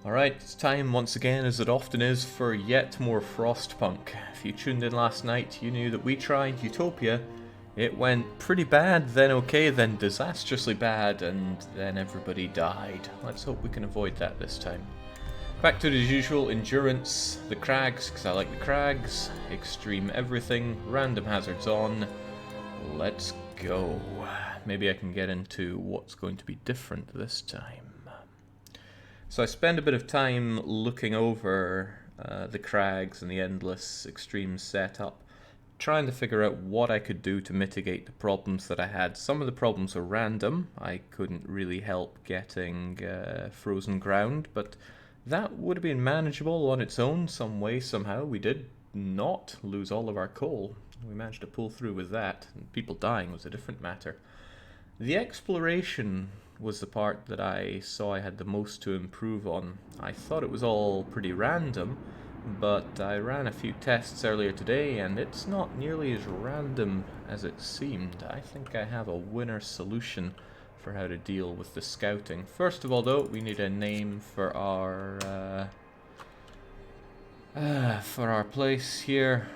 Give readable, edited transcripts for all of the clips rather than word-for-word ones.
Alright, it's time once again, as it often is, for yet more Frostpunk. If you tuned in last night, you knew that we tried Utopia. It went pretty bad, then okay, then disastrously bad, and then everybody died. Let's hope we can avoid that this time. Back to the usual: endurance, the crags, because I like the crags, extreme everything, random hazards on. Let's go. Maybe I can get into what's going to be different this time. So I spend a bit of time looking over the crags and the endless extreme setup, trying to figure out what I could do to mitigate the problems that I had. Some of the problems are random. I couldn't really help getting frozen ground, but that would have been manageable on its own some way, somehow. We did not lose all of our coal. We managed to pull through with that. People dying was a different matter. The exploration was the part that I saw I had the most to improve on. I thought it was all pretty random, but I ran a few tests earlier today and it's not nearly as random as it seemed. I think I have a winner solution for how to deal with the scouting. First of all though, we need a name for our place here.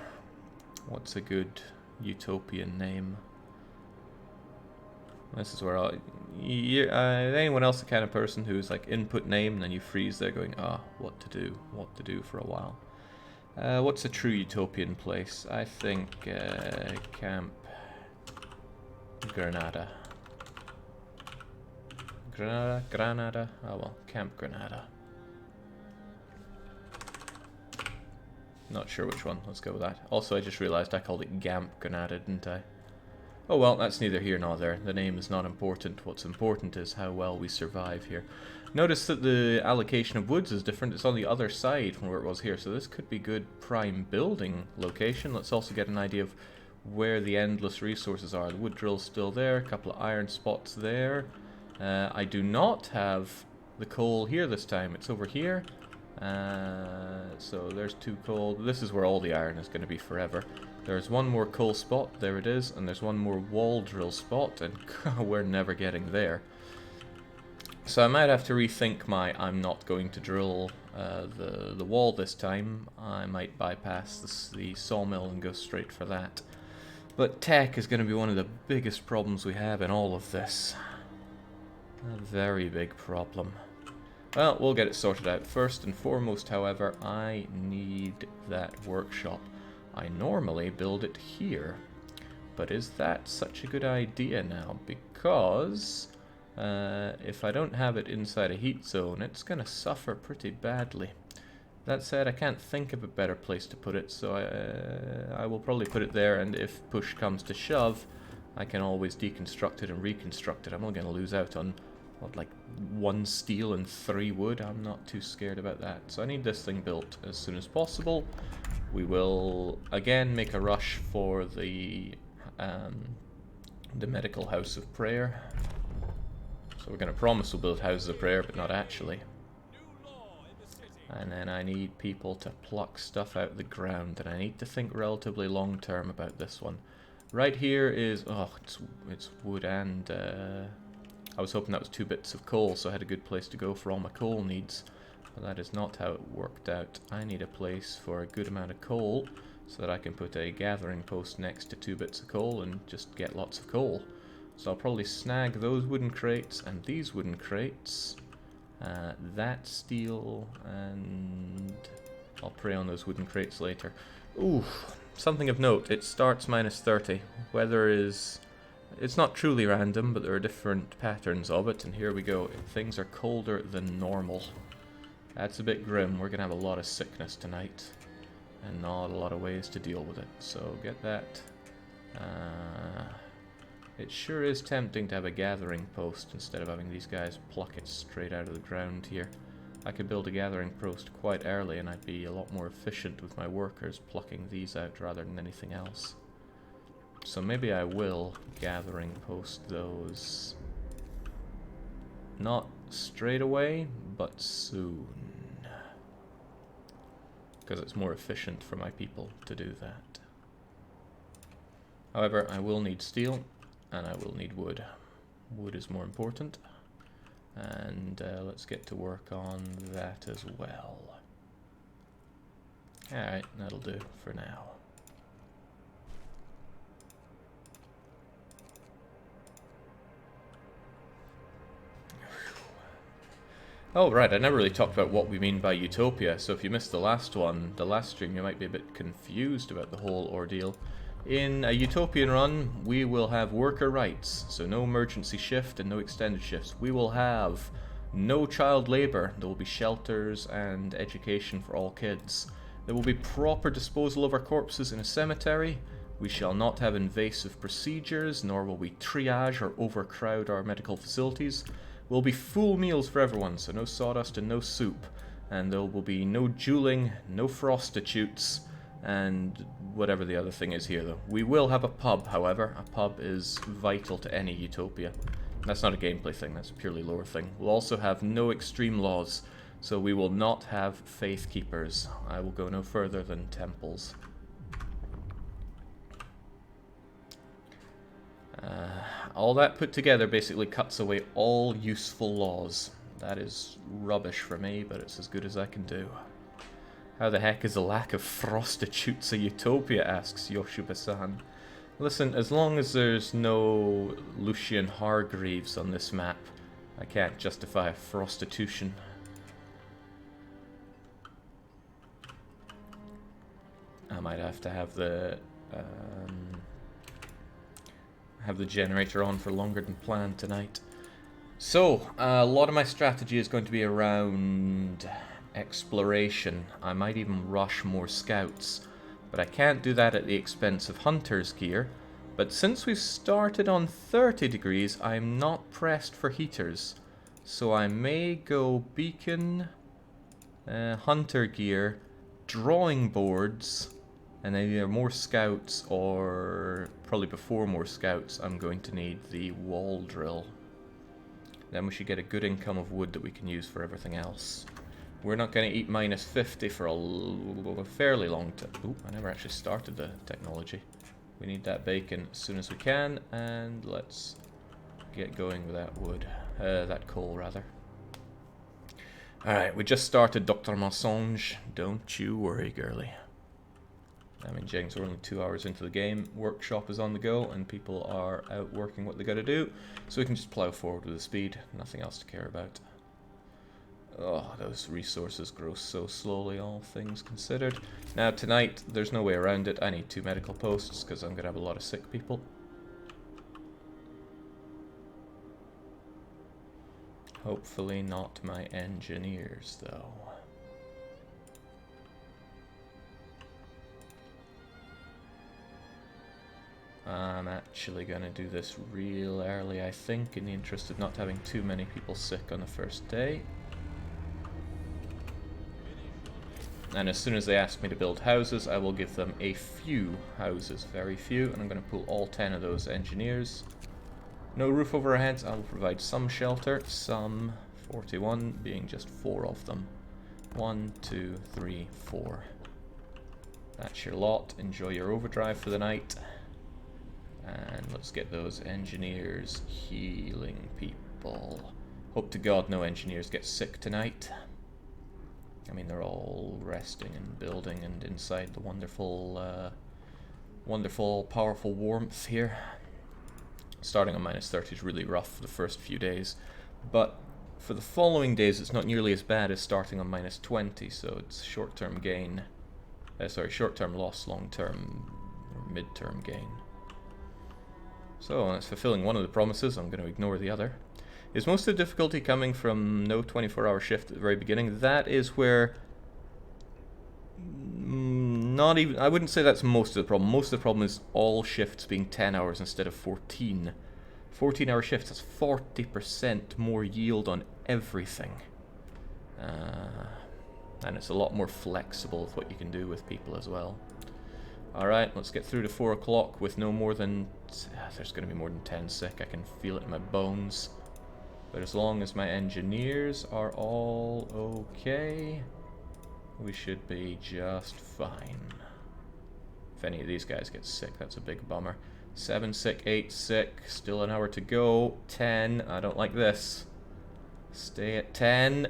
What's a good utopian name? This is where anyone else the kind of person who's like input name and then you freeze there going, what to do for a while. What's a true utopian place? I think Camp Granada. Granada? Oh well, Camp Granada. Not sure which one, let's go with that. Also, I just realized I called it Gamp Granada, didn't I? Oh well, that's neither here nor there. The name is not important. What's important is how well we survive here. Notice that the allocation of woods is different. It's on the other side from where it was here, so this could be good prime building location. Let's also get an idea of where the endless resources are. The wood drill's still there, a couple of iron spots there. I do not have the coal here this time. It's over here. So there's 2 coal. This is where all the iron is going to be forever. There's 1 more coal spot, there it is, and there's 1 more wall drill spot, and we're never getting there. So I might have to rethink my I'm not going to drill the wall this time. I might bypass the sawmill and go straight for that. But tech is going to be one of the biggest problems we have in all of this. A very big problem. Well, we'll get it sorted out. First and foremost, however, I need that workshop. I normally build it here, but is that such a good idea now? Because if I don't have it inside a heat zone, it's going to suffer pretty badly. That said, I can't think of a better place to put it, so I will probably put it there, and if push comes to shove, I can always deconstruct it and reconstruct it. I'm only going to lose out on like 1 steel and 3 wood. I'm not too scared about that. So I need this thing built as soon as possible. We will again make a rush for the medical house of prayer. So we're going to promise we'll build houses of prayer, but not actually. And then I need people to pluck stuff out of the ground, and I need to think relatively long term about this one. Right here is it's wood and I was hoping that was 2 bits of coal, so I had a good place to go for all my coal needs. But that is not how it worked out. I need a place for a good amount of coal, so that I can put a gathering post next to 2 bits of coal and just get lots of coal. So I'll probably snag those wooden crates and these wooden crates. That steel, and I'll prey on those wooden crates later. Ooh, something of note. It starts -30. Weather is... It's not truly random, but there are different patterns of it, and here we go. Things are colder than normal. That's a bit grim. We're going to have a lot of sickness tonight, and not a lot of ways to deal with it. So get that. It sure is tempting to have a gathering post instead of having these guys pluck it straight out of the ground here. I could build a gathering post quite early, and I'd be a lot more efficient with my workers plucking these out rather than anything else. So maybe I will gathering post those. Not straight away, but soon. Because it's more efficient for my people to do that. However, I will need steel, and I will need wood. Wood is more important. And let's get to work on that as well. Alright, that'll do for now. Oh, right, I never really talked about what we mean by Utopia, so if you missed the last one, the last stream, you might be a bit confused about the whole ordeal. In a Utopian run, we will have worker rights, so no emergency shift and no extended shifts. We will have no child labour, there will be shelters and education for all kids. There will be proper disposal of our corpses in a cemetery. We shall not have invasive procedures, nor will we triage or overcrowd our medical facilities. Will be full meals for everyone, so no sawdust and no soup. And there will be no dueling, no prostitutes, and whatever the other thing is here, though. We will have a pub, however. A pub is vital to any utopia. That's not a gameplay thing, that's a purely lore thing. We'll also have no extreme laws, so we will not have faith keepers. I will go no further than temples. All that put together basically cuts away all useful laws. That is rubbish for me, but it's as good as I can do. How the heck is the lack of prostitutes a utopia, asks Yoshiba-san. Listen, as long as there's no Lucian Hargreaves on this map, I can't justify a prostitution. I might have to have the generator on for longer than planned tonight. So, a lot of my strategy is going to be around exploration. I might even rush more scouts, but I can't do that at the expense of hunter's gear. But since we've started on 30 degrees, I'm not pressed for heaters. So I may go beacon, hunter gear, drawing boards, and then either more scouts or probably before more scouts I'm going to need the wall drill. Then we should get a good income of wood that we can use for everything else. We're not going to eat minus 50 for a fairly long time. Ooh, I never actually started the technology. We need that bacon as soon as we can, and let's get going with that wood. That coal, rather. Alright, we just started Dr. Mensonge. Don't you worry, girlie. I mean, James, we're only 2 hours into the game. Workshop is on the go, and people are out working what they gotta do. So we can just plow forward with the speed. Nothing else to care about. Oh, those resources grow so slowly, all things considered. Now, tonight, there's no way around it. I need 2 medical posts, because I'm gonna have a lot of sick people. Hopefully not my engineers, though. I'm actually going to do this real early, I think, in the interest of not having too many people sick on the first day. And as soon as they ask me to build houses, I will give them a few houses, very few, and I'm going to pull all 10 of those engineers. No roof over our heads, I will provide some shelter, some, 41 being just 4 of them. 1, 2, 3, 4. That's your lot, enjoy your overdrive for the night. And let's get those engineers healing people. Hope to God no engineers get sick tonight. I mean, they're all resting and building and inside the wonderful, wonderful, powerful warmth here. Starting on minus 30 is really rough for the first few days, but for the following days it's not nearly as bad as starting on minus 20, so it's short-term gain. Sorry, short-term loss, long-term or mid-term gain. So that's fulfilling one of the promises. I'm going to ignore the other. Is most of the difficulty coming from no 24-hour shift at the very beginning? That is where... Not even... I wouldn't say that's most of the problem. Most of the problem is all shifts being 10 hours instead of 14. 14-hour shifts, that's 40% more yield on everything. And it's a lot more flexible with what you can do with people as well. Alright, let's get through to 4 o'clock with no more than... there's going to be more than 10 sick, I can feel it in my bones. But as long as my engineers are all okay, we should be just fine. If any of these guys get sick, that's a big bummer. 7 sick, 8 sick, still an hour to go. 10, I don't like this. Stay at 10.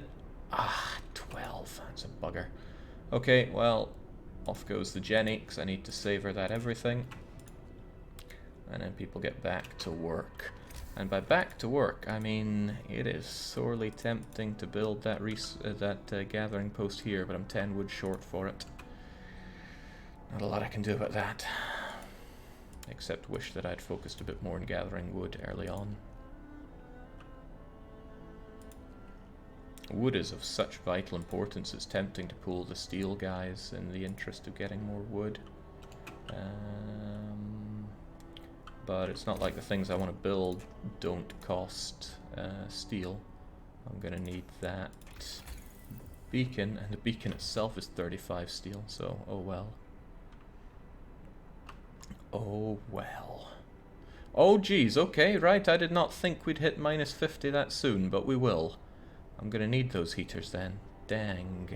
12. That's a bugger. Okay, well, off goes the Jenny, because I need to save her that everything. And then people get back to work. And by back to work, I mean it is sorely tempting to build that gathering post here, but I'm 10 wood short for it. Not a lot I can do about that. Except wish that I'd focused a bit more on gathering wood early on. Wood is of such vital importance, it's tempting to pull the steel guys in the interest of getting more wood. But it's not like the things I want to build don't cost steel. I'm going to need that beacon, and the beacon itself is 35 steel, so oh well. Oh well. Oh geez, okay, right, I did not think we'd hit minus 50 that soon, but we will. I'm gonna need those heaters then. Dang.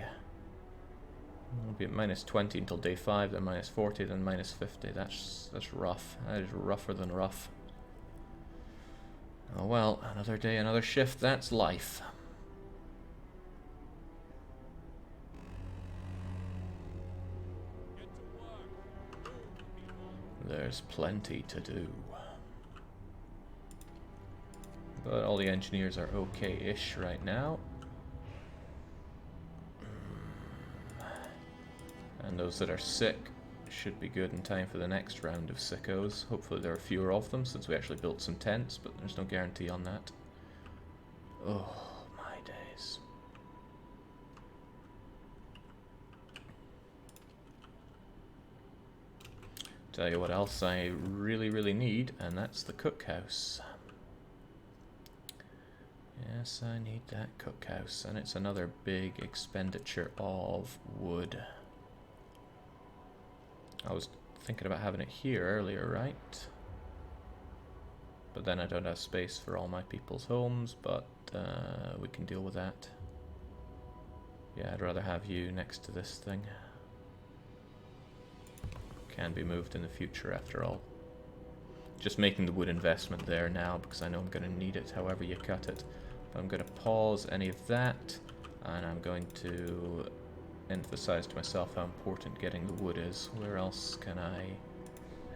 I'll be at minus 20 until day 5, then minus 40, then minus 50. That's rough. That is rougher than rough. Oh well, another day, another shift, that's life. There's plenty to do. But all the engineers are okay-ish right now. And those that are sick should be good in time for the next round of sickos. Hopefully there are fewer of them, since we actually built some tents, but there's no guarantee on that. Oh, my days. Tell you what else I really need, and that's the cookhouse. Yes, I need that cookhouse, and it's another big expenditure of wood. I was thinking about having it here earlier, right? But then I don't have space for all my people's homes, but we can deal with that. Yeah, I'd rather have you next to this thing. Can be moved in the future after all. Just making the wood investment there now because I know I'm going to need it however you cut it. But I'm going to pause any of that, and I'm going to emphasize to myself how important getting the wood is. Where else can I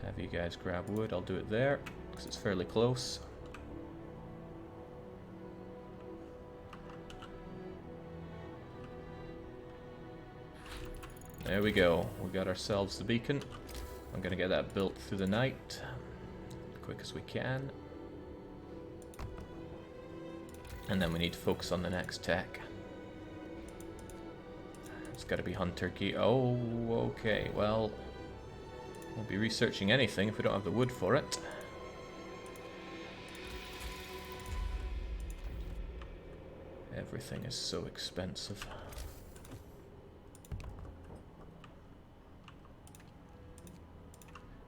have you guys grab wood? I'll do it there because it's fairly close. There we go. We got ourselves the beacon. I'm going to get that built through the night as quick as we can. And then we need to focus on the next tech. It's got to be hunter key. Oh, okay. Well, we'll be researching anything if we don't have the wood for it. Everything is so expensive.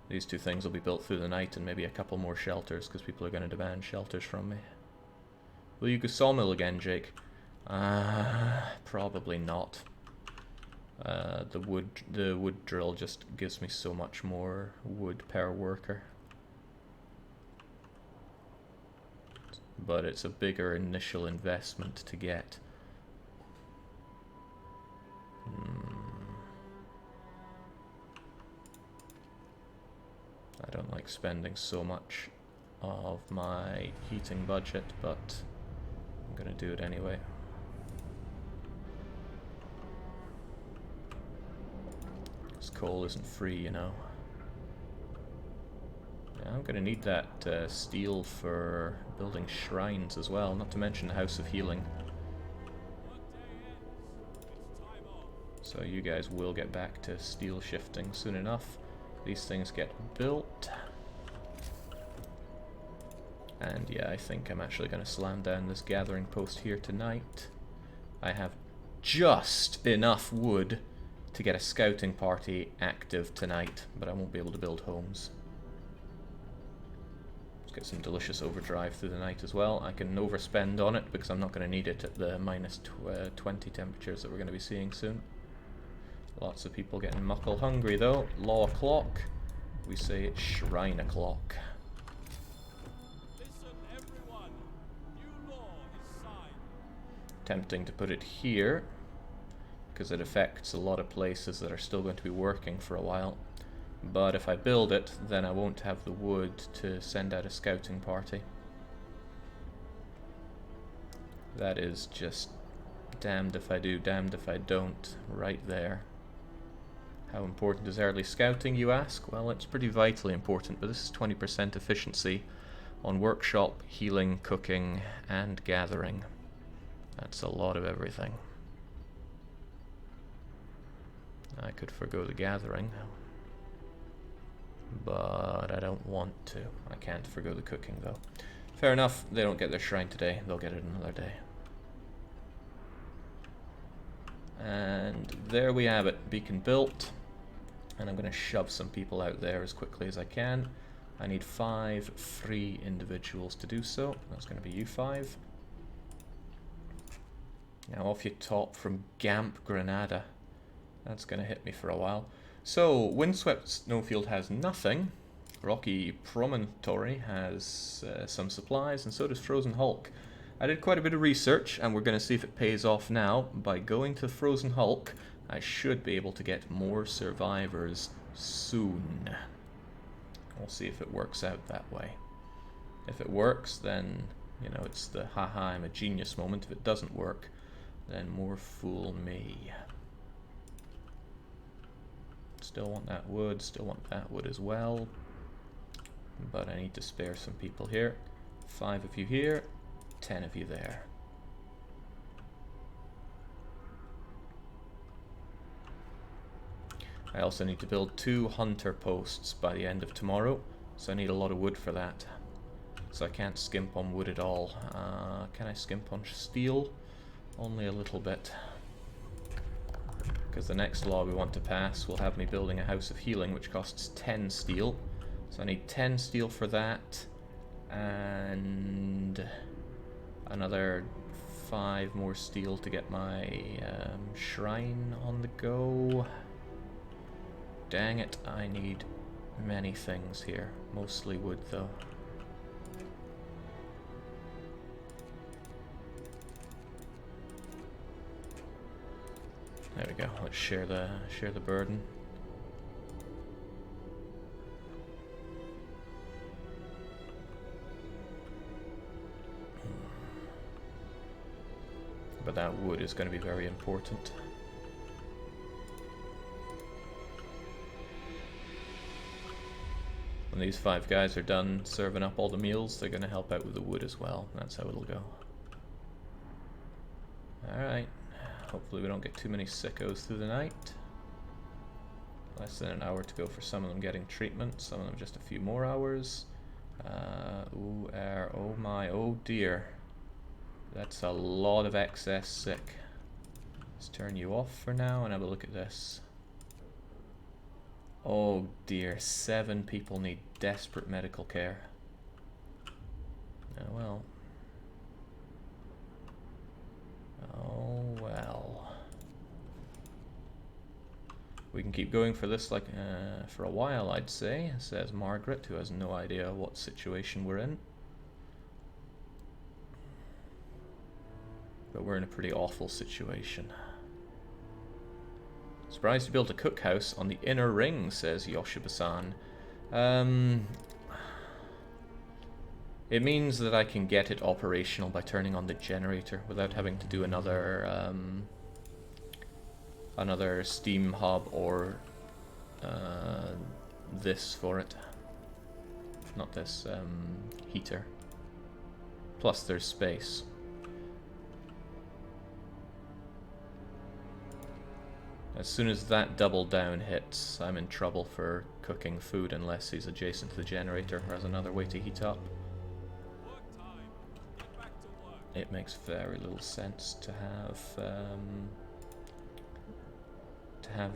These two things will be built through the night, and maybe a couple more shelters, because people are going to demand shelters from me. Will you go sawmill again, Jake? Probably not. The wood drill just gives me so much more wood per worker. But it's a bigger initial investment to get. I don't like spending so much of my heating budget, but I'm gonna do it anyway. This coal isn't free, you know. Yeah, I'm gonna need that steel for building shrines as well, not to mention the House of Healing. So you guys will get back to steel shifting soon enough. These things get built. And yeah, I think I'm actually going to slam down this gathering post here tonight. I have just enough wood to get a scouting party active tonight, but I won't be able to build homes. Let's get some delicious overdrive through the night as well. I can overspend on it because I'm not going to need it at the minus 20 temperatures that we're going to be seeing soon. Lots of people getting muckle hungry though. Law o'clock. We say it's shrine o'clock. Listen, everyone. New law is signed. Tempting to put it here, because it affects a lot of places that are still going to be working for a while. But if I build it, then I won't have the wood to send out a scouting party. That is just damned if I do, damned if I don't, right there. How important is early scouting, you ask? Well, it's pretty vitally important, but this is 20% efficiency on workshop, healing, cooking, and gathering. That's a lot of everything. I could forgo the gathering, but I don't want to. I can't forgo the cooking, though. Fair enough, they don't get their shrine today, they'll get it another day. And there we have it, beacon built. And I'm going to shove some people out there as quickly as I can. I need 5 free individuals to do so. That's going to be you 5. Now off you top from Gamp Granada. That's going to hit me for a while. So, Windswept Snowfield has nothing. Rocky Promontory has some supplies, and so does Frozen Hulk. I did quite a bit of research, and we're going to see if it pays off now. By going to Frozen Hulk, I should be able to get more survivors soon. We'll see if it works out that way. If it works, then, you know, it's the haha, I'm a genius moment. If it doesn't work, then more fool me. Still want that wood, still want that wood as well. But I need to spare some people here. 5 of you here, 10 of you there. I also need to build 2 hunter posts by the end of tomorrow, so I need a lot of wood for that. So I can't skimp on wood at all. Can I skimp on steel? Only a little bit. Because the next law we want to pass will have me building a house of healing, which costs 10 steel. So I need 10 steel for that, and another 5 more steel to get my shrine on the go. Dang it, I need many things here. Mostly wood, though. There we go. Let's share the burden. But that wood is going to be very important. When these 5 guys are done serving up all the meals, they're going to help out with the wood as well. That's how it'll go. Alright. Hopefully we don't get too many sickos through the night. Less than an hour to go for some of them getting treatment, some of them just a few more hours. Oh my, oh dear. That's a lot of excess sick. Let's turn you off for now and have a look at this. Oh dear, 7 people need desperate medical care. Oh well. Oh well. We can keep going for this like for a while, I'd say, says Margaret, who has no idea what situation we're in. But we're in a pretty awful situation. Surprised you built a cookhouse on the inner ring, says Yoshiba-san. It means that I can get it operational by turning on the generator without having to do another another steam hub or this for it. Not this heater. Plus there's space. As soon as that double down hits, I'm in trouble for cooking food unless he's adjacent to the generator or has another way to heat up. It makes very little sense to have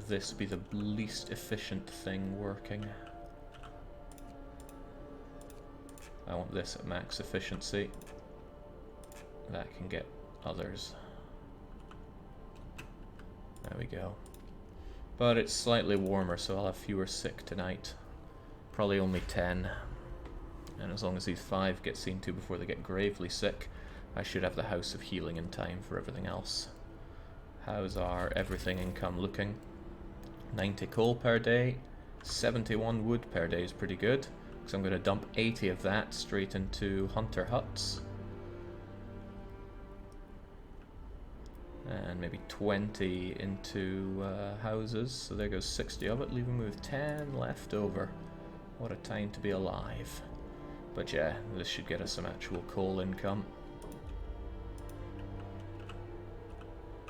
this be the least efficient thing working. I want this at max efficiency. That can get others. There we go. But it's slightly warmer, so I'll have fewer sick tonight. Probably only 10. And as long as these 5 get seen to before they get gravely sick, I should have the House of Healing in time for everything else. How's our everything income looking? 90 coal per day, 71 wood per day is pretty good, because I'm going to dump 80 of that straight into hunter huts. And maybe 20 into houses, so there goes 60 of it, leaving me with 10 left over. What a time to be alive. But yeah, this should get us some actual coal income.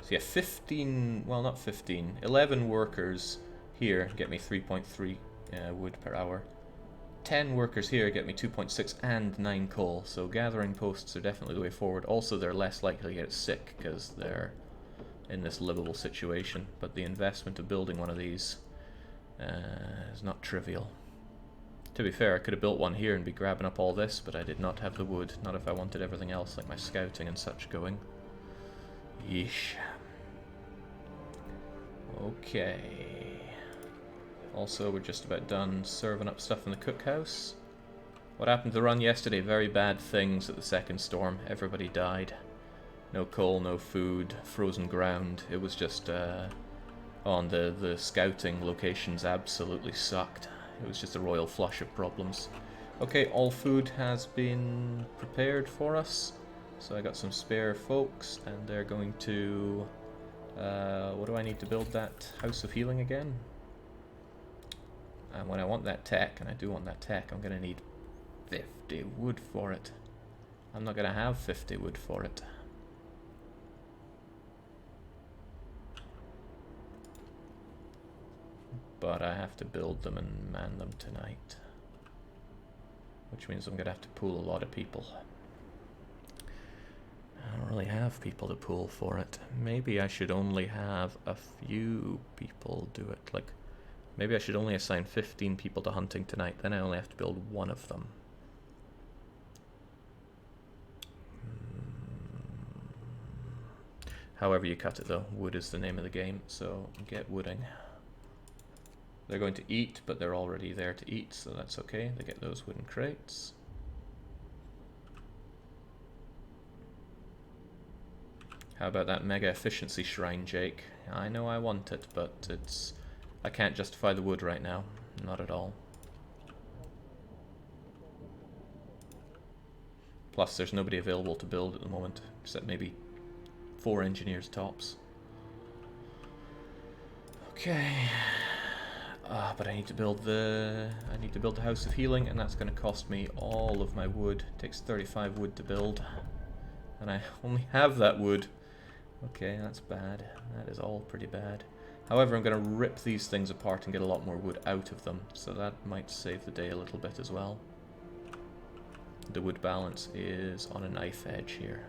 So yeah, 15, well not 15, 11 workers here get me 3.3 wood per hour. 10 workers here get me 2.6 and 9 coal, so gathering posts are definitely the way forward. Also, they're less likely to get sick because they're in this livable situation, but the investment of building one of these is not trivial. To be fair, I could have built one here and be grabbing up all this, but I did not have the wood, not if I wanted everything else like my scouting and such going. Yeesh. Okay. Also, we're just about done serving up stuff in the cookhouse. What happened to the run yesterday? Very bad things at the second storm. Everybody died. No coal, no food, frozen ground. It was just on the scouting locations absolutely sucked. It was just a royal flush of problems. Okay, all food has been prepared for us. So I got some spare folks, and they're going to... what do I need to build that House of Healing again? And when I want that tech, and I do want that tech, I'm going to need 50 wood for it. I'm not going to have 50 wood for it. But I have to build them and man them tonight. Which means I'm going to have to pool a lot of people. I don't really have people to pool for it. Maybe I should only have a few people do it. Like, maybe I should only assign 15 people to hunting tonight, then I only have to build one of them. However you cut it though, wood is the name of the game, so get wooding. They're going to eat, but they're already there to eat, so that's okay. They get those wooden crates. How about that mega efficiency shrine, Jake? I know I want it, but it's... I can't justify the wood right now. Not at all. Plus, there's nobody available to build at the moment, except maybe 4 engineers tops. Okay. But I need to build the House of Healing, and that's going to cost me all of my wood. It takes 35 wood to build, and I only have that wood. Okay, that's bad. That is all pretty bad. However, I'm going to rip these things apart and get a lot more wood out of them, so that might save the day a little bit as well. The wood balance is on a knife edge here.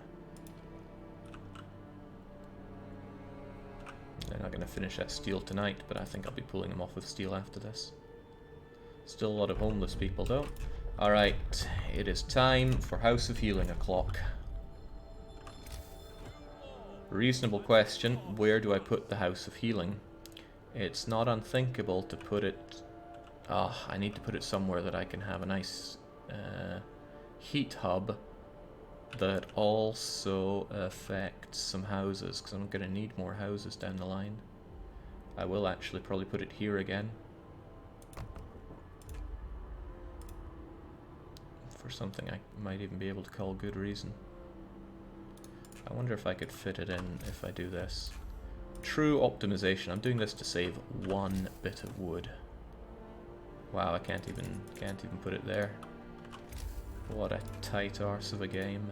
They're not going to finish that steel tonight, but I think I'll be pulling them off with steel after this. Still a lot of homeless people though. Alright, it is time for House of Healing o'clock. Reasonable question, where do I put the House of Healing? It's not unthinkable to put it... I need to put it somewhere that I can have a nice heat hub that also affects some houses, because I'm going to need more houses down the line. I will actually probably put it here again. For something I might even be able to call good reason. I wonder if I could fit it in if I do this. True optimization. I'm doing this to save 1 bit of wood. Wow, I can't even put it there. What a tight arse of a game.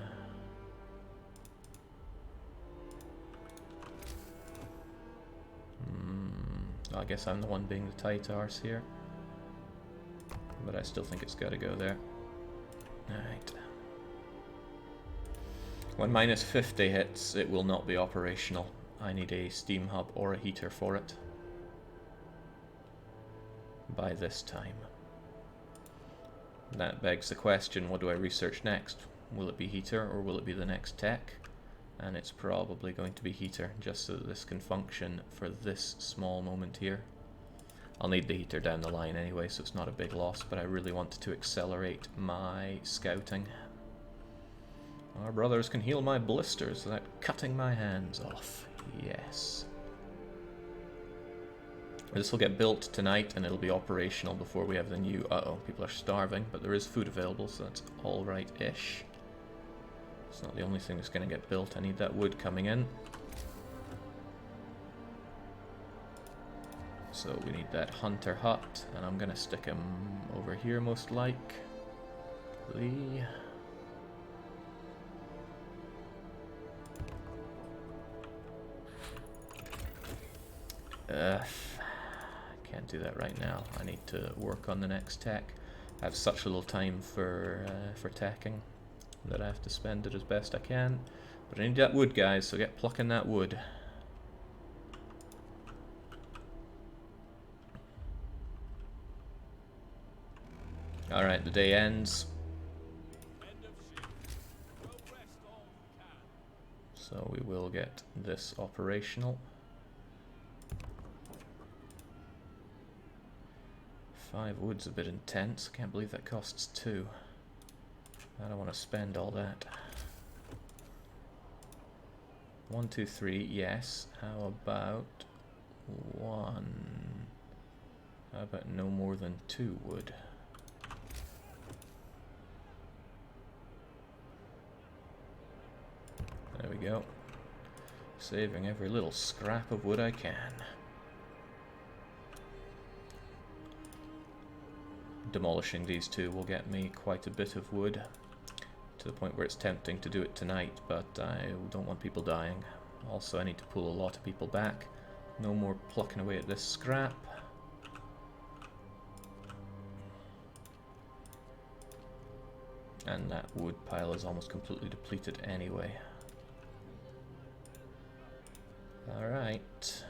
I guess I'm the one being the tight arse here. But I still think it's got to go there. Alright. When minus 50 hits, it will not be operational. I need a steam hub or a heater for it. By this time. That begs the question, what do I research next? Will it be heater or will it be the next tech? And it's probably going to be heater, just so that this can function for this small moment here. I'll need the heater down the line anyway, so it's not a big loss, but I really want to accelerate my scouting. Our brothers can heal my blisters without cutting my hands off. Yes. This will get built tonight and it'll be operational before we have the new... Uh-oh, people are starving, but there is food available, so that's alright-ish. It's not the only thing that's going to get built. I need that wood coming in. So we need that hunter hut, and I'm going to stick him over here most likely. Can't do that right now. I need to work on the next tech. I have such little time for teching that I have to spend it as best I can. But I need that wood, guys, so get plucking that wood. Alright, the day ends. So we will get this operational. 5 wood's a bit intense. Can't believe that costs 2. I don't want to spend all that. 1, 2, 3, yes. How about 1? How about no more than 2 wood? There we go. Saving every little scrap of wood I can. Demolishing these two will get me quite a bit of wood, to the point where it's tempting to do it tonight, but I don't want people dying. Also, I need to pull a lot of people back. No more plucking away at this scrap. And that wood pile is almost completely depleted anyway. Alright.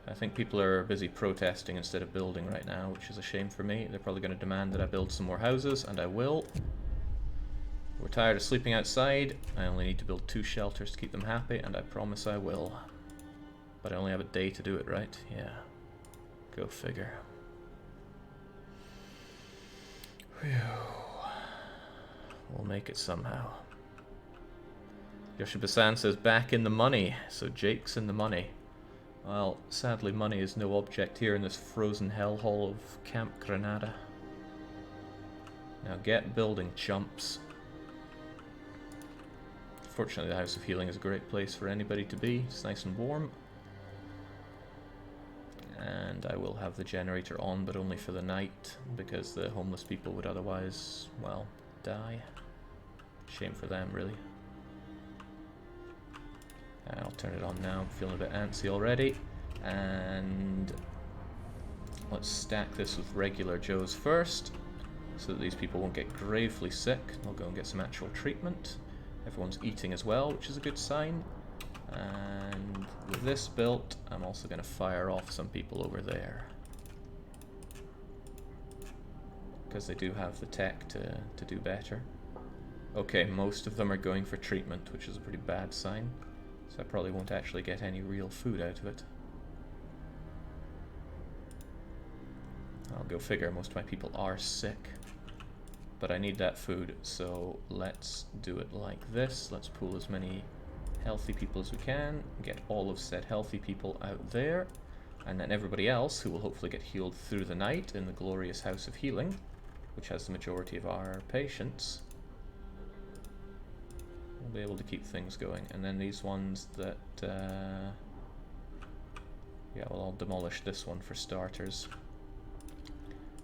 I think people are busy protesting instead of building right now, which is a shame for me. They're probably going to demand that I build some more houses, and I will. We're tired of sleeping outside. I only need to build 2 shelters to keep them happy, and I promise I will. But I only have a day to do it, right? Yeah. Go figure. Whew. We'll make it somehow. Yoshiba-san says back in the money, so Jake's in the money. Well, sadly money is no object here in this frozen hellhole of Camp Granada. Now get building, chumps. Fortunately the House of Healing is a great place for anybody to be. It's nice and warm. And I will have the generator on, but only for the night, because the homeless people would otherwise, well, die. Shame for them, really. I'll turn it on now. I'm feeling a bit antsy already. And let's stack this with regular Joes first, so that these people won't get gravely sick. They'll go and get some actual treatment. Everyone's eating as well, which is a good sign. And with this built, I'm also going to fire off some people over there, because they do have the tech to do better. Okay, most of them are going for treatment, which is a pretty bad sign. So I probably won't actually get any real food out of it. I'll go figure, most of my people are sick. But I need that food, so let's do it like this. Let's pool as many healthy people as we can, get all of said healthy people out there, and then everybody else, who will hopefully get healed through the night in the glorious House of Healing, which has the majority of our patients, we'll be able to keep things going. And then these ones that, yeah, well, I'll demolish this one for starters.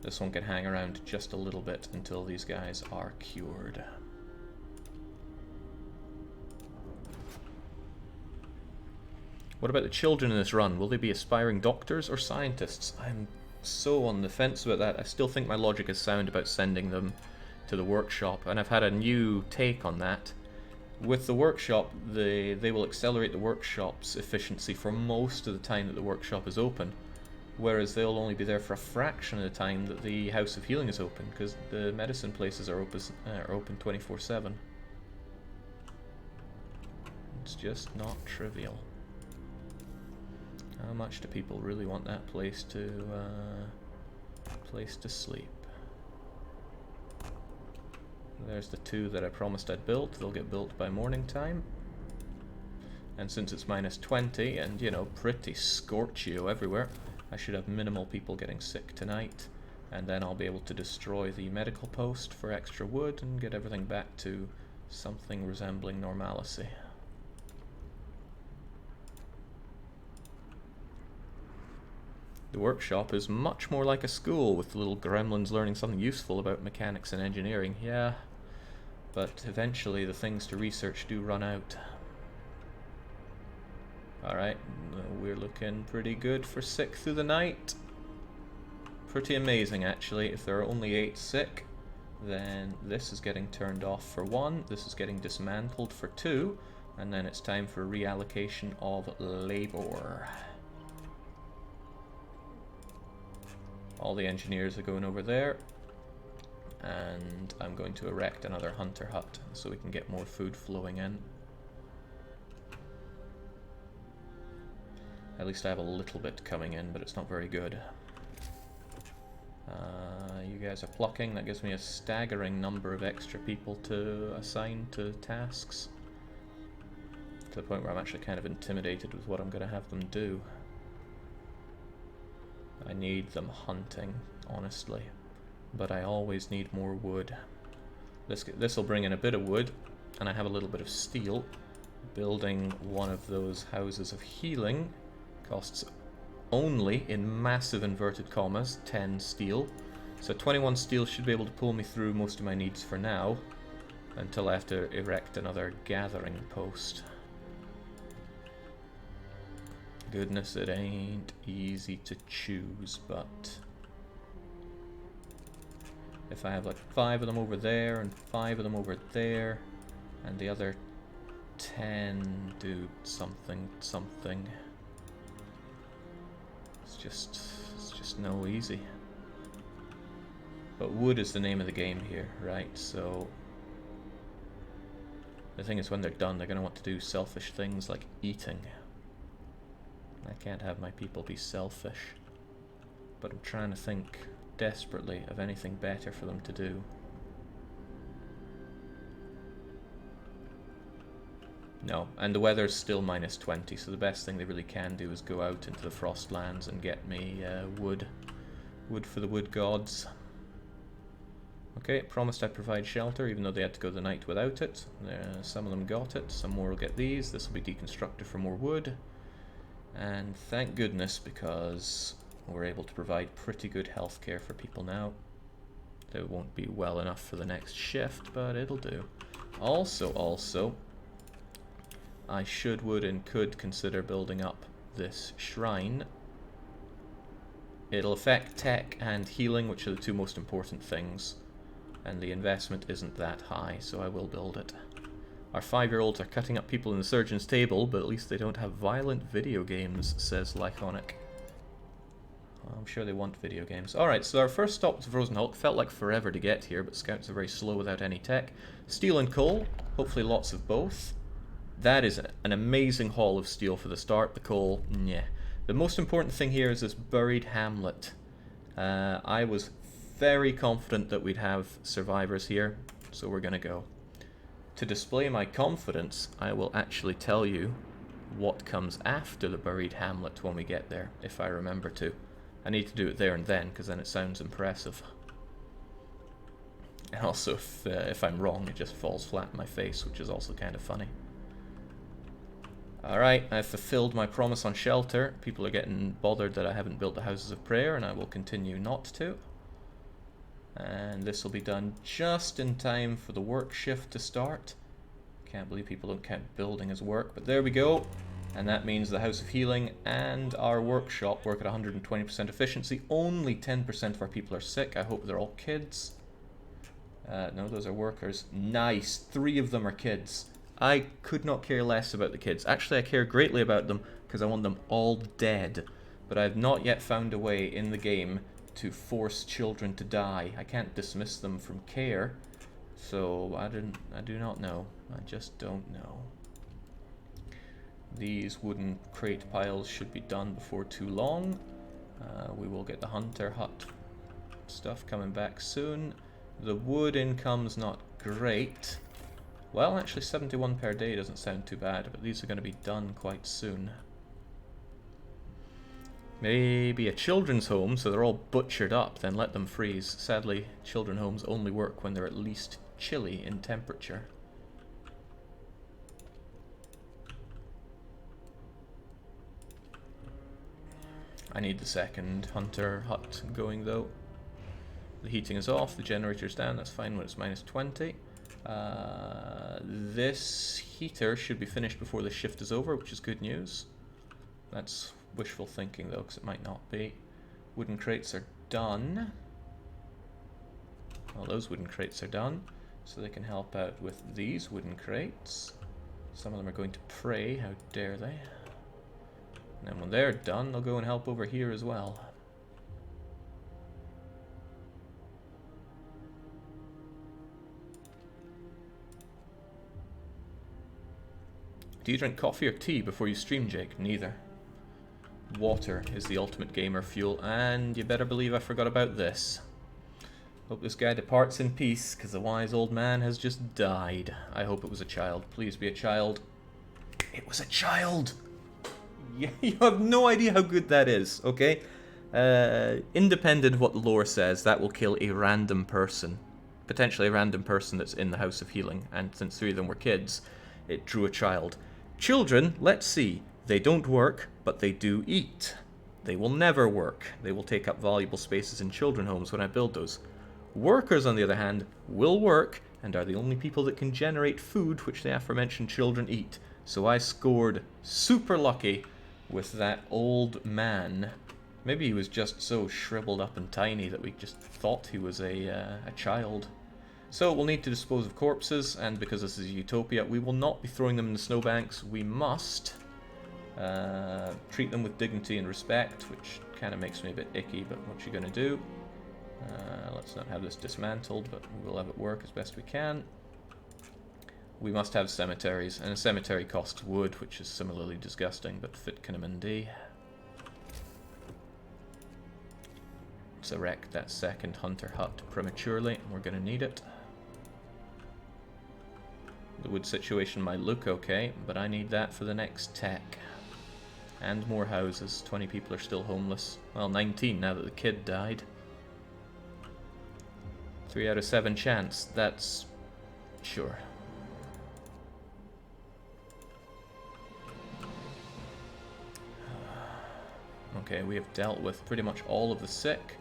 This one can hang around just a little bit until these guys are cured. What about the children in this run? Will they be aspiring doctors or scientists? I'm so on the fence about that. I still think my logic is sound about sending them to the workshop, and I've had a new take on that. With the workshop, they will accelerate the workshop's efficiency for most of the time that the workshop is open, whereas they'll only be there for a fraction of the time that the House of Healing is open, because the medicine places are open 24/7. It's just not trivial. How much do people really want that place to sleep? There's the 2 that I promised I'd build. They'll get built by morning time. And since it's minus 20 and, you know, pretty scorchio everywhere, I should have minimal people getting sick tonight. And then I'll be able to destroy the medical post for extra wood and get everything back to something resembling normalcy. The workshop is much more like a school, with the little gremlins learning something useful about mechanics and engineering, yeah. But eventually the things to research do run out. Alright, we're looking pretty good for sick through the night. Pretty amazing, actually. If there are only 8 sick, then this is getting turned off for 1, this is getting dismantled for 2, and then it's time for reallocation of labor. All the engineers are going over there, and I'm going to erect another hunter hut so we can get more food flowing in. At least I have a little bit coming in, but it's not very good. You guys are plucking. That gives me a staggering number of extra people to assign to tasks. To the point where I'm actually kind of intimidated with what I'm going to have them do. I need them hunting, honestly. But I always need more wood. This will bring in a bit of wood, and I have a little bit of steel. Building one of those houses of healing costs only, in massive inverted commas, 10 steel. So 21 steel should be able to pull me through most of my needs for now, until I have to erect another gathering post. Goodness, it ain't easy to choose, but if I have like 5 of them over there and 5 of them over there, and the other 10 do something. It's just no easy. But wood is the name of the game here, right? So the thing is, when they're done, they're going to want to do selfish things like eating. I can't have my people be selfish. But I'm trying to think desperately of anything better for them to do. No, and the weather's still minus 20, so the best thing they really can do is go out into the Frostlands and get me wood. Wood for the wood gods. Okay, promised I'd provide shelter, even though they had to go the night without it. Some of them got it, some more will get these. This will be deconstructed for more wood. And thank goodness, because we're able to provide pretty good healthcare for people now. It won't be well enough for the next shift, but it'll do. Also, I would and could consider building up this shrine. It'll affect tech and healing, which are the 2 most important things, and the investment isn't that high, so I will build it. Our 5-year-olds are cutting up people in the surgeon's table, but at least they don't have violent video games, says Lyconic. I'm sure they want video games. Alright, so our first stop was Frozen Hulk. Felt like forever to get here, but scouts are very slow without any tech. Steel and coal, hopefully lots of both. That is an amazing haul of steel for the start. The coal, yeah. The most important thing here is this buried hamlet. I was very confident that we'd have survivors here, so we're gonna go. To display my confidence, I will actually tell you what comes after the buried hamlet when we get there, if I remember to. I need to do it there and then, because then it sounds impressive. And also, if I'm wrong, it just falls flat in my face, which is also kind of funny. Alright, I've fulfilled my promise on shelter. People are getting bothered that I haven't built the houses of prayer, and I will continue not to. And this will be done just in time for the work shift to start. Can't believe people don't count building as work, but there we go. And that means the House of Healing and our workshop work at 120% efficiency. Only 10% of our people are sick. I hope they're all kids. No, those are workers. Nice. 3 of them are kids. I could not care less about the kids. Actually, I care greatly about them because I want them all dead. But I have not yet found a way in the game to force children to die. I can't dismiss them from care. So I do not know. I just don't know. These wooden crate piles should be done before too long. We will get the hunter hut stuff coming back soon. The wood income's not great. Well, actually 71 per day doesn't sound too bad, but these are going to be done quite soon. Maybe a children's home, so they're all butchered up, then let them freeze. Sadly, children's homes only work when they're at least chilly in temperature. I need the second hunter hut going though. The heating is off, the generator's down, that's fine when it's minus 20. This heater should be finished before the shift is over, which is good news. That's wishful thinking though, because it might not be. Wooden crates are done. Well, those wooden crates are done, so they can help out with these wooden crates. Some of them are going to pray, how dare they. And then when they're done, they'll go and help over here as well. Do you drink coffee or tea before you stream, Jake? Neither. Water is the ultimate gamer fuel, and you better believe I forgot about this. Hope this guy departs in peace, because the wise old man has just died. I hope it was a child. Please be a child. It was a child! You have no idea how good that is, okay? Independent of what the lore says, that will kill a random person. Potentially a random person that's in the House of Healing, and since 3 of them were kids, it drew a child. Children, let's see. They don't work, but they do eat. They will never work. They will take up valuable spaces in children's homes when I build those. Workers, on the other hand, will work, and are the only people that can generate food which the aforementioned children eat. So I scored super lucky with that old man. Maybe he was just so shriveled up and tiny that we just thought he was a child. So we'll need to dispose of corpses, and because this is Utopia, we will not be throwing them in the snowbanks. We must treat them with dignity and respect, which kind of makes me a bit icky, but what you gonna do? Let's not have this dismantled, but we'll have it work as best we can. We must have cemeteries, and a cemetery costs wood, which is similarly disgusting, but fit Kinnaman. Let's erect that second hunter hut prematurely. We're going to need it. The wood situation might look okay, but I need that for the next tech. And more houses. 20 people are still homeless. Well, 19 now that the kid died. 3 out of 7 chance. That's... sure. Okay, we have dealt with pretty much all of the sick,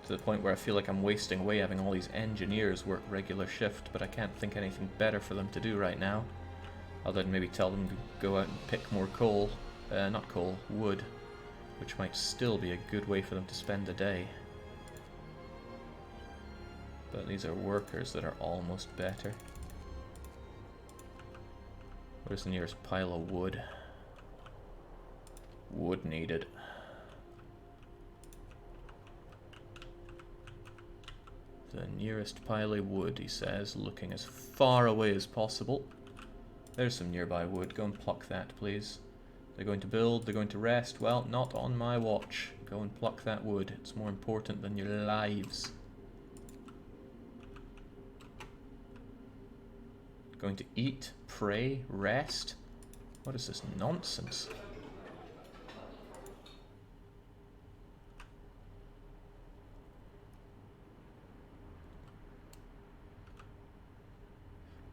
to the point where I feel like I'm wasting away having all these engineers work regular shift, but I can't think anything better for them to do right now. Other than maybe tell them to go out and pick more coal, not coal, wood, which might still be a good way for them to spend the day. But these are workers that are almost better. Where's the nearest pile of wood? Wood needed. The nearest pile of wood, he says, looking as far away as possible. There's some nearby wood. Go and pluck that, please. They're going to build, they're going to rest. Well, not on my watch. Go and pluck that wood. It's more important than your lives. Going to eat, pray, rest? What is this nonsense?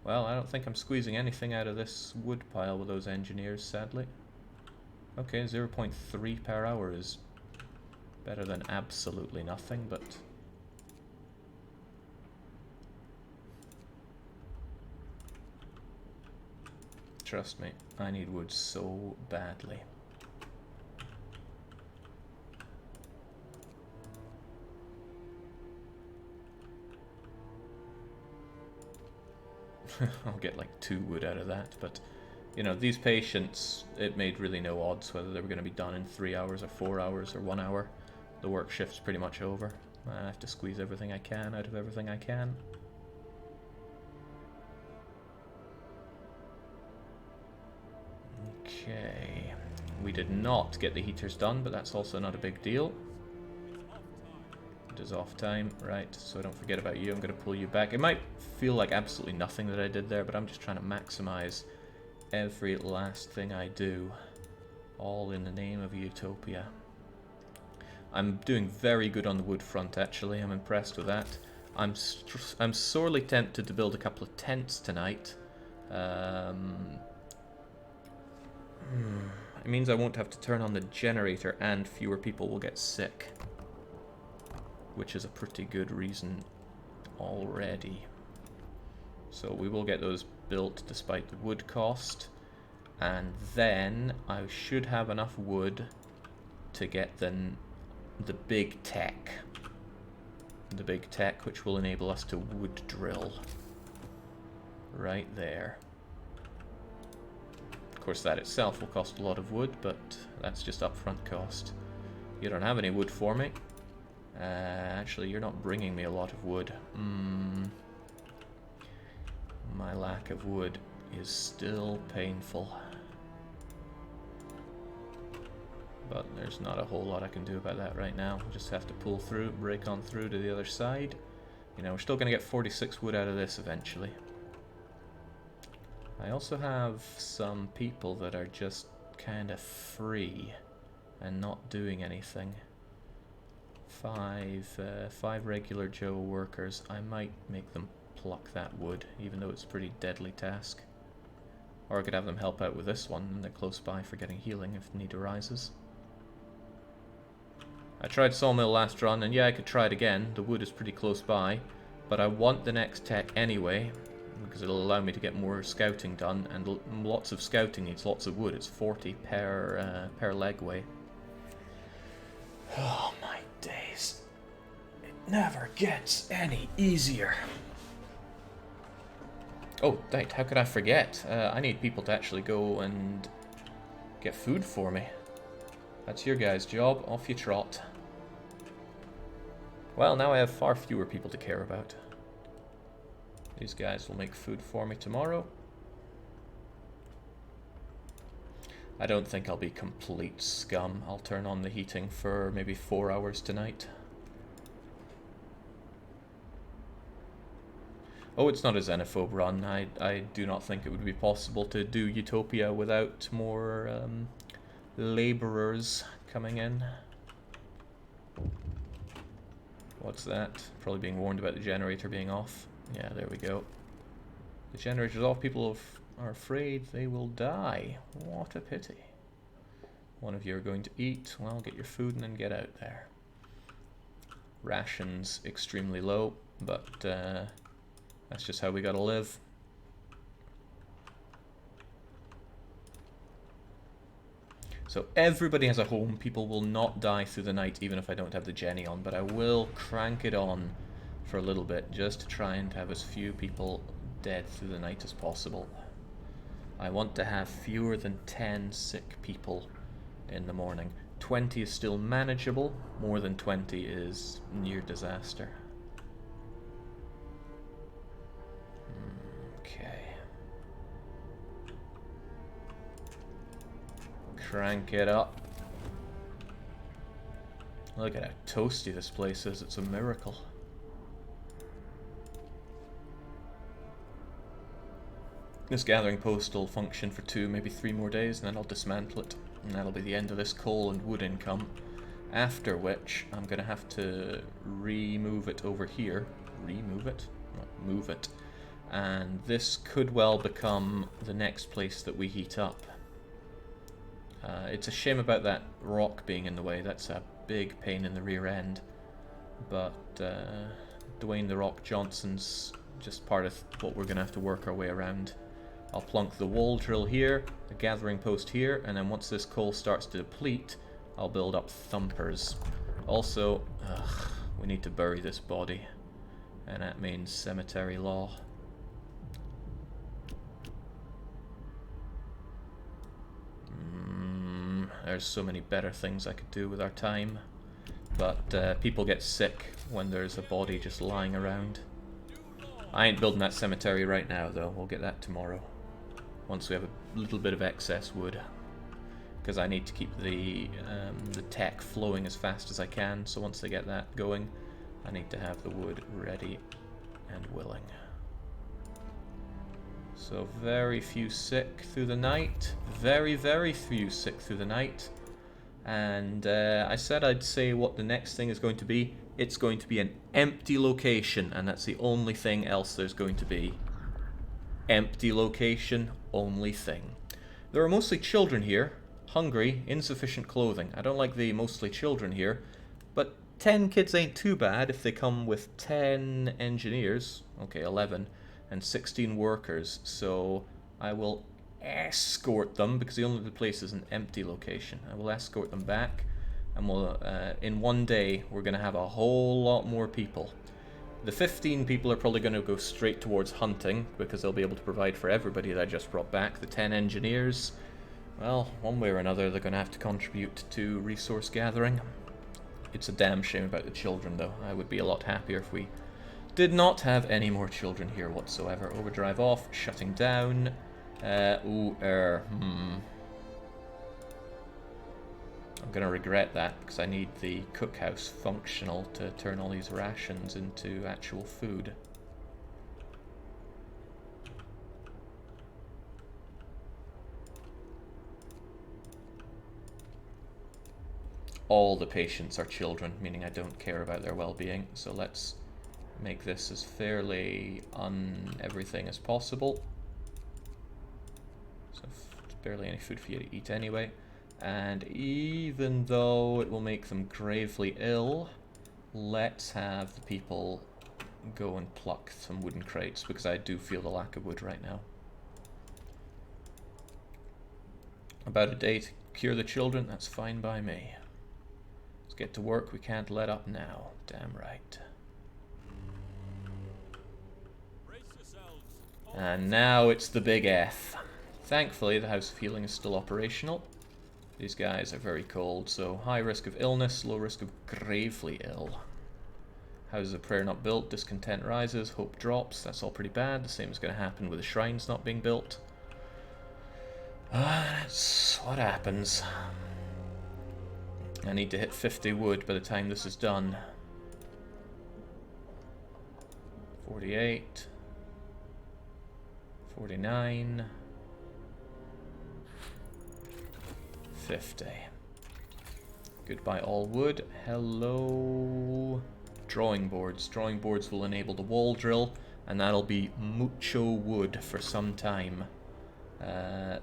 Well, I don't think I'm squeezing anything out of this wood pile with those engineers, sadly. Okay, 0.3 per hour is better than absolutely nothing, but... trust me, I need wood so badly. I'll get like 2 wood out of that, but you know, these patients, it made really no odds whether they were going to be done in 3 hours or 4 hours or 1 hour. The work shift's pretty much over. I have to squeeze everything I can out of everything I can. Okay, we did not get the heaters done, but that's also not a big deal. Wood is off time, right, so I don't forget about you. I'm going to pull you back. It might feel like absolutely nothing that I did there, but I'm just trying to maximize every last thing I do, all in the name of Utopia. I'm doing very good on the wood front, actually. I'm impressed with that. I'm sorely tempted to build a couple of tents tonight. It means I won't have to turn on the generator and fewer people will get sick, which is a pretty good reason already. So we will get those built despite the wood cost, and then I should have enough wood to get the big tech. The big tech which will enable us to wood drill. Right there. Of course that itself will cost a lot of wood, but that's just upfront cost. You don't have any wood for me. Actually, you're not bringing me a lot of wood. My lack of wood is still painful. But there's not a whole lot I can do about that right now. We'll just have to pull through, break on through to the other side. You know, we're still going to get 46 wood out of this eventually. I also have some people that are just kind of free and not doing anything. Five regular Joe workers. I might make them pluck that wood, even though it's a pretty deadly task. Or I could have them help out with this one, and they're close by for getting healing if need arises. I tried sawmill last run, and yeah, I could try it again. The wood is pretty close by, but I want the next tech anyway, because it'll allow me to get more scouting done, and lots of scouting needs lots of wood. It's 40 per legway. Oh my days. It never gets any easier. Oh, right, how could I forget? I need people to actually go and get food for me. That's your guys' job. Off you trot. Well, now I have far fewer people to care about. These guys will make food for me tomorrow. I don't think I'll be complete scum. I'll turn on the heating for maybe 4 hours tonight. Oh, it's not a xenophobe run. I do not think it would be possible to do Utopia without more laborers coming in. What's that? Probably being warned about the generator being off. Yeah, there we go. The generator's off. People are afraid they will die. What a pity. One of you are going to eat. Well, get your food and then get out there. Rations extremely low, but that's just how we gotta live. So everybody has a home. People will not die through the night, even if I don't have the Jenny on, but I will crank it on for a little bit, just to try and have as few people dead through the night as possible. I want to have fewer than 10 sick people in the morning. 20 is still manageable. More than 20 is near disaster. Okay. Crank it up. Look at how toasty this place is. It's a miracle. This gathering post will function for 2, maybe 3 more days, and then I'll dismantle it. And that'll be the end of this coal and wood income. After which, I'm going to have to remove it over here. Remove it? Not move it. And this could well become the next place that we heat up. It's a shame about that rock being in the way. That's a big pain in the rear end. But Dwayne the Rock Johnson's just part of what we're going to have to work our way around. I'll plunk the wall drill here, the gathering post here, and then once this coal starts to deplete, I'll build up thumpers. Also, we need to bury this body, and that means cemetery law. There's so many better things I could do with our time, but people get sick when there's a body just lying around. I ain't building that cemetery right now, though. We'll get that tomorrow, once we have a little bit of excess wood, because I need to keep the tech flowing as fast as I can. So once they get that going, I need to have the wood ready and willing. So very few sick through the night. Very, very few sick through the night. And I said I'd say what the next thing is going to be. It's going to be an empty location, and that's the only thing else there's going to be. Empty location, only thing. There are mostly children here. Hungry, insufficient clothing. I don't like the mostly children here, but 10 kids ain't too bad if they come with 10 engineers. Okay, 11. And 16 workers, so I will escort them, because the only place is an empty location. I will escort them back, and we'll, in one day, we're going to have a whole lot more people. The 15 people are probably going to go straight towards hunting, because they'll be able to provide for everybody that I just brought back. The 10 engineers, well, one way or another, they're going to have to contribute to resource gathering. It's a damn shame about the children, though. I would be a lot happier if we did not have any more children here whatsoever. Overdrive off, shutting down. I'm gonna regret that, because I need the cookhouse functional to turn all these rations into actual food. All the patients are children, meaning I don't care about their well-being, so let's make this as fairly everything as possible. So there's barely any food for you to eat anyway. And even though it will make them gravely ill, let's have the people go and pluck some wooden crates, because I do feel the lack of wood right now. About a day to cure the children, that's fine by me. Let's get to work, we can't let up now. Damn right. And now it's the big F. Thankfully, the House of Healing is still operational. These guys are very cold, so high risk of illness, low risk of gravely ill. Houses of Prayer not built, discontent rises, hope drops. That's all pretty bad. The same is going to happen with the shrines not being built. That's what happens. I need to hit 50 wood by the time this is done. 48. 49. 50. Goodbye all wood. Hello. Drawing boards. Drawing boards will enable the wall drill, and that'll be mucho wood for some time.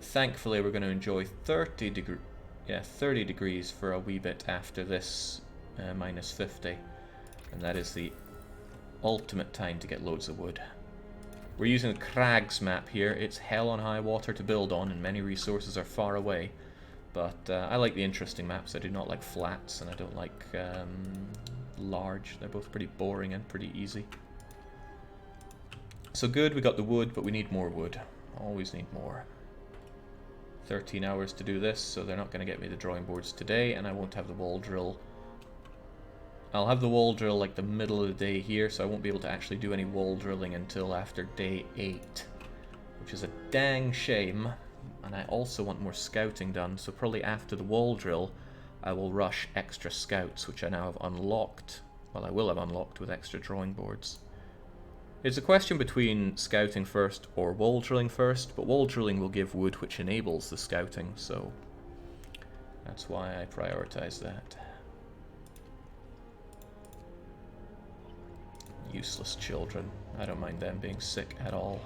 Thankfully we're going to enjoy 30 degrees for a wee bit after this minus 50. And that is the ultimate time to get loads of wood. We're using the Crags map here. It's hell on high water to build on, and many resources are far away. But I like the interesting maps. I do not like flats, and I don't like large. They're both pretty boring and pretty easy. So good, we got the wood, but we need more wood. Always need more. 13 hours to do this, so they're not going to get me the drawing boards today, and I won't have the wall drill. I'll have the wall drill like the middle of the day here, so I won't be able to actually do any wall drilling until after day 8, which is a dang shame. And I also want more scouting done, so probably after the wall drill I will rush extra scouts, which I now have unlocked. Well, I will have unlocked with extra drawing boards. It's a question between scouting first or wall drilling first, but wall drilling will give wood which enables the scouting, so that's why I prioritize that. Useless children. I don't mind them being sick at all.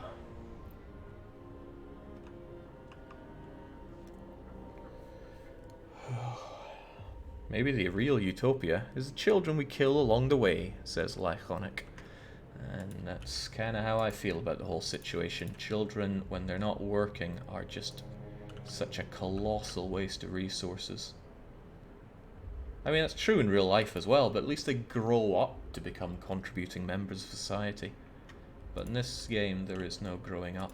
Maybe the real Utopia is the children we kill along the way, says Laconic. And that's kind of how I feel about the whole situation. Children, when they're not working, are just such a colossal waste of resources. I mean, that's true in real life as well, but at least they grow up to become contributing members of society. But in this game, there is no growing up.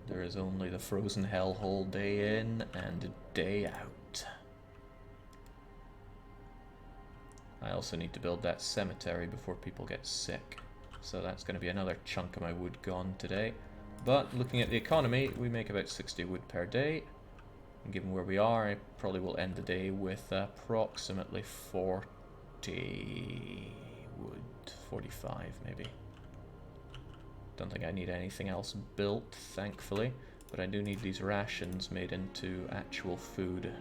There is only the frozen hellhole day in and day out. I also need to build that cemetery before people get sick. So that's going to be another chunk of my wood gone today. But looking at the economy, we make about 60 wood per day. And given where we are, I probably will end the day with approximately 40 wood? 45 maybe. Don't think I need anything else built, thankfully, but I do need these rations made into actual food.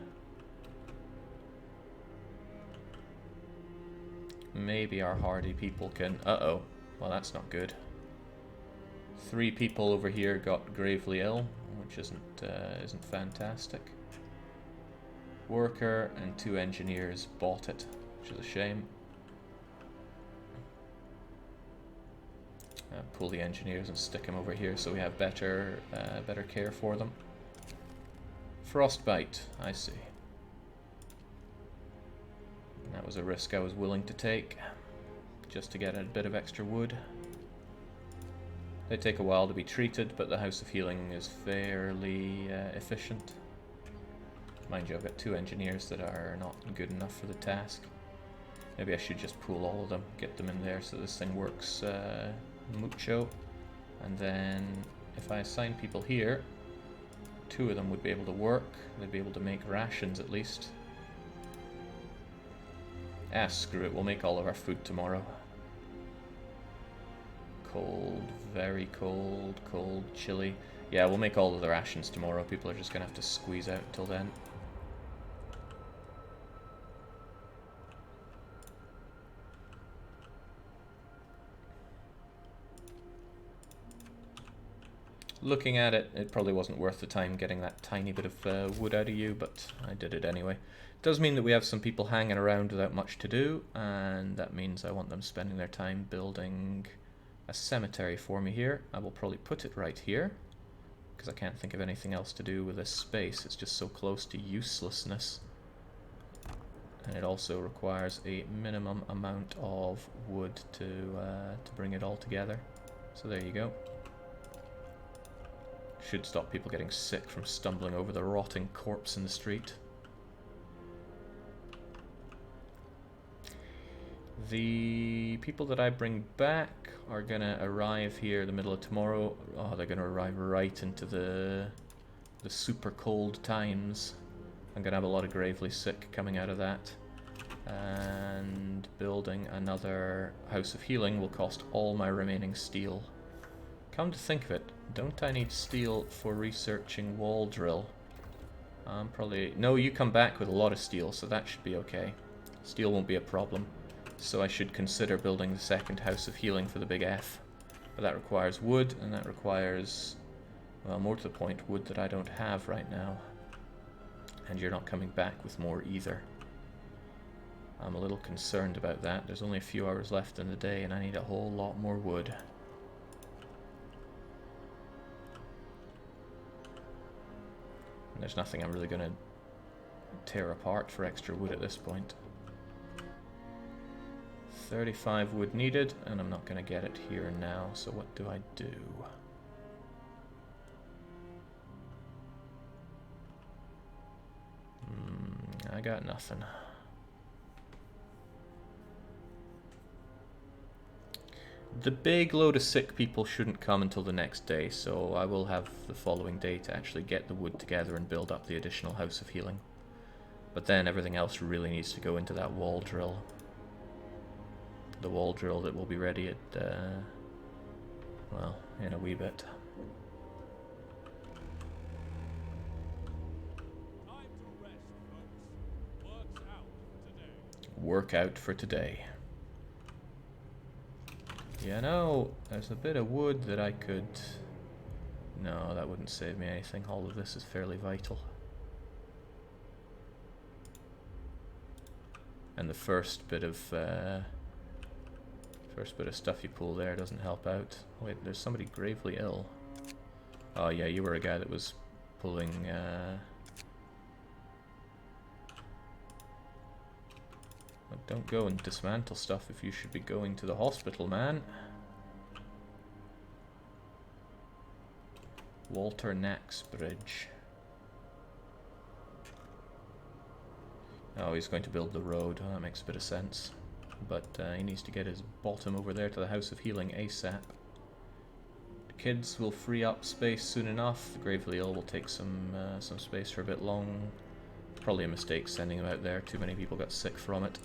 Maybe our hardy people can... Uh-oh. Well, that's not good. 3 people over here got gravely ill, which isn't fantastic. Worker and 2 engineers bought it, which is a shame. Pull the engineers and stick them over here so we have better care for them. Frostbite, I see. That was a risk I was willing to take, just to get a bit of extra wood. They take a while to be treated, but the House of Healing is fairly efficient. Mind you, I've got 2 engineers that are not good enough for the task. Maybe I should just pool all of them, get them in there so this thing works mucho. And then if I assign people here, 2 of them would be able to work. They'd be able to make rations at least. Ah, screw it, we'll make all of our food tomorrow. Cold, very cold, cold, chilly. Yeah, we'll make all of the rations tomorrow. People are just gonna have to squeeze out until then. Looking at it, it probably wasn't worth the time getting that tiny bit of wood out of you, but I did it anyway. It does mean that we have some people hanging around without much to do, and that means I want them spending their time building a cemetery for me here. I will probably put it right here, because I can't think of anything else to do with this space. It's just so close to uselessness. And it also requires a minimum amount of wood to bring it all together. So there you go. Should stop people getting sick from stumbling over the rotting corpse in the street. The people that I bring back are gonna arrive here the middle of tomorrow. Oh, they're gonna arrive right into the super cold times. I'm gonna have a lot of gravely sick coming out of that. And building another House of Healing will cost all my remaining steel. Come to think of it, don't I need steel for researching wall drill? Probably... No, you come back with a lot of steel, so that should be okay. Steel won't be a problem. So I should consider building the second House of Healing for the big F. But that requires wood, and that requires, well, more to the point, wood that I don't have right now. And you're not coming back with more either. I'm a little concerned about that. There's only a few hours left in the day, and I need a whole lot more wood. And there's nothing I'm really going to tear apart for extra wood at this point. 35 wood needed, and I'm not going to get it here now, so what do I do? I got nothing. The big load of sick people shouldn't come until the next day, so I will have the following day to actually get the wood together and build up the additional House of Healing. But then everything else really needs to go into that wall drill. The wall drill that will be ready at, well, in a wee bit. Work out for today. Yeah, no, there's a bit of wood that I could... No, that wouldn't save me anything. All of this is fairly vital. And the first bit of stuff you pull there doesn't help out. Wait, there's somebody gravely ill. Oh yeah, you were a guy that was pulling... Don't go and dismantle stuff if you should be going to the hospital, man. Walter Naxbridge. Oh, he's going to build the road. Oh, that makes a bit of sense. But he needs to get his bottom over there to the House of Healing ASAP. The kids will free up space soon enough. The gravely ill will take some space for a bit long. Probably a mistake sending them out there. Too many people got sick from it.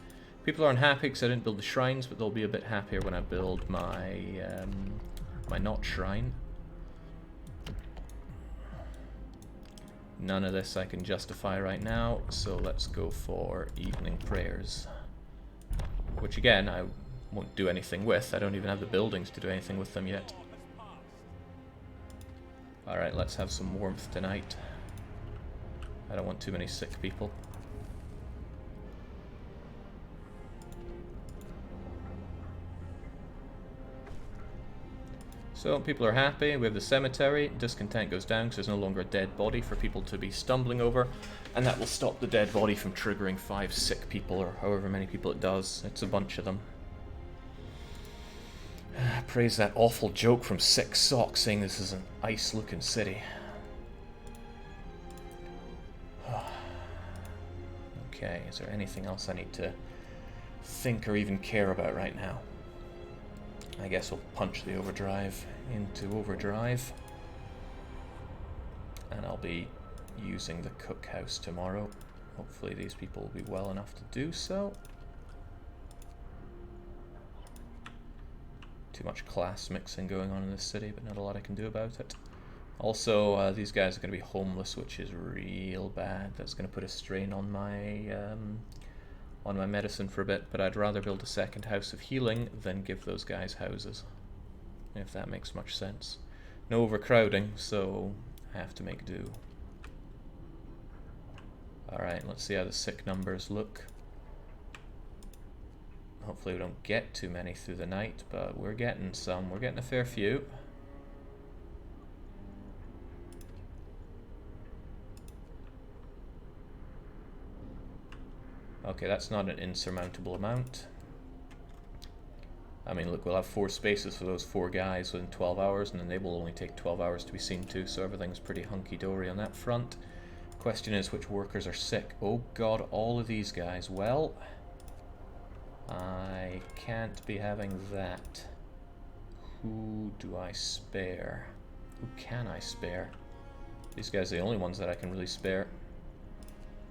People are unhappy because I didn't build the shrines, but they'll be a bit happier when I build my my not shrine. None of this I can justify right now, so let's go for evening prayers. Which again, I won't do anything with. I don't even have the buildings to do anything with them yet. Alright, let's have some warmth tonight. I don't want too many sick people. So, people are happy. We have the cemetery. Discontent goes down because there's no longer a dead body for people to be stumbling over. And that will stop the dead body from triggering 5 sick people, or however many people it does. It's a bunch of them. Praise that awful joke from Sick Sock saying this is an ice-looking city. Okay, is there anything else I need to think or even care about right now? I guess we'll punch the overdrive into overdrive. And I'll be using the cookhouse tomorrow. Hopefully these people will be well enough to do so. Too much class mixing going on in this city, but not a lot I can do about it. Also, these guys are going to be homeless, which is real bad. That's going to put a strain on my medicine for a bit, but I'd rather build a second house of healing than give those guys houses, if that makes much sense. No overcrowding, so I have to make do. Alright, let's see how the sick numbers look. Hopefully we don't get too many through the night, but we're getting some. We're getting a fair few. Okay, that's not an insurmountable amount. I mean, look, we'll have 4 spaces for those 4 guys within 12 hours, and then they will only take 12 hours to be seen to, so everything's pretty hunky-dory on that front. Question is, which workers are sick? Oh god, all of these guys. Well, I can't be having that. Who do I spare? Who can I spare? These guys are the only ones that I can really spare.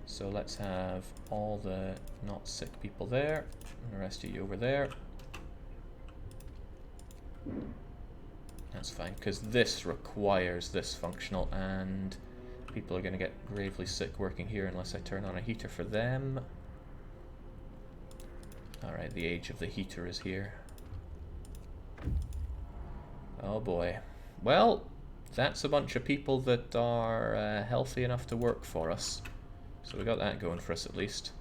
So let's have all the not sick people there, and the rest of you over there. That's fine, because this requires this functional, and people are going to get gravely sick working here unless I turn on a heater for them. Alright, the age of the heater is here. Oh boy. Well, that's a bunch of people that are healthy enough to work for us. So we got that going for us at least.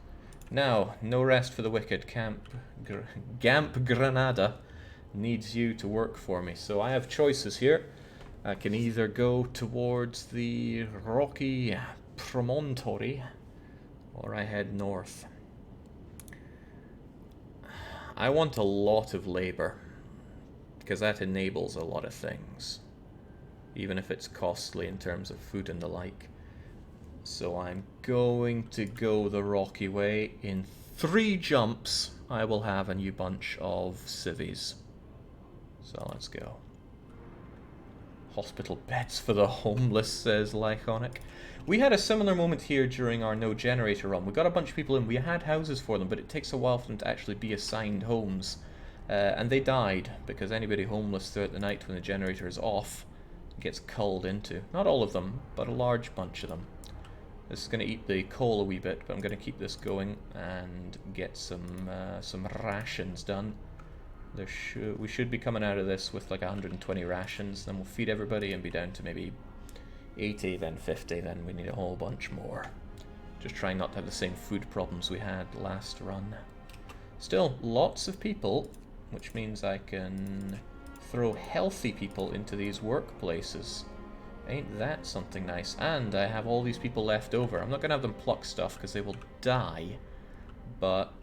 Now, no rest for the wicked. Gamp Granada needs you to work for me. So I have choices here. I can either go towards the rocky promontory, or I head north. I want a lot of labor, because that enables a lot of things, even if it's costly in terms of food and the like. So I'm going to go the rocky way. In 3 jumps, I will have a new bunch of civvies. So let's go. Hospital beds for the homeless, says Lyconic. We had a similar moment here during our no generator run. We got a bunch of people in, we had houses for them, but it takes a while for them to actually be assigned homes. And they died, because anybody homeless throughout the night when the generator is off gets culled into. Not all of them, but a large bunch of them. This is going to eat the coal a wee bit, but I'm going to keep this going and get some rations done. We should be coming out of this with like 120 rations, then we'll feed everybody and be down to maybe 80, then 50, then we need a whole bunch more. Just trying not to have the same food problems we had last run. Still, lots of people, which means I can throw healthy people into these workplaces. Ain't that something nice? And I have all these people left over. I'm not going to have them pluck stuff because they will die, but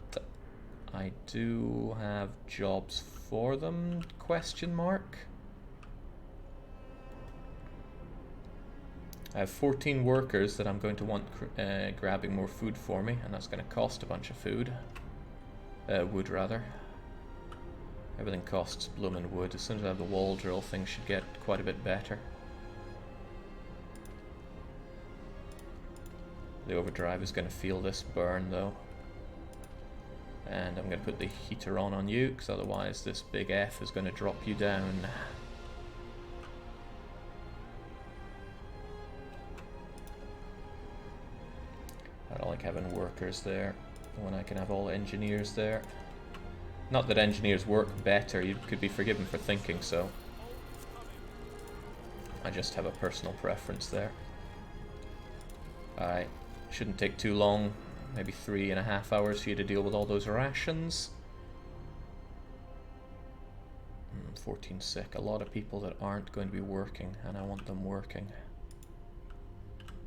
I do have jobs for them, question mark. I have 14 workers that I'm going to want grabbing more food for me, and that's going to cost a bunch of food. Wood, rather. Everything costs bloomin' wood. As soon as I have the wall drill, things should get quite a bit better. The overdrive is going to feel this burn, though. And I'm going to put the heater on you, because otherwise this big F is going to drop you down. I don't like having workers there when I can have all engineers there. Not that engineers work better, you could be forgiven for thinking so. I just have a personal preference there. Alright, shouldn't take too long. Maybe 3.5 hours for you to deal with all those rations. 14 sick. A lot of people that aren't going to be working, and I want them working.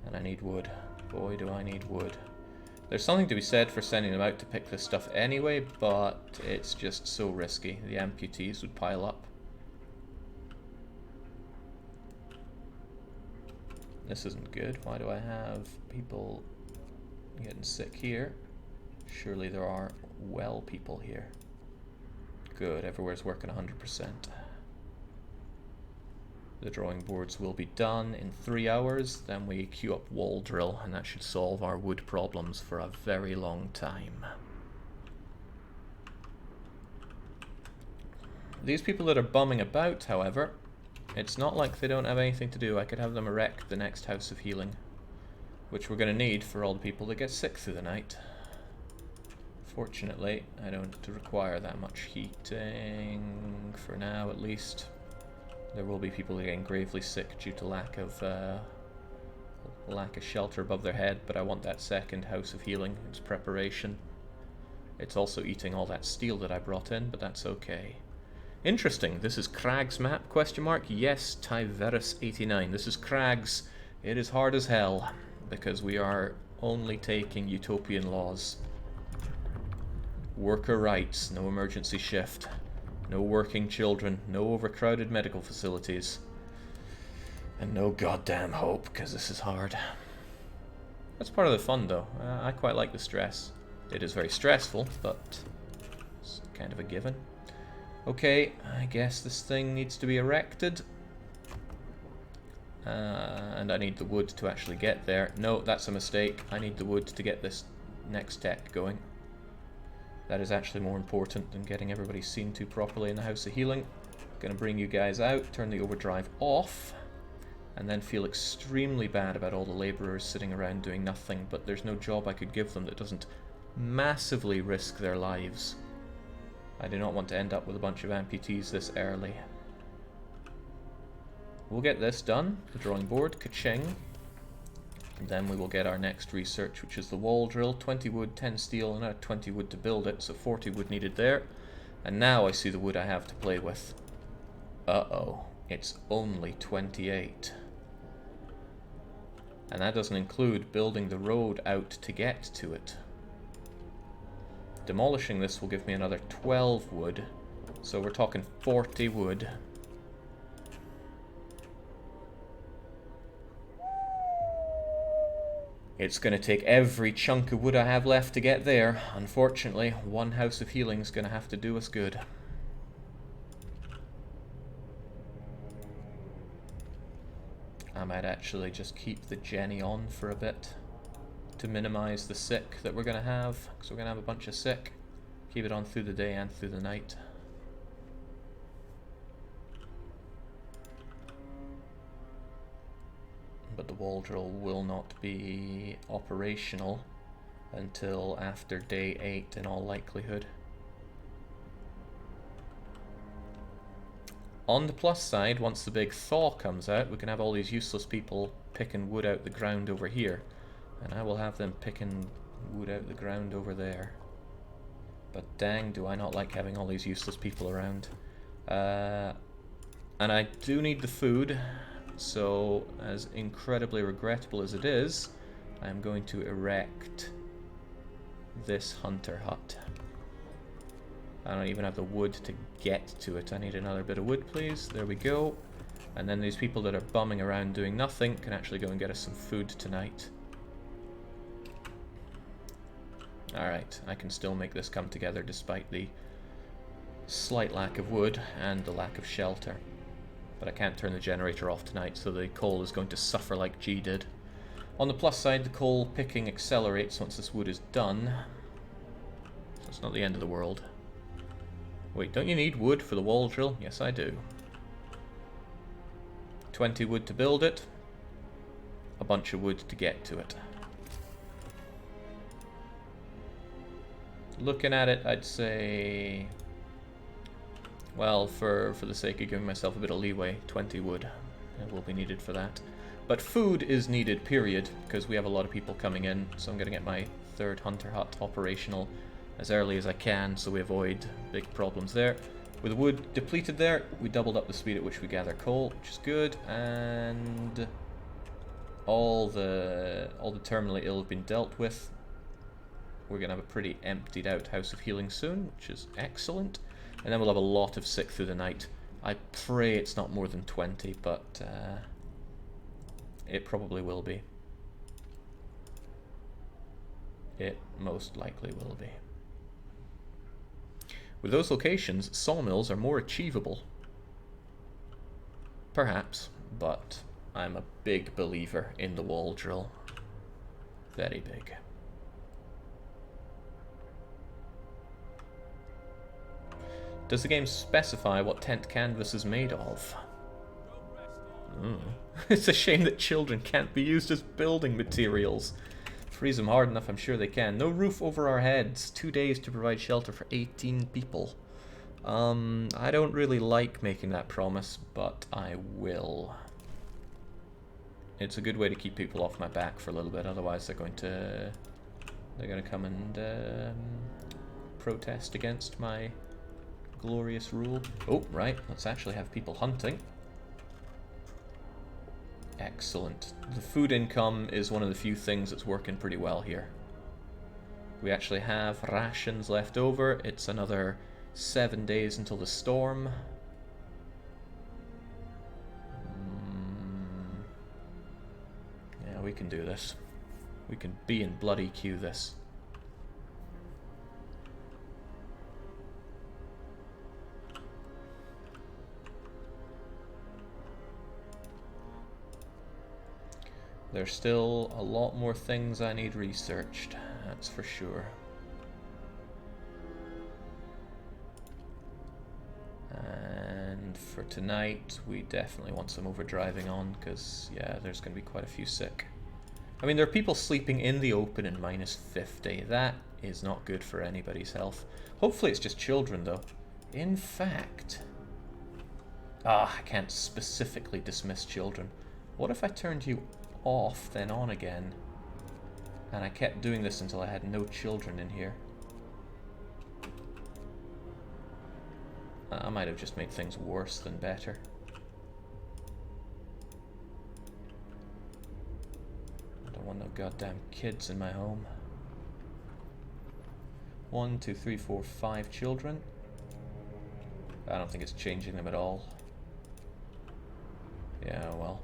And I need wood. Boy, do I need wood. There's something to be said for sending them out to pick this stuff anyway, but it's just so risky. The amputees would pile up. This isn't good. Why do I have people getting sick here? Surely there are well people here. Good, everywhere's working 100%. The drawing boards will be done in 3 hours, then we queue up wall drill, and that should solve our wood problems for a very long time. These people that are bumming about, however, it's not like they don't have anything to do. I could have them erect the next house of healing, which we're going to need for all the people that get sick through the night. Fortunately, I don't require that much heating, for now at least. There will be people getting gravely sick due to lack of shelter above their head, but I want that second house of healing. It's preparation. It's also eating all that steel that I brought in, but that's okay. Interesting. This is Crag's map, question mark? Yes, Tyverus89. This is Crag's. It is hard as hell, because we are only taking utopian laws. Worker rights, no emergency shift. No working children, no overcrowded medical facilities, and no goddamn hope, because this is hard. That's part of the fun, though. I quite like the stress. It is very stressful, but it's kind of a given. Okay, I guess this thing needs to be erected. And I need the wood to actually get there. No, that's a mistake. I need the wood to get this next tech going. That is actually more important than getting everybody seen to properly in the House of Healing. Gonna bring you guys out, turn the overdrive off, and then feel extremely bad about all the labourers sitting around doing nothing, but there's no job I could give them that doesn't massively risk their lives. I do not want to end up with a bunch of amputees this early. We'll get this done, the drawing board, ka-ching. And then we will get our next research, which is the wall drill. 20 wood, 10 steel, and 20 wood to build it, so 40 wood needed there. And now I see the wood I have to play with. Uh-oh, it's only 28. And that doesn't include building the road out to get to it. Demolishing this will give me another 12 wood, so we're talking 40 wood. It's going to take every chunk of wood I have left to get there. Unfortunately, one house of healing is going to have to do us good. I might actually just keep the Jenny on for a bit to minimize the sick that we're going to have, because we're going to have a bunch of sick. Keep it on through the day and through the night. But the wall drill will not be operational until after day 8 in all likelihood. On the plus side, once the big thaw comes out, we can have all these useless people picking wood out the ground over here, and I will have them picking wood out the ground over there. But dang, do I not like having all these useless people around. And I do need the food. So, as incredibly regrettable as it is, I'm going to erect this hunter hut. I don't even have the wood to get to it. I need another bit of wood, please. There we go. And then these people that are bumming around doing nothing can actually go and get us some food tonight. Alright, I can still make this come together despite the slight lack of wood and the lack of shelter. But I can't turn the generator off tonight, so the coal is going to suffer like G did. On the plus side, the coal picking accelerates once this wood is done. It's not the end of the world. Wait, don't you need wood for the wall drill? Yes, I do. 20 wood to build it. A bunch of wood to get to it. Looking at it, I'd say... Well, for the sake of giving myself a bit of leeway, 20 wood will be needed for that. But food is needed, period, because we have a lot of people coming in, so I'm going to get my third hunter hut operational as early as I can, so we avoid big problems there. With the wood depleted there, we doubled up the speed at which we gather coal, which is good, and all the terminally ill have been dealt with. We're going to have a pretty emptied out House of Healing soon, which is excellent. And then we'll have a lot of sick through the night. I pray it's not more than 20, but it probably will be. It most likely will be. With those locations, sawmills are more achievable. Perhaps, but I'm a big believer in the wall drill. Very big. Does the game specify what tent canvas is made of? It's a shame that children can't be used as building materials. Freeze them hard enough, I'm sure they can. No roof over our heads. 2 days to provide shelter for 18 people. I don't really like making that promise, but I will. It's a good way to keep people off my back for a little bit, otherwise they're going to come and protest against my glorious rule. Oh, right, let's actually have people hunting. Excellent. The food income is one of the few things that's working pretty well here. We actually have rations left over. It's another 7 days until the storm. Yeah, we can do this. We can B and bloody Q this. There's still a lot more things I need researched, that's for sure. And for tonight, we definitely want some overdriving on, because, yeah, there's going to be quite a few sick. I mean, there are people sleeping in the open in -50. That is not good for anybody's health. Hopefully it's just children, though. In fact... I can't specifically dismiss children. What if I turned you off, then on again? And I kept doing this until I had no children in here. I might have just made things worse than better. I don't want no goddamn kids in my home. 1, 2, 3, 4, 5 children. I don't think it's changing them at all. Yeah, well.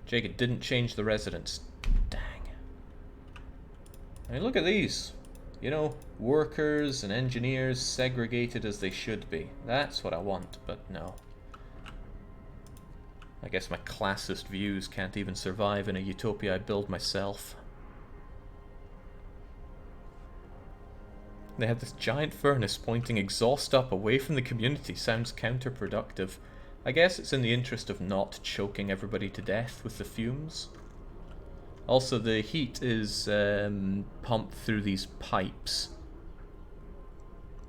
Jake, it didn't change the residents. Dang. I mean, look at these. You know, workers and engineers segregated as they should be. That's what I want, but no. I guess my classist views can't even survive in a utopia I build myself. They have this giant furnace pointing exhaust up away from the community. Sounds counterproductive. I guess it's in the interest of not choking everybody to death with the fumes. Also, the heat is pumped through these pipes,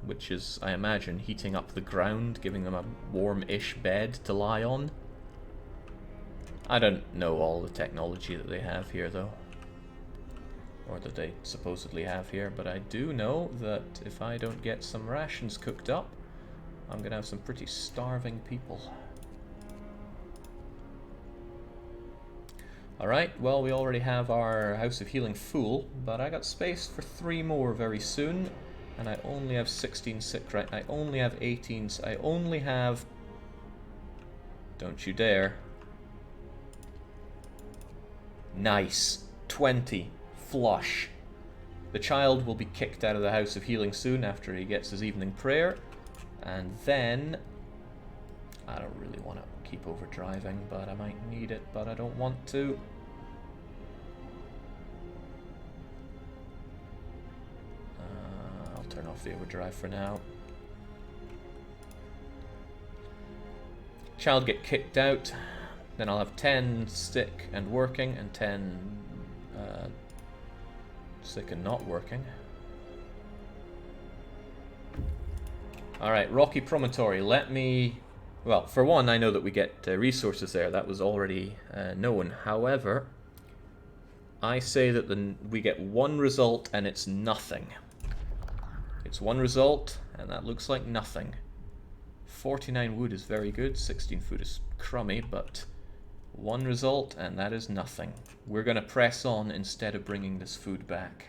which is, I imagine, heating up the ground, giving them a warm-ish bed to lie on. I don't know all the technology that they have here, though. Or that they supposedly have here, but I do know that if I don't get some rations cooked up, I'm going to have some pretty starving people. Alright, well, we already have our House of Healing full, but I got space for 3 more very soon, and I only have 16 sick, right? I only have 18, I only have... Don't you dare. Nice. 20. Flush. The child will be kicked out of the House of Healing soon after he gets his evening prayer, and then... I don't really want to keep overdriving, but I might need it, but I don't want to. turn off the overdrive for now. Child get kicked out. Then I'll have 10 sick and working, and 10 sick and not working. Alright, Rocky Promontory. Let me... Well, for one, I know that we get resources there. That was already known. However, I say that we get one result and it's nothing. It's one result and that looks like nothing. 49 wood is very good. 16 food is crummy, but one result and that is nothing. We're going to press on instead of bringing this food back.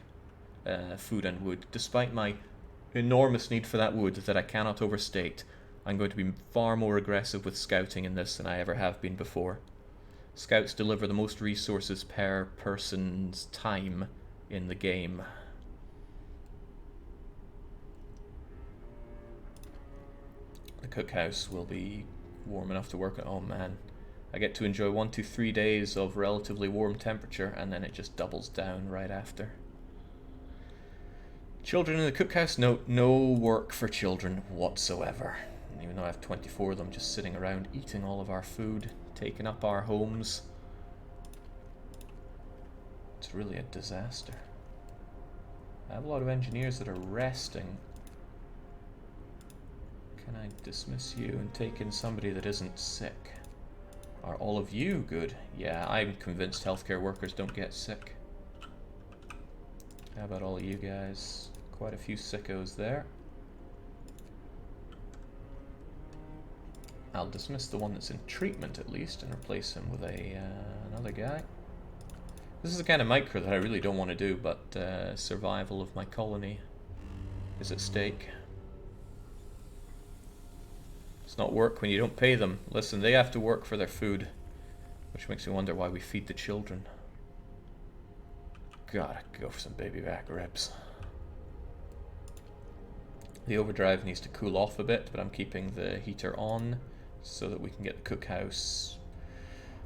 Food and wood. Despite my enormous need for that wood that I cannot overstate, I'm going to be far more aggressive with scouting in this than I ever have been before. Scouts deliver the most resources per person's time in the game. The cookhouse will be warm enough to work at. Oh man, I get to enjoy 1 to 3 days of relatively warm temperature and then it just doubles down right after. Children in the cookhouse? No work for children whatsoever. Even though I have 24 of them just sitting around eating all of our food, taking up our homes. It's really a disaster. I have a lot of engineers that are resting. Can I dismiss you and take in somebody that isn't sick? Are all of you good? Yeah, I'm convinced healthcare workers don't get sick. How about all of you guys? Quite a few sickos there. I'll dismiss the one that's in treatment at least and replace him with another guy. This is the kind of micro that I really don't want to do, but survival of my colony is at stake. It's not work when you don't pay them. Listen, they have to work for their food, which makes me wonder why we feed the children. Gotta go for some baby back ribs. The overdrive needs to cool off a bit, but I'm keeping the heater on so that we can get the cookhouse.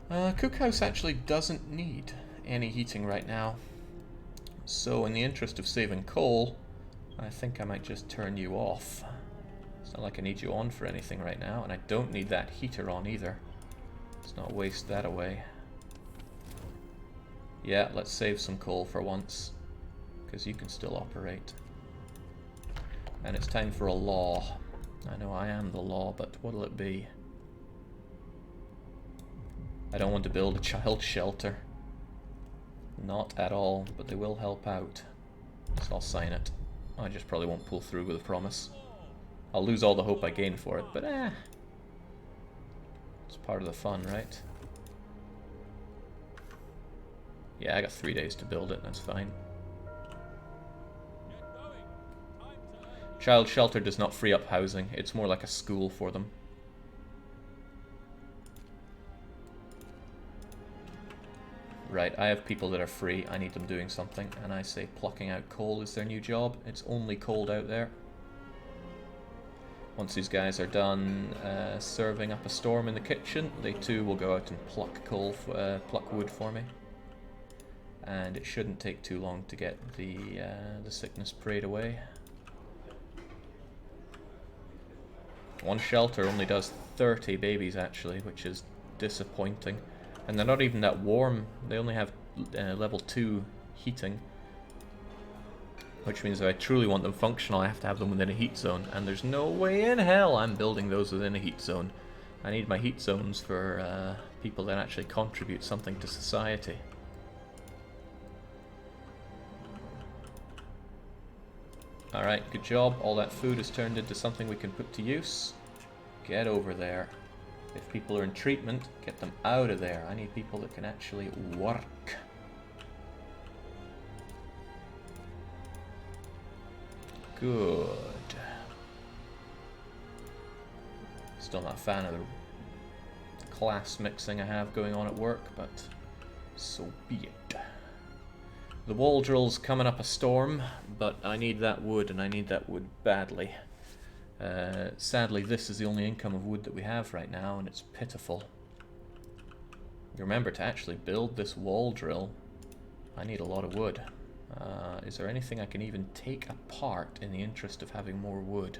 Cookhouse actually doesn't need any heating right now. So in the interest of saving coal, I think I might just turn you off. It's not like I need you on for anything right now, and I don't need that heater on either. Let's not waste that away. Yeah, let's save some coal for once, because you can still operate. And it's time for a law. I know I am the law, but what'll it be? I don't want to build a child shelter. Not at all, but they will help out. So I'll sign it. I just probably won't pull through with a promise. I'll lose all the hope I gain for it, but it's part of the fun, right? Yeah, I got 3 days to build it, that's fine. Child shelter does not free up housing, it's more like a school for them. Right, I have people that are free, I need them doing something, and I say plucking out coal is their new job. It's only cold out there. Once these guys are done serving up a storm in the kitchen, they too will go out and pluck wood for me. And it shouldn't take too long to get the sickness prayed away. One shelter only does 30 babies actually, which is disappointing. And they're not even that warm, they only have level 2 heating. Which means if I truly want them functional, I have to have them within a heat zone. And there's no way in hell I'm building those within a heat zone. I need my heat zones for people that actually contribute something to society. Alright, good job. All that food is turned into something we can put to use. Get over there. If people are in treatment, get them out of there. I need people that can actually work. Good. Still not a fan of the class mixing I have going on at work, but so be it. The wall drill's coming up a storm, but I need that wood, and I need that wood badly. Sadly, this is the only income of wood that we have right now, and it's pitiful. You remember, to actually build this wall drill, I need a lot of wood. Is there anything I can even take apart in the interest of having more wood?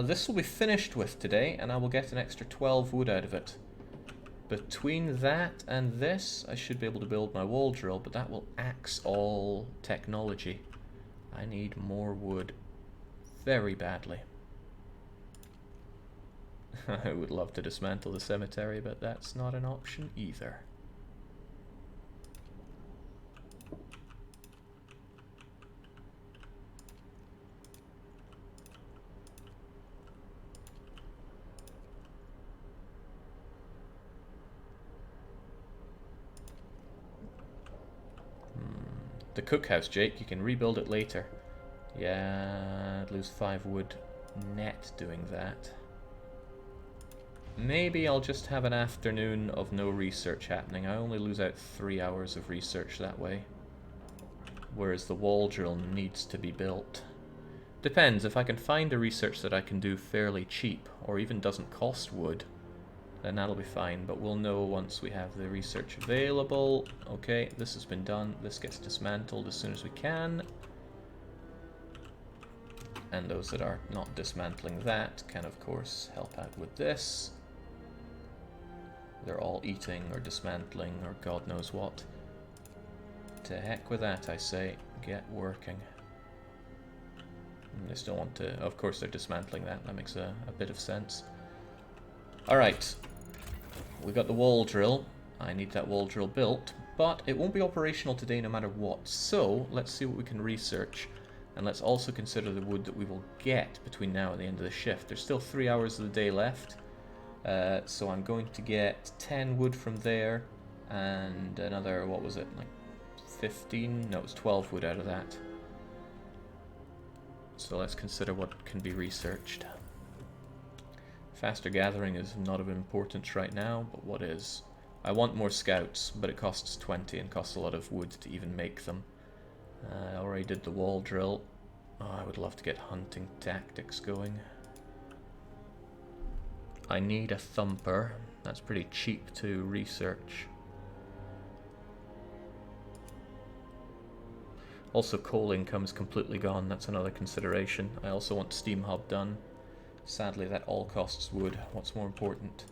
This will be finished with today, and I will get an extra 12 wood out of it. Between that and this, I should be able to build my wall drill, but that will axe all technology. I need more wood very badly. I would love to dismantle the cemetery, but that's not an option either. The cookhouse, Jake, you can rebuild it later. Yeah, I'd lose 5 wood net doing that. Maybe I'll just have an afternoon of no research happening. I only lose out 3 hours of research that way. Whereas the wall drill needs to be built. Depends, if I can find a research that I can do fairly cheap, or even doesn't cost wood, then that'll be fine, but we'll know once we have the research available. Okay, this has been done. This gets dismantled as soon as we can. And those that are not dismantling that can, of course, help out with this. They're all eating or dismantling or God knows what. To heck with that, I say. Get working. I just don't want to... Of course they're dismantling that. That makes a bit of sense. Alright. We got the wall drill. I need that wall drill built, but it won't be operational today no matter what. So, let's see what we can research. And let's also consider the wood that we will get between now and the end of the shift. There's still 3 hours of the day left. So I'm going to get 10 wood from there. And another, what was it, like 15? No, it was 12 wood out of that. So let's consider what can be researched. Faster gathering is not of importance right now, but what is? I want more scouts, but it costs 20 and costs a lot of wood to even make them. I already did the wall drill. Oh, I would love to get hunting tactics going. I need a thumper. That's pretty cheap to research. Also, coal income's completely gone. That's another consideration. I also want steam hub done. Sadly, that all costs wood. What's more important?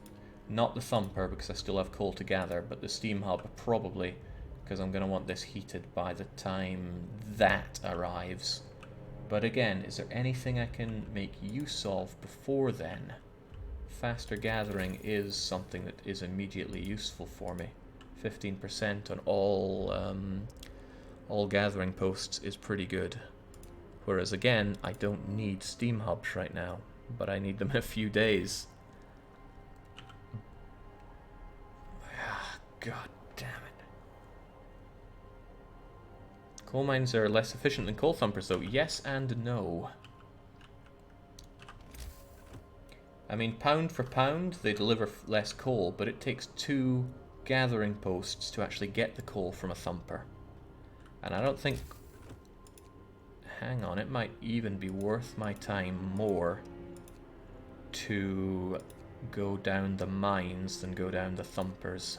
Not the thumper, because I still have coal to gather, but the steam hub probably, because I'm going to want this heated by the time that arrives. But again, is there anything I can make use of before then? Faster gathering is something that is immediately useful for me. 15% on all gathering posts is pretty good. Whereas again, I don't need steam hubs right now, but I need them in a few days. God damn it. Coal mines are less efficient than coal thumpers though. Yes and no. I mean, pound for pound, they deliver less coal, but it takes 2 gathering posts to actually get the coal from a thumper. And I don't think... Hang on, it might even be worth my time more to go down the mines than go down the thumpers.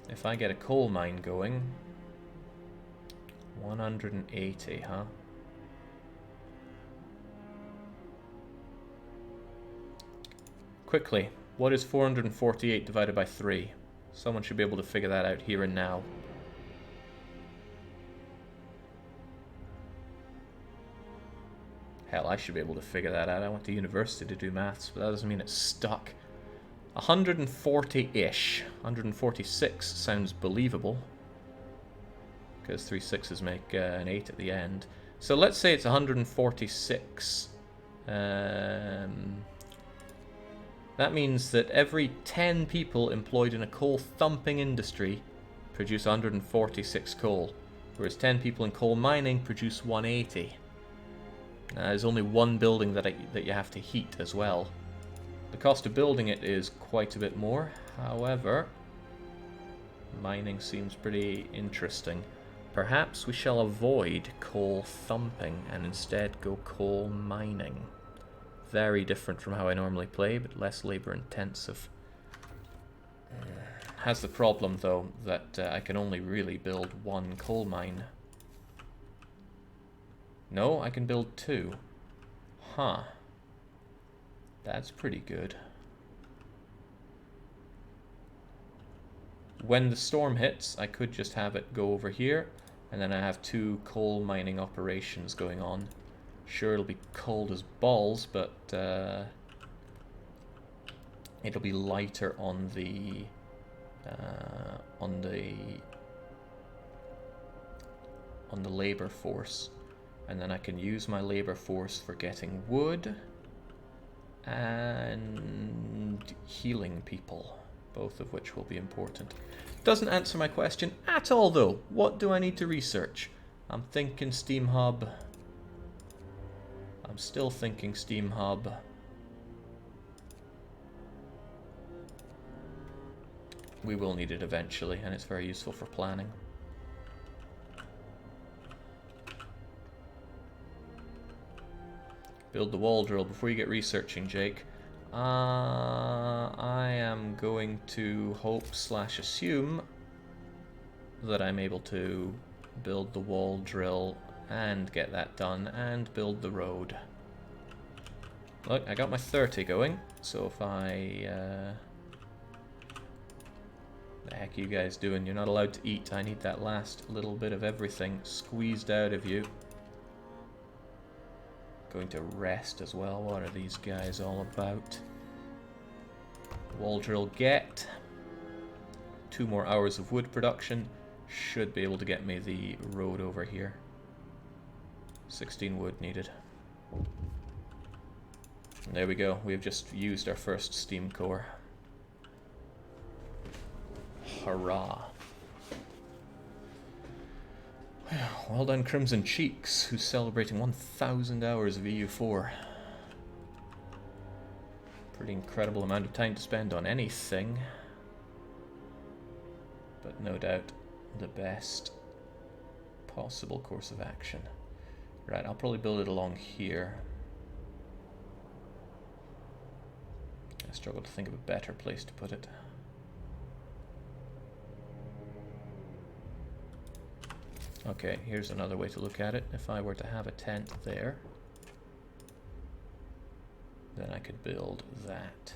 If I get a coal mine going... 180, huh? Quickly, what is 448 divided by 3? Someone should be able to figure that out here and now. Hell, I should be able to figure that out. I went to university to do maths, but that doesn't mean it's stuck. 140-ish. 146 sounds believable. Because 3 6s make an 8 at the end. So let's say it's 146. That means that every 10 people employed in a coal thumping industry produce 146 coal, whereas 10 people in coal mining produce 180. There's only one building that you have to heat as well. The cost of building it is quite a bit more. However, mining seems pretty interesting. Perhaps we shall avoid coal thumping and instead go coal mining. Very different from how I normally play, but less labor intensive. Has the problem, though, that I can only really build one coal mine. No, I can build two. Huh. That's pretty good. When the storm hits, I could just have it go over here, and then I have two coal mining operations going on. Sure, it'll be cold as balls, but it'll be lighter on the labor force, and then I can use my labor force for getting wood and healing people, both of which will be important. Doesn't answer my question at all, though. What do I need to research? I'm thinking Steam Hub. I'm still thinking Steam Hub. We will need it eventually, and it's very useful for planning. Build the wall drill before you get researching, Jake. I am going to hope/assume that I'm able to build the wall drill and get that done and build the road. Look, I got my 30 going, so if I... the heck are you guys doing? You're not allowed to eat. I need that last little bit of everything squeezed out of you. Going to rest as well. What are these guys all about? Wall drill get. 2 more hours of wood production. Should be able to get me the road over here. 16 wood needed. And there we go. We have just used our first steam core. Hurrah. Well done, Crimson Cheeks, who's celebrating 1,000 hours of EU4. Pretty incredible amount of time to spend on anything. But no doubt the best possible course of action. Right, I'll probably build it along here. I struggle to think of a better place to put it. Okay, here's another way to look at it. If I were to have a tent there, then I could build that.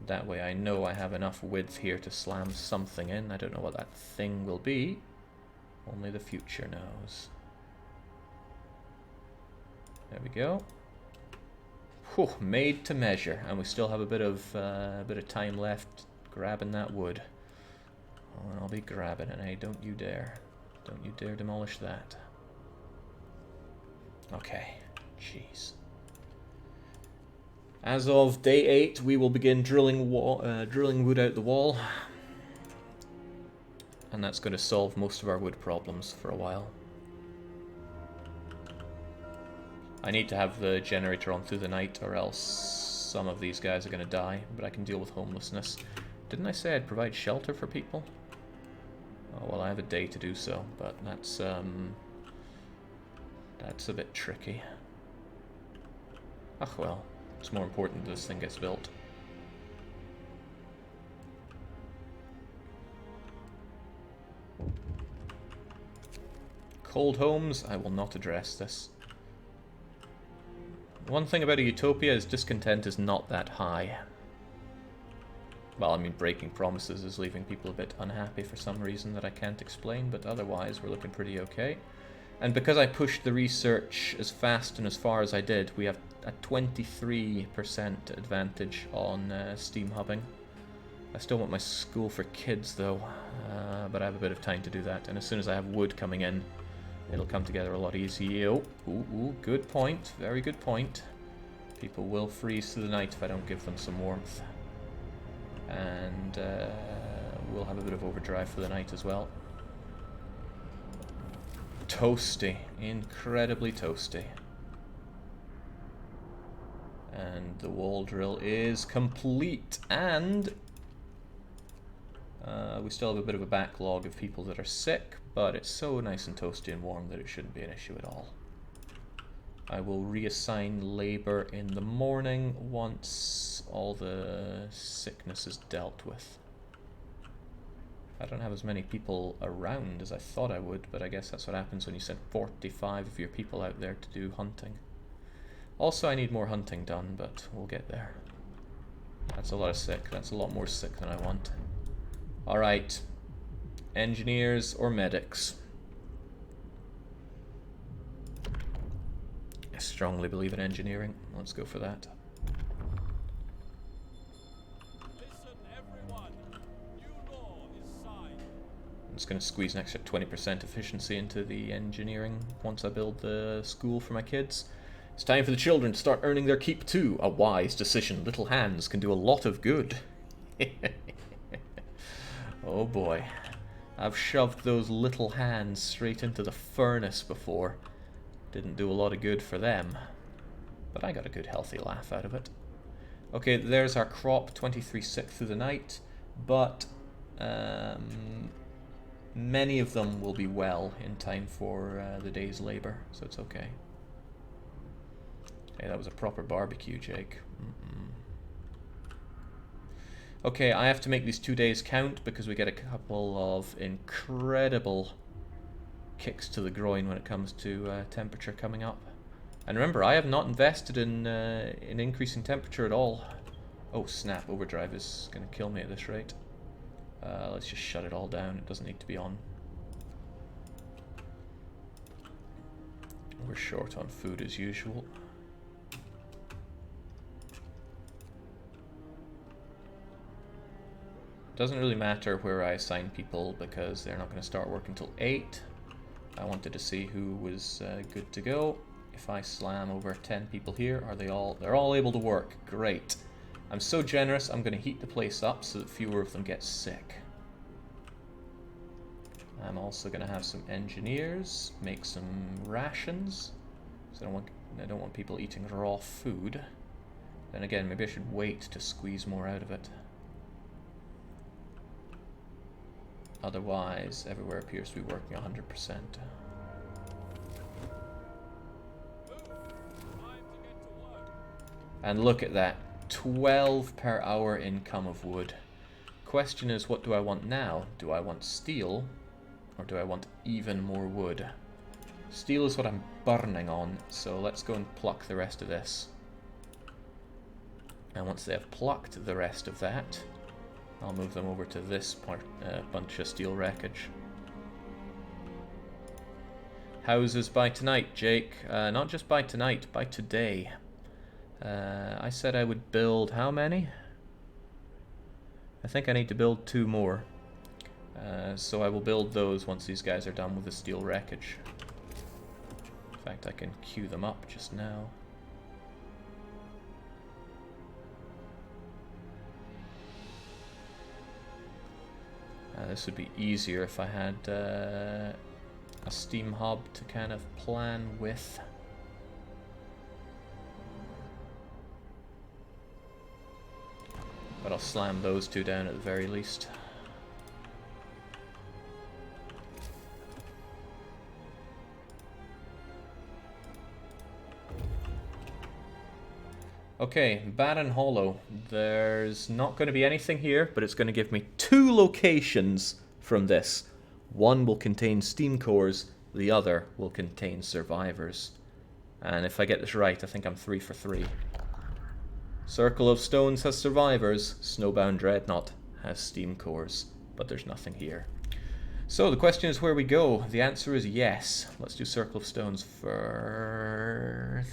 That way I know I have enough width here to slam something in. I don't know what that thing will be. Only the future knows. There we go. Whew, made to measure, and we still have a bit of time left grabbing that wood. Oh, and I'll be grabbing it, eh? Don't you dare. Don't you dare demolish that. Okay. Jeez. As of day 8, we will begin drilling wood out the wall. And that's going to solve most of our wood problems for a while. I need to have the generator on through the night, or else some of these guys are going to die, but I can deal with homelessness. Didn't I say I'd provide shelter for people? Oh, well, I have a day to do so, but that's a bit tricky. Ugh, well, it's more important that this thing gets built. Cold homes, I will not address this. One thing about a Utopia is discontent is not that high. Well, I mean, breaking promises is leaving people a bit unhappy for some reason that I can't explain, but otherwise we're looking pretty okay. And because I pushed the research as fast and as far as I did, we have a 23% advantage on steam hubbing. I still want my school for kids though, but I have a bit of time to do that, and as soon as I have wood coming in, it'll come together a lot easier. Oh, ooh, good point, very good point. People will freeze through the night if I don't give them some warmth. And we'll have a bit of overdrive for the night as well. Toasty, incredibly toasty. And the wall drill is complete, and we still have a bit of a backlog of people that are sick, but it's so nice and toasty and warm that it shouldn't be an issue at all. I will reassign labor in the morning once all the sickness is dealt with. I don't have as many people around as I thought I would, but I guess that's what happens when you send 45 of your people out there to do hunting. Also, I need more hunting done, but we'll get there. That's a lot of sick. That's a lot more sick than I want. Alright. Engineers or medics? I strongly believe in engineering. Let's go for that. Listen, everyone. New law is signed. I'm just going to squeeze an extra 20% efficiency into the engineering once I build the school for my kids. It's time for the children to start earning their keep too. A wise decision. Little hands can do a lot of good. Oh boy. I've shoved those little hands straight into the furnace before. Didn't do a lot of good for them. But I got a good healthy laugh out of it. Okay, there's our crop, 23 sick through the night. But many of them will be well in time for the day's labor, so it's okay. Hey, that was a proper barbecue, Jake. Okay, I have to make these 2 days count because we get a couple of incredible kicks to the groin when it comes to temperature coming up. And remember, I have not invested in increasing temperature at all. Oh snap, overdrive is going to kill me at this rate. Let's just shut it all down, it doesn't need to be on. We're short on food as usual. Doesn't really matter where I assign people because they're not going to start work until 8. I wanted to see who was good to go. If I slam over 10 people here, they're all able to work. Great. I'm so generous, I'm going to heat the place up so that fewer of them get sick. I'm also going to have some engineers make some rations. So I don't want people eating raw food. Then again, maybe I should wait to squeeze more out of it. Otherwise, everywhere appears to be working 100%. And look at that, 12 per hour income of wood. Question is, what do I want now? Do I want steel, or do I want even more wood? Steel is what I'm burning on, so let's go and pluck the rest of this. And once they have plucked the rest of that, I'll move them over to this bunch of steel wreckage. Houses by tonight, Jake. Not just by tonight, by today. I said I would build how many? I think I need to build 2 more. So I will build those once these guys are done with the steel wreckage. In fact, I can queue them up just now. This would be easier if I had a steam hub to kind of plan with. But I'll slam those 2 down at the very least. Okay, Barren Hollow. There's not going to be anything here, but it's going to give me 2 locations from this. One will contain steam cores, the other will contain survivors. And if I get this right, I think I'm 3 for 3. Circle of Stones has survivors, Snowbound Dreadnought has steam cores, but there's nothing here. So the question is where we go. The answer is yes. Let's do Circle of Stones first.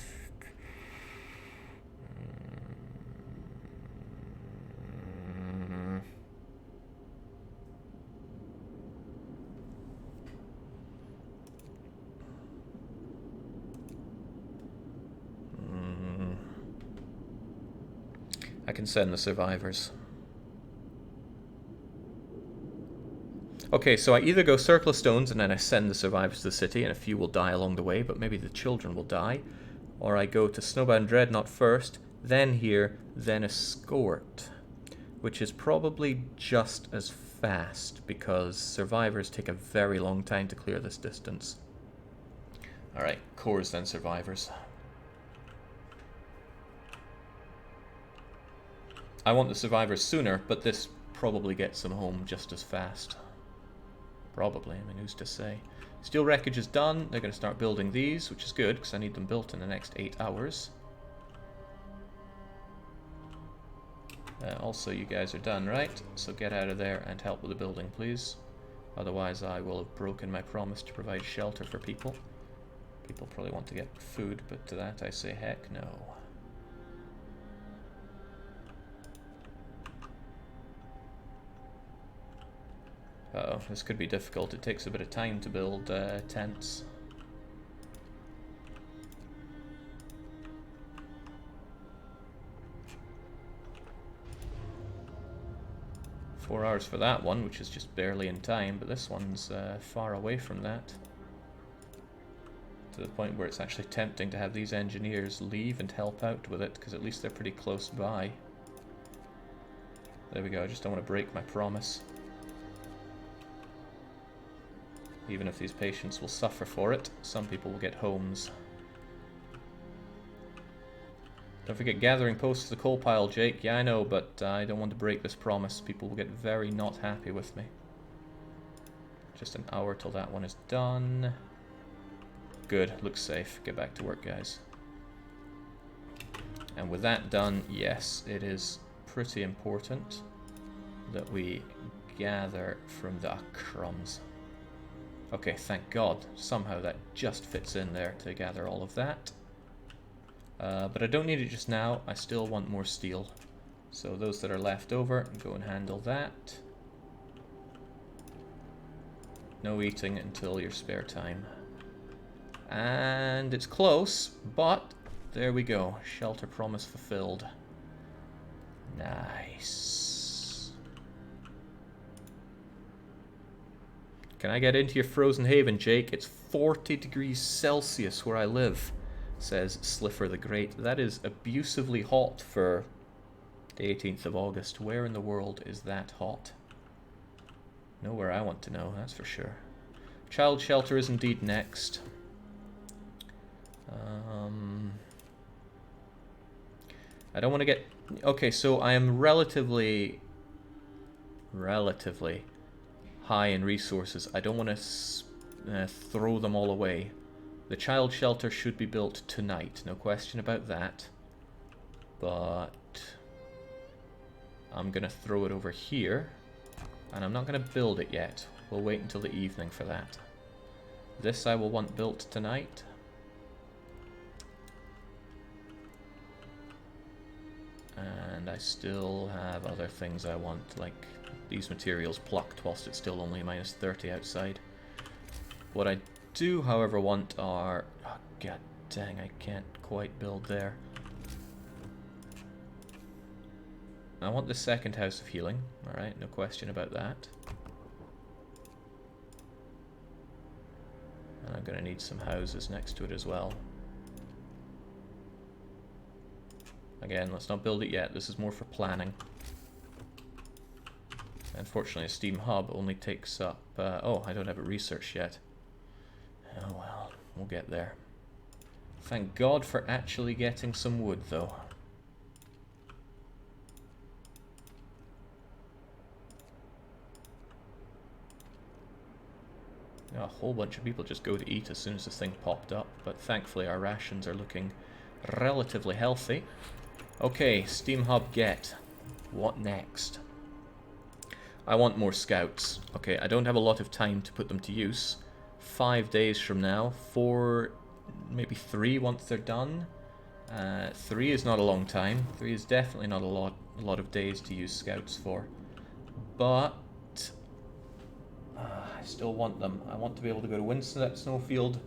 I can send the survivors. Okay, so I either go Circle of Stones and then I send the survivors to the city, and a few will die along the way, but maybe the children will die. Or I go to Snowbound Dreadnought first, then here, then escort. Which is probably just as fast, because survivors take a very long time to clear this distance. Alright, cores then survivors. I want the survivors sooner, but this probably gets them home just as fast. Probably, I mean, who's to say? Steel wreckage is done. They're going to start building these, which is good, because I need them built in the next 8 hours. Also, you guys are done, right? So get out of there and help with the building, please. Otherwise, I will have broken my promise to provide shelter for people. People probably want to get food, but to that I say heck no. Uh-oh, this could be difficult. It takes a bit of time to build tents. Four hours for that one, which is just barely in time, but this one's far away from that. To the point where it's actually tempting to have these engineers leave and help out with it, because at least they're pretty close by. There we go, I just don't want to break my promise. Even if these patients will suffer for it, some people will get homes. Don't forget gathering posts to the coal pile, Jake. Yeah, I know, but I don't want to break this promise. People will get very not happy with me. Just an hour till that one is done. Good, looks safe. Get back to work, guys. And with that done, yes, it is pretty important that we gather from the crumbs. Okay, thank God. Somehow that just fits in there to gather all of that. But I don't need it just now. I still want more steel. So those that are left over, go and handle that. No eating until your spare time. And it's close, but there we go. Shelter promise fulfilled. Nice. Can I get into your frozen haven, Jake? It's 40 degrees Celsius where I live, says Sliffer the Great. That is abusively hot for the 18th of August. Where in the world is that hot? Nowhere I want to know, that's for sure. Child shelter is indeed next. I don't want to get... Okay, so I am relatively high in resources. I don't want to throw them all away. The child shelter should be built tonight, no question about that. But I'm going to throw it over here, and I'm not going to build it yet. We'll wait until the evening for that. This I will want built tonight. And I still have other things I want, like these materials plucked whilst it's still only minus 30 outside. What I do, however, want are... Oh, god dang, I can't quite build there. I want the second house of healing, alright, no question about that. And I'm going to need some houses next to it as well. Again, let's not build it yet, this is more for planning. Unfortunately, a steam hub only takes up... oh, I don't have it researched yet. Oh well, we'll get there. Thank God for actually getting some wood, though. A whole bunch of people just go to eat as soon as this thing popped up, but thankfully our rations are looking relatively healthy. Okay, steam hub get. What next? I want more scouts. Okay, I don't have a lot of time to put them to use. 5 days from now, 4, maybe 3 once they're done. 3 is not a long time. 3 is definitely not a lot of days to use scouts for. But I still want them. I want to be able to go to Winston Snowfield,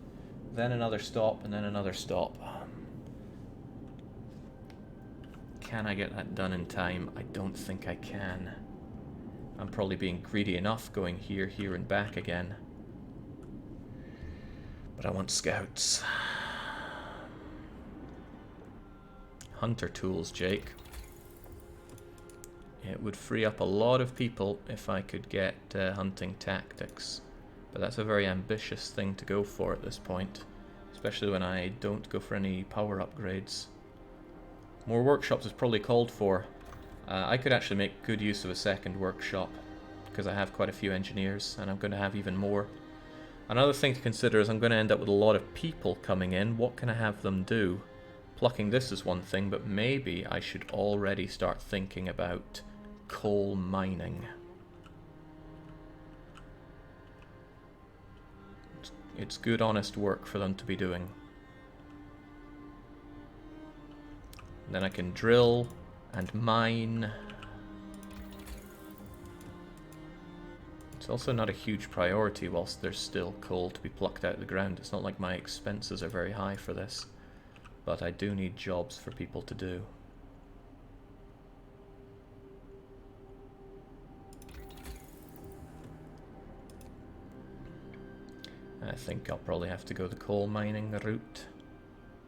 then another stop, and then another stop. Can I get that done in time? I don't think I can. I'm probably being greedy enough going here, here, and back again. But I want scouts. Hunter tools, Jake. It would free up a lot of people if I could get hunting tactics. But that's a very ambitious thing to go for at this point. Especially when I don't go for any power upgrades. More workshops is probably called for. I could actually make good use of a second workshop, because I have quite a few engineers, and I'm going to have even more. Another thing to consider is I'm going to end up with a lot of people coming in. What can I have them do? Plucking this is one thing, but maybe I should already start thinking about coal mining. It's good, honest work for them to be doing. Then I can drill and mine. It's also not a huge priority whilst there's still coal to be plucked out of the ground. It's not like my expenses are very high for this, but I do need jobs for people to do. I think I'll probably have to go the coal mining route.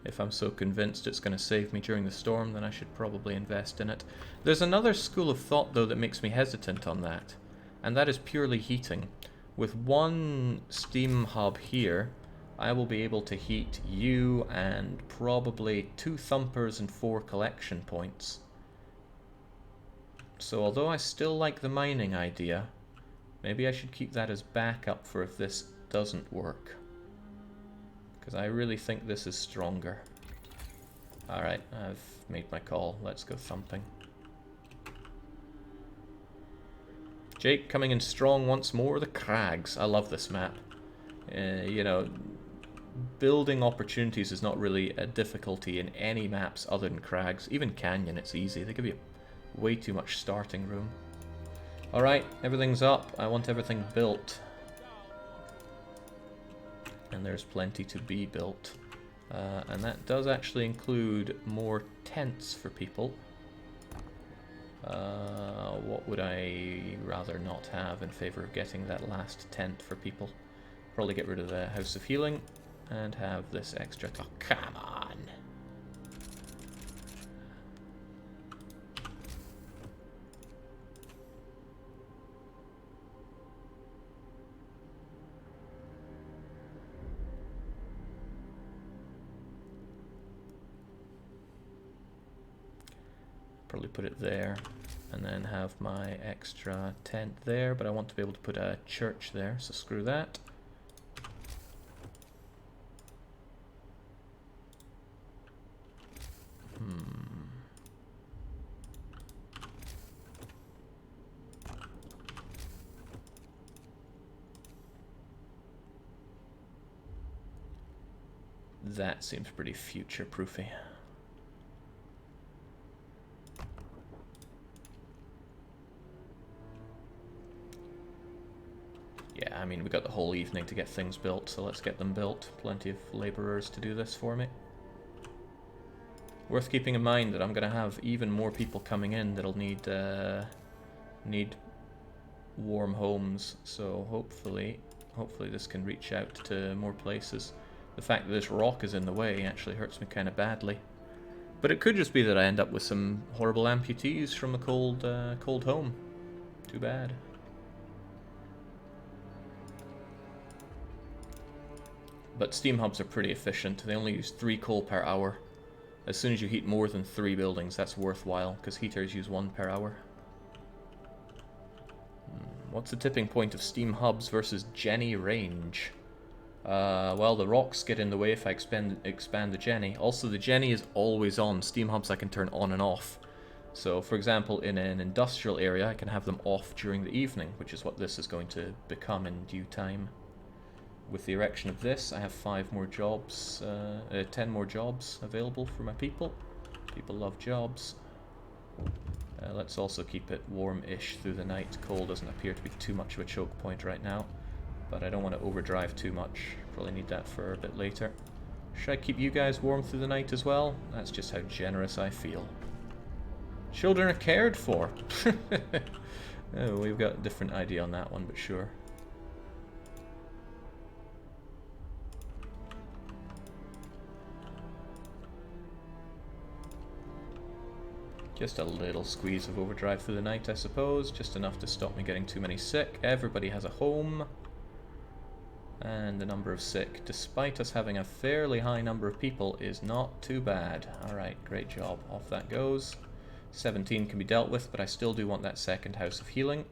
If I'm so convinced it's going to save me during the storm, then I should probably invest in it. There's another school of thought, though, that makes me hesitant on that, and that is purely heating. With one steam hub here, I will be able to heat you and probably 2 thumpers and 4 collection points. So although I still like the mining idea, maybe I should keep that as backup for if this doesn't work. Because I really think this is stronger. Alright, I've made my call. Let's go thumping. Jake coming in strong once more. The Crags. I love this map. You know, building opportunities is not really a difficulty in any maps other than Crags. Even Canyon, it's easy. They give you way too much starting room. Alright, everything's up. I want everything built. And there's plenty to be built. And that does actually include more tents for people. What would I rather not have in favor of getting that last tent for people? Probably get rid of the House of Healing and have this extra. Oh, come on! Probably put it there and then have my extra tent there, but I want to be able to put a church there, so screw that. That seems pretty future-proofy. Yeah, I mean, we got the whole evening to get things built, so let's get them built. Plenty of labourers to do this for me. Worth keeping in mind that I'm going to have even more people coming in that'll need warm homes, so hopefully this can reach out to more places. The fact that this rock is in the way actually hurts me kind of badly. But it could just be that I end up with some horrible amputees from a cold home. Too bad. But steam hubs are pretty efficient. They only use 3 coal per hour. As soon as you heat more than 3 buildings, that's worthwhile, because heaters use 1 per hour. What's the tipping point of steam hubs versus Jenny range? Well, the rocks get in the way if I expand the Jenny. Also, the Jenny is always on. Steam hubs I can turn on and off. So, for example, in an industrial area, I can have them off during the evening, which is what this is going to become in due time. With the erection of this, I have 5 more jobs, 10 more jobs available for my people. People love jobs. Let's also keep it warm-ish through the night. Coal doesn't appear to be too much of a choke point right now, but I don't want to overdrive too much. Probably need that for a bit later. Should I keep you guys warm through the night as well? That's just how generous I feel. Children are cared for! Oh, we've got a different idea on that one, but sure. Just a little squeeze of overdrive through the night, I suppose. Just enough to stop me getting too many sick. Everybody has a home. And the number of sick, despite us having a fairly high number of people, is not too bad. Alright, great job. Off that goes. 17 can be dealt with, but I still do want that second house of healing.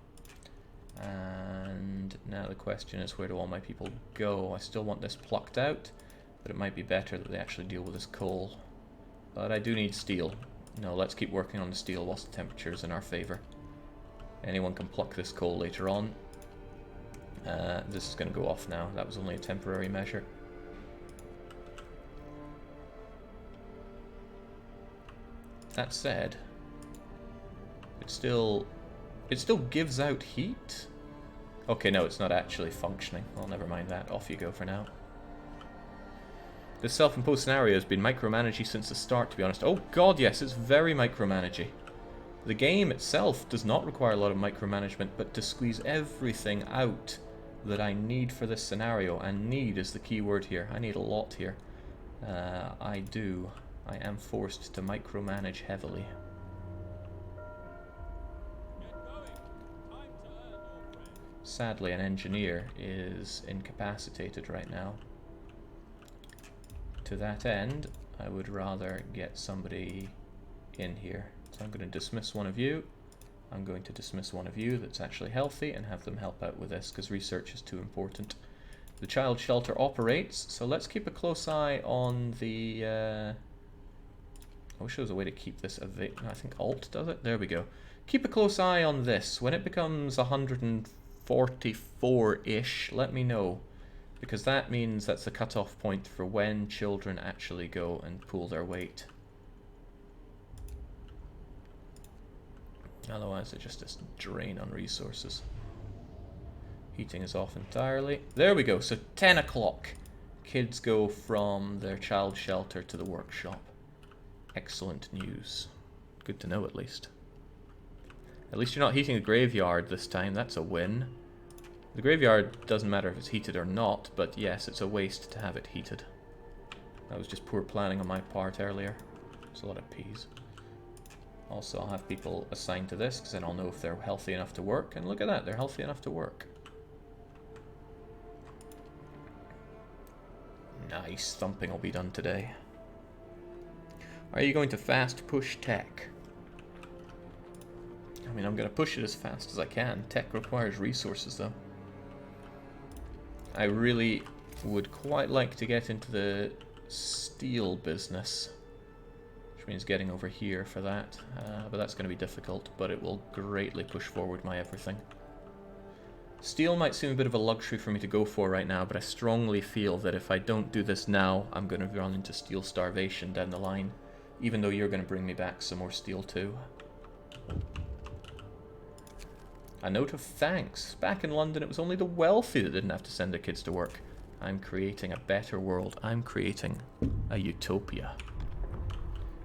And now the question is, where do all my people go? I still want this plucked out, but it might be better that they actually deal with this coal. But I do need steel. No, let's keep working on the steel whilst the temperature is in our favour. Anyone can pluck this coal later on. This is going to go off now. That was only a temporary measure. That said, it still gives out heat. Okay, no, it's not actually functioning. Well, never mind that. Off you go for now. This self-imposed scenario has been micromanagey since the start, to be honest. Oh god, yes, it's very micromanagey. The game itself does not require a lot of micromanagement, but to squeeze everything out that I need for this scenario, and need is the key word here. I need a lot here. I am forced to micromanage heavily. Sadly, an engineer is incapacitated right now. To that end, I would rather get somebody in here. So I'm going to dismiss one of you. I'm going to dismiss one of you that's actually healthy and have them help out with this, because research is too important. The child shelter operates, so let's keep a close eye on the... I wish there was a way to keep this... I think Alt does it? There we go. Keep a close eye on this. When it becomes 144-ish, let me know. Because that means that's the cutoff point for when children actually go and pull their weight. Otherwise, it's just this drain on resources. Heating is off entirely. There we go. So 10 o'clock. Kids go from their child shelter to the workshop. Excellent news. Good to know, at least. At least you're not heating the graveyard this time. That's a win. The graveyard doesn't matter if it's heated or not, but yes, it's a waste to have it heated. That was just poor planning on my part earlier. It's a lot of peas. Also, I'll have people assigned to this, because then I'll know if they're healthy enough to work. And look at that, they're healthy enough to work. Nice, thumping will be done today. Are you going to fast push tech? I mean, I'm going to push it as fast as I can. Tech requires resources, though. I really would quite like to get into the steel business, which means getting over here for that. But that's going to be difficult, but it will greatly push forward my everything. Steel might seem a bit of a luxury for me to go for right now, but I strongly feel that if I don't do this now, I'm going to run into steel starvation down the line, even though you're going to bring me back some more steel too. A note of thanks. Back in London, it was only the wealthy that didn't have to send their kids to work. I'm creating a better world. I'm creating a utopia.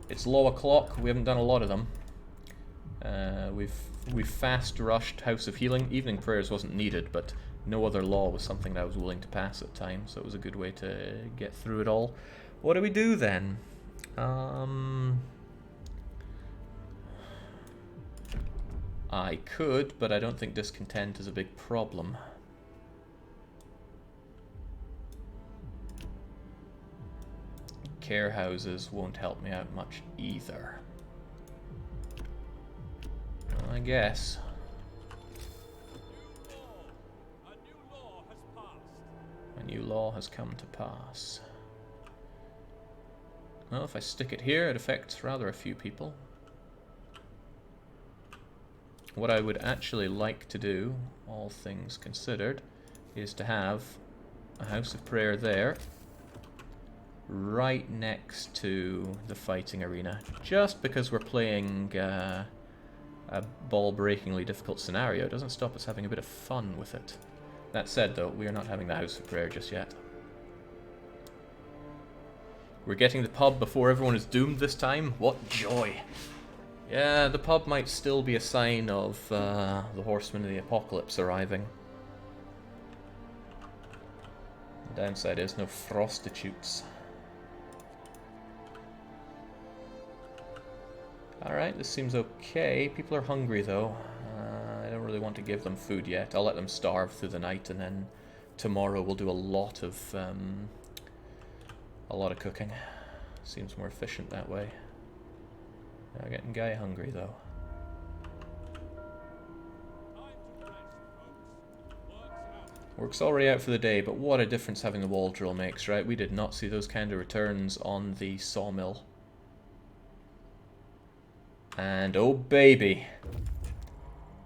It's low o'clock. We haven't done a lot of them. We've fast rushed House of Healing. Evening prayers wasn't needed, but no other law was something that I was willing to pass at the time, so it was a good way to get through it all. What do we do then? I could, but I don't think discontent is a big problem. Care houses won't help me out much either. Well, I guess. A new law has come to pass. Well, if I stick it here, it affects rather a few people. What I would actually like to do, all things considered, is to have a house of prayer there, right next to the fighting arena. Just because we're playing a ball-breakingly difficult scenario doesn't stop us having a bit of fun with it. That said, though, we are not having the house of prayer just yet. We're getting the pub before everyone is doomed this time. What joy! Yeah, the pub might still be a sign of the horsemen of the apocalypse arriving. The downside is no prostitutes. Alright, this seems okay. People are hungry though. I don't really want to give them food yet. I'll let them starve through the night, and then tomorrow we'll do a lot of cooking. Seems more efficient that way. Now getting guy hungry though. Work's already out for the day, but what a difference having the wall drill makes, right? We did not see those kind of returns on the sawmill. And oh baby,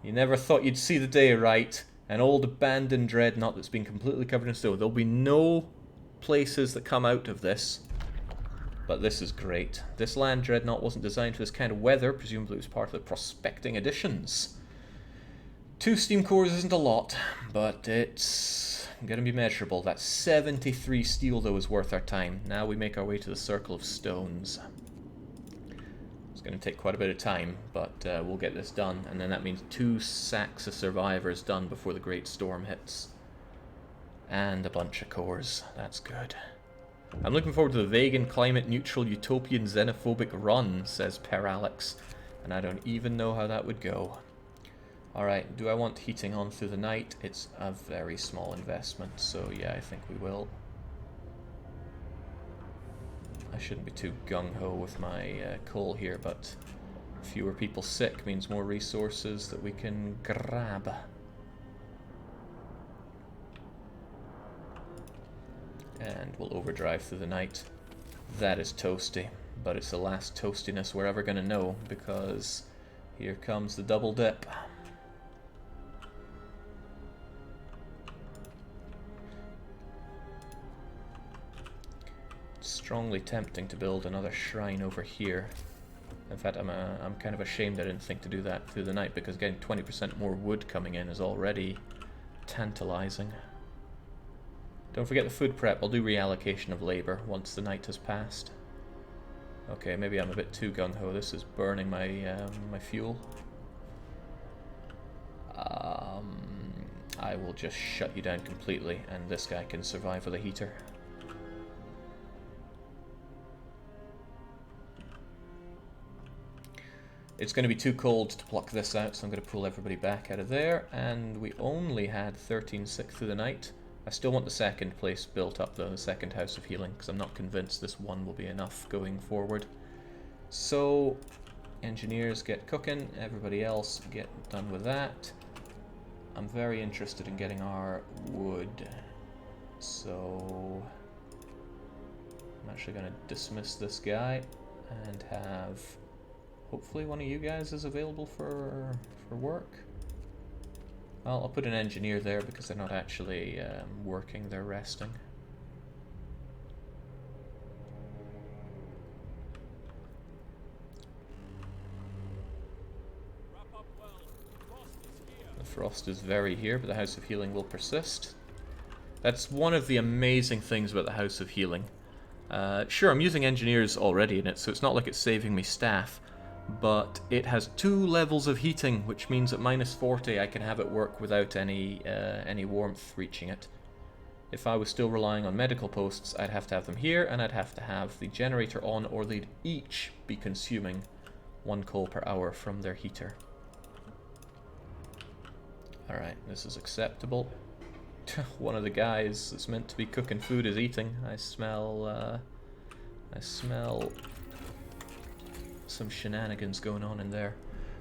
you never thought you'd see the day, right? An old abandoned dreadnought that's been completely covered in snow. There'll be no places that come out of this, but this is great. This land dreadnought wasn't designed for this kind of weather. Presumably it was part of the prospecting additions. 2 steam cores isn't a lot, but it's going to be measurable. That 73 steel, though, is worth our time. Now we make our way to the Circle of Stones. It's going to take quite a bit of time, but we'll get this done. And then that means 2 sacks of survivors done before the Great Storm hits. And a bunch of cores. That's good. I'm looking forward to the vegan, climate-neutral, utopian, xenophobic run, says Per Alex. And I don't even know how that would go. Alright, do I want heating on through the night? It's a very small investment, so yeah, I think we will. I shouldn't be too gung-ho with my coal here, but fewer people sick means more resources that we can grab. And we'll overdrive through the night. That is toasty, but it's the last toastiness we're ever going to know, because here comes the double dip. Strongly tempting to build another shrine over here. In fact, I'm kind of ashamed I didn't think to do that through the night, because getting 20% more wood coming in is already tantalizing. Don't forget the food prep. I'll do reallocation of labor once the night has passed. Okay, maybe I'm a bit too gung-ho. This is burning my my fuel. I will just shut you down completely, and this guy can survive with a heater. It's going to be too cold to pluck this out, so I'm going to pull everybody back out of there. And we only had 13 sick through the night. I still want the second place built up though, the second House of Healing, because I'm not convinced this one will be enough going forward. So, engineers get cooking, everybody else get done with that. I'm very interested in getting our wood. So, I'm actually going to dismiss this guy and have... hopefully one of you guys is available for work. Well, I'll put an engineer there because they're not actually working, they're resting. The frost is very here, but the House of Healing will persist. That's one of the amazing things about the House of Healing. Sure, I'm using engineers already in it, so it's not like it's saving me staff. But it has 2 levels of heating, which means at -40 I can have it work without any warmth reaching it. If I was still relying on medical posts, I'd have to have them here, and I'd have to have the generator on, or they'd each be consuming 1 coal per hour from their heater. Alright, this is acceptable. One of the guys that's meant to be cooking food is eating. I smell some shenanigans going on in there.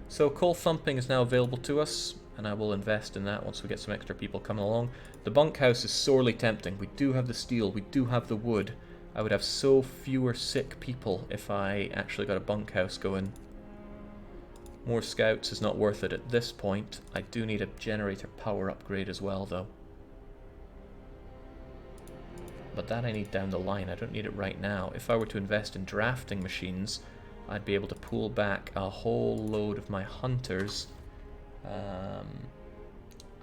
So coal thumping is now available to us, and I will invest in that once we get some extra people coming along. The bunkhouse is sorely tempting. We do have the steel, we do have the wood. I would have so fewer sick people if I actually got a bunkhouse going. More scouts is not worth it at this point. I do need a generator power upgrade as well though. But that I need down the line, I don't need it right now. If I were to invest in drafting machines, I'd be able to pull back a whole load of my hunters.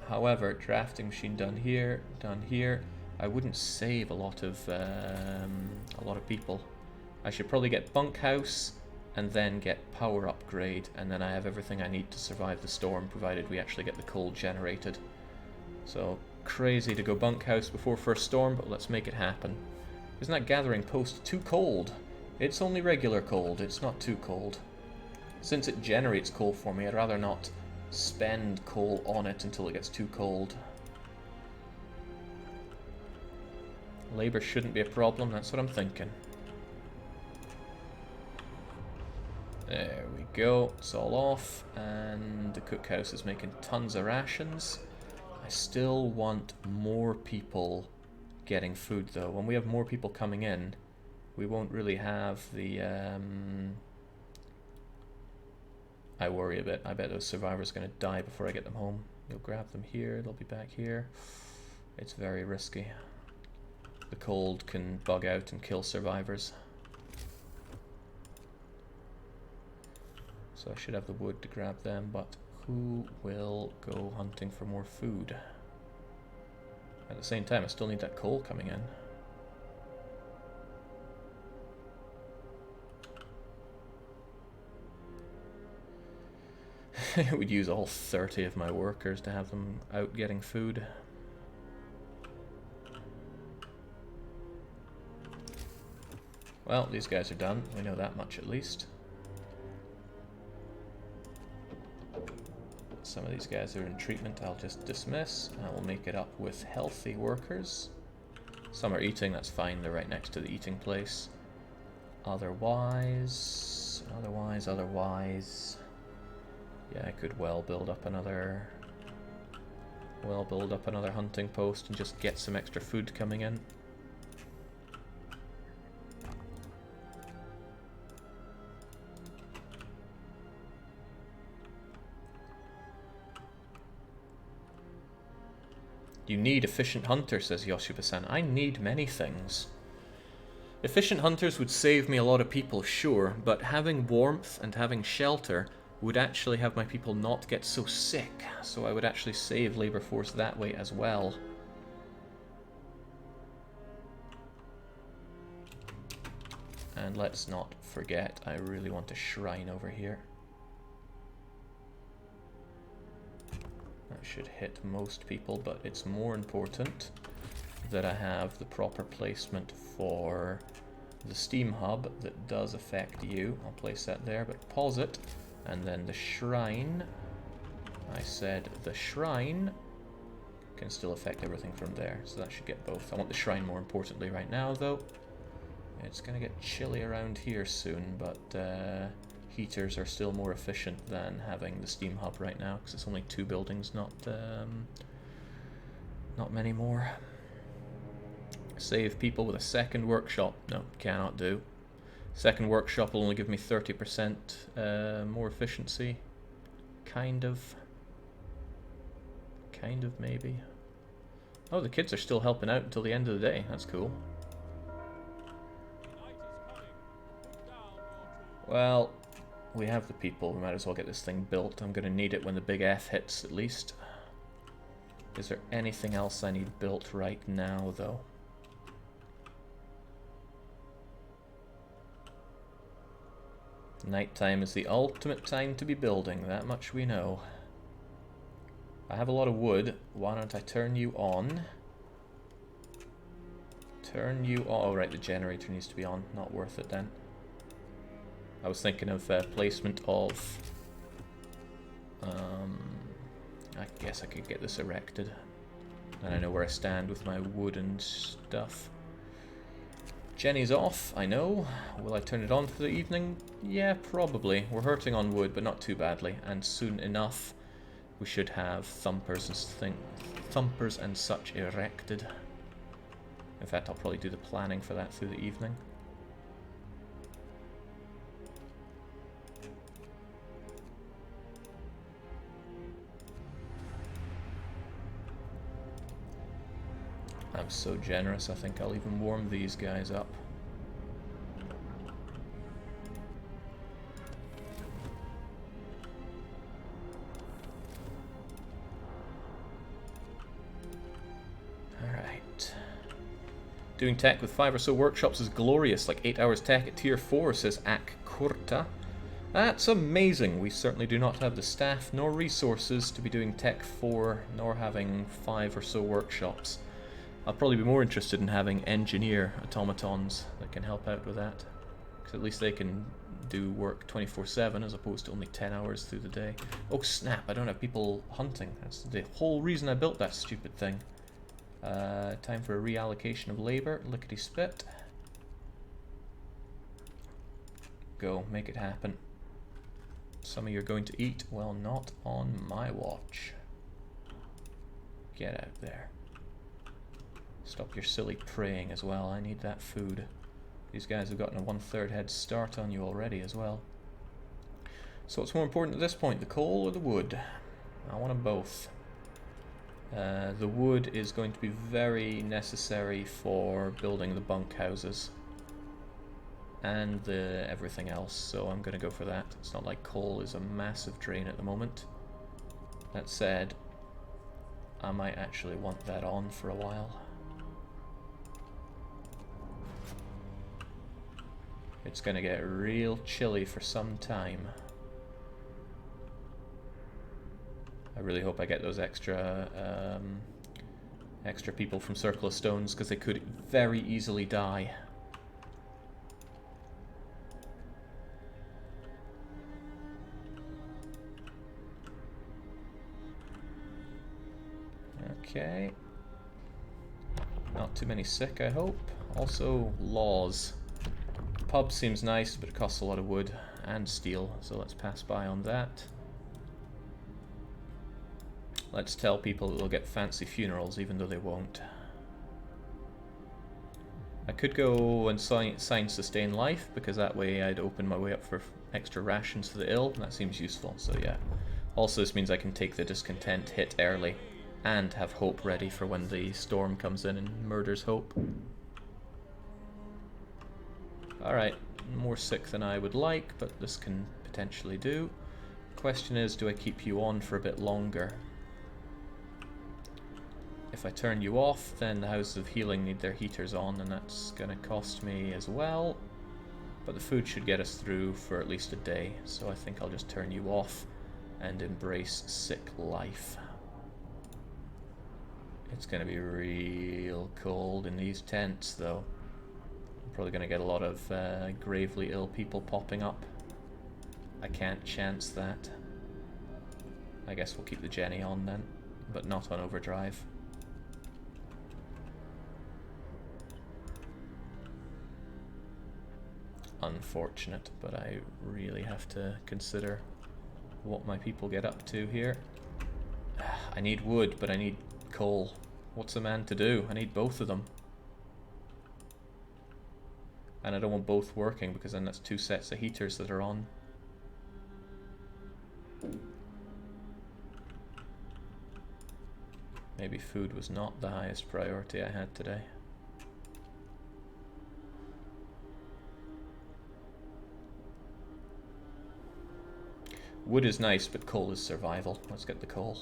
However, drafting machine done here. I wouldn't save a lot of people. I should probably get bunkhouse and then get power upgrade, and then I have everything I need to survive the storm, provided we actually get the coal generated. So crazy to go bunkhouse before first storm, but let's make it happen. Isn't that gathering post too cold? It's only regular cold, it's not too cold. Since it generates coal for me, I'd rather not spend coal on it until it gets too cold. Labor shouldn't be a problem, that's what I'm thinking. There we go, it's all off, and the cookhouse is making tons of rations. I still want more people getting food though. When we have more people coming in, we won't really have the... I worry a bit. I bet those survivors are going to die before I get them home. You'll grab them here, they'll be back here. It's very risky. The cold can bug out and kill survivors. So I should have the wood to grab them, but who will go hunting for more food? At the same time, I still need that coal coming in. It would use all 30 of my workers to have them out getting food. Well, these guys are done. We know that much at least. Some of these guys are in treatment. I'll just dismiss. I will make it up with healthy workers. Some are eating, that's fine. They're right next to the eating place. Otherwise... Yeah, I could well build up another hunting post and just get some extra food coming in. You need efficient hunters, says Yoshiba-san. I need many things. Efficient hunters would save me a lot of people, sure, but having warmth and having shelter would actually have my people not get so sick, so I would actually save labor force that way as well. And let's not forget, I really want a shrine over here. That should hit most people, but it's more important that I have the proper placement for the steam hub that does affect you. I'll place that there, but pause it. And then the shrine, I said the shrine can still affect everything from there, so that should get both. I want the shrine more importantly right now though. It's gonna get chilly around here soon, but heaters are still more efficient than having the steam hub right now, because it's only 2 buildings, not many more. Save people with a second workshop. No, cannot do. Second workshop will only give me 30% more efficiency. Kind of, maybe. Oh, the kids are still helping out until the end of the day. That's cool. Well, we have the people. We might as well get this thing built. I'm going to need it when the big F hits, at least. Is there anything else I need built right now, though? Nighttime is the ultimate time to be building, that much we know. I have a lot of wood, why don't I turn you on? Turn you on. Oh right, the generator needs to be on, not worth it then. I was thinking of placement of... I guess I could get this erected. And I know where I stand with my wood and stuff. Jenny's off, I know. Will I turn it on for the evening? Yeah, probably. We're hurting on wood, but not too badly. And soon enough, we should have thumpers and such erected. In fact, I'll probably do the planning for that through the evening. I'm so generous, I think I'll even warm these guys up. Alright. Doing tech with 5 or so workshops is glorious, like 8 hours tech at tier 4, says Ak Kurta. That's amazing. We certainly do not have the staff nor resources to be doing tech 4, nor having 5 or so workshops. I'll probably be more interested in having engineer automatons that can help out with that, because at least they can do work 24/7 as opposed to only 10 hours through the day. Oh snap, I don't have people hunting. That's the whole reason I built that stupid thing. Time for a reallocation of labor. Lickety spit. Go, make it happen. Some of you are going to eat. Well, not on my watch. Get out there. Stop your silly praying as well. I need that food. These guys have gotten a 1/3 head start on you already as well. So what's more important at this point, the coal or the wood? I want them both. The wood is going to be very necessary for building the bunkhouses and the everything else, so I'm going to go for that. It's not like coal is a massive drain at the moment. That said, I might actually want that on for a while. It's going to get real chilly for some time. I really hope I get those extra people from Circle of Stones, because they could very easily die. Okay. Not too many sick, I hope. Also, laws. Pub seems nice, but it costs a lot of wood and steel, so let's pass by on that. Let's tell people that they'll get fancy funerals, even though they won't. I could go and sign Sustain Life, because that way I'd open my way up for extra rations for the ill, and that seems useful, so yeah. Also, this means I can take the discontent hit early, and have hope ready for when the storm comes in and murders hope. Alright, more sick than I would like, but this can potentially do. Question is, do I keep you on for a bit longer? If I turn you off, then the Houses of Healing need their heaters on, and that's going to cost me as well. But the food should get us through for at least a day, so I think I'll just turn you off and embrace sick life. It's going to be real cold in these tents, though. I'm probably going to get a lot of gravely ill people popping up. I can't chance that. I guess we'll keep the Jenny on then, but not on overdrive. Unfortunate, but I really have to consider what my people get up to here. I need wood, but I need coal. What's a man to do? I need both of them. And I don't want both working, because then that's 2 sets of heaters that are on. Maybe food was not the highest priority I had today. Wood is nice, but coal is survival. Let's get the coal.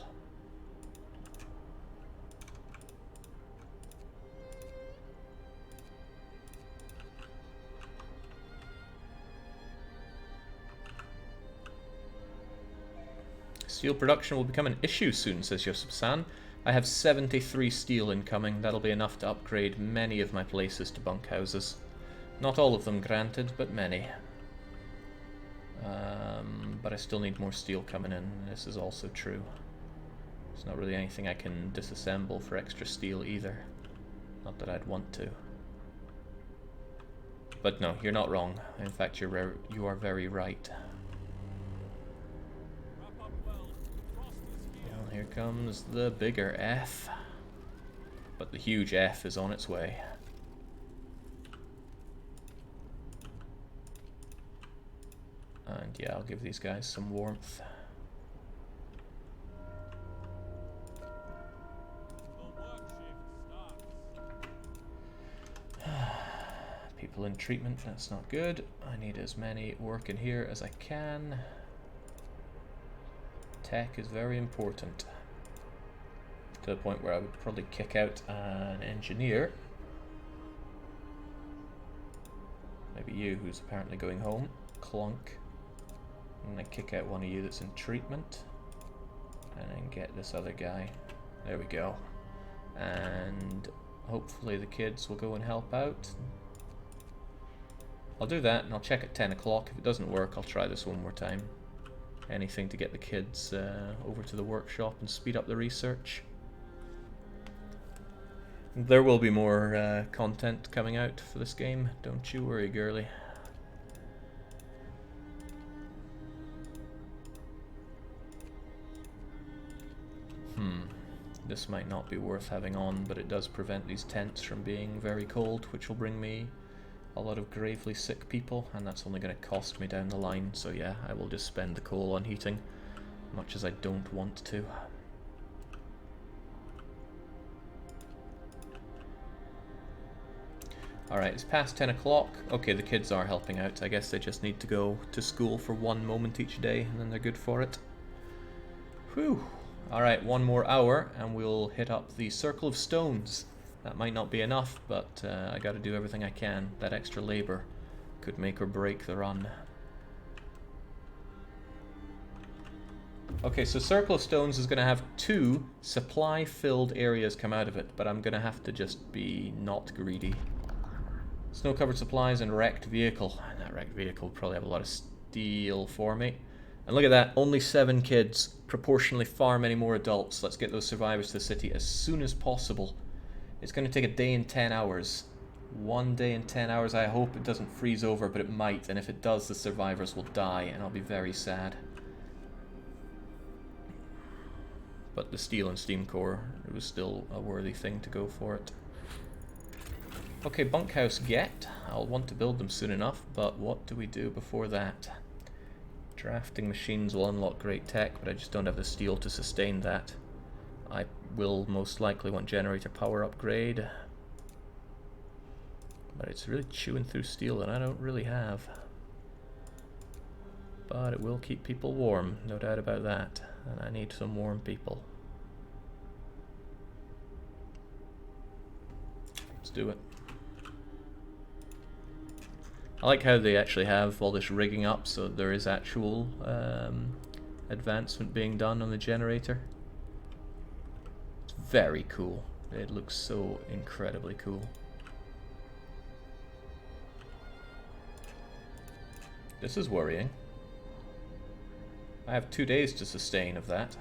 Steel production will become an issue soon, says Yosef-san. I have 73 steel incoming. That'll be enough to upgrade many of my places to bunkhouses. Not all of them, granted, but many. But I still need more steel coming in. This is also true. There's not really anything I can disassemble for extra steel either. Not that I'd want to. But no, you're not wrong. In fact, you are very right. Well, here comes the bigger F. But the huge F is on its way. And yeah, I'll give these guys some warmth. People in treatment, that's not good. I need as many working here as I can. Tech is very important. To the point where I would probably kick out an engineer. Maybe you, who's apparently going home. Clunk. And I kick out one of you that's in treatment. And then get this other guy. There we go. And hopefully the kids will go and help out. I'll do that, and I'll check at 10 o'clock. If it doesn't work, I'll try this one more time. Anything to get the kids over to the workshop and speed up the research. There will be more content coming out for this game. Don't you worry, girly. This might not be worth having on, but it does prevent these tents from being very cold, which will bring me a lot of gravely sick people, and that's only going to cost me down the line, so yeah, I will just spend the coal on heating, much as I don't want to. Alright, it's past 10 o'clock. Okay, the kids are helping out. I guess they just need to go to school for 1 moment each day, and then they're good for it. Whew. Alright, 1 more hour, and we'll hit up the Circle of Stones. That might not be enough, but I gotta do everything I can. That extra labor could make or break the run. Okay, so Circle of Stones is gonna have 2 supply-filled areas come out of it, but I'm gonna have to just be not greedy. Snow-covered supplies and wrecked vehicle. That wrecked vehicle will probably have a lot of steel for me. And look at that, only 7 kids, proportionally far many more adults. Let's get those survivors to the city as soon as possible. It's going to take a day and 10 hours. 1 day and 10 hours. I hope it doesn't freeze over, but it might. And if it does, the survivors will die, and I'll be very sad. But the steel and steam core, it was still a worthy thing to go for it. Okay, bunkhouse get. I'll want to build them soon enough, but what do we do before that? Drafting machines will unlock great tech, but I just don't have the steel to sustain that. I will most likely want generator power upgrade, but it's really chewing through steel and I don't really have. But it will keep people warm, no doubt about that, and I need some warm people. Let's do it. I like how they actually have all this rigging up, so there is actual advancement being done on the generator. It's very cool. It looks so incredibly cool. This is worrying. I have 2 days to sustain of that.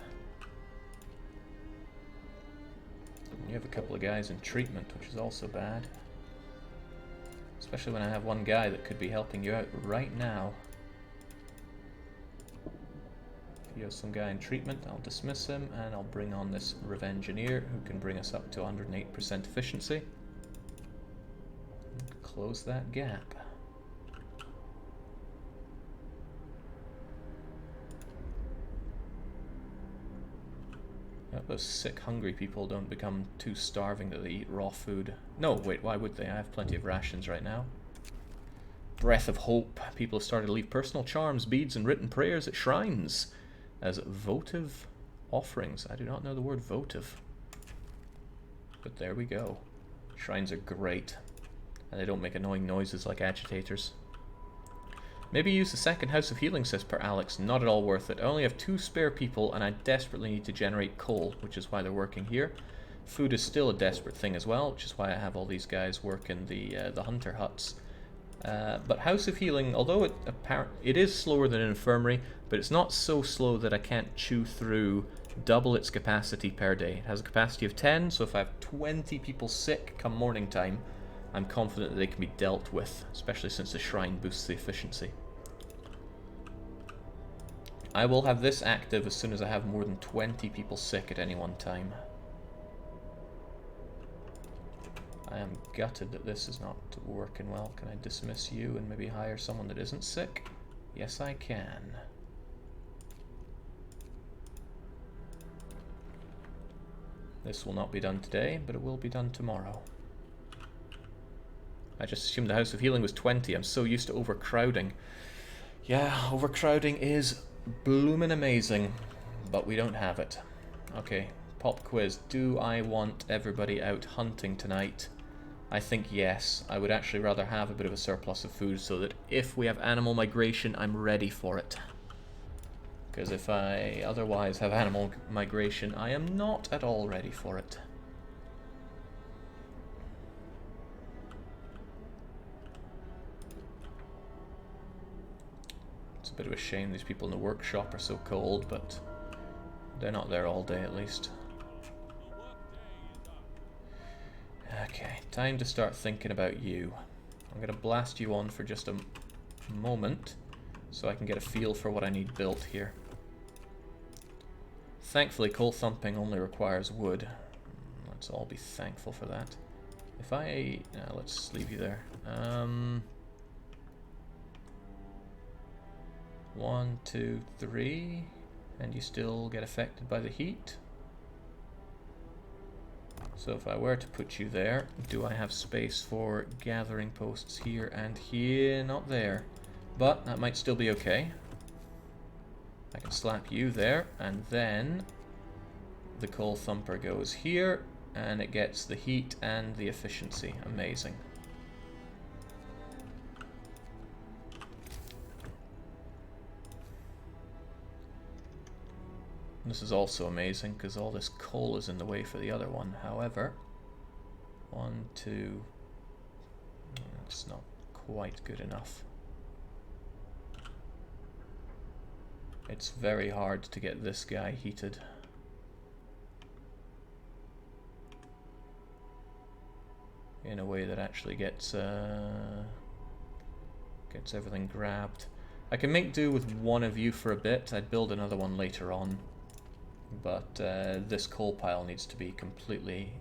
You have a couple of guys in treatment, which is also bad. Especially when I have one guy that could be helping you out right now. If you have some guy in treatment, I'll dismiss him and I'll bring on this Revengineer who can bring us up to 108% efficiency. Close that gap. Yep, those sick, hungry people don't become too starving that they eat raw food. No, wait, why would they? I have plenty of rations right now. Breath of hope. People have started to leave personal charms, beads, and written prayers at shrines as votive offerings. I do not know the word votive, but there we go. Shrines are great, and they don't make annoying noises like agitators. Maybe use the second house of healing, says Per Alex. Not at all worth it. I only have 2 spare people and I desperately need to generate coal, which is why they're working here. Food is still a desperate thing as well, which is why I have all these guys work in the hunter huts. But House of Healing, although it is slower than an infirmary, but it's not so slow that I can't chew through double its capacity per day. It has a capacity of 10, so if I have 20 people sick come morning time, I'm confident that they can be dealt with, especially since the shrine boosts the efficiency. I will have this active as soon as I have more than 20 people sick at any one time. I am gutted that this is not working well. Can I dismiss you and maybe hire someone that isn't sick? Yes, I can. This will not be done today, but it will be done tomorrow. I just assumed the House of Healing was 20. I'm so used to overcrowding. Yeah, overcrowding is bloomin' amazing, but we don't have it. Okay, pop quiz. Do I want everybody out hunting tonight? I think yes. I would actually rather have a bit of a surplus of food so that if we have animal migration, I'm ready for it. Because if I otherwise have animal migration, I am not at all ready for it. It's a bit of a shame these people in the workshop are so cold, but they're not there all day at least. Okay, time to start thinking about you. I'm going to blast you on for just a moment so I can get a feel for what I need built here. Thankfully, coal thumping only requires wood. Let's all be thankful for that. If I... let's leave you there. 1, 2, 3... And you still get affected by the heat. So if I were to put you there, do I have space for gathering posts here and here? Not there. But that might still be okay. I can slap you there, and then the coal thumper goes here, and it gets the heat and the efficiency. Amazing. This is also amazing because all this coal is in the way for the other one. However, 1, 2, it's not quite good enough. It's very hard to get this guy heated. In a way that actually gets everything grabbed. I can make do with one of you for a bit. I'd build another one later on. But this coal pile needs to be completely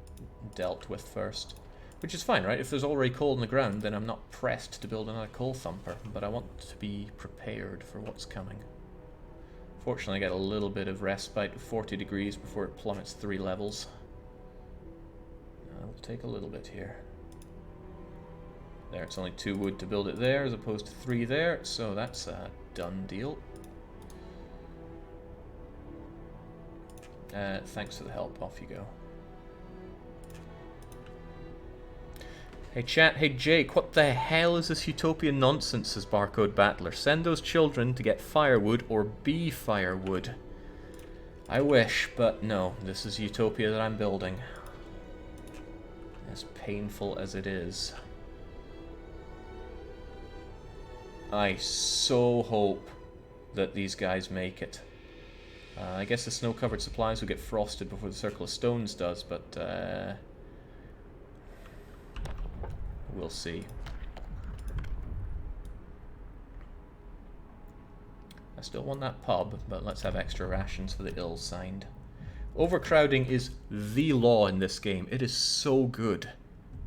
dealt with first. Which is fine, right? If there's already coal in the ground, then I'm not pressed to build another coal thumper. But I want to be prepared for what's coming. Fortunately, I get a little bit of respite of 40 degrees before it plummets 3 levels. We'll take a little bit here. There, it's only 2 wood to build it there, as opposed to 3 there. So that's a done deal. Thanks for the help. Off you go. Hey chat, hey Jake, what the hell is this utopian nonsense, says Barcode Battler. Send those children to get firewood or be firewood. I wish, but no, this is Utopia that I'm building. As painful as it is. I so hope that these guys make it. I guess the snow-covered supplies will get frosted before the Circle of Stones does, but we'll see. I still want that pub, but let's have extra rations for the ills signed. Overcrowding is the law in this game. It is so good.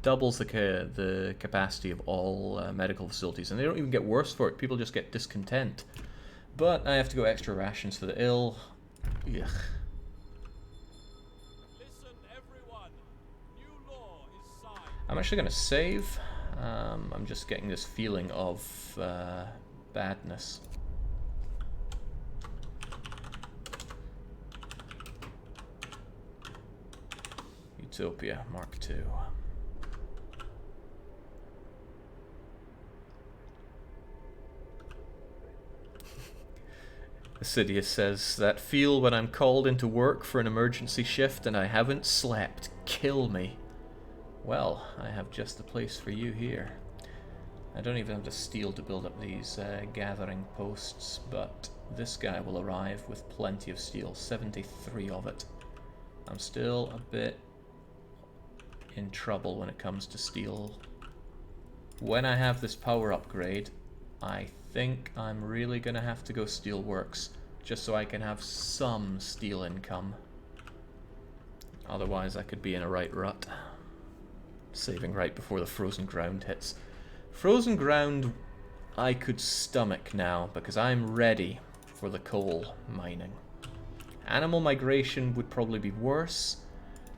Doubles the capacity of all medical facilities, and they don't even get worse for it. People just get discontent. But I have to go extra rations for the ill. Ugh. Listen, everyone. New law is signed. I'm actually going to save. I'm just getting this feeling of badness. Utopia Mark II. Assidious says, that feel when I'm called into work for an emergency shift and I haven't slept. Kill me. Well, I have just the place for you here. I don't even have the steel to build up these gathering posts, but this guy will arrive with plenty of steel, 73 of it. I'm still a bit in trouble when it comes to steel. When I have this power upgrade, I think I'm really going to have to go steelworks, just so I can have some steel income. Otherwise I could be in a right rut. Saving right before the frozen ground hits. Frozen ground I could stomach now, because I'm ready for the coal mining. Animal migration would probably be worse.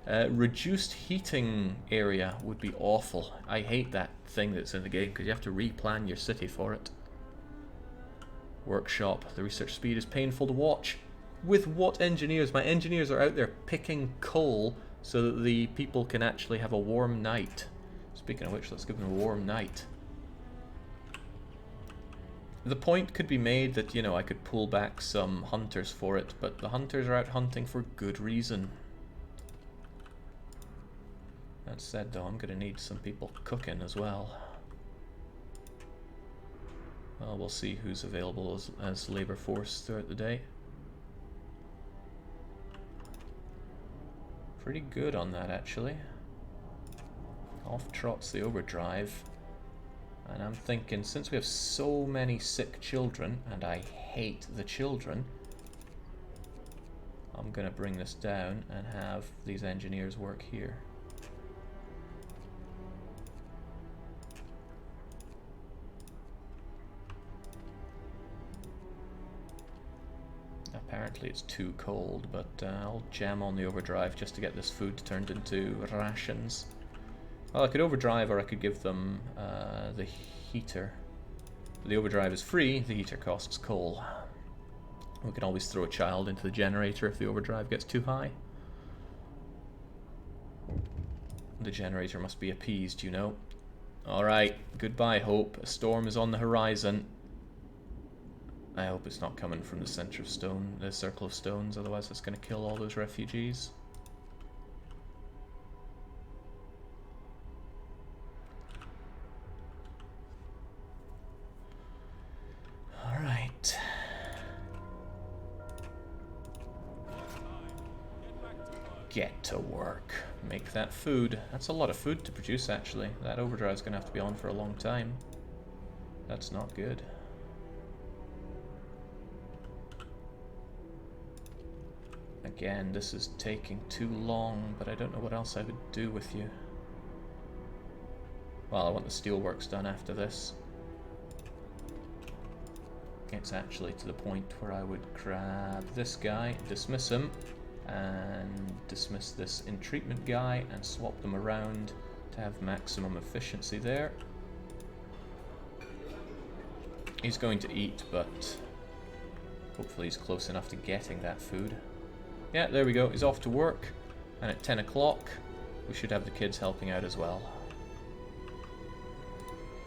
Reduced heating area would be awful. I hate that thing that's in the game, because you have to replan your city for it. Workshop. The research speed is painful to watch. With what engineers? My engineers are out there picking coal so that the people can actually have a warm night. Speaking of which, let's give them a warm night. The point could be made that, you know, I could pull back some hunters for it, but the hunters are out hunting for good reason. That said, though, I'm going to need some people cooking as well. Well, we'll see who's available as labor force throughout the day. Pretty good on that, actually. Off trots the overdrive. And I'm thinking, since we have so many sick children, and I hate the children, I'm going to bring this down and have these engineers work here. Apparently it's too cold, but I'll jam on the overdrive just to get this food turned into rations. Well, I could overdrive, or I could give them the heater. The overdrive is free, the heater costs coal. We can always throw a child into the generator if the overdrive gets too high. The generator must be appeased, you know. Alright, goodbye hope. A storm is on the horizon. I hope it's not coming from the center of stone, the circle of stones, otherwise it's going to kill all those refugees. Alright. Get to work. Make that food. That's a lot of food to produce, actually. That overdrive's going to have to be on for a long time. That's not good. Again, this is taking too long, but I don't know what else I would do with you. Well, I want the steelworks done after this. It's actually to the point where I would grab this guy, dismiss him, and dismiss this in-treatment guy, and swap them around to have maximum efficiency there. He's going to eat, but hopefully he's close enough to getting that food. Yeah, there we go, he's off to work, and at 10 o'clock we should have the kids helping out as well.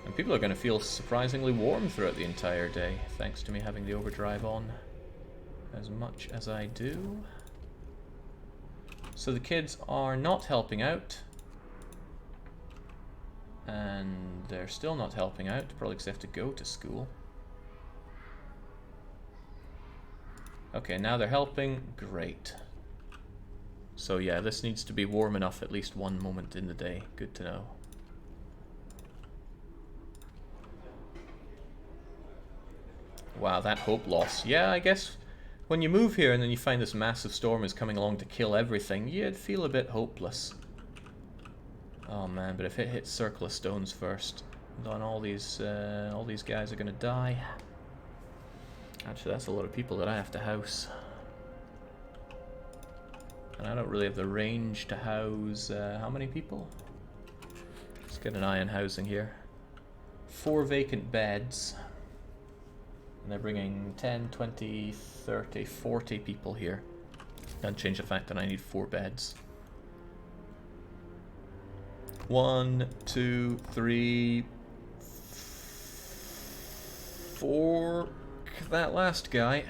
And people are going to feel surprisingly warm throughout the entire day, thanks to me having the overdrive on as much as I do. So the kids are not helping out, and they're still not helping out, probably because they have to go to school. Okay, now they're helping. Great. So yeah, this needs to be warm enough at least one moment in the day. Good to know. Wow, that hope loss. Yeah, I guess when you move here and then you find this massive storm is coming along to kill everything, you'd feel a bit hopeless. Oh man, but if it hits Circle of Stones first, then all these guys are gonna die. Actually, that's a lot of people that I have to house. And I don't really have the range to house, how many people? Let's get an eye on housing here. 4 vacant beds. And they're bringing 10, 20, 30, 40 people here. Doesn't change the fact that I need 4 beds. 1, 2, 3, 4... that last guy.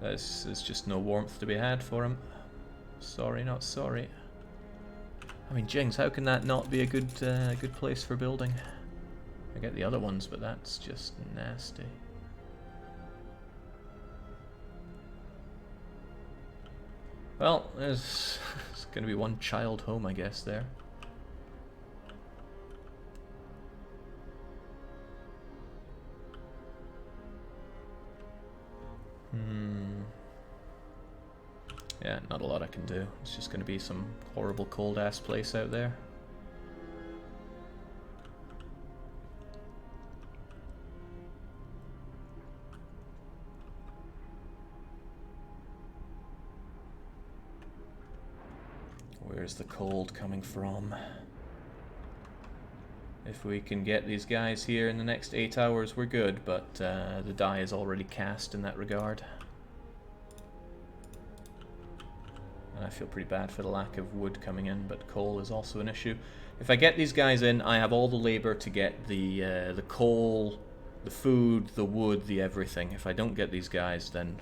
There's just no warmth to be had for him. Sorry, not sorry. I mean, Jings, how can that not be a good good place for building? I get the other ones, but that's just nasty. Well, there's going to be one child home, I guess, there. Yeah, not a lot I can do. It's just going to be some horrible cold-ass place out there. Where's the cold coming from? If we can get these guys here in the next 8 hours, we're good, but the die is already cast in that regard. And I feel pretty bad for the lack of wood coming in, but coal is also an issue. If I get these guys in, I have all the labor to get the coal, the food, the wood, the everything. If I don't get these guys, then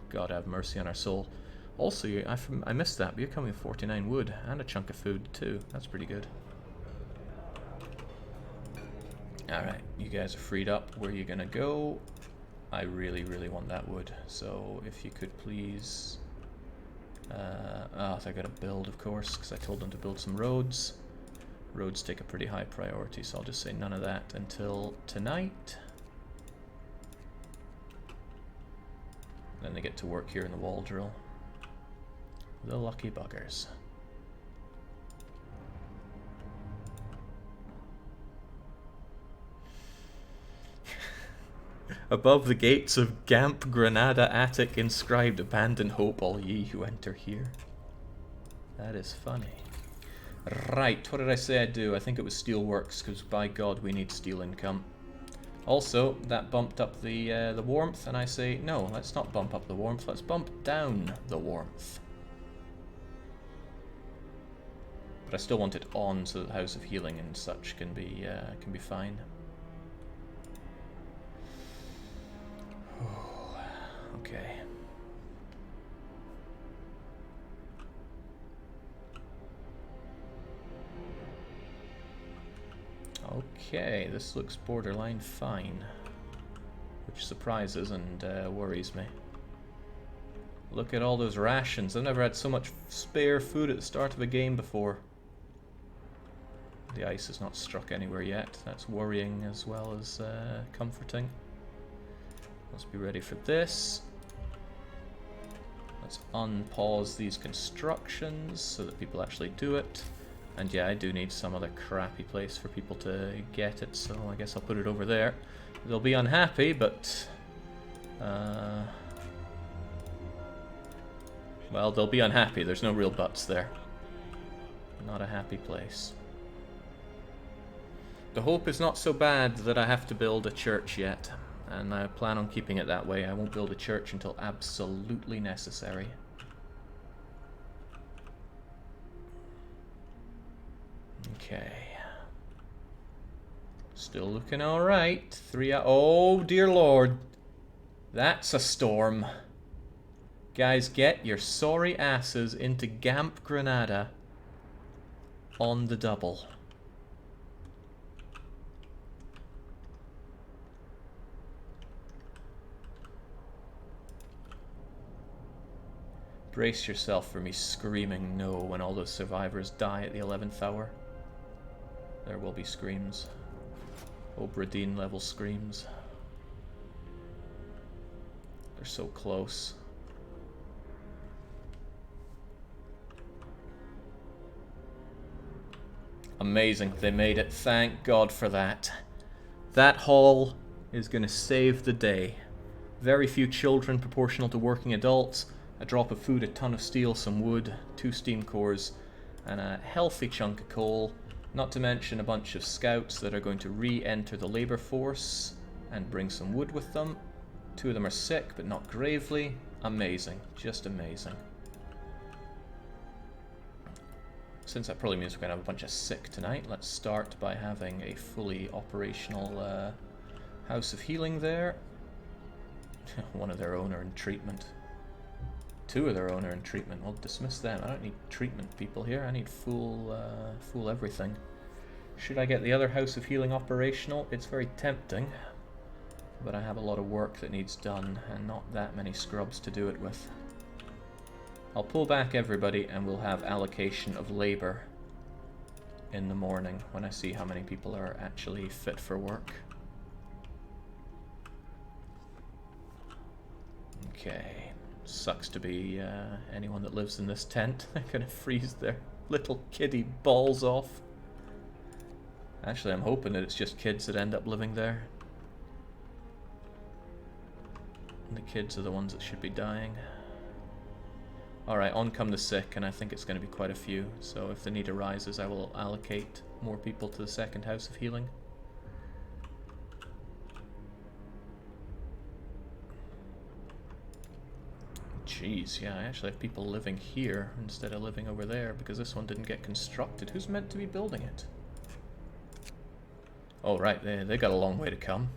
God have mercy on our soul. Also, I missed that, but you're coming with 49 wood and a chunk of food too. That's pretty good. Alright, you guys are freed up. Where are you gonna go? I really, really want that wood. So if you could please... oh, they're gonna build, of course, because I told them to build some roads. Roads take a pretty high priority, so I'll just say none of that until tonight. Then they get to work here in the wall drill. The lucky buggers. Above the gates of Gamp Granada Attic inscribed, "Abandon hope, all ye who enter here." That is funny. Right, what did I say I'd do? I think it was steelworks, because by God we need steel income. Also, that bumped up the warmth, and I say, no, let's not bump up the warmth, let's bump down the warmth. But I still want it on so that the House of Healing and such can be fine. Okay. Okay, this looks borderline fine, which surprises and worries me. Look at all those rations. I've never had so much spare food at the start of a game before. The ice has not struck anywhere yet. That's worrying as well as comforting. Let's be ready for this. Let's unpause these constructions so that people actually do it. And yeah, I do need some other crappy place for people to get it, so I guess I'll put it over there. They'll be unhappy, but... well, they'll be unhappy. There's no real buts there. Not a happy place. The hope is not so bad that I have to build a church yet. And I plan on keeping it that way. I won't build a church until absolutely necessary. Okay. Still looking alright. Oh dear lord. That's a storm. Guys, get your sorry asses into Gamp Granada on the double. Brace yourself for me screaming no when all those survivors die at the 11th hour. There will be screams. Obra Dinn level screams. They're so close. Amazing, they made it. Thank God for that. That haul is going to save the day. Very few children proportional to working adults. A drop of food, a ton of steel, some wood, 2 steam cores, and a healthy chunk of coal. Not to mention a bunch of scouts that are going to re-enter the labor force and bring some wood with them. 2 of them are sick, but not gravely. Amazing. Just amazing. Since that probably means we're going to have a bunch of sick tonight, let's start by having a fully operational House of Healing there. One of their own are in treatment. 2 of their own are in treatment. We'll dismiss them. I don't need treatment people here. I need full everything. Should I get the other House of Healing operational? It's very tempting, but I have a lot of work that needs done and not that many scrubs to do it with. I'll pull back everybody and we'll have allocation of labor in the morning when I see how many people are actually fit for work. Okay. Sucks to be anyone that lives in this tent. They're gonna freeze their little kiddie balls off. Actually, I'm hoping that it's just kids that end up living there. And the kids are the ones that should be dying. Alright, on come the sick, and I think it's going to be quite a few. So if the need arises, I will allocate more people to the second House of Healing. Jeez, yeah, I actually have people living here instead of living over there because this one didn't get constructed. Who's meant to be building it? Oh, right, they got a long way to come.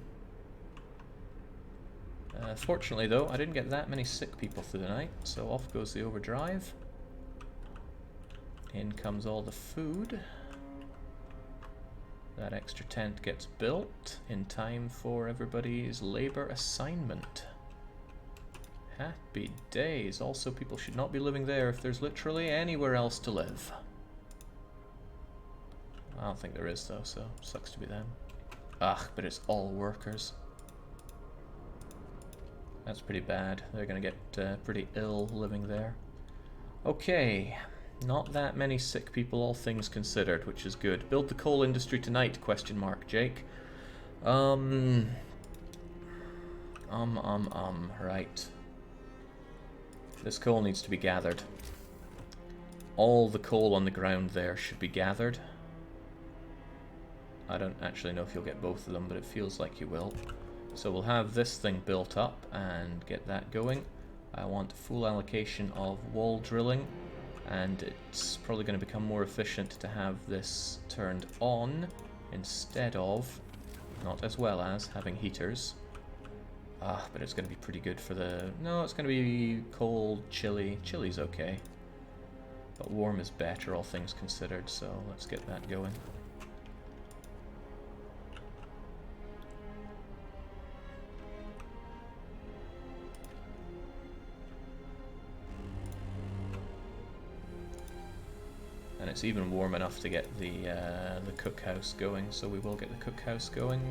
Fortunately, though, I didn't get that many sick people through the night, so off goes the overdrive. In comes all the food. That extra tent gets built in time for everybody's labor assignment. Happy days. Also, people should not be living there if there's literally anywhere else to live. I don't think there is though, so sucks to be them. Ugh, but it's all workers. That's pretty bad. They're gonna get pretty ill living there. Okay, not that many sick people, all things considered, which is good. Build the coal industry tonight, question mark, Jake. Right. This coal needs to be gathered. All the coal on the ground there should be gathered. I don't actually know if you'll get both of them, but it feels like you will. So we'll have this thing built up and get that going. I want full allocation of wall drilling, and it's probably going to become more efficient to have this turned on instead of, not as well as, having heaters. But it's going to be pretty good for the... No, it's going to be cold, chilly. Chilly's okay. But warm is better, all things considered, so let's get that going. And it's even warm enough to get the cookhouse going, so we will get the cookhouse going.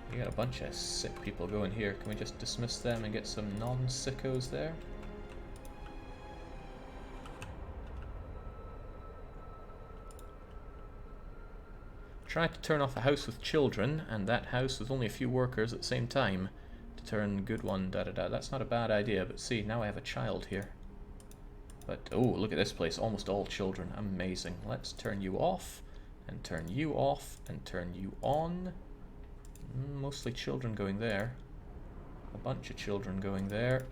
We got a bunch of sick people going here. Can we just dismiss them and get some non-sickos there? Tried to turn off a house with children, and that house with only a few workers at the same time. To turn good one, da-da-da. That's not a bad idea, but see, now I have a child here. But, oh, look at this place. Almost all children. Amazing. Let's turn you off, and turn you off, and turn you on. Mostly children going there. A bunch of children going there.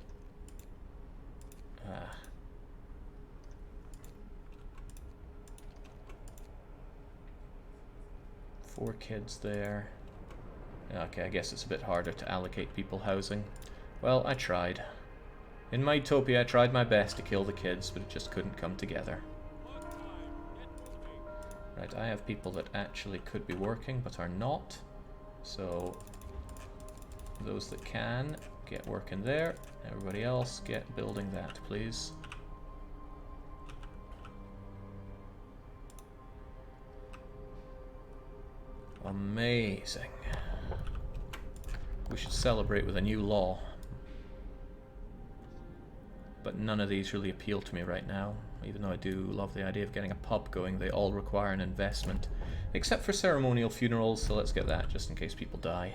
4 kids there. Okay, I guess it's a bit harder to allocate people housing. Well, I tried. In my Utopia, I tried my best to kill the kids, but it just couldn't come together. Right, I have people that actually could be working, but are not. So, those that can, get working there. Everybody else, get building that, please. Amazing. We should celebrate with a new law. But none of these really appeal to me right now. Even though I do love the idea of getting a pub going, they all require an investment. Except for ceremonial funerals, so let's get that just in case people die.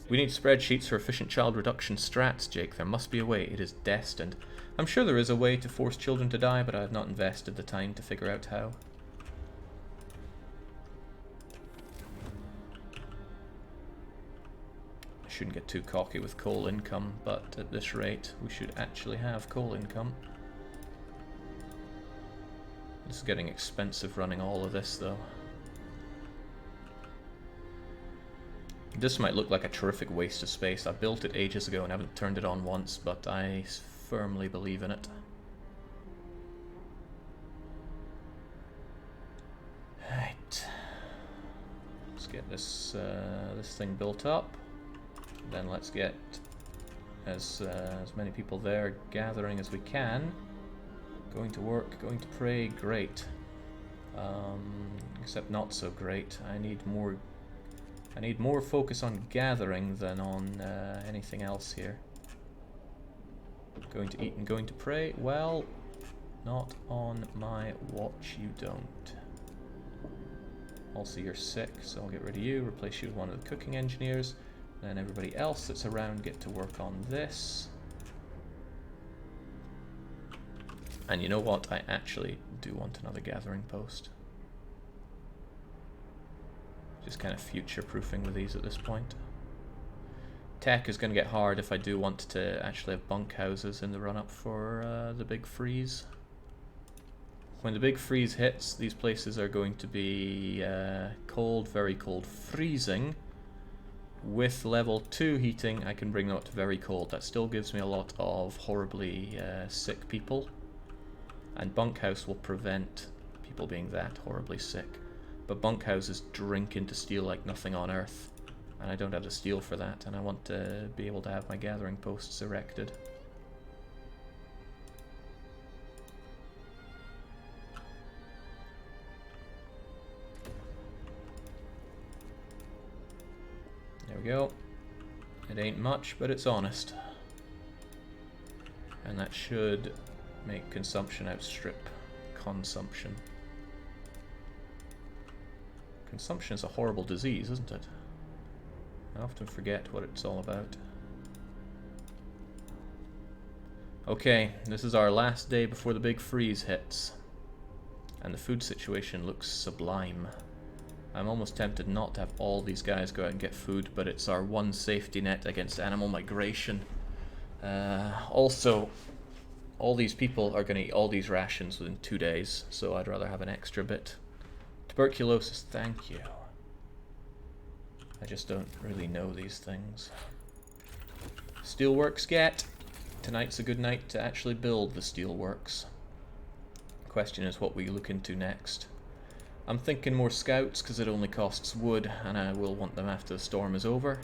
We need spreadsheets for efficient child reduction strats, Jake. There must be a way. It is destined. I'm sure there is a way to force children to die, but I have not invested the time to figure out how. Shouldn't get too cocky with coal income, but at this rate we should actually have coal income. This is getting expensive running all of this though. This might look like a terrific waste of space. I built it ages ago and haven't turned it on once, but I firmly believe in it. Right. Let's get this this thing built up. Then let's get as many people there gathering as we can. Going to work, going to pray, great. Except not so great. I need more focus on gathering than on anything else here. Going to eat and going to pray? Well, not on my watch, you don't. Also, you're sick, so I'll get rid of you, replace you with one of the cooking engineers. Then everybody else that's around get to work on this. And you know what? I actually do want another gathering post. Just kind of future-proofing with these at this point. Tech is going to get hard if I do want to actually have bunkhouses in the run-up for the big freeze. When the big freeze hits, these places are going to be cold, very cold, freezing. With level 2 heating, I can bring them up to very cold. That still gives me a lot of horribly sick people. And bunkhouse will prevent people being that horribly sick. But bunkhouses drink into steel like nothing on earth. And I don't have the steel for that, and I want to be able to have my gathering posts erected. There we go. It ain't much, but it's honest. And that should make consumption outstrip consumption. Consumption is a horrible disease, isn't it? I often forget what it's all about. Okay, this is our last day before the big freeze hits. And the food situation looks sublime. I'm almost tempted not to have all these guys go out and get food, but it's our one safety net against animal migration. Also, all these people are going to eat all these rations within 2 days, so I'd rather have an extra bit. Tuberculosis, thank you. I just don't really know these things. Steelworks get. Tonight's a good night to actually build the steelworks. Question is what we look into next. I'm thinking more scouts because it only costs wood and I will want them after the storm is over.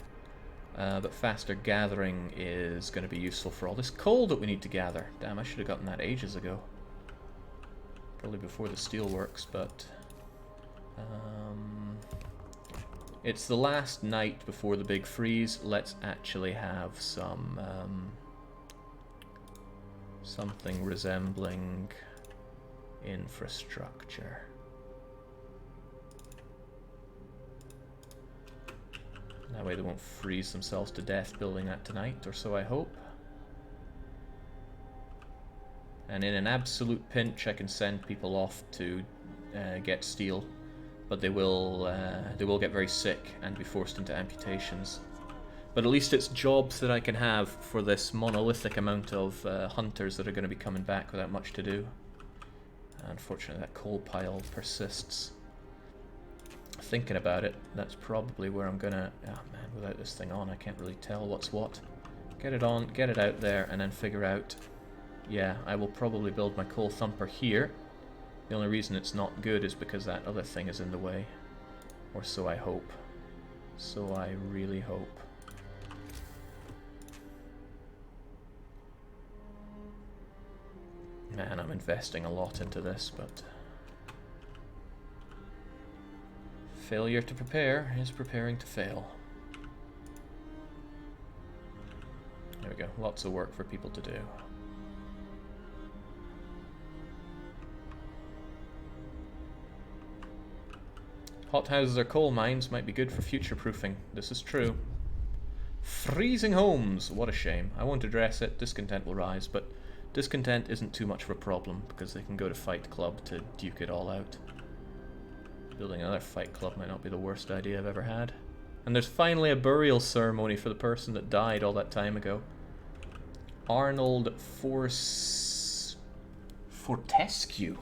But faster gathering is going to be useful for all this coal that we need to gather. Damn, I should have gotten that ages ago. Probably before the steelworks, but... it's the last night before the big freeze. Let's actually have some... something resembling infrastructure. That way they won't freeze themselves to death building that tonight, or so I hope. And in an absolute pinch I can send people off to get steel, but they will get very sick and be forced into amputations. But at least it's jobs that I can have for this monolithic amount of hunters that are going to be coming back without much to do. Unfortunately that coal pile persists. Thinking about it, that's probably where I'm gonna... oh man, without this thing on I can't really tell what's what. Get it on, get it out there, and then figure out... yeah, I will probably build my coal thumper here. The only reason it's not good is because that other thing is in the way. Or so I hope. So I really hope. Man, I'm investing a lot into this, but... failure to prepare is preparing to fail. There we go, lots of work for people to do. Hothouses or coal mines might be good for future-proofing. This is true. Freezing homes! What a shame. I won't address it. Discontent will rise, but discontent isn't too much of a problem because they can go to Fight Club to duke it all out. Building another Fight Club might not be the worst idea I've ever had. And there's finally a burial ceremony for the person that died all that time ago. Arnold Fortescue.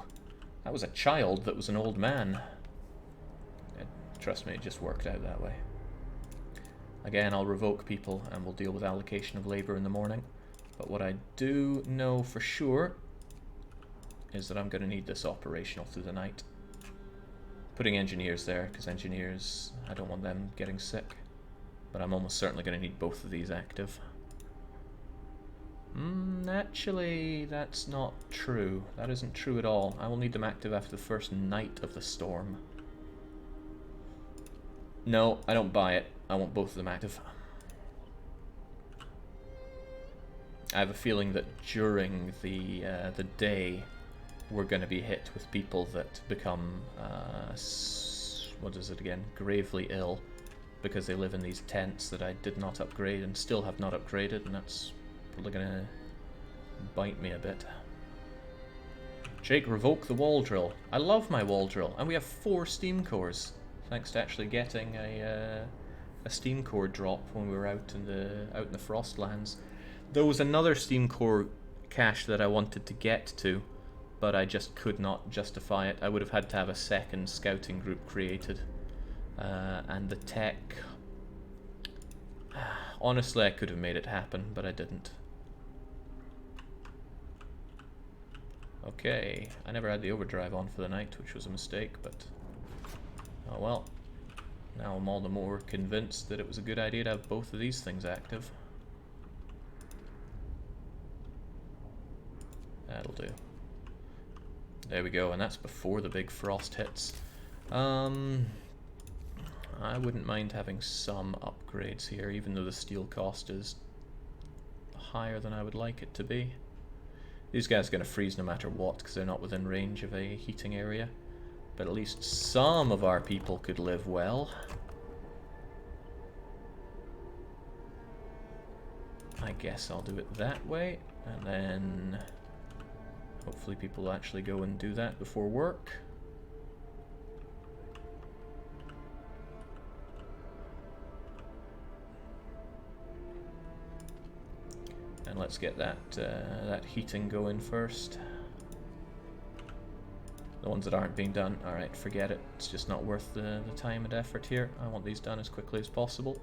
That was a child that was an old man. Trust me, it just worked out that way. Again, I'll revoke people and we'll deal with allocation of labor in the morning. But what I do know for sure is that I'm going to need this operational through the night. Putting engineers there, because engineers, I don't want them getting sick. But I'm almost certainly going to need both of these active. Actually, that's not true. That isn't true at all. I will need them active after the first night of the storm. No, I don't buy it. I want both of them active. I have a feeling that during the day, we're going to be hit with people that become, what is it again, gravely ill, because they live in these tents that I did not upgrade and still have not upgraded, and that's probably going to bite me a bit. Jake, revoke the wall drill. I love my wall drill, and we have 4 steam cores, thanks to actually getting a steam core drop when we were out in the Frostlands. There was another steam core cache that I wanted to get to, but I just could not justify it. I would have had to have a second scouting group created. And the tech... honestly, I could have made it happen, but I didn't. Okay, I never had the overdrive on for the night, which was a mistake, but... oh well. Now I'm all the more convinced that it was a good idea to have both of these things active. That'll do. There we go, and that's before the big frost hits. I I wouldn't mind having some upgrades here, even though the steel cost is higher than I would like it to be. These guys are going to freeze no matter what, because they're not within range of a heating area. But at least some of our people could live well. I guess I'll do it that way, and then hopefully people will actually go and do that before work. And let's get that that heating going first. The ones that aren't being done, alright, forget it. It's just not worth the time and effort here. I want these done as quickly as possible.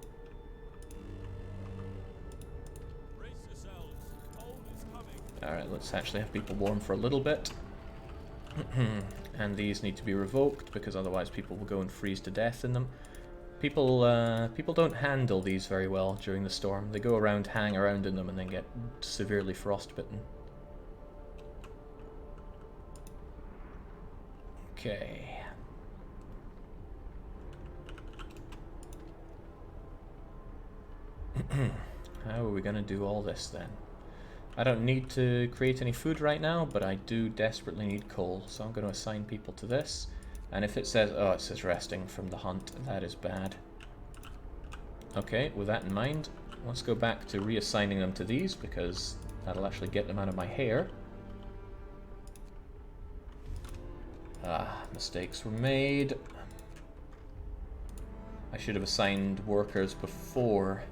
Brace yourselves. Cold is coming. Alright, let's actually have people warm for a little bit. And these need to be revoked, because otherwise people will go and freeze to death in them. People don't handle these very well during the storm. They go around, hang around in them, and then get severely frostbitten. Okay. How are we going to do all this then? I don't need to create any food right now, but I do desperately need coal, so I'm going to assign people to this. And if it says, oh, it says resting from the hunt, that is bad. Okay, with that in mind, let's go back to reassigning them to these, because that'll actually get them out of my hair. Ah, mistakes were made. I should have assigned workers before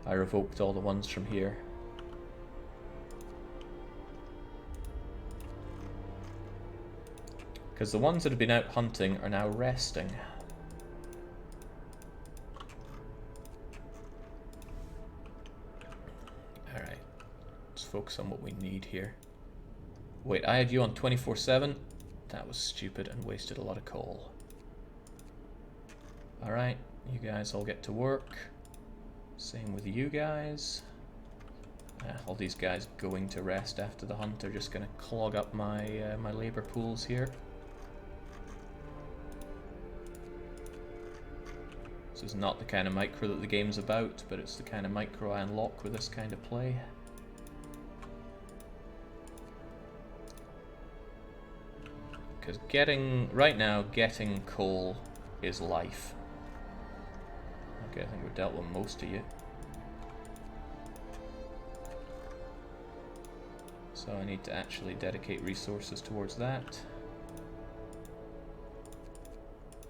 I revoked all the ones from here. Because the ones that have been out hunting are now resting. Alright, let's focus on what we need here. Wait, I had you on 24/7? That was stupid and wasted a lot of coal. Alright, you guys all get to work. Same with you guys. All these guys going to rest after the hunt are just going to clog up my my labor pools here. This is not the kind of micro that the game's about, but it's the kind of micro I unlock with this kind of play. Because right now, getting coal is life. Okay, I think we've dealt with most of you. So I need to actually dedicate resources towards that.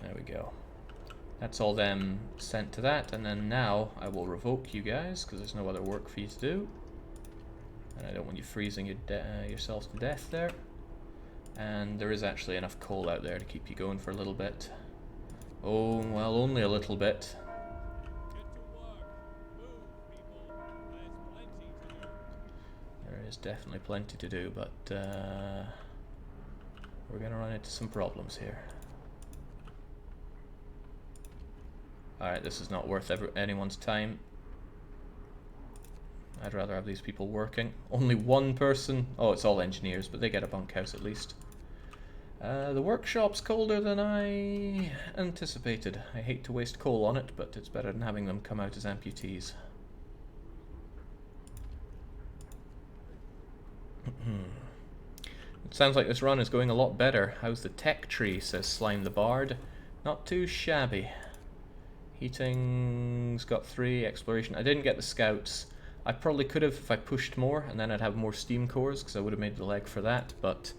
There we go. That's all them sent to that, and then now I will revoke you guys, because there's no other work for you to do. And I don't want you freezing yourselves to death there. And there is actually enough coal out there to keep you going for a little bit. Oh, well, only a little bit. There is definitely plenty to do, but we're going to run into some problems here. Alright, this is not worth anyone's time. I'd rather have these people working. Only one person. Oh, it's all engineers, but they get a bunkhouse at least. The workshop's colder than I anticipated. I hate to waste coal on it, but it's better than having them come out as amputees. It sounds like this run is going a lot better. How's the tech tree, says Slime the Bard. Not too shabby. Heating's got 3, exploration. I didn't get the scouts. I probably could have if I pushed more, and then I'd have more steam cores, because I would have made the leg for that, but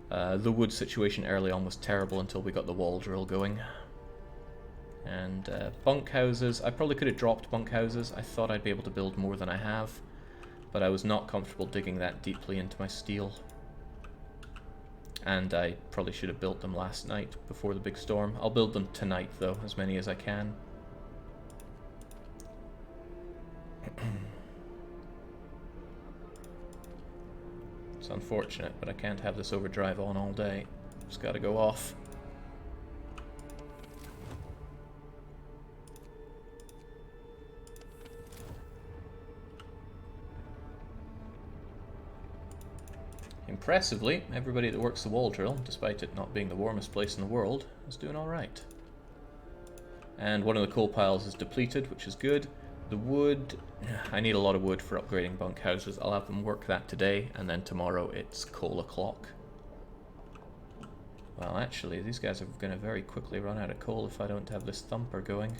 the wood situation early on was terrible until we got the wall drill going. And bunkhouses, I probably could have dropped bunkhouses. I thought I'd be able to build more than I have, but I was not comfortable digging that deeply into my steel. And I probably should have built them last night before the big storm. I'll build them tonight though, as many as I can. It's unfortunate, but I can't have this overdrive on all day. It's got to go off. Impressively, everybody that works the wall drill, despite it not being the warmest place in the world, is doing alright. And one of the coal piles is depleted, which is good. The wood, I need a lot of wood for upgrading bunkhouses. I'll have them work that today, and then tomorrow it's coal o'clock. Well, actually, these guys are going to very quickly run out of coal if I don't have this thumper going.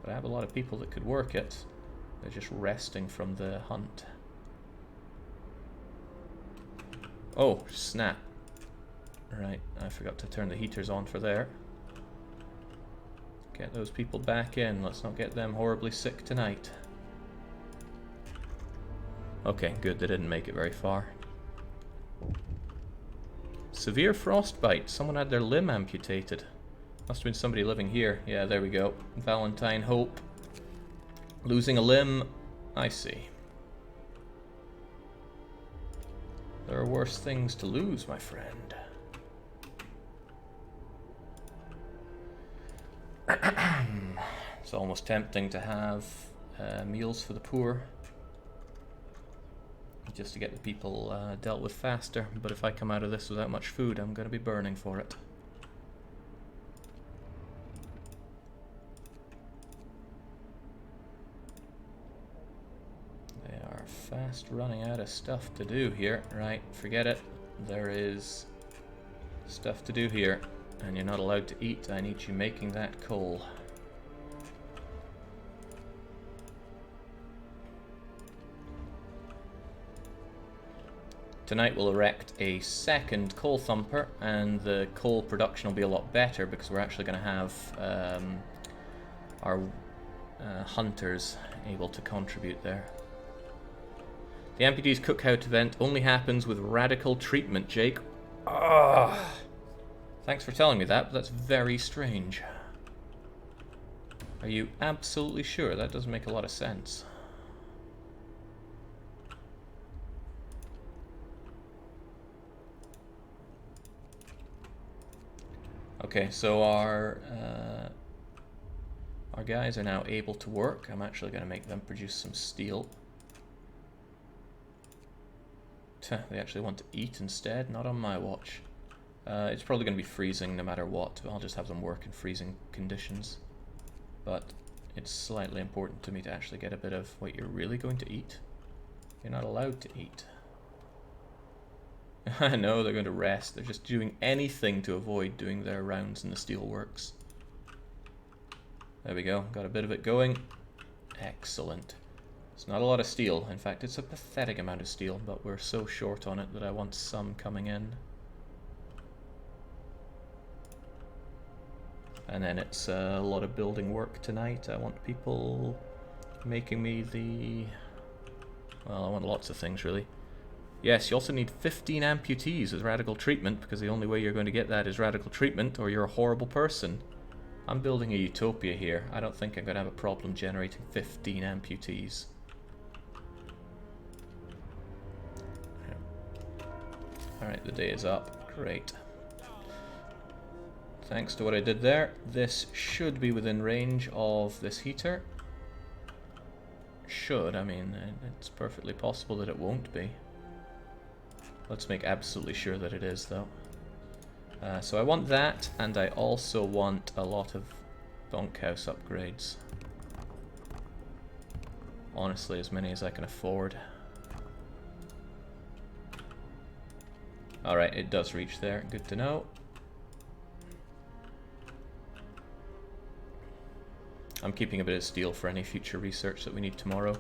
But I have a lot of people that could work it. They're just resting from the hunt. Oh, snap. Right, I forgot to turn the heaters on for there. Get those people back in. Let's not get them horribly sick tonight. Okay, good. They didn't make it very far. Severe frostbite. Someone had their limb amputated. Must have been somebody living here. Yeah, there we go. Valentine Hope. Losing a limb. I see. There are worse things to lose, my friend. It's almost tempting to have meals for the poor, just to get the people dealt with faster, but if I come out of this without much food, I'm going to be burning for it. They are fast running out of stuff to do here. Right, forget it. There is stuff to do here. And you're not allowed to eat. I need you making that coal. Tonight we'll erect a second coal thumper, and the coal production will be a lot better because we're actually going to have our hunters able to contribute there. The amputees cookout event only happens with radical treatment, Jake. Ugh. Thanks for telling me that, but that's very strange. Are you absolutely sure? That doesn't make a lot of sense. Okay, so our guys are now able to work. I'm actually going to make them produce some steel. They actually want to eat instead, not on my watch. It's probably going to be freezing no matter what. I'll just have them work in freezing conditions. But it's slightly important to me to actually get a bit of what you're really going to eat. You're not allowed to eat. I know they're going to rest. They're just doing anything to avoid doing their rounds in the steelworks. There we go. Got a bit of it going. Excellent. It's not a lot of steel. In fact, it's a pathetic amount of steel, but we're so short on it that I want some coming in. And then it's a lot of building work tonight. I want people making me the... Well, I want lots of things, really. Yes, you also need 15 amputees with radical treatment, because the only way you're going to get that is radical treatment, or you're a horrible person. I'm building a utopia here. I don't think I'm going to have a problem generating 15 amputees. Alright, the day is up. Great. Thanks to what I did there, this should be within range of this heater. Should, I mean, it's perfectly possible that it won't be. Let's make absolutely sure that it is, though. So I want that, and I also want a lot of bunkhouse upgrades. Honestly, as many as I can afford. Alright, it does reach there. Good to know. I'm keeping a bit of steel for any future research that we need tomorrow.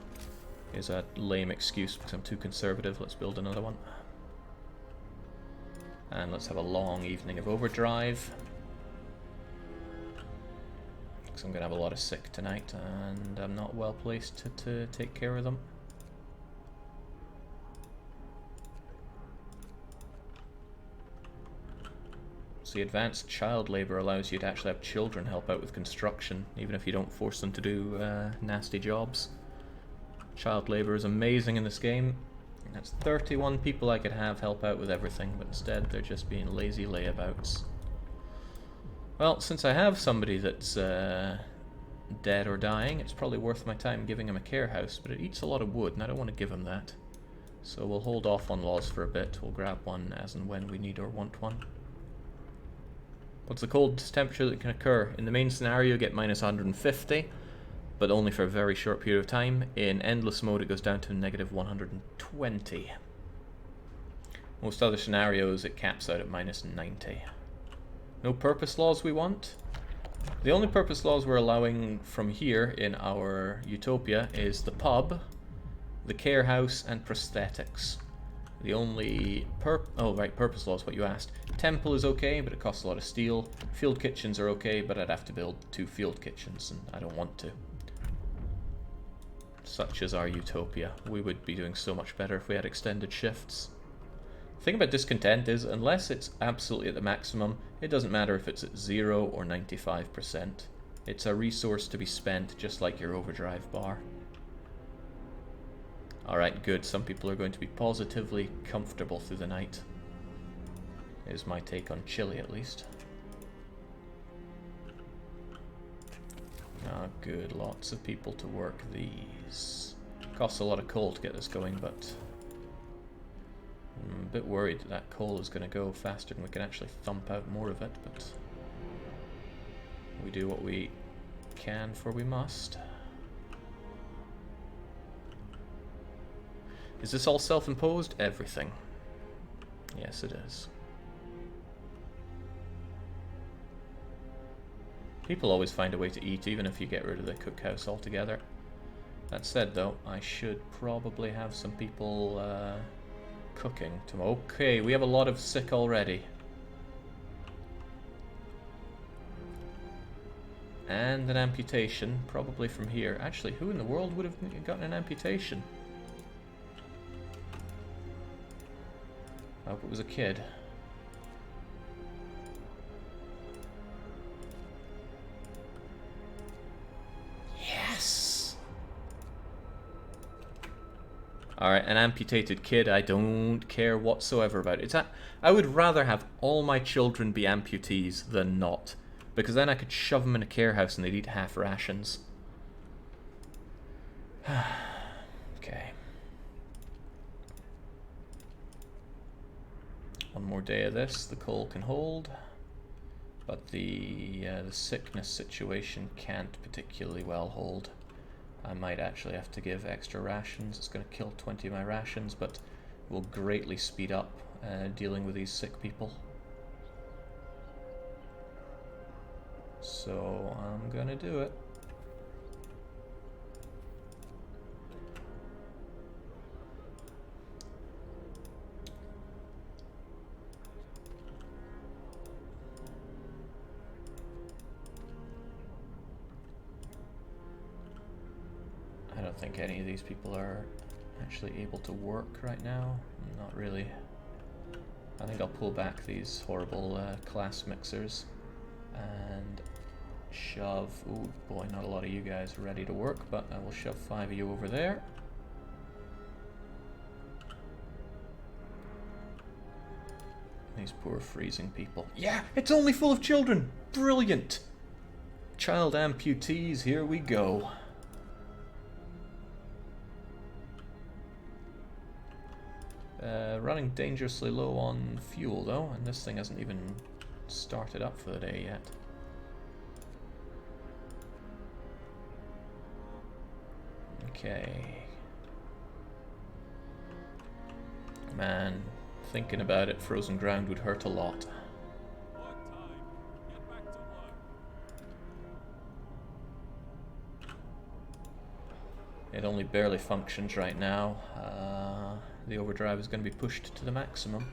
Is a lame excuse because I'm too conservative. Let's build another one. And let's have a long evening of overdrive. Because I'm going to have a lot of sick tonight and I'm not well placed to take care of them. See, advanced child labor allows you to actually have children help out with construction, even if you don't force them to do nasty jobs. Child labor is amazing in this game. That's 31 people I could have help out with everything, but instead they're just being lazy layabouts. Well, since I have somebody that's dead or dying, it's probably worth my time giving him a care house, but it eats a lot of wood and I don't want to give him that. So we'll hold off on laws for a bit. We'll grab one as and when we need or want one. What's the coldest temperature that can occur? In the main scenario, you get minus 150, but only for a very short period of time. In endless mode, it goes down to negative 120. Most other scenarios, it caps out at minus 90. No purpose laws we want. The only purpose laws we're allowing from here in our Utopia is the pub, the care house, and prosthetics. The only purpose laws, what you asked. Temple is okay, but it costs a lot of steel. Field kitchens are okay, but I'd have to build 2 field kitchens, and I don't want to. Such is our Utopia. We would be doing so much better if we had extended shifts. The thing about discontent is, unless it's absolutely at the maximum, it doesn't matter if it's at 0 or 95%. It's a resource to be spent, just like your overdrive bar. Alright, good. Some people are going to be positively comfortable through the night. Is my take on Chile, at least. Ah, good. Lots of people to work these. Costs a lot of coal to get this going, but I'm a bit worried that coal is going to go faster than we can actually thump out more of it, but we do what we can, for we must. Is this all self-imposed? Everything. Yes, it is. People always find a way to eat, even if you get rid of the cookhouse altogether. That said, though, I should probably have some people cooking tomorrow. Okay, we have a lot of sick already. And an amputation, probably from here. Actually, who in the world would have gotten an amputation? I hope it was a kid. Yes! Alright, an amputated kid, I don't care whatsoever about it. I would rather have all my children be amputees than not. Because then I could shove them in a care house and they'd eat half rations. Okay. One more day of this, the coal can hold, but the sickness situation can't particularly well hold. I might actually have to give extra rations. It's going to kill 20 of my rations, but will greatly speed up dealing with these sick people. So I'm going to do it. I don't think any of these people are actually able to work right now. Not really. I think I'll pull back these horrible class mixers and shove... Ooh, boy, not a lot of you guys ready to work, but I will shove 5 of you over there. These poor freezing people. Yeah, it's only full of children! Brilliant! Child amputees, here we go. Running dangerously low on fuel though, and this thing hasn't even started up for the day yet. Okay. Man, thinking about it, frozen ground would hurt a lot. Work time. Get back to work. It only barely functions right now. The overdrive is going to be pushed to the maximum.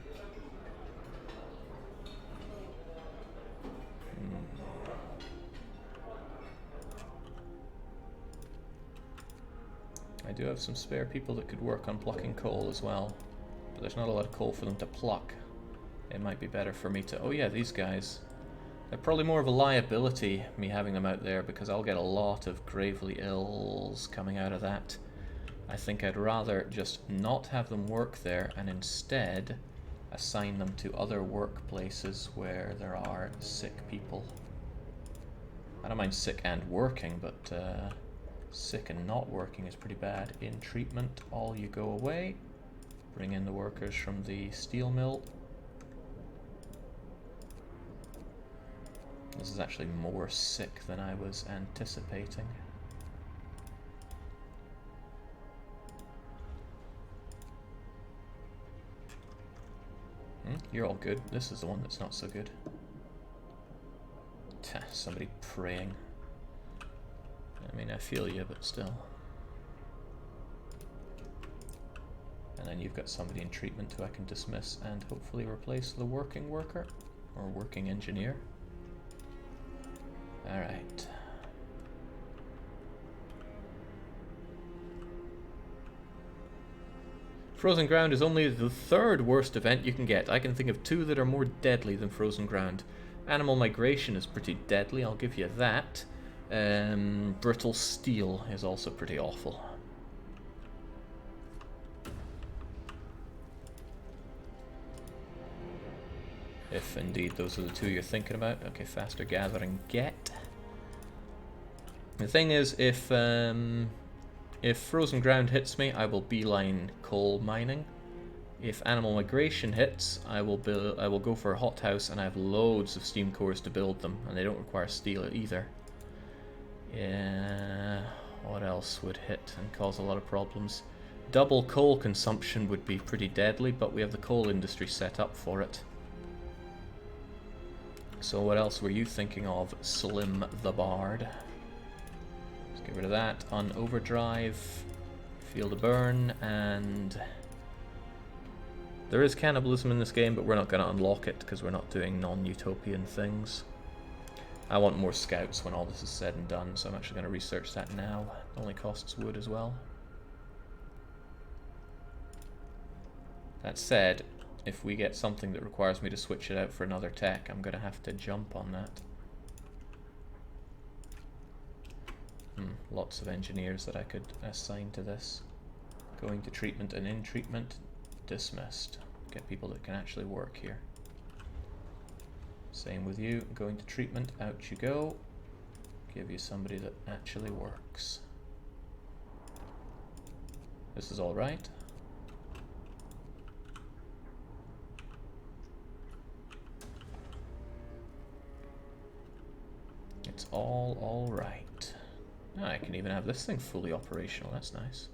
I do have some spare people that could work on plucking coal as well, but there's not a lot of coal for them to pluck. It might be better for me to... Oh yeah, these guys. They're probably more of a liability, me having them out there, because I'll get a lot of gravely ills coming out of that. I think I'd rather just not have them work there and instead assign them to other workplaces where there are sick people. I don't mind sick and working, but sick and not working is pretty bad. In treatment, all you go away. Bring in the workers from the steel mill. This is actually more sick than I was anticipating. You're all good. This is the one that's not so good. Somebody praying. I mean, I feel you, but still. And then you've got somebody in treatment who I can dismiss and hopefully replace the working worker or working engineer. Alright. Frozen Ground is only the third worst event you can get. I can think of two that are more deadly than Frozen Ground. Animal Migration is pretty deadly, I'll give you that. Brittle Steel is also pretty awful. If indeed those are the two you're thinking about. Okay, Faster Gathering, get. The thing is, if Frozen Ground hits me, I will beeline coal mining. If Animal Migration hits, I will go for a hothouse, and I have loads of steam cores to build them, and they don't require steel either. Yeah, what else would hit and cause a lot of problems? Double coal consumption would be pretty deadly, but we have the coal industry set up for it. So what else were you thinking of, Slim the Bard? Let's get rid of that. On overdrive, Field of Burn, and there is cannibalism in this game, but we're not going to unlock it because we're not doing non-utopian things. I want more scouts when all this is said and done, so I'm actually going to research that now. It only costs wood as well. That said, if we get something that requires me to switch it out for another tech, I'm going to have to jump on that. Lots of engineers that I could assign to this. Going to treatment and in treatment, dismissed. Get people that can actually work here. Same with you, going to treatment, out you go. Give you somebody that actually works. This is all right. It's all right. Oh, I can even have this thing fully operational, that's nice.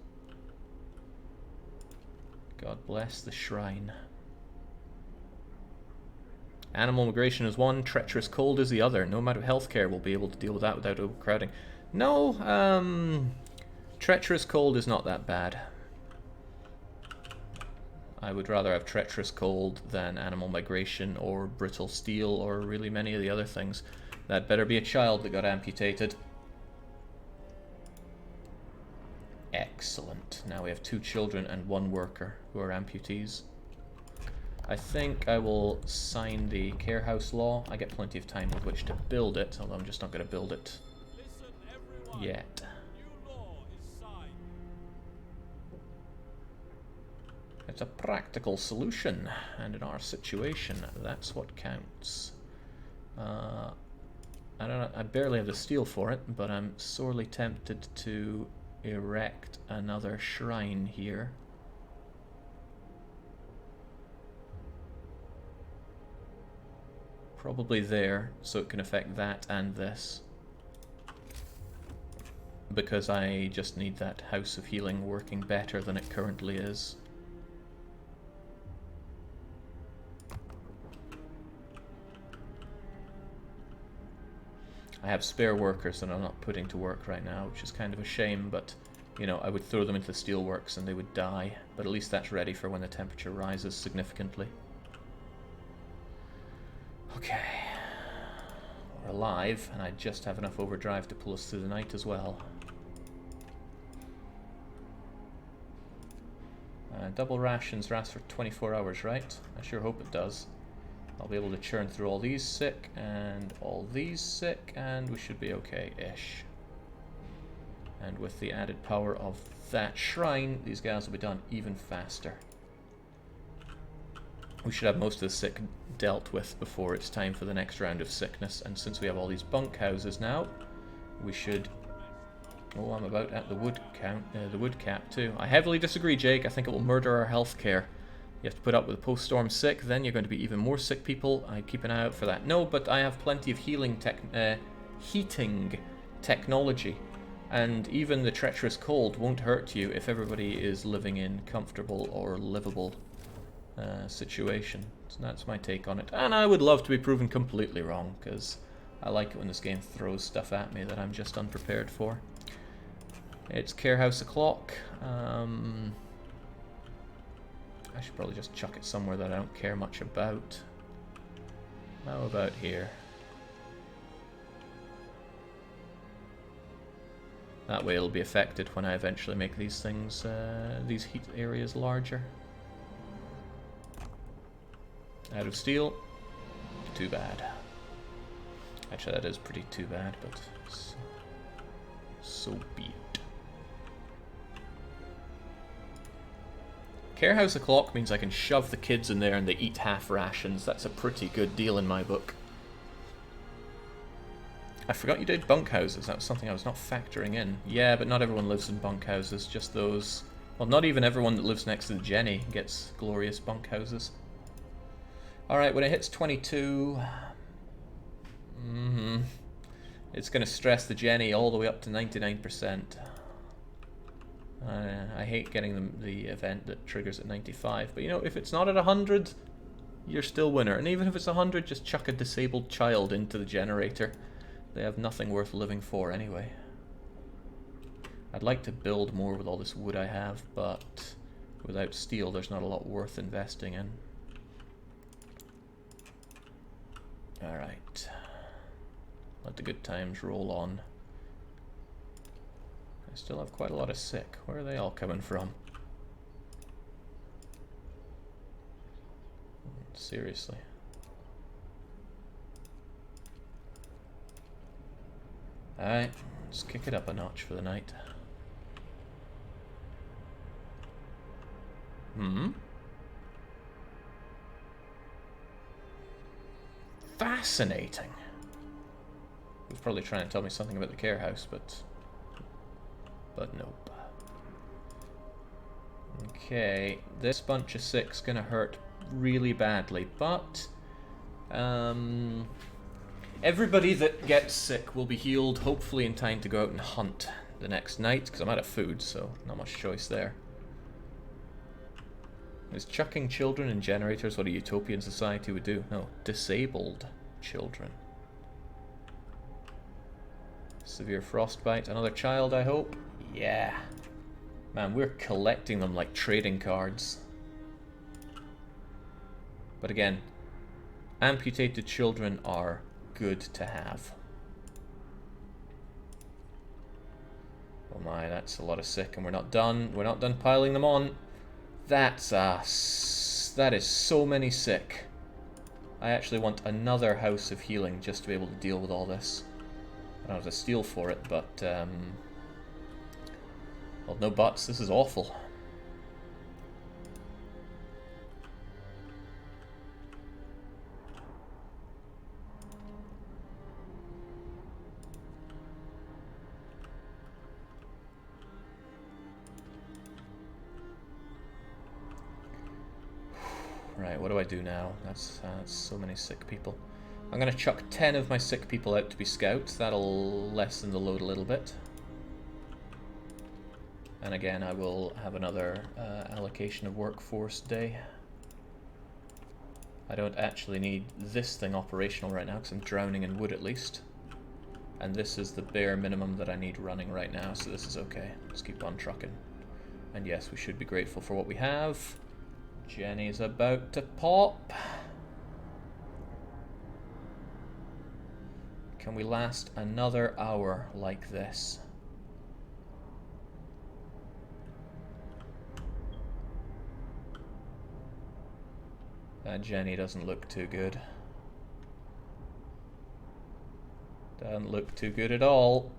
God bless the shrine. Animal Migration is one, Treacherous Cold is the other. No matter healthcare will be able to deal with that without overcrowding. No, Treacherous Cold is not that bad. I would rather have Treacherous Cold than Animal Migration or Brittle Steel or really many of the other things. That better be a child that got amputated. Excellent. Now we have 2 children and 1 worker who are amputees. I think I will sign the care house law. I get plenty of time with which to build it, although I'm just not going to build it yet. New law is signed. It's a practical solution, and in our situation, that's what counts. I don't know, I barely have the steel for it, but I'm sorely tempted to erect another shrine here. Probably there, so it can affect that and this. Because I just need that House of Healing working better than it currently is. I have spare workers that I'm not putting to work right now, which is kind of a shame, but, you know, I would throw them into the steelworks and they would die, but at least that's ready for when the temperature rises significantly. Okay. We're alive, and I just have enough overdrive to pull us through the night as well. Double rations last for 24 hours, right? I sure hope it does. I'll be able to churn through all these sick and all these sick, and we should be okay-ish. And with the added power of that shrine, these guys will be done even faster. We should have most of the sick dealt with before it's time for the next round of sickness, and since we have all these bunk houses now, we should... Oh, I'm about at the wood count, the wood cap too. I heavily disagree, Jake. I think it will murder our healthcare. You have to put up with post-storm sick, then you're going to be even more sick people. I keep an eye out for that. No, but I have plenty of heating technology. And even the treacherous cold won't hurt you if everybody is living in comfortable or livable situation. So that's my take on it. And I would love to be proven completely wrong, because I like it when this game throws stuff at me that I'm just unprepared for. It's Care House o'clock. I should probably just chuck it somewhere that I don't care much about. How about here? That way it'll be affected when I eventually make these things, these heat areas larger. Out of steel. Too bad. Actually, that is pretty too bad, but so be it. Care House o'clock means I can shove the kids in there and they eat half rations. That's a pretty good deal in my book. I forgot you did bunkhouses. That was something I was not factoring in. Yeah, but not everyone lives in bunkhouses. Just those... Well, not even everyone that lives next to the Jenny gets glorious bunkhouses. Alright, when it hits 22... it's going to stress the Jenny all the way up to 99%. I hate getting the event that triggers at 95, but you know, if it's not at 100, you're still winner. And even if it's 100, just chuck a disabled child into the generator. They have nothing worth living for anyway. I'd like to build more with all this wood I have, but without steel there's not a lot worth investing in. Alright. Let the good times roll on. I still have quite a lot of sick. Where are they all coming from? Seriously. Alright, let's kick it up a notch for the night. Fascinating. He was probably trying to tell me something about the care house, but nope. Okay, this bunch of sick's gonna hurt really badly, but everybody that gets sick will be healed hopefully in time to go out and hunt the next night, because I'm out of food, so not much choice there. Is chucking children in generators what a utopian society would do? No, disabled children. Severe frostbite. Another child, I hope? Yeah. Man, we're collecting them like trading cards. But again, amputated children are good to have. Oh my, that's a lot of sick, and we're not done. We're not done piling them on. That is so many sick. I actually want another house of healing just to be able to deal with all this. I don't have to steal for it, but well, no buts. This is awful. Right, what do I do now? That's so many sick people. I'm going to chuck 10 of my sick people out to be scouts. That'll lessen the load a little bit. And again, I will have another allocation of workforce day. I don't actually need this thing operational right now because I'm drowning in wood at least. And this is the bare minimum that I need running right now, so this is okay. Let's keep on trucking. And yes, we should be grateful for what we have. Jenny's about to pop. Can we last another hour like this? That Jenny doesn't look too good. Doesn't look too good at all.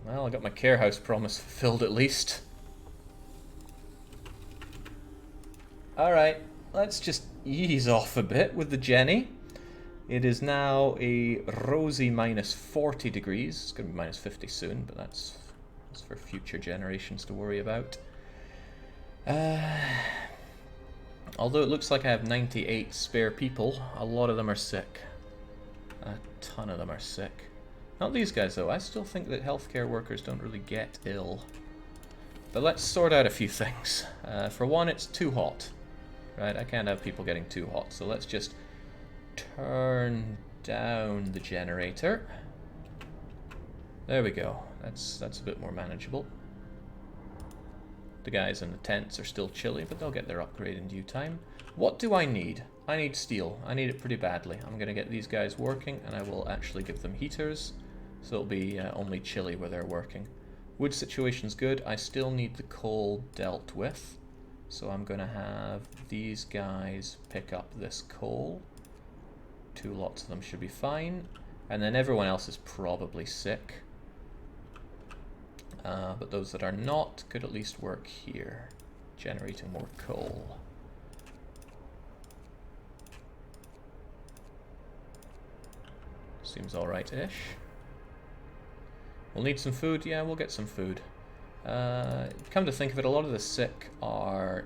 Well, I got my care house promise fulfilled at least. Alright, let's just ease off a bit with the Jenny. It is now a rosy minus 40 degrees. It's going to be minus 50 soon, but that's for future generations to worry about. Although it looks like I have 98 spare people, a lot of them are sick. A ton of them are sick. Not these guys though, I still think that healthcare workers don't really get ill. But let's sort out a few things. For one, it's too hot. Right, I can't have people getting too hot, so let's just turn down the generator. There we go, that's a bit more manageable. The guys in the tents are still chilly, but they'll get their upgrade in due time. What do I need? I need steel. I need it pretty badly. I'm going to get these guys working, and I will actually give them heaters, so it'll be only chilly where they're working. Wood situation's good. I still need the coal dealt with, so I'm going to have these guys pick up this coal. 2 lots of them should be fine, and then everyone else is probably sick. But those that are not could at least work here, generating more coal. Seems alright-ish. We'll need some food. Yeah, we'll get some food. Come to think of it, a lot of the sick are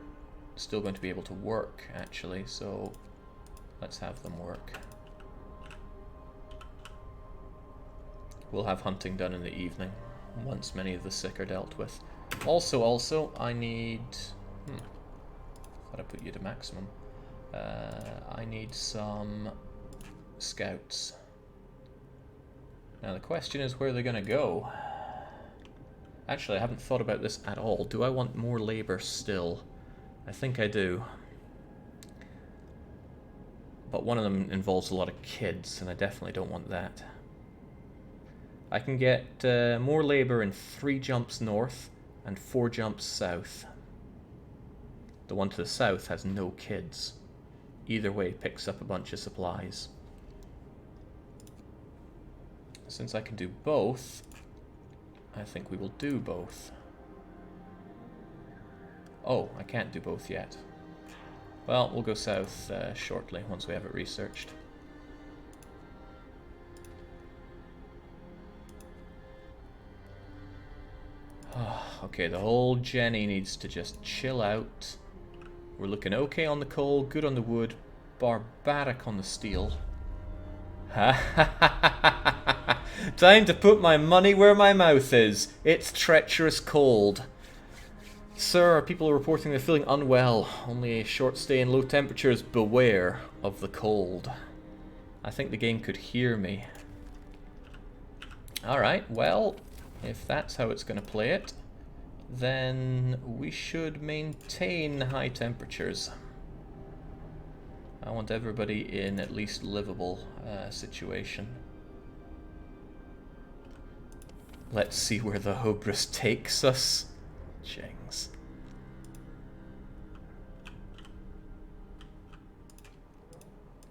still going to be able to work, actually, so let's have them work. We'll have hunting done in the evening, once many of the sick are dealt with. Also, I need... thought I put you to maximum. I need some scouts. Now the question is where they're going to go. Actually, I haven't thought about this at all. Do I want more labor still? I think I do. But one of them involves a lot of kids, and I definitely don't want that. I can get more labor in 3 jumps north and 4 jumps south. The one to the south has no kids. Either way picks up a bunch of supplies. Since I can do both, I think we will do both. Oh, I can't do both yet. Well, we'll go south shortly, once we have it researched. Okay, the whole Jenny needs to just chill out. We're looking okay on the coal, good on the wood, barbaric on the steel. Time to put my money where my mouth is. It's treacherous cold. Sir, people are reporting they're feeling unwell. Only a short stay in low temperatures. Beware of the cold. I think the game could hear me. Alright, well, if that's how it's going to play it, then we should maintain high temperatures. I want everybody in at least livable situation. Let's see where the hubris takes us. Jings.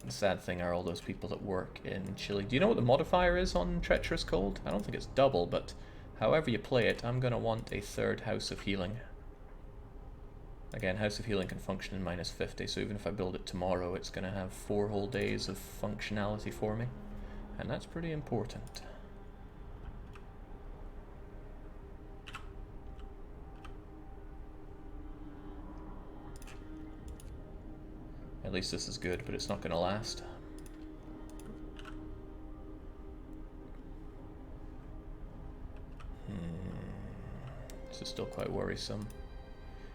The sad thing are all those people that work in Chile. Do you know what the modifier is on Treacherous Cold? I don't think it's double, but however you play it, I'm going to want a 3rd House of Healing. Again, House of Healing can function in minus 50, so even if I build it tomorrow, it's going to have 4 whole days of functionality for me. And that's pretty important. At least this is good, but it's not going to last. This is still quite worrisome.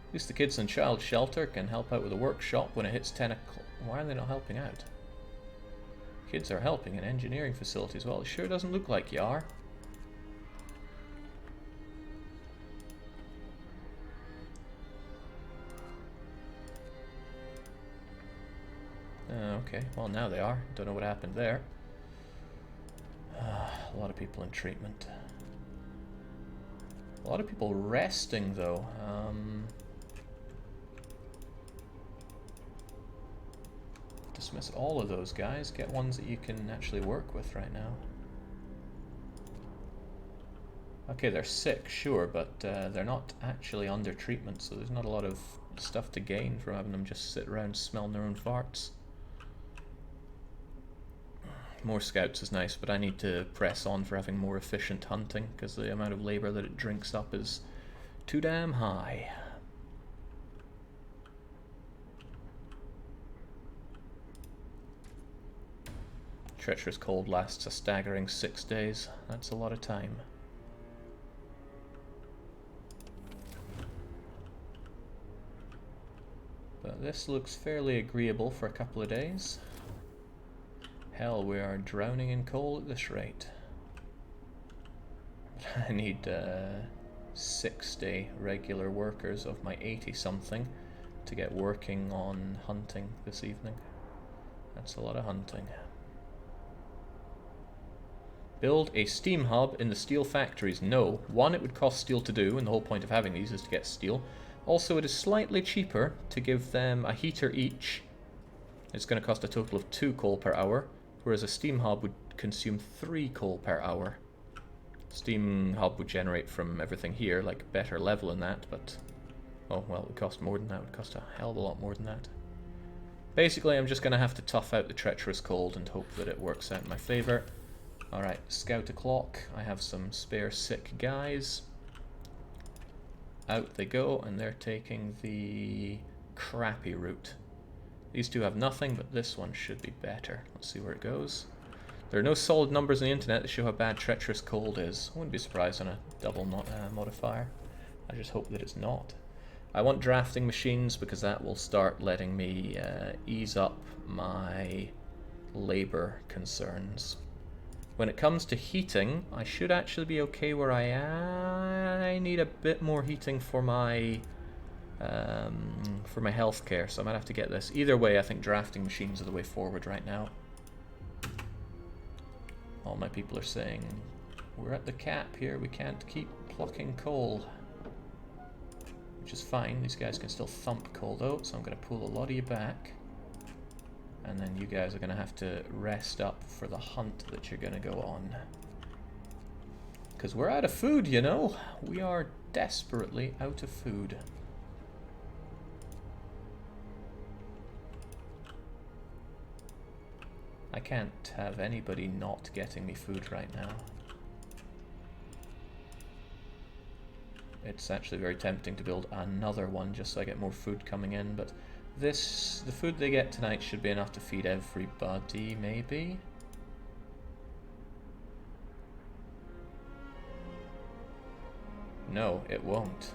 At least the kids in child shelter can help out with the workshop when it hits 10 o'clock. Why are they not helping out? Kids are helping in engineering facilities. Well, it sure doesn't look like you are. Okay, well now they are. Don't know what happened there. A lot of people in treatment. A lot of people resting though. Dismiss all of those guys. Get ones that you can actually work with right now. Okay, they're sick, sure, but they're not actually under treatment, so there's not a lot of stuff to gain from having them just sit around smelling their own farts. More scouts is nice, but I need to press on for having more efficient hunting, because the amount of labour that it drinks up is too damn high. Treacherous Cold lasts a staggering 6 days. That's a lot of time. But this looks fairly agreeable for a couple of days. Hell, we are drowning in coal at this rate. I need 60 regular workers of my 80-something to get working on hunting this evening. That's a lot of hunting. Build a steam hub in the steel factories. No. One, it would cost steel to do, and the whole point of having these is to get steel. Also, it is slightly cheaper to give them a heater each. It's going to cost a total of 2 coal per hour, whereas a steam hub would consume 3 coal per hour. Steam hub would generate from everything here, like better level in that, but... oh, well, it would cost more than that. It would cost a hell of a lot more than that. Basically, I'm just going to have to tough out the Treacherous Cold and hope that it works out in my favour. Alright, scout o'clock. I have some spare sick guys. Out they go, and they're taking the crappy route. These two have nothing, but this one should be better. Let's see where it goes. There are no solid numbers on the internet that show how bad Treacherous Cold is. I wouldn't be surprised on a double modifier. I just hope that it's not. I want drafting machines because that will start letting me ease up my labour concerns. When it comes to heating, I should actually be okay where I am. I need a bit more heating for my healthcare, so I might have to get this. Either way, I think drafting machines are the way forward right now. All my people are saying, we're at the cap here, we can't keep plucking coal. Which is fine, these guys can still thump coal though, so I'm going to pull a lot of you back. And then you guys are going to have to rest up for the hunt that you're going to go on. Because we're out of food, you know. We are desperately out of food. I can't have anybody not getting me food right now. It's actually very tempting to build another one just so I get more food coming in, but the food they get tonight should be enough to feed everybody, maybe? No, it won't.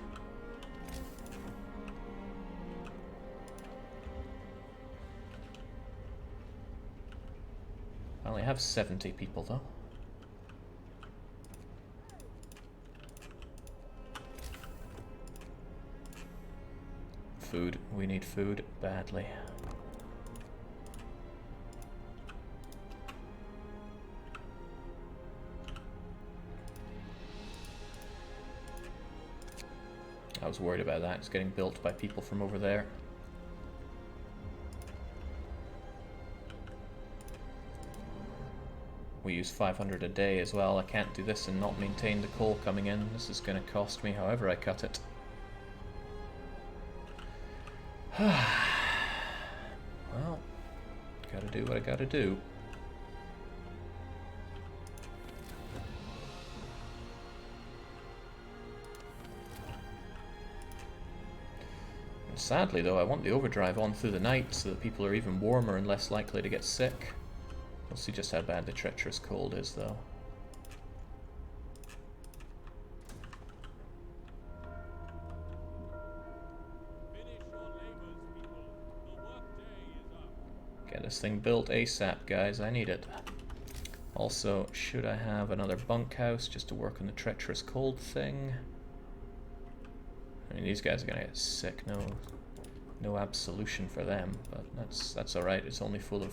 I only have 70 people though. Food. We need food badly. I was worried about that. It's getting built by people from over there. We use 500 a day as well. I can't do this and not maintain the coal coming in. This is going to cost me however I cut it. Well, gotta do what I gotta do. And sadly though, I want the overdrive on through the night so that people are even warmer and less likely to get sick. We'll see just how bad the Treacherous Cold is though. Get this thing built ASAP, guys. I need it. Also, should I have another bunkhouse just to work on the Treacherous Cold thing? I mean, these guys are gonna get sick. No absolution for them, but that's all right. It's only full of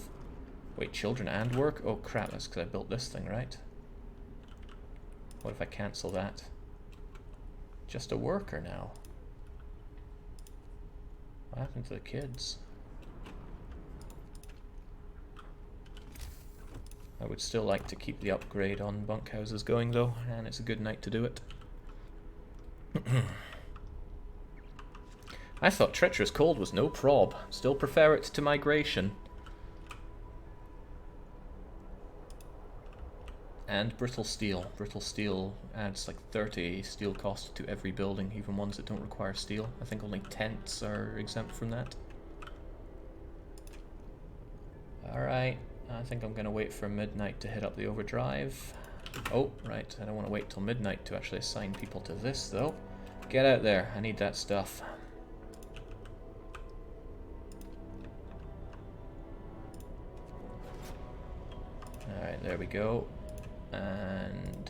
wait, children and work. Oh crap! That's because I built this thing, right? What if I cancel that? Just a worker now. What happened to the kids? I would still like to keep the upgrade on bunkhouses going though, and it's a good night to do it. I thought Treacherous Cold was no prob. Still prefer it to migration. And brittle steel. Brittle steel adds like 30 steel cost to every building, even ones that don't require steel. I think only tents are exempt from that. Alright, I think I'm going to wait for midnight to hit up the overdrive. Oh, right, I don't want to wait till midnight to actually assign people to this, though. Get out there, I need that stuff. Alright, there we go. And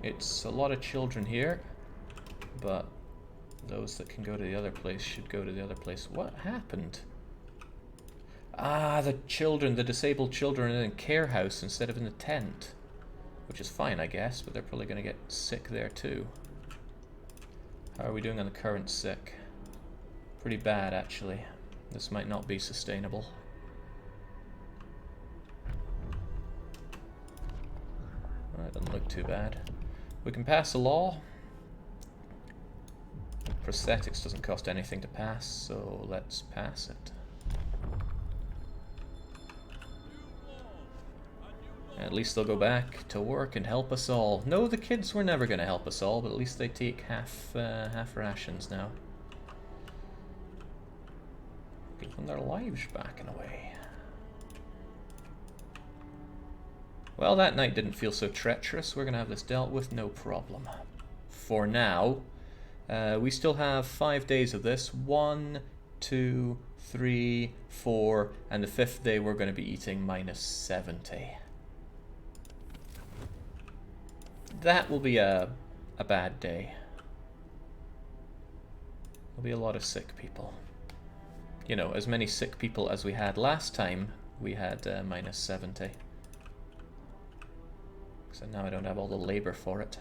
it's a lot of children here, but those that can go to the other place should go to the other place. What happened? Ah, the children, the disabled children are in a care house instead of in the tent. Which is fine, I guess, but they're probably going to get sick there too. How are we doing on the current sick? Pretty bad, actually. This might not be sustainable. That doesn't look too bad. We can pass a law. Prosthetics doesn't cost anything to pass, so let's pass it. At least they'll go back to work and help us all. No, the kids were never going to help us all, but at least they take half rations now. Give them their lives back in a way. Well, that night didn't feel so treacherous. We're going to have this dealt with, no problem. For now, we still have 5 days of this. 1, 2, 3, 4, and the 5th day we're going to be eating -70. That will be a bad day. There'll be a lot of sick people. You know, as many sick people as we had last time we had -70. So now I don't have all the labor for it.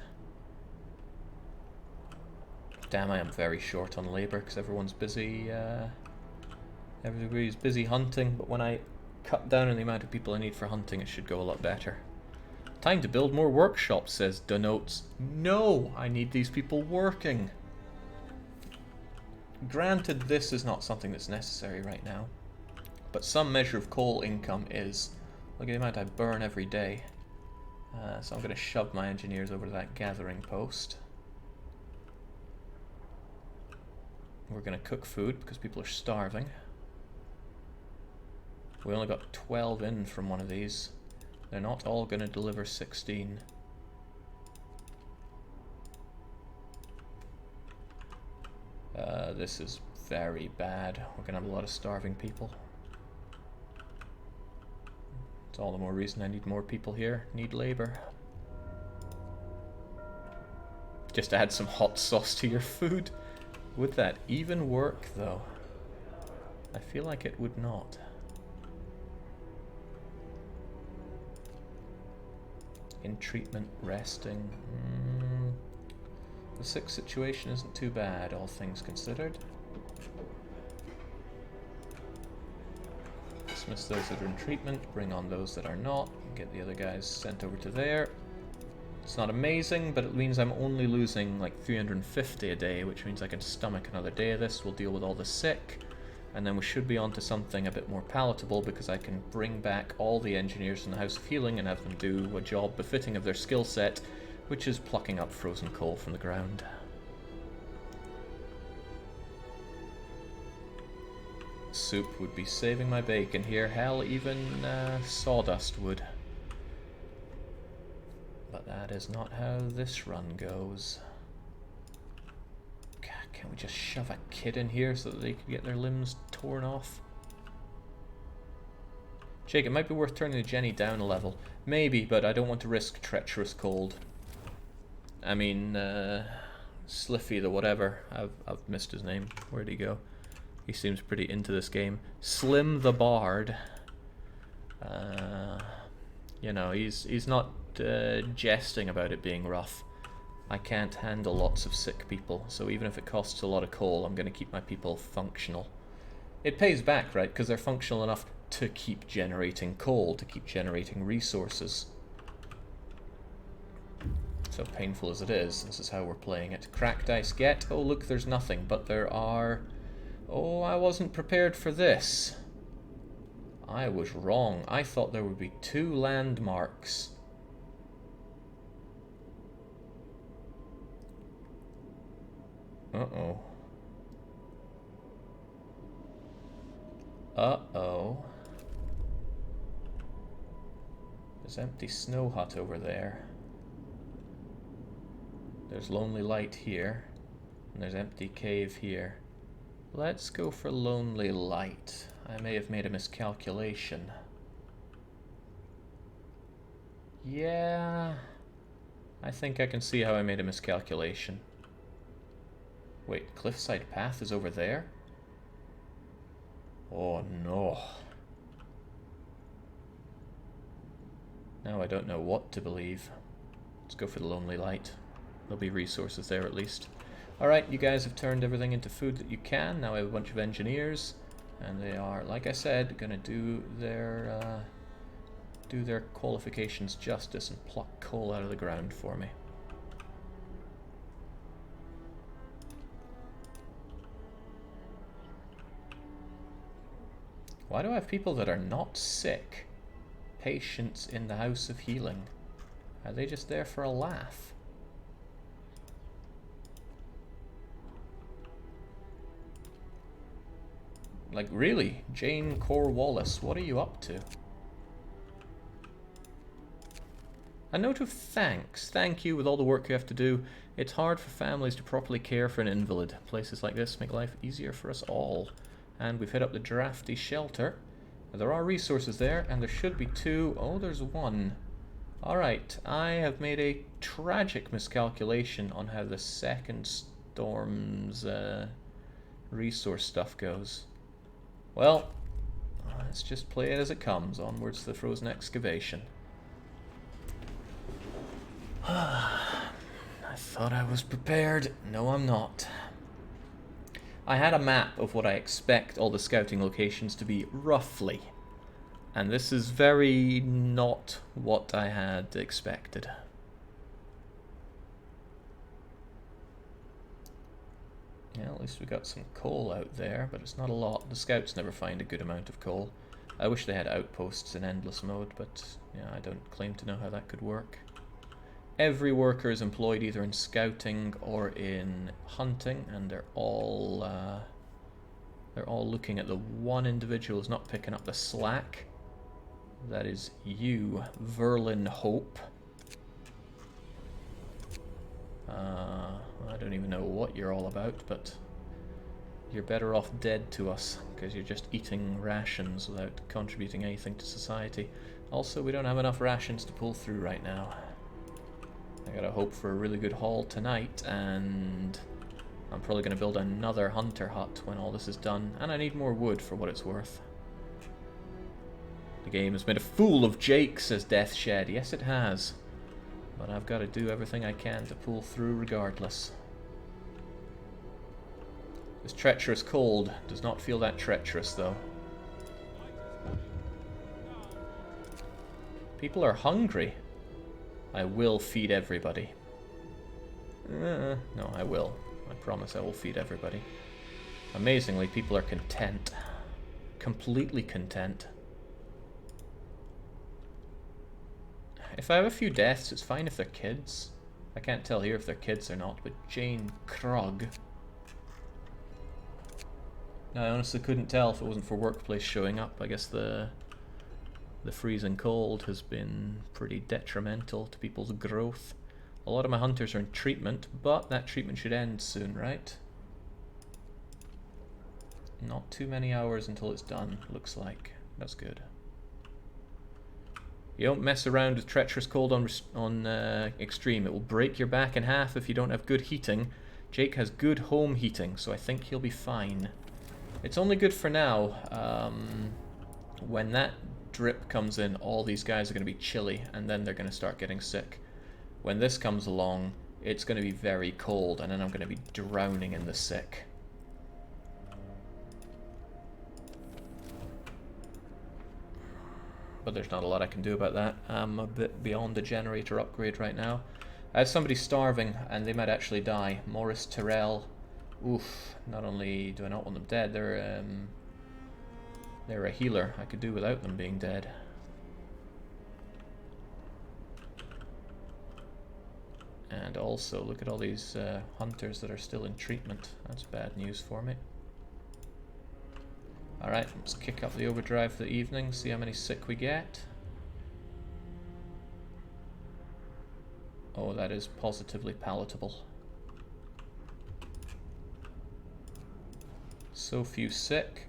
Damn, I am very short on labor because everyone's busy. Everybody's busy hunting, but when I cut down on the amount of people I need for hunting, it should go a lot better. Time to build more workshops, says Denotes. No, I need these people working. Granted, this is not something that's necessary right now, but some measure of coal income is. Look at the amount I burn every day. So I'm going to shove my engineers over to that gathering post. We're going to cook food because people are starving. We only got 12 in from one of these. They're not all going to deliver 16. This is very bad. We're going to have a lot of starving people. It's all the more reason I need more people here. Need labor. Just add some hot sauce to your food. Would that even work, though? I feel like it would not. In treatment, resting. The sick situation isn't too bad, all things considered. Dismiss those that are in treatment, bring on those that are not, get the other guys sent over to there. It's not amazing, but it means I'm only losing like 350 a day, which means I can stomach another day of this. We'll deal with all the sick, and then we should be on to something a bit more palatable because I can bring back all the engineers in the House of Healing and have them do a job befitting of their skill set, which is plucking up frozen coal from the ground. Soup would be saving my bacon here. Hell, even sawdust would. But that is not how this run goes. God, can't we just shove a kid in here so that they can get their limbs torn off? Jake, it might be worth turning the Jenny down a level. Maybe, but I don't want to risk treacherous cold. I mean, Sliffy the whatever. I've missed his name. Where'd he go? He seems pretty into this game. Slim the Bard. You know, he's not jesting about it being rough. I can't handle lots of sick people, so even if it costs a lot of coal, I'm going to keep my people functional. It pays back, right? Because they're functional enough to keep generating coal, to keep generating resources. So painful as it is, this is how we're playing it. Crack dice get. Oh look, there's nothing, but there are... Oh, I wasn't prepared for this. I was wrong. I thought there would be 2 landmarks Uh-oh. Uh-oh. There's empty snow hut over there. There's lonely light here. And there's empty cave here. Let's go for lonely light. I may have made a miscalculation. Yeah, I think I can see how I made a miscalculation. Wait, cliffside path is over there? Oh no. Now I don't know what to believe. Let's go for the lonely light. There'll be resources there at least. Alright, you guys have turned everything into food that you can. Now I have a bunch of engineers. And they are, like I said, gonna do their qualifications justice and pluck coal out of the ground for me. Why do I have people that are not sick? Patients in the House of Healing. Are they just there for a laugh? Like, really? Jane Cornwallis, what are you up to? A note of thanks. Thank you with all the work you have to do. It's hard for families to properly care for an invalid. Places like this make life easier for us all. And we've hit up the drafty shelter. There are resources there, and there should be 2. Oh, there's 1. Alright, I have made a tragic miscalculation on how the second storm's resource stuff goes. Well, let's just play it as it comes. Onwards to the frozen excavation. I thought I was prepared. No, I'm not. I had a map of what I expect all the scouting locations to be, roughly. And this is very not what I had expected. Yeah, at least we got some coal out there, but it's not a lot. The scouts never find a good amount of coal. I wish they had outposts in endless mode, but yeah, I don't claim to know how that could work. Every worker is employed either in scouting or in hunting, and they're all looking at the one individual who's not picking up the slack. That is you, Verlin Hope. I don't even know what you're all about, but you're better off dead to us, because you're just eating rations without contributing anything to society. Also, we don't have enough rations to pull through right now. I gotta hope for a really good haul tonight, and I'm probably gonna build another hunter hut when all this is done, and I need more wood for what it's worth. The game has made a fool of Jake, says Deathshed. Yes, it has. But I've got to do everything I can to pull through regardless. This treacherous cold does not feel that treacherous, though. People are hungry. I will feed everybody. No, I will. I promise I will feed everybody. Amazingly, people are content. Completely content. If I have a few deaths, it's fine if they're kids. I can't tell here if they're kids or not, but Jane Krug. I honestly couldn't tell if it wasn't for workplace showing up. I guess the freezing cold has been pretty detrimental to people's growth. A lot of my hunters are in treatment, but that treatment should end soon, right? Not too many hours until it's done, looks like. That's good. You don't mess around with treacherous cold on extreme. It will break your back in half if you don't have good heating. Jake has good home heating, so I think he'll be fine. It's only good for now. When that drip comes in, all these guys are going to be chilly, and then they're going to start getting sick. When this comes along, it's going to be very cold, and then I'm going to be drowning in the sick. But there's not a lot I can do about that. I'm a bit beyond the generator upgrade right now. I have somebody starving, and they might actually die. Morris Terrell. Oof. Not only do I not want them dead, they're a healer. I could do without them being dead. And also, look at all these hunters that are still in treatment. That's bad news for me. Alright, let's kick up the overdrive for the evening, see how many sick we get. Oh, that is positively palatable. So few sick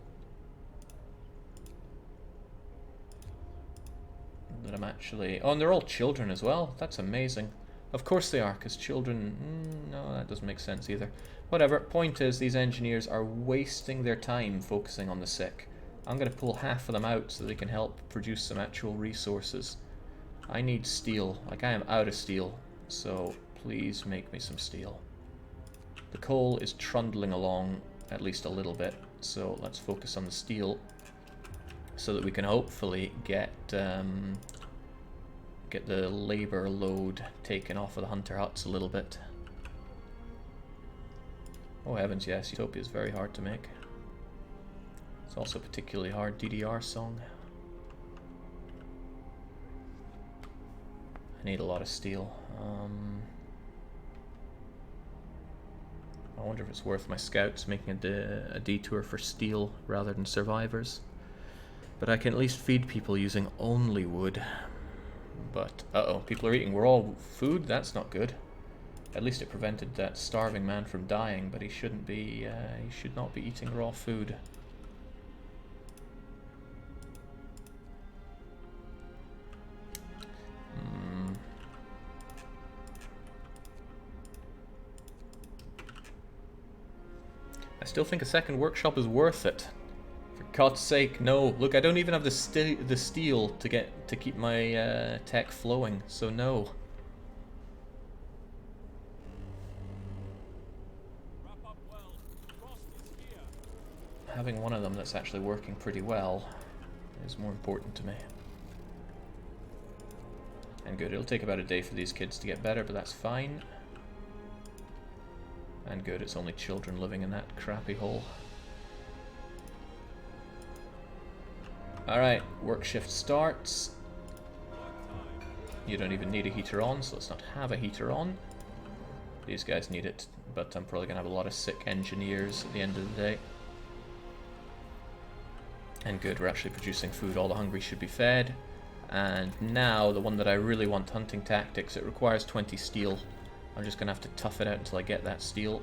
that I'm actually... Oh, and they're all children as well. That's amazing. Of course they are, because children... no, that doesn't make sense either. Whatever, point is, these engineers are wasting their time focusing on the sick. I'm going to pull half of them out so they can help produce some actual resources. I need steel. Like, I am out of steel, so please make me some steel. The coal is trundling along at least a little bit, so let's focus on the steel so that we can hopefully get the labor load taken off of the hunter huts a little bit. Oh heavens, yes, Utopia is very hard to make. It's also a particularly hard DDR song. I need a lot of steel. I wonder if it's worth my scouts making a detour for steel rather than survivors. But I can at least feed people using only wood. But, uh-oh, people are eating raw food? That's not good. At least it prevented that starving man from dying, but he shouldn't be, he should not be eating raw food. I still think a second workshop is worth it. For God's sake, no. Look, I don't even have the steel to keep my tech flowing, so no. Wrap up well. Frost is here. Having one of them that's actually working pretty well is more important to me. And good, it'll take about a day for these kids to get better, but that's fine. And good, it's only children living in that crappy hole. Alright, work shift starts. You don't even need a heater on, so let's not have a heater on. These guys need it, but I'm probably going to have a lot of sick engineers at the end of the day. And good, we're actually producing food. All the hungry should be fed. And now, the one that I really want, hunting tactics, it requires 20 steel. I'm just going to have to tough it out until I get that steel.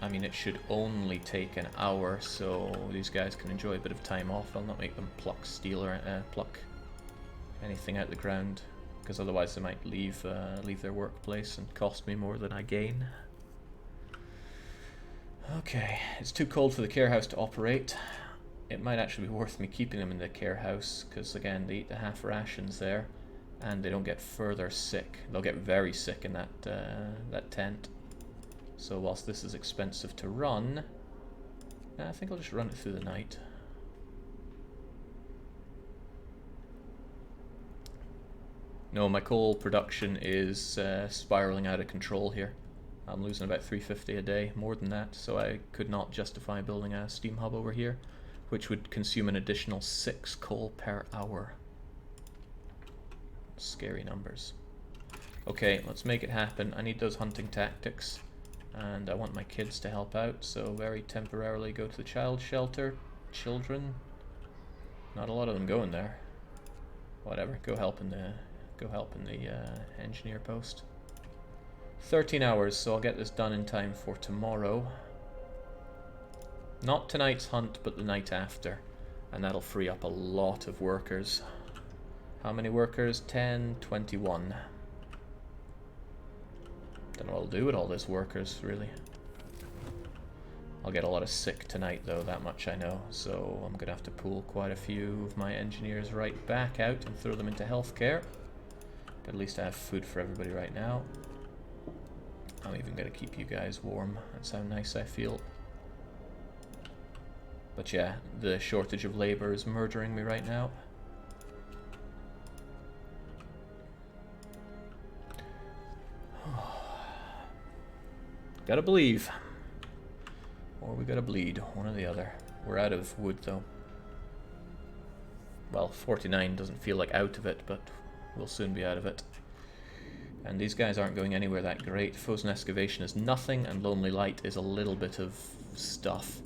I mean, it should only take an hour, so these guys can enjoy a bit of time off. I'll not make them pluck steel or pluck anything out of the ground, because otherwise they might leave their workplace and cost me more than I gain. Okay, it's too cold for the care house to operate. It might actually be worth me keeping them in the care house, because again, they eat the half rations there, and they don't get further sick. They'll get very sick in that tent. So whilst this is expensive to run, I think I'll just run it through the night. No, my coal production is spiraling out of control here. I'm losing about 350 a day, more than that, so I could not justify building a steam hub over here, which would consume an additional 6 coal per hour. Scary numbers. Okay, let's make it happen. I need those hunting tactics, and I want my kids to help out, so very temporarily go to the child shelter. Children? Not a lot of them going there. Whatever, go help in the engineer post. 13 hours, so I'll get this done in time for tomorrow. Not tonight's hunt, but the night after. And that'll free up a lot of workers. How many workers? 10, 21. Don't know what I'll do with all these workers, really. I'll get a lot of sick tonight, though, that much I know. So I'm going to have to pull quite a few of my engineers right back out and throw them into healthcare. But at least I have food for everybody right now. I'm even going to keep you guys warm. That's how nice I feel. But yeah, the shortage of labor is murdering me right now. Gotta believe. Or we gotta bleed, one or the other. We're out of wood though. Well, 49 doesn't feel like out of it, but we'll soon be out of it. And these guys aren't going anywhere that great. Frozen excavation is nothing, and lonely light is a little bit of stuff.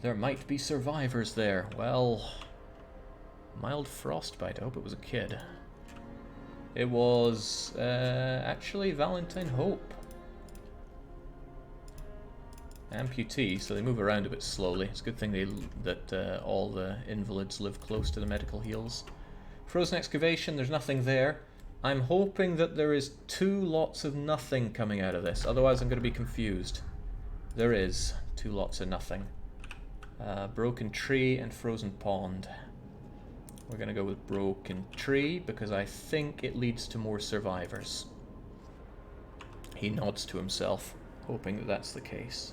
There might be survivors there. Well, mild frostbite. I hope it was a kid. It was actually Valentine Hope. Amputee, so they move around a bit slowly. It's a good thing that all the invalids live close to the medical heals. Frozen excavation, there's nothing there. I'm hoping that there is 2 lots of nothing coming out of this, otherwise I'm going to be confused. There is 2 lots of nothing. Broken tree and frozen pond. We're going to go with broken tree because I think it leads to more survivors. He nods to himself, hoping that that's the case.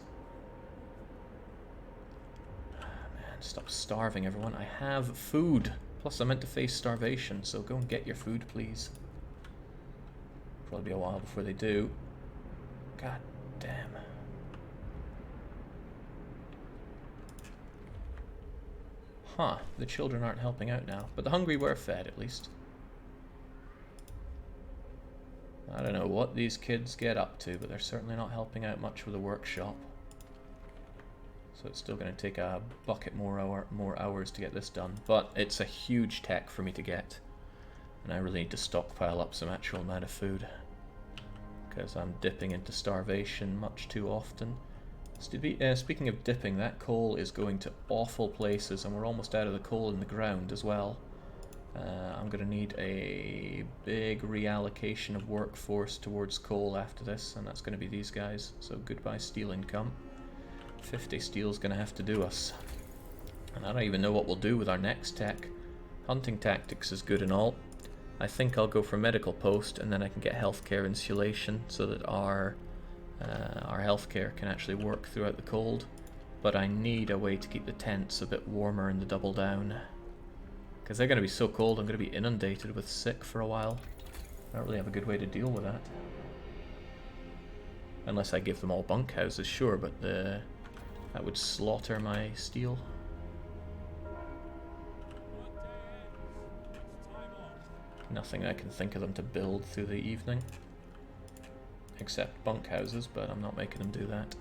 Man, stop starving, everyone. I have food. Plus, I'm meant to face starvation, so go and get your food, please. Probably be a while before they do. God damn. Huh, the children aren't helping out now, but the hungry were fed at least. I don't know what these kids get up to, but they're certainly not helping out much with the workshop. So it's still going to take a bucket more hours to get this done, but it's a huge tech for me to get. And I really need to stockpile up some actual amount of food, because I'm dipping into starvation much too often. Speaking of dipping, that coal is going to awful places, and we're almost out of the coal in the ground as well. I'm going to need a big reallocation of workforce towards coal after this, and that's going to be these guys, so goodbye steel income. 50 steel's going to have to do us. And I don't even know what we'll do with our next tech. Hunting tactics is good and all. I think I'll go for medical post, and then I can get healthcare insulation so that our healthcare can actually work throughout the cold. But I need a way to keep the tents a bit warmer in the double down, because they're going to be so cold I'm going to be inundated with sick for a while. I don't really have a good way to deal with that. Unless I give them all bunkhouses, sure, but that would slaughter my steel. Nothing I can think of them to build through the evening. Except bunkhouses, but I'm not making them do that.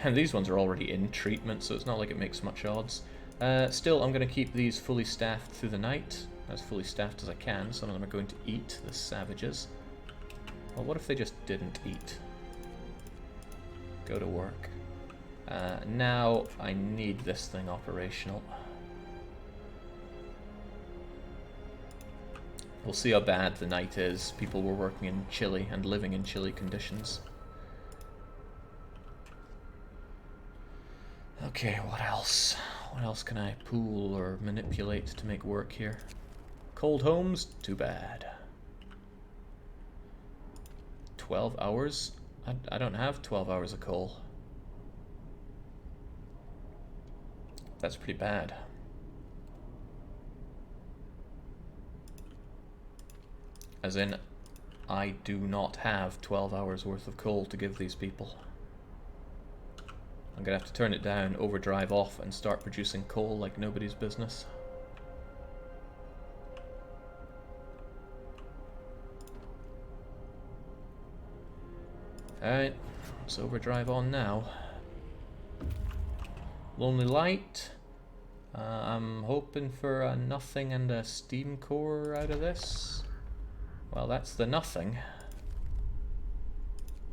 And these ones are already in treatment, so it's not like it makes much odds. Still, I'm going to keep these fully staffed through the night, as fully staffed as I can. Some of them are going to eat, the savages. Well, what if they just didn't eat? Go to work. Now I need this thing operational. We'll see how bad the night is. People were working in chilly and living in chilly conditions. Okay, what else? What else can I pool or manipulate to make work here? Cold homes? Too bad. 12 hours? I don't have 12 hours of coal. That's pretty bad. As in, I do not have 12 hours worth of coal to give these people. I'm gonna have to turn it down, overdrive off, and start producing coal like nobody's business. Alright, let's overdrive on now. Lonely light. I'm hoping for a nothing and a steam core out of this. Well, that's the nothing.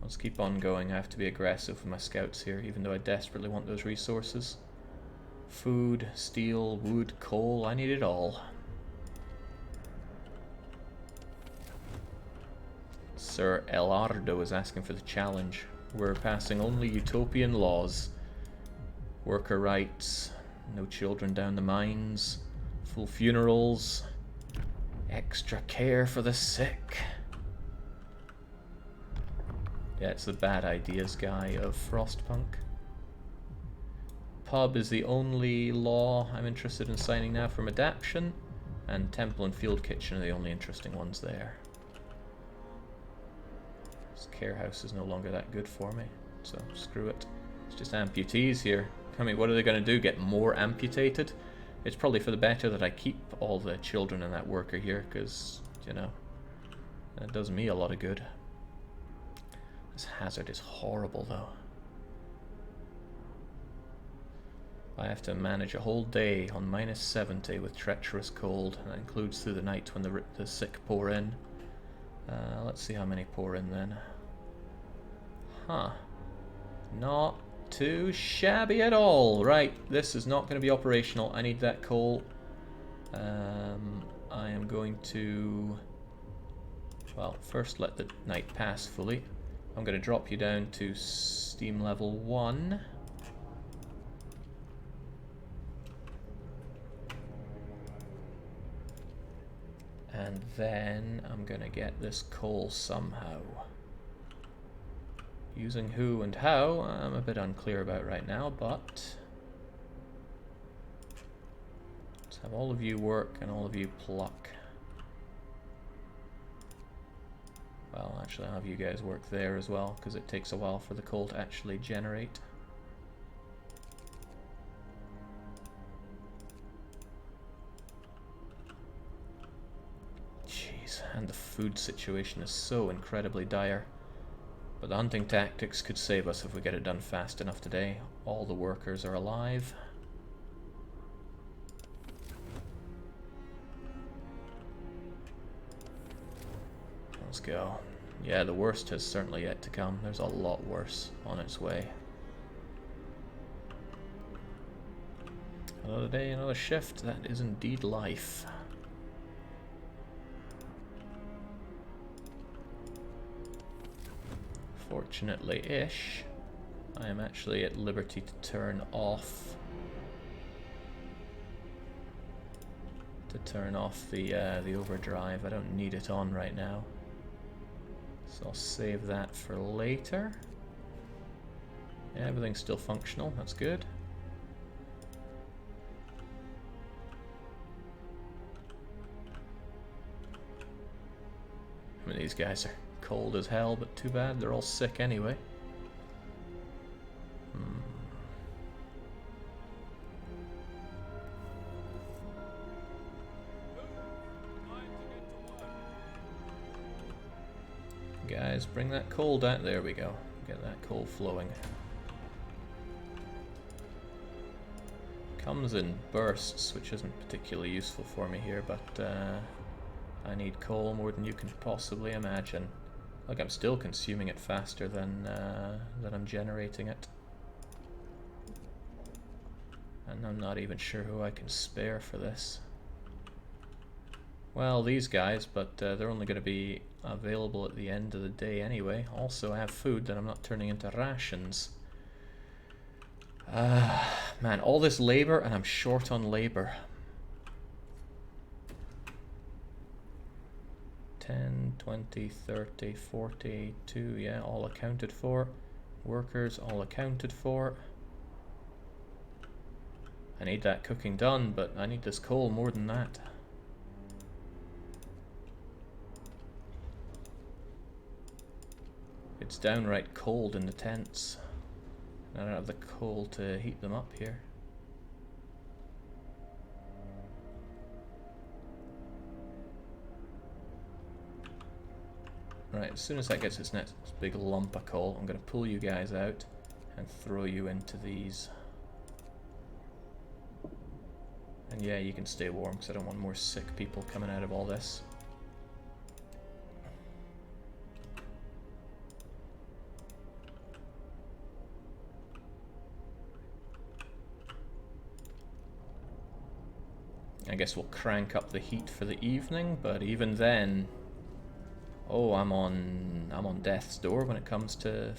Let's keep on going. I have to be aggressive with my scouts here, even though I desperately want those resources. Food, steel, wood, coal, I need it all. Sir Elardo is asking for the challenge. We're passing only utopian laws. Worker rights, no children down the mines, full funerals, extra care for the sick. Yeah, it's the bad ideas guy of Frostpunk. Pub is the only law I'm interested in signing now from adaption, and temple and field kitchen are the only interesting ones there. This care house is no longer that good for me, so screw it. Let's just amputees here. I mean, what are they going to do? Get more amputated? It's probably for the better that I keep all the children and that worker here, because, you know, that does me a lot of good. This hazard is horrible, though. I have to manage a whole day on -70 with treacherous cold, and that includes through the night when the sick pour in. Let's see how many pour in then. Huh. Not too shabby at all. Right, this is not going to be operational. I need that coal. I am going to... Well, first let the night pass fully. I'm going to drop you down to steam level 1. And then I'm going to get this coal somehow. Using who and how, I'm a bit unclear about right now, but... Let's have all of you work and all of you pluck. Well, actually I'll have you guys work there as well, because it takes a while for the coal to actually generate. And the food situation is so incredibly dire. But the hunting tactics could save us if we get it done fast enough today. All the workers are alive. Let's go. Yeah, the worst has certainly yet to come. There's a lot worse on its way. Another day, another shift. That is indeed life. Fortunately-ish, I am actually at liberty to turn off the overdrive. I don't need it on right now, so I'll save that for later. Yeah, everything's still functional. That's good. I mean, these guys are cold as hell, but too bad, they're all sick anyway. Guys, bring that coal down. There we go. Get that coal flowing. Comes in bursts, which isn't particularly useful for me here, but I need coal more than you can possibly imagine. Like, I'm still consuming it faster than I'm generating it. And I'm not even sure who I can spare for this. Well, these guys, but they're only going to be available at the end of the day anyway. Also, I have food that I'm not turning into rations. Man, all this labor, and I'm short on labor. 10, 20, 30, 42, yeah, all accounted for. Workers, all accounted for. I need that cooking done, but I need this coal more than that. It's downright cold in the tents. I don't have the coal to heat them up here. Right, as soon as that gets its next big lump of coal, I'm going to pull you guys out and throw you into these. And yeah, you can stay warm because I don't want more sick people coming out of all this. I guess we'll crank up the heat for the evening, but even then... Oh, I'm on death's door when it comes to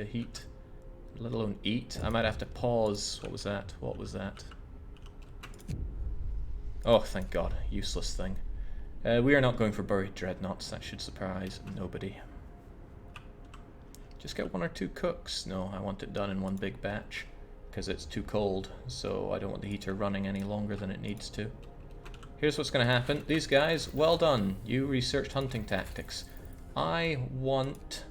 heat, let alone eat. I might have to pause. What was that? What was that? Oh, thank God. Useless thing. We are not going for buried dreadnoughts. That should surprise nobody. Just get 1 or 2 cooks. No, I want it done in one big batch because it's too cold, so I don't want the heater running any longer than it needs to. Here's what's going to happen. These guys, well done. You researched hunting tactics. I want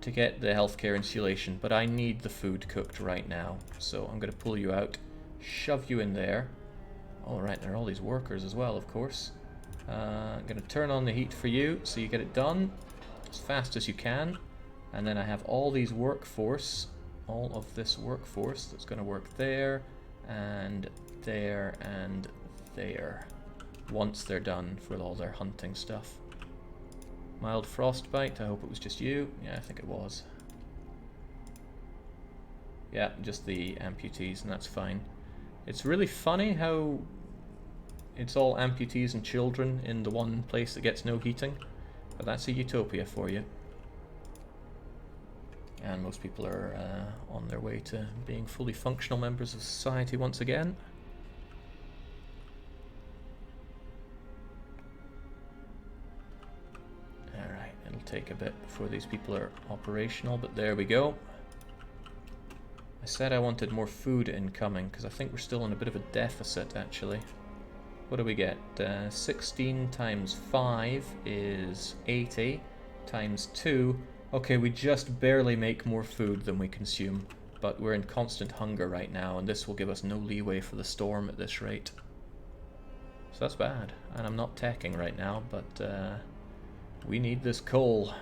to get the healthcare insulation, but I need the food cooked right now. So I'm going to pull you out, shove you in there. Alright, there are all these workers as well, of course. I'm going to turn on the heat for you so you get it done as fast as you can. And then I have all these workforce, all of this workforce that's going to work there and there and there once they're done with all their hunting stuff. Mild frostbite, I hope it was just you. Yeah, I think it was. Yeah, just the amputees, and that's fine. It's really funny how it's all amputees and children in the one place that gets no heating. But that's a utopia for you. And most people are on their way to being fully functional members of society once again. Alright, it'll take a bit before these people are operational, but there we go. I said I wanted more food incoming, because I think we're still in a bit of a deficit, actually. What do we get? 16 times 5 is 80, times 2... Okay, we just barely make more food than we consume, but we're in constant hunger right now, and this will give us no leeway for the storm at this rate. So that's bad, and I'm not teching right now, but we need this coal.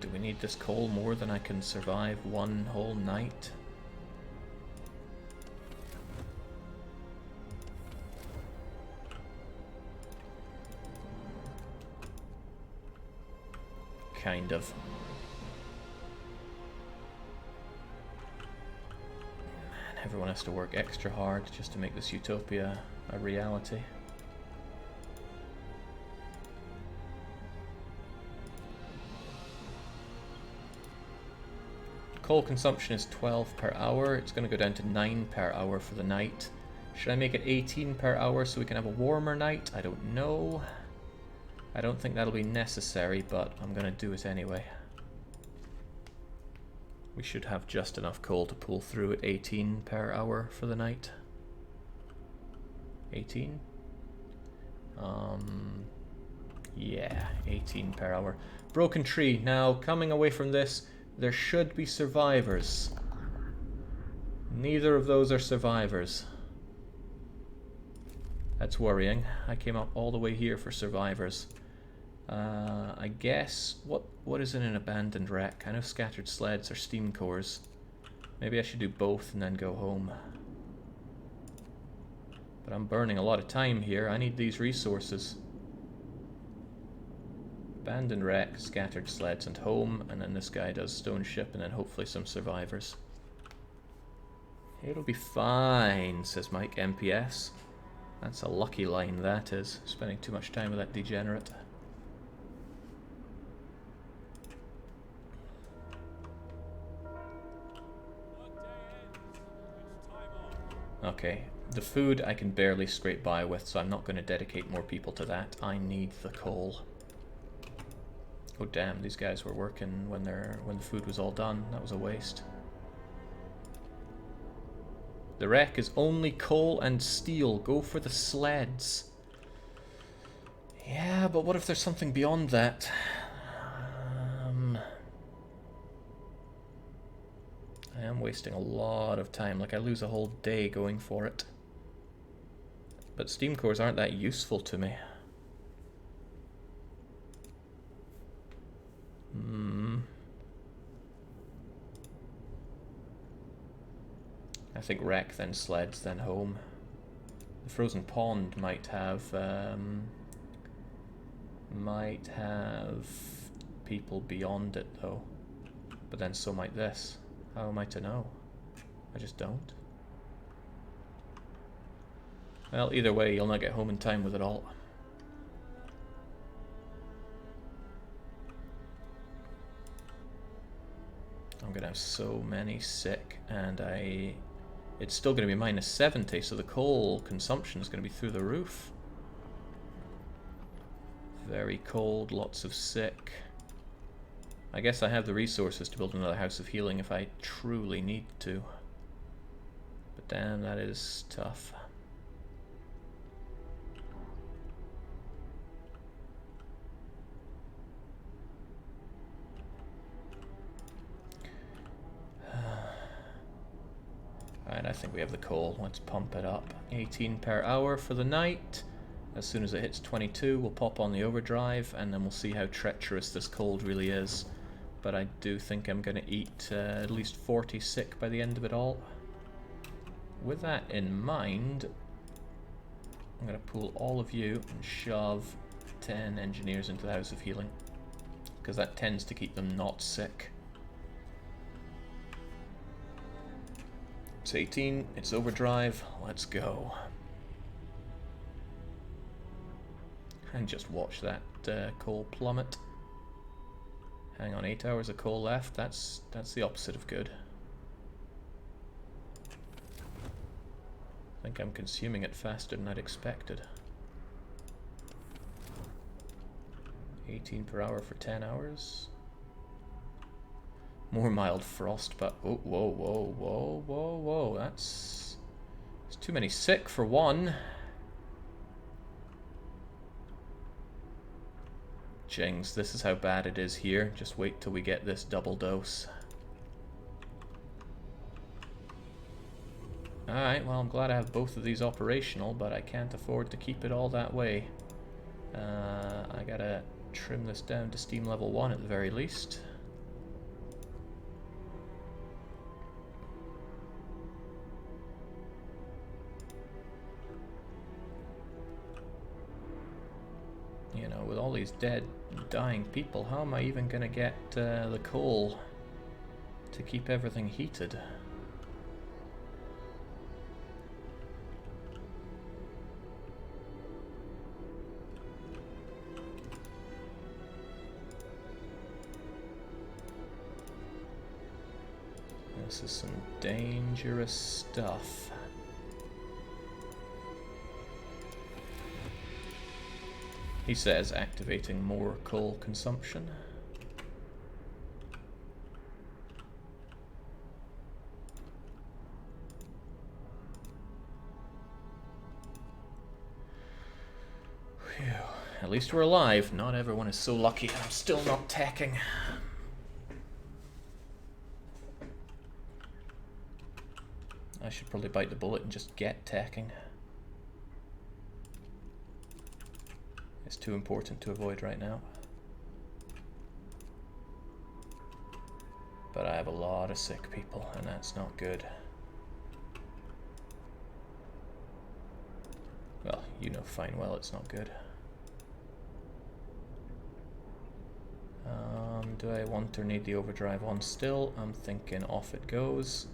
Do we need this coal more than I can survive one whole night? Kind of. Man, everyone has to work extra hard just to make this utopia a reality. Coal consumption is 12 per hour. It's going to go down to 9 per hour for the night. Should I make it 18 per hour so we can have a warmer night? I don't know. I don't think that'll be necessary, but I'm going to do it anyway. We should have just enough coal to pull through at 18 per hour for the night. 18? Yeah, 18 per hour. Broken tree. Now, coming away from this, there should be survivors. Neither of those are survivors. That's worrying. I came up all the way here for survivors. I guess, what is in an abandoned wreck? I know scattered sleds or steam cores. Maybe I should do both and then go home. But I'm burning a lot of time here. I need these resources. Abandoned wreck, scattered sleds, and home. And then this guy does stone ship, and then hopefully some survivors. It'll be fine, says Mike MPS. That's a lucky line, that is. Spending too much time with that degenerate. Okay, the food I can barely scrape by with, so I'm not going to dedicate more people to that. I need the coal. Oh damn, these guys were working when the food was all done. That was a waste. The wreck is only coal and steel. Go for the sleds. Yeah, but what if there's something beyond that? I am wasting a lot of time. Like, I lose a whole day going for it. But steam cores aren't that useful to me. I think wreck, then sleds, then home. The frozen pond might have people beyond it though. But then so might this. How am I to know? I just don't. Well, either way, you'll not get home in time with it all. I'm gonna have so many sick, and it's still gonna be minus 70, so the coal consumption is gonna be through the roof. Very cold, lots of sick. I guess I have the resources to build another house of healing if I truly need to. But damn, that is tough. think we have the coal. Let's pump it up. 18 per hour for the night. As soon as it hits 22, we'll pop on the overdrive, and then we'll see how treacherous this cold really is. But I do think I'm going to eat at least 40 sick by the end of it all. With that in mind, I'm going to pull all of you and shove 10 engineers into the House of Healing, because that tends to keep them not sick. It's 18, it's overdrive, let's go. And just watch that coal plummet. Hang on, 8 hours of coal left, that's the opposite of good. I think I'm consuming it faster than I'd expected. 18 per hour for 10 hours. More mild frost, but oh, whoa, whoa, whoa, whoa, whoa, that's too many sick for one. Jings, this is how bad it is here. Just wait till we get this double dose. Alright, well, I'm glad I have both of these operational, but I can't afford to keep it all that way. I gotta trim this down to steam level 1 at the very least. You know, with all these dead, dying people, how am I even gonna get the coal to keep everything heated? This is some dangerous stuff. He says activating more coal consumption. Phew. At least we're alive. Not everyone is so lucky. I'm still not teching. I should probably bite the bullet and just get teching. It's too important to avoid right now. But I have a lot of sick people, and that's not good. Well, you know fine well it's not good. Do I want or need the overdrive on still? I'm thinking off it goes.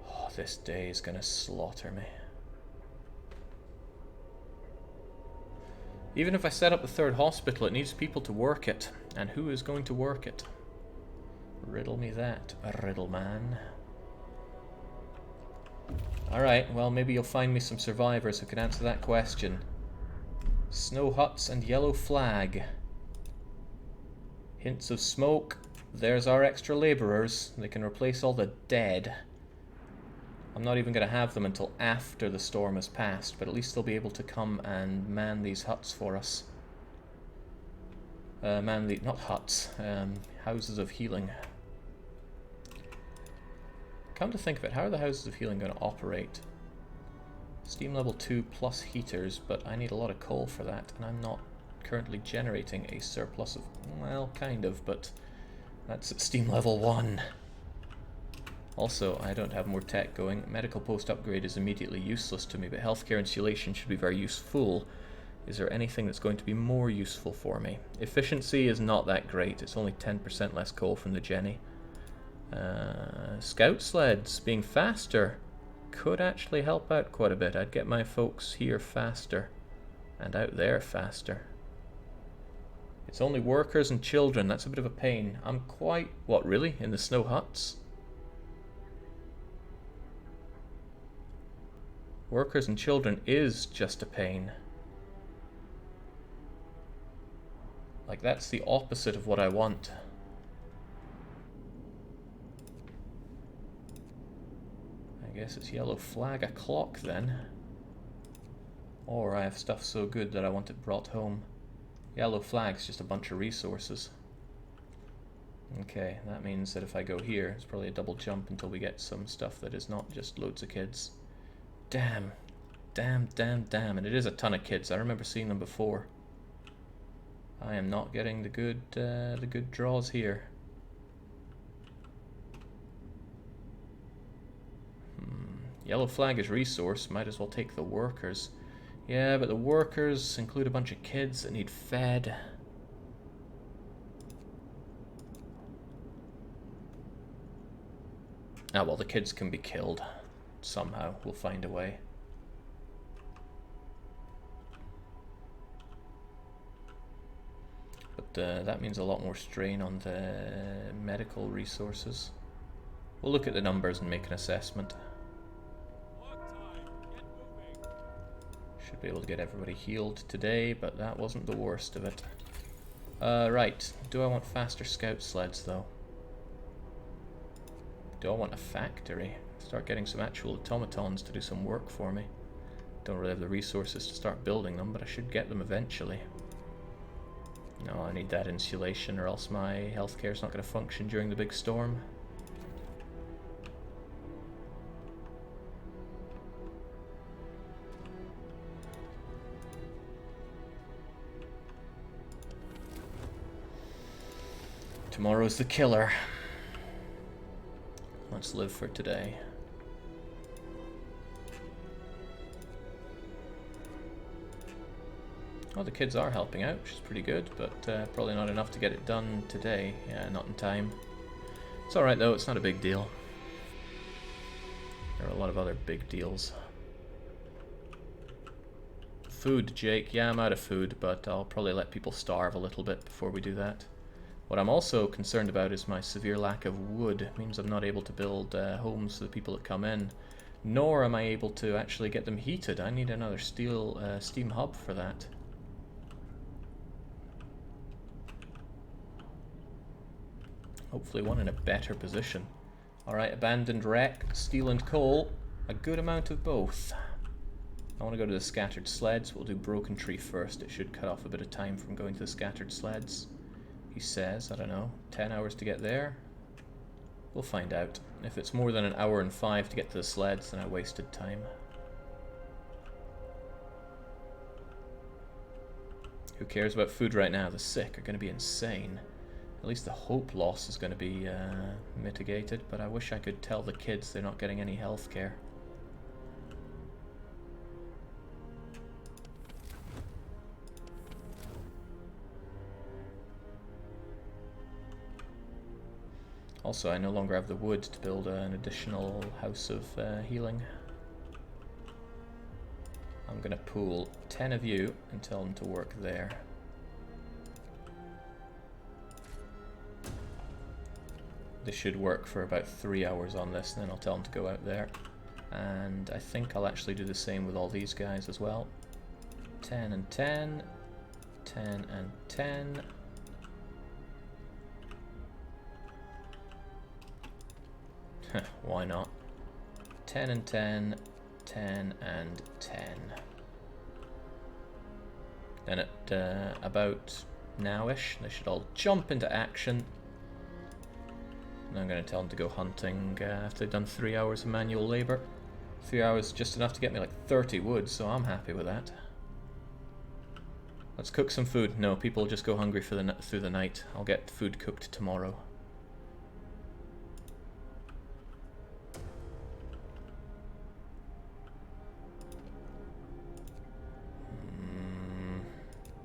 Oh, this day is gonna slaughter me. Even if I set up the third hospital, it needs people to work it. And who is going to work it? Riddle me that, riddle man. Alright, well maybe you'll find me some survivors who can answer that question. Snow huts and yellow flag. Hints of smoke. There's our extra labourers. They can replace all the dead. I'm not even going to have them until after the storm has passed, but at least they'll be able to come and man these huts for us. Not huts, houses of healing. Come to think of it, how are the houses of healing going to operate? Steam level 2 plus heaters, but I need a lot of coal for that, and I'm not currently generating a surplus of, well, kind of, but that's at steam level 1. Also, I don't have more tech going. Medical post upgrade is immediately useless to me, but healthcare insulation should be very useful. Is there anything that's going to be more useful for me? Efficiency is not that great. It's only 10% less coal from the Jenny. Scout sleds being faster could actually help out quite a bit. I'd get my folks here faster and out there faster. It's only workers and children. That's a bit of a pain. I'm quite... What, really? In the snow huts? Workers and children is just a pain. Like, that's the opposite of what I want. I guess it's yellow flag o'clock then. Or I have stuff so good that I want it brought home. Yellow flag's just a bunch of resources. Okay, that means that if I go here, it's probably a double jump until we get some stuff that is not just loads of kids. Damn. Damn, damn, damn. And it is a ton of kids. I remember seeing them before. I am not getting the good draws here. Yellow flag is resource. Might as well take the workers. Yeah, but the workers include a bunch of kids that need fed. Ah, well, the kids can be killed. Somehow. We'll find a way. But that means a lot more strain on the medical resources. We'll look at the numbers and make an assessment. Should be able to get everybody healed today, but that wasn't the worst of it. Right. Do I want faster scout sleds, though? Do I want a factory? Start getting some actual automatons to do some work for me. Don't really have the resources to start building them, but I should get them eventually. No, I need that insulation or else my healthcare's not going to function during the big storm. Tomorrow's the killer. Let's live for today. Oh, the kids are helping out, which is pretty good, but probably not enough to get it done today. Yeah, not in time. It's alright though, it's not a big deal. There are a lot of other big deals. Food, Jake. Yeah, I'm out of food, but I'll probably let people starve a little bit before we do that. What I'm also concerned about is my severe lack of wood. It means I'm not able to build homes for the people that come in, nor am I able to actually get them heated. I need another steam hub for that. Hopefully one in a better position. Alright, abandoned wreck, steel and coal. A good amount of both. I want to go to the scattered sleds. We'll do broken tree first. It should cut off a bit of time from going to the scattered sleds. He says, I don't know, 10 hours to get there? We'll find out. If it's more than an hour and 5 to get to the sleds, then I wasted time. Who cares about food right now? The sick are going to be insane. At least the hope loss is going to be mitigated, but I wish I could tell the kids they're not getting any health care. Also, I no longer have the wood to build an additional house of healing. I'm going to pool 10 of you and tell them to work there. This should work for about 3 hours on this, and then I'll tell them to go out there. And I think I'll actually do the same with all these guys as well. 10 and 10. 10 and 10. Why not? 10 and 10, 10 and 10. Then at about now-ish, they should all jump into action. And I'm going to tell them to go hunting after they've done 3 hours of manual labour. 3 hours just enough to get me like 30 wood, so I'm happy with that. Let's cook some food. No, people just go hungry for through the night. I'll get food cooked tomorrow.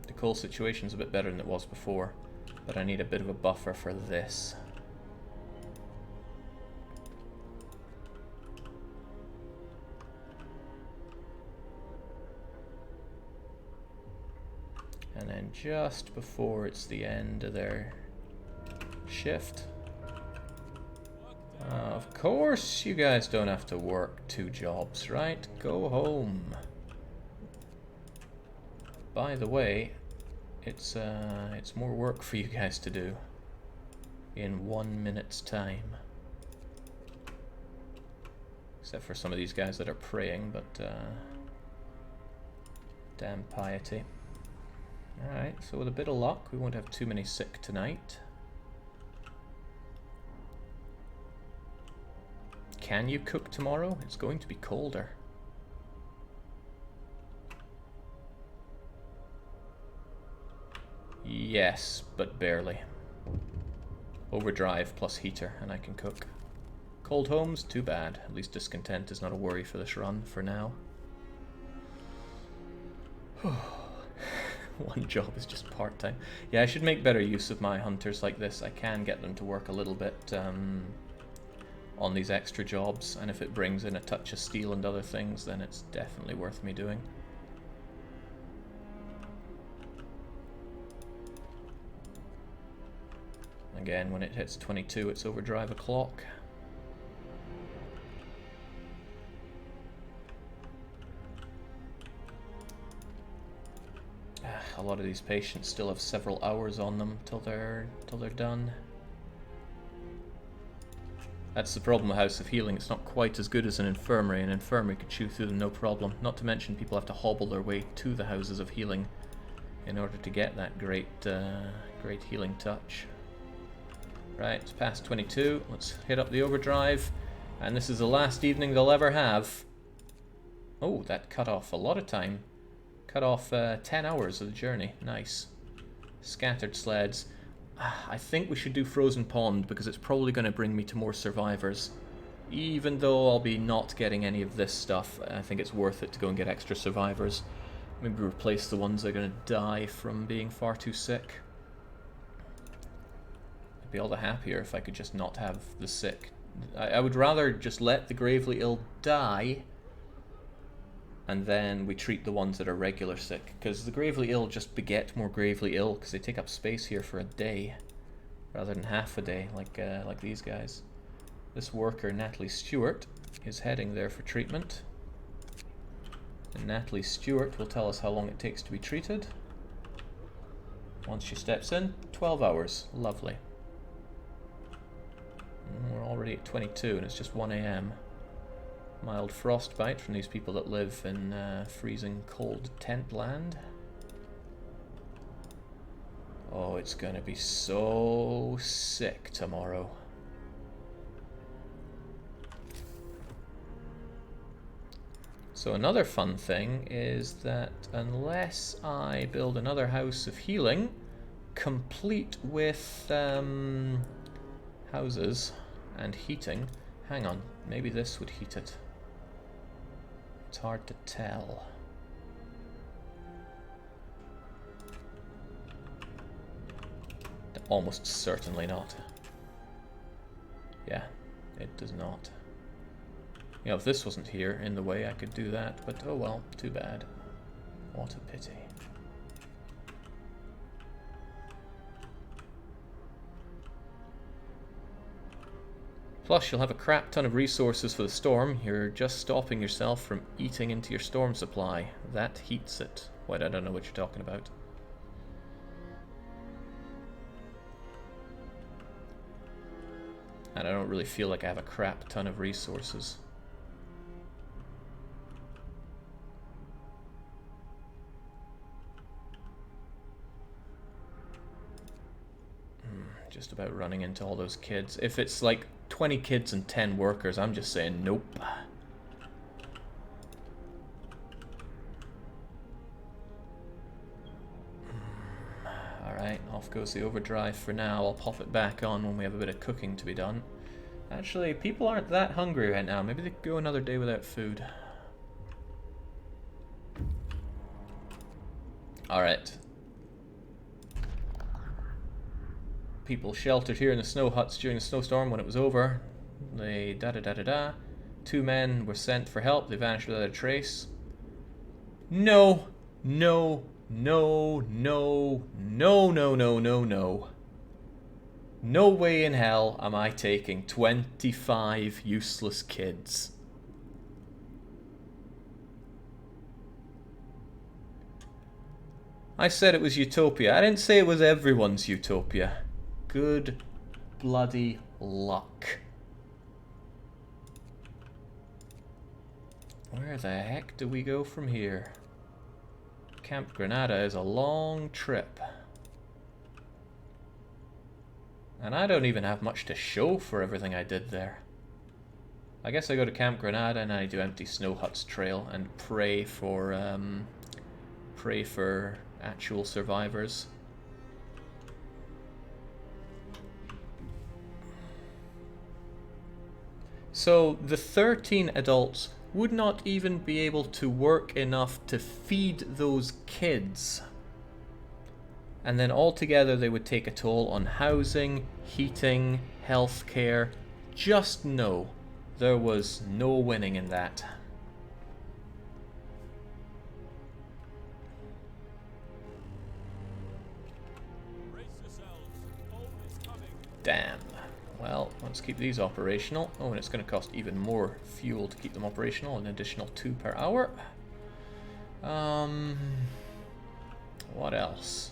The coal situation's a bit better than it was before, but I need a bit of a buffer for this. And then just before it's the end of their shift. Of course you guys don't have to work 2 jobs, right? Go home. By the way, it's more work for you guys to do in 1 minute's time. Except for some of these guys that are praying, but damn piety. Alright, so with a bit of luck, we won't have too many sick tonight. Can you cook tomorrow? It's going to be colder. Yes, but barely. Overdrive plus heater, and I can cook. Cold homes? Too bad. At least discontent is not a worry for this run, for now. One job is just part-time. Yeah, I should make better use of my hunters like this. I can get them to work a little bit on these extra jobs, and if it brings in a touch of steel and other things, then it's definitely worth me doing. Again, when it hits 22, it's overdrive o'clock. A lot of these patients still have several hours on them till they're done. That's the problem with House of Healing. It's not quite as good as an infirmary. An infirmary could chew through them no problem. Not to mention people have to hobble their way to the Houses of Healing in order to get that great healing touch. Right, it's past 22. Let's hit up the overdrive. And this is the last evening they'll ever have. Oh, that cut off a lot of time. Cut off 10 hours of the journey. Nice. Scattered sleds. I think we should do Frozen Pond because it's probably going to bring me to more survivors. Even though I'll be not getting any of this stuff, I think it's worth it to go and get extra survivors. Maybe replace the ones that are going to die from being far too sick. I'd be all the happier if I could just not have the sick. I would rather just let the gravely ill die, and then we treat the ones that are regular sick, because the gravely ill just beget more gravely ill because they take up space here for a day rather than half a day like these guys. This worker, Natalie Stewart, is heading there for treatment, and Natalie Stewart will tell us how long it takes to be treated. Once she steps in, 12 hours. Lovely. We're already at 22 and it's just 1 AM. Mild frostbite from these people that live in freezing cold tent land. Oh, it's gonna be so sick tomorrow. So another fun thing is that unless I build another House of Healing, complete with houses and heating. Hang on, maybe this would heat it. It's hard to tell. Almost certainly not. Yeah, it does not. You know, if this wasn't here in the way, I could do that, but oh well, too bad. What a pity. Plus, you'll have a crap ton of resources for the storm. You're just stopping yourself from eating into your storm supply. That heats it. Wait, I don't know what you're talking about. And I don't really feel like I have a crap ton of resources. Just about running into all those kids. If it's like 20 kids and 10 workers, I'm just saying nope. Alright, off goes the overdrive for now. I'll pop it back on when we have a bit of cooking to be done. Actually, people aren't that hungry right now. Maybe they could go another day without food. Alright. People sheltered here in the snow huts during the snowstorm. When it was over, they da-da-da-da-da. 2 men were sent for help. They vanished without a trace. No, no, no, no, no, no, no, no, no. No way in hell am I taking 25 useless kids. I said it was Utopia. I didn't say it was everyone's Utopia. Good bloody luck. Where the heck do we go from here? Camp Granada is a long trip. And I don't even have much to show for everything I did there. I guess I go to Camp Granada and I do empty Snow Hut's trail and pray for actual survivors. So the 13 adults would not even be able to work enough to feed those kids. And then altogether they would take a toll on housing, heating, healthcare. Just know there was no winning in that. Brace yourselves. Coal is coming. Damn. Well, let's keep these operational. Oh, and it's going to cost even more fuel to keep them operational, an additional 2 per hour. What else?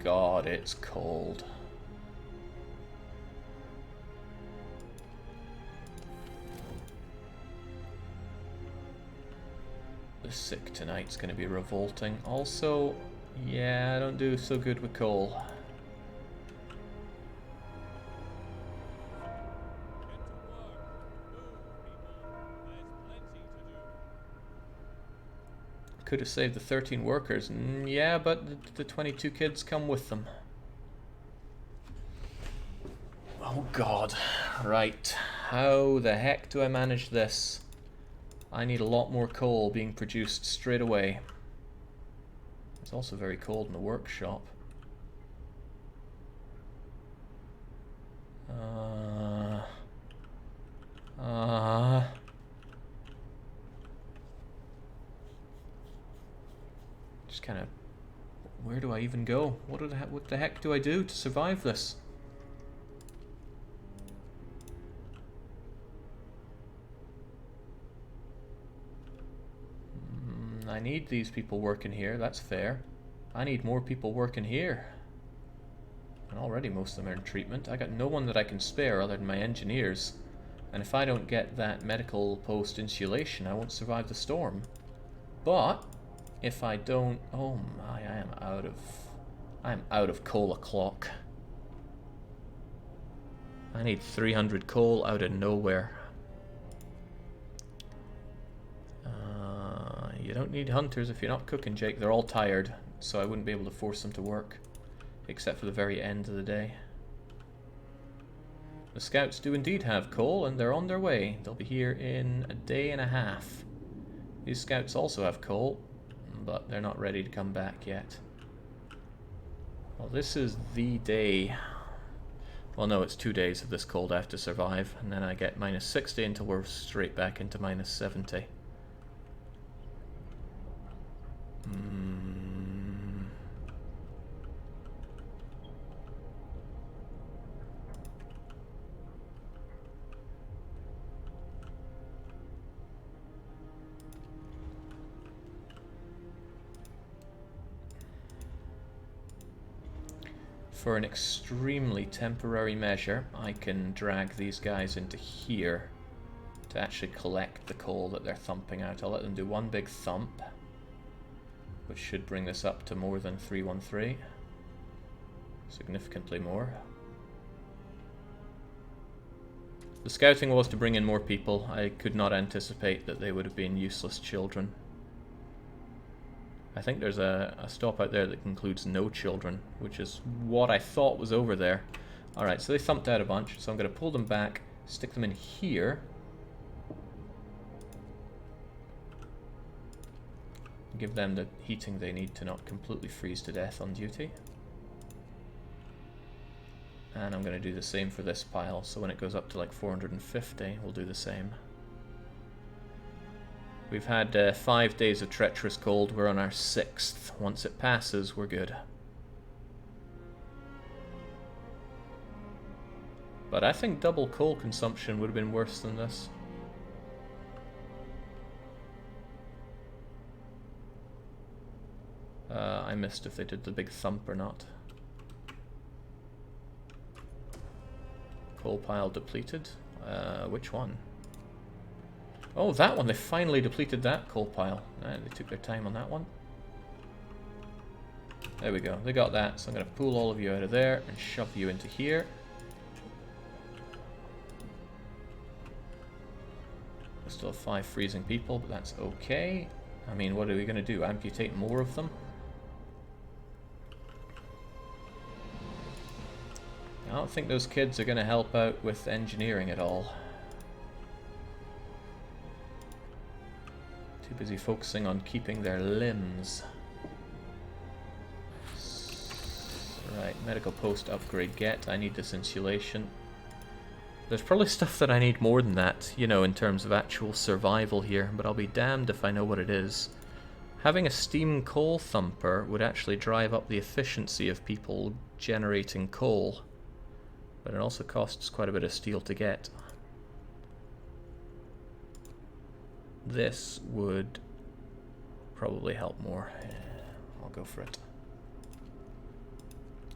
God, it's cold. The sick tonight's going to be revolting. Also, yeah, I don't do so good with coal. Get to work. Move, people. There's plenty to do. Could have saved the 13 workers. Yeah, but the 22 kids come with them. Oh God. Right. How the heck do I manage this? I need a lot more coal being produced straight away. It's also very cold in the workshop. Just kind of, where do I even go? What the heck do I do to survive this? I need these people working here, that's fair. I need more people working here. And already most of them are in treatment. I got no one that I can spare other than my engineers. And if I don't get that medical post insulation, I won't survive the storm. But if I don't, oh my, I am out of coal o'clock. I need 300 coal out of nowhere. You don't need hunters if you're not cooking, Jake. They're all tired, so I wouldn't be able to force them to work, except for the very end of the day. The scouts do indeed have coal, and they're on their way. They'll be here in a day and a half. These scouts also have coal, but they're not ready to come back yet. Well, this is the day. Well, no, it's 2 days of this cold I have to survive, and then I get minus 60 until we're straight back into minus 70. For an extremely temporary measure, I can drag these guys into here to actually collect the coal that they're thumping out. I'll let them do one big thump, which should bring this up to more than 313. Significantly more. The scouting was to bring in more people. I could not anticipate that they would have been useless children. I think there's a stop out there that includes no children, which is what I thought was over there. Alright, so they thumped out a bunch, so I'm going to pull them back, stick them in here. Give them the heating they need to not completely freeze to death on duty. And I'm going to do the same for this pile, so when it goes up to like 450, we'll do the same. We've had 5 days of treacherous cold, we're on our 6th. Once it passes, we're good. But I think double coal consumption would have been worse than this. I missed if they did the big thump or not. Coal pile depleted. Which one? Oh, that one. They finally depleted that coal pile. They took their time on that one. There we go. They got that. So I'm going to pull all of you out of there and shove you into here. Still have 5 freezing people, but that's okay. I mean, what are we going to do? Amputate more of them? I don't think those kids are going to help out with engineering at all. Too busy focusing on keeping their limbs. Right, medical post upgrade get. I need this insulation. There's probably stuff that I need more than that, you know, in terms of actual survival here, but I'll be damned if I know what it is. Having a steam coal thumper would actually drive up the efficiency of people generating coal, but it also costs quite a bit of steel to get. This would probably help more. I'll go for it.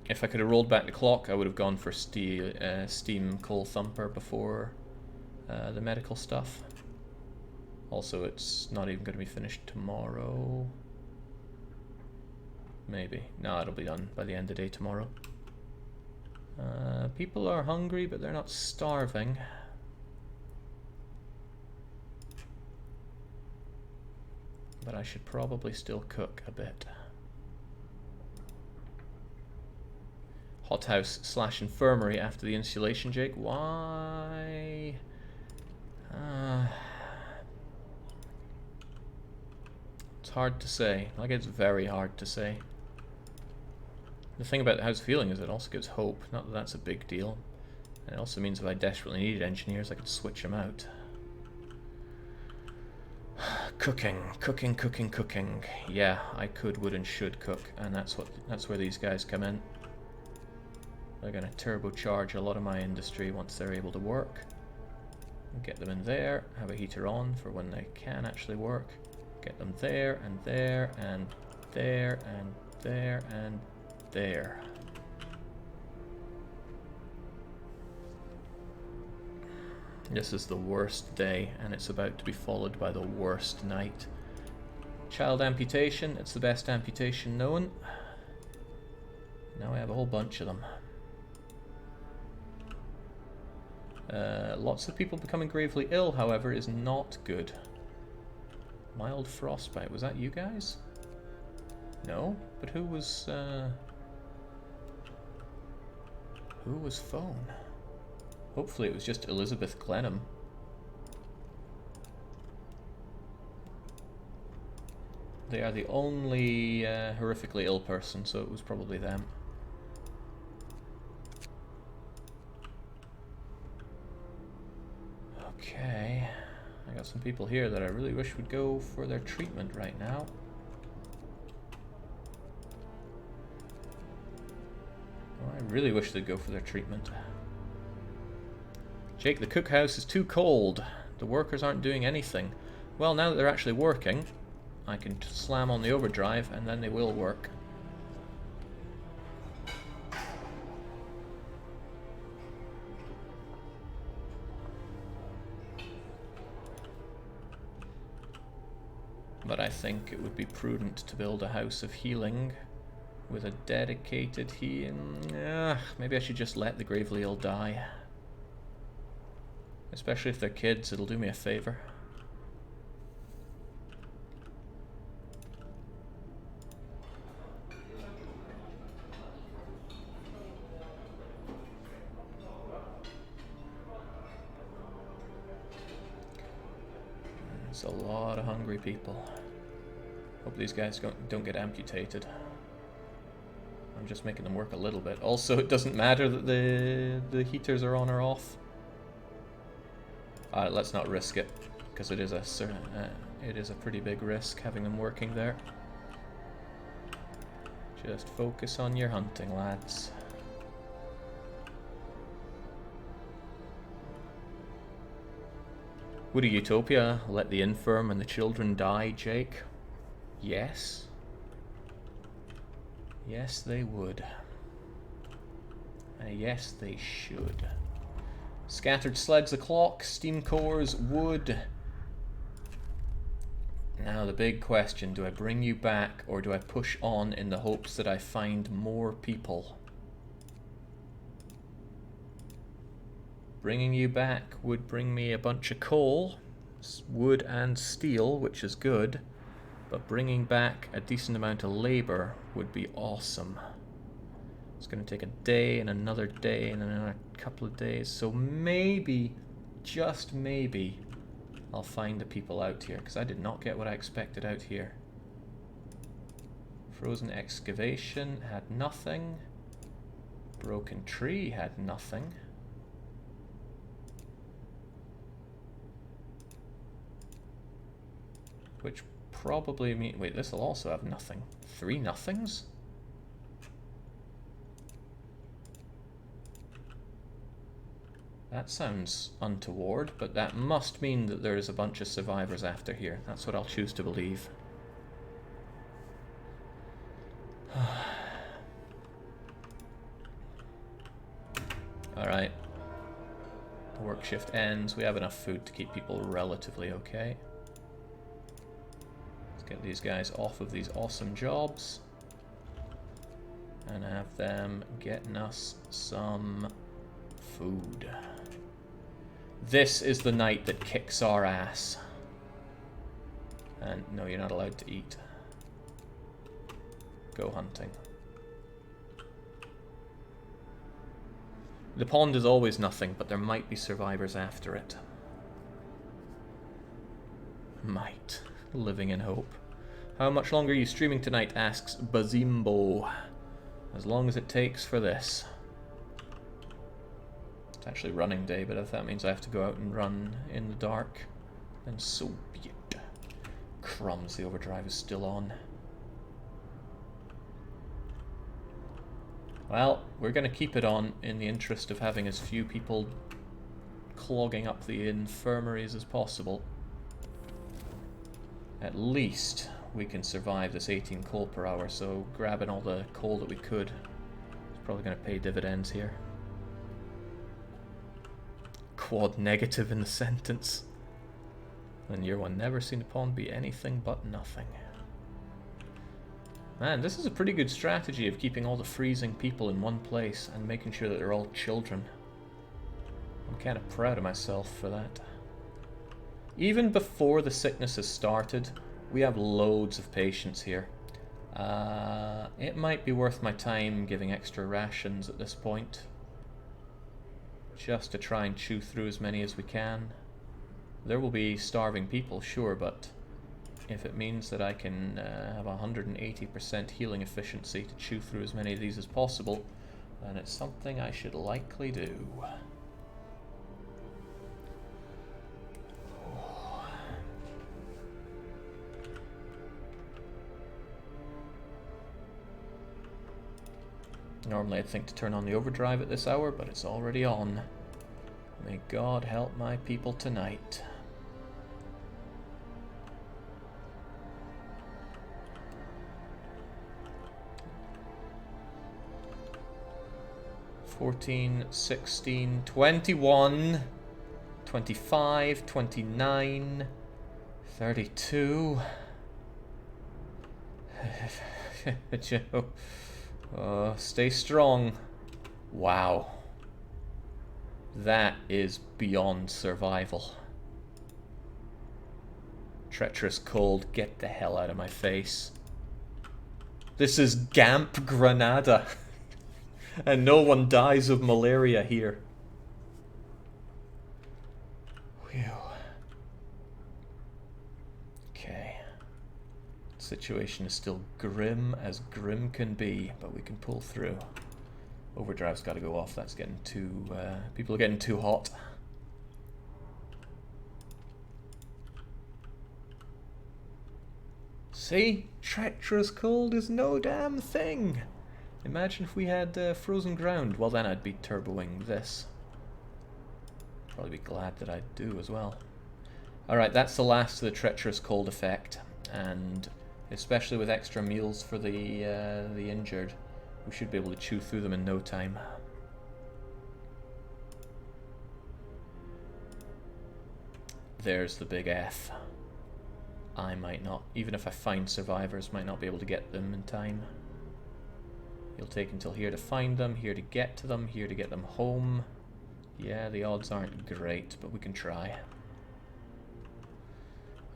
If I could have rolled back the clock, I would have gone for steam coal thumper before the medical stuff. Also, it's not even going to be finished tomorrow. Maybe. No, it'll be done by the end of the day tomorrow. People are hungry, but they're not starving. But I should probably still cook a bit. Hothouse / infirmary after the insulation, Jake. Why? It's hard to say. Like, it's very hard to say. The thing about the house feeling is it also gives hope. Not that that's a big deal. And it also means if I desperately needed engineers, I could switch them out. Cooking. Yeah, I could, would, and should cook, and that's where these guys come in. They're going to turbocharge a lot of my industry once they're able to work. Get them in there, have a heater on for when they can actually work. Get them there, and there, and there, and there, and there. This is the worst day, and it's about to be followed by the worst night. Child amputation, it's the best amputation known. Now I have a whole bunch of them. Lots of people becoming gravely ill, however, is not good. Mild frostbite, was that you guys? No? But who was phone? Hopefully it was just Elizabeth Glenham. They are the only horrifically ill person, so it was probably them. Okay, I got some people here that I really wish would go for their treatment right now. Oh, I really wish they'd go for their treatment. Jake, the cookhouse is too cold. The workers aren't doing anything. Well, now that they're actually working, I can slam on the overdrive and then they will work. But I think it would be prudent to build a house of healing with a dedicated maybe I should just let the gravely ill die. Especially if they're kids, it'll do me a favor. It's a lot of hungry people. Hope these guys don't get amputated. I'm just making them work a little bit. Also, it doesn't matter that the heaters are on or off. Let's not risk it, because it is a pretty big risk having them working there. Just focus on your hunting, lads. Would a utopia let the infirm and the children die, Jake? Yes. Yes, they would. Yes, they should. Scattered sleds o'clock, steam cores, wood. Now the big question, do I bring you back or do I push on in the hopes that I find more people? Bringing you back would bring me a bunch of coal, wood and steel, which is good, but bringing back a decent amount of labor would be awesome. It's going to take a day and another day and another couple of days, so maybe, just maybe, I'll find the people out here, because I did not get what I expected out here. Frozen excavation had nothing. Broken tree had nothing. Which probably mean... Wait, this will also have nothing. 3 nothings? That sounds untoward, but that must mean that there is a bunch of survivors after here. That's what I'll choose to believe. Alright. The work shift ends. We have enough food to keep people relatively okay. Let's get these guys off of these awesome jobs. And have them getting us some food. This is the night that kicks our ass. And no, you're not allowed to eat. Go hunting. The pond is always nothing, but there might be survivors after it. Might. Living in hope. How much longer are you streaming tonight? Asks Bazimbo. As long as it takes for this. It's actually running day, but if that means I have to go out and run in the dark, then so be it. Crumbs, the overdrive is still on. Well, we're going to keep it on in the interest of having as few people clogging up the infirmaries as possible. At least we can survive this 18 coal per hour, so grabbing all the coal that we could is probably going to pay dividends here. Quad negative in the sentence. And year 1, never seen the pond be anything but nothing. Man, this is a pretty good strategy of keeping all the freezing people in one place and making sure that they're all children. I'm kind of proud of myself for that. Even before the sickness has started, we have loads of patients here. It might be worth my time giving extra rations at this point. Just to try and chew through as many as we can. There will be starving people, sure, but if it means that I can have 180% healing efficiency to chew through as many of these as possible, then it's something I should likely do. Normally I'd think to turn on the overdrive at this hour, but it's already on. May God help my people tonight. $14, $16, $21, $25, $29, $32. Joe, stay strong. Wow. That is beyond survival. Treacherous cold, get the hell out of my face. This is Gamp Granada. And no one dies of malaria here. Whew. Okay. Situation is still grim as grim can be, but we can pull through. Overdrive's got to go off. That's getting too... people are getting too hot. See? Treacherous cold is no damn thing. Imagine if we had frozen ground. Well, then I'd be turboing this. Probably be glad that I do as well. Alright, that's the last of the treacherous cold effect. And especially with extra meals for the injured, we should be able to chew through them in no time. There's the big F. I might not, even if I find survivors, might not be able to get them in time. It'll take until here to find them, here to get to them, here to get them home. Yeah, the odds aren't great, but we can try.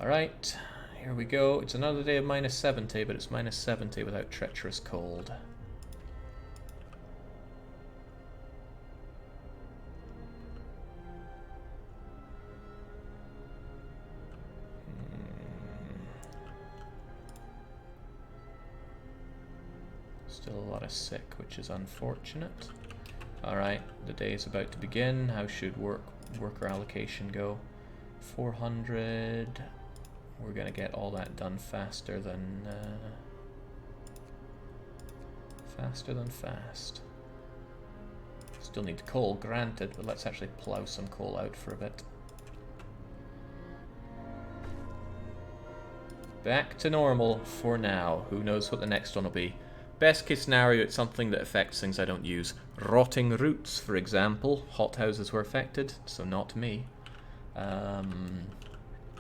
Alright, here we go. It's another day of minus 70, but it's minus 70 without treacherous cold. Still a lot of sick, which is unfortunate. Alright, the day is about to begin. How should worker allocation go? 400. We're gonna get all that done faster than fast. Still need coal, granted, but let's actually plow some coal out for a bit. Back to normal for now. Who knows what the next one will be. Best case scenario, it's something that affects things I don't use. Rotting roots, for example. Hothouses were affected, so not me.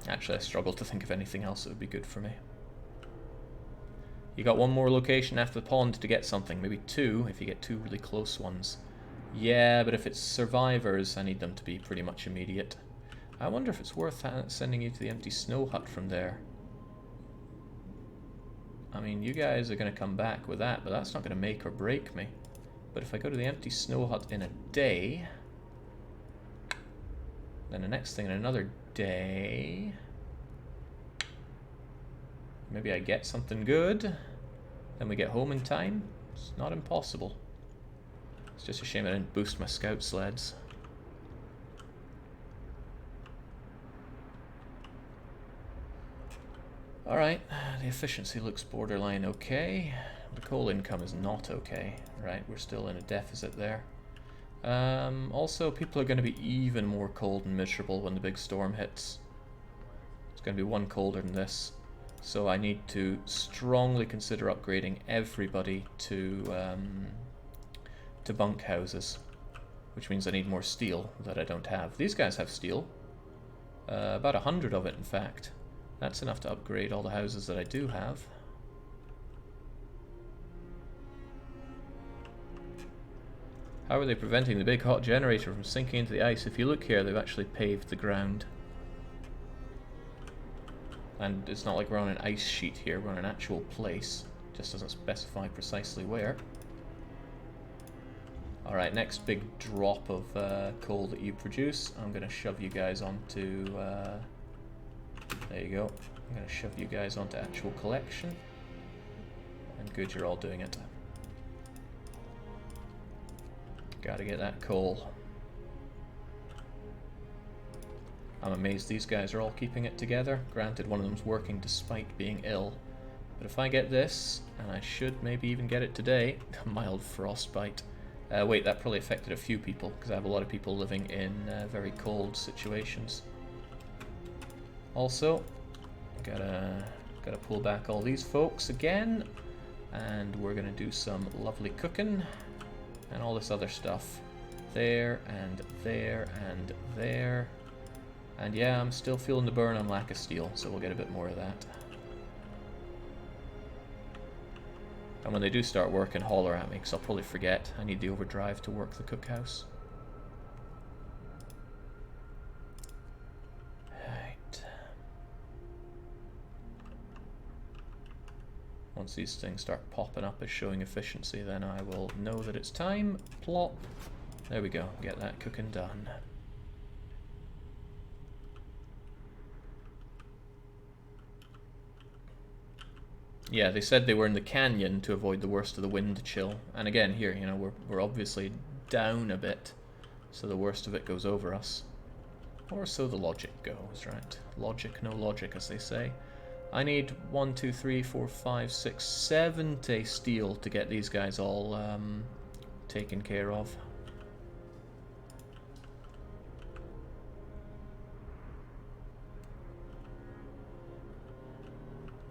Actually, I struggle to think of anything else that would be good for me. You got one more location after the pond to get something. Maybe two, if you get two really close ones. Yeah, but if it's survivors, I need them to be pretty much immediate. I wonder if it's worth sending you to the empty snow hut from there. I mean, you guys are going to come back with that, but that's not going to make or break me. But if I go to the empty snow hut in a day, then the next thing in another day, maybe I get something good, then we get home in time. It's not impossible. It's just a shame I didn't boost my scout sleds. Alright, the efficiency looks borderline okay. The coal income is not okay. Right, we're still in a deficit there. Also, people are going to be even more cold and miserable when the big storm hits. It's going to be one colder than this. So I need to strongly consider upgrading everybody to bunkhouses. Which means I need more steel that I don't have. These guys have steel. About 100 of it, in fact. That's enough to upgrade all the houses that I do have. How are they preventing the big hot generator from sinking into the ice? If you look here, they've actually paved the ground. And it's not like we're on an ice sheet here, we're on an actual place. Just doesn't specify precisely where. Alright, next big drop of coal that you produce. I'm going to shove you guys onto... there you go. I'm going to shove you guys onto actual collection. And good, you're all doing it. Gotta get that coal. I'm amazed these guys are all keeping it together. Granted, one of them's working despite being ill. But if I get this, and I should maybe even get it today, a mild frostbite. Wait, that probably affected a few people, because I have a lot of people living in very cold situations. Also, gotta pull back all these folks again, and we're gonna do some lovely cooking and all this other stuff. There and there and there. And yeah, I'm still feeling the burn on lack of steel, so we'll get a bit more of that. And when they do start working, holler at me, because I'll probably forget. I need the overdrive to work the cookhouse. Right. Once these things start popping up as showing efficiency, then I will know that it's time. Plop. There we go. Get that cooking done. Yeah, they said they were in the canyon to avoid the worst of the wind chill. And again, here, you know, we're obviously down a bit, so the worst of it goes over us. Or so the logic goes, right? Logic, no logic, as they say. I need 1, 2, 3, 4, 5, 6, 70 steel to get these guys all taken care of.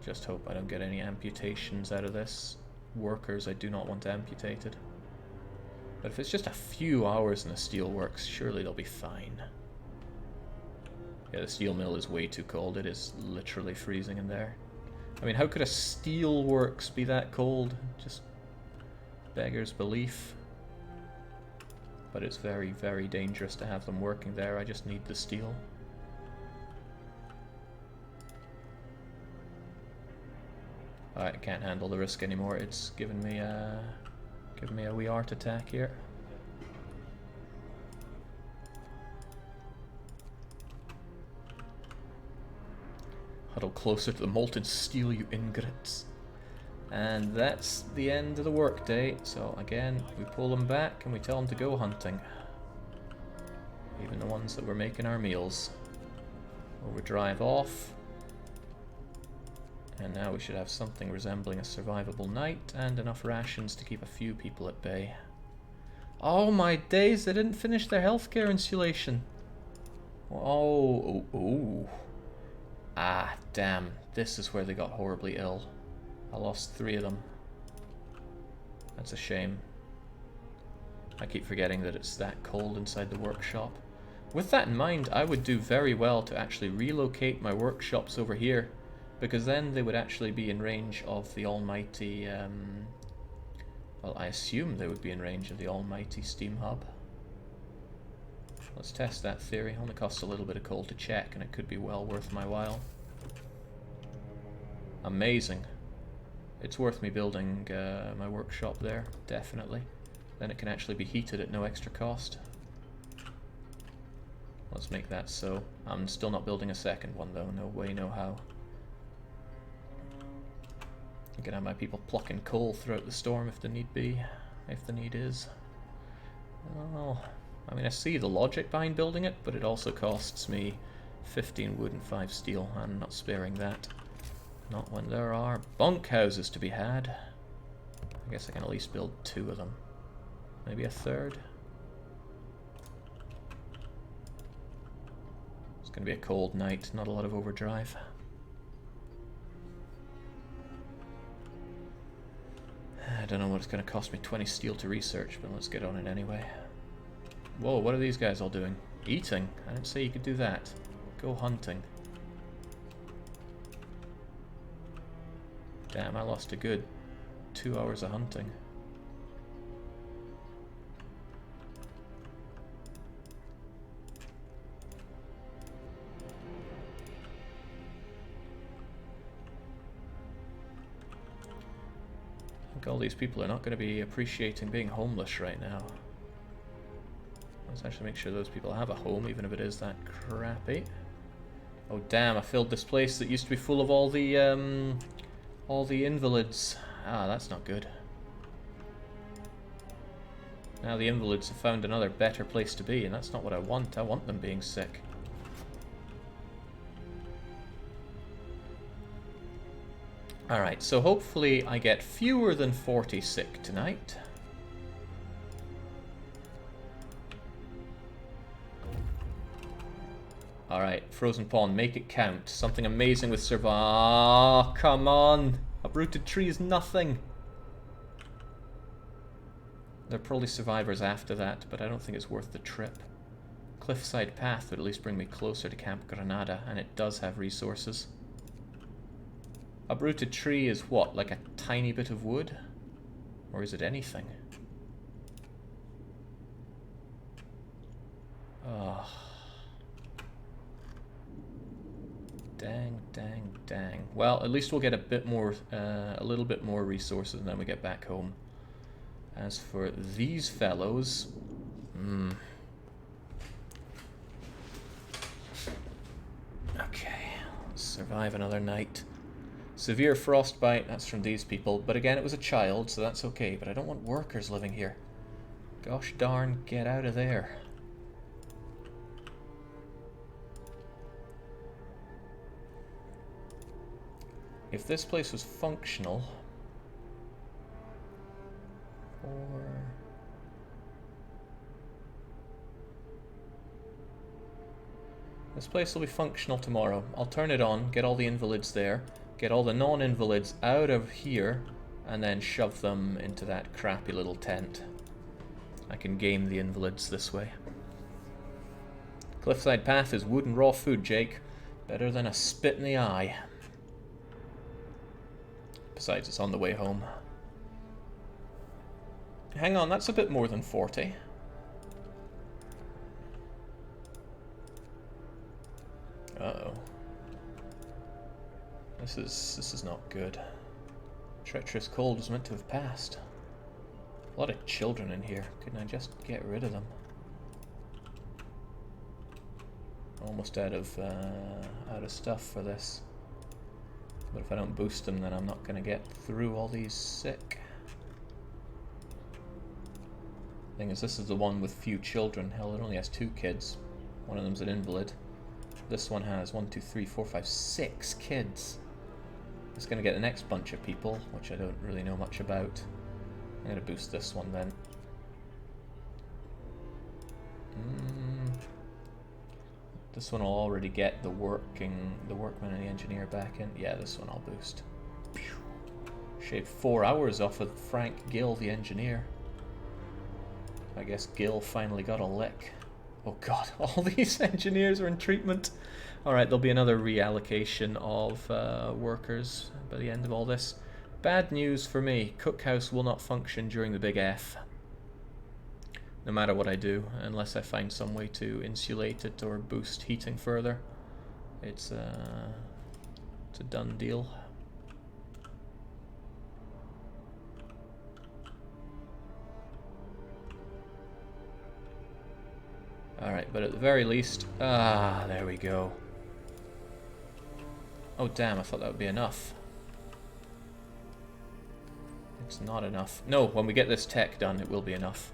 Just hope I don't get any amputations out of this. Workers I do not want amputated. But if it's just a few hours in the steelworks, surely they'll be fine. Yeah, the steel mill is way too cold. It is literally freezing in there. I mean, how could a steelworks be that cold? Just beggars belief. But it's very, very dangerous to have them working there. I just need the steel. I can't handle the risk anymore. It's given me a wee heart attack here. Huddle closer to the molten steel, you ingrates. And that's the end of the workday. So again, we pull them back and we tell them to go hunting. Even the ones that were making our meals. Overdrive off. And now we should have something resembling a survivable night and enough rations to keep a few people at bay. Oh my days, they didn't finish their healthcare insulation. Oh. Ah, damn. This is where they got horribly ill. I lost 3 of them. That's a shame. I keep forgetting that it's that cold inside the workshop. With that in mind, I would do very well to actually relocate my workshops over here, because then they would actually be in range of the almighty, well, I assume they would be in range of the almighty Steam Hub. Let's test that theory. Only costs a little bit of coal to check, and it could be well worth my while. Amazing. It's worth me building my workshop there, definitely. Then it can actually be heated at no extra cost. Let's make that so. I'm still not building a second one though, no way, no how. I can have my people plucking coal throughout the storm if the need be, if the need is. Well, I mean, I see the logic behind building it, but it also costs me 15 wood and 5 steel. I'm not sparing that. Not when there are bunkhouses to be had. I guess I can at least build 2 of them. Maybe a 3rd. It's going to be a cold night, not a lot of overdrive. I don't know what it's going to cost me 20 steel to research, but let's get on it anyway. Whoa, what are these guys all doing? Eating? I didn't say you could do that. Go hunting. Damn, I lost a good 2 hours of hunting. I think all these people are not going to be appreciating being homeless right now. Let's actually make sure those people have a home, even if it is that crappy. Oh damn, I filled this place that used to be full of all the invalids. Ah, that's not good. Now the invalids have found another better place to be, and that's not what I want. I want them being sick. Alright, so hopefully I get fewer than 40 sick tonight. Alright, Frozen Pond, make it count. Something amazing with survival. Ah, come on! Uprooted tree is nothing! There are probably survivors after that, but I don't think it's worth the trip. Cliffside Path would at least bring me closer to Camp Granada, and it does have resources. Uprooted tree is what, like a tiny bit of wood? Or is it anything? Oh. Dang, dang, dang. Well, at least we'll get a bit more, a little bit more resources when we get back home. As for these fellows, okay, let's survive another night. Severe frostbite, that's from these people, but again it was a child, so that's okay, but I don't want workers living here. Gosh darn, get out of there. If this place was functional, or this place will be functional tomorrow. I'll turn it on, get all the invalids there, get all the non-invalids out of here, and then shove them into that crappy little tent. I can game the invalids this way. Cliffside Path is wood and raw food, Jake. Better than a spit in the eye. Besides, it's on the way home. Hang on, that's a bit more than 40. Uh-oh. This is not good. Treacherous cold was meant to have passed. A lot of children in here. Couldn't I just get rid of them? Almost out of stuff for this. But if I don't boost them, then I'm not going to get through all these sick. Thing is, this is the one with few children. Hell, it only has 2 kids. One of them's an invalid. This one has 1, 2, 3, 4, 5, 6 kids. It's going to get the next bunch of people, which I don't really know much about. I'm going to boost this one then. This one will already get the workman and the engineer back in. Yeah, this one I'll boost. Shaved 4 hours off of Frank Gill, the engineer. I guess Gill finally got a lick. Oh god, all these engineers are in treatment. Alright, there'll be another reallocation of workers by the end of all this. Bad news for me, cookhouse will not function during the big F. No matter what I do, unless I find some way to insulate it or boost heating further. It's a done deal. Alright, but at the very least... Ah, there we go. Oh damn, I thought that would be enough. It's not enough. No, when we get this tech done, it will be enough.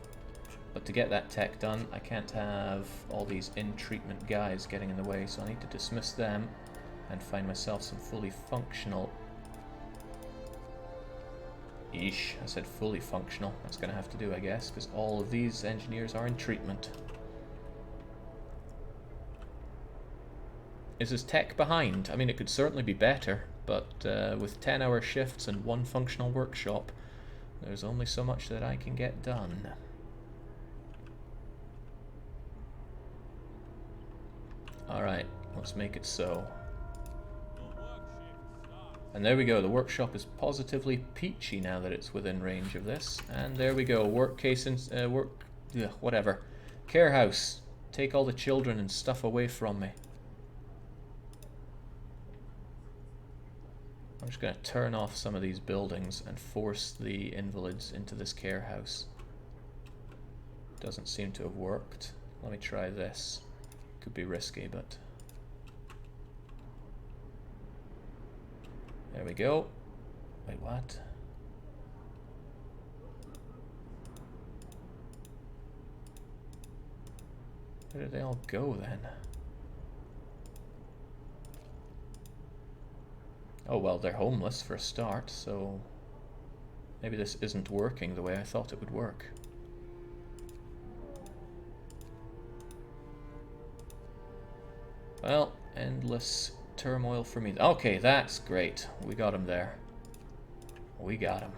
But to get that tech done, I can't have all these in-treatment guys getting in the way, so I need to dismiss them and find myself some fully functional... Eesh, I said fully functional. That's going to have to do, I guess, because all of these engineers are in treatment. Is his tech behind? I mean, it could certainly be better, but with 10-hour shifts and 1 functional workshop, there's only so much that I can get done. Alright, let's make it so. And there we go, the workshop is positively peachy now that it's within range of this. And there we go, whatever. Care house, take all the children and stuff away from me. I'm just going to turn off some of these buildings and force the invalids into this care house. Doesn't seem to have worked. Let me try this. Could be risky, but... There we go. Wait, what? Where did they all go then? Oh well, they're homeless for a start, so maybe this isn't working the way I thought it would work. Well, endless turmoil for me. Okay, that's great. We got him there. We got him.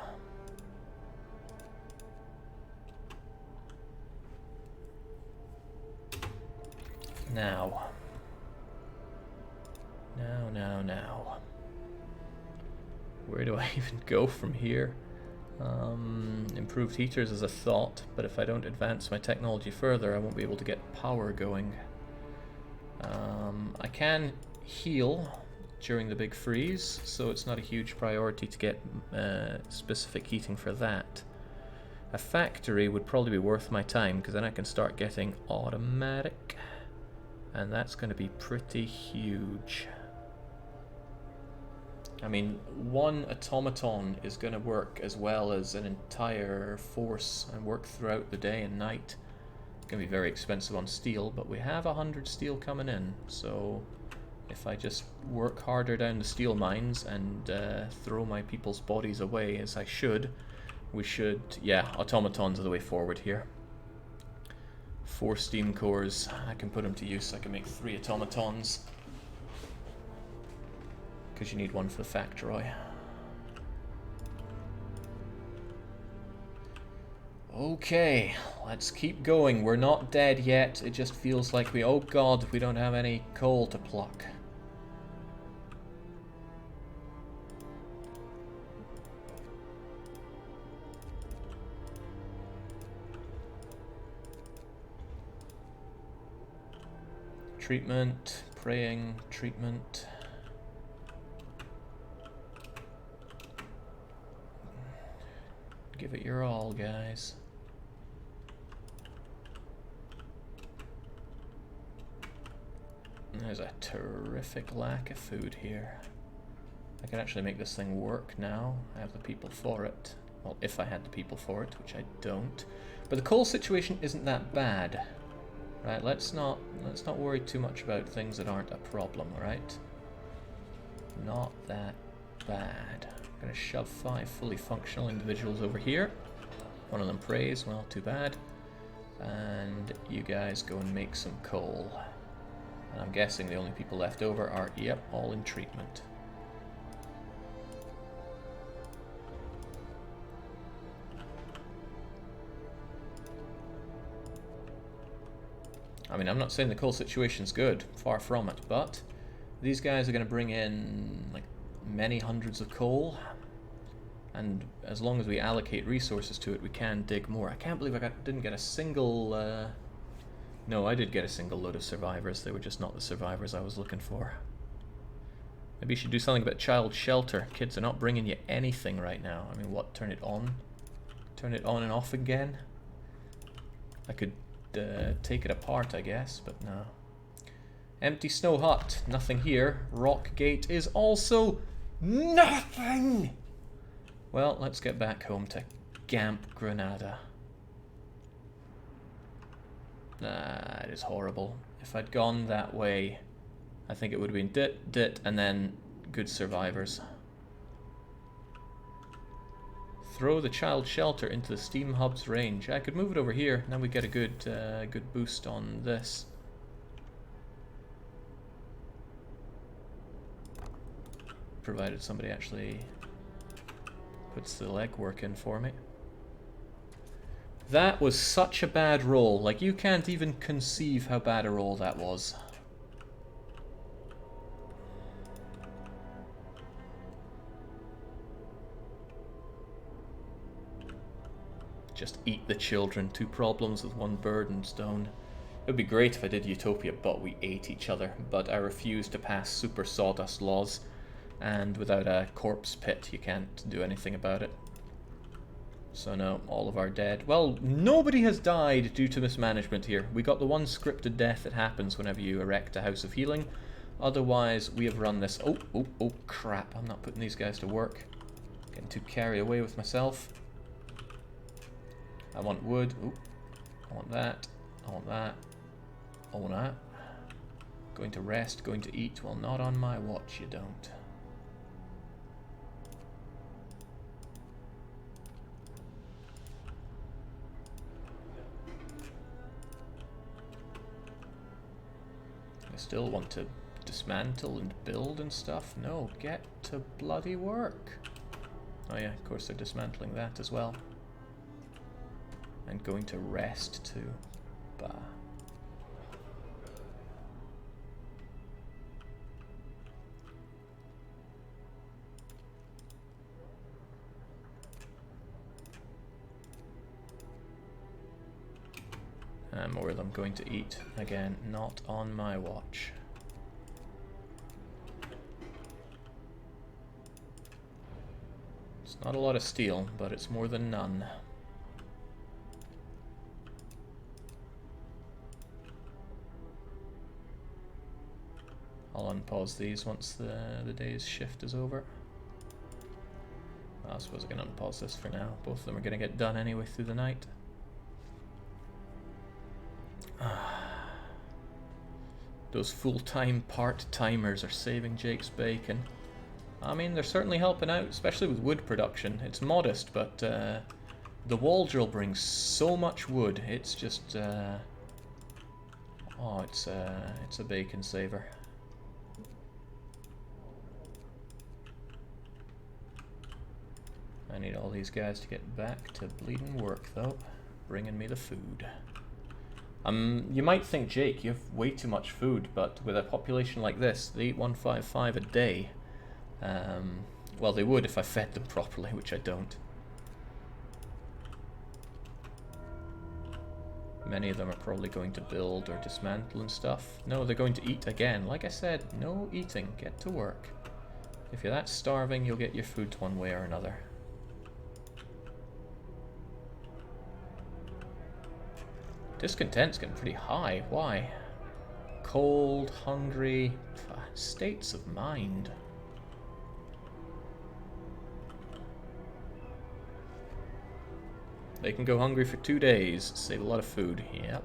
Now. Now. Where do I even go from here? Improved heaters is a thought, but if I don't advance my technology further, I won't be able to get power going. I can heal during the big freeze, so it's not a huge priority to get specific heating for that. A factory would probably be worth my time, because then I can start getting automatic, and that's going to be pretty huge. I mean, 1 automaton is going to work as well as an entire force and work throughout the day and night. Going to be very expensive on steel, but we have 100 steel coming in, so if I just work harder down the steel mines and throw my people's bodies away as I should, we should, yeah, automatons are the way forward here. 4 steam cores, I can put them to use. I can make 3 automatons, because you need 1 for the factory. Okay, let's keep going. We're not dead yet. It just feels like we... Oh god, we don't have any coal to pluck. Treatment, praying, treatment. Give it your all, guys. There's a terrific lack of food here. I can actually make this thing work now. I have the people for it. Well, if I had the people for it, which I don't. But the coal situation isn't that bad. Right, let's not worry too much about things that aren't a problem, right? Not that bad. I'm gonna shove 5 fully functional individuals over here. One of them prays, well, too bad. And you guys go and make some coal. And I'm guessing the only people left over are, yep, all in treatment. I mean, I'm not saying the coal situation's good, far from it, but these guys are going to bring in like many hundreds of coal, and as long as we allocate resources to it, we can dig more. I can't believe I didn't get a single... No, I did get a single load of survivors. They were just not the survivors I was looking for. Maybe you should do something about child shelter. Kids are not bringing you anything right now. I mean, what? Turn it on? Turn it on and off again? I could take it apart, I guess, but no. Empty snow hut. Nothing here. Rock gate is also nothing! Well, let's get back home to Camp Granada. It is horrible. If I'd gone that way, I think it would have been dit, and then good survivors. Throw the child shelter into the steam hub's range. I could move it over here. Now we get a good boost on this. Provided somebody actually puts the legwork in for me. That was such a bad roll. Like, you can't even conceive how bad a roll that was. Just eat the children. 2 problems with 1 burden stone. It would be great if I did Utopia, but we ate each other. But I refuse to pass super sawdust laws. And without a corpse pit, you can't do anything about it. So no, all of our dead. Well, nobody has died due to mismanagement here. We got the one scripted death that happens whenever you erect a house of healing. Otherwise, we have run this... Oh, crap. I'm not putting these guys to work. Getting too carried away with myself. I want wood. Ooh, I want that. I want that. I want that. Going to rest, going to eat. Well, not on my watch, you don't. I still want to dismantle and build and stuff. No, get to bloody work. Oh yeah, of course they're dismantling that as well. And going to rest too. Bah. And more of them going to eat. Again, not on my watch. It's not a lot of steel, but it's more than none. I'll unpause these once the day's shift is over. I suppose I can unpause this for now. Both of them are going to get done anyway through the night. Those full-time part-timers are saving Jake's bacon. I mean, they're certainly helping out, especially with wood production. It's modest, but the wall drill brings so much wood. It's just... oh, it's a bacon saver. I need all these guys to get back to bleeding work, though. Bringing me the food. You might think, Jake, you have way too much food, but with a population like this, they eat 155 a day. Well, they would if I fed them properly, which I don't. Many of them are probably going to build or dismantle and stuff. No, they're going to eat again. Like I said, no eating. Get to work. If you're that starving, you'll get your food one way or another. Discontent's getting pretty high. Why? Cold, hungry, states of mind. They can go hungry for 2 days, save a lot of food. Yep.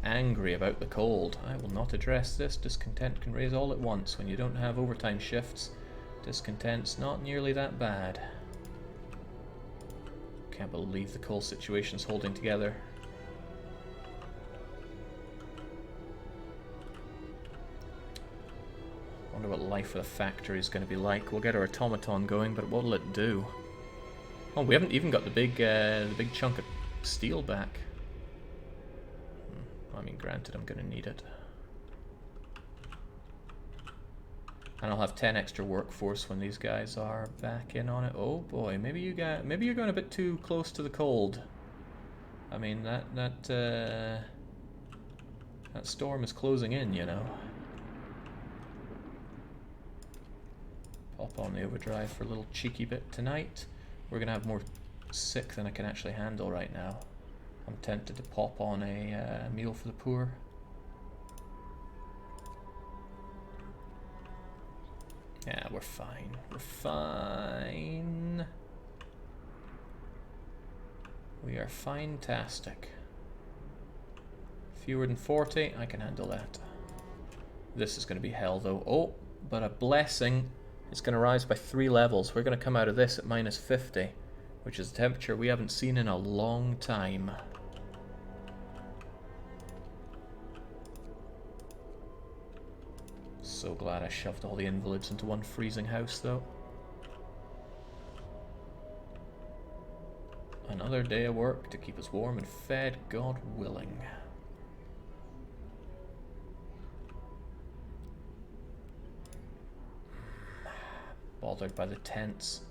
Angry about the cold. I will not address this. Discontent can raise all at once. When you don't have overtime shifts, discontent's not nearly that bad. Can't believe the coal situation's holding together. Wonder what life for the factory is going to be like. We'll get our automaton going, but what will it do? Oh, we haven't even got the big chunk of steel back. I mean, granted, I'm going to need it. And I'll have 10 extra workforce when these guys are back in on it. Oh boy, maybe you're going a bit too close to the cold. I mean, that storm is closing in, you know. Pop on the overdrive for a little cheeky bit tonight. We're gonna have more sick than I can actually handle right now. I'm tempted to pop on a meal for the poor. Yeah, we're fine. We're fine. We are fine-tastic. Fewer than 40, I can handle that. This is going to be hell, though. Oh, but a blessing. It's going to rise by 3 levels. We're going to come out of this at minus 50, which is a temperature we haven't seen in a long time. So glad I shoved all the invalids into one freezing house, though. Another day of work to keep us warm and fed, God willing. Bothered by the tents.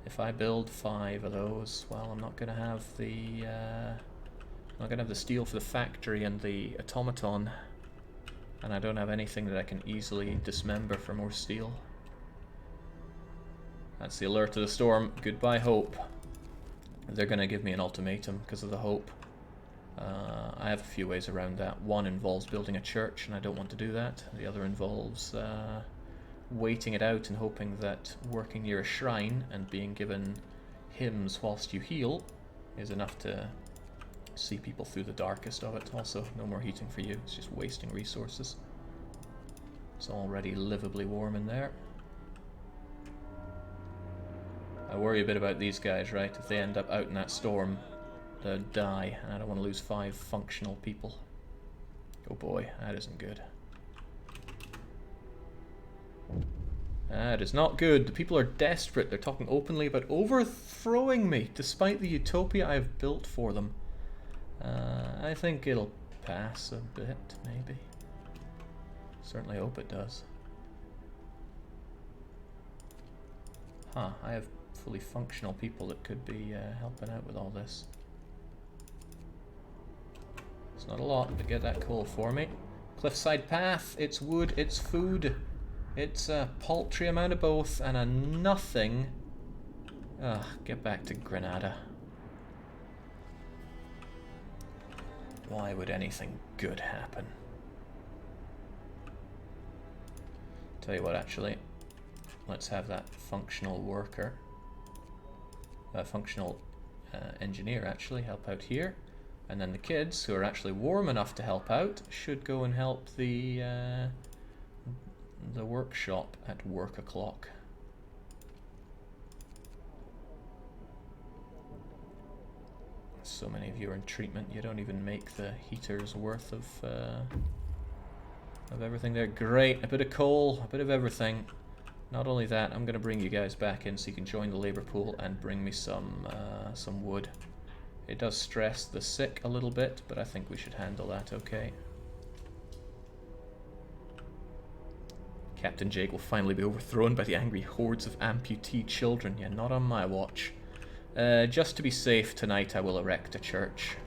If I build 5 of those, well, I'm not gonna have the steel for the factory and the automaton, and I don't have anything that I can easily dismember for more steel. That's the alert to the storm. Goodbye, hope. They're gonna give me an ultimatum because of the hope. I have a few ways around that. One involves building a church, and I don't want to do that. The other involves waiting it out and hoping that working near a shrine and being given hymns whilst you heal is enough to see people through the darkest of it. Also, no more heating for you. It's just wasting resources. It's already livably warm in there. I worry a bit about these guys, right? If they end up out in that storm, they'll die, and I don't want to lose 5 functional people. Oh boy, that isn't good. That is not good. The people are desperate. They're talking openly about overthrowing me, despite the utopia I've built for them. I think it'll pass a bit, maybe. Certainly hope it does. Huh, I have fully functional people that could be helping out with all this. It's not a lot, but get that coal for me. Cliffside path, it's wood, it's food. It's a paltry amount of both, and a nothing. Ugh, get back to Granada. Why would anything good happen? Tell you what, actually, let's have that functional worker, functional engineer actually help out here, and then the kids who are actually warm enough to help out should go and help the workshop at work o'clock. So many of you are in treatment, you don't even make the heater's worth of everything there. Great, a bit of coal, a bit of everything. Not only that, I'm going to bring you guys back in so you can join the labor pool and bring me some wood. It does stress the sick a little bit, but I think we should handle that okay. Captain Jake will finally be overthrown by the angry hordes of amputee children. Yeah, not on my watch. Just to be safe tonight, I will erect a church.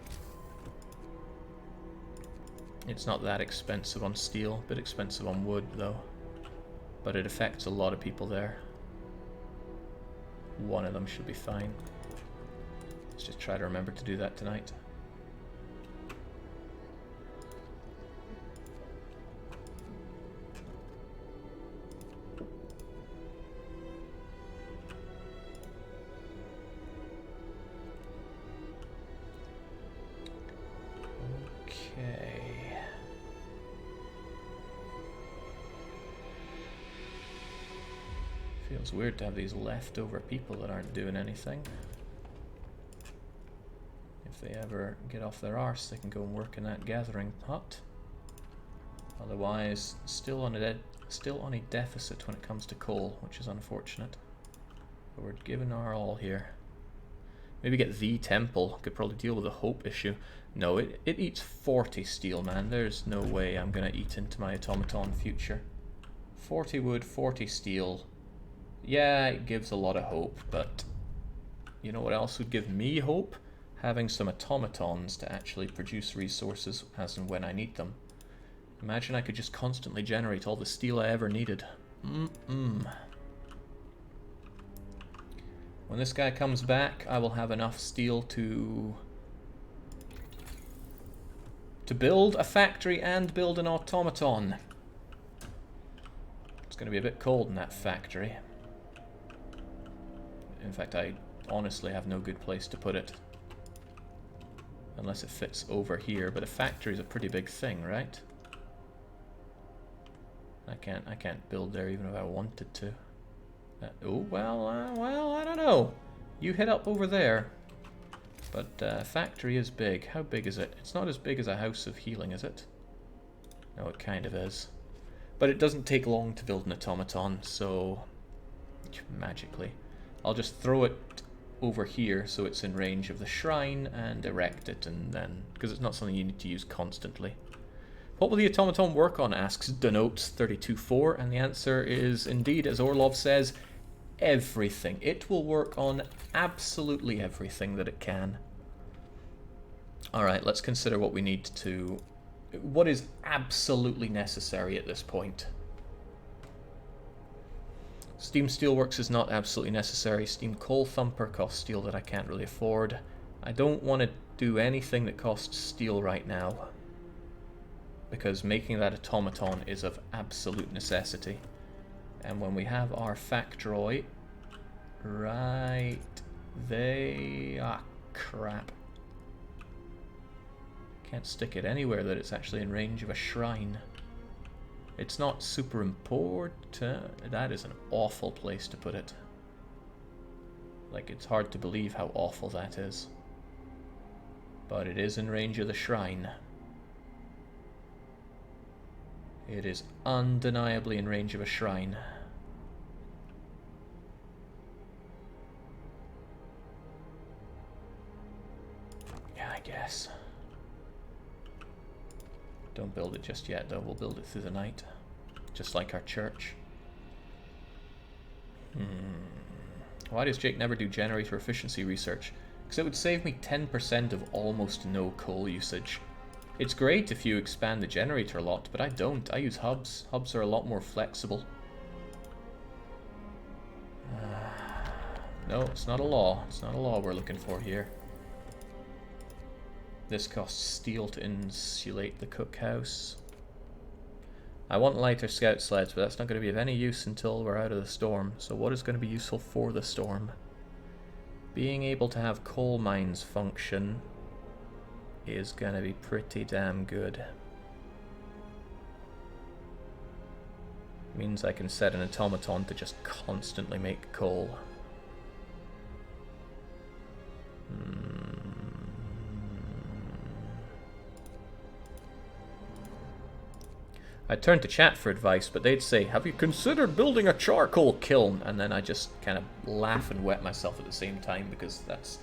It's not that expensive on steel, a bit expensive on wood though. But it affects a lot of people there. One of them should be fine. Let's just try to remember to do that tonight. Okay. Feels weird to have these leftover people that aren't doing anything. If they ever get off their arse, they can go and work in that gathering hut. Otherwise, still on a deficit when it comes to coal, which is unfortunate. But we're giving our all here. Maybe get the temple. Could probably deal with the hope issue. No, it eats 40 steel, man. There's no way I'm gonna eat into my automaton future. 40 wood, 40 steel. Yeah, it gives a lot of hope, but you know what else would give me hope? Having some automatons to actually produce resources as and when I need them. Imagine I could just constantly generate all the steel I ever needed. When this guy comes back, I will have enough steel to build a factory and build an automaton. It's going to be a bit cold in that factory. In fact, I honestly have no good place to put it. Unless it fits over here, but a factory is a pretty big thing, right? I can't build there even if I wanted to. Oh, well, I don't know. You head up over there. But factory is big. How big is it? It's not as big as a house of healing, is it? No, it kind of is. But it doesn't take long to build an automaton, so magically. I'll just throw it over here so it's in range of the shrine and erect it, and then, because it's not something you need to use constantly. What will the automaton work on, asks Denotes 32.4, and the answer is indeed, as Orlov says, everything. It will work on absolutely everything that it can. Alright, let's consider what we need to... what is absolutely necessary at this point. Steam Steelworks is not absolutely necessary. Steam Coal Thumper costs steel that I can't really afford. I don't want to do anything that costs steel right now, because making that automaton is of absolute necessity. And when we have our factory right crap. Can't stick it anywhere that it's actually in range of a shrine. It's not super important. That is an awful place to put it. Like, it's hard to believe how awful that is. But it is in range of the shrine. It is undeniably in range of a shrine. Yeah, I guess. Don't build it just yet, though. We'll build it through the night. Just like our church. Why does Jake never do generator efficiency research? Because it would save me 10% of almost no coal usage. It's great if you expand the generator a lot, but I don't. I use hubs. Hubs are a lot more flexible. No, it's not a law. It's not a law we're looking for here. This costs steel to insulate the cookhouse. I want lighter scout sleds, but that's not going to be of any use until we're out of the storm. So what is going to be useful for the storm? Being able to have coal mines function is going to be pretty damn good. Means I can set an automaton to just constantly make coal. I turned to chat for advice, but they'd say, have you considered building a charcoal kiln? And then I just kind of laugh and wet myself at the same time, because that's...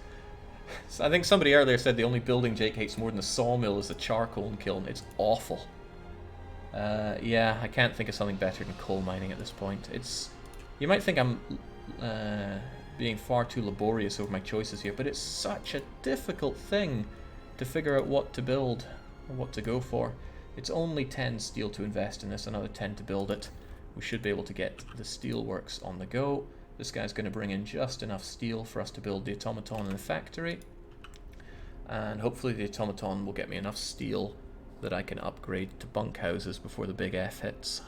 I think somebody earlier said the only building Jake hates more than the sawmill is the charcoal kiln. It's awful. Yeah, I can't think of something better than coal mining at this point. It's... You might think I'm being far too laborious over my choices here, but it's such a difficult thing to figure out what to build, or what to go for. It's only 10 steel to invest in this, another 10 to build it. We should be able to get the steelworks on the go. This guy's going to bring in just enough steel for us to build the automaton in the factory. And hopefully the automaton will get me enough steel that I can upgrade to bunkhouses before the big F hits.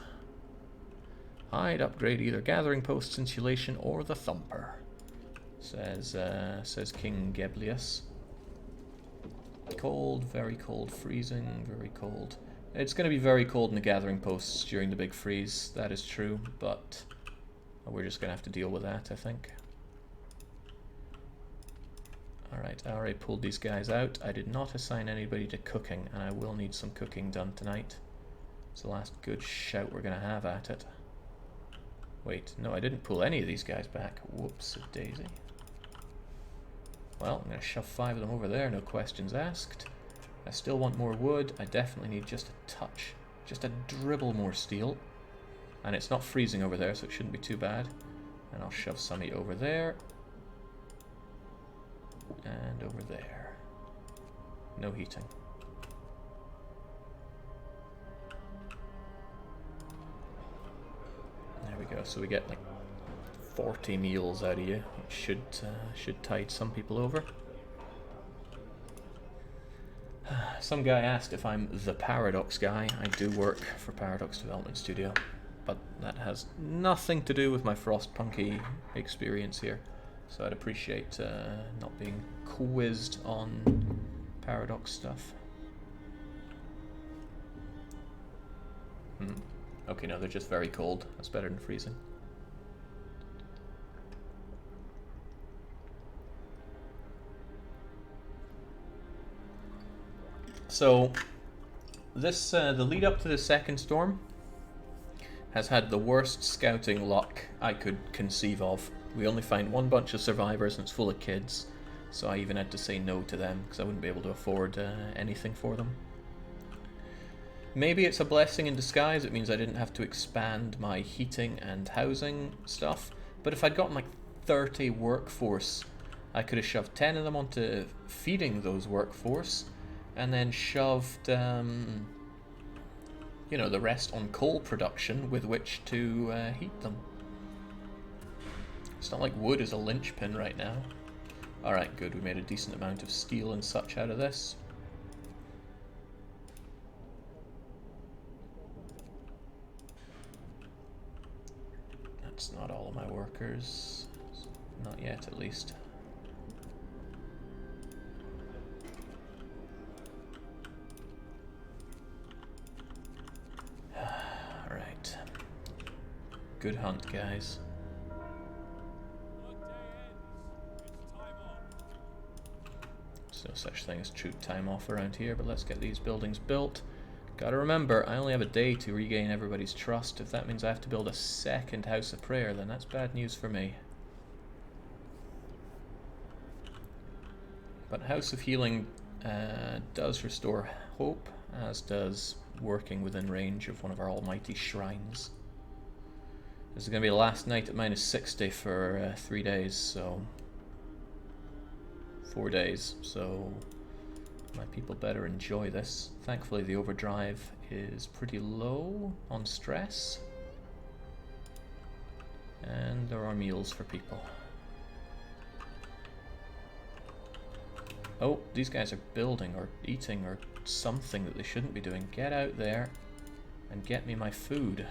I'd upgrade either gathering posts, insulation, or the thumper. Says King Geblius. Cold, very cold, freezing, very cold. It's going to be very cold in the gathering posts during the big freeze, that is true, but we're just going to have to deal with that, I think. Alright, I already pulled these guys out. I did not assign anybody to cooking, and I will need some cooking done tonight. It's the last good shout we're going to have at it. Wait, no, I didn't pull any of these guys back. Whoops-a-daisy. Well, I'm going to shove 5 of them over there, no questions asked. I still want more wood. I definitely need just a touch, just a dribble more steel. And it's not freezing over there, so it shouldn't be too bad. And I'll shove some over there. And over there. No heating. There we go, so we get like 40 meals out of you, which should tide some people over. Some guy asked if I'm the Paradox guy. I do work for Paradox Development Studio, but that has nothing to do with my Frostpunky experience here. So I'd appreciate not being quizzed on Paradox stuff. Okay, no, they're just very cold. That's better than freezing. So, this the lead up to the second storm has had the worst scouting luck I could conceive of. We only find one bunch of survivors and it's full of kids, so I even had to say no to them because I wouldn't be able to afford anything for them. Maybe it's a blessing in disguise. It means I didn't have to expand my heating and housing stuff, but if I'd gotten like 30 workforce, I could have shoved 10 of them onto feeding those workforce and then shoved you know, the rest on coal production with which to heat them. It's not like wood is a linchpin right now. Alright, good, we made a decent amount of steel and such out of this. That's not all of my workers. Not yet, at least. Alright. Good hunt, guys. There's no such thing as true time off around here, but let's get these buildings built. Gotta remember, I only have a day to regain everybody's trust. If that means I have to build a second house of prayer, then that's bad news for me. But House of Healing does restore hope, as does working within range of one of our almighty shrines. This is going to be the last night at -60 for 3 days, so 4 days, so my people better enjoy this. Thankfully the overdrive is pretty low on stress, and there are meals for people. Oh, these guys are building or eating or something that they shouldn't be doing. Get out there and get me my food.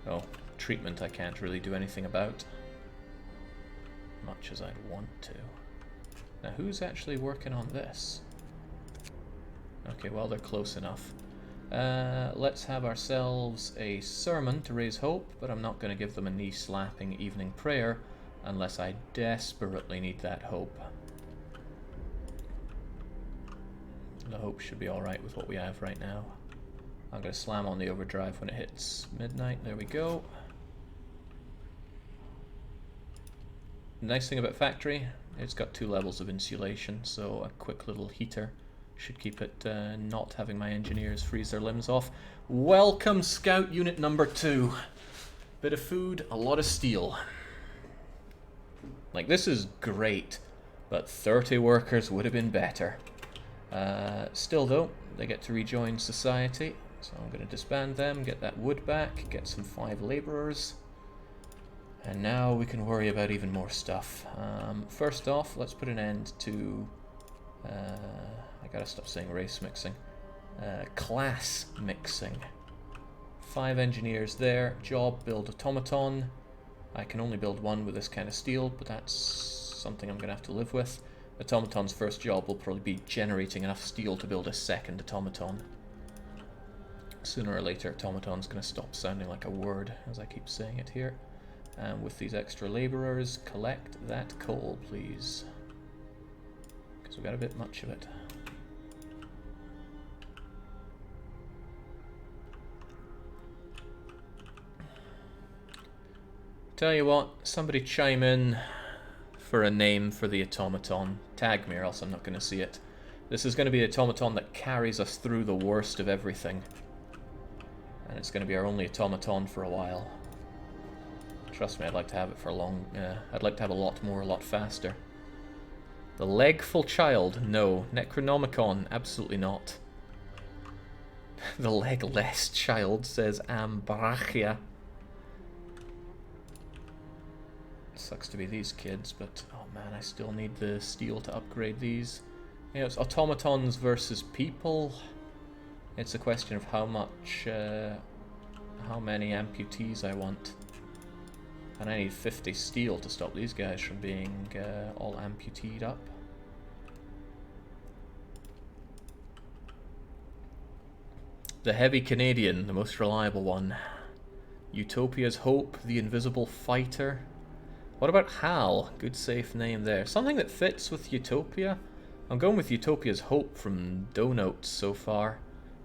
Oh, treatment I can't really do anything about, much as I'd want to. Now who's actually working on this? Okay, well they're close enough. Let's have ourselves a sermon to raise hope, but I'm not going to give them a knee-slapping evening prayer unless I desperately need that hope. The hope should be alright with what we have right now. I'm going to slam on the overdrive when it hits midnight. There we go. The nice thing about factory, it's got 2 levels of insulation, so a quick little heater should keep it not having my engineers freeze their limbs off. Welcome, Scout Unit number 2. Bit of food, a lot of steel. Like, this is great, but 30 workers would have been better. Still though, they get to rejoin society, so I'm going to disband them, get that wood back, get some 5 labourers. And now we can worry about even more stuff. First off, let's put an end to I gotta stop saying race mixing. Class mixing. 5 engineers there. Job, build automaton. I can only build one with this kind of steel, but that's something I'm going to have to live with. Automaton's first job will probably be generating enough steel to build a second automaton. Sooner or later, automaton's going to stop sounding like a word, as I keep saying it here. And with these extra labourers, collect that coal, please. Because we've got a bit much of it. Tell you what, somebody chime in for a name for the automaton. Tag me or else I'm not going to see it. This is going to be the automaton that carries us through the worst of everything. And it's going to be our only automaton for a while. Trust me, I'd like to have it for long. I'd like to have a lot more, a lot faster. The Legful Child? No. Necronomicon? Absolutely not. The Legless Child, says Ambrachia. Sucks to be these kids, but oh man, I still need the steel to upgrade these. You know, it's automatons versus people. It's a question of how much, how many amputees I want. And I need 50 steel to stop these guys from being all amputeed up. The Heavy Canadian, the most reliable one. Utopia's Hope, the Invisible Fighter. What about Hal? Good safe name there. Something that fits with Utopia? I'm going with Utopia's Hope from Donuts so far.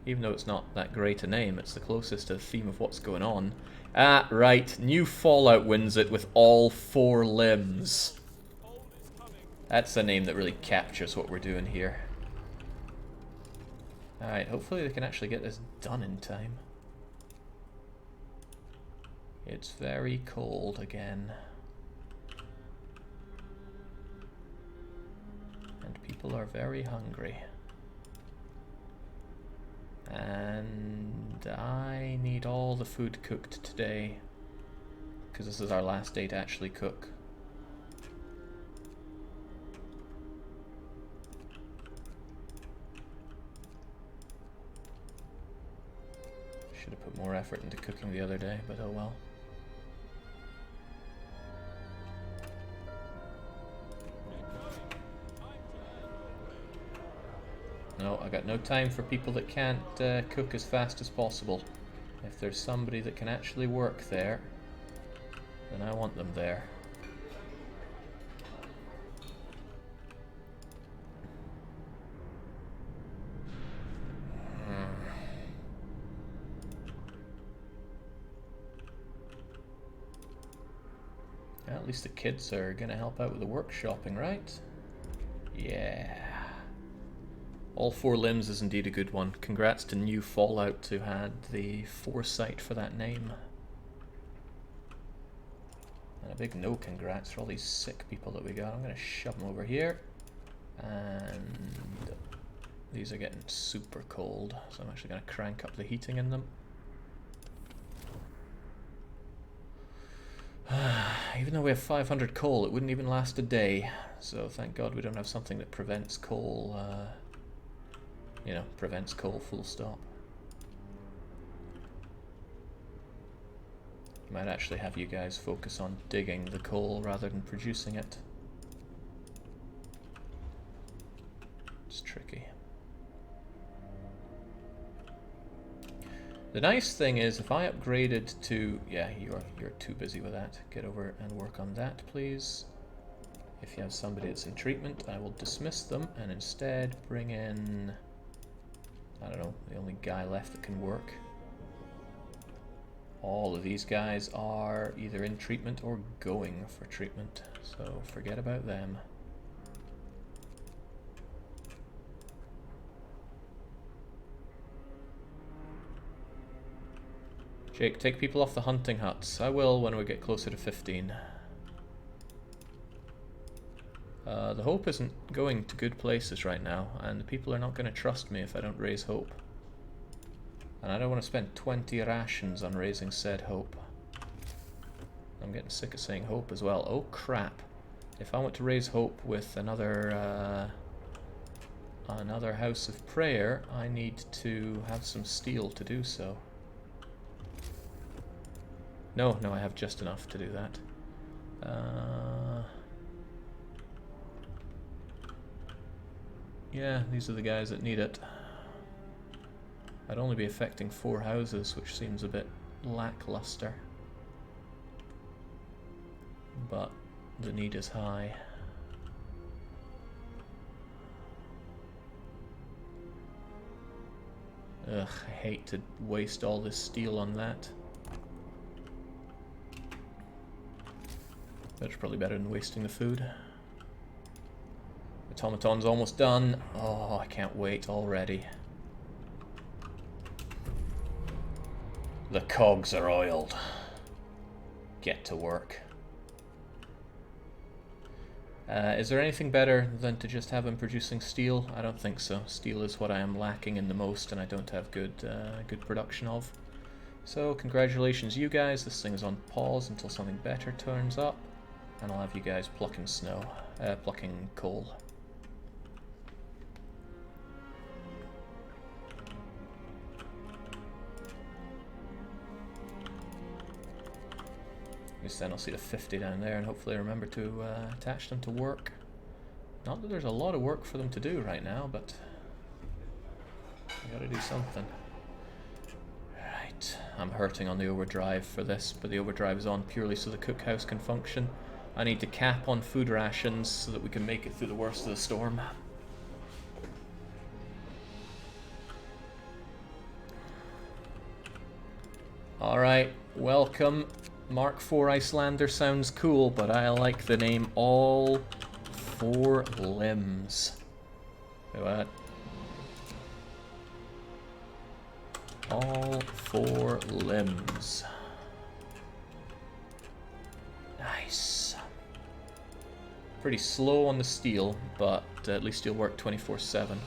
Even though it's not that great a name, it's the closest to the theme of what's going on. Ah, right. New Fallout wins it with all 4 limbs. That's a name that really captures what we're doing here. Alright, hopefully they can actually get this done in time. It's very cold again. And people are very hungry. And I need all the food cooked today, because this is our last day to actually cook. Should have put more effort into cooking the other day, but oh well. No, I got no time for people that can't cook as fast as possible. If there's somebody that can actually work there, then I want them there. Well, at least the kids are gonna help out with the workshopping, right? Yeah. All 4 limbs is indeed a good one. Congrats to New Fallout who had the foresight for that name. And a big no congrats for all these sick people that we got. I'm going to shove them over here. And these are getting super cold, so I'm actually going to crank up the heating in them. Even though we have 500 coal, it wouldn't even last a day. So thank God we don't have something that prevents coal... you know, prevents coal, full stop. Might actually have you guys focus on digging the coal rather than producing it. It's tricky. The nice thing is, if I upgraded to... yeah, you're too busy with that. Get over and work on that, please. If you have somebody that's in treatment, I will dismiss them and instead bring in... I don't know, the only guy left that can work. All of these guys are either in treatment or going for treatment, so forget about them. Jake, take people off the hunting huts. I will when we get closer to 15. The hope isn't going to good places right now, and the people are not going to trust me if I don't raise hope. And I don't want to spend 20 rations on raising said hope. I'm getting sick of saying hope as well. Oh crap. If I want to raise hope with another another house of prayer, I need to have some steel to do so. No, I have just enough to do that. Yeah, these are the guys that need it. I'd only be affecting 4 houses, which seems a bit lackluster. But the need is high. Ugh, I hate to waste all this steel on that. But it's probably better than wasting the food. Automaton's almost done. Oh, I can't wait already. The cogs are oiled. Get to work. Is there anything better than to just have him producing steel? I don't think so. Steel is what I am lacking in the most, and I don't have good production of. So, congratulations you guys. This thing is on pause until something better turns up, and I'll have you guys plucking plucking coal. At least then I'll see the 50 down there, and hopefully remember to attach them to work. Not that there's a lot of work for them to do right now, but I gotta do something. Right, I'm hurting on the overdrive for this, but the overdrive is on purely so the cookhouse can function. I need to cap on food rations so that we can make it through the worst of the storm. Alright, welcome. Mark IV Icelander sounds cool, but I like the name All 4 Limbs. Wait, what? All 4 Limbs. Nice. Pretty slow on the steel, but at least you'll work 24/7.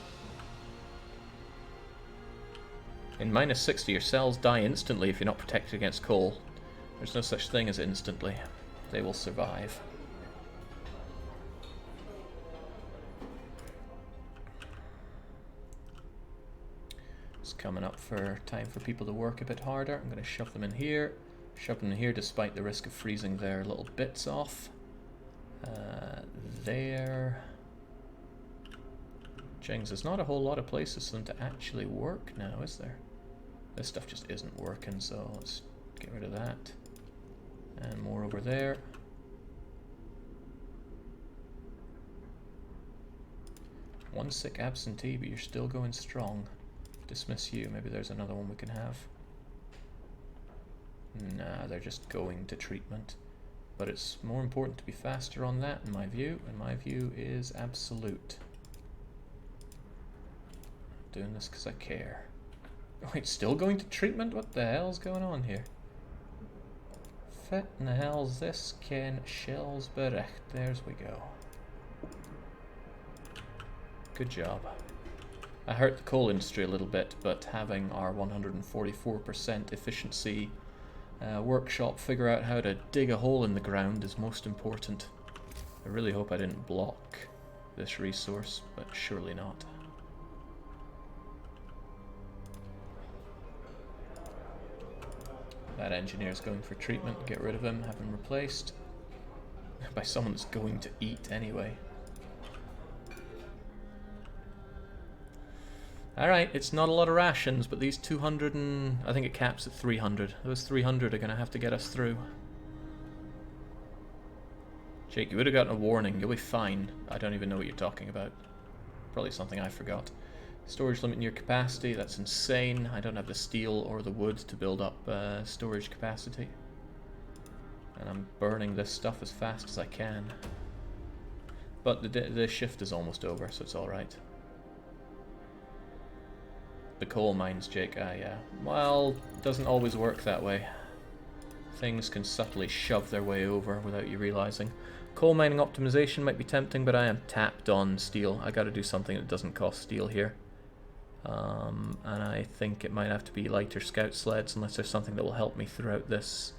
In -60, your cells die instantly if you're not protected against coal. There's no such thing as instantly. They will survive. It's coming up for time for people to work a bit harder. I'm going to shove them in here. Shove them in here despite the risk of freezing their little bits off. There. Jings, there's not a whole lot of places for them to actually work now, is there? This stuff just isn't working, so let's get rid of that. And more over there. One sick absentee, but you're still going strong. Dismiss you. Maybe there's another one we can have. Nah, they're just going to treatment. But it's more important to be faster on that, in my view. And my view is absolute. I'm doing this because I care. Wait, still going to treatment? What the hell's going on here? Fit in the hell's this? Ken Shells bericht. There's we go. Good job. I hurt the coal industry a little bit, but having our 144% efficiency workshop figure out how to dig a hole in the ground is most important. I really hope I didn't block this resource, but surely not. That engineer's going for treatment. Get rid of him, have him replaced by someone that's going to eat anyway. Alright, it's not a lot of rations, but these 200 and... I think it caps at 300. Those 300 are going to have to get us through. Jake, you would have gotten a warning. You'll be fine. I don't even know what you're talking about. Probably something I forgot. Storage limit in your capacity, that's insane. I don't have the steel or the wood to build up storage capacity. And I'm burning this stuff as fast as I can. But the shift is almost over, so it's alright. The coal mines, Jake, well, doesn't always work that way. Things can subtly shove their way over without you realizing. Coal mining optimization might be tempting, but I am tapped on steel. I gotta do something that doesn't cost steel here. And I think it might have to be lighter scout sleds unless there's something that will help me throughout this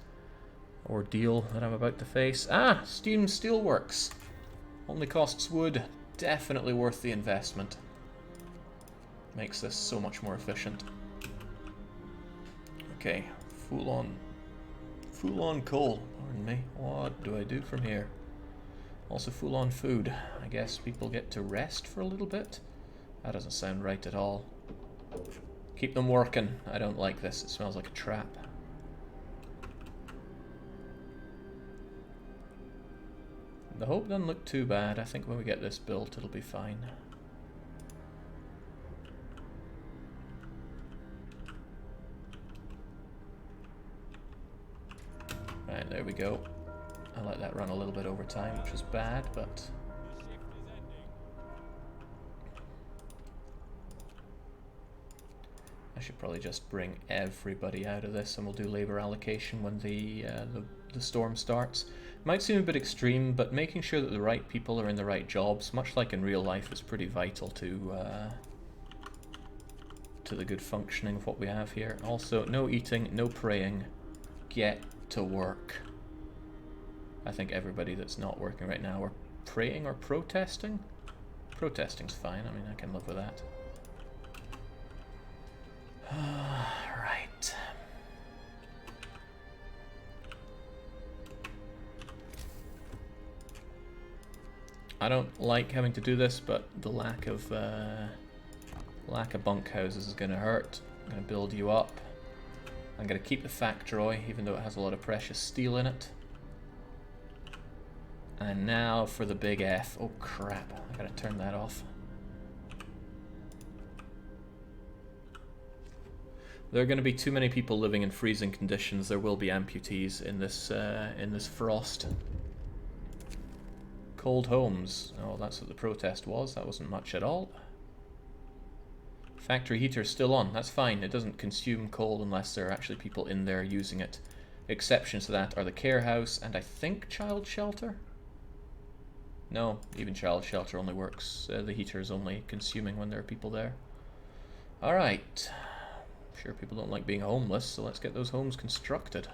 ordeal that I'm about to face. Ah! Steam Steelworks! Only costs wood. Definitely worth the investment. Makes this so much more efficient. Okay, full on coal, pardon me. What do I do from here? Also full on food. I guess people get to rest for a little bit? That doesn't sound right at all. Keep them working. I don't like this. It smells like a trap. The hope doesn't look too bad. I think when we get this built, it'll be fine. Right, there we go. I let that run a little bit over time, which was bad, but... The shift is ending. I should probably just bring everybody out of this, and we'll do labour allocation when the storm starts. Might seem a bit extreme, but making sure that the right people are in the right jobs, much like in real life, is pretty vital to the good functioning of what we have here. Also, no eating, no praying. Get to work. I think everybody that's not working right now are praying or protesting. Protesting's fine. I mean, I can live with that. Right. I don't like having to do this, but the lack of bunkhouses is going to hurt. I'm going to build you up. I'm going to keep the factory, even though it has a lot of precious steel in it. And now for the big F. Oh crap, I gotta turn that off. There are going to be too many people living in freezing conditions. There will be amputees in this frost. Cold homes. Oh, that's what the protest was. That wasn't much at all. Factory heater's still on. That's fine. It doesn't consume coal unless there are actually people in there using it. Exceptions to that are the care house and I think child shelter. No, even child shelter only works. The heater is only consuming when there are people there. Alright. I'm sure people don't like being homeless, so let's get those homes constructed.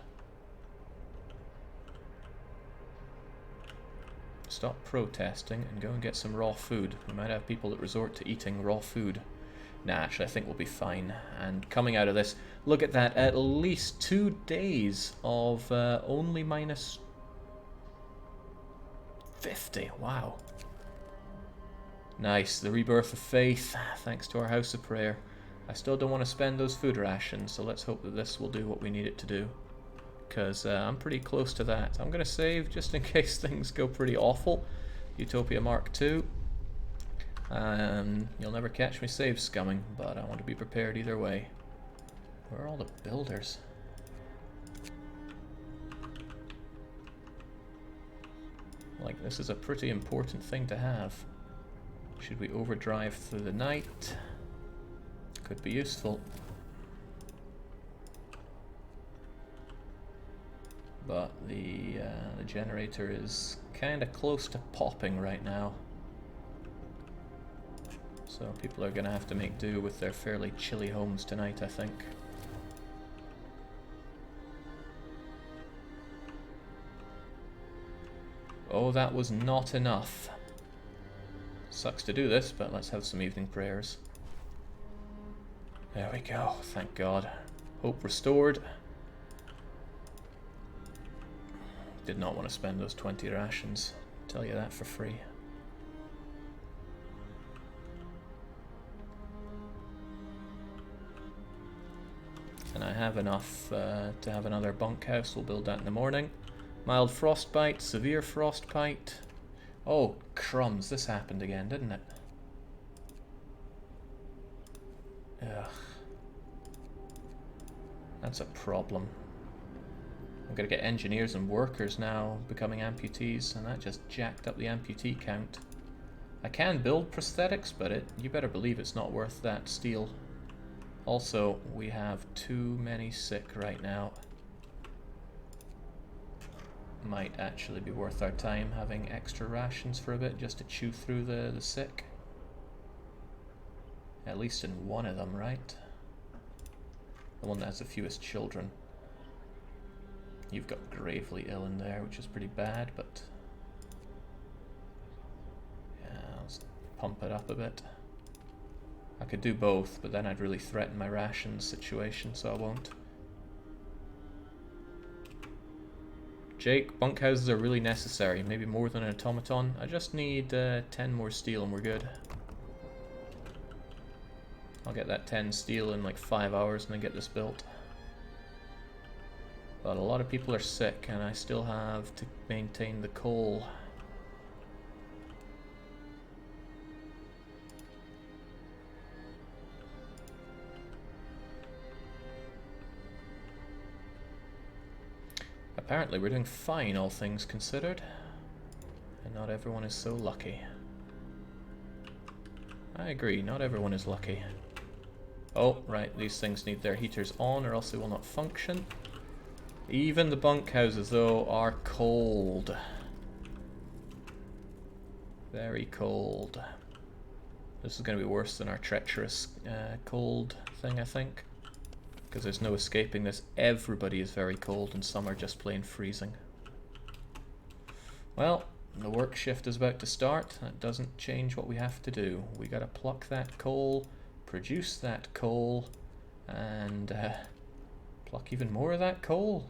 Stop protesting and go and get some raw food. We might have people that resort to eating raw food. Nah, actually I think we'll be fine. And coming out of this, look at that, at least 2 days of only minus 50. Wow. Nice, the rebirth of faith, thanks to our house of prayer. I still don't want to spend those food rations, so let's hope that this will do what we need it to do. Because I'm pretty close to that. I'm going to save just in case things go pretty awful. Utopia Mark II. You'll never catch me save scumming, but I want to be prepared either way. Where are all the builders? Like, this is a pretty important thing to have. Should we overdrive through the night? Could be useful. But the generator is kind of close to popping right now. So people are going to have to make do with their fairly chilly homes tonight, I think. Oh, that was not enough. Sucks to do this, but let's have some evening prayers. There we go, thank God. Hope restored. Did not want to spend those 20 rations, I'll tell you that for free. And I have enough to have another bunkhouse. We'll build that in the morning. Mild frostbite, severe frostbite. Oh, crumbs, this happened again, didn't it? Ugh. That's a problem. I'm gonna get engineers and workers now becoming amputees, and that just jacked up the amputee count. I can build prosthetics, but you better believe it's not worth that steel. Also, we have too many sick right now. Might actually be worth our time having extra rations for a bit just to chew through the sick. At least in one of them, right? The one that has the fewest children. You've got gravely ill in there, which is pretty bad, but... yeah, let's pump it up a bit. I could do both, but then I'd really threaten my rations situation, so I won't. Jake, bunkhouses are really necessary, maybe more than an automaton. I just need 10 more steel and we're good. I'll get that 10 steel in like 5 hours and then get this built. But a lot of people are sick and I still have to maintain the coal. Apparently we're doing fine, all things considered. And not everyone is so lucky. I agree, not everyone is lucky. Oh, right, these things need their heaters on or else they will not function. Even the bunkhouses, though, are cold. Very cold. This is going to be worse than our treacherous cold thing, I think. Because there's no escaping this. Everybody is very cold and some are just plain freezing. Well, the work shift is about to start. That doesn't change what we have to do. We gotta pluck that coal, produce that coal, and pluck even more of that coal.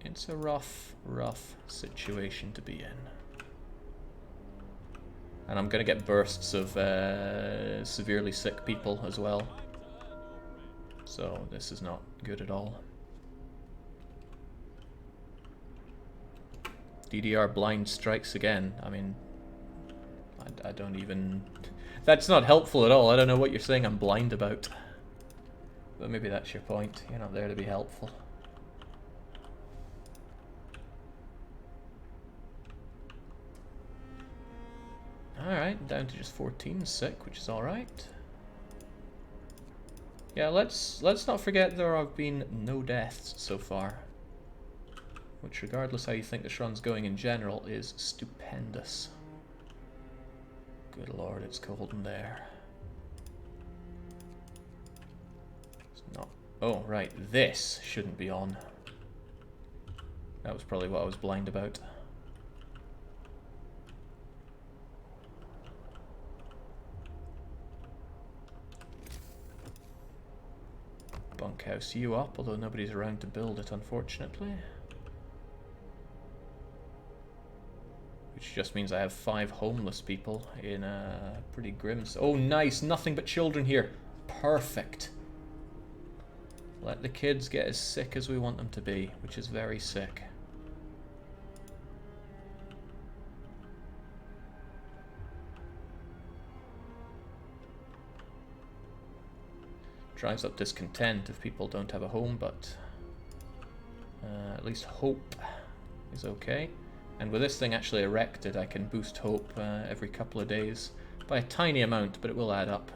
It's a rough, rough situation to be in. And I'm gonna get bursts of severely sick people as well. So this is not good at all. DDR blind strikes again. I mean, I don't even... That's not helpful at all. I don't know what you're saying I'm blind about. But maybe that's your point. You're not there to be helpful. Alright, down to just 14 sick, which is alright. Yeah, let's not forget there have been no deaths so far. Which, regardless how you think this run's going in general, is stupendous. Good lord, it's cold in there. It's not... Oh, right, this shouldn't be on. That was probably what I was blind about. Bunkhouse you up, although nobody's around to build it, unfortunately. Which just means I have 5 homeless people in a pretty grim... Oh, nice! Nothing but children here! Perfect! Let the kids get as sick as we want them to be, which is very sick. Drives up discontent if people don't have a home, but at least hope is okay. And with this thing actually erected, I can boost hope every couple of days by a tiny amount, but it will add up.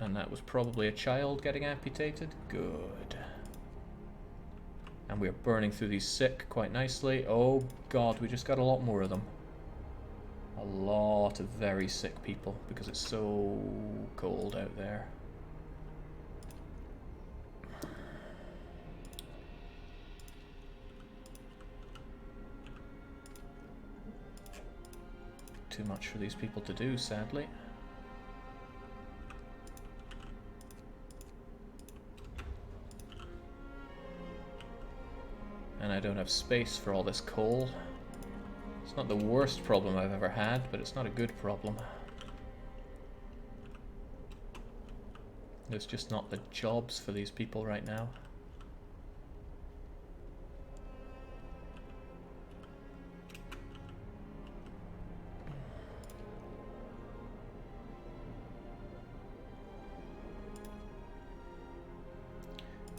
And that was probably a child getting amputated. Good. And we're burning through these sick quite nicely. Oh god, we just got a lot more of them. A lot of very sick people because it's so cold out there. Too much for these people to do, sadly. And I don't have space for all this coal. It's not the worst problem I've ever had, but it's not a good problem. There's just not the jobs for these people right now.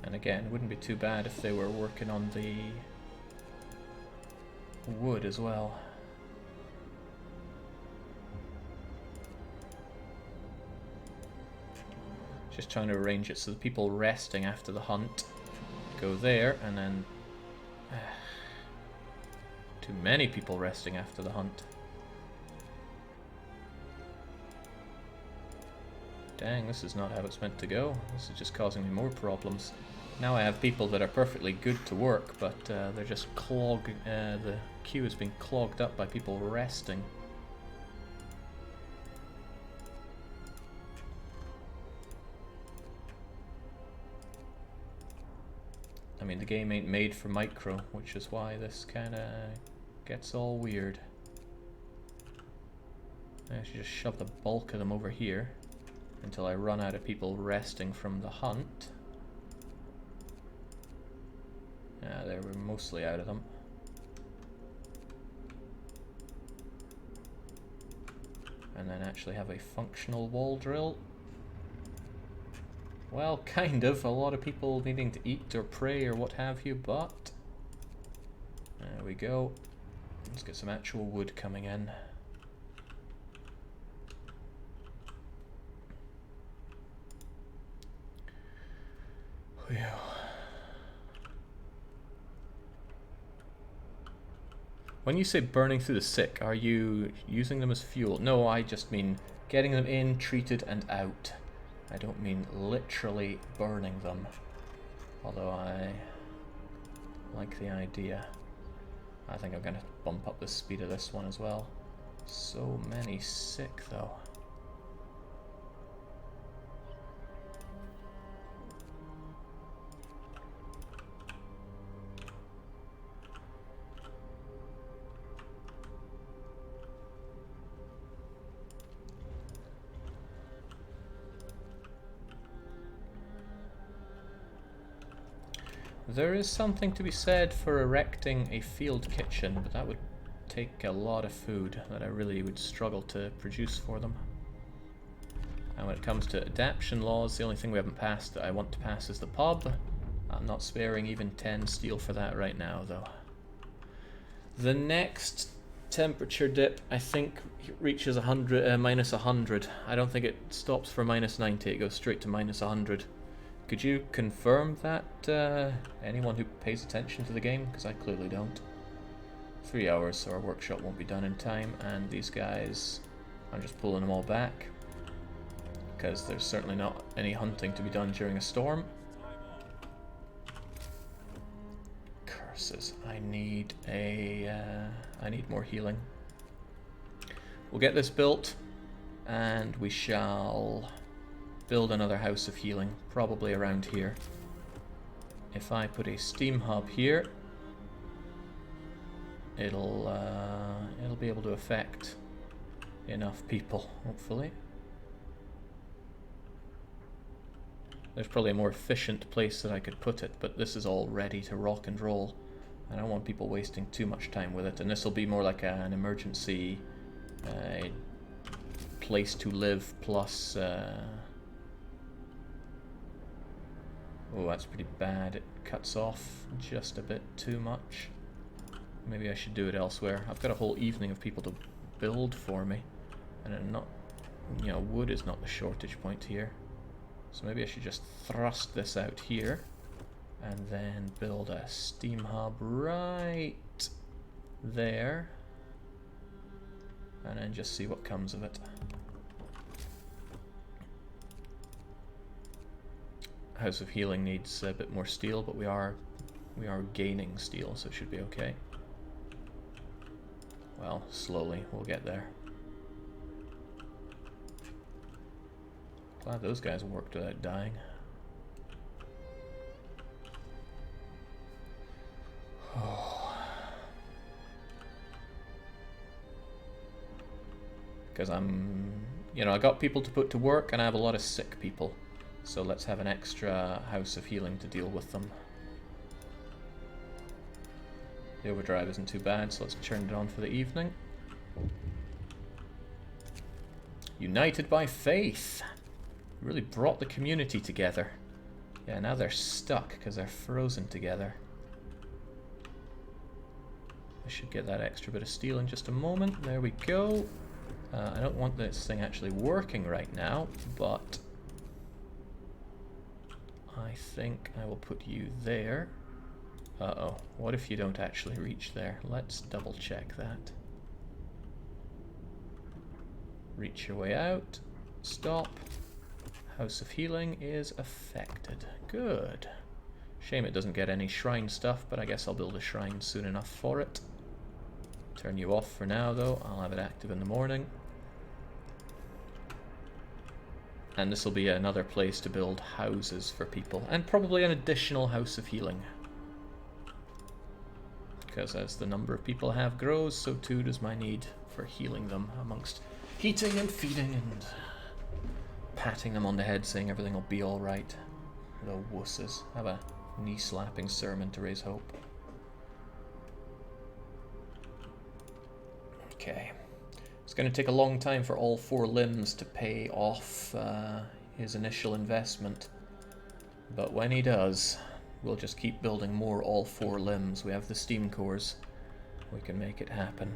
And again, it wouldn't be too bad if they were working on the wood as well. Just trying to arrange it so the people resting after the hunt go there, and then too many people resting after the hunt. Dang, this is not how it's meant to go. This is just causing me more problems. Now I have people that are perfectly good to work, but they're just clogging. The queue has been clogged up by people resting. I mean, the game ain't made for micro, which is why this kinda gets all weird. I should just shove the bulk of them over here until I run out of people resting from the hunt. Yeah, there, we're mostly out of them. And then actually have a functional wall drill. Well, kind of. A lot of people needing to eat or pray or what have you, but... There we go. Let's get some actual wood coming in. Whew. When you say burning through the sick, are you using them as fuel? No, I just mean getting them in, treated, and out. I don't mean literally burning them. Although I like the idea. I think I'm going to bump up the speed of this one as well. So many sick, though. There is something to be said for erecting a field kitchen, but that would take a lot of food that I really would struggle to produce for them. And when it comes to adaptation laws, the only thing we haven't passed that I want to pass is the pub. I'm not sparing even 10 steel for that right now, though. The next temperature dip, I think, reaches minus 100. I don't think it stops for minus 90, it goes straight to minus 100. Could you confirm that, anyone who pays attention to the game? Because I clearly don't. 3 hours, so our workshop won't be done in time, and these guys, I'm just pulling them all back. Because there's certainly not any hunting to be done during a storm. Curses, I need more healing. We'll get this built, and we shall build another house of healing, probably around here. If I put a steam hub here, it'll be able to affect enough people, hopefully. There's probably a more efficient place that I could put it, but this is all ready to rock and roll. I don't want people wasting too much time with it, and this will be more like an emergency place to live plus... Oh, that's pretty bad. It cuts off just a bit too much. Maybe I should do it elsewhere. I've got a whole evening of people to build for me. And I'm not... You know, wood is not the shortage point here. So maybe I should just thrust this out here. And then build a steam hub right there. And then just see what comes of it. House of Healing needs a bit more steel, but we are gaining steel, so it should be okay. Well, slowly, we'll get there. Glad those guys worked without dying. Because I got people to put to work, and I have a lot of sick people. So let's have an extra house of healing to deal with them. The overdrive isn't too bad, so let's turn it on for the evening. United by faith. Really brought the community together. Yeah, now they're stuck because they're frozen together. I should get that extra bit of steel in just a moment. There we go. I don't want this thing actually working right now, but I think I will put you there. Uh-oh, what if you don't actually reach there? Let's double check that. Reach your way out. Stop. House of Healing is affected. Good. Shame it doesn't get any shrine stuff, but I guess I'll build a shrine soon enough for it. Turn you off for now, though. I'll have it active in the morning. And this will be another place to build houses for people, and probably an additional House of Healing. Because as the number of people I have grows, so too does my need for healing them, amongst heating and feeding and patting them on the head saying everything will be alright. The wusses. Have a knee-slapping sermon to raise hope. Okay. It's going to take a long time for all 4 limbs to pay off his initial investment. But when he does, we'll just keep building more all 4 limbs. We have the steam cores. We can make it happen.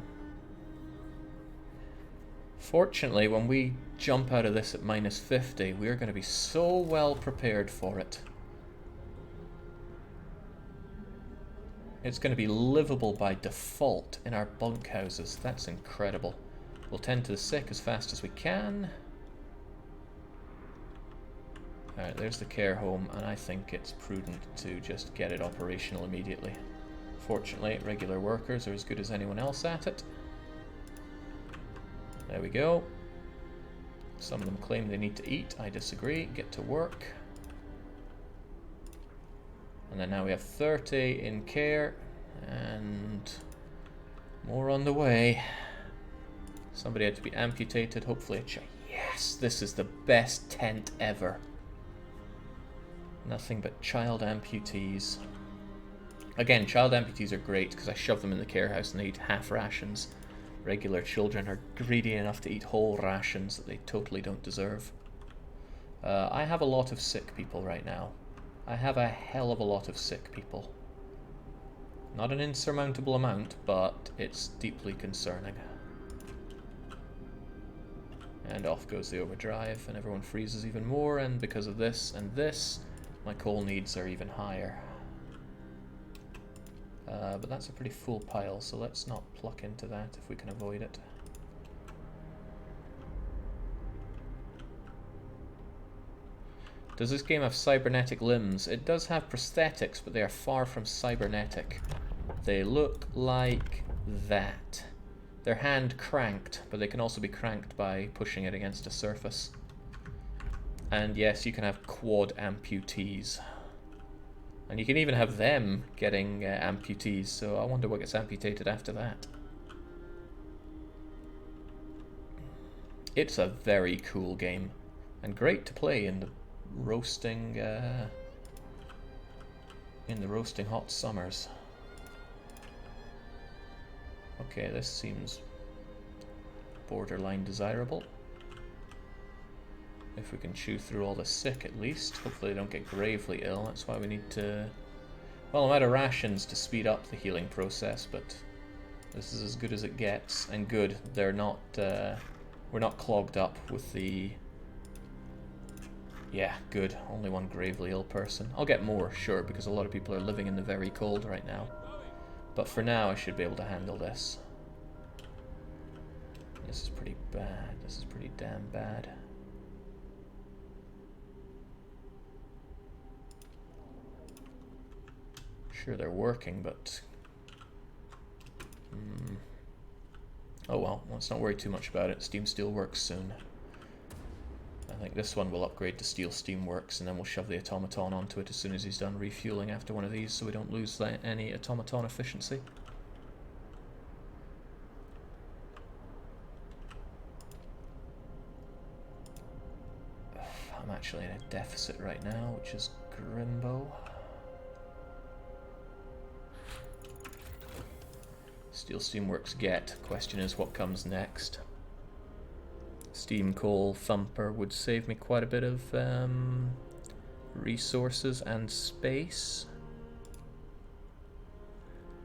Fortunately, when we jump out of this at -50, we're going to be so well prepared for it. It's going to be livable by default in our bunkhouses. That's incredible. We'll tend to the sick as fast as we can. Alright, there's the care home, and I think it's prudent to just get it operational immediately. Fortunately, regular workers are as good as anyone else at it. There we go. Some of them claim they need to eat. I disagree. Get to work. And then now we have 30 in care, and more on the way. Somebody had to be amputated, hopefully a child. Yes, this is the best tent ever. Nothing but child amputees. Again, child amputees are great because I shove them in the care house and they eat half rations. Regular children are greedy enough to eat whole rations that they totally don't deserve. I have a lot of sick people right now. I have a hell of a lot of sick people. Not an insurmountable amount, but it's deeply concerning. And off goes the overdrive, and everyone freezes even more, and because of this and this, my coal needs are even higher. But that's a pretty full pile, so let's not pluck into that if we can avoid it. Does this game have cybernetic limbs? It does have prosthetics, but they are far from cybernetic. They look like that. They're hand cranked, but they can also be cranked by pushing it against a surface. And yes, you can have quad amputees. And you can even have them getting amputees, so I wonder what gets amputated after that. It's a very cool game, and great to play in the roasting hot summers. Okay, this seems borderline desirable. If we can chew through all the sick at least. Hopefully they don't get gravely ill. That's why we need to... Well, I'm out of rations to speed up the healing process, but this is as good as it gets. And good, they're not... we're not clogged up with the... Yeah, good. Only one gravely ill person. I'll get more, sure, because a lot of people are living in the very cold right now. But for now, I should be able to handle this. This is pretty bad. This is pretty damn bad. Sure, they're working, but... Oh well, let's not worry too much about it. Steam Steel works soon. I think this one will upgrade to Steel Steam Works, and then we'll shove the automaton onto it as soon as he's done refueling after one of these, so we don't lose any automaton efficiency. I'm actually in a deficit right now, which is Grimbo. Steel Steamworks get. Question is what comes next. Steam Coal Thumper would save me quite a bit of resources and space.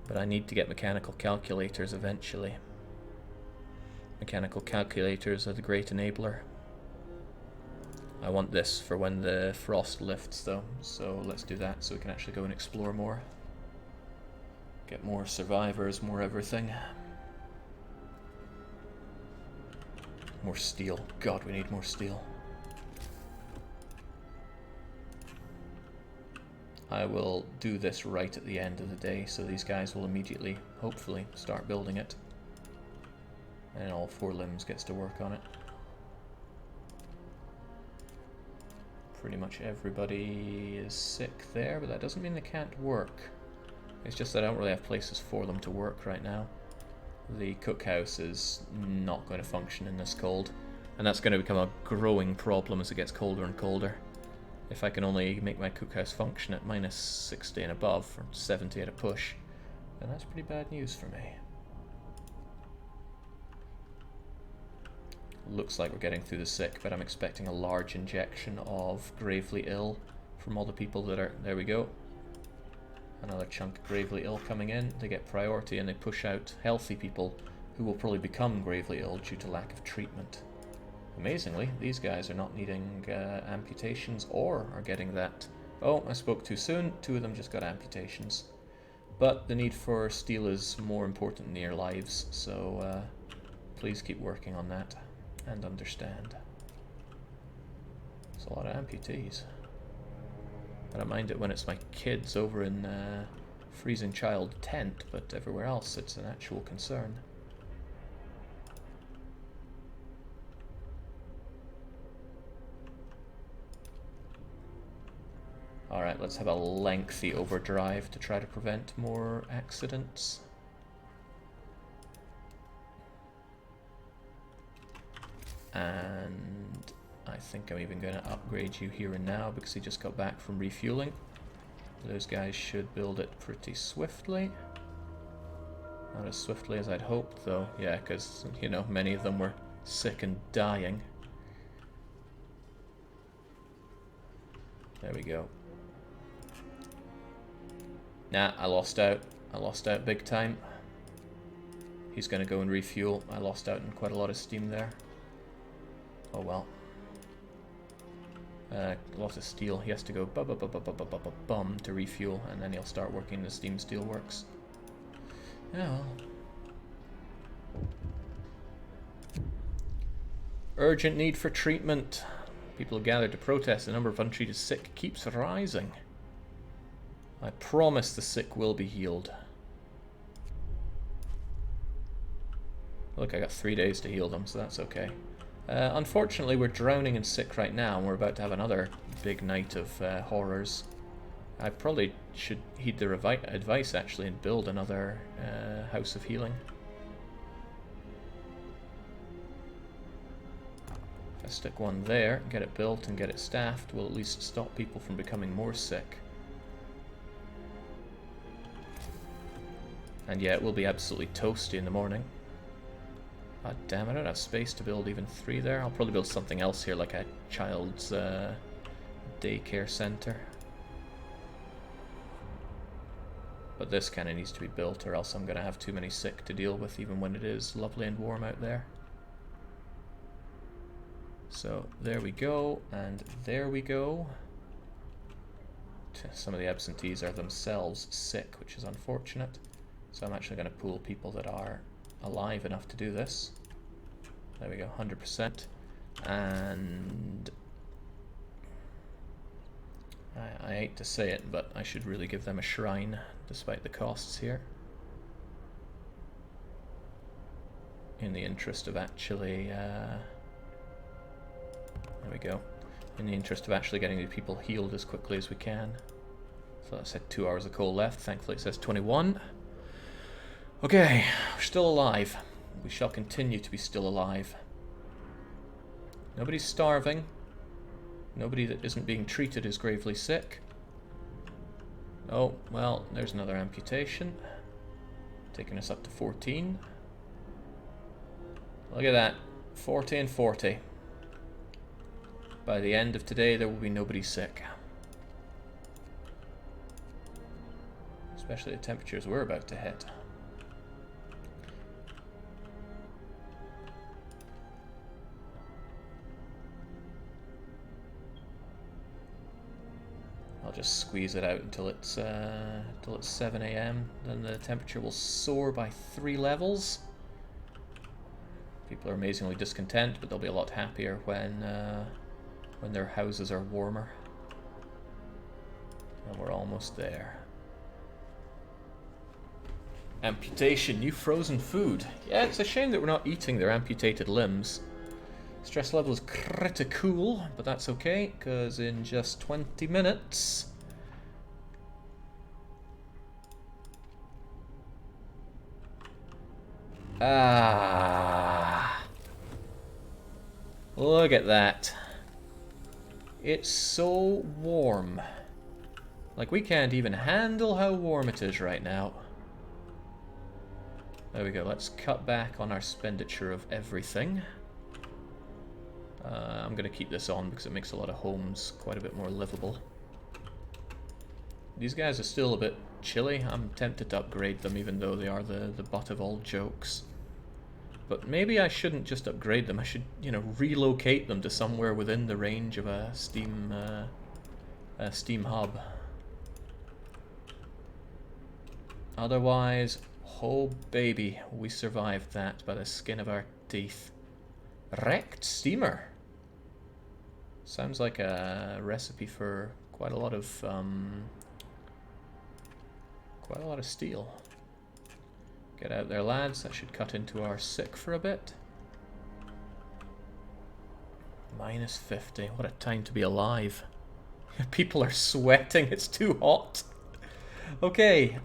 But I need to get mechanical calculators eventually. Mechanical calculators are the great enabler. I want this for when the frost lifts though, so let's do that so we can actually go and explore more. Get more survivors, more everything. More steel. God, we need more steel. I will do this right at the end of the day, so these guys will immediately, hopefully, start building it. And all 4 limbs gets to work on it. Pretty much everybody is sick there, but that doesn't mean they can't work. It's just that I don't really have places for them to work right now. The cookhouse is not going to function in this cold, and that's going to become a growing problem as it gets colder and colder. If I can only make my cookhouse function at minus 60 and above, or 70 at a push, then that's pretty bad news for me. Looks like we're getting through the sick, but I'm expecting a large injection of gravely ill from all the people that are... There we go. Another chunk of gravely ill coming in. They get priority and they push out healthy people who will probably become gravely ill due to lack of treatment. Amazingly, these guys are not needing amputations or are getting that. Oh, I spoke too soon. 2 of them just got amputations. But the need for steel is more important in their lives, so please keep working on that and understand. It's a lot of amputees. I don't mind it when it's my kids over in Freezing Child tent, but everywhere else it's an actual concern. Alright, let's have a lengthy overdrive to try to prevent more accidents. And I think I'm even going to upgrade you here and now because he just got back from refueling. Those guys should build it pretty swiftly. Not as swiftly as I'd hoped though, yeah, because, you know, many of them were sick and dying. There we go. Nah, I lost out. I lost out big time. He's going to go and refuel. I lost out in quite a lot of steam there. Oh well. A lot of steel. He has to go bum to refuel, and then he'll start working the steam steel works. Yeah, well. Urgent need for treatment. People gather to protest. The number of untreated sick keeps rising. I promise the sick will be healed. Look, I got 3 days to heal them, so that's okay. Unfortunately, we're drowning in sick right now, and we're about to have another big night of horrors. I probably should heed their advice, actually, and build another house of healing. If I stick one there, get it built and get it staffed, we'll at least stop people from becoming more sick. And yeah, it will be absolutely toasty in the morning. God damn it, I don't have space to build even 3 there. I'll probably build something else here, like a child's daycare center. But this kind of needs to be built, or else I'm going to have too many sick to deal with, even when it is lovely and warm out there. So there we go, and there we go. Some of the absentees are themselves sick, which is unfortunate. So I'm actually going to pool people that are alive enough to do this. There we go, 100%. And I hate to say it, but I should really give them a shrine, despite the costs here. In the interest of actually... there we go. In the interest of actually getting the people healed as quickly as we can. So that said 2 hours of coal left. Thankfully it says 21. Okay, we're still alive. We shall continue to be still alive. Nobody's starving. Nobody that isn't being treated is gravely sick. Oh, well, there's another amputation. Taking us up to 14. Look at that. 40 and 40. By the end of today, there will be nobody sick. Especially the temperatures we're about to hit. I'll just squeeze it out until it's 7 AM. Then the temperature will soar by 3 levels. People are amazingly discontent, but they'll be a lot happier when their houses are warmer. And we're almost there. Amputation, new frozen food. Yeah, it's a shame that we're not eating their amputated limbs. Stress level is critical, but that's okay, because in just 20 minutes... Look at that. It's so warm. Like, we can't even handle how warm it is right now. There we go, let's cut back on our expenditure of everything. I'm going to keep this on because it makes a lot of homes quite a bit more livable. These guys are still a bit chilly. I'm tempted to upgrade them even though they are the butt of all jokes. But maybe I shouldn't just upgrade them. I should, you know, relocate them to somewhere within the range of a Steam hub. Otherwise, oh baby, we survived that by the skin of our teeth. Wrecked steamer. Sounds like a recipe for quite a lot of steel. Get out there, lads. That should cut into our sick for a bit. Minus 50. What a time to be alive. People are sweating. It's too hot. Okay,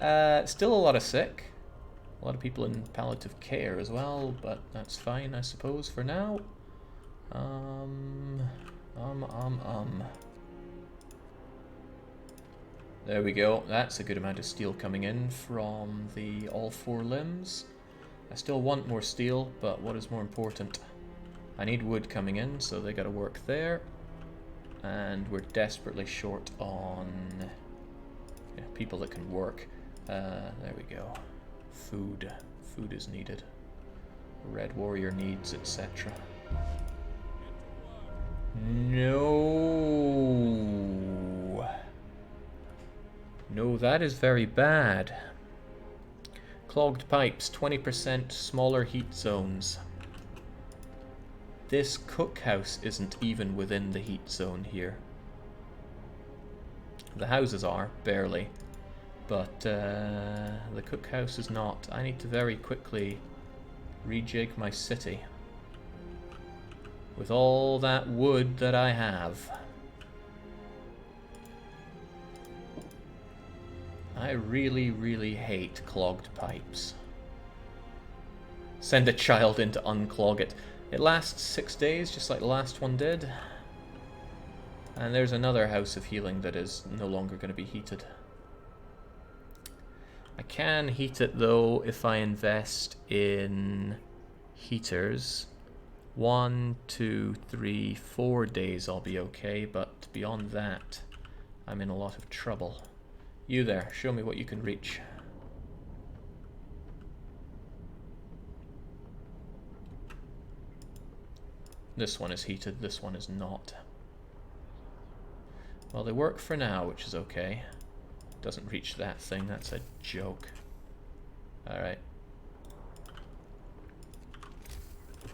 still a lot of sick. A lot of people in palliative care as well, but that's fine, I suppose, for now. There we go. That's a good amount of steel coming in from the all 4 limbs. I still want more steel, but what is more important? I need wood coming in, so they gotta work there. And we're desperately short on people that can work. There we go. Food. Food is needed. Red Warrior needs, etc. No. No, that is very bad. Clogged pipes, 20% smaller heat zones. This cookhouse isn't even within the heat zone here. The houses are, barely. But the cookhouse is not. I need to very quickly rejig my city. With all that wood that I have. I really, really hate clogged pipes. Send a child in to unclog it. It lasts 6 days, just like the last one did. And there's another house of healing that is no longer going to be heated. I can heat it though if I invest in heaters. 1, 2, 3, 4 days I'll be okay, but beyond that, I'm in a lot of trouble. You there, show me what you can reach. This one is heated, this one is not. Well, they work for now, which is okay. Doesn't reach that thing, that's a joke. Alright.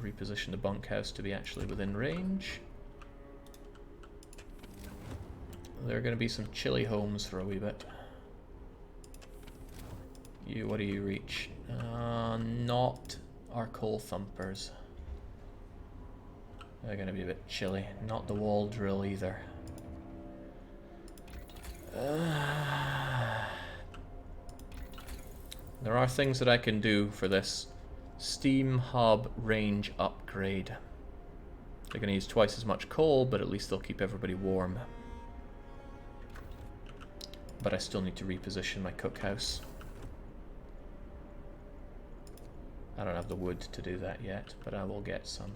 Reposition the bunkhouse to be actually within range. There are going to be some chilly homes for a wee bit. You, what do you reach? Not our coal thumpers. They're going to be a bit chilly. Not the wall drill either. There are things that I can do for this steam hub range upgrade. They're going to use twice as much coal, but at least they'll keep everybody warm. But I still need to reposition my cookhouse. I don't have the wood to do that yet, but I will get some.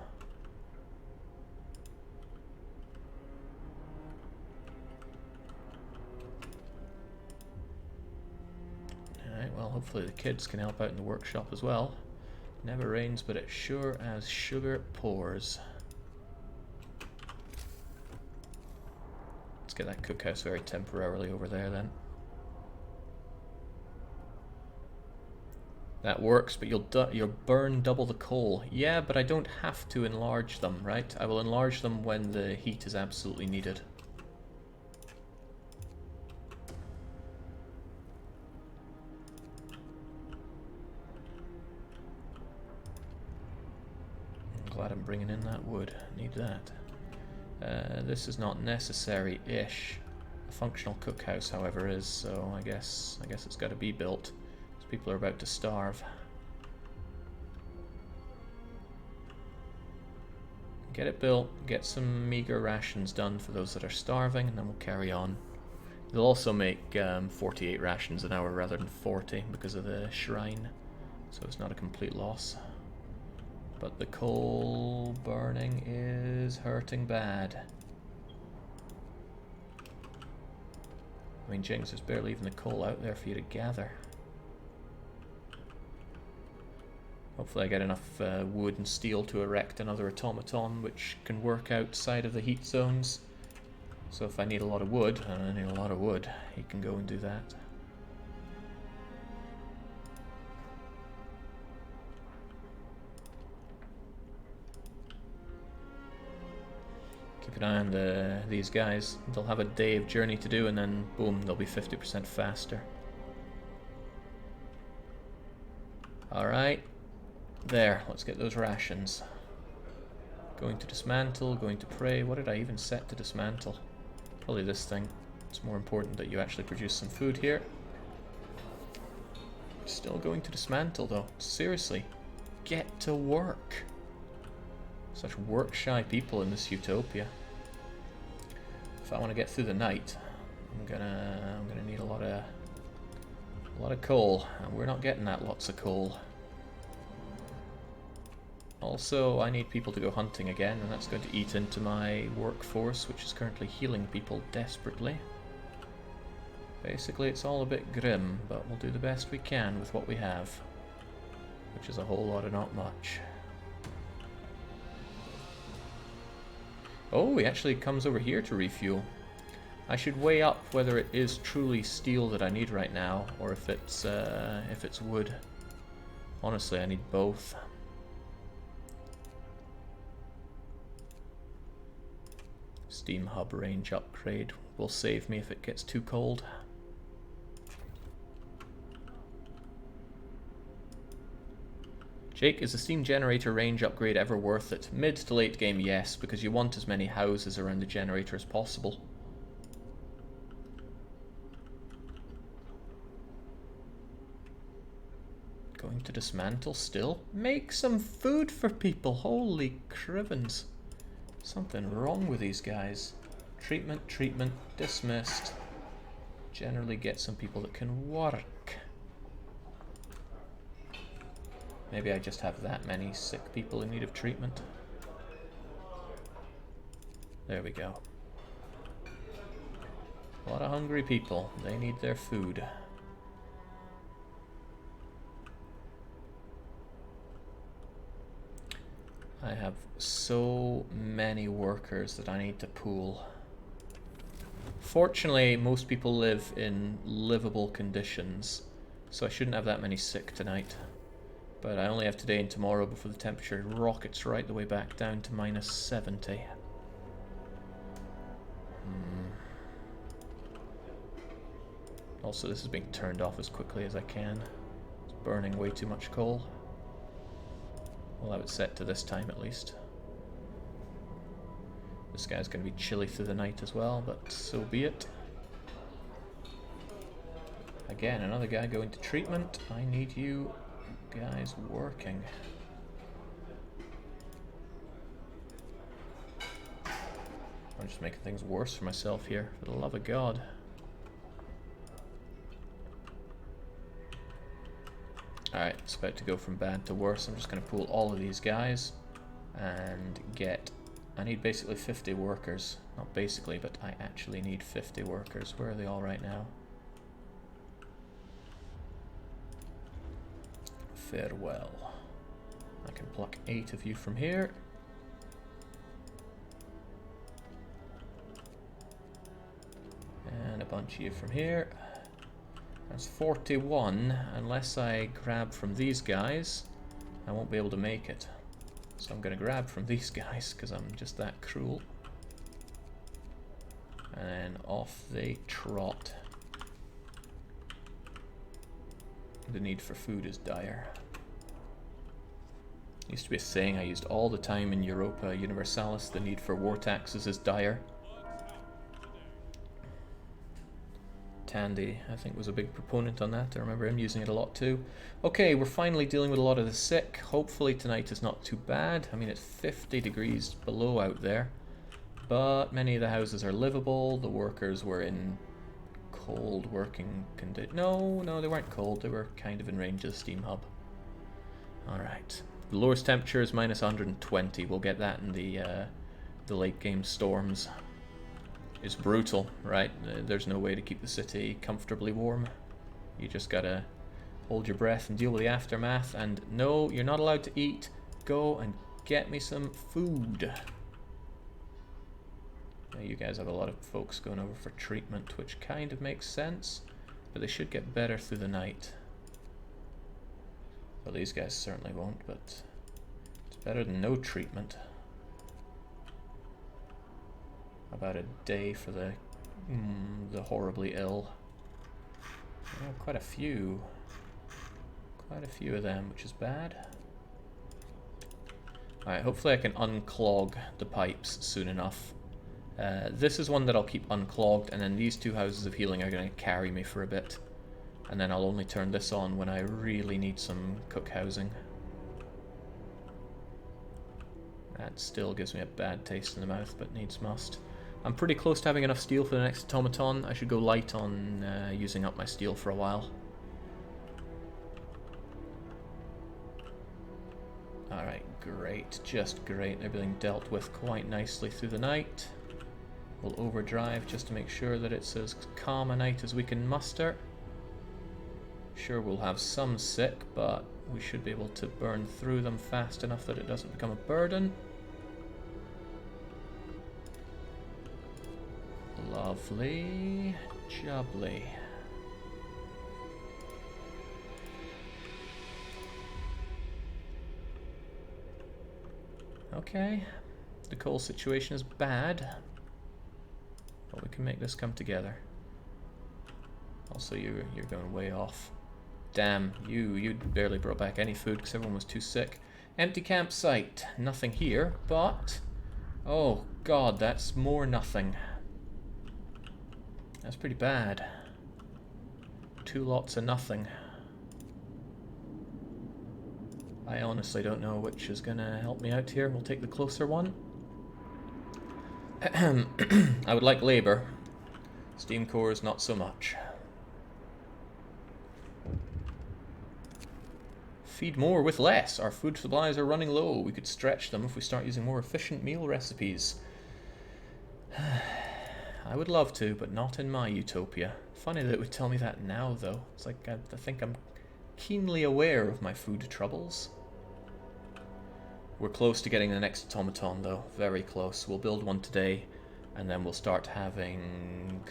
Alright, well, hopefully the kids can help out in the workshop as well. Never rains, but it sure as sugar pours. Let's get that cookhouse very temporarily over there then. That works, but you'll burn double the coal. Yeah, but I don't have to enlarge them, right? I will enlarge them when the heat is absolutely needed. glad I'm bringing in that wood. Need that. This is not necessary-ish. A functional cookhouse, however, is, so I guess it's got to be built. These people are about to starve. Get it built, get some meager rations done for those that are starving, and then we'll carry on. They'll also make 48 rations an hour rather than 40 because of the shrine, so it's not a complete loss. But the coal burning is hurting bad. I mean, Jings, there's barely even the coal out there for you to gather. Hopefully I get enough wood and steel to erect another automaton which can work outside of the heat zones. So if I need a lot of wood, and I need a lot of wood, he can go and do that. Keep an eye on these guys. They'll have a day of journey to do and then boom, they'll be 50% faster. Alright. There, let's get those rations. Going to dismantle, going to pray. What did I even set to dismantle? Probably this thing. It's more important that you actually produce some food here. Still going to dismantle though. Seriously, get to work. Such work-shy people in this utopia. If I want to get through the night, I'm gonna need a lot of coal, and we're not getting that lots of coal. Also, I need people to go hunting again, and that's going to eat into my workforce, which is currently healing people desperately. Basically, it's all a bit grim, but we'll do the best we can with what we have, which is a whole lot of not much. Oh, he actually comes over here to refuel. I should weigh up whether it is truly steel that I need right now, or if it's wood. Honestly, I need both. Steam hub range upgrade will save me if it gets too cold. Jake, is the steam generator range upgrade ever worth it? Mid to late game, yes, because you want as many houses around the generator as possible. Going to dismantle still? Make some food for people, holy crivens. Something wrong with these guys. Treatment, treatment, dismissed. Generally get some people that can work. Maybe I just have that many sick people in need of treatment. There we go. A lot of hungry people. They need their food. I have so many workers that I need to pool. Fortunately, most people live in livable conditions, so I shouldn't have that many sick tonight. But I only have today and tomorrow before the temperature rockets right the way back down to -70. Also, this is being turned off as quickly as I can. It's burning way too much coal. We'll have it set to this time at least. This guy's going to be chilly through the night as well, but so be it. Again, another guy going to treatment. I need you guys working. I'm just making things worse for myself here, for the love of God. Alright, it's about to go from bad to worse. I'm just going to pool all of these guys and get... I need basically 50 workers. Not basically, but I actually need 50 workers. Where are they all right now? Farewell. I can pluck 8 of you from here. And a bunch of you from here. That's 41. Unless I grab from these guys, I won't be able to make it. So I'm going to grab from these guys because I'm just that cruel. And off they trot. The need for food is dire. Used to be a saying I used all the time in Europa Universalis. The need for war taxes is dire. Tandy, I think, was a big proponent on that. I remember him using it a lot too. Okay, we're finally dealing with a lot of the sick. Hopefully tonight is not too bad. I mean, it's 50 degrees below out there, but many of the houses are livable. The workers were in cold working conditions. No, they weren't cold. They were kind of in range of the steam hub. Alright. The lowest temperature is minus 120. We'll get that in the late game storms. It's brutal, right? There's no way to keep the city comfortably warm. You just gotta hold your breath and deal with the aftermath. And no, you're not allowed to eat. Go and get me some food. Now you guys have a lot of folks going over for treatment, which kind of makes sense, but they should get better through the night. Well, these guys certainly won't, but it's better than no treatment. About a day for the horribly ill. Yeah, quite a few of them, which is bad. Alright, hopefully I can unclog the pipes soon enough. This is one that I'll keep unclogged, and then these two houses of healing are going to carry me for a bit. And then I'll only turn this on when I really need some cook housing. That still gives me a bad taste in the mouth, but needs must. I'm pretty close to having enough steel for the next automaton. I should go light on using up my steel for a while. Alright, great. Just great. Everything dealt with quite nicely through the night. We'll overdrive just to make sure that it's as calm a night as we can muster. Sure, we'll have some sick, but we should be able to burn through them fast enough that it doesn't become a burden. Lovely jubbly. Okay, the coal situation is bad, but we can make this come together. Also, you're going way off. Damn, you barely brought back any food because everyone was too sick. Empty campsite, nothing here, but oh god, that's more nothing. That's pretty bad. 2 lots of nothing. I honestly don't know which is gonna help me out here. We'll take the closer one. I would like labor. Steam cores, not so much. Feed more with less. Our food supplies are running low. We could stretch them if we start using more efficient meal recipes. I would love to, but not in my utopia. Funny that it would tell me that now, though. It's like I think I'm keenly aware of my food troubles. We're close to getting the next automaton, though. Very close. We'll build one today, and then we'll start having...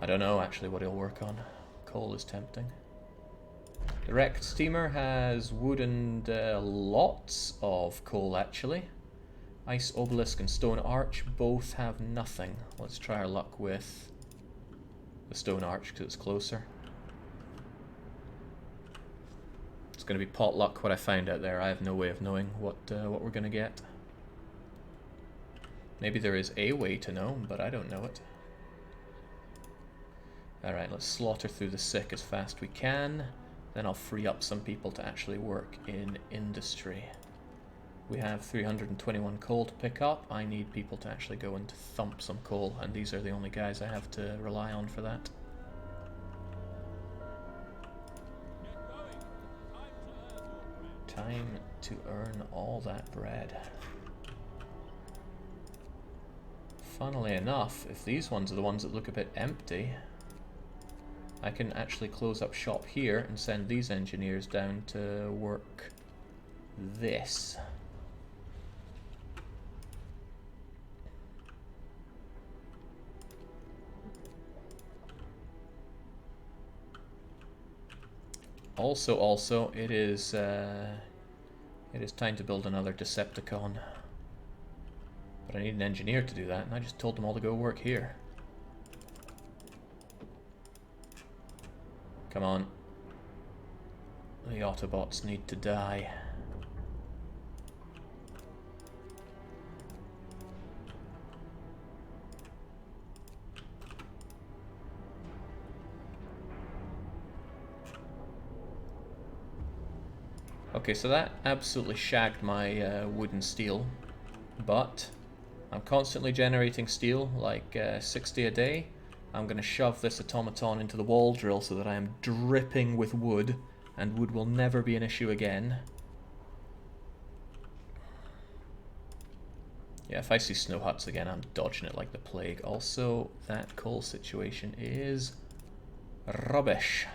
I don't know, actually, what he'll work on. Coal is tempting. The wrecked steamer has wood and lots of coal, actually. Ice obelisk and stone arch both have nothing. Let's try our luck with the stone arch because it's closer. It's going to be potluck what I find out there. I have no way of knowing what we're going to get. Maybe there is a way to know, but I don't know it. Alright, let's slaughter through the sick as fast we can. Then I'll free up some people to actually work in industry. We have 321 coal to pick up. I need people to actually go and thump some coal, and these are the only guys I have to rely on for that. Time to earn all that bread. Funnily enough, if these ones are the ones that look a bit empty, I can actually close up shop here and send these engineers down to work this. Also, it is time to build another Decepticon. But I need an engineer to do that, and I just told them all to go work here. Come on. The Autobots need to die. Okay, so that absolutely shagged my wood and steel, but I'm constantly generating steel, like 60 a day. I'm going to shove this automaton into the wall drill so that I am dripping with wood, and wood will never be an issue again. Yeah, if I see snow huts again, I'm dodging it like the plague. Also, that coal situation is rubbish.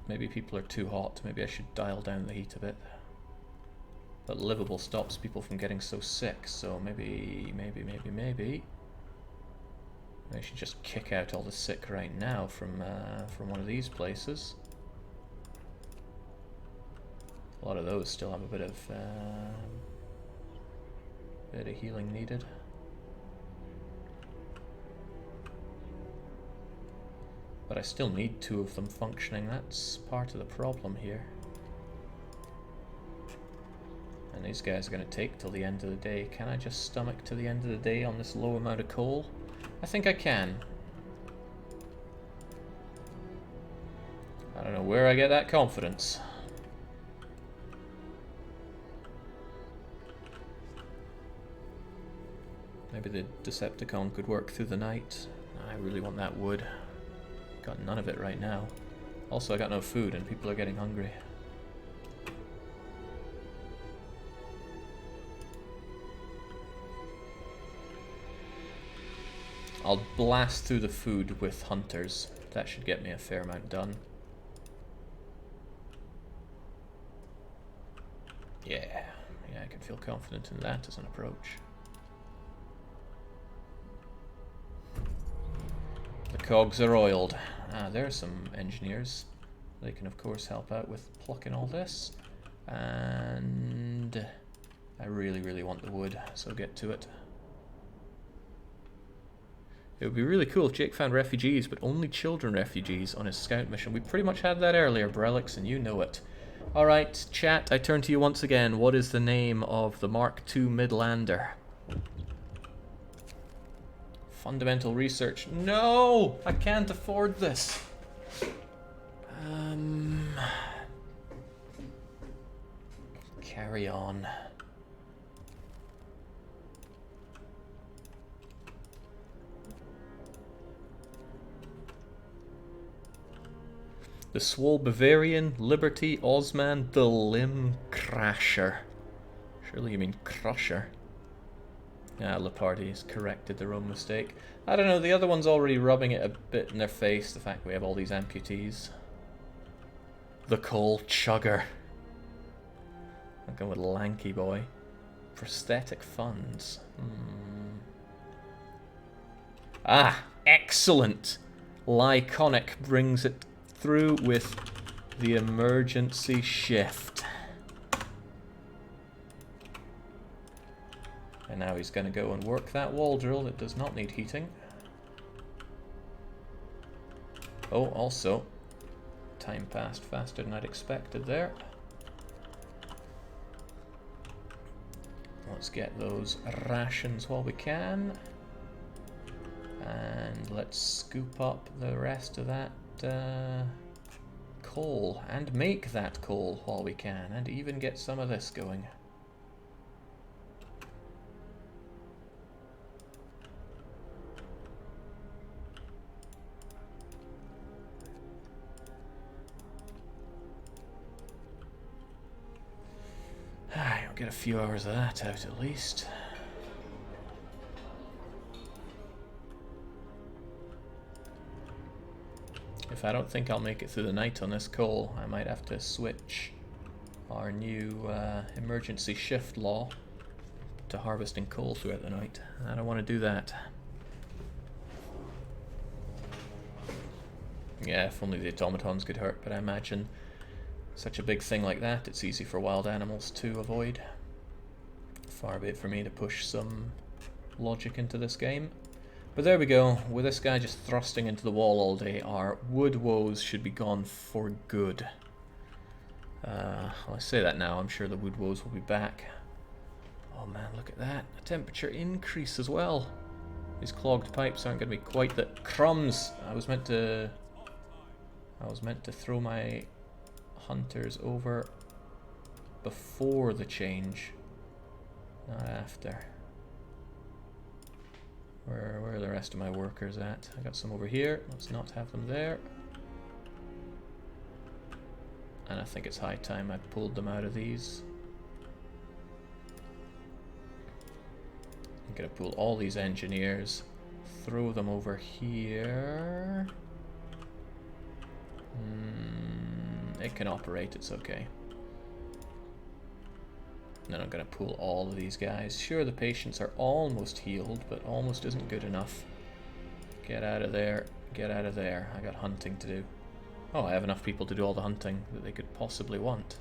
Maybe people are too hot. Maybe I should dial down the heat a bit. But livable stops people from getting so sick, so maybe I should just kick out all the sick right now from one of these places. A lot of those still have a bit of healing needed. But I still need 2 of them functioning. That's part of the problem here. And these guys are going to take till the end of the day. Can I just stomach to the end of the day on this low amount of coal? I think I can. I don't know where I get that confidence. Maybe the Decepticon could work through the night. I really want that wood. Got none of it right now. Also, I got no food and people are getting hungry. I'll blast through the food with hunters. That should get me a fair amount done. Yeah, I can feel confident in that as an approach. The cogs are oiled. Ah, there are some engineers. They can of course help out with plucking all this. And I really want the wood, so get to it. It would be really cool if Jake found refugees, but only children refugees on his scout mission. We pretty much had that earlier, Brelix, and you know it. Alright, chat, I turn to you once again. What is the name of the Mark II Midlander? Fundamental research. No! I can't afford this. Carry on. The Swole Bavarian, Liberty, Osman, the Limb Crasher. Surely you mean Crusher. Ah, Lepardi's corrected their own mistake. I don't know, the other one's already rubbing it a bit in their face, the fact we have all these amputees. The Coal Chugger. I'm going with Lanky Boy. Prosthetic funds. Ah, excellent! Lyconic brings it through with the emergency shift. And now he's going to go and work that wall drill that does not need heating. Oh, also, time passed faster than I'd expected there. Let's get those rations while we can. And let's scoop up the rest of that coal. And make that coal while we can. And even get some of this going. I'll get a few hours of that out at least. If I don't think I'll make it through the night on this coal, I might have to switch our new emergency shift law to harvesting coal throughout the night. I don't want to do that. Yeah, if only the automatons could hurt, but I imagine such a big thing like that, it's easy for wild animals to avoid. Far be it for me to push some logic into this game. But there we go, with this guy just thrusting into the wall all day, our wood woes should be gone for good. Well, I say that now, I'm sure the wood woes will be back. Oh man, look at that, a temperature increase as well. These clogged pipes aren't going to be quite the crumbs. I was meant to throw my hunters over before the change, not after. Where are the rest of my workers at? I got some over here. Let's not have them there. And I think it's high time I pulled them out of these. I'm gonna pull all these engineers, throw them over here. It can operate, it's okay. Then I'm gonna pull all of these guys. Sure, the patients are almost healed, but almost isn't good enough. Get out of there, get out of there. I got hunting to do. Oh, I have enough people to do all the hunting that they could possibly want.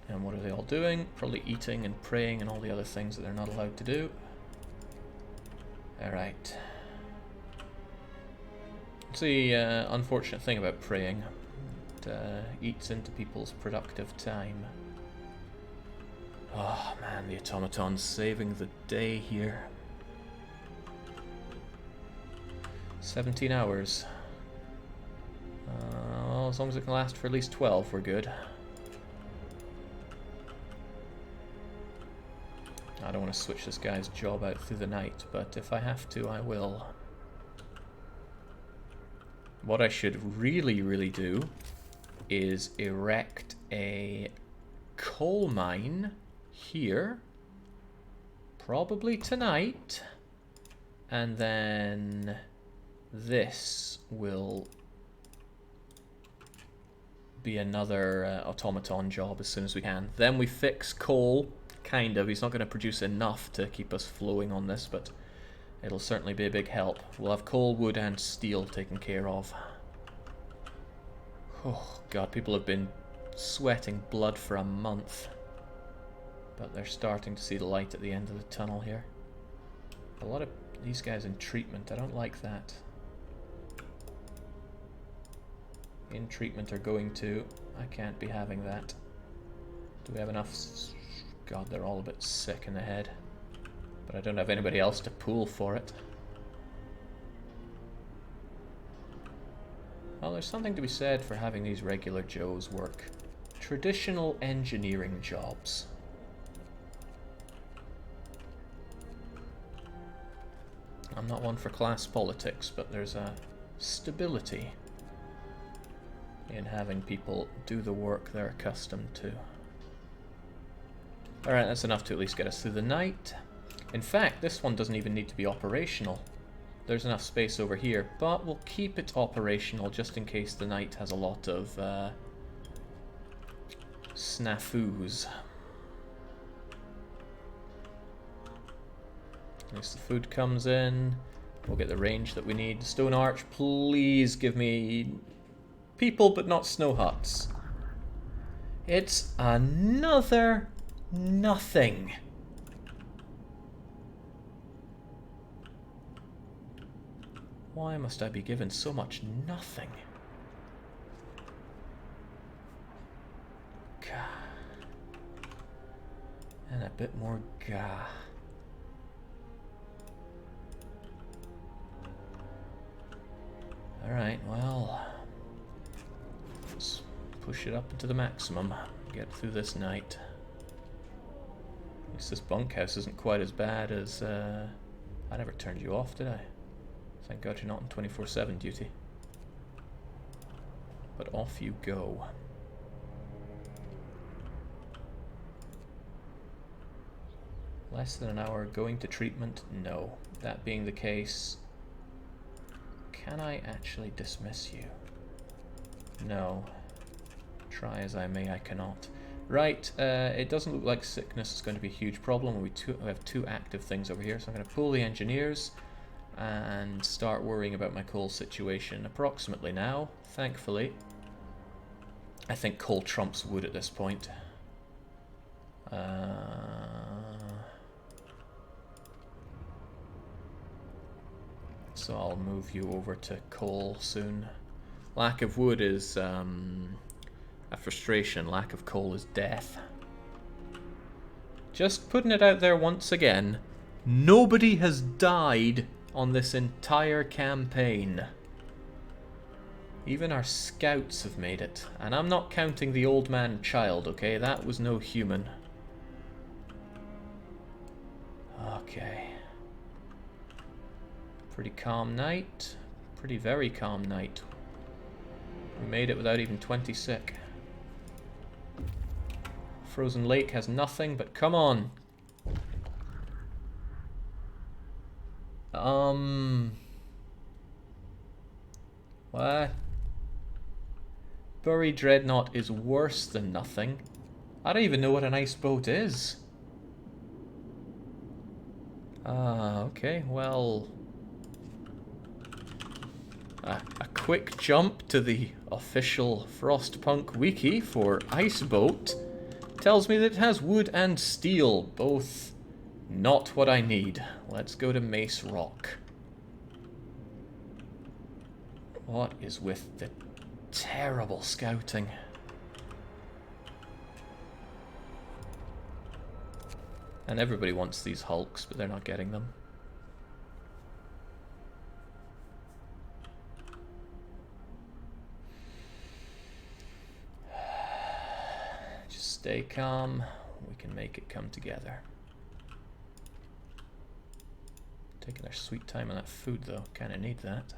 And what are they all doing? Probably eating and praying and all the other things that they're not allowed to do. Alright. It's the unfortunate thing about praying. It eats into people's productive time. Oh man, the automaton's saving the day here. 17 hours. Well, as long as it can last for at least 12, we're good. I don't want to switch this guy's job out through the night, but if I have to, I will. What I should really do is erect a coal mine here, probably tonight, and then this will be another automaton job as soon as we can. Then we fix coal, kind of. He's not going to produce enough to keep us flowing on this, but it'll certainly be a big help. We'll have coal, wood, and steel taken care of. Oh god, people have been sweating blood for a month. But they're starting to see the light at the end of the tunnel here. A lot of these guys in treatment, I don't like that. In treatment are going to. I can't be having that. Do we have enough? God, they're all a bit sick in the head. But I don't have anybody else to pool for it. Well, there's something to be said for having these regular Joes work traditional engineering jobs. I'm not one for class politics, but there's a stability in having people do the work they're accustomed to. Alright, that's enough to at least get us through the night. In fact, this one doesn't even need to be operational. There's enough space over here, but we'll keep it operational just in case the night has a lot of snafus. At least the food comes in. We'll get the range that we need. Stone Arch, please give me people, but not snow huts. It's another nothing. Why must I be given so much nothing? Gah. And a bit more gah. Alright, well, let's push it up into the maximum. Get through this night. At least this bunkhouse isn't quite as bad as... I never turned you off, did I? Thank God you're not on 24/7 duty. But off you go. Less than an hour going to treatment? No. That being the case... Can I actually dismiss you? No. Try as I may, I cannot. Right, it doesn't look like sickness is going to be a huge problem. We have two active things over here, so I'm going to pull the engineers and start worrying about my coal situation approximately now, thankfully. I think coal trumps wood at this point. So I'll move you over to coal soon. Lack of wood is a frustration. Lack of coal is death. Just putting it out there once again. Nobody has died on this entire campaign. Even our scouts have made it. And I'm not counting the old man child, okay? That was no human. Okay. Pretty calm night. Pretty very calm night. We made it without even 20 sick. Frozen Lake has nothing, but come on. What? Buried Dreadnought is worse than nothing. I don't even know what an ice boat is. Okay, well... A quick jump to the official Frostpunk wiki for ice boat tells me that it has wood and steel, both not what I need. Let's go to Mace Rock. What is with the terrible scouting? And everybody wants these hulks, but they're not getting them. Just stay calm. We can make it come together. Taking their sweet time on that food, though. Kind of need that.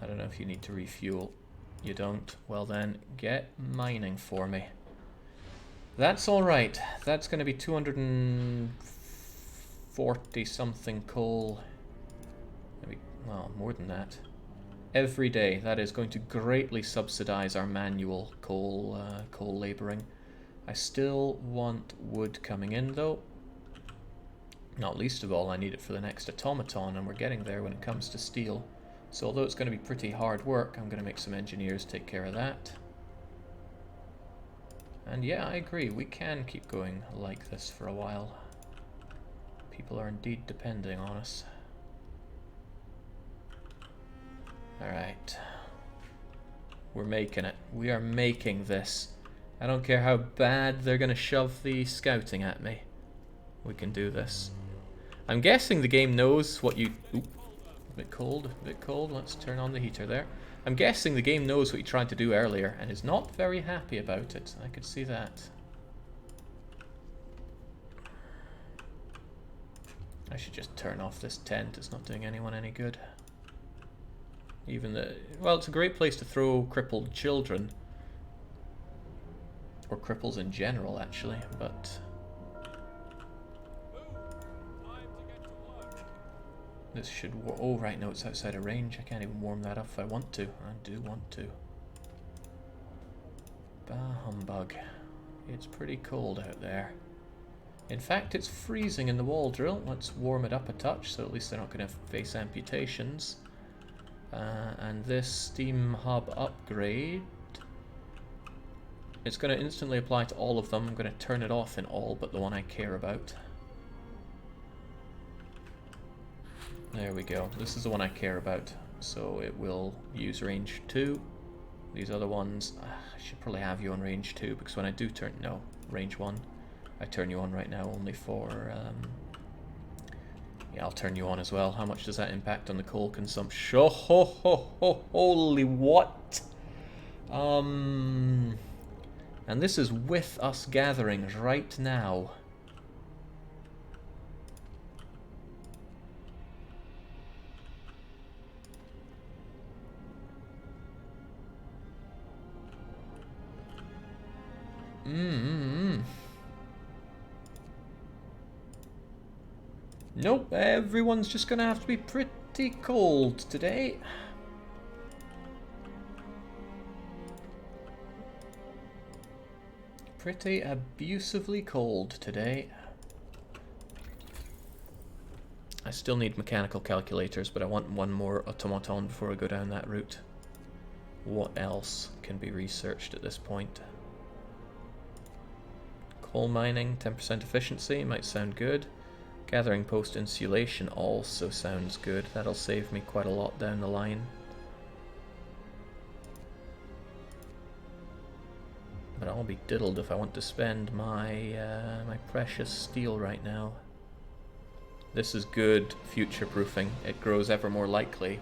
I don't know if you need to refuel. You don't? Well then, get mining for me. That's alright. That's going to be 240 something coal. Maybe, well, more than that. Every day. That is going to greatly subsidize our manual coal labouring. I still want wood coming in though. Not least of all, I need it for the next automaton, and we're getting there when it comes to steel. So although it's going to be pretty hard work, I'm going to make some engineers take care of that. And yeah, I agree, we can keep going like this for a while. People are indeed depending on us. Alright. We're making it. We are making this. I don't care how bad they're going to shove the scouting at me. We can do this. I'm guessing the game knows what you... Oop. A bit cold, a bit cold. Let's turn on the heater there. I'm guessing the game knows what you tried to do earlier and is not very happy about it. I could see that. I should just turn off this tent. It's not doing anyone any good. Even the... Well, it's a great place to throw crippled children. Or cripples in general, actually, but... This should... Oh, right, no, it's outside of range. I can't even warm that up if I want to. I do want to. Bah humbug. It's pretty cold out there. In fact, it's freezing in the wall drill. Let's warm it up a touch, so at least they're not going to face amputations. And this steam hub upgrade... It's going to instantly apply to all of them. I'm going to turn it off in all but the one I care about. There we go. This is the one I care about, so it will use range 2. These other ones, I should probably have you on range 2, because when I do turn... No, range 1. I turn you on right now only for... Yeah, I'll turn you on as well. How much does that impact on the coal consumption? Oh, ho, ho, ho, holy what? And this is with us gathering right now. Nope, everyone's just gonna have to be pretty cold today. Pretty abusively cold today. I still need mechanical calculators, but I want one more automaton before I go down that route. What else can be researched at this point? Coal mining, 10% efficiency, might sound good. Gathering post insulation also sounds good. That'll save me quite a lot down the line. But I'll be diddled if I want to spend my my precious steel right now. This is good future-proofing. It grows ever more likely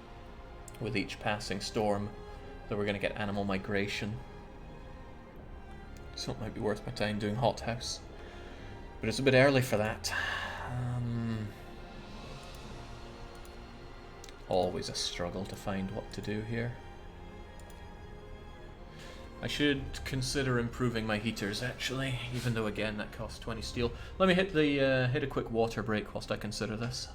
with each passing storm that we're going to get animal migration. So it might be worth my time doing hothouse. But it's a bit early for that. Always a struggle to find what to do here. I should consider improving my heaters, actually, even though, again, that costs 20 steel. Let me hit a quick water break whilst I consider this.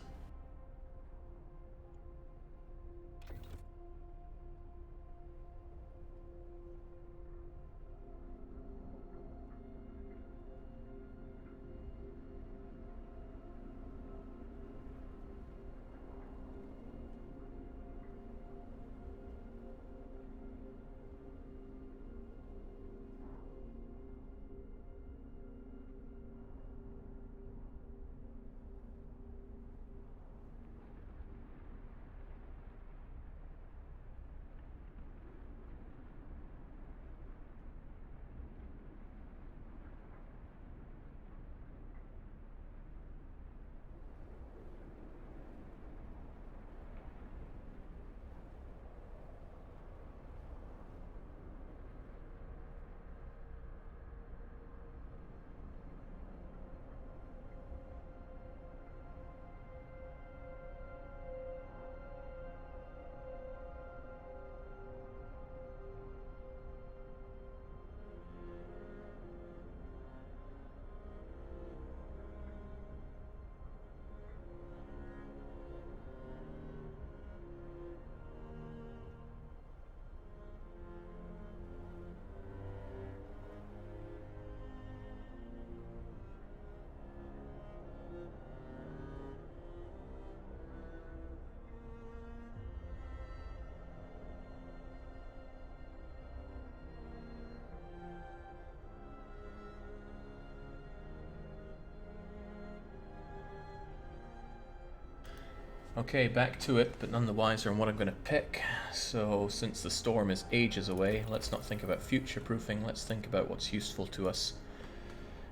Okay, back to it, but none the wiser on what I'm going to pick. So, since the storm is ages away, let's not think about future-proofing, let's think about what's useful to us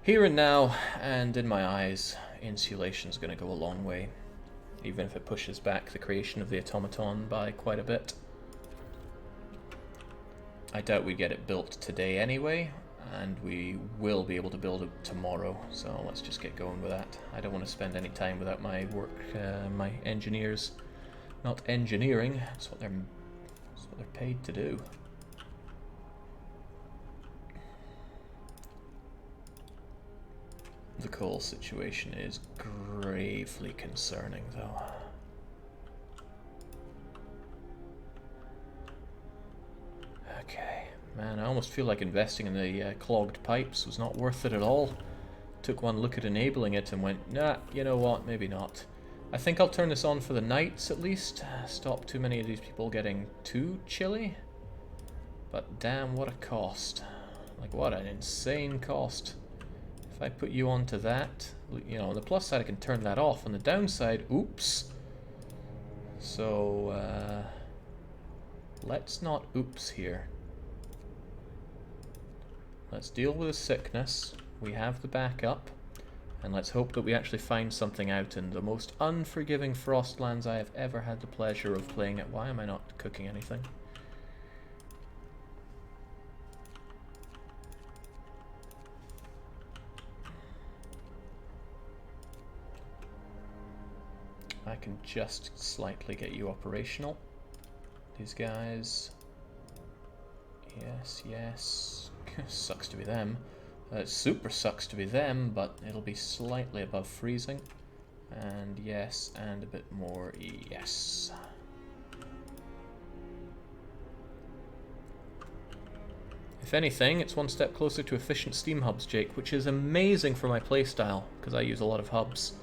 here and now, and in my eyes, insulation's going to go a long way, even if it pushes back the creation of the automaton by quite a bit. I doubt we get it built today anyway, and we will be able to build it tomorrow, so let's just get going with that. I don't want to spend any time without my work, my engineers not engineering. That's what they're paid to do. The coal situation is gravely concerning, though. Okay. Man, I almost feel like investing in the clogged pipes was not worth it at all. Took one look at enabling it and went, nah, you know what, maybe not. I think I'll turn this on for the nights at least. Stop too many of these people getting too chilly. But damn, what a cost. Like, what an insane cost. If I put you onto that, you know, on the plus side I can turn that off. On the downside, oops. So, let's not oops here. Let's deal with the sickness. We have the backup. And let's hope that we actually find something out in the most unforgiving Frostlands I have ever had the pleasure of playing at. Why am I not cooking anything? I can just slightly get you operational. These guys. Yes, yes. Sucks to be them. It super sucks to be them, but it'll be slightly above freezing. And yes, and a bit more yes. If anything, it's one step closer to efficient steam hubs, Jake, which is amazing for my playstyle, because I use a lot of hubs.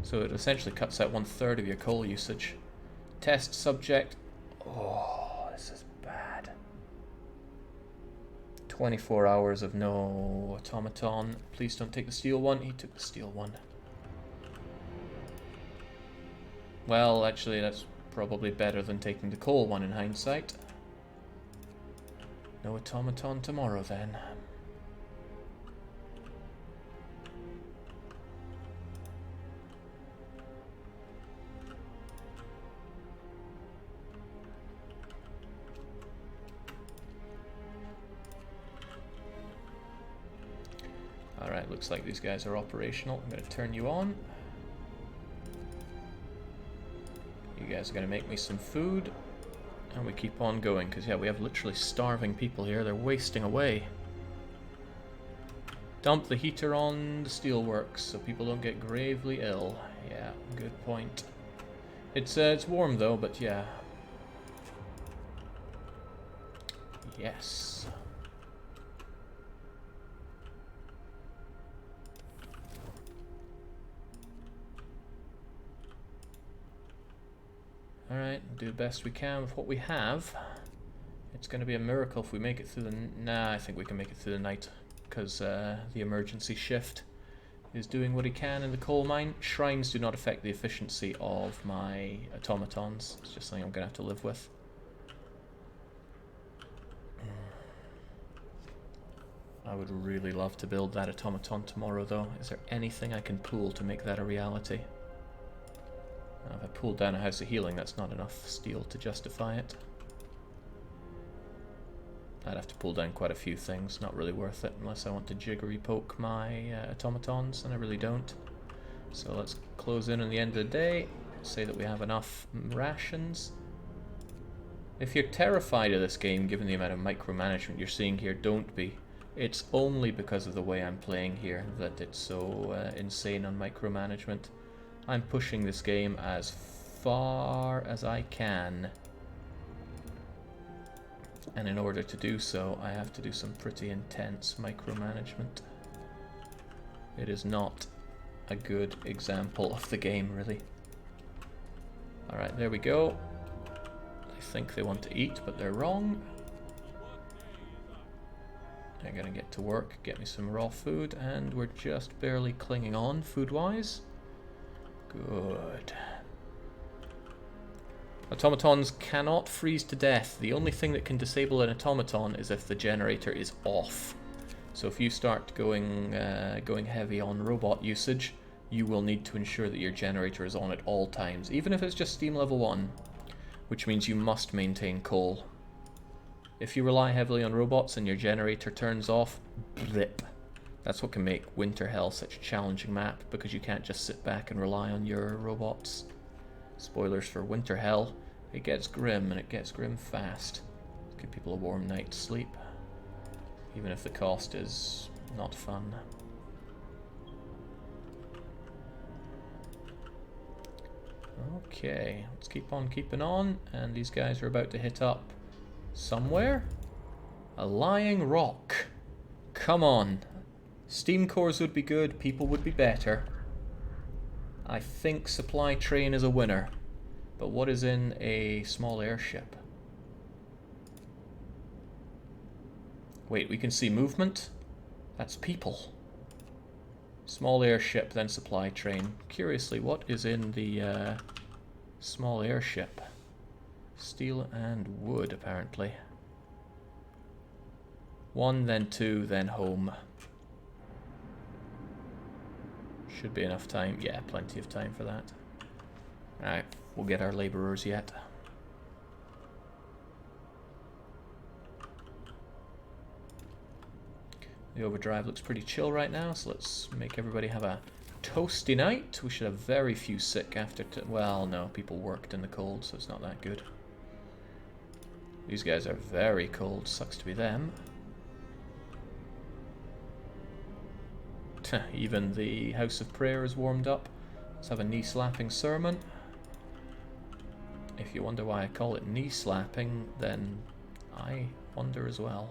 So it essentially cuts out 1/3 of your coal usage. Test subject. Oh, this is bad. 24 hours of no automaton. Please don't take the steel one. He took the steel one. Well, actually, that's probably better than taking the coal one in hindsight. No automaton tomorrow, then. looks like these guys are operational. I'm going to turn you on. You guys are going to make me some food. And we keep on going, because yeah, we have literally starving people here. They're wasting away. Dump the heater on the steelworks so people don't get gravely ill. Yeah, good point. It's warm though, but yeah. Yes. Alright, do the best we can with what we have. It's going to be a miracle if we make it through the... Nah, I think we can make it through the night. Because the emergency shift is doing what he can in the coal mine. Shrines do not affect the efficiency of my automatons. It's just something I'm going to have to live with. I would really love to build that automaton tomorrow though. Is there anything I can pull to make that a reality? If I pull down a house of healing, that's not enough steel to justify it. I'd have to pull down quite a few things, not really worth it unless I want to jiggery poke my automatons, and I really don't. So let's close in on the end of the day, say that we have enough rations. If you're terrified of this game, given the amount of micromanagement you're seeing here, don't be. It's only because of the way I'm playing here that it's so insane on micromanagement. I'm pushing this game as far as I can. And in order to do so, I have to do some pretty intense micromanagement. It is not a good example of the game, really. Alright, there we go. They think they want to eat, but they're wrong. They're gonna get to work, get me some raw food, and we're just barely clinging on food-wise. Good. Automatons cannot freeze to death. The only thing that can disable an automaton is if the generator is off. So if you start going heavy on robot usage, you will need to ensure that your generator is on at all times, even if it's just steam level 1, which means you must maintain coal. If you rely heavily on robots and your generator turns off, blip. That's what can make Winter Hell such a challenging map, because you can't just sit back and rely on your robots. Spoilers for Winter Hell. It gets grim, and it gets grim fast. Give people a warm night's sleep, even if the cost is not fun. Okay, let's keep on keeping on, and these guys are about to hit up somewhere. A lying rock. Come on. Steam cores would be good, people would be better. I think supply train is a winner. But what is in a small airship? Wait, we can see movement? That's people. Small airship, then supply train. Curiously, what is in the small airship? Steel and wood, apparently. 1, then 2, then home. Should be enough time. Yeah, plenty of time for that. Alright, we'll get our labourers yet. The overdrive looks pretty chill right now, so let's make everybody have a toasty night. We should have very few sick after... well, no, people worked in the cold, so it's not that good. These guys are very cold. Sucks to be them. Even the House of Prayer is warmed up. Let's have a knee-slapping sermon. If you wonder why I call it knee-slapping, then I wonder as well.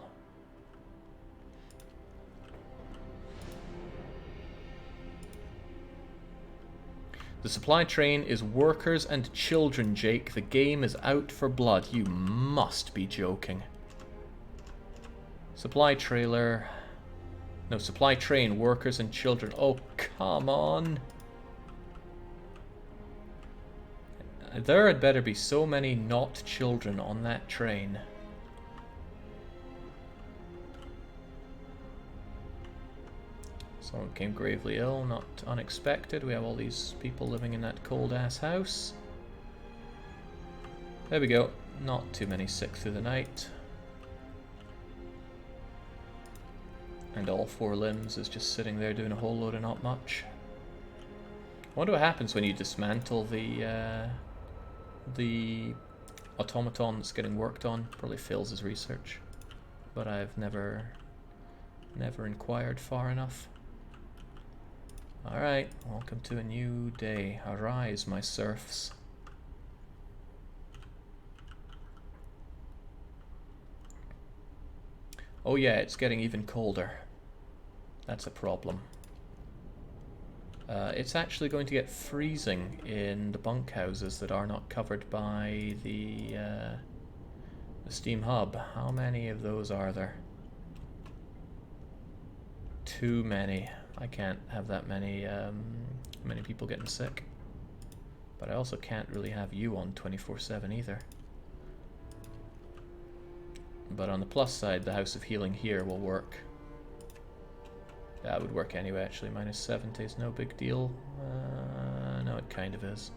The supply train is workers and children, Jake. The game is out for blood. You must be joking. Supply trailer... no, supply train, workers and children. Oh, come on. There had better be so many not children on that train. Someone became gravely ill, not unexpected. We have all these people living in that cold-ass house. There we go. Not too many sick through the night. And all 4 limbs is just sitting there doing a whole load of not much. I wonder what happens when you dismantle the automaton that's getting worked on. Probably fails his research, but I've never inquired far enough. Alright, welcome to a new day. Arise, my serfs. Oh yeah, it's getting even colder. That's a problem. It's actually going to get freezing in the bunkhouses that are not covered by the steam hub. How many of those are there? Too many. I can't have that many many people getting sick. But I also can't really have you on 24/7 either. But on the plus side, the House of Healing here will work. That would work anyway, actually. -70 is no big deal. No, it kind of is.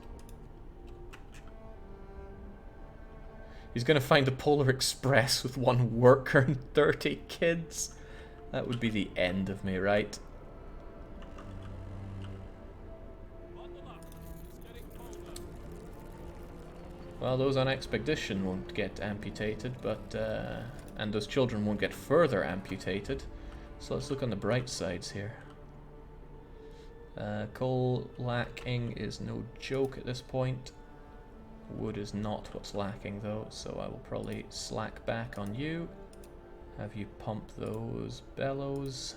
He's gonna find a Polar Express with 1 worker and 30 kids. That would be the end of me, right? Bundle up. It's getting colder. Well, those on expedition won't get amputated, but and those children won't get further amputated. So let's look on the bright sides here. Coal lacking is no joke at this point. Wood is not what's lacking though, so I will probably slack back on you. Have you pump those bellows.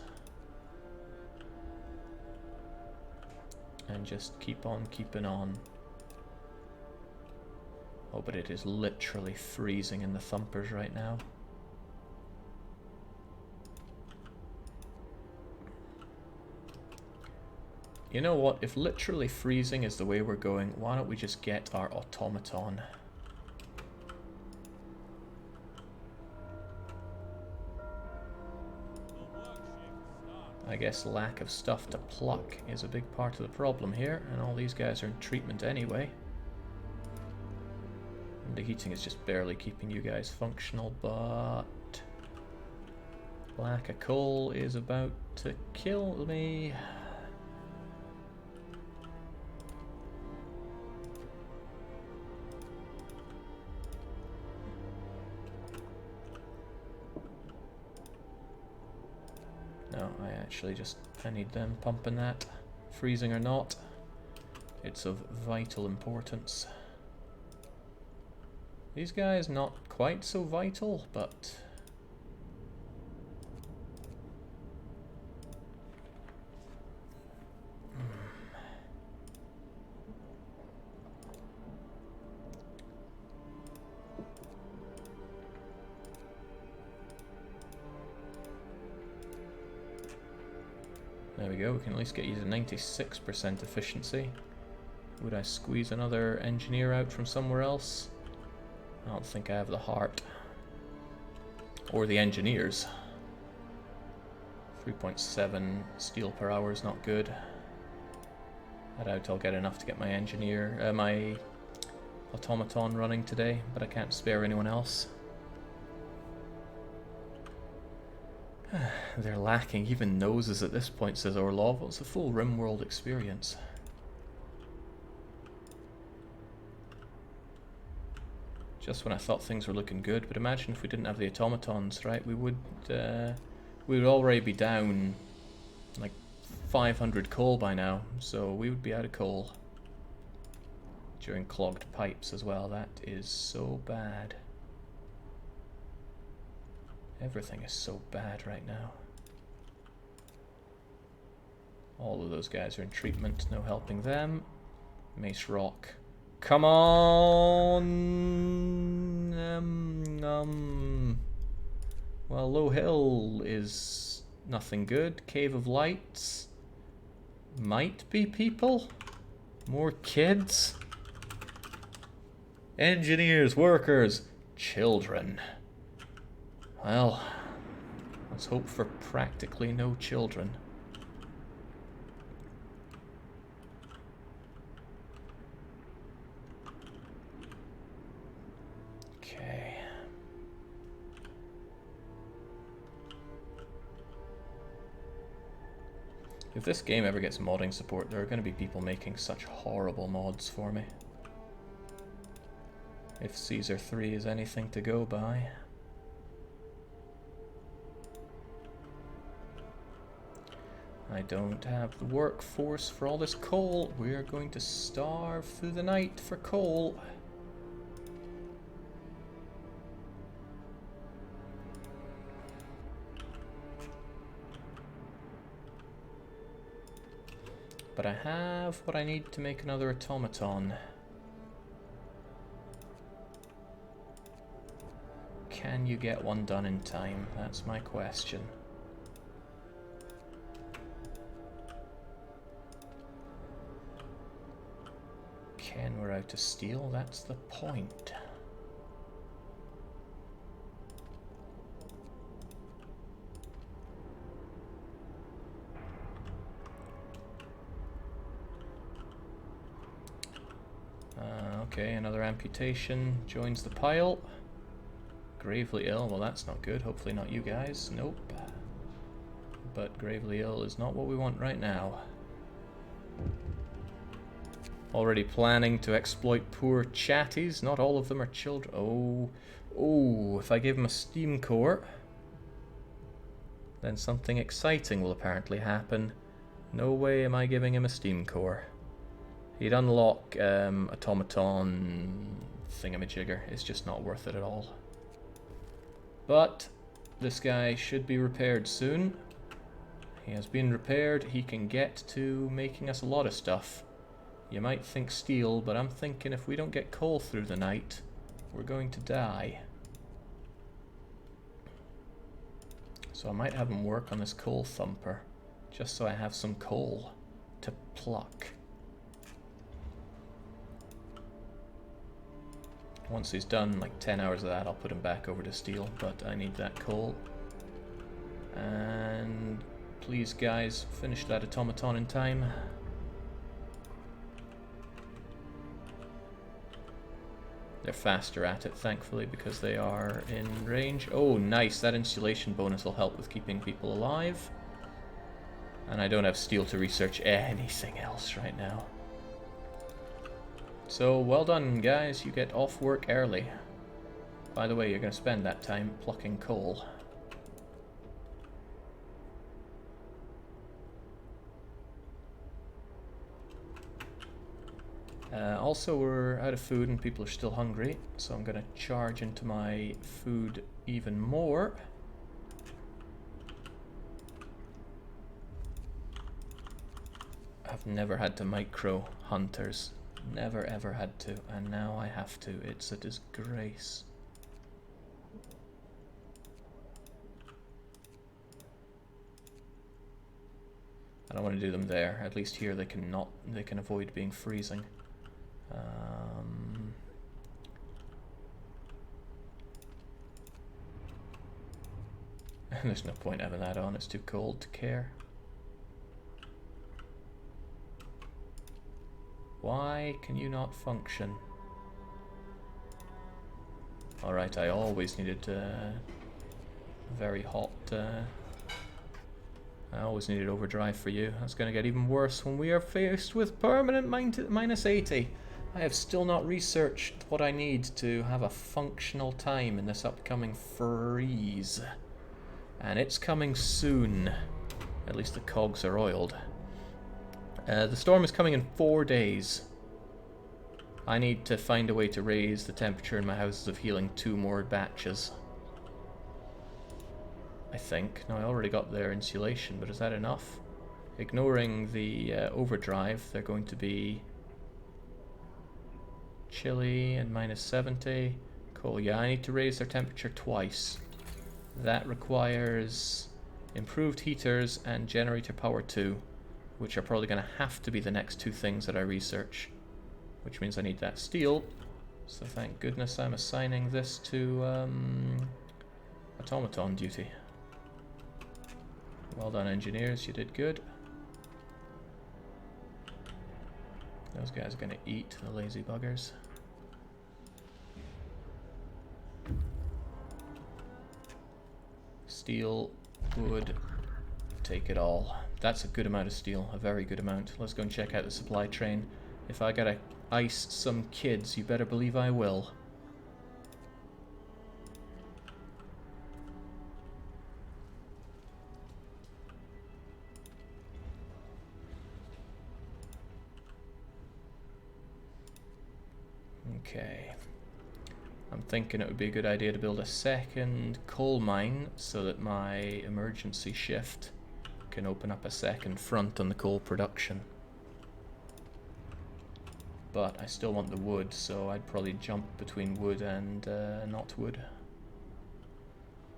And just keep on keeping on. Oh, but it is literally freezing in the thumpers right now. You know what, if literally freezing is the way we're going, why don't we just get our automaton? The work shift starts. I guess lack of stuff to pluck is a big part of the problem here, and all these guys are in treatment anyway. And the heating is just barely keeping you guys functional, but lack of coal is about to kill me. No, I need them pumping that. Freezing or not, it's of vital importance. These guys not quite so vital, but there we go, we can at least get you to 96% efficiency. Would I squeeze another engineer out from somewhere else? I don't think I have the heart. Or the engineers. 3.7 steel per hour is not good. I doubt I'll get enough to get my engineer, my automaton running today, but I can't spare anyone else. They're lacking even noses at this point, says Orlov. It's a full RimWorld experience. Just when I thought things were looking good, but imagine if we didn't have the automatons, right? We would already be down like 500 coal by now, so we would be out of coal. During clogged pipes as well, that is so bad. Everything is so bad right now. All of those guys are in treatment, no helping them. Mace Rock. Come on! Well, Low Hill is nothing good. Cave of Lights. Might be people? More kids? Engineers, workers, children. Well, let's hope for practically no children. Okay. If this game ever gets modding support, there are going to be people making such horrible mods for me. If Caesar 3 is anything to go by. I don't have the workforce for all this coal. We're going to starve through the night for coal. But I have what I need to make another automaton. Can you get one done in time? That's my question. Ken, we're out of steel, that's the point. Okay, another amputation joins the pile. Gravely ill, well that's not good, hopefully not you guys, nope. But gravely ill is not what we want right now. Already planning to exploit poor chatties, not all of them are children. Oh, if I give him a steam core, then something exciting will apparently happen. No way am I giving him a steam core. He'd unlock automaton thingamajigger, it's just not worth it at all. But this guy should be repaired soon. He has been repaired, he can get to making us a lot of stuff. You might think steel, but I'm thinking if we don't get coal through the night, we're going to die. So I might have him work on this coal thumper, just so I have some coal to pluck. Once he's done like 10 hours of that, I'll put him back over to steel, but I need that coal. And please guys, finish that automaton in time. They're faster at it, thankfully, because they are in range. Oh, nice. That insulation bonus will help with keeping people alive. And I don't have steel to research anything else right now. So, well done, guys. You get off work early. By the way, you're going to spend that time plucking coal. Also, we're out of food and people are still hungry, so I'm going to charge into my food even more. I've never had to micro hunters. Never ever had to, and now I have to. It's a disgrace. I don't want to do them there. At least here they can avoid being freezing. There's no point having that on, it's too cold to care. Why can you not function? Alright, I always needed very hot... I always needed overdrive for you. That's going to get even worse when we are faced with permanent minus 80. I have still not researched what I need to have a functional time in this upcoming freeze. And it's coming soon. At least the cogs are oiled. The storm is coming in 4 days. I need to find a way to raise the temperature in my houses of healing 2 more batches. I think. No, I already got their insulation, but is that enough? Ignoring the overdrive, they're going to be chilly and minus 70. Cool, yeah, I need to raise their temperature twice. That requires improved heaters and generator power 2, which are probably going to have to be the next 2 things that I research, which means I need that steel. So thank goodness I'm assigning this to automaton duty. Well done, engineers, you did good. Those guys are going to eat, the lazy buggers. Steel, wood, take it all. That's a good amount of steel, a very good amount. Let's go and check out the supply train. If I gotta ice some kids, you better believe I will. Okay. I'm thinking it would be a good idea to build a second coal mine so that my emergency shift can open up a second front on the coal production. But I still want the wood, so I'd probably jump between wood and not wood.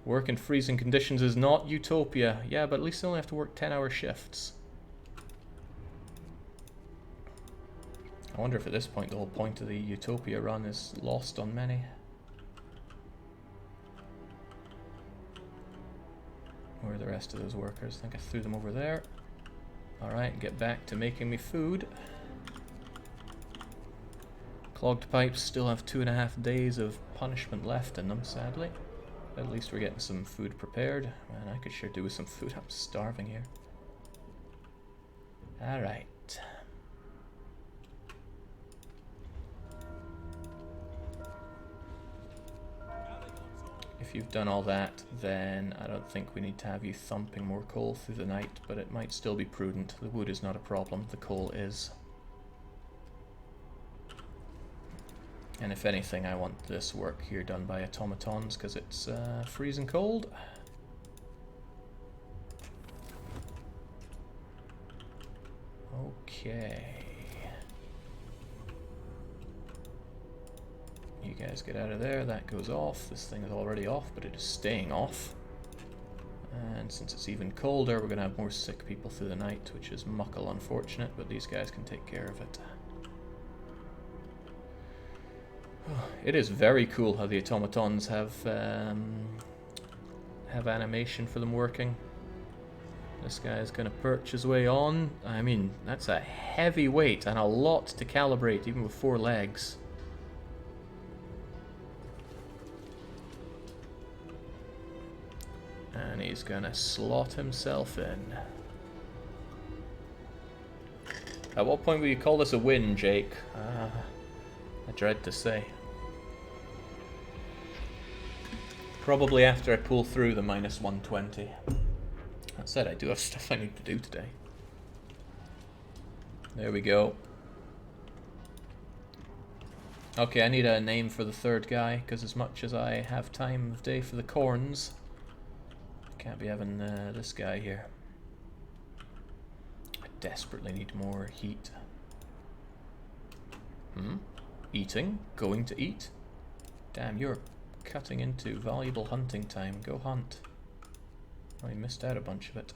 Work in freezing conditions is not Utopia. Yeah, but at least I only have to work 10-hour shifts. I wonder if at this point the whole point of the Utopia run is lost on many. Where are the rest of those workers? I think I threw them over there. Alright, get back to making me food. Clogged pipes still have 2.5 days of punishment left in them, sadly. At least we're getting some food prepared. Man, I could sure do with some food. I'm starving here. Alright. If you've done all that, then I don't think we need to have you thumping more coal through the night, but it might still be prudent. The wood is not a problem, the coal is. And if anything, I want this work here done by automatons, because it's freezing cold. Okay. You guys get out of there, that goes off. This thing is already off, but it is staying off. And since it's even colder, we're going to have more sick people through the night, which is muckle unfortunate, but these guys can take care of it. It is very cool how the automatons have animation for them working. This guy is going to perch his way on. I mean, that's a heavy weight and a lot to calibrate, even with 4 legs. And he's going to slot himself in. At what point will you call this a win, Jake? I dread to say. Probably after I pull through the minus 120. That said, I do have stuff I need to do today. There we go. Okay, I need a name for the third guy, because as much as I have time of day for the corns, I can't be having this guy here. I desperately need more heat. Eating? Going to eat? Damn, you're cutting into valuable hunting time. Go hunt. Oh, you missed out a bunch of it.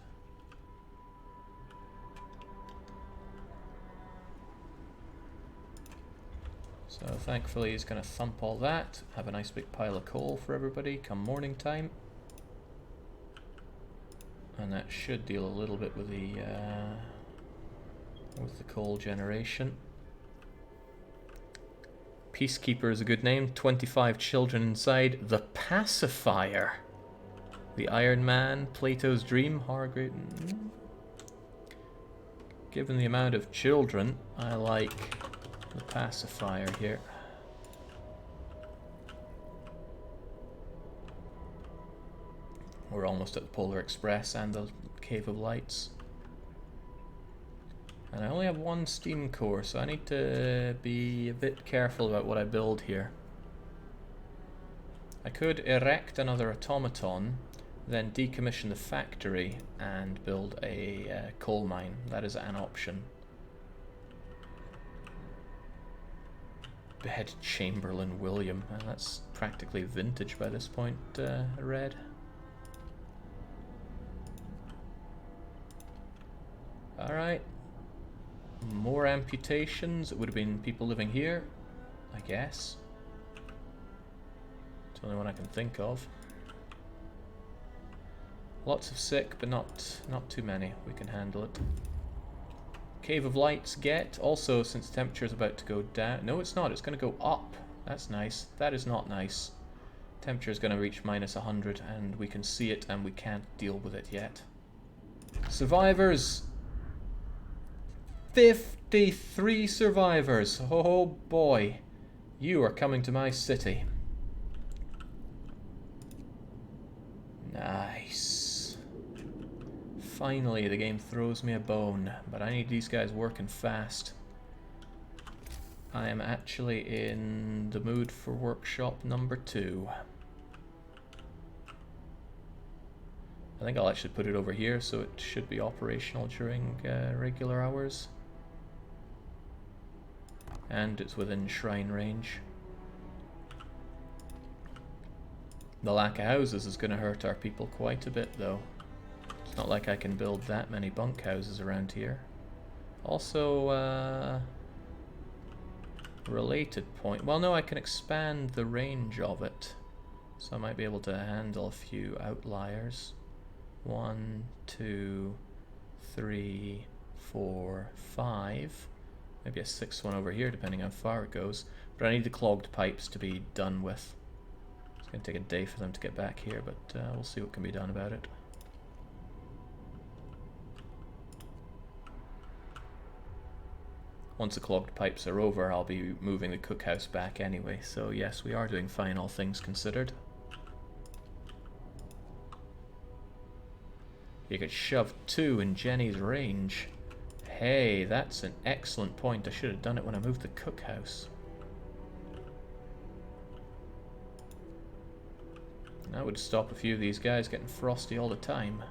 So thankfully he's going to thump all that. Have a nice big pile of coal for everybody come morning time. And that should deal a little bit with the coal generation. Peacekeeper is a good name. 25 children inside. The Pacifier. The Iron Man. Plato's Dream. Hargrave. Given the amount of children, I like the Pacifier here. We're almost at the Polar Express and the Cave of Lights. And I only have 1 steam core, so I need to be a bit careful about what I build here. I could erect another automaton, then decommission the factory and build a coal mine. That is an option. Behead Chamberlain William. That's practically vintage by this point, Red. Alright. More amputations. It would have been people living here, I guess. It's the only one I can think of. Lots of sick, but not too many. We can handle it. Cave of Lights get. Also, since temperature is about to go down. No, it's not. It's going to go up. That's nice. That is not nice. Temperature is going to reach minus 100, and we can see it, and we can't deal with it yet. Survivors! 53 survivors! Oh boy. You are coming to my city. Nice. Finally, the game throws me a bone, but I need these guys working fast. I am actually in the mood for workshop number 2. I think I'll actually put it over here, so it should be operational during regular hours. And it's within shrine range. The lack of houses is going to hurt our people quite a bit, though. It's not like I can build that many bunkhouses around here. Also, related point. Well, no, I can expand the range of it. So I might be able to handle a few outliers. 1, 2, 3, 4, 5. Maybe a 6th one over here, depending how far it goes. But I need the clogged pipes to be done with. It's going to take a day for them to get back here, but we'll see what can be done about it. Once the clogged pipes are over, I'll be moving the cookhouse back anyway. So yes, we are doing fine, all things considered. You could shove 2 in Jenny's range. Hey, that's an excellent point. I should have done it when I moved the cookhouse. That would stop a few of these guys getting frosty all the time.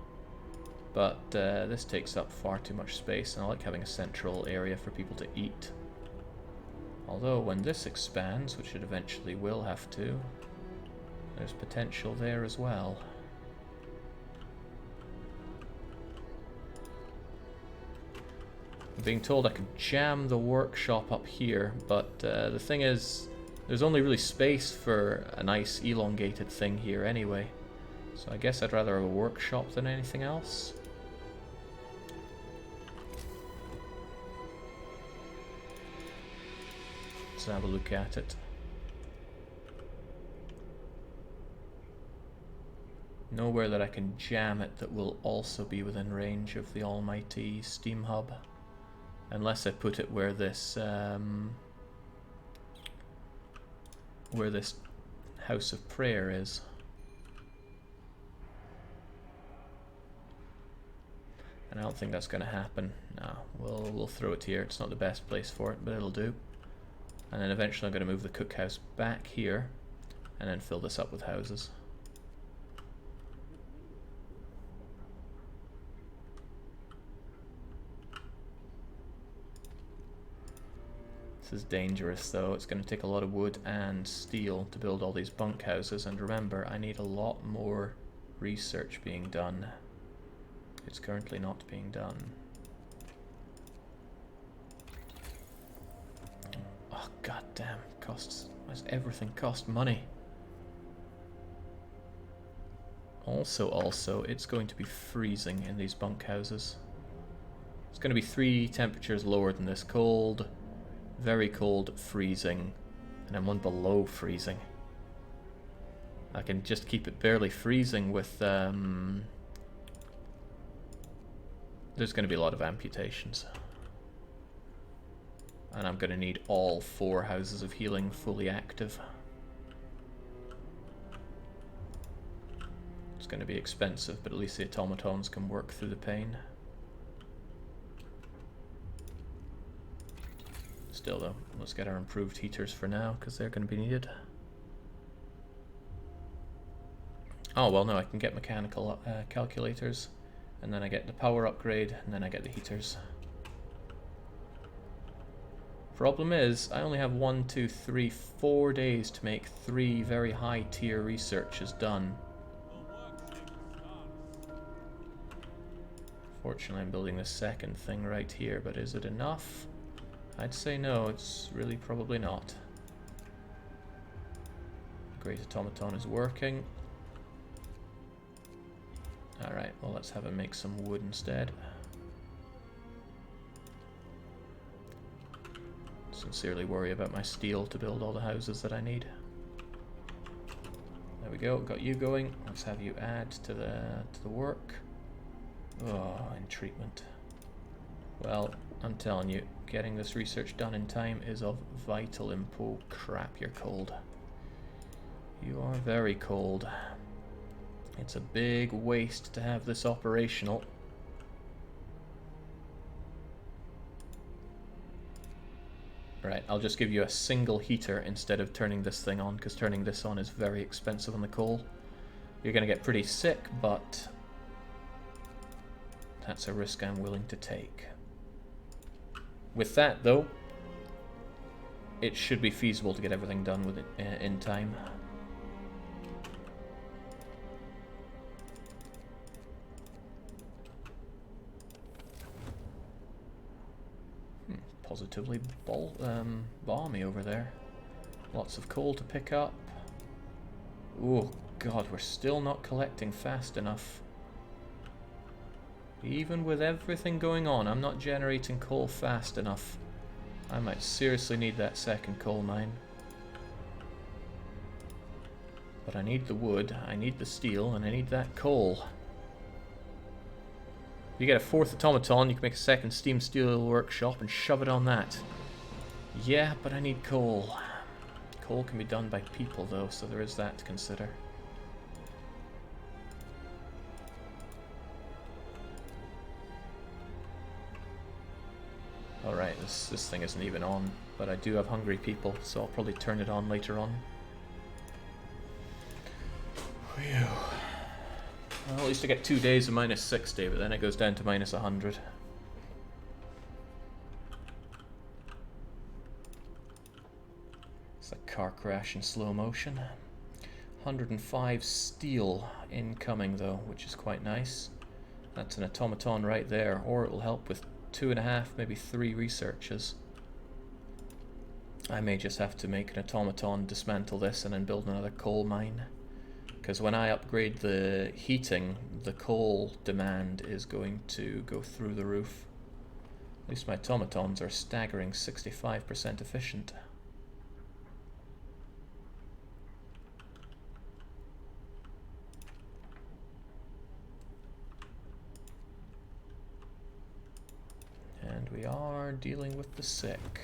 But this takes up far too much space, and I like having a central area for people to eat. Although when this expands, which it eventually will have to, there's potential there as well. I'm being told I could jam the workshop up here, but the thing is, there's only really space for a nice elongated thing here anyway. So I guess I'd rather have a workshop than anything else. Let's have a look at it. Nowhere that I can jam it that will also be within range of the almighty Steam Hub. Unless I put it where this House of Prayer is. And I don't think that's going to happen. No, we'll throw it here. It's not the best place for it, but it'll do. And then eventually I'm going to move the cookhouse back here, and then fill this up with houses. This is dangerous though. It's going to take a lot of wood and steel to build all these bunkhouses, and remember, I need a lot more research being done. It's currently not being done. Oh goddamn, costs. Why does everything cost money? Also, it's going to be freezing in these bunkhouses. It's going to be 3 temperatures lower than this. Cold, very cold, freezing, and then one below freezing. I can just keep it barely freezing with there's going to be a lot of amputations. And I'm going to need all 4 houses of healing fully active. It's going to be expensive, but at least the automatons can work through the pain. Still though, let's get our improved heaters for now, because they're going to be needed. Oh well, no, I can get mechanical calculators, and then I get the power upgrade, and then I get the heaters. Problem is, I only have 1, 2, 3, 4 days to make 3 very high tier researches done. Fortunately, I'm building the second thing right here, but is it enough? I'd say no, it's really probably not. Great automaton is working. Alright, well let's have him make some wood instead. Sincerely worry about my steel to build all the houses that I need. There we go, got you going. Let's have you add to the work. Oh, in treatment. Well, I'm telling you, getting this research done in time is of vital import. Crap, you're cold. You are very cold. It's a big waste to have this operational. Right, I'll just give you a single heater instead of turning this thing on, because turning this on is very expensive on the coal. You're going to get pretty sick, but that's a risk I'm willing to take. With that, though, it should be feasible to get everything done with it in time. Positively balmy over there. Lots of coal to pick up. Oh god, we're still not collecting fast enough. Even with everything going on, I'm not generating coal fast enough. I might seriously need that second coal mine. But I need the wood, I need the steel, and I need that coal. You get a fourth automaton, you can make a second steam steel workshop and shove it on that. Yeah, but I need coal. Coal can be done by people though, so there is that to consider. Alright, this thing isn't even on, but I do have hungry people, so I'll probably turn it on later on. Phew. Well, at least I get 2 days of minus 60, but then it goes down to minus 100. It's a car crash in slow motion. 105 steel incoming though, which is quite nice. That's an automaton right there, or it will help with 2.5, maybe 3 researches. I may just have to make an automaton, dismantle this, and then build another coal mine. Because when I upgrade the heating, the coal demand is going to go through the roof. At least my automatons are staggering 65% efficient. And we are dealing with the sick.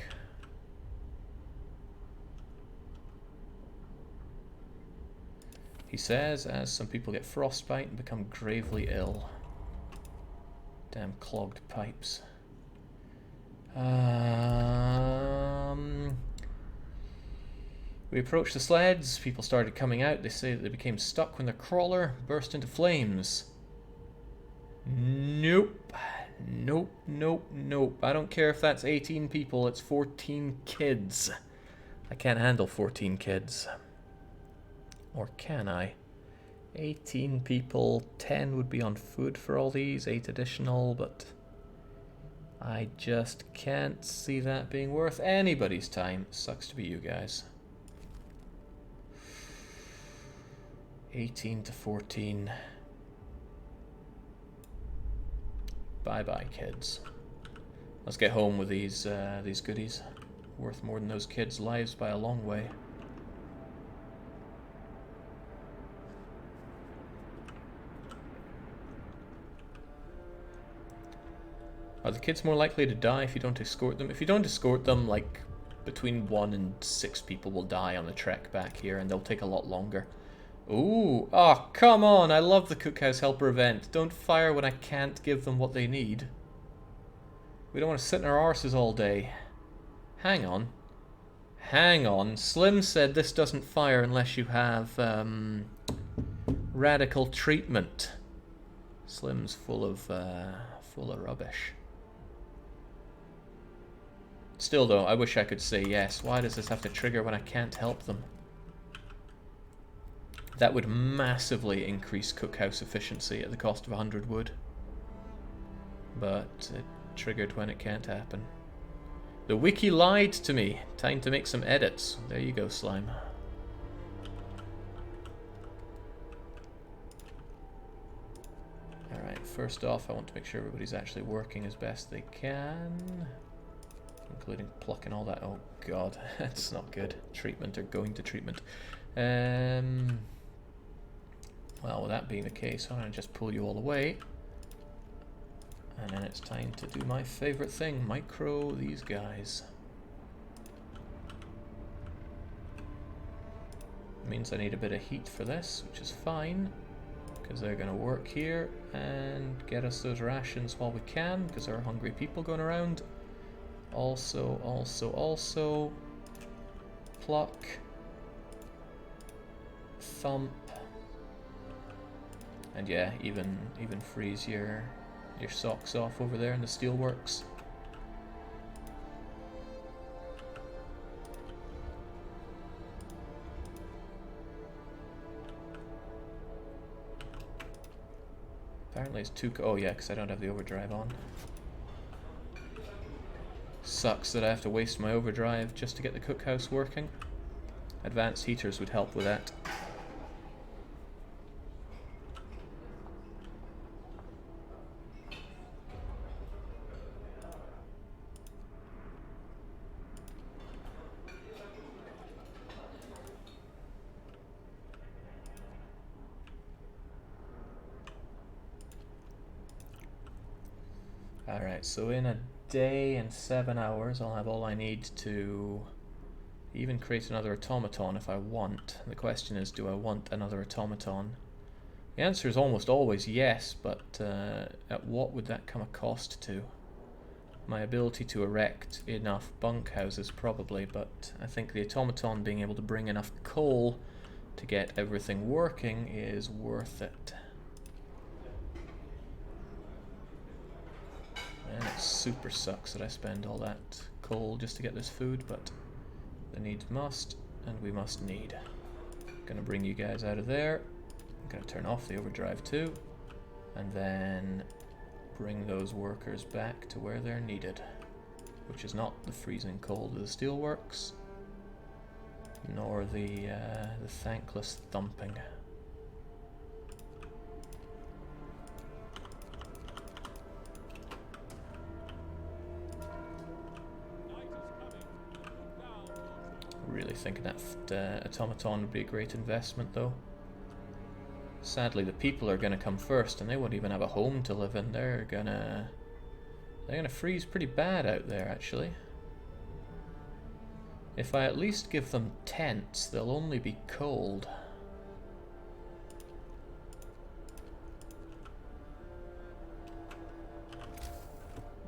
He says, as some people get frostbite and become gravely ill. Damn clogged pipes. We approached the sleds, people started coming out, they say that they became stuck when their crawler burst into flames. Nope. Nope, nope, nope. I don't care if that's 18 people, it's 14 kids. I can't handle 14 kids. Or can I? 18 people, 10 would be on food for all these, 8 additional, but I just can't see that being worth anybody's time. Sucks to be you guys. 18 to 14. Bye-bye, kids. Let's get home with these goodies. Worth more than those kids' lives by a long way. Are the kids more likely to die if you don't escort them? If you don't escort them, like, between 1 and 6 people will die on the trek back here, and they'll take a lot longer. Ooh, oh, come on, I love the Cookhouse Helper event. Don't fire when I can't give them what they need. We don't want to sit in our arses all day. Hang on. Hang on. Slim said this doesn't fire unless you have, radical treatment. Slim's full of rubbish. Still though, I wish I could say yes. Why does this have to trigger when I can't help them? That would massively increase cookhouse efficiency at the cost of 100 wood. But it triggered when it can't happen. The wiki lied to me. Time to make some edits. There you go, Slime. Alright, first off, I want to make sure everybody's actually working as best they can. Including plucking all that. Oh god, that's not good. Treatment or going to treatment. Well, with that being the case, I'm going to just pull you all away. And then it's time to do my favorite thing, micro these guys. Means I need a bit of heat for this, which is fine, because they're going to work here and get us those rations while we can, because there are hungry people going around. Also, pluck, thump, and yeah, even freeze your socks off over there in the steelworks. Apparently it's too... oh yeah, because I don't have the overdrive on. Sucks that I have to waste my overdrive just to get the cookhouse working. Advanced heaters would help with that. Alright, so in a day and 7 hours I'll have all I need to even create another automaton if I want. The question is, do I want another automaton? The answer is almost always yes, but at what would that come a cost to? My ability to erect enough bunkhouses probably, but I think the automaton being able to bring enough coal to get everything working is worth it. And it super sucks that I spend all that coal just to get this food, but the needs must, and we must need. Gonna bring you guys out of there. I'm gonna turn off the overdrive too, and then bring those workers back to where they're needed, which is not the freezing cold of the steelworks, nor the thankless thumping. Really thinking that automaton would be a great investment though. Sadly the people are gonna come first and they won't even have a home to live in. They're gonna freeze pretty bad out there actually. If I at least give them tents, they'll only be cold.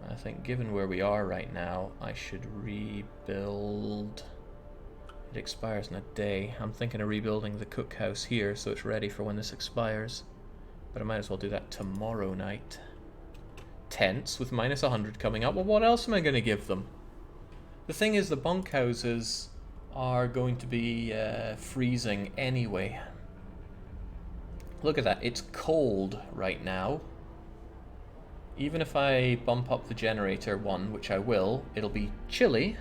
I think given where we are right now, I should rebuild. It expires in a day. I'm thinking of rebuilding the cookhouse here so it's ready for when this expires. But I might as well do that tomorrow night. Tents with minus 100 coming up. Well, what else am I going to give them? The thing is, the bunkhouses are going to be freezing anyway. Look at that. It's cold right now. Even if I bump up the generator one, which I will, it'll be chilly.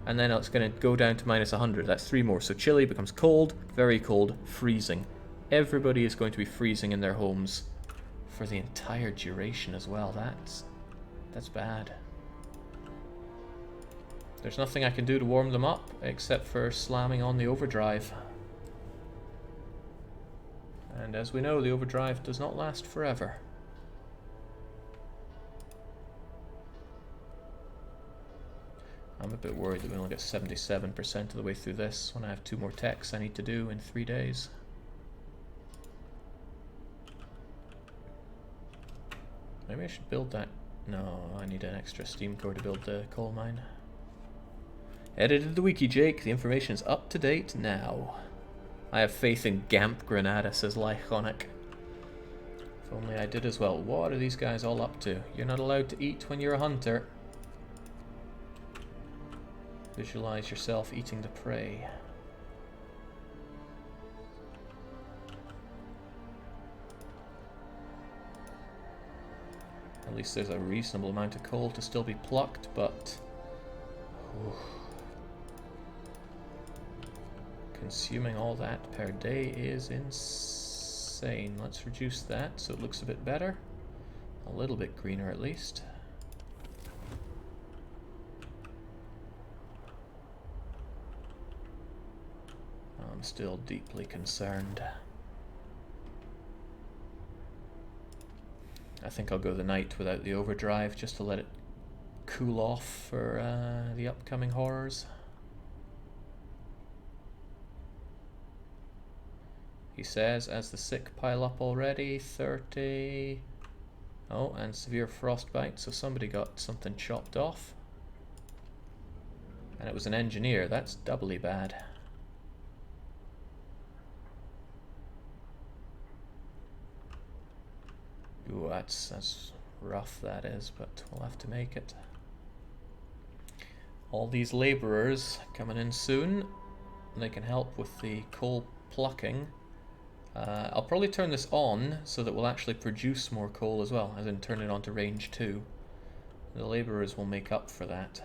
And then it's going to go down to minus 100. That's 3 more. So chilly becomes cold, very cold, freezing. Everybody is going to be freezing in their homes for the entire duration as well. That's bad. There's nothing I can do to warm them up except for slamming on the overdrive. And as we know, the overdrive does not last forever. I'm a bit worried that we only get 77% of the way through this when I have 2 more techs I need to do in 3 days. Maybe I should build that. No, I need an extra steam core to build the coal mine. Edited the wiki, Jake. The information is up to date now. I have faith in Gamp Granada, says Lyconic. If only I did as well. What are these guys all up to? You're not allowed to eat when you're a hunter. Visualize yourself eating the prey. At least there's a reasonable amount of coal to still be plucked, but... oof. Consuming all that per day is insane. Let's reduce that so it looks a bit better. A little bit greener at least. I'm still deeply concerned. I think I'll go the night without the overdrive just to let it cool off for the upcoming horrors. He says, as the sick pile up already, 30... Oh, and severe frostbite, so somebody got something chopped off. And it was an engineer, that's doubly bad. Ooh, that's rough, that is, but we'll have to make it. All these labourers coming in soon. They can help with the coal plucking. I'll probably turn this on so that we'll actually produce more coal as well, as in turn it on to range 2. The labourers will make up for that.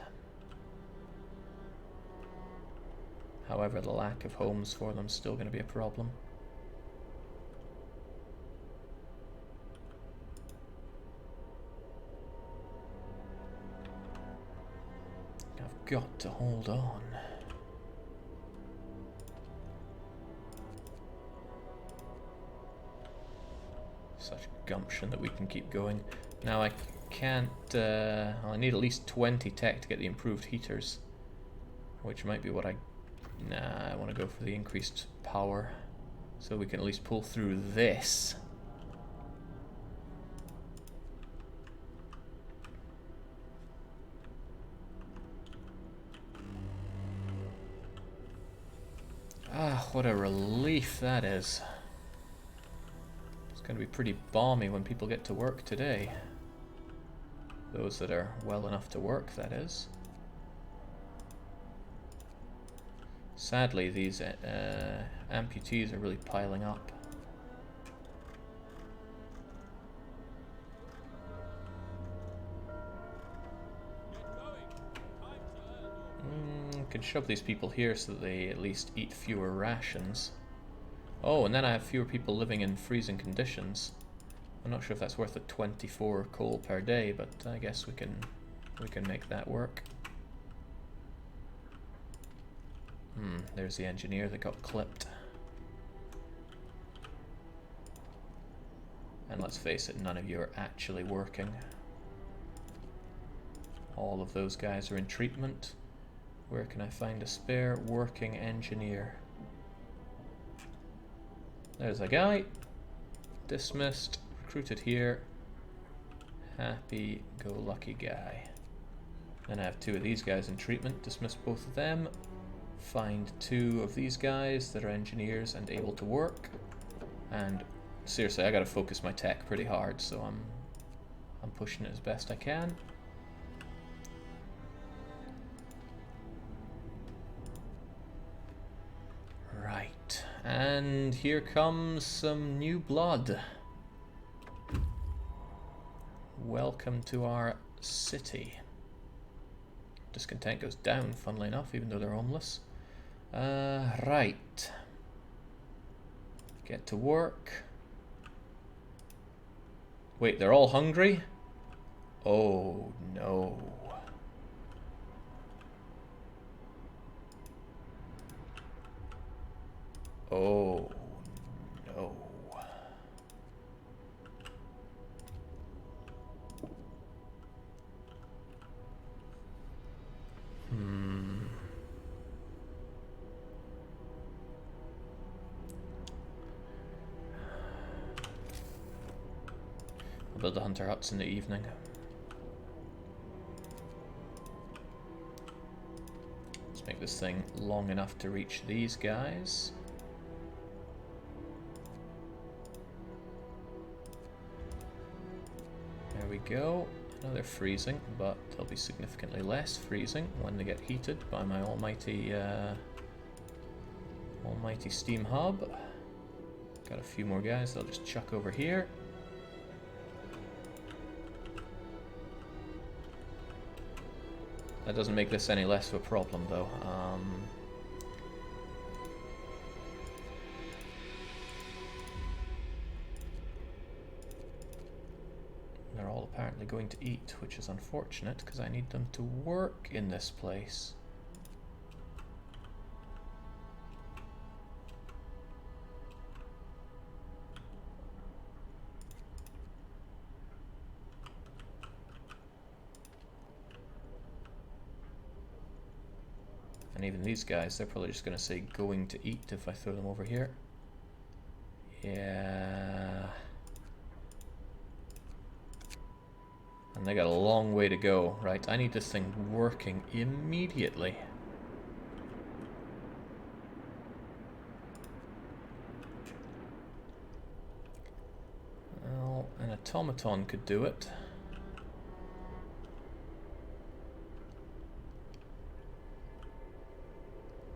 However, the lack of homes for them is still going to be a problem. I've got to hold on. Such gumption that we can keep going. Now I can't, well, I need at least 20 tech to get the improved heaters, which might be what I want to go for the increased power so we can at least pull through this. Ah, what a relief that is. It's going to be pretty balmy when people get to work today. Those that are well enough to work, that is. Sadly, these amputees are really piling up. Can shove these people here so that they at least eat fewer rations. Oh, and then I have fewer people living in freezing conditions. I'm not sure if that's worth a 24 coal per day, but I guess we can make that work. There's the engineer that got clipped. And let's face it, none of you are actually working. All of those guys are in treatment. Where can I find a spare working engineer? There's a guy. Dismissed. Recruited here. Happy-go-lucky guy. Then I have 2 of these guys in treatment. Dismiss both of them. Find 2 of these guys that are engineers and able to work. And seriously, I gotta focus my tech pretty hard, so I'm pushing it as best I can. Right, and here comes some new blood. Welcome to our city. Discontent goes down, funnily enough, even though they're homeless. Right. Get to work. Wait, they're all hungry? Oh no. Oh no. I'll build the hunter huts in the evening. Let's make this thing long enough to reach these guys. There we go. I know they're freezing, but they'll be significantly less freezing when they get heated by my almighty steam hub. Got a few more guys that I'll just chuck over here. That doesn't make this any less of a problem, though. They're all apparently going to eat, which is unfortunate, because I need them to work in this place. And even these guys, they're probably just going to say going to eat if I throw them over here. Yeah. And they got a long way to go. Right, I need this thing working immediately. Well, an automaton could do it.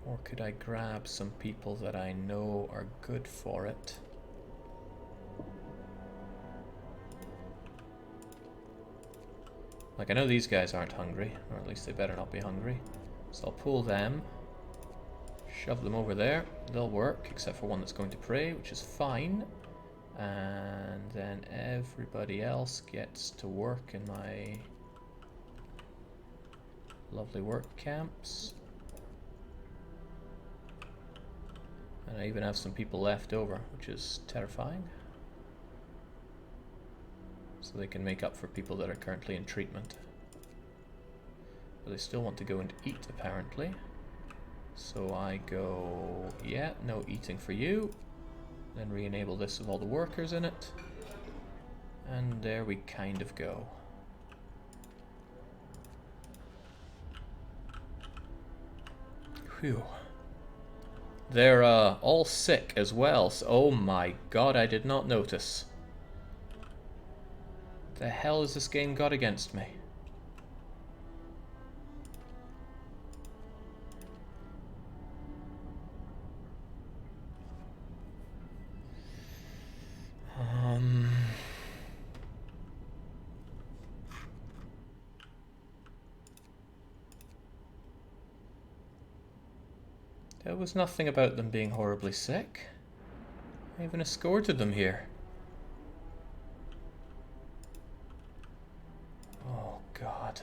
Or could I grab some people that I know are good for it? Like, I know these guys aren't hungry, or at least they better not be hungry. So I'll pull them, shove them over there. They'll work, except for one that's going to pray, which is fine. And then everybody else gets to work in my lovely work camps. And I even have some people left over, which is terrifying. So they can make up for people that are currently in treatment. But they still want to go and eat, apparently. So I go, yeah, no eating for you. Then re-enable this with all the workers in it. And there we kind of go. Phew. They're all sick as well. So, oh my god, I did not notice. The hell has this game got against me? There was nothing about them being horribly sick. I even escorted them here. Oh, God.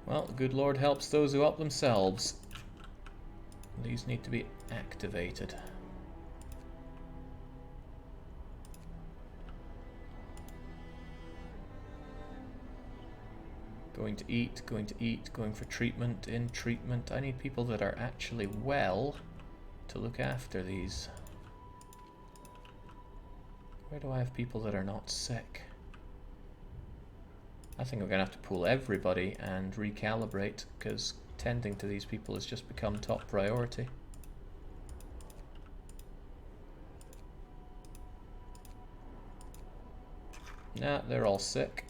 Well, the good Lord helps those who help themselves. These need to be activated. Going to eat, going for treatment, in treatment. I need people that are actually well to look after these. Where do I have people that are not sick? I think I'm going to have to pull everybody and recalibrate, because tending to these people has just become top priority. Nah, they're all sick.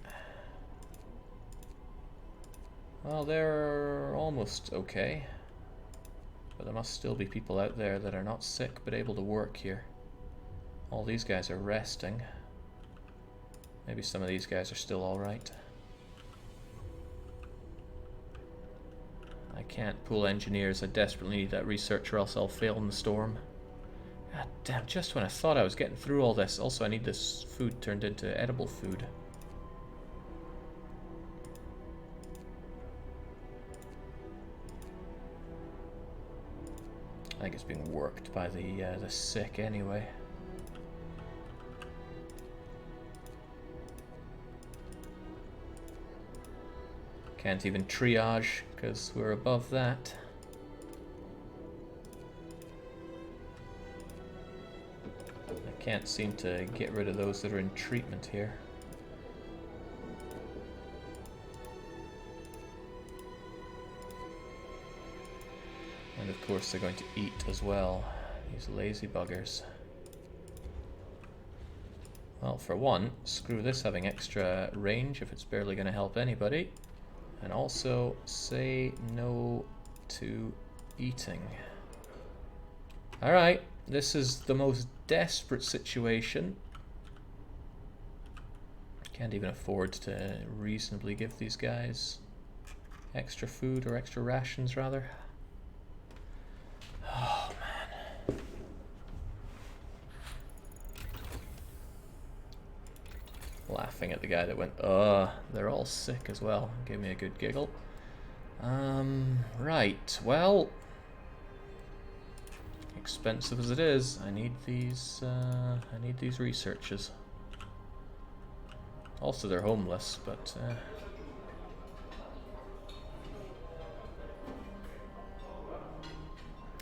Well, they're almost okay. But there must still be people out there that are not sick but able to work here. All these guys are resting. Maybe some of these guys are still alright. I can't pull engineers. I desperately need that research or else I'll fail in the storm. God damn, just when I thought I was getting through all this. Also, I need this food turned into edible food. I think it's being worked by the sick anyway. Can't even triage because we're above that. I can't seem to get rid of those that are in treatment here. And of course they're going to eat as well, these lazy buggers. Well, for one, screw this having extra range if it's barely going to help anybody. And also, say no to eating. Alright, this is the most desperate situation. Can't even afford to reasonably give these guys extra food, or extra rations rather. Oh man. Laughing at the guy that went, they're all sick as well. Gave me a good giggle. Right, well, expensive as it is, I need these researchers. Also, they're homeless, but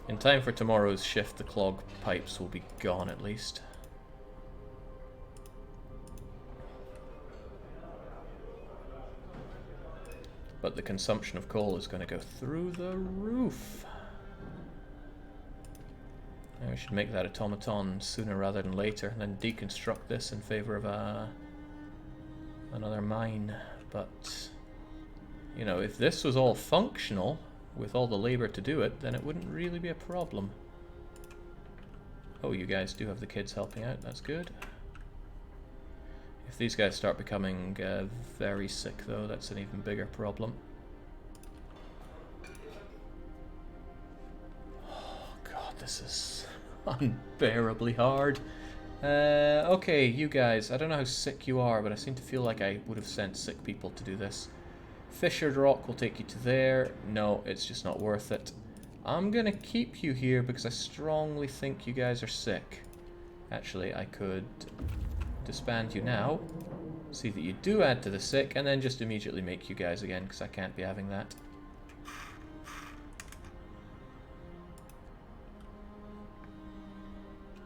in time for tomorrow's shift, the clog pipes will be gone at least. But the consumption of coal is going to go through the roof. And we should make that automaton sooner rather than later, and then deconstruct this in favor of another mine. But, you know, if this was all functional, with all the labor to do it, then it wouldn't really be a problem. Oh, you guys do have the kids helping out, that's good. If these guys start becoming very sick, though, that's an even bigger problem. Oh god, this is unbearably hard. Okay, you guys, I don't know how sick you are, but I seem to feel like I would have sent sick people to do this. Fissured rock will take you to there. No, it's just not worth it. I'm gonna keep you here because I strongly think you guys are sick. Actually, I could disband you now, see that you do add to the sick, and then just immediately make you guys again, because I can't be having that.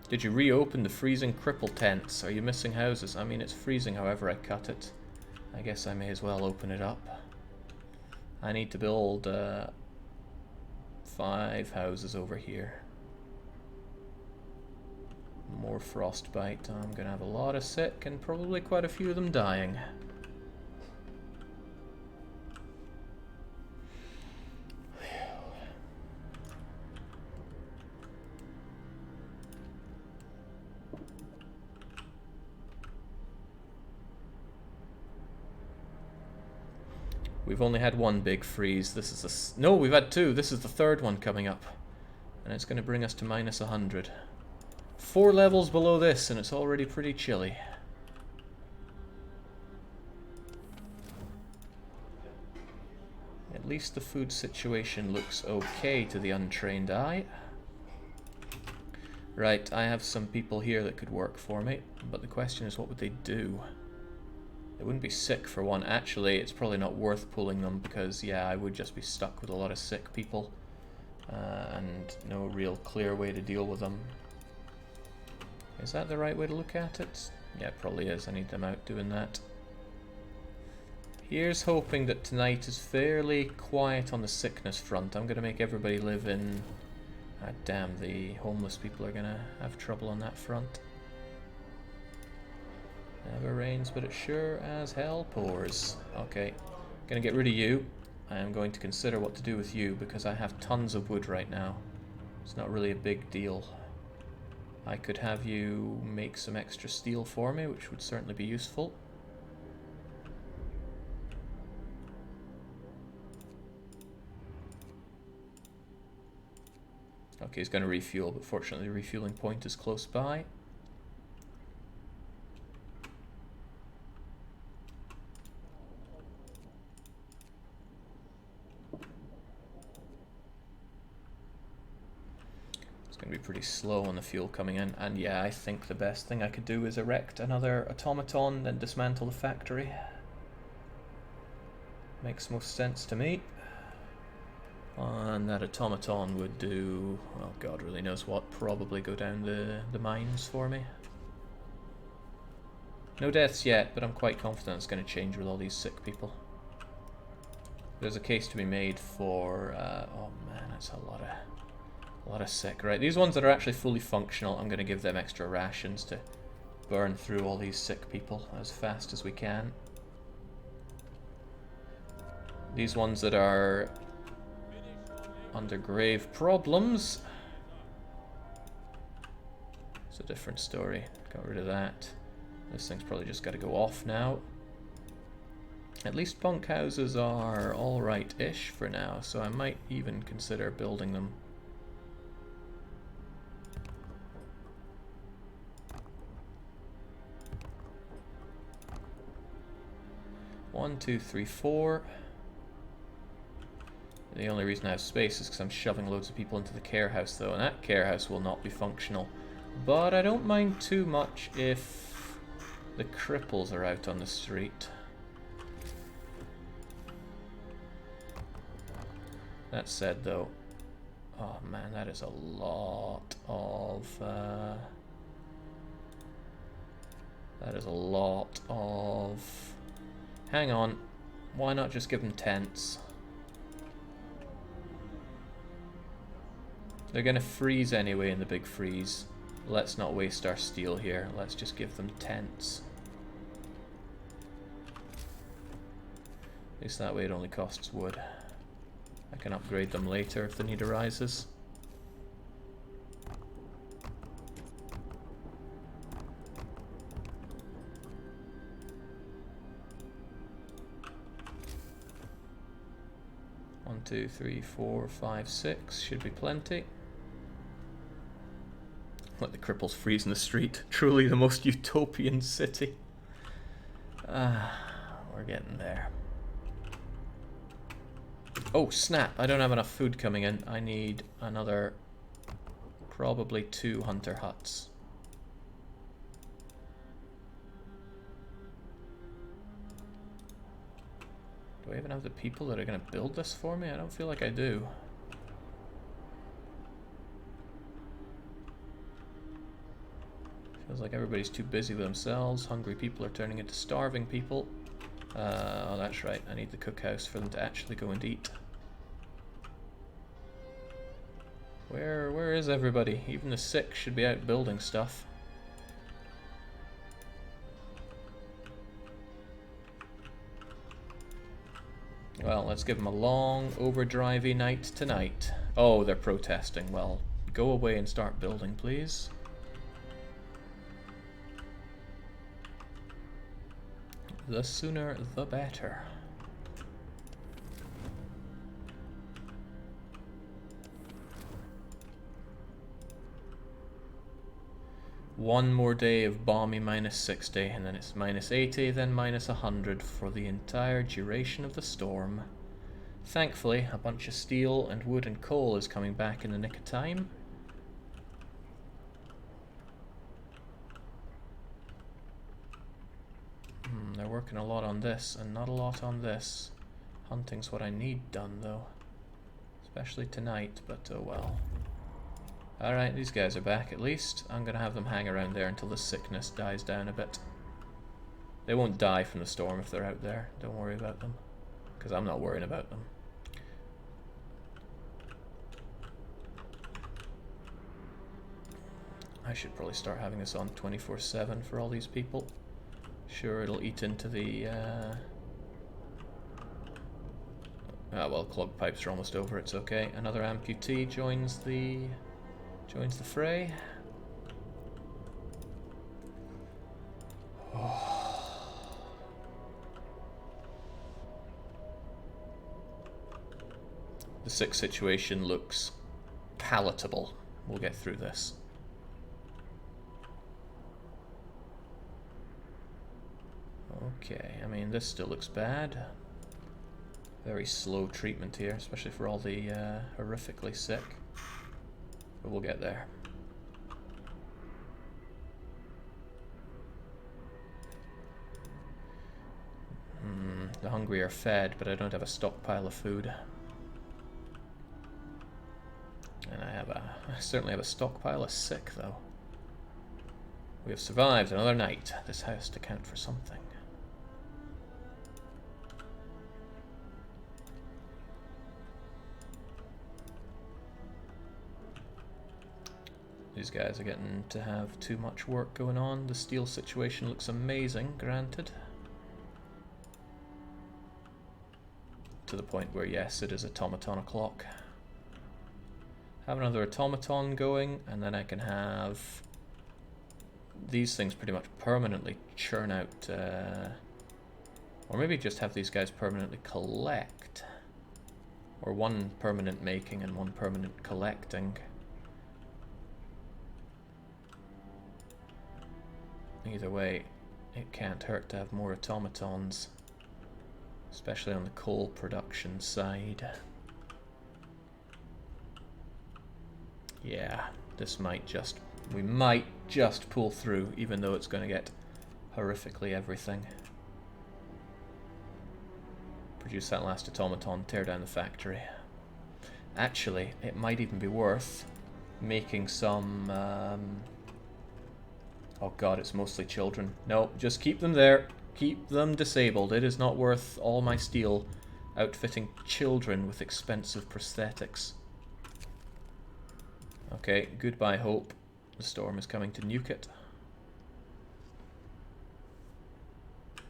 Did you reopen the freezing cripple tents? Are you missing houses? I mean, it's freezing however I cut it. I guess I may as well open it up. I need to build 5 houses over here. More frostbite. I'm gonna have a lot of sick and probably quite a few of them dying. We've only had one big freeze. This is no, we've had 2. This is the 3rd one coming up. And it's going to bring us to minus 100. 4 levels below this, and it's already pretty chilly. At least the food situation looks okay to the untrained eye. Right, I have some people here that could work for me, but the question is, what would they do? They wouldn't be sick for one. Actually, it's probably not worth pulling them because, yeah, I would just be stuck with a lot of sick people and no real clear way to deal with them. Is that the right way to look at it? Yeah, it probably is. I need them out doing that. Here's hoping that tonight is fairly quiet on the sickness front. I'm going to make everybody live in... Ah, damn, the homeless people are going to have trouble on that front. Never rains, but it sure as hell pours. Okay, gonna get rid of you. I am going to consider what to do with you because I have tons of wood right now. It's not really a big deal. I could have you make some extra steel for me, which would certainly be useful. Okay, he's going to refuel, but fortunately the refueling point is close by. Going to be pretty slow on the fuel coming in, and yeah, I think the best thing I could do is erect another automaton, then dismantle the factory. Makes most sense to me. And that automaton would do, well, God really knows what, probably go down the mines for me. No deaths yet, but I'm quite confident it's going to change with all these sick people. There's a case to be made for, oh man, that's a lot of sick. Right, these ones that are actually fully functional, I'm going to give them extra rations to burn through all these sick people as fast as we can. These ones that are under grave problems, it's a different story. Got rid of that. This thing's probably just got to go off now. At least bunkhouses are alright-ish for now, so I might even consider building them. One, two, three, four. The only reason I have space is because I'm shoving loads of people into the care house though, and that care house will not be functional. But I don't mind too much if the cripples are out on the street. That said though, oh man, that is a lot of... that is a lot of... Hang on, why not just give them tents? They're gonna freeze anyway in the big freeze. Let's not waste our steel here. Let's just give them tents. At least that way it only costs wood. I can upgrade them later if the need arises. One, two, three, 4, 5, 6 should be plenty. Let the cripples freeze in the street. Truly the most utopian city. We're getting there. Oh snap, I don't have enough food coming in. I need another, probably 2 hunter huts. Do I even have the people that are going to build this for me? I don't feel like I do. Feels like everybody's too busy with themselves. Hungry people are turning into starving people. Oh, that's right. I need the cookhouse for them to actually go and eat. Where is everybody? Even the sick should be out building stuff. Well, let's give them a long, overdrivey night tonight. Oh, they're protesting. Well, go away and start building, please. The sooner, the better. One more day of balmy -60, and then it's -80, then -100 for the entire duration of the storm. Thankfully, a bunch of steel and wood and coal is coming back in the nick of time. They're working a lot on this, and not a lot on this. Hunting's what I need done, though. Especially tonight, but oh well. Alright, these guys are back at least. I'm gonna have them hang around there until the sickness dies down a bit. They won't die from the storm if they're out there. Don't worry about them. Because I'm not worrying about them. I should probably start having this on 24/7 for all these people. Sure, it'll eat into the... well, clogged pipes are almost over, it's okay. Another amputee joins the fray. The sick situation looks palatable. We'll get through this. Okay, I mean, this still looks bad. Very slow treatment here, especially for all the horrifically sick. But we'll get there. The hungry are fed, but I don't have a stockpile of food. And I certainly have a stockpile of sick, though. We have survived another night. This has to count for something. These guys are getting to have too much work going on. The steel situation looks amazing, granted. To the point where, yes, it is automaton o'clock. Have another automaton going, and then I can have these things pretty much permanently churn out, or maybe just have these guys permanently collect. Or one permanent making and one permanent collecting. Either way, it can't hurt to have more automatons, especially on the coal production side. Yeah, this might just... we might just pull through, even though it's going to get horrifically everything. Produce that last automaton, tear down the factory. Actually, it might even be worth making some... oh god, it's mostly children. No, just keep them there. Keep them disabled. It is not worth all my steel outfitting children with expensive prosthetics. Okay, goodbye hope. The storm is coming to nuke it.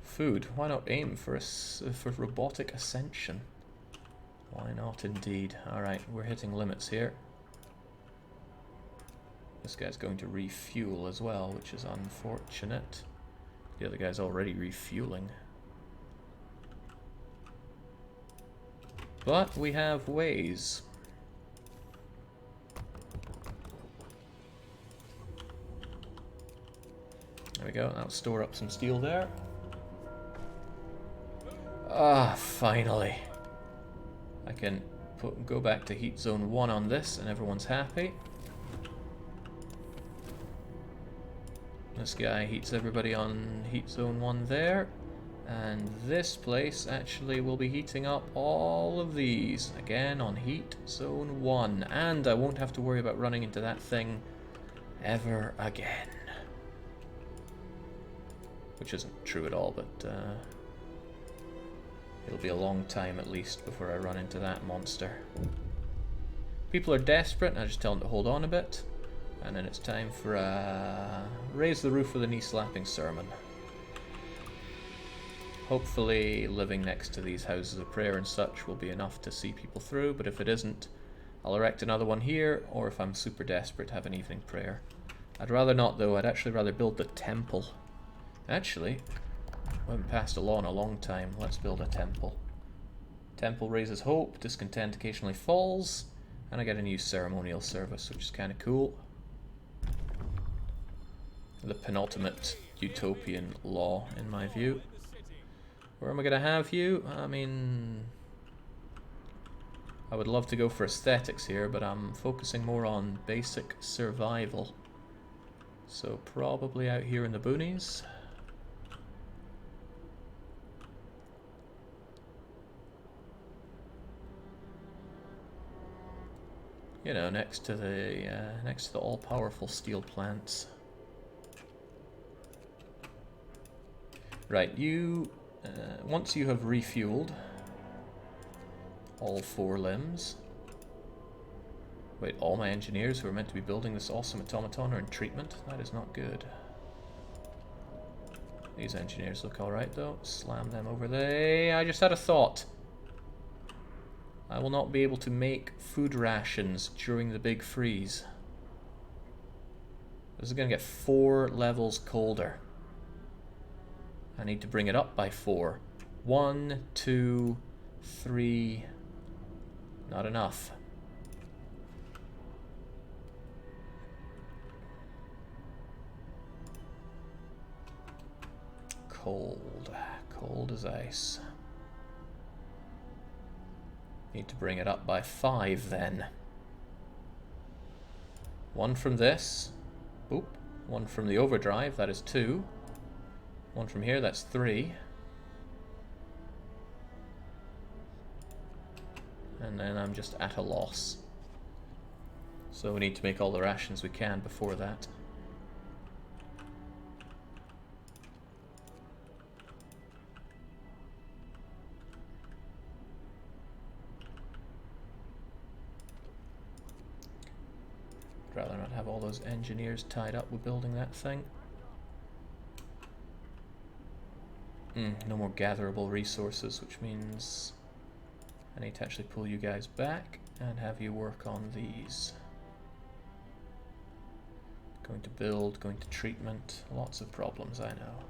Food. Why not aim for robotic ascension? Why not indeed? Alright, we're hitting limits here. This guy's going to refuel as well, which is unfortunate. The other guy's already refueling. But we have ways. There we go, that'll store up some steel there. Ah, finally. I can go back to heat zone 1 on this and everyone's happy. This guy heats everybody on heat zone 1 there. And this place actually will be heating up all of these. Again on heat zone 1. And I won't have to worry about running into that thing ever again. Which isn't true at all, but it'll be a long time at least before I run into that monster. People are desperate, and I just tell them to hold on a bit. And then it's time for a raise the roof with a knee-slapping sermon. Hopefully living next to these houses of prayer and such will be enough to see people through, but if it isn't, I'll erect another one here, or if I'm super desperate, have an evening prayer. I'd rather not though, I'd actually rather build the temple. Actually, we haven't passed a law in a long time. Let's build a temple. Temple raises hope, discontent occasionally falls, and I get a new ceremonial service, which is kind of cool. The penultimate utopian law, in my view. Where am I going to have you? I mean, I would love to go for aesthetics here, but I'm focusing more on basic survival. So probably out here in the boonies. You know, next to the all-powerful steel plants. Right, you once you have refueled all 4 limbs. Wait, all my engineers who are meant to be building this awesome automaton are in treatment? That is not good. These engineers look alright though. Slam them over there. I just had a thought. I will not be able to make food rations during the big freeze. This is going to get 4 levels colder. I need to bring it up by 4. 1, 2, 3. Not enough. Cold. Cold as ice. Need to bring it up by 5 then. 1 from this. Oop. 1 from the overdrive, that is 2. 1 from here, that's 3. And then I'm just at a loss. So we need to make all the rations we can before that. I'd rather not have all those engineers tied up with building that thing. No more gatherable resources, which means I need to actually pull you guys back and have you work on these. Going to build, going to treatment, lots of problems, I know.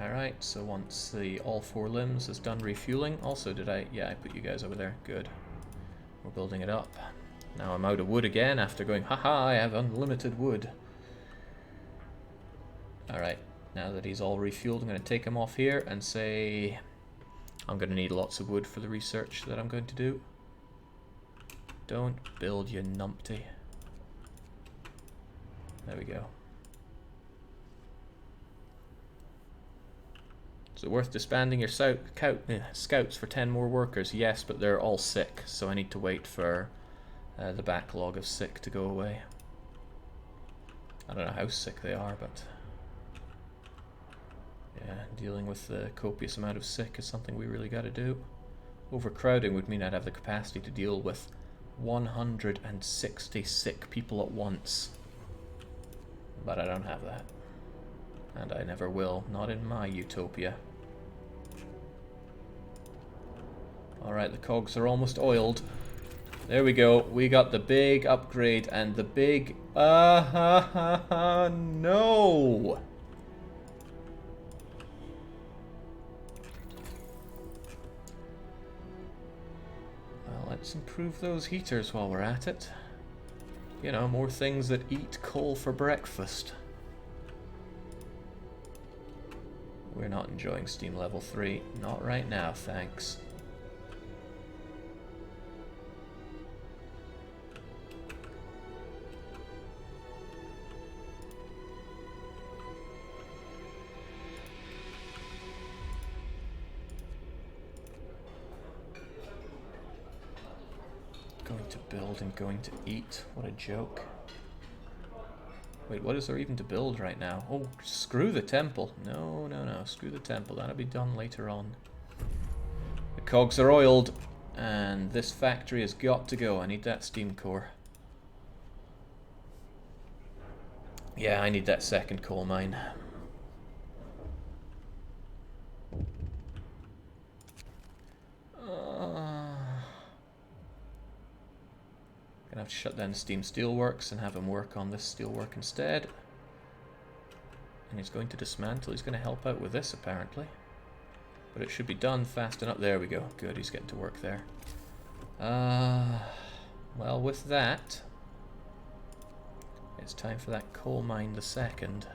Alright, so once the all 4 limbs is done refueling, also yeah, I put you guys over there, good. We're building it up. Now I'm out of wood again after going, haha, I have unlimited wood. Alright, now that he's all refueled, I'm going to take him off here and say I'm going to need lots of wood for the research that I'm going to do. Don't build, you numpty. There we go. Is it worth disbanding your scouts for 10 more workers? Yes, but they're all sick, so I need to wait for the backlog of sick to go away. I don't know how sick they are, but yeah, dealing with the copious amount of sick is something we really got to do. Overcrowding would mean I'd have the capacity to deal with 160 sick people at once. But I don't have that. And I never will, not in my utopia. Alright, the cogs are almost oiled. There we go, we got the big upgrade and the big... no! Well, let's improve those heaters while we're at it. You know, more things that eat coal for breakfast. We're not enjoying Steam level 3. Not right now, thanks. Going to build and going to eat. What a joke. Wait, what is there even to build right now? Oh, screw the temple. No, no, no. Screw the temple. That'll be done later on. The cogs are oiled. And this factory has got to go. I need that steam core. Yeah, I need that second coal mine. Gonna have to shut down Steam Steelworks and have him work on this steelwork instead. And he's going to dismantle. He's going to help out with this, apparently. But it should be done fast enough. There we go. Good, he's getting to work there. Well, with that, it's time for that coal mine the second.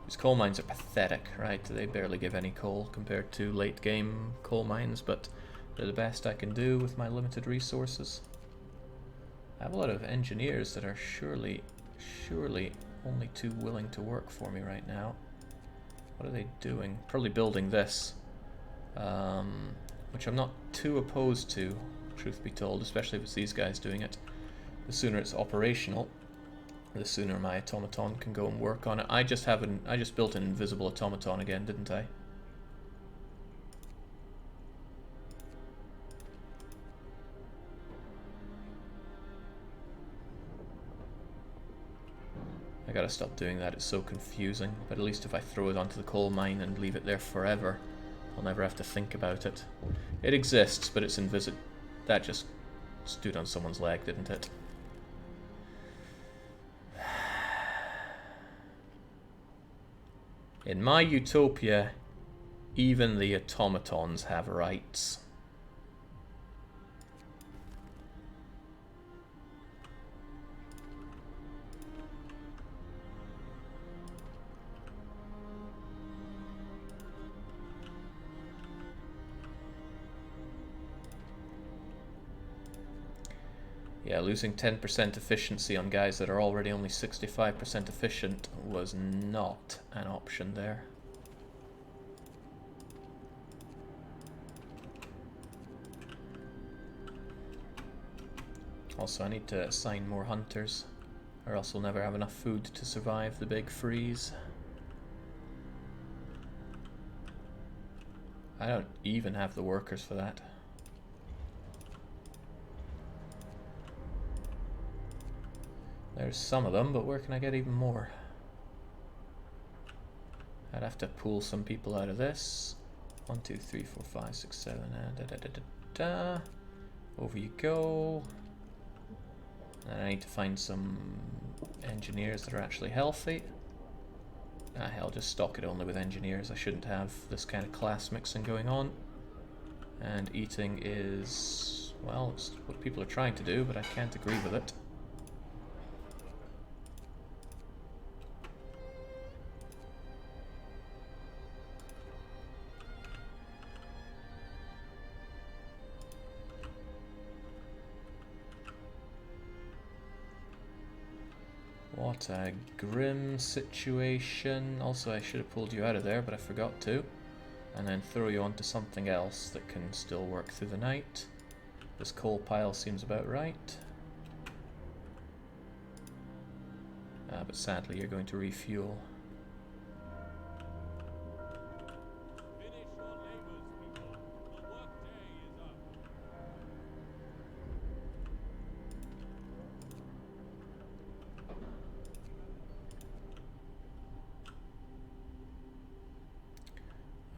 These coal mines are pathetic, right? They barely give any coal compared to late game coal mines, but they're the best I can do with my limited resources. I have a lot of engineers that are surely only too willing to work for me right now. What are they doing? Probably building this, which I'm not too opposed to, truth be told, especially if it's these guys doing it. The sooner it's operational, the sooner my automaton can go and work on it. I just built an invisible automaton again, didn't I? I gotta stop doing that, it's so confusing. But at least if I throw it onto the coal mine and leave it there forever, I'll never have to think about it. It exists, but it's invisible. That just stood on someone's leg, didn't it? In my utopia, even the automatons have rights. Yeah, losing 10% efficiency on guys that are already only 65% efficient was not an option there. Also, I need to assign more hunters, or else we'll never have enough food to survive the big freeze. I don't even have the workers for that. There's some of them, but where can I get even more? I'd have to pull some people out of this. 1, 2, 3, 4, 5, 6, 7, Over you go. And I need to find some engineers that are actually healthy. Ah, hell, just stock it only with engineers. I shouldn't have this kind of class mixing going on. And eating is, well, it's what people are trying to do, but I can't agree with it. What a grim situation. Also, I should have pulled you out of there, but I forgot to. And then throw you onto something else that can still work through the night. This coal pile seems about right. But sadly, you're going to refuel. Finish your labors, people. The workday is up.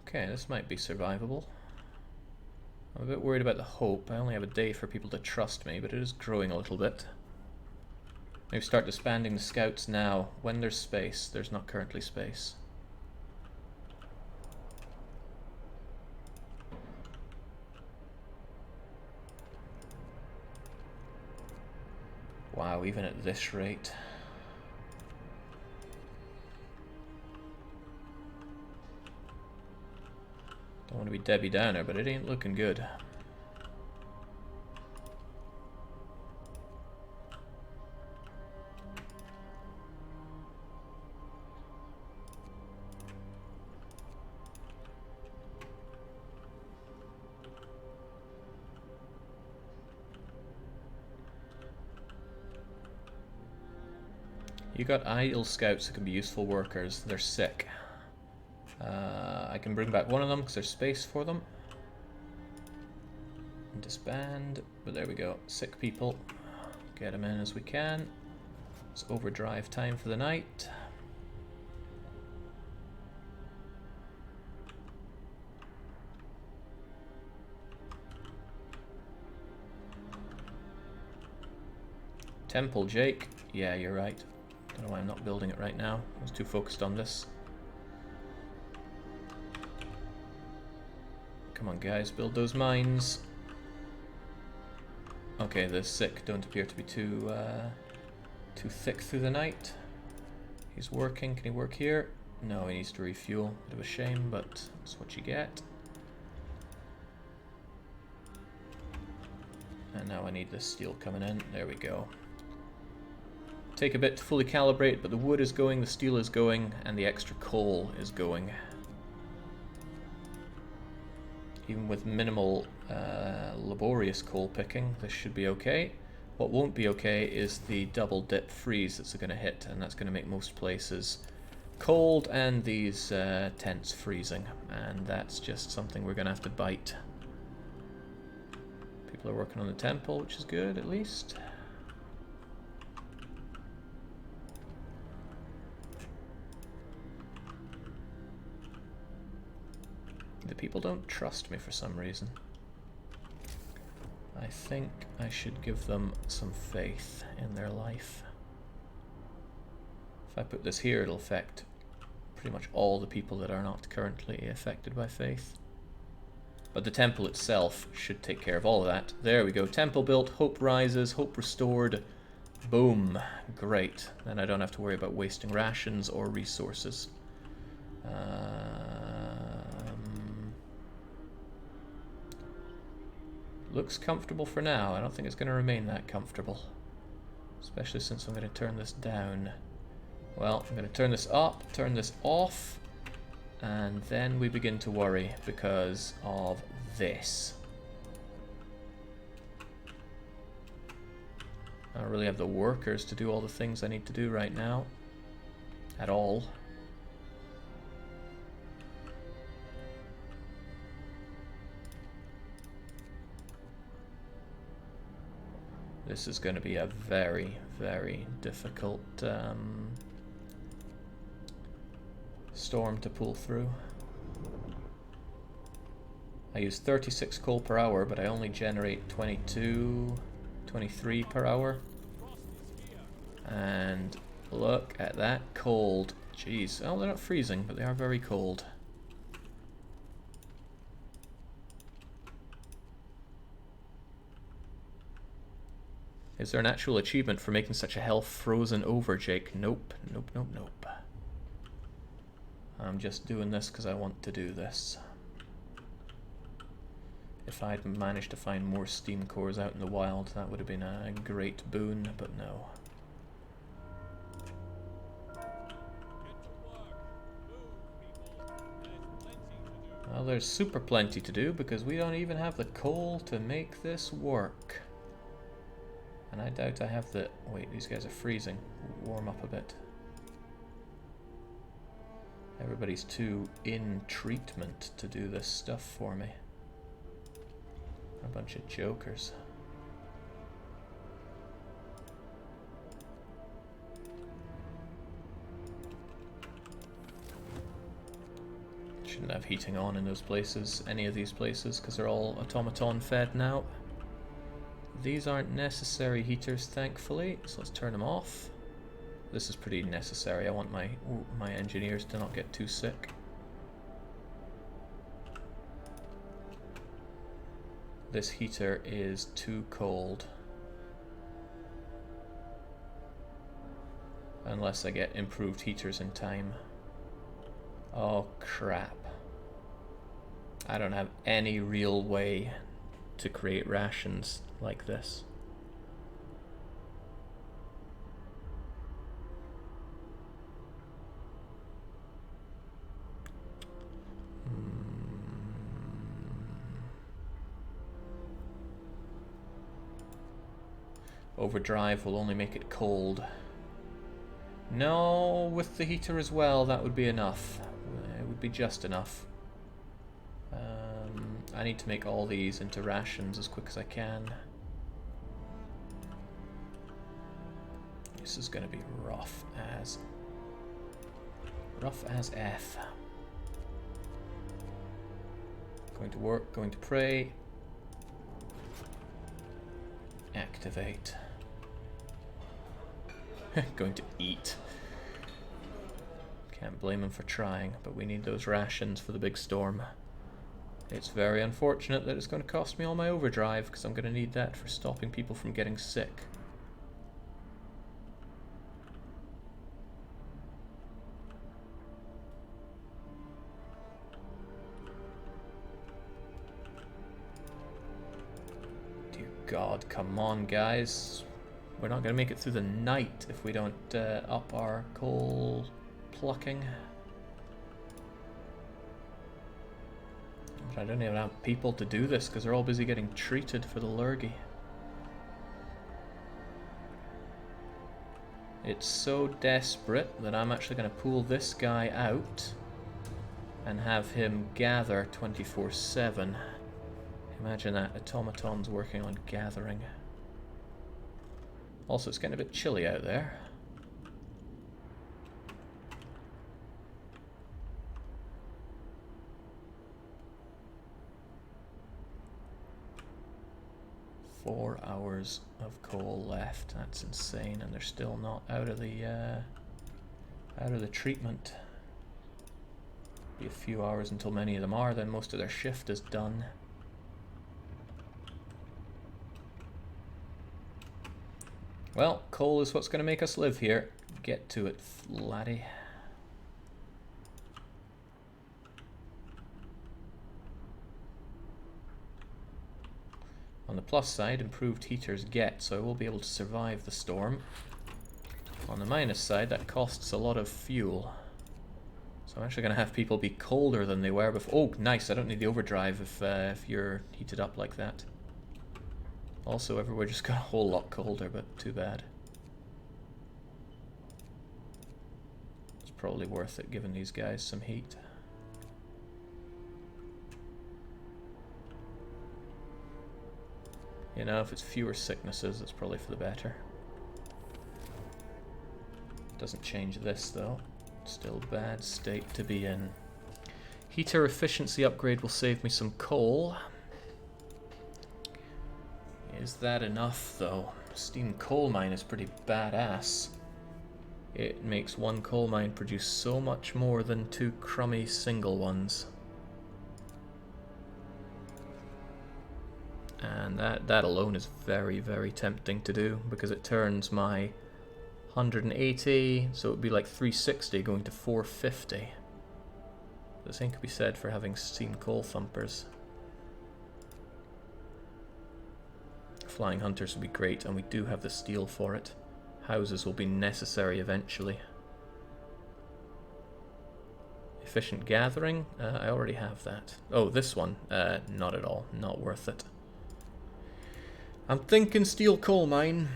Okay, this might be survivable. I'm a bit worried about the hope. I only have a day for people to trust me, but it is growing a little bit. Maybe start disbanding the scouts now. When there's space. There's not currently space. Wow, even at this rate. Don't want to be Debbie Downer, but it ain't looking good. You got idle scouts that can be useful workers. They're sick. I can bring back one of them because there's space for them. And disband, but there we go. Sick people. Get them in as we can. It's overdrive time for the night. Temple, Jake. Yeah, you're right. Don't know why I'm not building it right now. I was too focused on this. Come on, guys, build those mines. Okay, the sick don't appear to be too thick through the night. He's working. Can he work here? No, he needs to refuel. Bit of a shame, but that's what you get. And now I need this steel coming in. There we go. Take a bit to fully calibrate, but the wood is going, the steel is going, and the extra coal is going. Even with minimal laborious coal picking, this should be okay. What won't be okay is the double dip freeze that's going to hit, and that's going to make most places cold and these tents freezing, and that's just something we're going to have to bite. People are working on the temple, which is good at least. The people don't trust me for some reason. I think I should give them some faith in their life. If I put this here, it'll affect pretty much all the people that are not currently affected by faith. But the temple itself should take care of all of that. There we go. Temple built, hope rises, hope restored. Boom. Great. Then I don't have to worry about wasting rations or resources. Looks comfortable for now. I don't think it's going to remain that comfortable. Especially since I'm going to turn this down. Well, I'm going to turn this up, turn this off, and then we begin to worry because of this. I don't really have the workers to do all the things I need to do right now. At all. This is going to be a very, very difficult storm to pull through. I use 36 coal per hour, but I only generate 22, 23 per hour. And look at that cold. Jeez. Oh, they're not freezing, but they are very cold. Is there an actual achievement for making such a hell frozen over, Jake? Nope, nope, nope, nope. I'm just doing this because I want to do this. If I'd managed to find more steam cores out in the wild, that would have been a great boon, but no. Well, there's super plenty to do because we don't even have the coal to make this work. And I doubt I have the... Wait, these guys are freezing. Warm up a bit. Everybody's too in treatment to do this stuff for me. A bunch of jokers. Shouldn't have heating on in those places, any of these places, because they're all automaton fed now. These aren't necessary heaters, thankfully, so let's turn them off. This is pretty necessary. I want my engineers to not get too sick. This heater is too cold. Unless I get improved heaters in time. Oh crap. I don't have any real way to create rations like this. Overdrive will only make it cold. No, with the heater as well, that would be enough. It would be just enough. I need to make all these into rations as quick as I can. This is going to be rough as F. Going to work, going to pray. Activate. Going to eat. Can't blame him for trying, but we need those rations for the big storm. It's very unfortunate that it's going to cost me all my overdrive, because I'm going to need that for stopping people from getting sick. Dear God, come on guys. We're not going to make it through the night if we don't up our coal plucking. But I don't even have people to do this because they're all busy getting treated for the lurgy. It's so desperate that I'm actually going to pull this guy out and have him gather 24/7. Imagine that, automatons working on gathering. Also, it's getting a bit chilly out there. Four hours of coal left. That's insane, and they're still not out of the treatment. Be a few hours until many of them are. Then most of their shift is done. Well, coal is what's going to make us live here. Get to it, laddie. On the plus side, improved heaters get, so I will be able to survive the storm. On the minus side, that costs a lot of fuel. So I'm actually going to have people be colder than they were before. Oh, nice, I don't need the overdrive if you're heated up like that. Also, everywhere just got a whole lot colder, but too bad. It's probably worth it giving these guys some heat. You know, if it's fewer sicknesses, it's probably for the better. Doesn't change this, though. Still a bad state to be in. Heater efficiency upgrade will save me some coal. Is that enough, though? Steam coal mine is pretty badass. It makes one coal mine produce so much more than two crummy single ones. And that alone is very, very tempting to do, because it turns my 180, so it would be like 360 going to 450. The same could be said for having steam coal thumpers. Flying hunters would be great, and we do have the steel for it. Houses will be necessary eventually. Efficient gathering. I already have that. Oh, this one. Not at all. Not worth it. I'm thinking steel coal mine,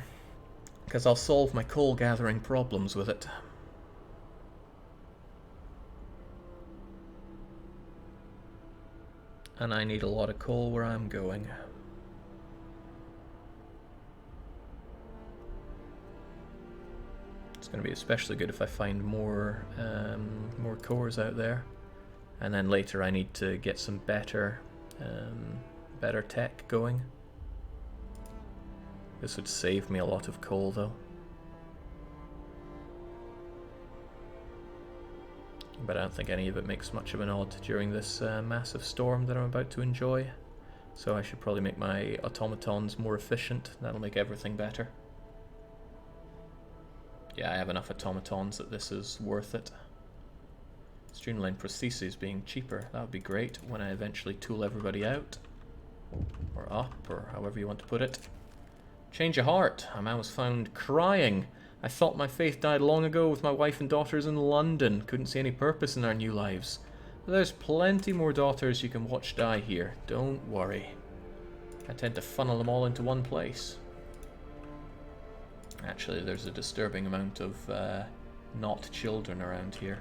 because I'll solve my coal gathering problems with it. And I need a lot of coal where I'm going. It's going to be especially good if I find more cores out there. And then later I need to get some better tech going. This would save me a lot of coal though. But I don't think any of it makes much of an odd during this massive storm that I'm about to enjoy. So I should probably make my automatons more efficient. That'll make everything better. Yeah, I have enough automatons that this is worth it. Streamline prostheses being cheaper, that would be great when I eventually tool everybody out. Or up, or however you want to put it. Change of heart. A man was found crying. I thought my faith died long ago with my wife and daughters in London. Couldn't see any purpose in our new lives. But there's plenty more daughters you can watch die here. Don't worry. I tend to funnel them all into one place. Actually, there's a disturbing amount of not children around here.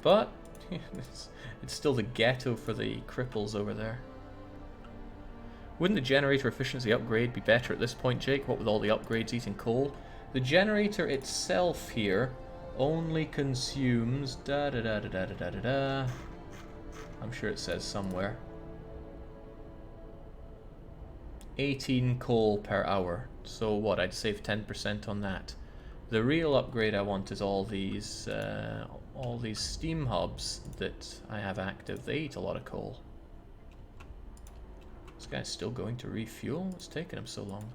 But it's still the ghetto for the cripples over there. Wouldn't the generator efficiency upgrade be better at this point, Jake? What with all the upgrades eating coal? The generator itself here only consumes I'm sure it says somewhere. 18 coal per hour. So what? I'd save 10% on that. The real upgrade I want is all these steam hubs that I have active. They eat a lot of coal. This guy's still going to refuel? What's taking him so long?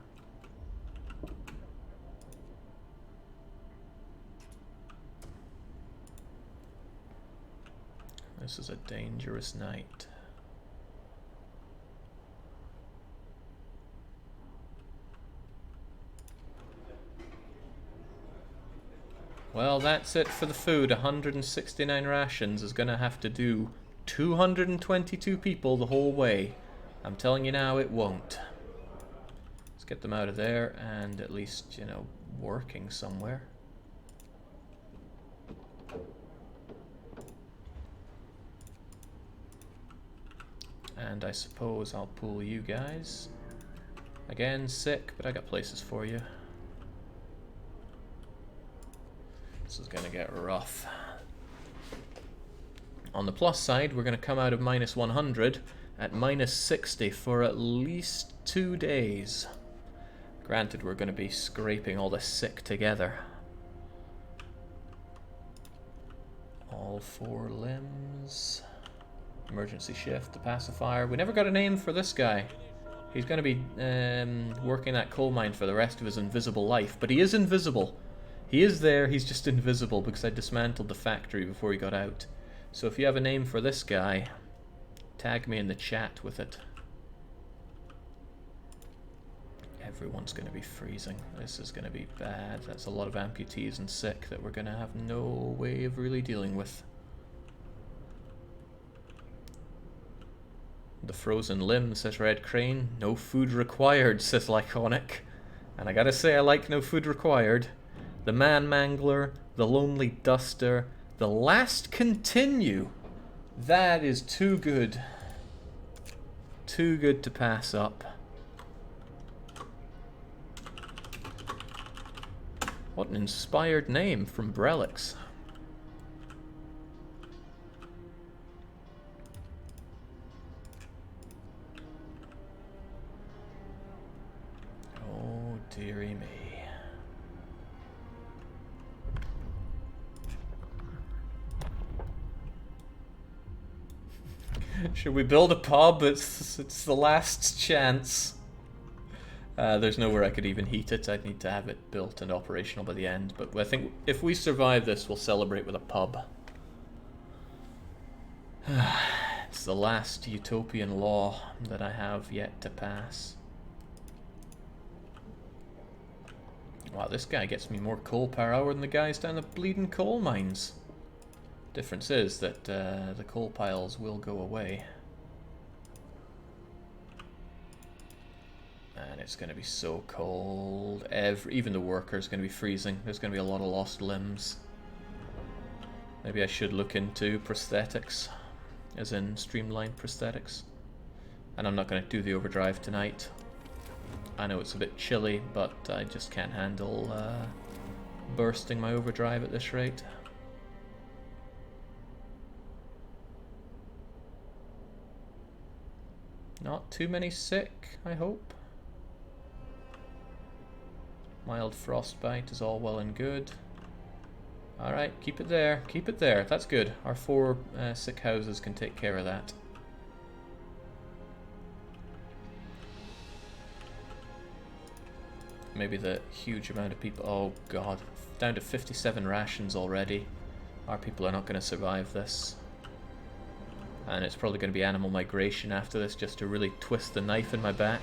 This is a dangerous night. Well, that's it for the food. 169 rations is going to have to do 222 people the whole way. I'm telling you now, it won't. Let's get them out of there and at least, you know, working somewhere. And I suppose I'll pull you guys. Again, sick, but I got places for you. This is going to get rough. On the plus side, we're going to come out of minus 100 at minus 60 for at least 2 days. Granted, we're going to be scraping all the sick together. All 4 limbs. Emergency shift, the pacifier. We never got a name for this guy. He's going to be working that coal mine for the rest of his invisible life. But he is invisible. He is there, he's just invisible because I dismantled the factory before he got out. So if you have a name for this guy, tag me in the chat with it. Everyone's going to be freezing. This is going to be bad. That's a lot of amputees and sick that we're going to have no way of really dealing with. The frozen limb, says Red Crane. No food required, says Laconic. And I gotta say, I like no food required. The Man Mangler, the Lonely Duster, the Last Continue. That is too good. Too good to pass up. What an inspired name from Brelix. Oh, dearie me. Should we build a pub? It's the last chance. There's nowhere I could even heat it. I'd need to have it built and operational by the end. But I think if we survive this, we'll celebrate with a pub. It's the last utopian law that I have yet to pass. Wow, this guy gets me more coal per hour than the guys down the bleeding coal mines. Difference is that the coal piles will go away. And it's going to be so cold. Even the workers going to be freezing. There's going to be a lot of lost limbs. Maybe I should look into prosthetics, as in streamlined prosthetics. And I'm not going to do the overdrive tonight. I know it's a bit chilly, but I just can't handle bursting my overdrive at this rate. Not too many sick, I hope. Mild frostbite is all well and good. Alright, keep it there. Keep it there. That's good. Our 4 sick houses can take care of that. Maybe the huge amount of people... Oh god. Down to 57 rations already. Our people are not going to survive this. And it's probably going to be animal migration after this, just to really twist the knife in my back.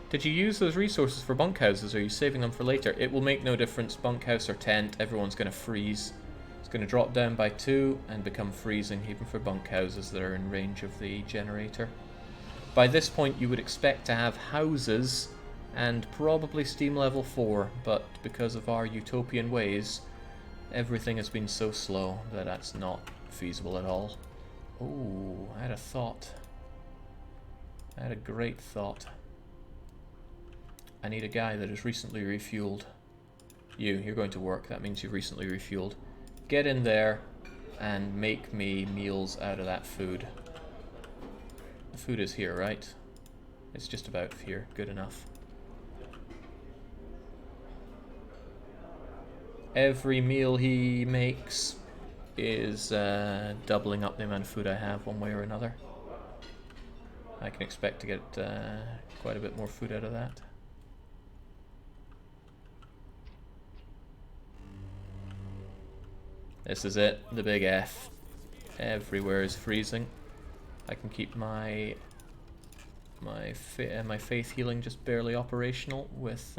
Did you use those resources for bunkhouses, or are you saving them for later? It will make no difference, bunkhouse or tent, everyone's going to freeze. It's going to drop down by 2 and become freezing, even for bunkhouses that are in range of the generator. By this point you would expect to have houses and probably steam level 4, but because of our utopian ways, everything has been so slow that that's not feasible at all. Oh, I had a thought. I had a great thought. I need a guy that is recently refueled. You're going to work. That means you've recently refueled. Get in there and make me meals out of that food. The food is here, right? It's just about here. Good enough. Every meal he makes is doubling up the amount of food I have one way or another. I can expect to get quite a bit more food out of that. This is it, the big F. Everywhere is freezing. I can keep my faith healing just barely operational with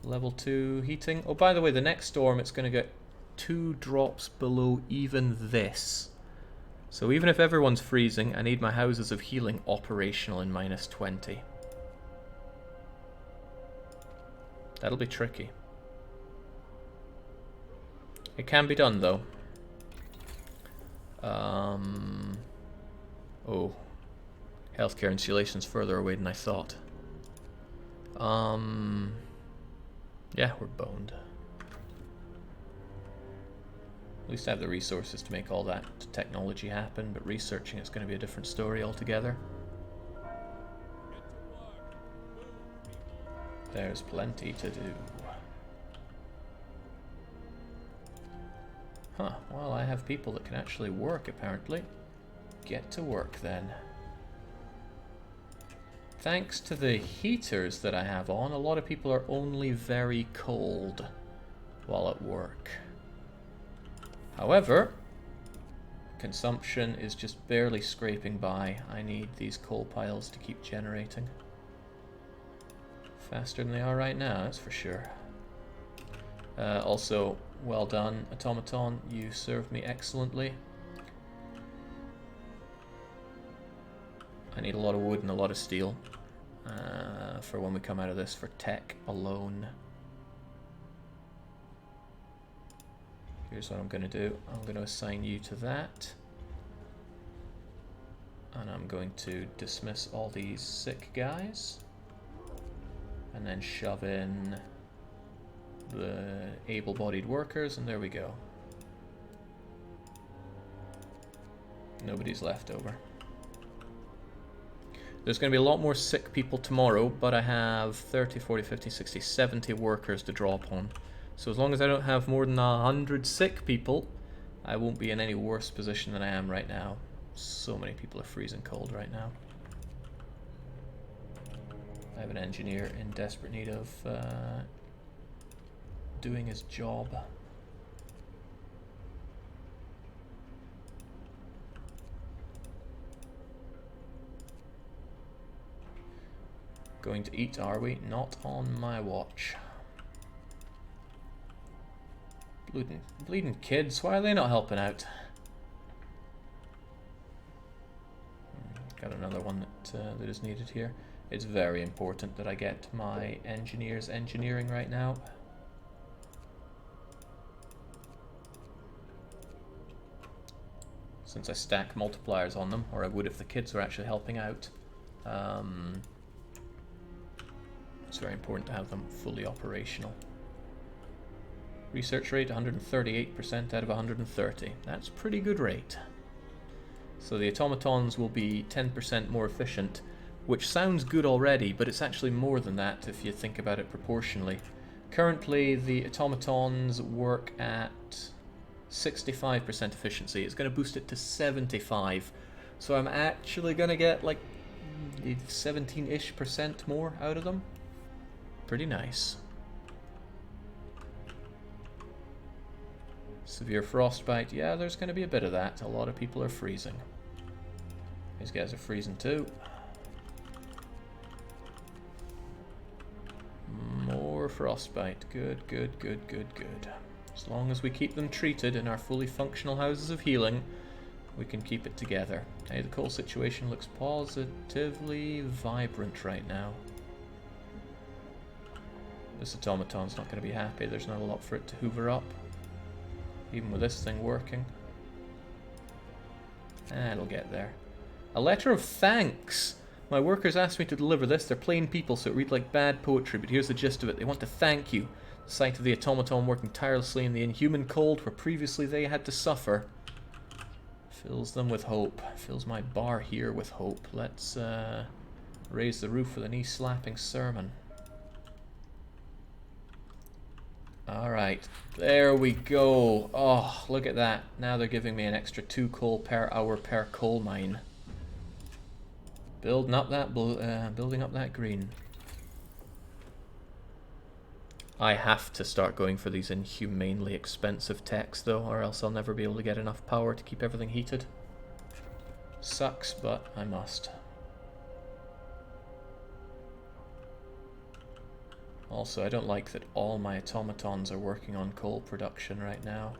level 2 heating. Oh, by the way, the next storm it's going to get 2 drops below even this. So even if everyone's freezing, I need my houses of healing operational in -20. That'll be tricky. It can be done, though. Oh. Healthcare insulation's further away than I thought. Yeah, we're boned. At least I have the resources to make all that technology happen, but researching it's going to be a different story altogether. There's plenty to do. Huh, well, I have people that can actually work, apparently. Get to work, then. Thanks to the heaters that I have on, a lot of people are only very cold while at work. However, consumption is just barely scraping by. I need these coal piles to keep generating. Faster than they are right now, that's for sure. Also, well done, Automaton. You served me excellently. I need a lot of wood and a lot of steel for when we come out of this for tech alone. Here's what I'm going to do. I'm going to assign you to that. And I'm going to dismiss all these sick guys. And then shove in the able-bodied workers, and there we go. Nobody's left over. There's going to be a lot more sick people tomorrow, but I have 30, 40, 50, 60, 70 workers to draw upon. So as long as I don't have more than 100 sick people, I won't be in any worse position than I am right now. So many people are freezing cold right now. I have an engineer in desperate need of doing his job. Going to eat, are we? Not on my watch. Bleeding kids, why are they not helping out? Got another one that is needed here. It's very important that I get my engineers engineering right now. Since I stack multipliers on them, or I would if the kids were actually helping out. It's very important to have them fully operational. Research rate 138% out of 130. That's a pretty good rate. So the automatons will be 10% more efficient, which sounds good already, but it's actually more than that if you think about it proportionally. Currently, the automatons work at 65% efficiency. It's going to boost it to 75. So I'm actually going to get like 17-ish% more out of them. Pretty nice. Severe frostbite. Yeah, there's going to be a bit of that. A lot of people are freezing. These guys are freezing too. More frostbite. Good, good, good, good, good. As long as we keep them treated in our fully functional houses of healing, we can keep it together. Hey, the coal situation looks positively vibrant right now. This automaton's not going to be happy. There's not a lot for it to hoover up, even with this thing working. It'll get there. A letter of thanks! My workers asked me to deliver this. They're plain people, so it read like bad poetry, but here's the gist of it. They want to thank you. The sight of the automaton working tirelessly in the inhuman cold where previously they had to suffer fills them with hope. Fills my bar here with hope. Let's raise the roof with a knee-slapping sermon. Alright, there we go. Oh, look at that. Now they're giving me an extra 2 coal per hour per coal mine. Building up that green. I have to start going for these inhumanely expensive techs though, or else I'll never be able to get enough power to keep everything heated. Sucks, but I must. Also, I don't like that all my automatons are working on coal production right now.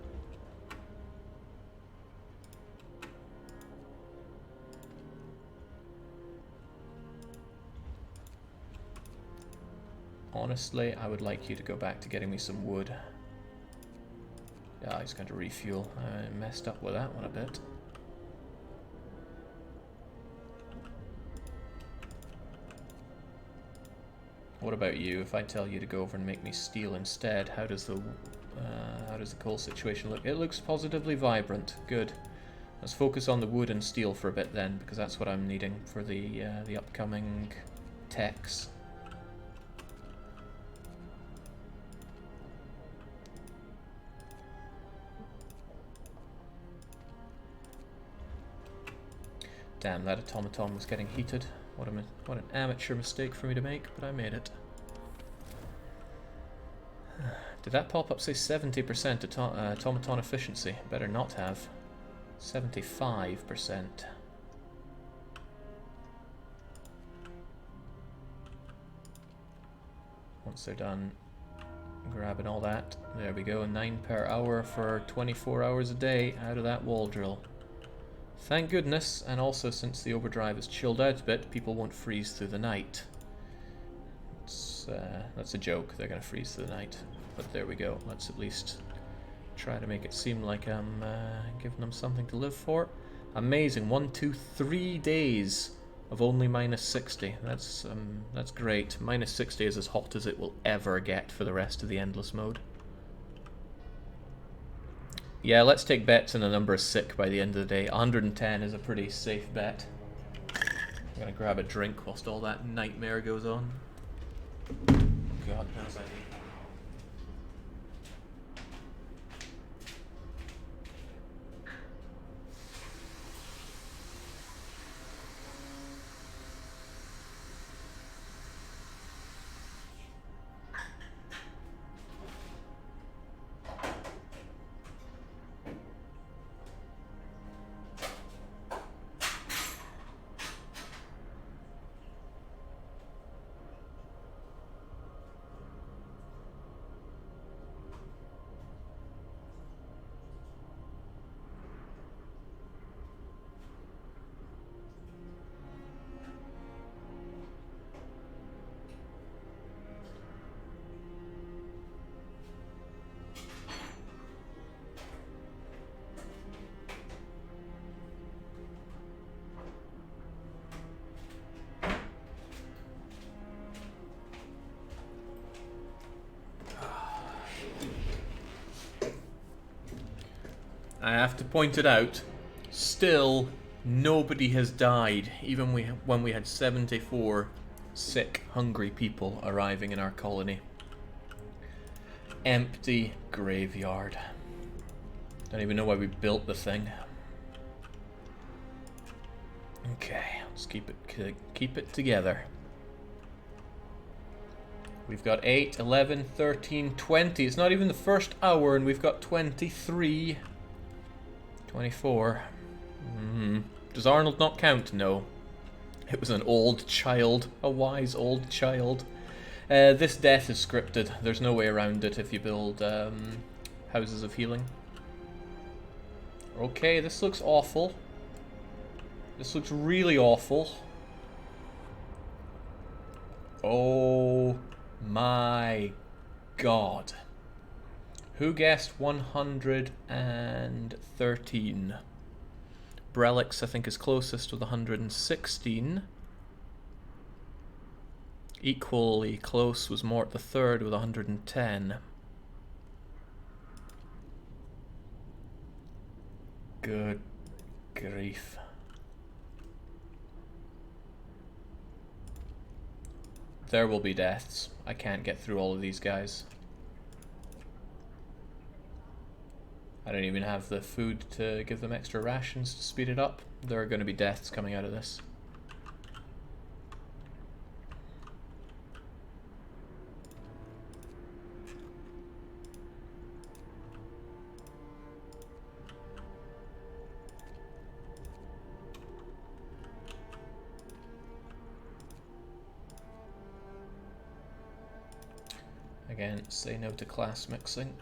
Honestly, I would like you to go back to getting me some wood. Yeah, he's going to refuel. I messed up with that one a bit. What about you? If I tell you to go over and make me steel instead, how does the coal situation look? It looks positively vibrant. Good. Let's focus on the wood and steel for a bit then, because that's what I'm needing for the upcoming techs. Damn, that automaton was getting heated. What an amateur mistake for me to make, but I made it. Did that pop-up say 70% automaton efficiency? Better not have. 75%. Once they're done grabbing all that, there we go, 9 per hour for 24 hours a day out of that wall drill. Thank goodness, and also since the overdrive is chilled out a bit, people won't freeze through the night. That's a joke, they're going to freeze through the night. But there we go, let's at least try to make it seem like I'm giving them something to live for. Amazing, 1, 2, 3 days of only minus 60. That's great. Minus 60 is as hot as it will ever get for the rest of the endless mode. Yeah, let's take bets on the number of sick by the end of the day. 110 is a pretty safe bet. I'm gonna grab a drink whilst all that nightmare goes on. God knows I hate. I have to point it out, still nobody has died, even when we had 74 sick, hungry people arriving in our colony. Empty graveyard. Don't even know why we built the thing. Okay, let's keep it together. We've got 8, 11, 13, 20. It's not even the first hour and we've got 23. 24. Does Arnold not count? No. It was an old child. A wise old child. This death is scripted. There's no way around it if you build houses of healing. Okay, this looks awful. This looks really awful. Oh my god. Who guessed 113? Brelix, I think, is closest with 116. Equally close was Mort the Third with 110. Good grief. There will be deaths. I can't get through all of these guys. I don't even have the food to give them extra rations to speed it up. There are going to be deaths coming out of this. Again, say no to class mixing.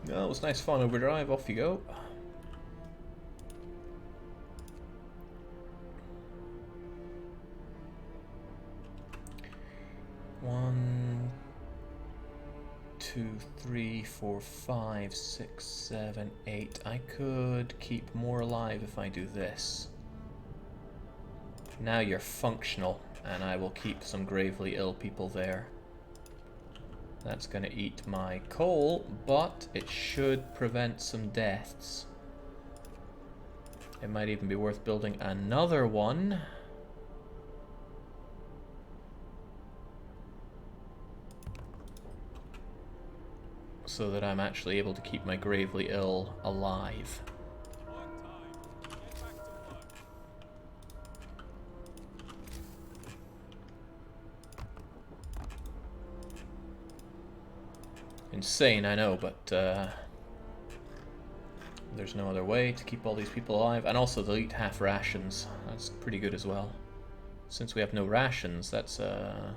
No, it was nice fun. Overdrive, off you go. One, 2, 3, 4, 5, 6, 7, 8. I could keep more alive if I do this. Now you're functional, and I will keep some gravely ill people there. That's going to eat my coal, but it should prevent some deaths. It might even be worth building another one. So that I'm actually able to keep my gravely ill alive. Insane, I know, but there's no other way to keep all these people alive. And also they'll eat half rations. That's pretty good as well. Since we have no rations, that's a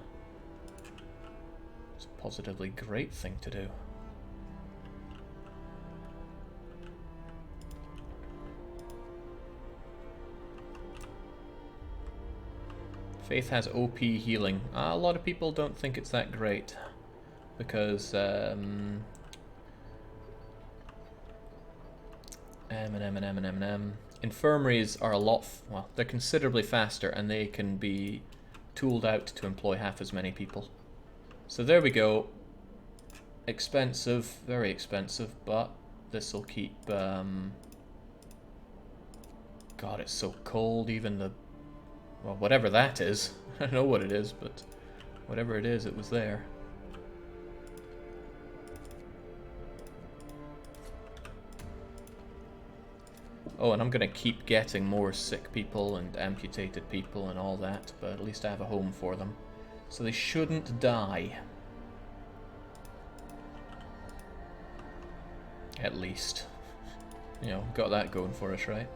positively great thing to do. Faith has OP healing. A lot of people don't think it's that great. Because infirmaries are a lot, well, they're considerably faster and they can be tooled out to employ half as many people. So there we go. Expensive, very expensive, but this will keep, God, it's so cold, even the, well, whatever that is. I don't know what it is, but whatever it is, it was there. Oh, and I'm going to keep getting more sick people and amputated people and all that, but at least I have a home for them. So they shouldn't die. At least. You know, got that going for us, right?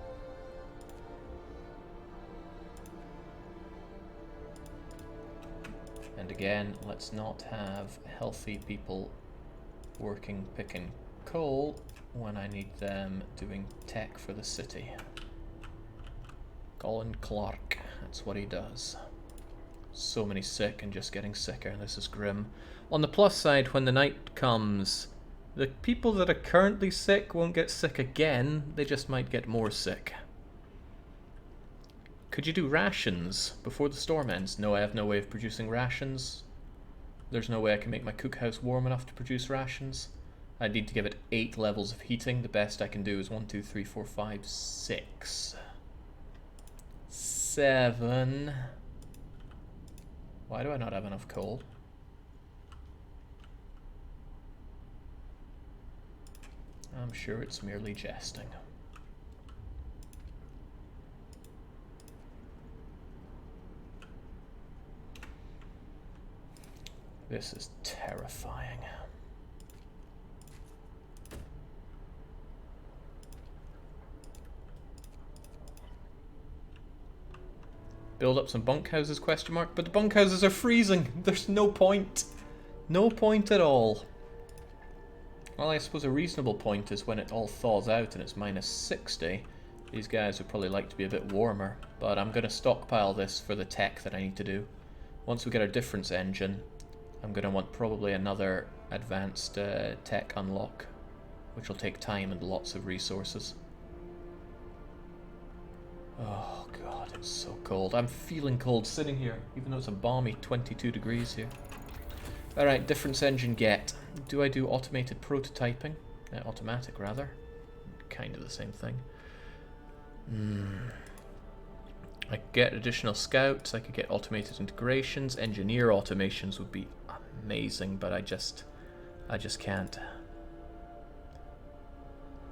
And again, let's not have healthy people working picking coal when I need them doing tech for the city. Colin Clark, that's what he does. So many sick and just getting sicker, this is grim. On the plus side, when the night comes, the people that are currently sick won't get sick again, they just might get more sick. Could you do rations before the storm ends? No, I have no way of producing rations. There's no way I can make my cookhouse warm enough to produce rations. I need to give it 8 levels of heating. The best I can do is 1, 2, 3, 4, 5, 6, 7. Why do I not have enough coal? I'm sure it's merely jesting. This is terrifying. Build up some bunkhouses, question mark? But the bunkhouses are freezing! There's no point! No point at all. Well, I suppose a reasonable point is when it all thaws out and it's minus 60. These guys would probably like to be a bit warmer, but I'm going to stockpile this for the tech that I need to do. Once we get our difference engine, I'm going to want probably another advanced tech unlock, which will take time and lots of resources. Oh god, it's so cold. I'm feeling cold sitting here, even though it's a balmy 22 degrees here. Alright, difference engine get. Do I do automated prototyping? Automatic, rather. Kind of the same thing. I could get additional scouts, I could get automated integrations, engineer automations would be amazing, but I just can't.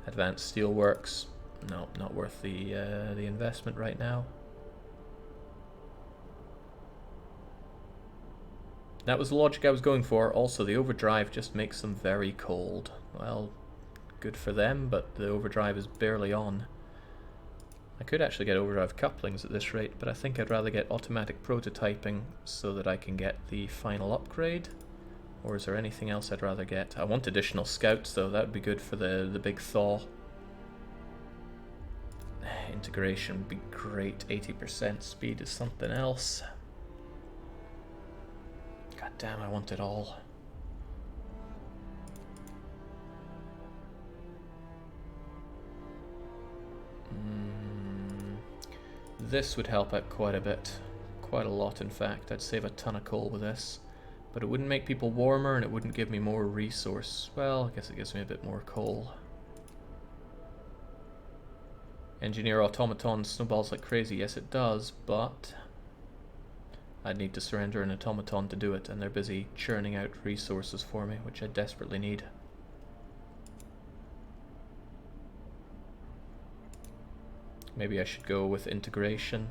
Advanced steelworks, no, not worth the investment right now. That was the logic I was going for. Also, the overdrive just makes them very cold. Well, good for them, but the overdrive is barely on. I could actually get overdrive couplings at this rate, but I think I'd rather get automatic prototyping so that I can get the final upgrade. Or is there anything else I'd rather get? I want additional scouts though, that would be good for the big thaw. Integration would be great, 80% speed is something else. God damn, I want it all. This would help out quite a bit. Quite a lot, in fact. I'd save a ton of coal with this. But it wouldn't make people warmer and it wouldn't give me more resource. Well, I guess it gives me a bit more coal. Engineer automaton snowballs like crazy. Yes, it does, but I'd need to surrender an automaton to do it, and they're busy churning out resources for me, which I desperately need. Maybe I should go with integration.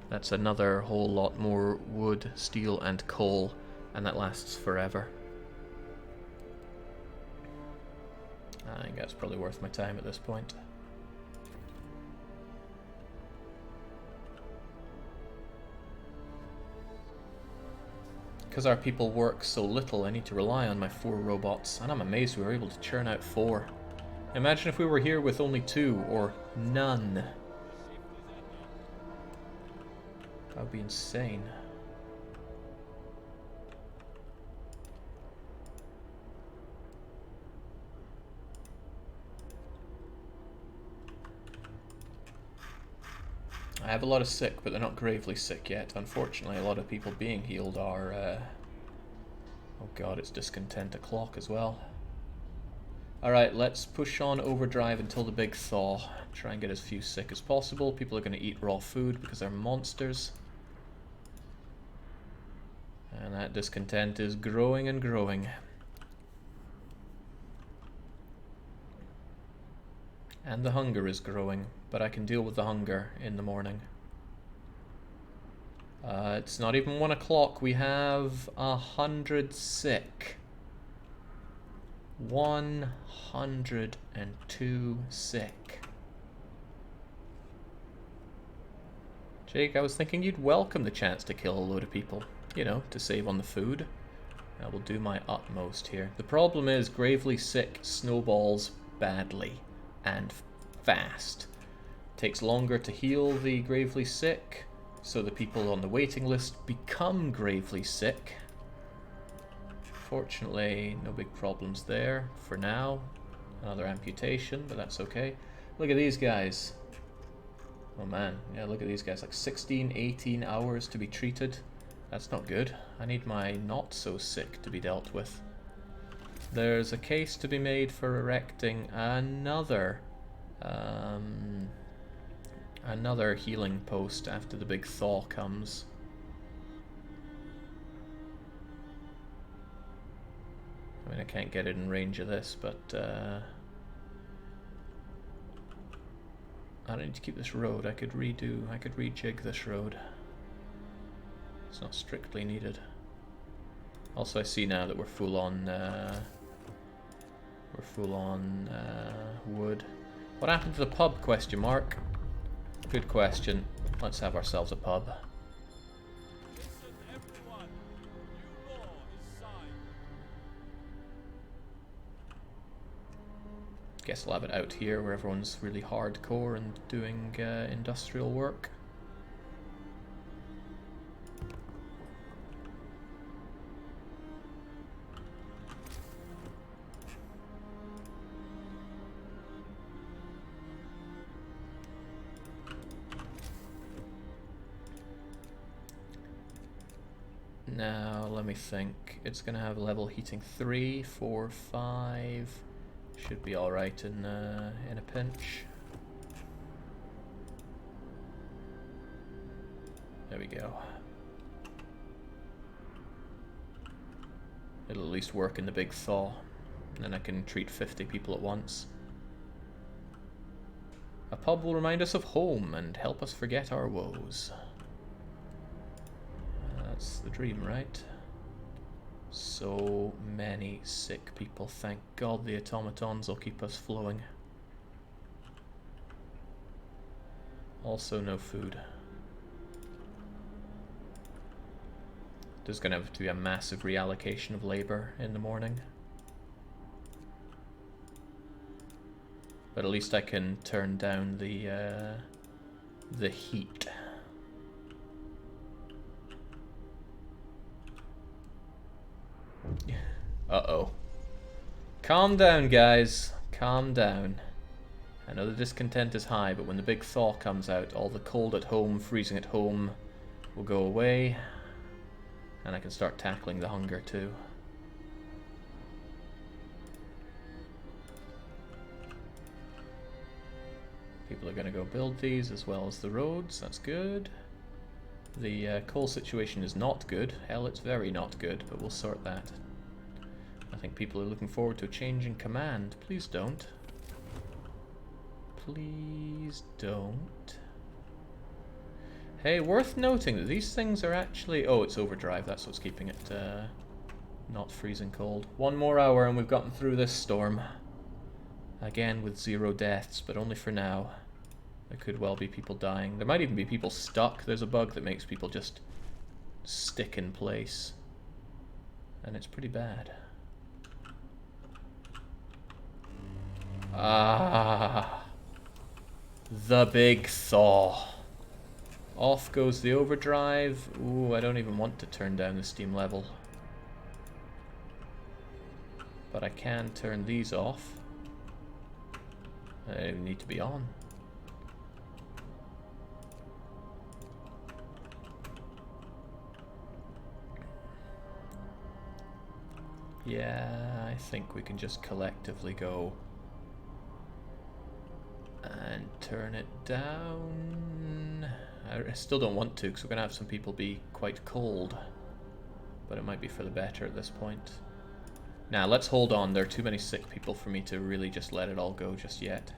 That's another whole lot more wood, steel, and coal, and that lasts forever. I think that's probably worth my time at this point. Because our people work so little, I need to rely on my 4 robots, and I'm amazed we were able to churn out 4. Imagine if we were here with only 2, or none. That would be insane. I have a lot of sick, but they're not gravely sick yet. Unfortunately, a lot of people being healed are... oh god, it's discontent o'clock as well. Alright, let's push on overdrive until the big thaw. Try and get as few sick as possible. People are going to eat raw food because they're monsters. And that discontent is growing and growing. And the hunger is growing, but I can deal with the hunger in the morning. It's not even 1 o'clock. We have 100 sick. 102 sick. Jake, I was thinking you'd welcome the chance to kill a load of people. You know, to save on the food. I will do my utmost here. The problem is gravely sick snowballs badly and fast. Takes longer to heal the gravely sick, so the people on the waiting list become gravely sick. Fortunately, no big problems there for now. Another amputation, but that's okay. Look at these guys. Oh man, yeah, look at these guys, like 16, 18 hours to be treated. That's not good. I need my not so sick to be dealt with. There's a case to be made for erecting another another healing post after the big thaw comes. I mean, I can't get it in range of this, but I don't need to keep this road. I could rejig this road. It's not strictly needed. Also, I see now that we're full on wood. What happened to the pub? Question mark. Good question. Let's have ourselves a pub. Listen, everyone. New law is signed. Guess I'll have it out here where everyone's really hardcore and doing industrial work. Now, let me think. It's going to have level heating 3, 4, 5. Should be alright in a pinch. There we go. It'll at least work in the big thaw. And then I can treat 50 people at once. A pub will remind us of home and help us forget our woes. That's the dream, right? So many sick people. Thank God the automatons will keep us flowing. Also no food. There's going to have to be a massive reallocation of labor in the morning. But at least I can turn down the heat. Uh-oh. Calm down, guys. Calm down. I know the discontent is high, but when the big thaw comes out, all the cold at home, freezing at home will go away. And I can start tackling the hunger too. People are going to go build these as well as the roads. That's good. The coal situation is not good. Hell, it's very not good, but we'll sort that. I think people are looking forward to a change in command. Please don't. Please don't. Hey, worth noting that these things are actually... Oh, it's overdrive. That's what's keeping it not freezing cold. One more hour and we've gotten through this storm. Again with 0 deaths, but only for now. There could well be people dying. There might even be people stuck. There's a bug that makes people just stick in place. And it's pretty bad. Ah, the big thaw. Off goes the overdrive. Ooh, I don't even want to turn down the steam level. But I can turn these off. They need to be on. Yeah, I think we can just collectively go and turn it down. I still don't want to because we're going to have some people be quite cold. But it might be for the better at this point. Now, let's hold on. There are too many sick people for me to really just let it all go just yet.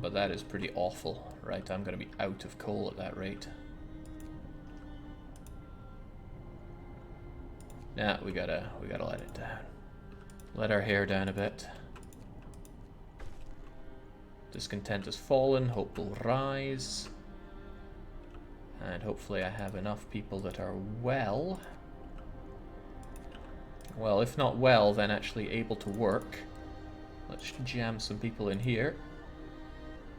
But that is pretty awful, right? I'm going to be out of coal at that rate. Nah, we gotta let it down. Let our hair down a bit. Discontent has fallen, hope will rise. And hopefully I have enough people that are well. Well, if not well, then actually able to work. Let's jam some people in here.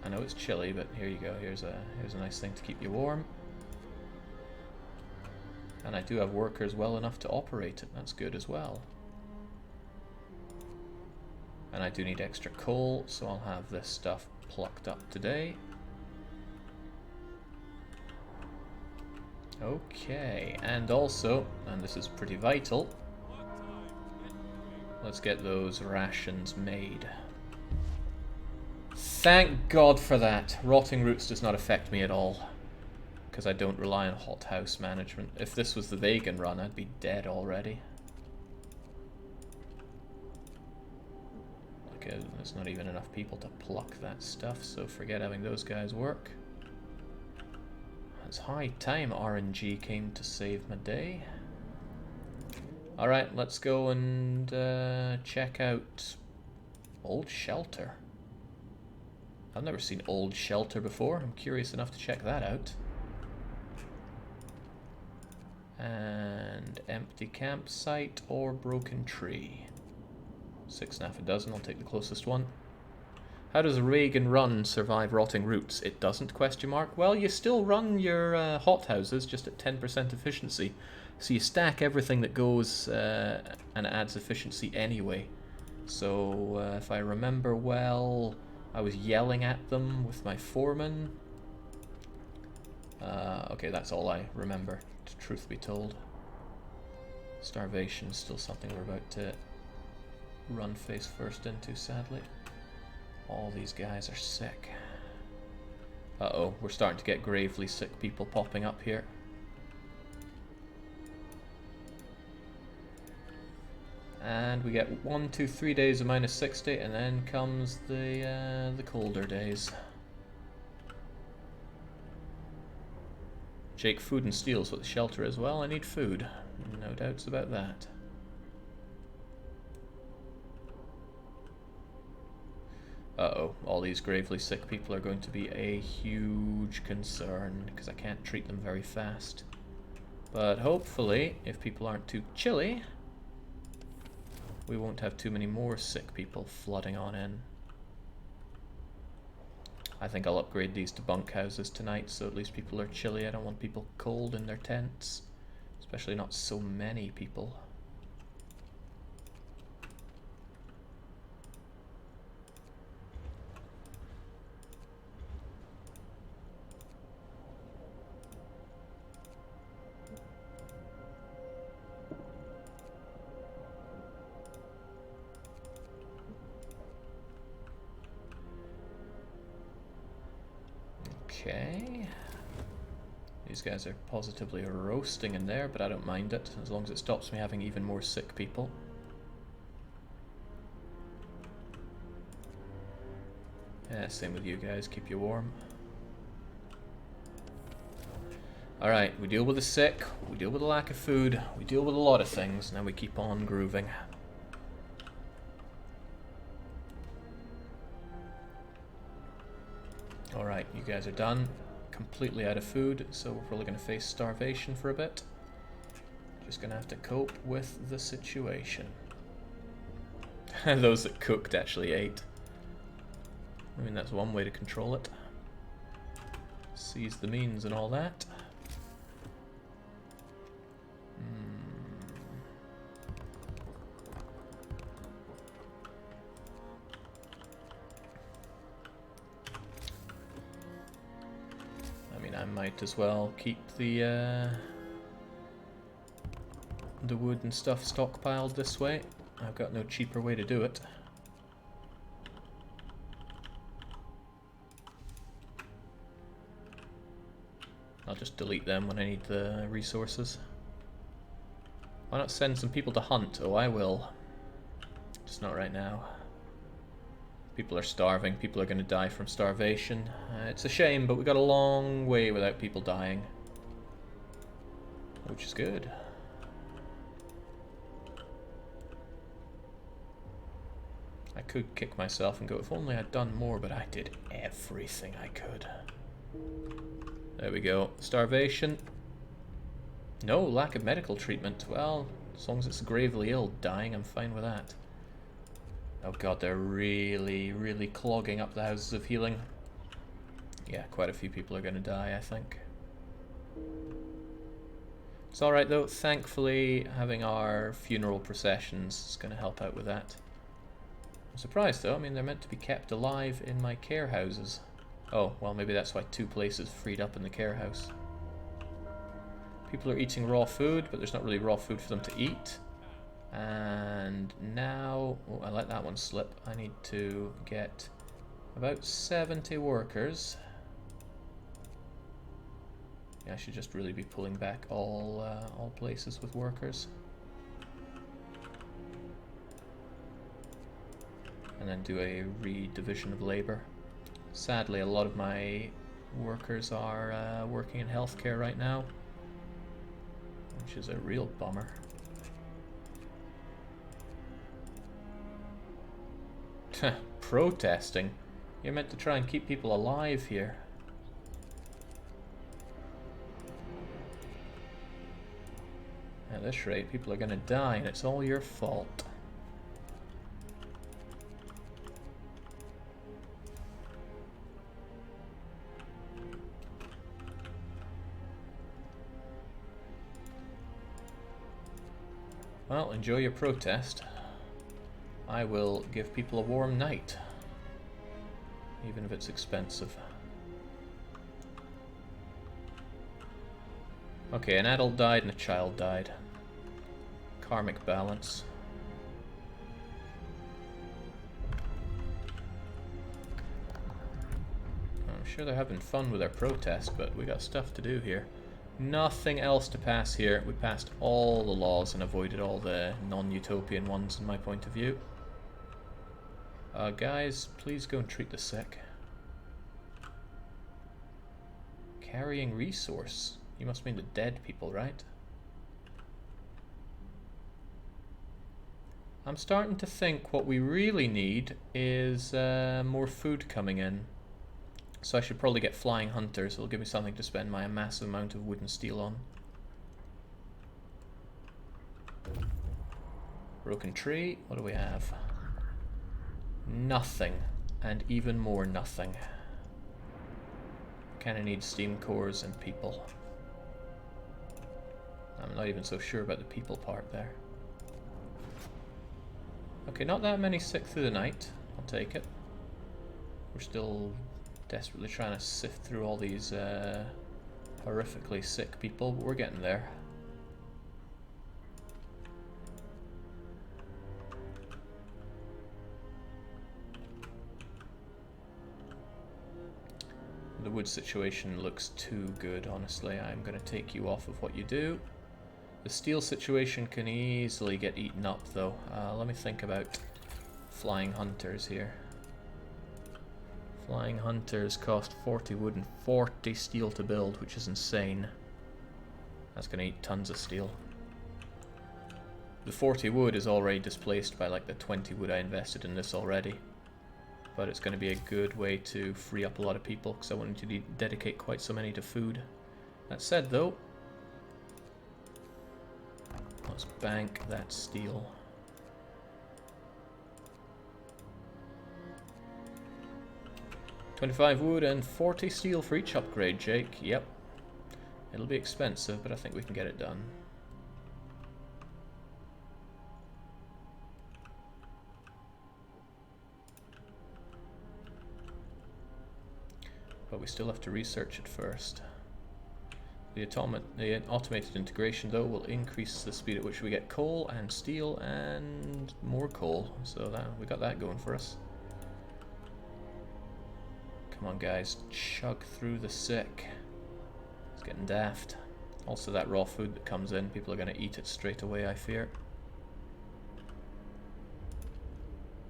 I know it's chilly, but here you go. Here's a nice thing to keep you warm. And I do have workers well enough to operate it. That's good as well. And I do need extra coal, so I'll have this stuff plucked up today. Okay, and also, and this is pretty vital, let's get those rations made. Thank God for that. Rotting roots does not affect me at all, because I don't rely on hothouse management. If this was the vegan run, I'd be dead already. Okay, there's not even enough people to pluck that stuff, so forget having those guys work. It's high time RNG came to save my day. Alright, let's go and check out Old Shelter. I've never seen Old Shelter before. I'm curious enough to check that out. And empty campsite or broken tree. 6.5 a dozen, I'll take the closest one. How does Reagan Run survive rotting roots? It doesn't, question mark. Well, you still run your hothouses, just at 10% efficiency. So you stack everything that goes and adds efficiency anyway. So if I remember well, I was yelling at them with my foreman. Okay, that's all I remember, truth be told. Starvation is still something we're about to run face first into, sadly. All these guys are sick. Uh-oh, we're starting to get gravely sick people popping up here. And we get 1, 2, 3 days of -60, and then comes the colder days. Jake, food and steel is what the shelter is. Well, I need food. No doubts about that. Uh-oh, all these gravely sick people are going to be a huge concern, because I can't treat them very fast. But hopefully, if people aren't too chilly, we won't have too many more sick people flooding on in. I think I'll upgrade these to bunkhouses tonight, so at least people are chilly. I don't want people cold in their tents, especially not so many people. Okay. These guys are positively roasting in there, but I don't mind it, as long as it stops me having even more sick people. Yeah, same with you guys, keep you warm. Alright, we deal with the sick, we deal with the lack of food, we deal with a lot of things, now we keep on grooving. Alright, you guys are done. Completely out of food, so we're probably going to face starvation for a bit. Just going to have to cope with the situation. Those that cooked actually ate. I mean, that's one way to control it. Seize the means and all that. I might as well keep the wood and stuff stockpiled this way. I've got no cheaper way to do it. I'll just delete them when I need the resources. Why not send some people to hunt? Oh, I will. Just not right now. People are starving. People are going to die from starvation. It's a shame, but we got a long way without people dying. Which is good. I could kick myself and go, if only I'd done more, but I did everything I could. There we go. Starvation. No, lack of medical treatment. Well, as long as it's gravely ill dying, I'm fine with that. Oh god, they're really, really clogging up the houses of healing. Yeah, quite a few people are going to die, I think. It's alright though, thankfully having our funeral processions is going to help out with that. I'm surprised though, I mean they're meant to be kept alive in my care houses. Oh, well maybe that's why 2 places freed up in the care house. People are eating raw food, but there's not really raw food for them to eat. And now... Oh, I let that one slip. I need to get about 70 workers. Yeah, I should just really be pulling back all places with workers. And then do a redivision of labor. Sadly, a lot of my workers are working in healthcare right now, which is a real bummer. Protesting? You're meant to try and keep people alive here. At this rate, people are going to die, and it's all your fault. Well, enjoy your protest. I will give people a warm night, even if it's expensive. Okay, an adult died and a child died. Karmic balance. I'm sure they're having fun with their protest, but we got stuff to do here. Nothing else to pass here. We passed all the laws and avoided all the non-utopian ones in my point of view. Guys, please go and treat the sick. Carrying resource. You must mean the dead people, right? I'm starting to think what we really need is more food coming in. So I should probably get flying hunters. It'll give me something to spend my massive amount of wood and steel on. Broken tree. What do we have? Nothing. And even more nothing. Kinda need steam cores and people. I'm not even so sure about the people part there. Okay, not that many sick through the night. I'll take it. We're still desperately trying to sift through all these horrifically sick people, but we're getting there. The wood situation looks too good, honestly. I'm going to take you off of what you do. The steel situation can easily get eaten up, though. Let me think about flying hunters here. Flying hunters cost 40 wood and 40 steel to build, which is insane. That's going to eat tons of steel. The 40 wood is already displaced by like the 20 wood I invested in this already. But it's going to be a good way to free up a lot of people, because I wanted to dedicate quite so many to food. That said, though, let's bank that steel. $25 wood and 40 steel for each upgrade, Jake. Yep. It'll be expensive, but I think we can get it done. But we still have to research it first. The automated integration, though, will increase the speed at which we get coal and steel and more coal. So that we got that going for us. Come on, guys, chug through the sick. It's getting daft. Also, that raw food that comes in, people are going to eat it straight away, I fear.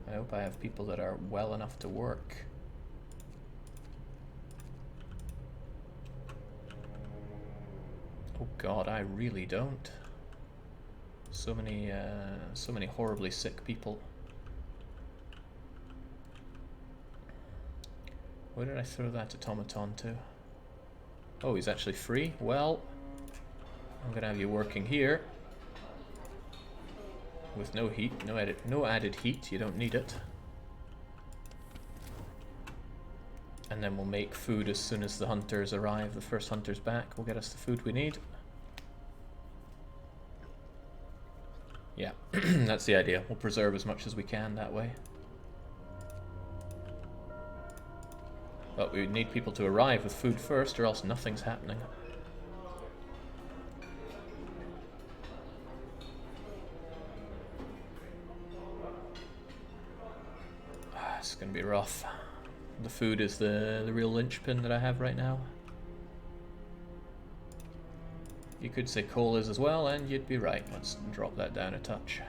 I hope I have people that are well enough to work. Oh God, I really don't. So many horribly sick people. Where did I throw that automaton to? Oh, he's actually free? Well, I'm gonna have you working here. With no heat, no added heat, you don't need it. And then we'll make food as soon as the hunters arrive. The first hunter's back will get us the food we need. Yeah, that's the idea. We'll preserve as much as we can that way. But we need people to arrive with food first, or else nothing's happening. it's gonna be rough. The food is the real linchpin that I have right now. You could say coal is as well, and you'd be right. Let's drop that down a touch.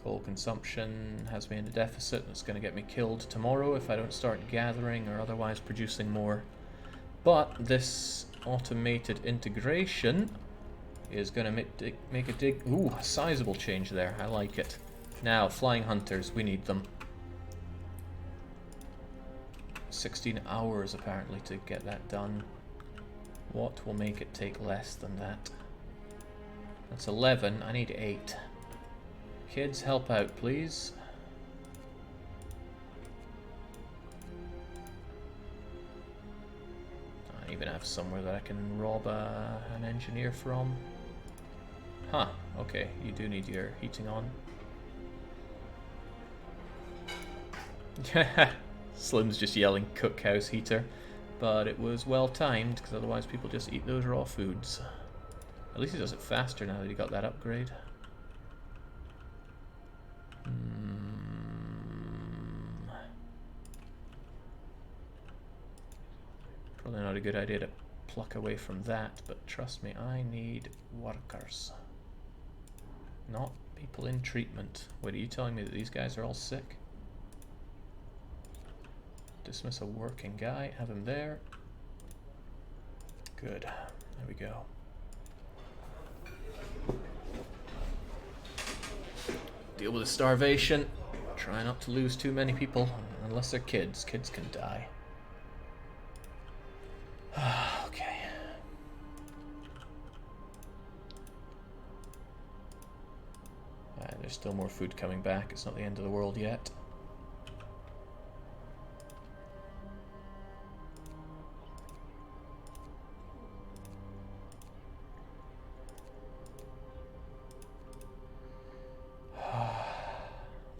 Coal consumption has me in a deficit. That's going to get me killed tomorrow if I don't start gathering or otherwise producing more. But this automated integration is going to make a sizable change there. I like it. Now, flying hunters, we need them. 16 hours apparently to get that done. What will make it take less than that? That's 11. I need 8. Kids, help out, please. I even have somewhere that I can rob an engineer from. Huh, okay, you do need your heating on. Slim's just yelling cookhouse heater, but it was well timed because otherwise people just eat those raw foods. At least he does it faster now that he got that upgrade. Probably not a good idea to pluck away from that, but trust me, I need workers. Not people in treatment. Wait, are you telling me that these guys are all sick? Dismiss a working guy, have him there. Good, there we go. Deal with the starvation. Try not to lose too many people, unless they're kids. Kids can die. Okay. There's still more food coming back. It's not the end of the world yet.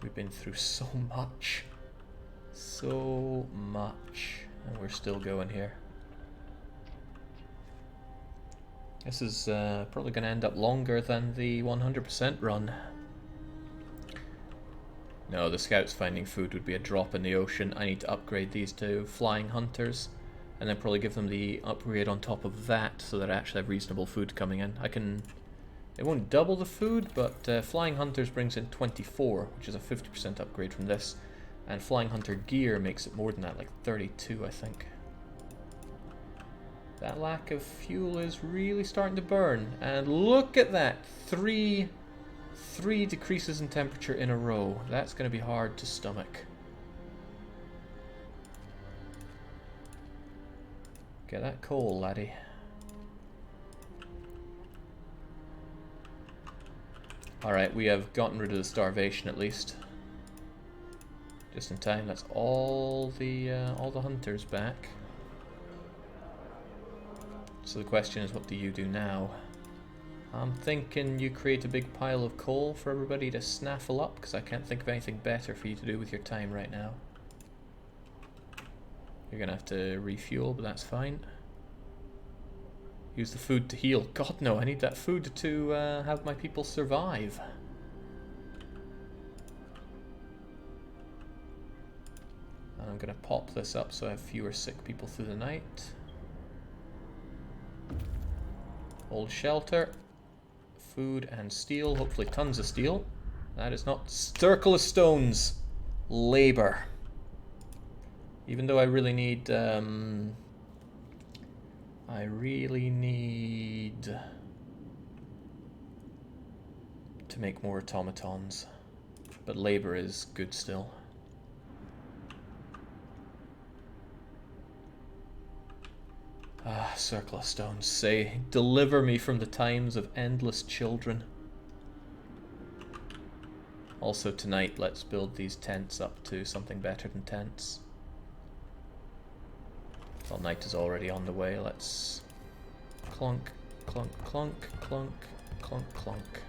We've been through so much. So much. And we're still going here. This is probably going to end up longer than the 100% run. No, the scouts finding food would be a drop in the ocean. I need to upgrade these to flying hunters, and then probably give them the upgrade on top of that so that I actually have reasonable food coming in. It won't double the food, but flying hunters brings in 24, which is a 50% upgrade from this, and flying hunter gear makes it more than that, like 32 I think. That lack of fuel is really starting to burn, and look at that, three decreases in temperature in a row. That's going to be hard to stomach. Get that coal, laddie. Alright, we have gotten rid of the starvation at least. Just in time. That's all the hunters back. So the question is, what do you do now? I'm thinking you create a big pile of coal for everybody to snaffle up, because I can't think of anything better for you to do with your time right now. You're gonna have to refuel, but that's fine. Use the food to heal. God no, I need that food to have my people survive. And I'm gonna pop this up so I have fewer sick people through the night. Old shelter. Food and steel, hopefully tons of steel. That is not circle of stones. Labor. Even though I really need to make more automatons, but labor is good still. Ah, circle of stones, say, deliver me from the times of endless children. Also tonight, let's build these tents up to something better than tents. Well, night is already on the way. Let's clunk, clunk, clunk, clunk, clunk, clunk.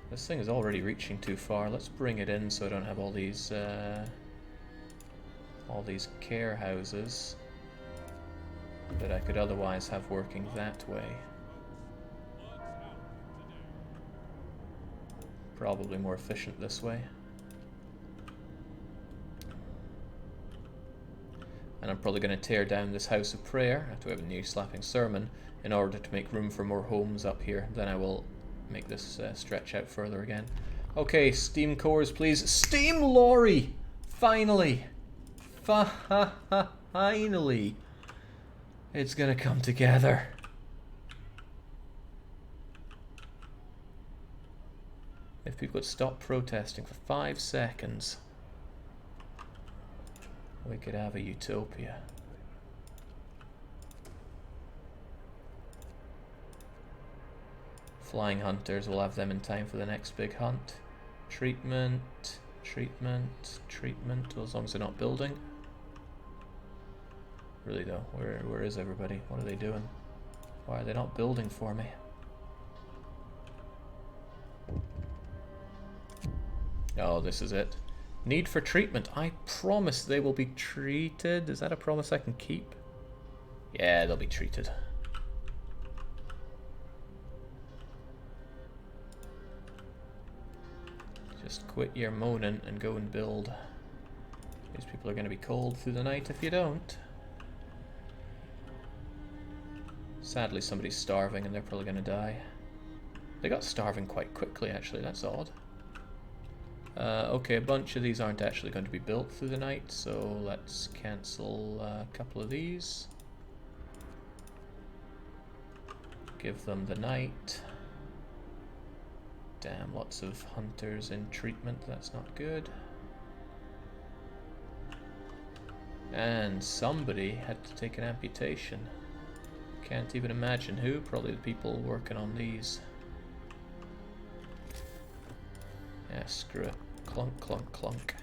This thing is already reaching too far. Let's bring it in so I don't have all these care houses that I could otherwise have working that way. Probably more efficient this way. And I'm probably going to tear down this house of prayer after we have a new slapping sermon in order to make room for more homes up here. Then I will make this stretch out further again. Okay, steam cores, please. Steam lorry! Finally! Finally! It's gonna come together. If people would stop protesting for 5 seconds, we could have a utopia. Flying hunters, we'll have them in time for the next big hunt. Treatment, treatment, treatment, well, as long as they're not building. Really though, where is everybody? What are they doing? Why are they not building for me? Oh, this is it. Need for treatment. I promise they will be treated. Is that a promise I can keep? Yeah, they'll be treated. Just quit your moaning and go and build. These people are going to be cold through the night if you don't. Sadly, somebody's starving and they're probably going to die. They got starving quite quickly, actually. That's odd. Okay, a bunch of these aren't actually going to be built through the night, so let's cancel a couple of these. Give them the night. Damn, lots of hunters in treatment. That's not good. And somebody had to take an amputation. Can't even imagine who. Probably the people working on these. Yeah, screw it. Clunk, clunk, clunk.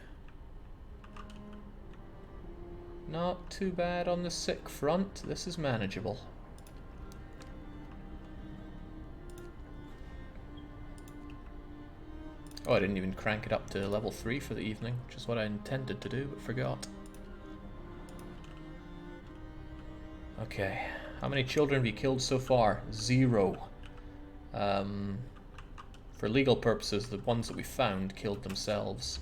Not too bad on the sick front. This is manageable. Oh, I didn't even crank it up to level 3 for the evening, which is what I intended to do, but forgot. Okay, how many children have you killed so far? 0. For legal purposes, the ones that we found killed themselves.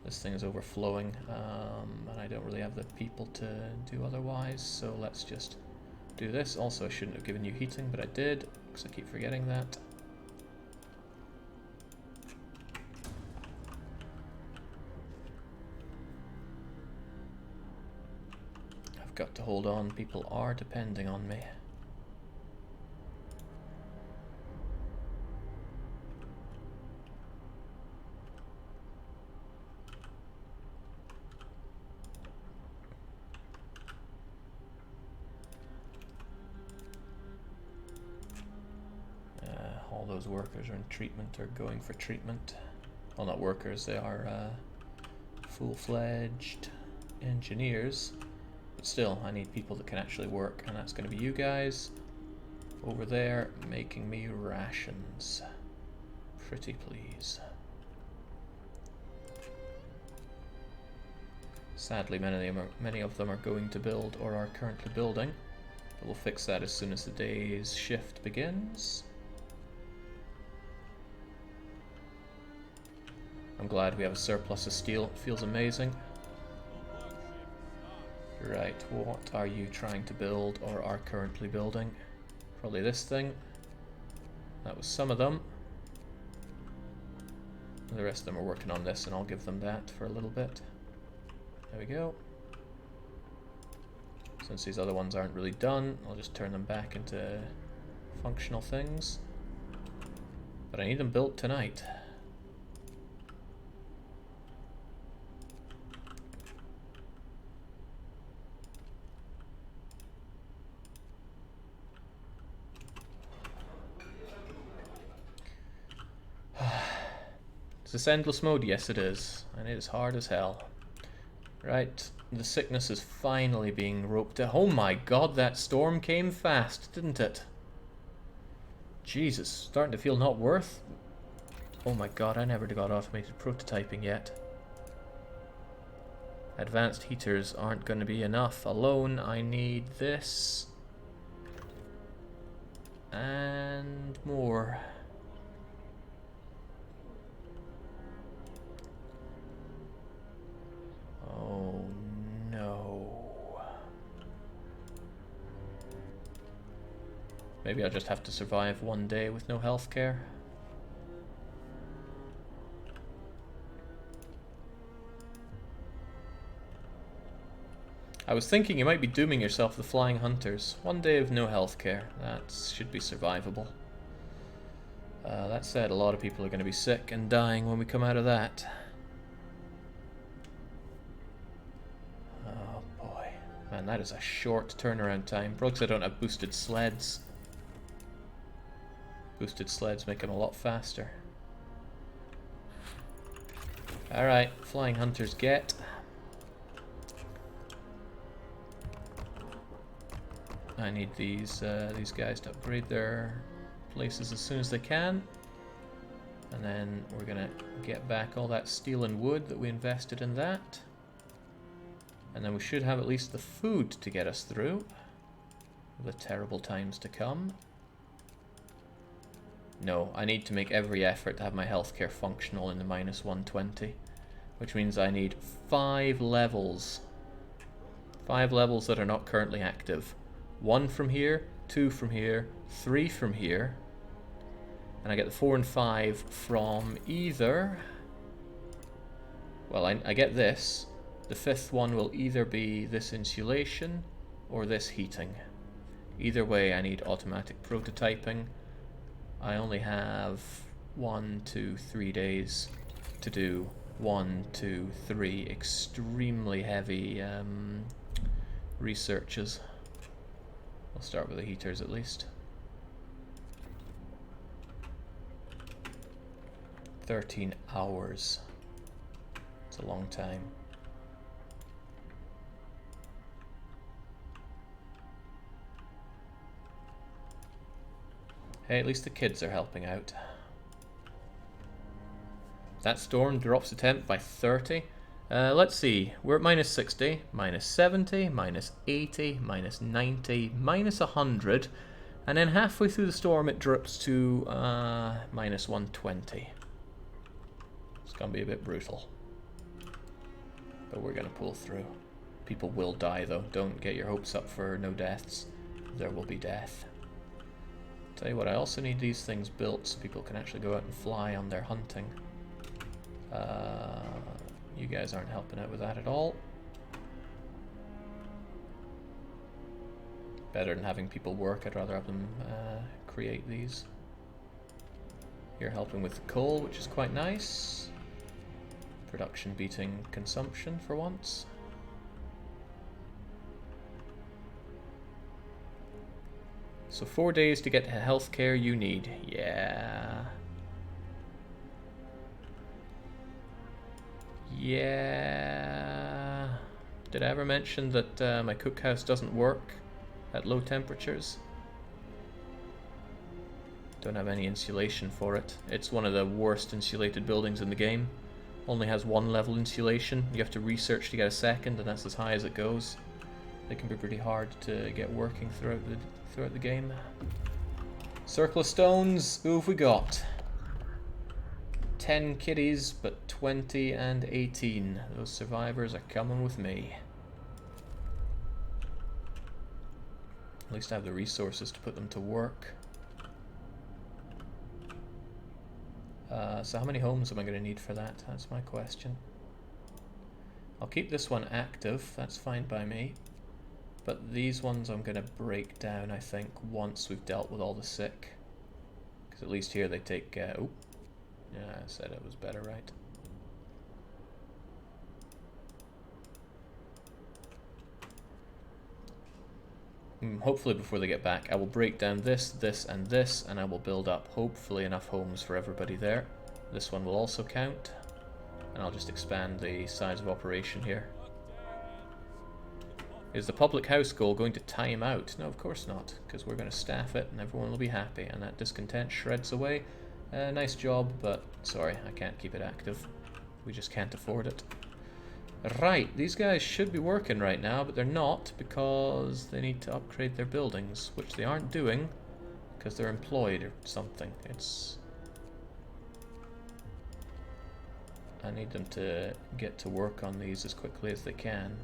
This thing is overflowing, and I don't really have the people to do otherwise, so let's just do this. Also, I shouldn't have given you heating, but I did, because I keep forgetting that. I've got to hold on, people are depending on me. All those workers are in treatment or going for treatment. Well, not workers, they are full-fledged engineers. But still, I need people that can actually work, and that's going to be you guys over there making me rations. Pretty please. Sadly, many of them are going to build or are currently building, but we'll fix that as soon as the day's shift begins. I'm glad we have a surplus of steel. It feels amazing. Right, what are you trying to build or are currently building? Probably this thing. That was some of them. The rest of them are working on this, and I'll give them that for a little bit. There we go. Since these other ones aren't really done, I'll just turn them back into functional things. But I need them built tonight. Is this endless mode? Yes it is, and it is hard as hell. Right, the sickness is finally being roped in. Oh my god, that storm came fast, didn't it? Jesus, starting to feel not worth. Oh my god, I never got automated prototyping yet. Advanced heaters aren't going to be enough alone. I need this. And more. Maybe I'll just have to survive one day with no healthcare. I was thinking you might be dooming yourself with the flying hunters. One day of no healthcare. That should be survivable. That said, a lot of people are going to be sick and dying when we come out of that. Oh boy. Man, that is a short turnaround time. Probably because I don't have boosted sleds. Boosted sleds make them a lot faster. Alright, flying hunters get. I need these guys to upgrade their places as soon as they can. And then we're gonna get back all that steel and wood that we invested in that. And then we should have at least the food to get us through the terrible times to come. No, I need to make every effort to have my healthcare functional in the -120, which means I need 5 levels. 5 levels that are not currently active. 1 from here, 2 from here, 3 from here. And I get the 4 and 5 from either... Well, I get this. The 5th one will either be this insulation or this heating. Either way, I need automatic prototyping. I only have 1, 2, 3 days to do 1, 2, 3 extremely heavy researches. I'll start with the heaters at least. 13 hours. It's a long time. Hey, at least the kids are helping out. That storm drops the temp by 30. Let's see, we're at -60, -70, -80, -90, -100, and then halfway through the storm it drops to -120. It's gonna be a bit brutal. But we're gonna pull through. People will die though, don't get your hopes up for no deaths. There will be death. Tell you what, I also need these things built so people can actually go out and fly on their hunting. You guys aren't helping out with that at all. Better than having people work, I'd rather have them create these. You're helping with the coal, which is quite nice. Production beating consumption for once. So 4 days to get the healthcare you need. Yeah. Yeah. Did I ever mention that my cookhouse doesn't work at low temperatures? Don't have any insulation for it. It's one of the worst insulated buildings in the game. Only has 1 level insulation. You have to research to get a second, and that's as high as it goes. They can be pretty hard to get working throughout the game. Circle of stones. Who have we got? 10 kiddies, but 20 and 18. Those survivors are coming with me. At least I have the resources to put them to work. So how many homes am I going to need for that? That's my question. I'll keep this one active. That's fine by me. But these ones I'm going to break down, I think, once we've dealt with all the sick. Because at least here they take... oh. Yeah, I said it was better, right? Hopefully before they get back, I will break down this, this, and this, and I will build up, hopefully, enough homes for everybody there. This one will also count. And I'll just expand the size of operation here. Is the public house goal going to time out? No, of course not, because we're going to staff it and everyone will be happy, and that discontent shreds away. Nice job, but sorry, I can't keep it active. We just can't afford it. Right, these guys should be working right now, but they're not because they need to upgrade their buildings, which they aren't doing because they're employed or something. I need them to get to work on these as quickly as they can.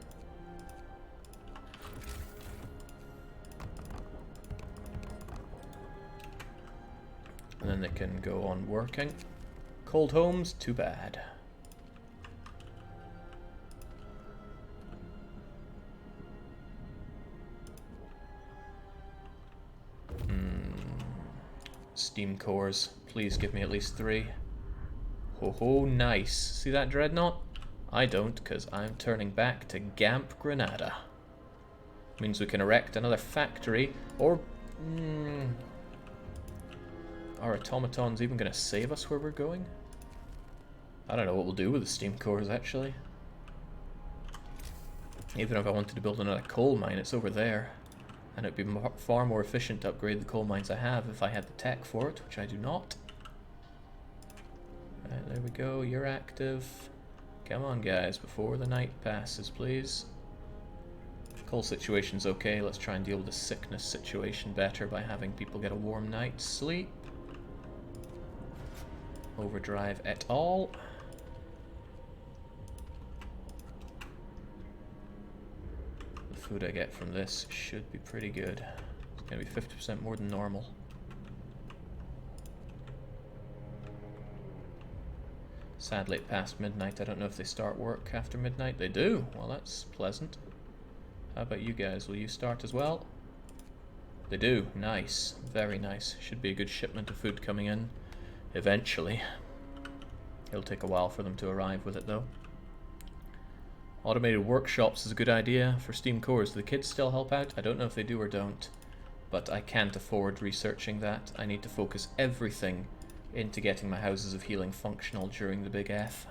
And then they can go on working. Cold homes, too bad. Steam cores, please give me at least 3. Ho ho, nice. See that dreadnought? I don't, because I'm turning back to Gamp Granada. Means we can erect another factory, or... are automatons even going to save us where we're going? I don't know what we'll do with the steam cores, actually. Even if I wanted to build another coal mine, it's over there. And it'd be far more efficient to upgrade the coal mines I have if I had the tech for it, which I do not. Right, there we go, you're active. Come on guys, before the night passes, please. Coal situation's okay, let's try and deal with the sickness situation better by having people get a warm night's sleep. Overdrive et al. The food I get from this should be pretty good. It's going to be 50% more than normal. Sadly, past midnight. I don't know if they start work after midnight. They do. Well, that's pleasant. How about you guys? Will you start as well? They do. Nice. Very nice. Should be a good shipment of food coming in eventually. It'll take a while for them to arrive with it, though. Automated workshops is a good idea for steam cores. Do the kids still help out? I don't know if they do or don't, but I can't afford researching that. I need to focus everything into getting my houses of healing functional during the big F.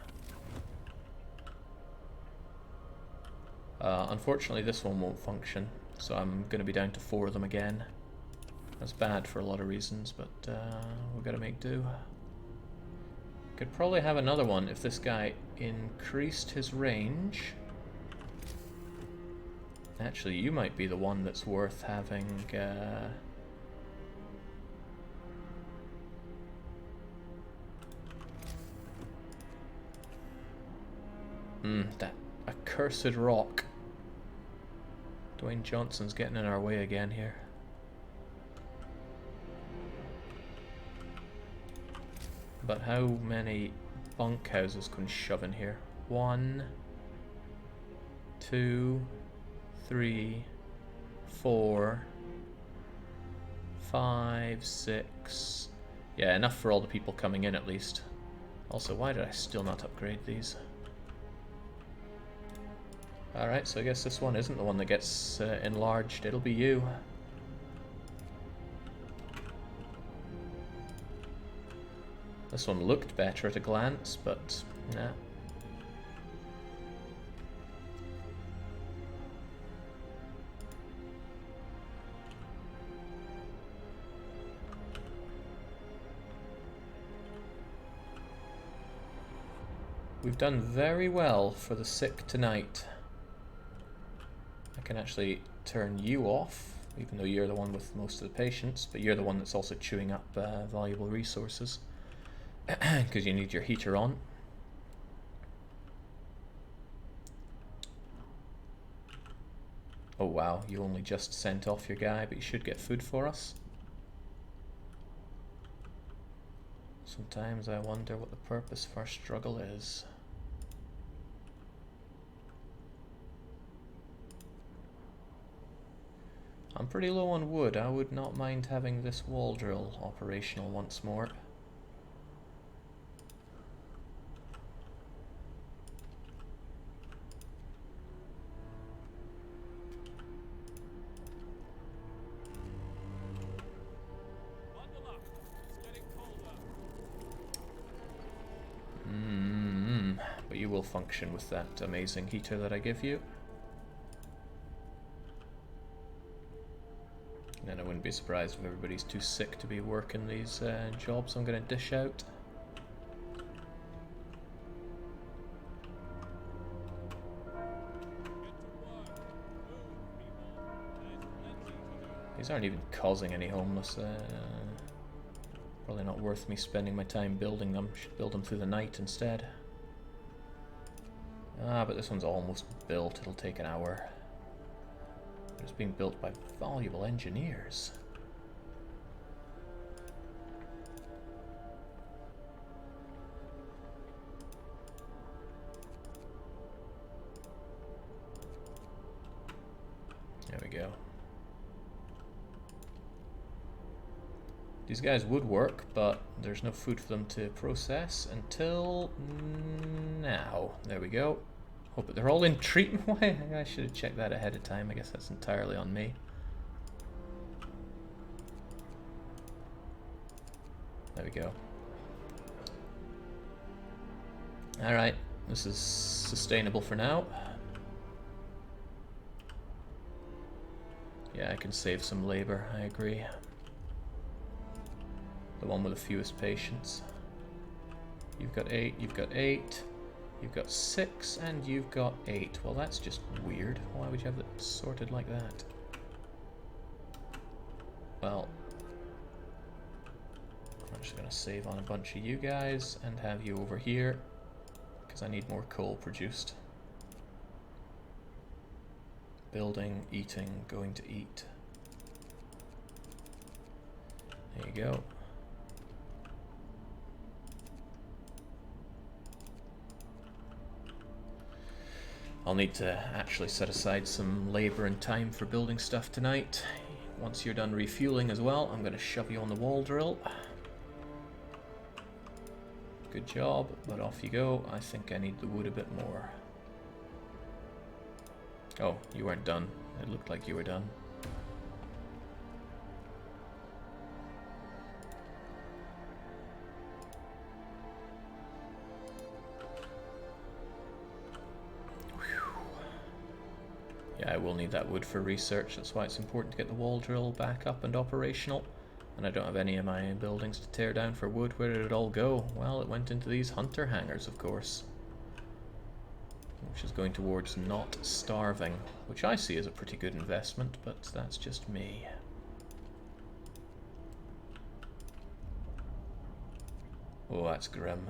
Unfortunately, this one won't function, so I'm going to be down to 4 of them again. That's bad for a lot of reasons, but we've got to make do. Could probably have another one if this guy increased his range. Actually, you might be the one that's worth having. That accursed rock. Dwayne Johnson's getting in our way again here. But how many bunkhouses can we shove in here? 1, 2, 3, 4, 5, 6. Yeah, enough for all the people coming in at least. Also, why did I still not upgrade these? Alright, so I guess this one isn't the one that gets enlarged. It'll be you. This one looked better at a glance, but nah. We've done very well for the sick tonight. I can actually turn you off, even though you're the one with most of the patients, but you're the one that's also chewing up valuable resources. Because you need your heater on. Oh wow, you only just sent off your guy, but you should get food for us. Sometimes I wonder what the purpose of our struggle is. I'm pretty low on wood. I would not mind having this wall drill operational once more. But you will function with that amazing heater that I give you. And I wouldn't be surprised if everybody's too sick to be working these jobs I'm going to dish out. These aren't even causing any homeless. Probably not worth me spending my time building them. Should build them through the night instead. Ah, but this one's almost built. It'll take an hour. It's being built by valuable engineers. These guys would work, but there's no food for them to process until now. There we go. Hope they're all in treatment. Why? I should have checked that ahead of time. I guess that's entirely on me. There we go. Alright, this is sustainable for now. Yeah, I can save some labor, I agree. The one with the fewest patients. You've got 8, you've got 8, you've got 6, and you've got 8. Well, that's just weird. Why would you have it sorted like that? Well, I'm just gonna save on a bunch of you guys and have you over here, because I need more coal produced. Building, eating, going to eat. There you go. I'll need to actually set aside some labor and time for building stuff tonight. Once you're done refueling as well, I'm going to shove you on the wall drill. Good job, but off you go. I think I need the wood a bit more. Oh, you weren't done. It looked like you were done. Yeah, I will need that wood for research. That's why it's important to get the wall drill back up and operational. And I don't have any of my buildings to tear down for wood. Where did it all go? Well, it went into these hunter hangars, of course. Which is going towards not starving, which I see as a pretty good investment, but that's just me. Oh, that's grim.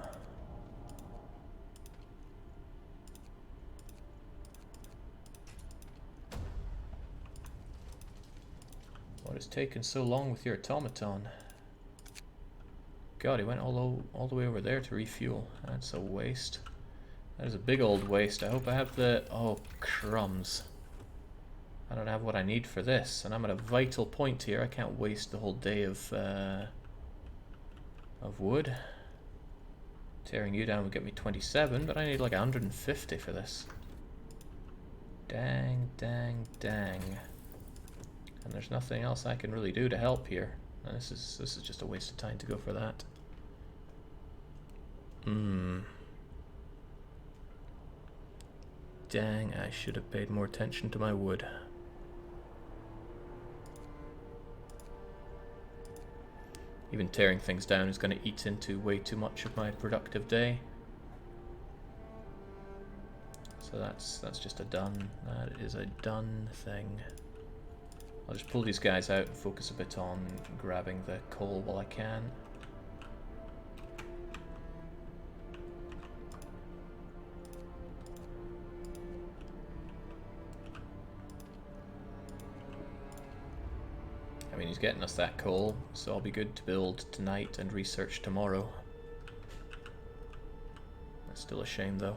What has taken so long with your automaton? God, he went all the way over there to refuel. That's a waste. That is a big old waste. I hope I have the... Oh, crumbs. I don't have what I need for this, and I'm at a vital point here. I can't waste the whole day of wood. Tearing you down would get me 27, but I need like 150 for this. Dang, dang, dang. And there's nothing else I can really do to help here. And this is just a waste of time to go for that. Dang, I should have paid more attention to my wood. Even tearing things down is going to eat into way too much of my productive day. So that's just a done. That is a done thing. I'll just pull these guys out and focus a bit on grabbing the coal while I can. I mean, he's getting us that coal, so I'll be good to build tonight and research tomorrow. That's still a shame, though.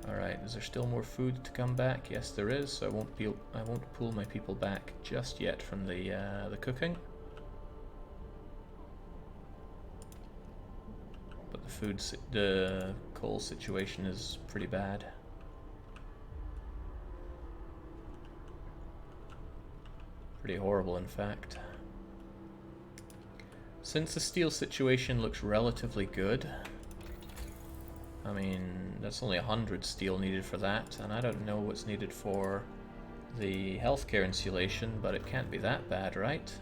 Alright, is there still more food to come back? Yes, there is. So I won't pull my people back just yet from the cooking. But the coal situation is pretty bad. Pretty horrible, in fact. Since the steel situation looks relatively good, I mean, that's only 100 steel needed for that, and I don't know what's needed for the healthcare insulation, but it can't be that bad, right?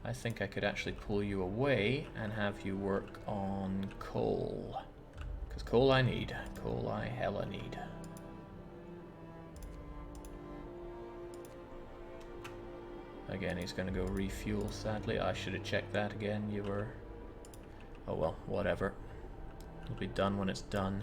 I think I could actually pull you away and have you work on coal. Because coal I need. Coal I hella need. Again, he's going to go refuel, sadly. I should have checked that again. You were... Oh well, whatever. It'll be done when it's done.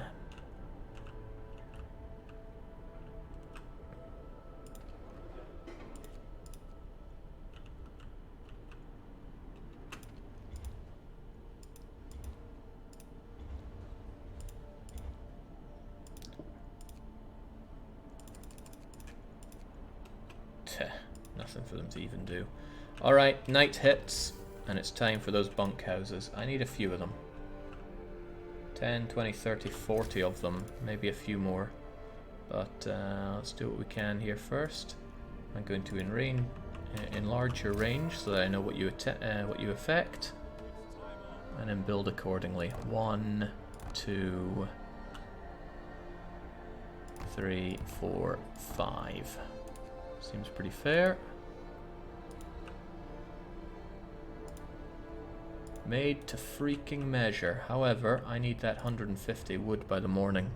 nothing for them to even do. Alright, night hits, and it's time for those bunkhouses. I need a few of them. 10, 20, 30, 40 of them. Maybe a few more. But let's do what we can here first. I'm going to enlarge your range so that I know what you affect. And then build accordingly. 1, 2, 3, 4, 5. Seems pretty fair. Made to freaking measure. However, I need that 150 wood by the morning.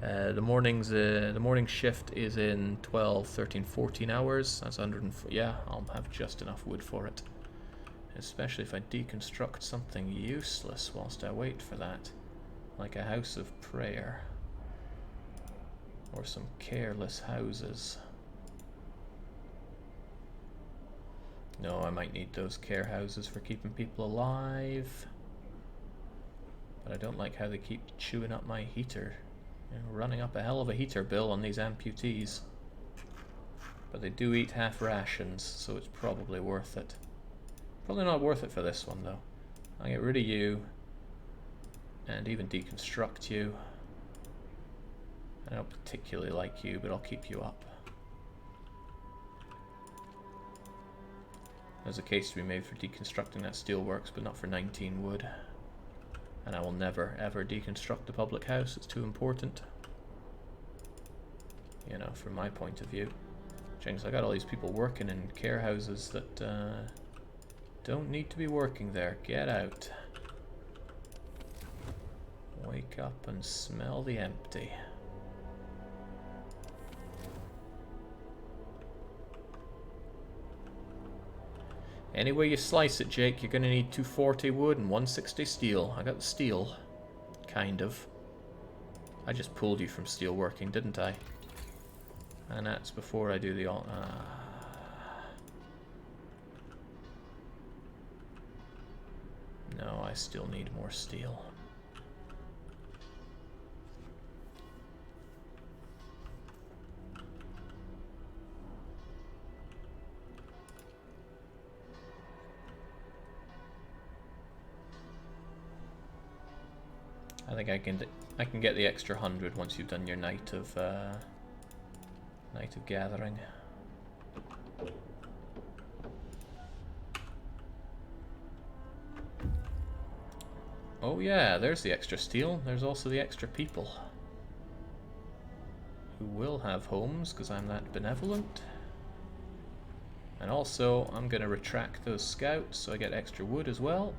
The morning shift is in 12, 13, 14 hours. That's 140. Yeah, I'll have just enough wood for it. Especially if I deconstruct something useless whilst I wait for that. Like a house of prayer. Or some careless houses. No, I might need those care houses for keeping people alive. But I don't like how they keep chewing up my heater. Running up a hell of a heater bill on these amputees. But they do eat half rations, so it's probably worth it. Probably not worth it for this one, though. I'll get rid of you. And even deconstruct you. I don't particularly like you, but I'll keep you up. There's a case to be made for deconstructing that steelworks, but not for 19 wood. And I will never, ever deconstruct the public house. It's too important. You know, from my point of view. Jinx, I got all these people working in care houses that don't need to be working there. Get out. Wake up and smell the empty. Any way you slice it, Jake, you're going to need 240 wood and 160 steel. I got the steel. Kind of. I just pulled you from steel working, didn't I? And that's before I do the... No, I still need more steel. I think I can get the extra 100 once you've done your night of gathering. Oh yeah, there's the extra steel. There's also the extra people who will have homes because I'm that benevolent. And also, I'm going to retract those scouts so I get extra wood as well.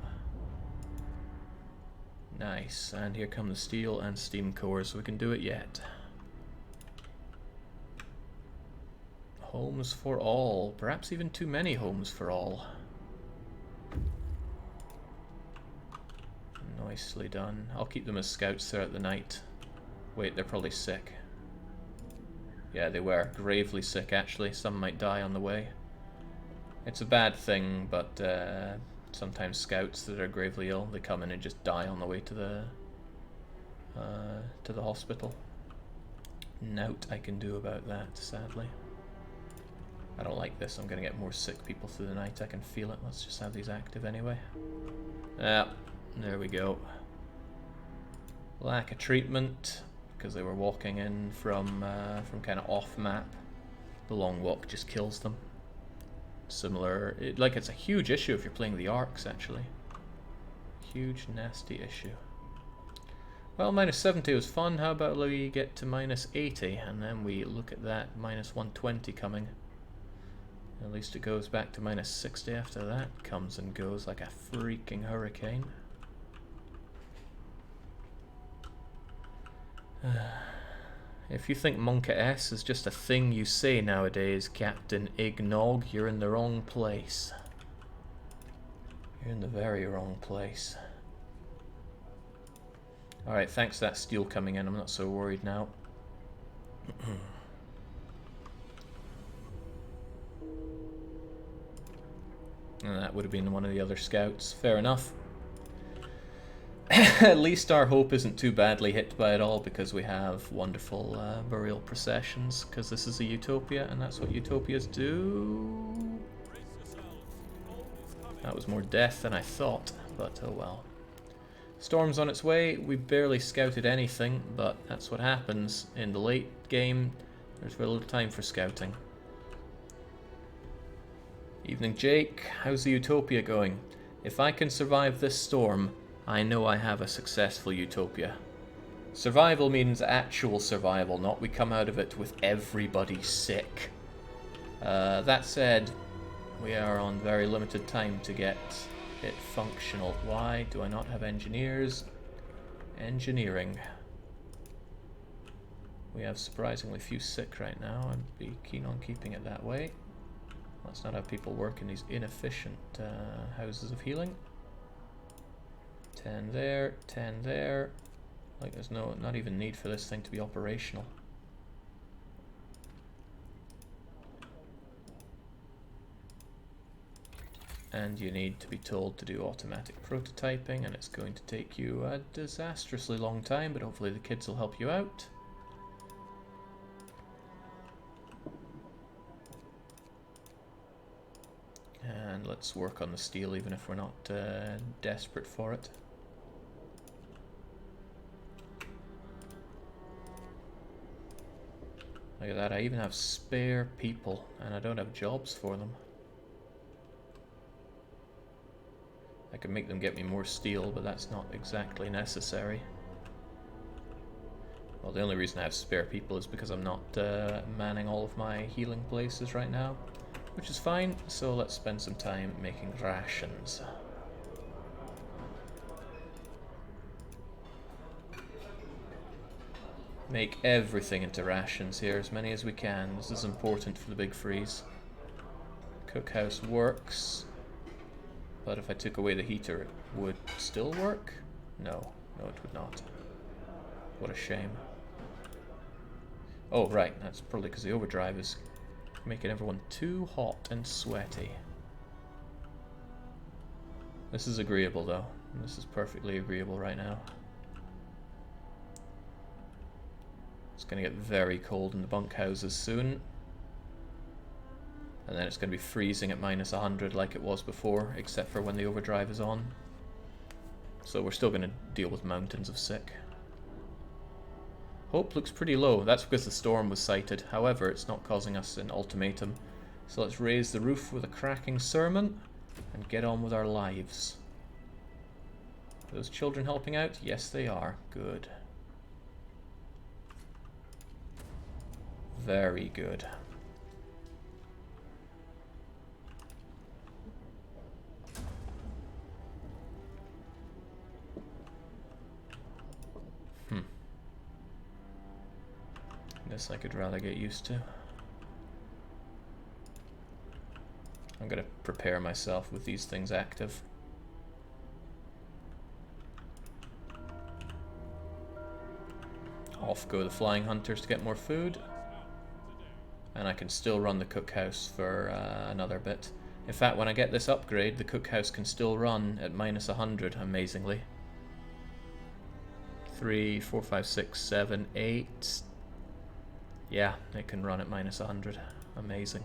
Nice, and here come the steel and steam cores, so we can do it yet. Homes for all, perhaps even too many homes for all. Nicely done. I'll keep them as scouts throughout the night. Wait, they're probably sick. Yeah, they were gravely sick actually. Some might die on the way. It's a bad thing, but sometimes scouts that are gravely ill, they come in and just die on the way to the hospital. Note I can do about that, sadly. I don't like this. I'm going to get more sick people through the night. I can feel it. Let's just have these active anyway. Yeah, there we go. Lack of treatment because they were walking in from kind of off map. The long walk just kills them. Similar, like it's a huge issue if you're playing the arcs actually. Huge nasty issue. Well, minus 70 was fun. How about we get to minus 80 and then we look at that minus 120 coming. At least it goes back to minus 60 after that. Comes and goes like a freaking hurricane. If you think Monka S is just a thing you say nowadays, Captain Ignog, you're in the wrong place. You're in the very wrong place. Alright, thanks for that steel coming in. I'm not so worried now. And that would have been one of the other scouts. Fair enough. At least our hope isn't too badly hit by it all because we have wonderful burial processions, because this is a utopia and that's what utopias do. That was more death than I thought, but oh well. Storm's on its way. We barely scouted anything, but that's what happens in the late game. There's very little time for scouting. Evening, Jake. How's the Utopia going? If I can survive this storm, I know I have a successful Utopia. Survival means actual survival, not we come out of it with everybody sick. That said, we are on very limited time to get it functional. Why do I not have engineers? Engineering. We have surprisingly few sick right now. I'd be keen on keeping it that way. Let's not have people work in these inefficient houses of healing. 10 there, 10 there. Like there's not even need for this thing to be operational. And you need to be told to do automatic prototyping, and it's going to take you a disastrously long time, but hopefully the kids will help you out. And let's work on the steel even if we're not desperate for it. Look at that, I even have spare people and I don't have jobs for them. I could make them get me more steel, but that's not exactly necessary. Well, the only reason I have spare people is because I'm not manning all of my healing places right now, which is fine, so let's spend some time making rations. Make everything into rations here, as many as we can. This is important for the big freeze. Cookhouse works, but if I took away the heater, it would still work? No, no it would not. What a shame. Oh right, that's probably because the overdrive is making everyone too hot and sweaty. This is agreeable though. This is perfectly agreeable right now. It's going to get very cold in the bunkhouses soon. And then it's going to be freezing at minus 100 like it was before, except for when the overdrive is on. So we're still going to deal with mountains of sick. Hope looks pretty low. That's because the storm was sighted. However, it's not causing us an ultimatum. So let's raise the roof with a cracking sermon and get on with our lives. Are those children helping out? Yes, they are. Good. Very good. This I could rather get used to. I'm gonna prepare myself with these things active. Off go the flying hunters to get more food. And I can still run the cookhouse for another bit. In fact, when I get this upgrade, the cookhouse can still run at minus 100, amazingly. 3, 4, 5, 6, 7, 8... Yeah, it can run at minus 100. Amazing.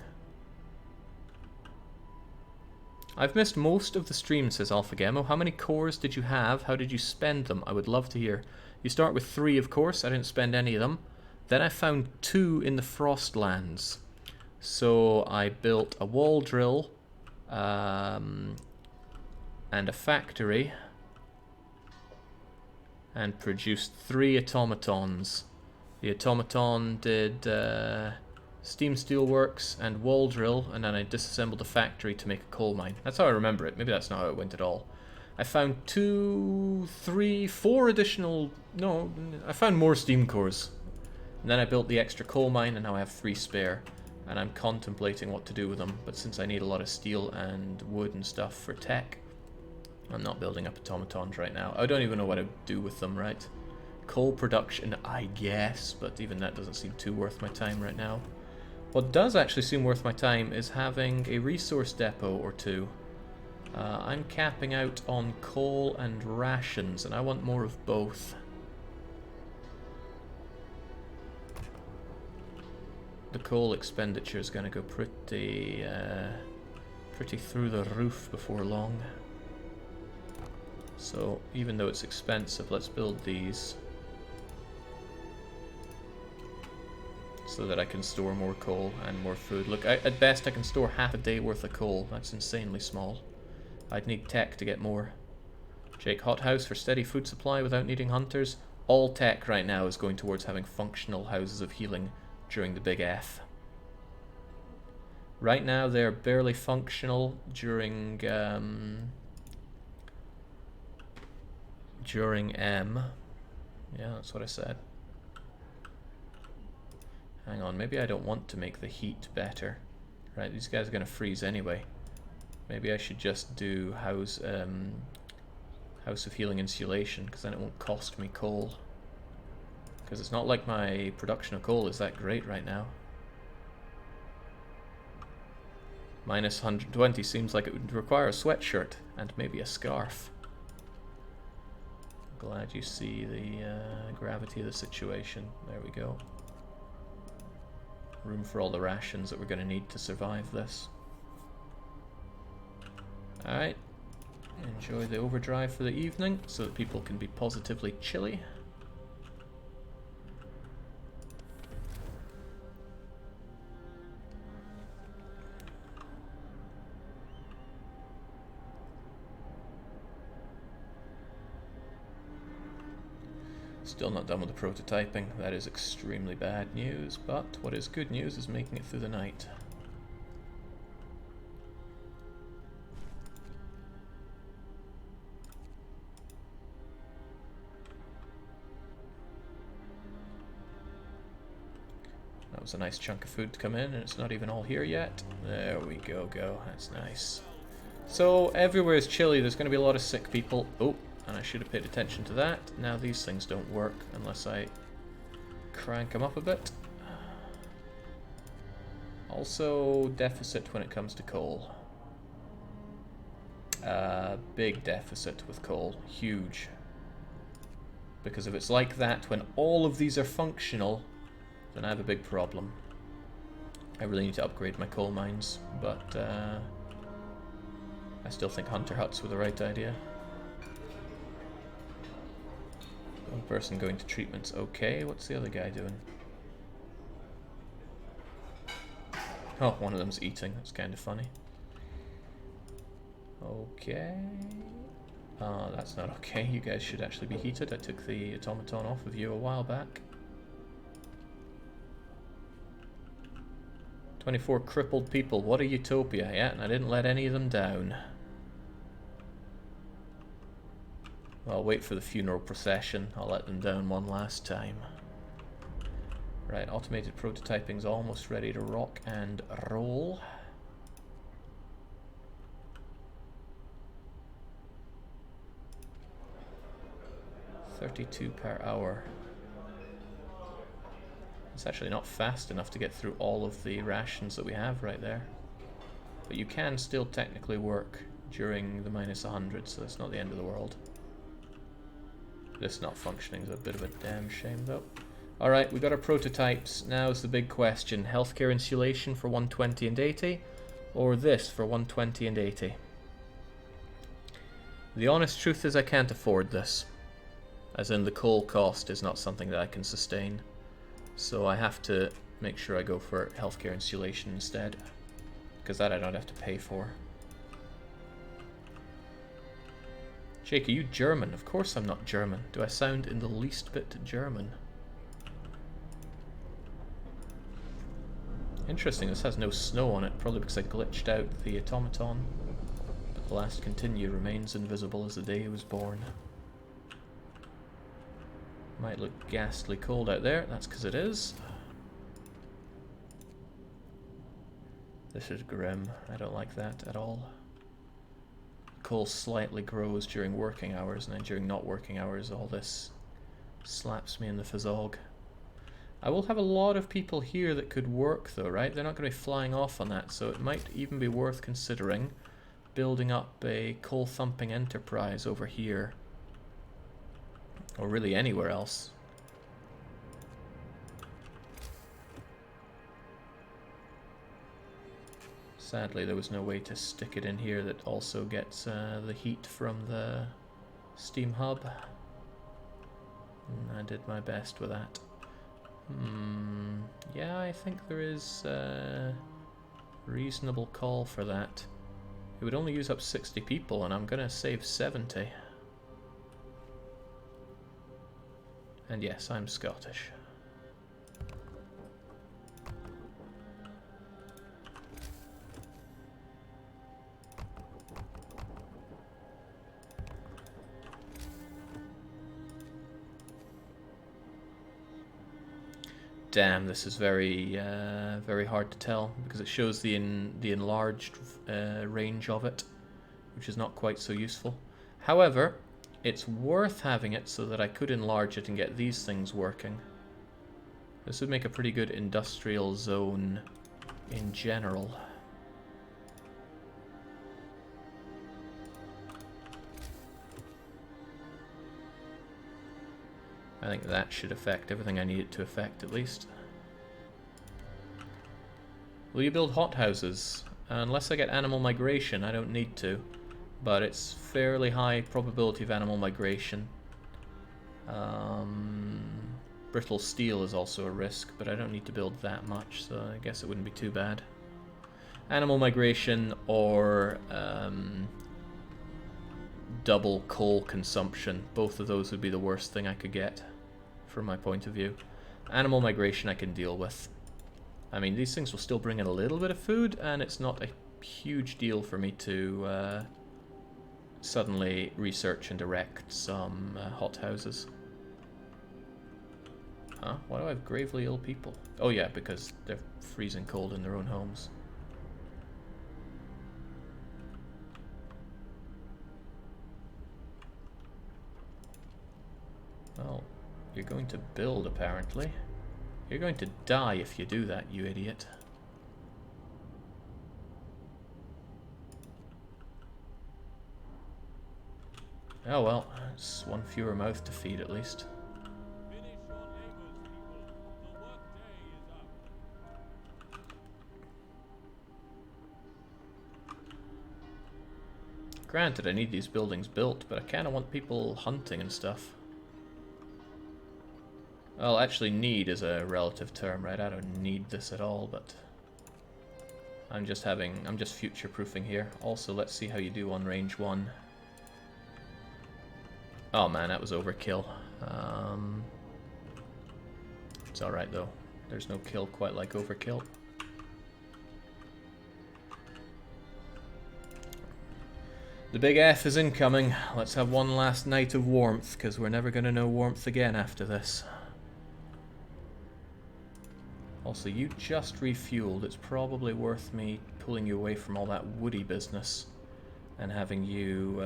I've missed most of the stream, says AlphaGemo. How many cores did you have? How did you spend them? I would love to hear. You start with 3, of course. I didn't spend any of them. Then I found 2 in the Frostlands. So I built a wall drill and a factory and produced 3 automatons. The automaton did steam steelworks and wall drill, and then I disassembled a factory to make a coal mine. That's how I remember it. Maybe that's not how it went at all. I found 2, 3, 4 additional... No, I found more steam cores. And then I built the extra coal mine, and now I have 3 spare. And I'm contemplating what to do with them, but since I need a lot of steel and wood and stuff for tech, I'm not building up automatons right now. I don't even know what to do with them, right? Coal production, I guess, but even that doesn't seem too worth my time right now. What does actually seem worth my time is having a resource depot or 2. I'm capping out on coal and rations, and I want more of both. The coal expenditure is going to go pretty through the roof before long. So even though it's expensive, let's build these so that I can store more coal and more food. Look, at best I can store half a day worth of coal. That's insanely small. I'd need tech to get more. Jake, hothouse for steady food supply without needing hunters. All tech right now is going towards having functional houses of healing during the big F. Right now they're barely functional during M. Yeah, that's what I said. Hang on, maybe I don't want to make the heat better. Right, these guys are going to freeze anyway. Maybe I should just do House of Healing Insulation, because then it won't cost me coal. Because it's not like my production of coal is that great right now. Minus 120 seems like it would require a sweatshirt and maybe a scarf. Glad you see the gravity of the situation. There we go. Room for all the rations that we're going to need to survive this. Alright. Enjoy the overdrive for the evening so that people can be positively chilly. Still not done with the prototyping. That is extremely bad news, but what is good news is making it through the night. That was a nice chunk of food to come in, and it's not even all here yet. There we go. That's nice. So everywhere is chilly. There's going to be a lot of sick people. Oh, and I should have paid attention to that. Now these things don't work unless I crank them up a bit. Also deficit when it comes to coal. Big deficit with coal. Huge. Because if it's like that when all of these are functional, then I have a big problem. I really need to upgrade my coal mines, but I still think hunter huts were the right idea. One person going to treatments. Okay, what's the other guy doing? Oh, one of them's eating. That's kind of funny. Okay. That's not okay. You guys should actually be heated. I took the automaton off of you a while back. 24 crippled people. What a utopia. Yeah, and I didn't let any of them down. Well, I'll wait for the funeral procession. I'll let them down one last time. Right, automated prototyping's almost ready to rock and roll. $32 per hour. It's actually not fast enough to get through all of the rations that we have right there. But you can still technically work during the minus 100, so that's not the end of the world. This not functioning is a bit of a damn shame though. Alright, we got our prototypes. Now is the big question. Healthcare insulation for 120 and 80, or this for 120 and 80? The honest truth is I can't afford this. As in the coal cost is not something that I can sustain. So I have to make sure I go for healthcare insulation instead. Because that I don't have to pay for. Jake, are you German? Of course I'm not German. Do I sound in the least bit German? Interesting, this has no snow on it, probably because I glitched out the automaton. But the last continue remains invisible as the day he was born. Might look ghastly cold out there, that's because it is. This is grim, I don't like that at all. Coal slightly grows during working hours, and then during not working hours all this slaps me in the fizzog. I will have a lot of people here that could work though, right? They're not going to be flying off on that, so it might even be worth considering building up a coal-thumping enterprise over here. Or really anywhere else. Sadly, there was no way to stick it in here that also gets the heat from the steam hub. I did my best with that. Yeah, I think there is a reasonable call for that. It would only use up 60 people, and I'm gonna save 70. And yes, I'm Scottish. Damn, this is very hard to tell because it shows the enlarged range of it, which is not quite so useful. However, it's worth having it so that I could enlarge it and get these things working. This would make a pretty good industrial zone in general. I think that should affect everything I need it to affect, at least. Will you build hothouses? Unless I get animal migration, I don't need to. But it's fairly high probability of animal migration. Brittle steel is also a risk, but I don't need to build that much, so I guess it wouldn't be too bad. Animal migration or double coal consumption. Both of those would be the worst thing I could get, from my point of view. Animal migration I can deal with. I mean, these things will still bring in a little bit of food, and it's not a huge deal for me to suddenly research and erect some hothouses. Huh? Why do I have gravely ill people? Oh yeah, because they're freezing cold in their own homes. Well, you're going to build, apparently. You're going to die if you do that, you idiot. Oh well, it's one fewer mouth to feed at least. Finish your labors, people. The workday is up. Granted, I need these buildings built, but I kind of want people hunting and stuff. Well, actually, need is a relative term, right? I don't need this at all, but I'm just future-proofing here. Also, let's see how you do on range 1. Oh man, that was overkill. It's alright though. There's no kill quite like overkill. The big F is incoming. Let's have one last night of warmth, because we're never going to know warmth again after this. Also, you just refueled. It's probably worth me pulling you away from all that woody business and having you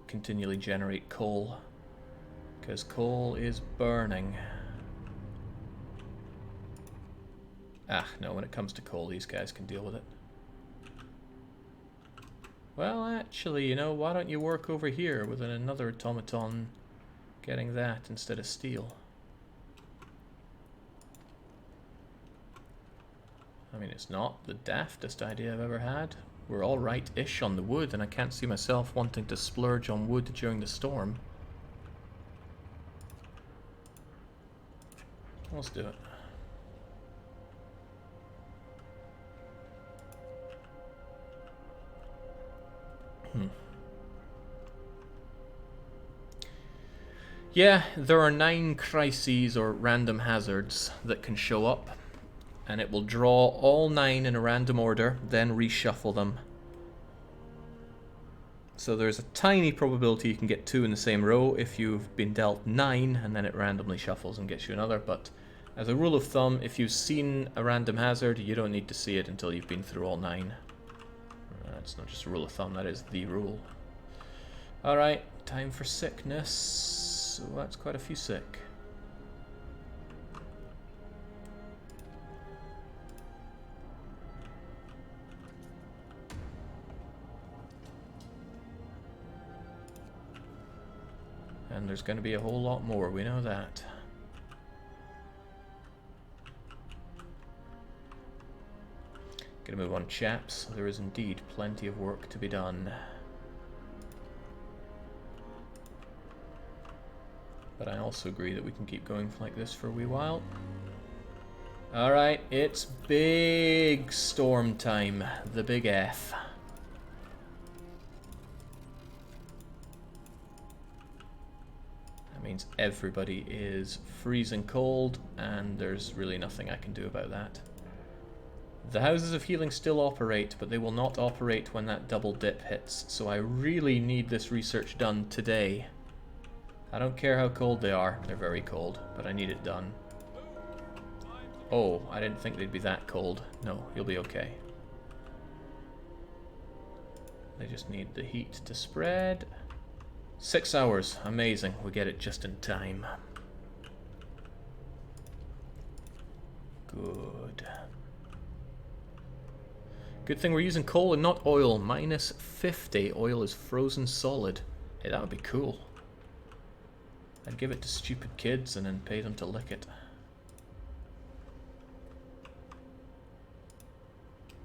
continually generate coal, because coal is burning. Ah, no, when it comes to coal, these guys can deal with it. Well, actually, you know, why don't you work over here with another automaton getting that instead of steel? I mean, it's not the daftest idea I've ever had. We're all right-ish on the wood, and I can't see myself wanting to splurge on wood during the storm. Let's do it. Yeah, there are 9 crises or random hazards that can show up, and it will draw all 9 in a random order, then reshuffle them. So there's a tiny probability you can get 2 in the same row if you've been dealt 9, and then it randomly shuffles and gets you another. But as a rule of thumb, if you've seen a random hazard, you don't need to see it until you've been through all 9. That's not just a rule of thumb, that is the rule. Alright, time for sickness. So that's quite a few sick. and there's going to be a whole lot more, we know that. Gonna move on, chaps. There is indeed plenty of work to be done. But I also agree that we can keep going like this for a wee while. Alright, it's big storm time. The big F. That means everybody is freezing cold, and there's really nothing I can do about that. The houses of healing still operate, but they will not operate when that double dip hits, so I really need this research done today. I don't care how cold they are, they're very cold, but I need it done. Oh, I didn't think they'd be that cold. No, you'll be okay. They just need the heat to spread. 6 hours, amazing, we get it just in time. Good. Good thing we're using coal and not oil. Minus 50. Oil is frozen solid. Hey, that would be cool. I'd give it to stupid kids and then pay them to lick it.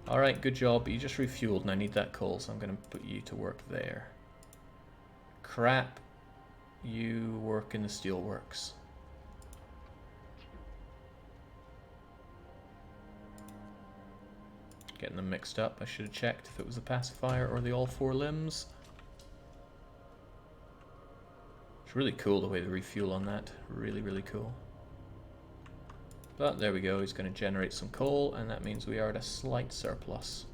Alright, good job. You just refueled and I need that coal, so I'm going to put you to work there. Crap. You work in the steelworks. Getting them mixed up. I should have checked if it was the pacifier or the all four limbs. It's really cool the way they refuel on that. Really, really cool. But there we go. He's going to generate some coal, and that means we are at a slight surplus.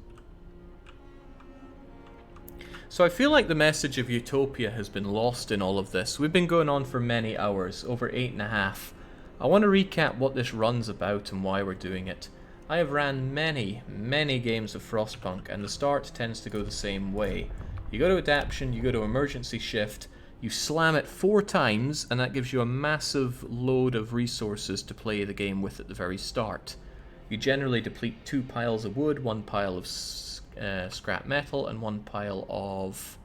So I feel like the message of Utopia has been lost in all of this. We've been going on for many hours, over 8.5. I want to recap what this run's about and why we're doing it. I have ran many, many games of Frostpunk, and the start tends to go the same way. You go to adaption, you go to emergency shift, you slam it 4 times, and that gives you a massive load of resources to play the game with at the very start. You generally deplete 2 piles of wood, 1 pile of scrap metal, and 1 pile of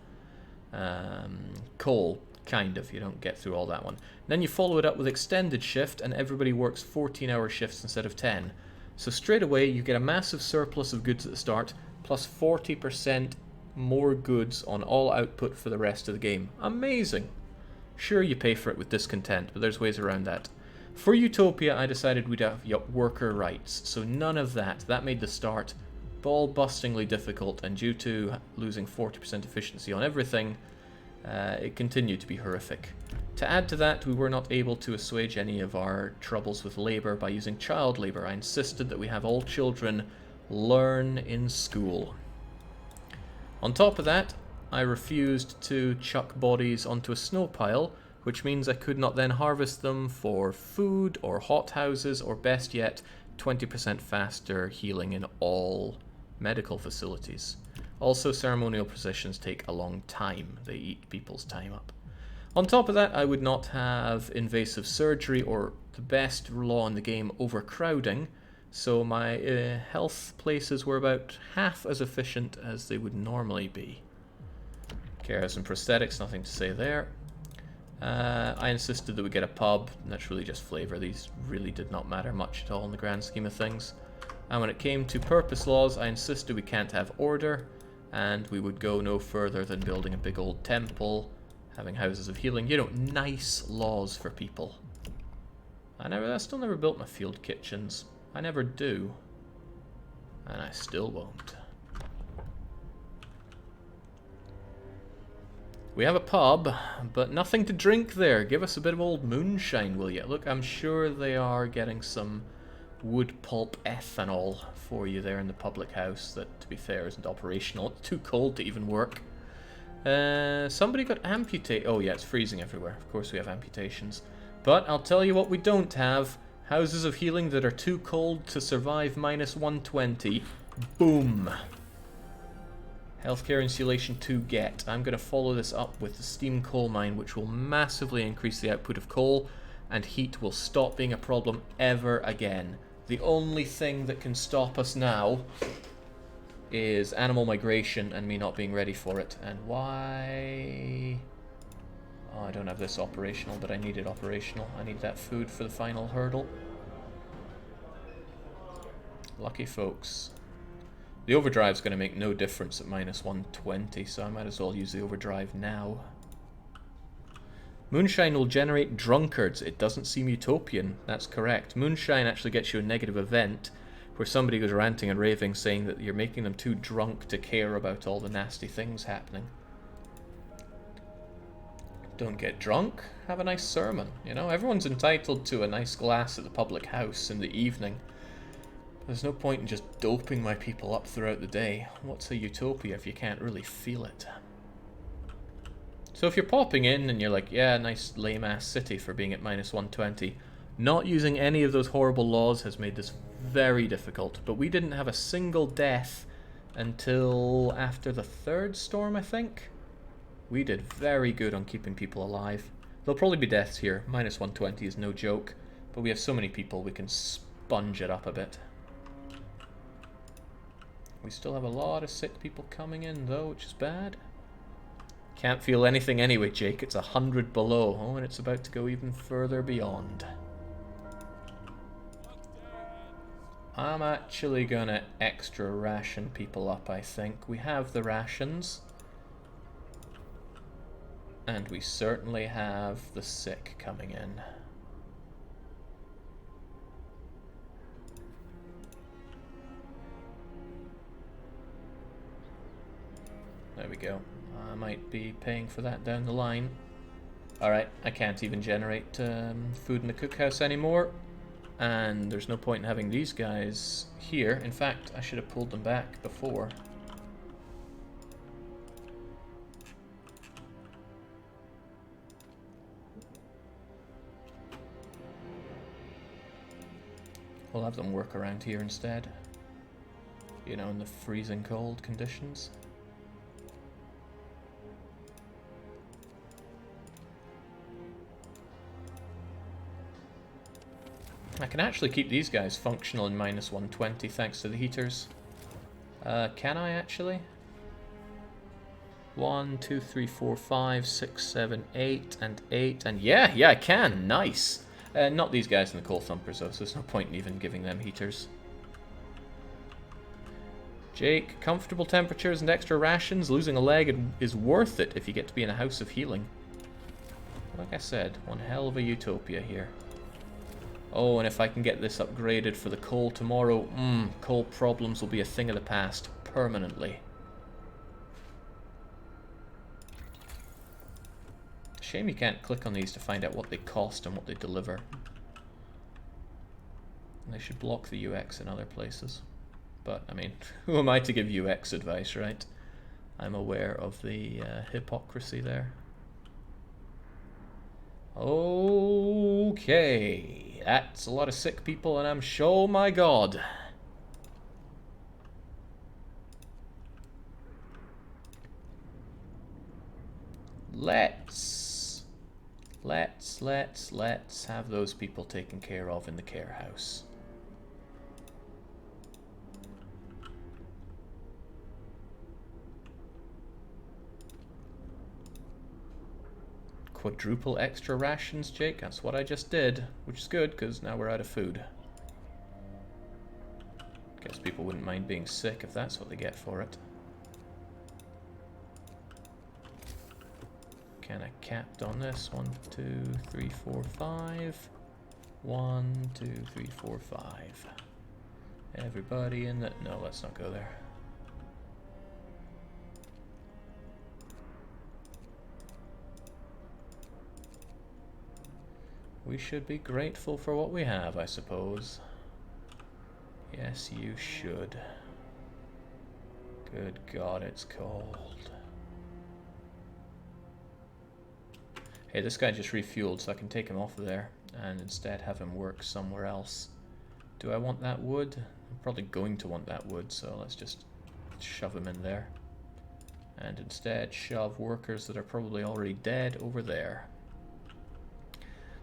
coal. Kind of, you don't get through all that one. Then you follow it up with extended shift, and everybody works 14-hour shifts instead of 10. So straight away you get a massive surplus of goods at the start, plus 40% more goods on all output for the rest of the game. Amazing! Sure, you pay for it with discontent, but there's ways around that. For Utopia, I decided we'd have worker rights, so none of that. That made the start ball-bustingly difficult, and due to losing 40% efficiency on everything, it continued to be horrific. To add to that, we were not able to assuage any of our troubles with labour by using child labour. I insisted that we have all children learn in school. On top of that, I refused to chuck bodies onto a snow pile, which means I could not then harvest them for food or hothouses, or best yet, 20% faster healing in all medical facilities. Also, ceremonial processions take a long time. They eat people's time up. On top of that, I would not have invasive surgery or the best law in the game, overcrowding, so my health places were about half as efficient as they would normally be. Cares and prosthetics, nothing to say there. I insisted that we get a pub, and that's really just flavour. These really did not matter much at all in the grand scheme of things. And when it came to purpose laws, I insisted we can't have order, and we would go no further than building a big old temple, having houses of healing, you know, nice laws for people. I still never built my field kitchens. I never do. And I still won't. We have a pub, but nothing to drink there. Give us a bit of old moonshine, will you? Look, I'm sure they are getting some wood pulp ethanol for you there in the public house that, to be fair, isn't operational. It's too cold to even work. Somebody got amputated. Oh yeah, it's freezing everywhere. Of course we have amputations. But I'll tell you what we don't have. Houses of healing that are too cold to survive minus 120. Boom. Healthcare insulation to get. I'm going to follow this up with the steam coal mine, which will massively increase the output of coal, and heat will stop being a problem ever again. The only thing that can stop us now is animal migration and me not being ready for it. And why Oh, I don't have this operational, but I need it operational. I need that food for the final hurdle. Lucky folks. The overdrive's going to make no difference at minus 120, so I might as well use the overdrive now. Moonshine will generate drunkards. It doesn't seem utopian. That's correct. Moonshine actually gets you a negative event where somebody goes ranting and raving saying that you're making them too drunk to care about all the nasty things happening. Don't get drunk. Have a nice sermon. You know, everyone's entitled to a nice glass at the public house in the evening. There's no point in just doping my people up throughout the day. What's a utopia if you can't really feel it? So if you're popping in and you're like, yeah, nice lame-ass city for being at minus 120, not using any of those horrible laws has made this very difficult. But we didn't have a single death until after the third storm, I think. We did very good on keeping people alive. There'll probably be deaths here. Minus 120 is no joke. But we have so many people, we can sponge it up a bit. We still have a lot of sick people coming in, though, which is bad. Can't feel anything anyway, Jake. It's 100 below. Oh, and it's about to go even further beyond. I'm actually gonna extra ration people up, I think. We have the rations. And we certainly have the sick coming in. There we go. I might be paying for that down the line. Alright, I can't even generate food in the cookhouse anymore. And there's no point in having these guys here. In fact, I should have pulled them back before. We'll have them work around here instead. You know, in the freezing cold conditions. I can actually keep these guys functional in minus 120 thanks to the heaters. Can I actually? 1, 2, 3, 4, 5, 6, 7, 8, and 8, and yeah, I can. Nice. Not these guys in the coal thumpers though, so there's no point in even giving them heaters. Jake, comfortable temperatures and extra rations. Losing a leg is worth it if you get to be in a house of healing. Like I said, one hell of a utopia here. Oh, and if I can get this upgraded for the coal tomorrow, coal problems will be a thing of the past permanently. Shame you can't click on these to find out what they cost and what they deliver. They should block the UX in other places. But, I mean, who am I to give UX advice, right? I'm aware of the hypocrisy there. Okay, that's a lot of sick people, and I'm sure, oh my god. Let's have those people taken care of in the care house. Quadruple extra rations, Jake. That's what I just did, which is good because now we're out of food. Guess people wouldn't mind being sick if that's what they get for it. Kind of capped on this. 1, 2, 3, 4, 5. 1, 2, 3, 4, 5. Everybody in the... No, let's not go there. We should be grateful for what we have, I suppose. Yes, you should. Good God, it's cold. Hey, this guy just refueled, so I can take him off of there and instead have him work somewhere else. Do I want that wood? I'm probably going to want that wood, so let's just shove him in there. And instead shove workers that are probably already dead over there.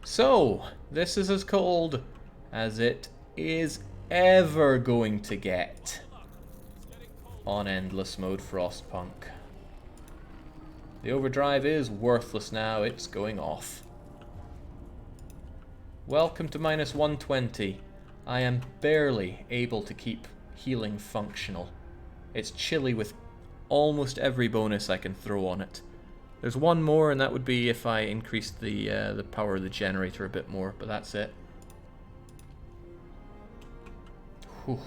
So, this is as cold as it is ever going to get on endless mode Frostpunk. The overdrive is worthless now, it's going off. Welcome to minus 120. I am barely able to keep healing functional. It's chilly with almost every bonus I can throw on it. There's one more, and that would be if I increased the power of the generator a bit more, but that's it. Whew.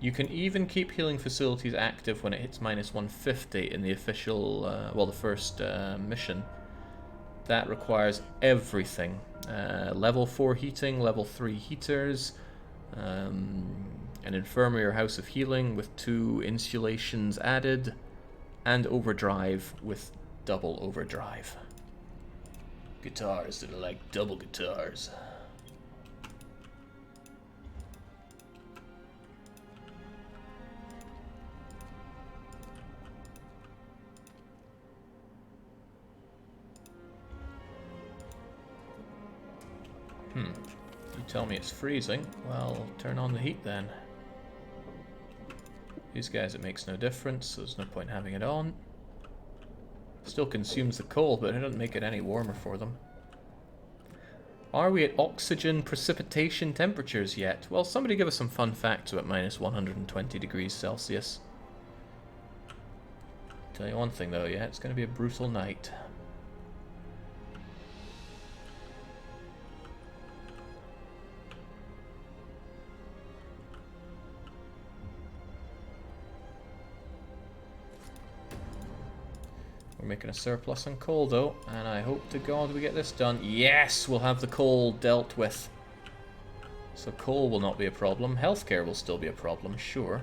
You can even keep healing facilities active when it hits minus 150 in the official, well, the first mission. That requires everything. Level 4 heating, level 3 heaters, an infirmary or house of healing with 2 insulations added, and overdrive with double overdrive. Guitars that are like double guitars. You tell me it's freezing. Well, turn on the heat then. These guys, it makes no difference, so there's no point having it on. Still consumes the coal, but it doesn't make it any warmer for them. Are we at oxygen precipitation temperatures yet? Well, somebody give us some fun facts about minus 120 degrees Celsius. Tell you one thing though, yeah, it's going to be a brutal night. We're making a surplus on coal though, and I hope to God we get this done. Yes, we'll have the coal dealt with. So coal will not be a problem. Healthcare will still be a problem, sure.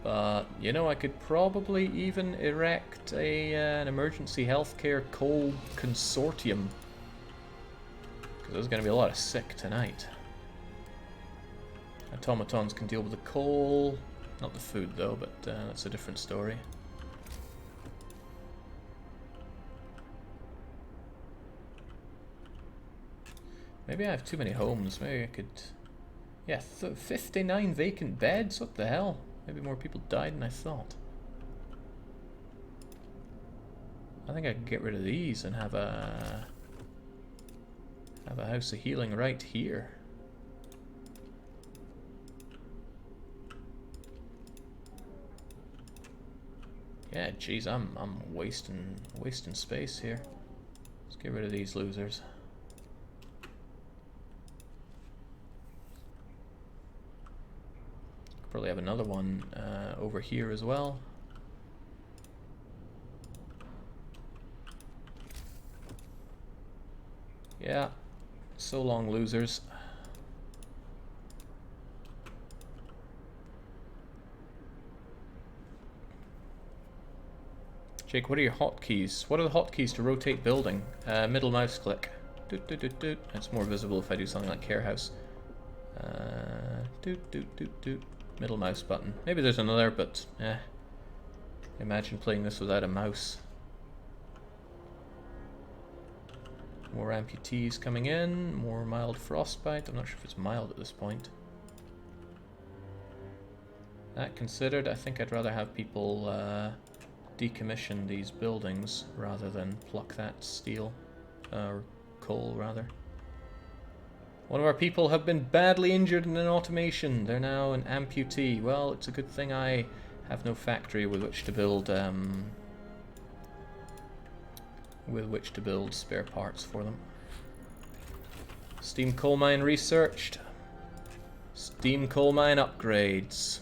But, you know, I could probably even erect an emergency healthcare coal consortium. Because there's going to be a lot of sick tonight. Automatons can deal with the coal. Not the food though, but that's a different story. Maybe I have too many homes. Maybe I could... Yeah, 59 vacant beds? What the hell? Maybe more people died than I thought. I think I could get rid of these and have a house of healing right here. Yeah, geez, I'm wasting space here. Let's get rid of these losers. Probably have another one over here as well. Yeah, so long, losers. Jake, what are your hotkeys? What are the hotkeys to rotate building? Middle mouse click. Doot, doot, doot, doot. It's more visible if I do something like care house. Doot, doot, doot, doot. Middle mouse button. Maybe there's another, but imagine playing this without a mouse. More amputees coming in, more mild frostbite. I'm not sure if it's mild at this point. That considered, I think I'd rather have people decommission these buildings rather than pluck that steel, or coal rather. One of our people have been badly injured in an automation. They're now an amputee. Well, it's a good thing I have no factory with which to build spare parts for them. Steam coal mine researched. Steam coal mine upgrades.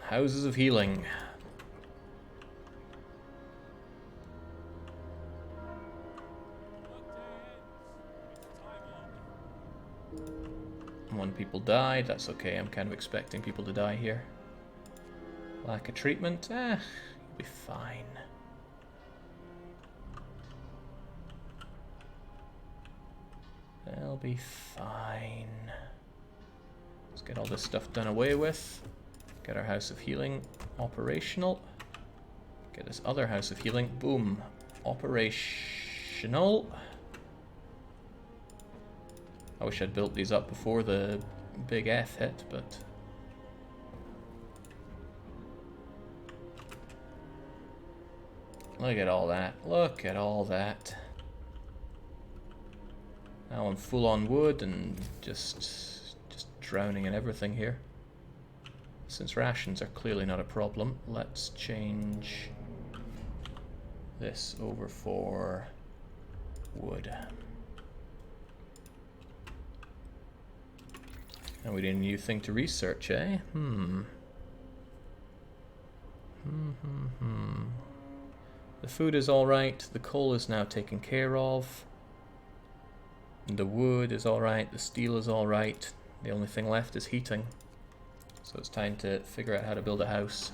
Houses of healing. One people died, that's okay, I'm kind of expecting people to die here. Lack of treatment, you'll be fine. They'll be fine. Let's get all this stuff done away with. Get our house of healing operational. Get this other house of healing, boom, operational. I wish I'd built these up before the big F hit, but... Look at all that. Look at all that. Now I'm full on wood and just drowning in everything here. Since rations are clearly not a problem, let's change this over for wood. And we need a new thing to research, eh? The food is alright, the coal is now taken care of. The wood is alright, the steel is alright. The only thing left is heating. So it's time to figure out how to build a house.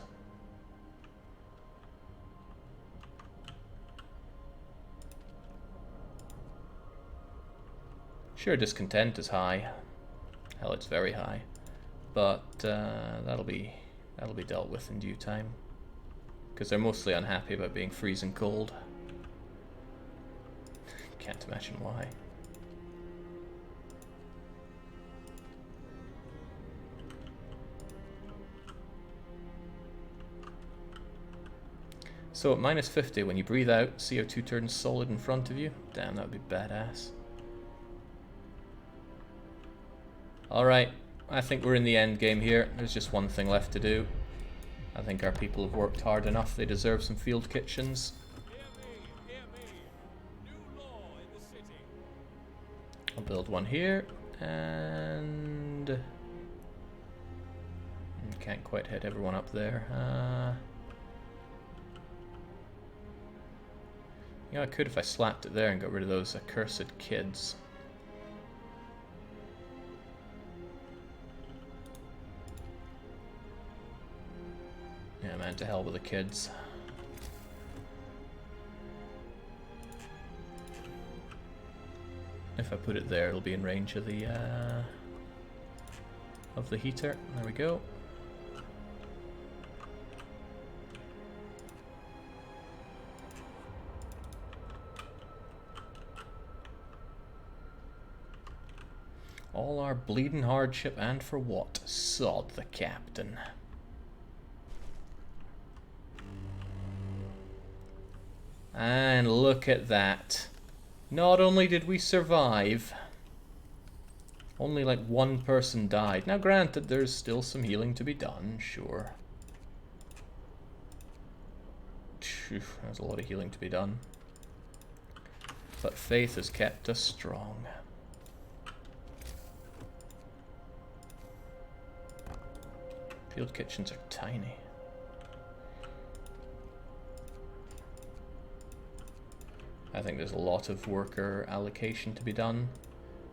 Sure, discontent is high. Hell, it's very high. But that'll be dealt with in due time. Because they're mostly unhappy about being freezing cold. Can't imagine why. So at minus 50, when you breathe out, CO2 turns solid in front of you. Damn, that would be badass. Alright, I think we're in the end game here. There's just one thing left to do. I think our people have worked hard enough. They deserve some field kitchens. Hear me. New law in the city. I'll build one here, and... Can't quite hit everyone up there. Yeah, I could if I slapped it there and got rid of those accursed kids. Yeah, man, to hell with the kids. If I put it there, it'll be in range of the heater. There we go. All our bleeding hardship, and for what? Sod the captain. And look at that. Not only did we survive, only like one person died. Now granted, there's still some healing to be done, sure. Phew, there's a lot of healing to be done. But faith has kept us strong. Field kitchens are tiny. I think there's a lot of worker allocation to be done,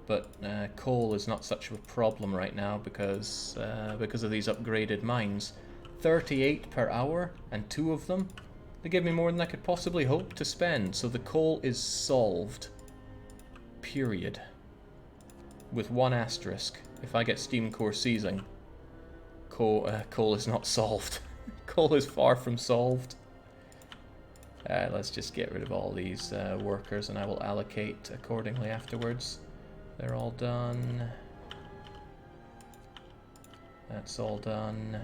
but coal is not such a problem right now because of these upgraded mines. 38 per hour, and 2 of them, they give me more than I could possibly hope to spend, so the coal is solved. Period. With one asterisk. If I get steam core seizing, coal is not solved. Coal is far from solved. Let's just get rid of all these workers and I will allocate accordingly afterwards. They're all done. That's all done.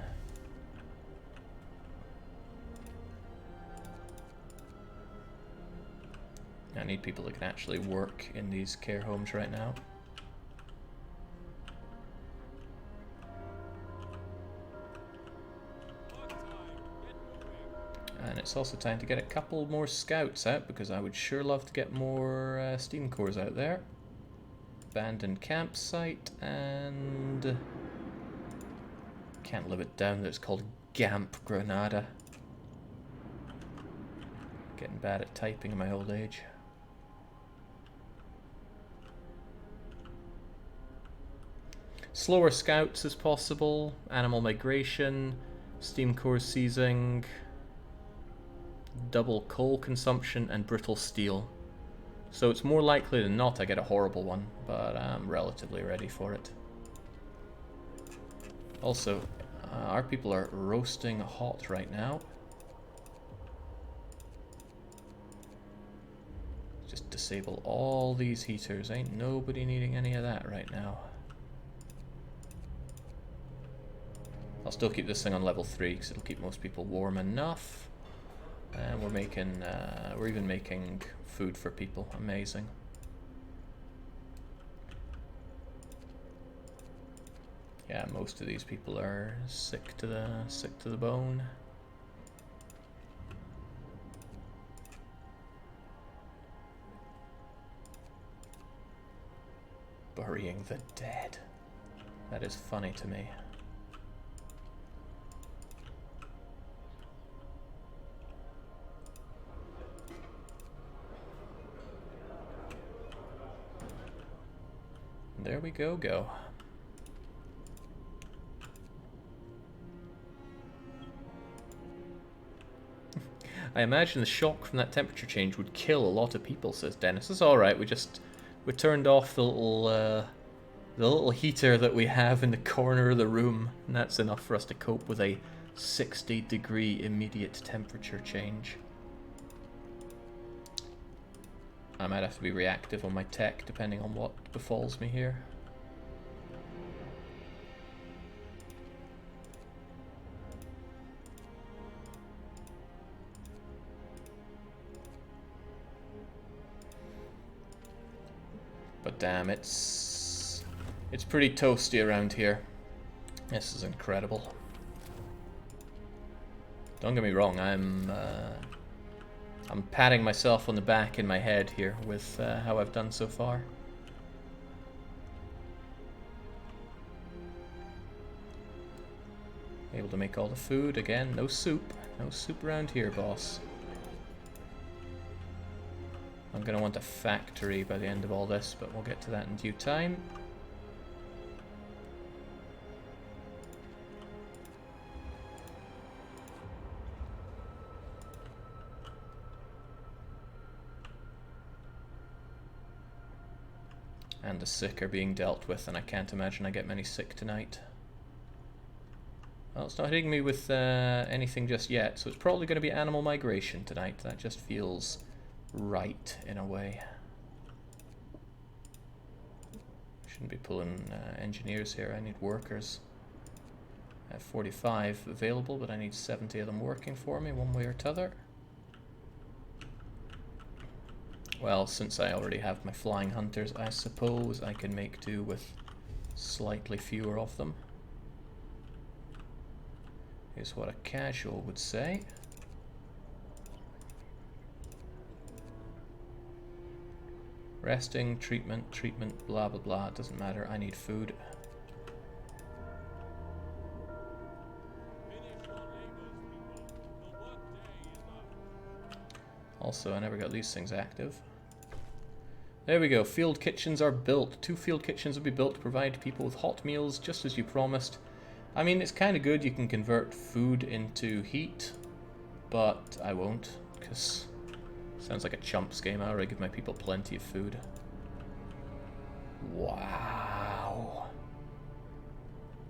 I need people that can actually work in these care homes right now. And it's also time to get a couple more scouts out because I would sure love to get more steam cores out there. Abandoned campsite, and can't live it down that it's called Gamp Granada. Getting bad at typing in my old age. Slower scouts as possible, animal migration, steam core seizing, double coal consumption, and brittle steel. So it's more likely than not I get a horrible one, but I'm relatively ready for it. Also, our people are roasting hot right now. Just disable all these heaters. Ain't nobody needing any of that right now. I'll still keep this thing on level 3 because it'll keep most people warm enough. And we're even making food for people. Amazing. Yeah, most of these people are sick to the bone. Burying the dead. That is funny to me. There we go. I imagine the shock from that temperature change would kill a lot of people, says Dennis. It's alright, we turned off the little heater that we have in the corner of the room, and that's enough for us to cope with a 60-degree immediate temperature change. I might have to be reactive on my tech depending on what befalls me here. But damn, it's pretty toasty around here. This is incredible. Don't get me wrong, I'm patting myself on the back in my head here with how I've done so far. Able to make all the food again. No soup. No soup around here, boss. I'm going to want a factory by the end of all this, but we'll get to that in due time. And the sick are being dealt with, and I can't imagine I get many sick tonight. Well, it's not hitting me with anything just yet, so it's probably going to be animal migration tonight. That just feels right in a way. Shouldn't be pulling engineers here. I need workers. I have 45 available, but I need 70 of them working for me one way or t'other. Well, since I already have my flying hunters, I suppose I can make do with slightly fewer of them. Is what a casual would say. Resting, treatment, blah blah blah, it doesn't matter, I need food. Also, I never got these things active. There we go, field kitchens are built. 2 field kitchens will be built to provide people with hot meals, just as you promised. I mean, it's kind of good you can convert food into heat, but I won't, because it sounds like a chumps game. I already give my people plenty of food. Wow.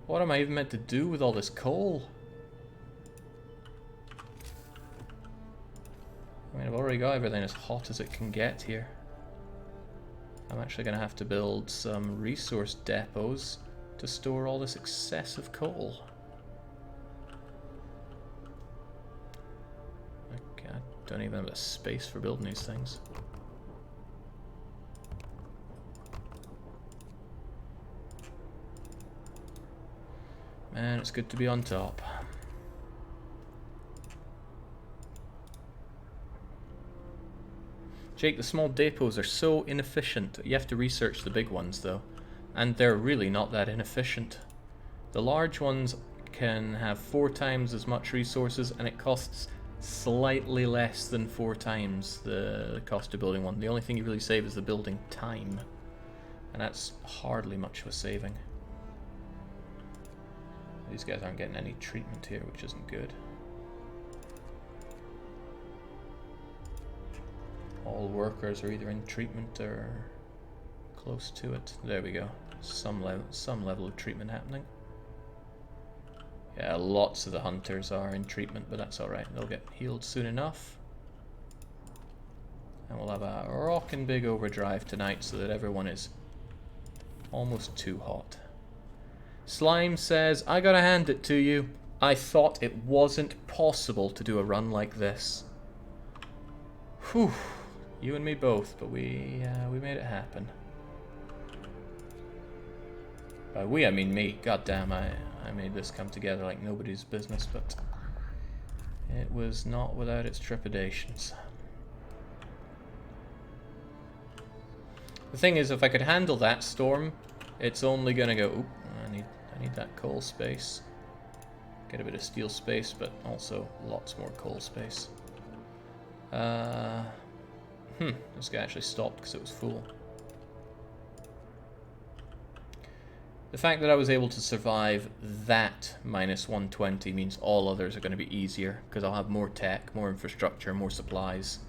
What am I even meant to do with all this coal? I mean, I've already got everything as hot as it can get here. I'm actually going to have to build some resource depots to store all this excessive coal. Okay, I don't even have the space for building these things. Man, it's good to be on top. Jake, the small depots are so inefficient. You have to research the big ones though, and they're really not that inefficient. The large ones can have 4 times as much resources, and it costs slightly less than 4 times the cost of building one. The only thing you really save is the building time, and that's hardly much of a saving. These guys aren't getting any treatment here, which isn't good. All workers are either in treatment or close to it. There we go. Some level of treatment happening. Yeah, lots of the hunters are in treatment, but that's alright. They'll get healed soon enough. And we'll have a fucking big overdrive tonight so that everyone is almost too hot. Slime says, I gotta hand it to you. I thought it wasn't possible to do a run like this. Whew. You and me both, but we made it happen. By we, I mean me. Goddamn, I made this come together like nobody's business, but it was not without its trepidations. The thing is, if I could handle that storm, it's only gonna go. Oop, I need that coal space. Get a bit of steel space, but also lots more coal space. This guy actually stopped because it was full. The fact that I was able to survive that minus 120 means all others are going to be easier, because I'll have more tech, more infrastructure, more supplies.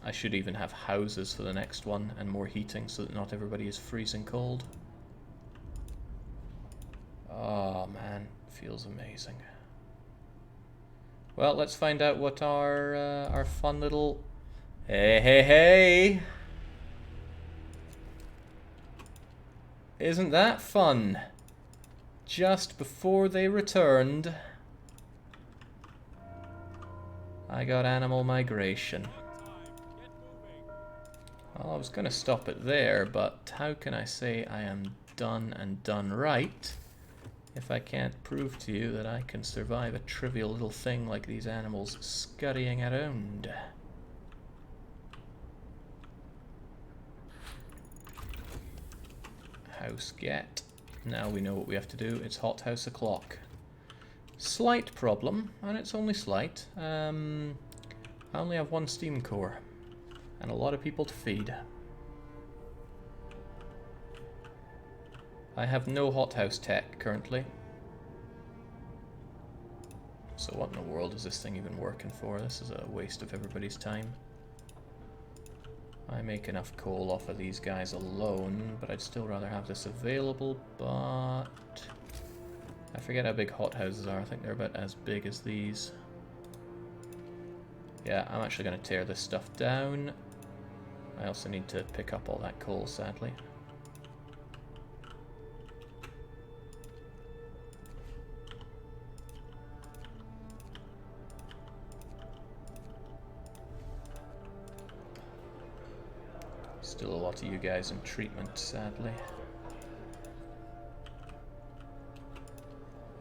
I should even have houses for the next one, and more heating so that not everybody is freezing cold. Oh man, feels amazing. Well, let's find out what our fun little... Hey! Isn't that fun? Just before they returned, I got animal migration. Well, I was going to stop it there, but how can I say I am done and done right if I can't prove to you that I can survive a trivial little thing like these animals scurrying around? House get. Now we know what we have to do. It's hothouse o'clock. Slight problem, and it's only slight. I only have one steam core and a lot of people to feed. I have no hothouse tech currently. So what in the world is this thing even working for? This is a waste of everybody's time. I make enough coal off of these guys alone, but I'd still rather have this available, but... I forget how big hothouses are. I think they're about as big as these. Yeah, I'm actually going to tear this stuff down. I also need to pick up all that coal, sadly. Still a lot of you guys in treatment, sadly.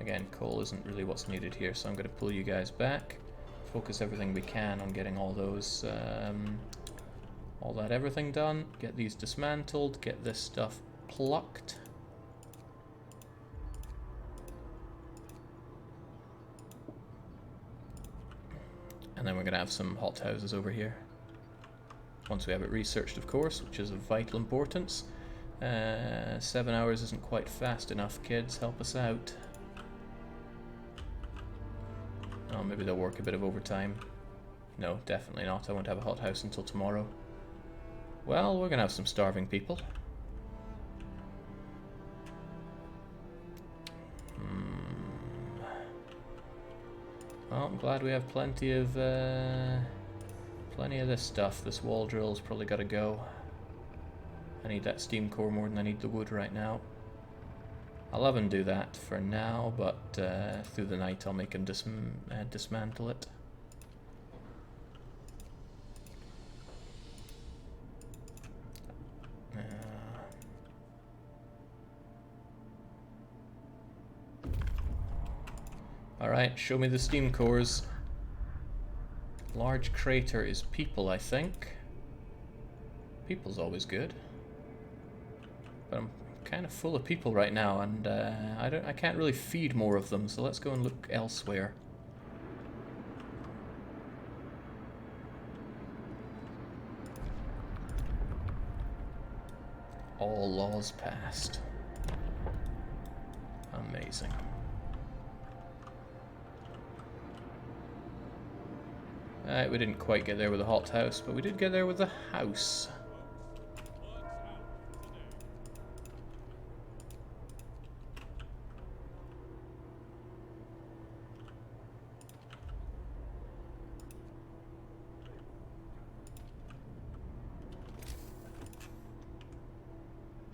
Again, coal isn't really what's needed here, so I'm going to pull you guys back. Focus everything we can on getting all those, all that everything done. Get these dismantled, get this stuff plucked. And then we're going to have some hothouses over here. Once we have it researched, of course, which is of vital importance. 7 hours isn't quite fast enough, kids. Help us out. Oh, maybe they'll work a bit of overtime. No, definitely not. I won't have a hothouse until tomorrow. Well, we're going to have some starving people. Well, I'm glad we have plenty of this stuff. This wall drill's probably got to go. I need that steam core more than I need the wood right now. I'll have him do that for now, but through the night I'll make him dismantle it. Alright, show me the steam cores. Large crater is people, I think. People's always good. But I'm kind of full of people right now, and I can't really feed more of them, so let's go and look elsewhere. All laws passed. Amazing. We didn't quite get there with the hothouse, but we did get there with the house.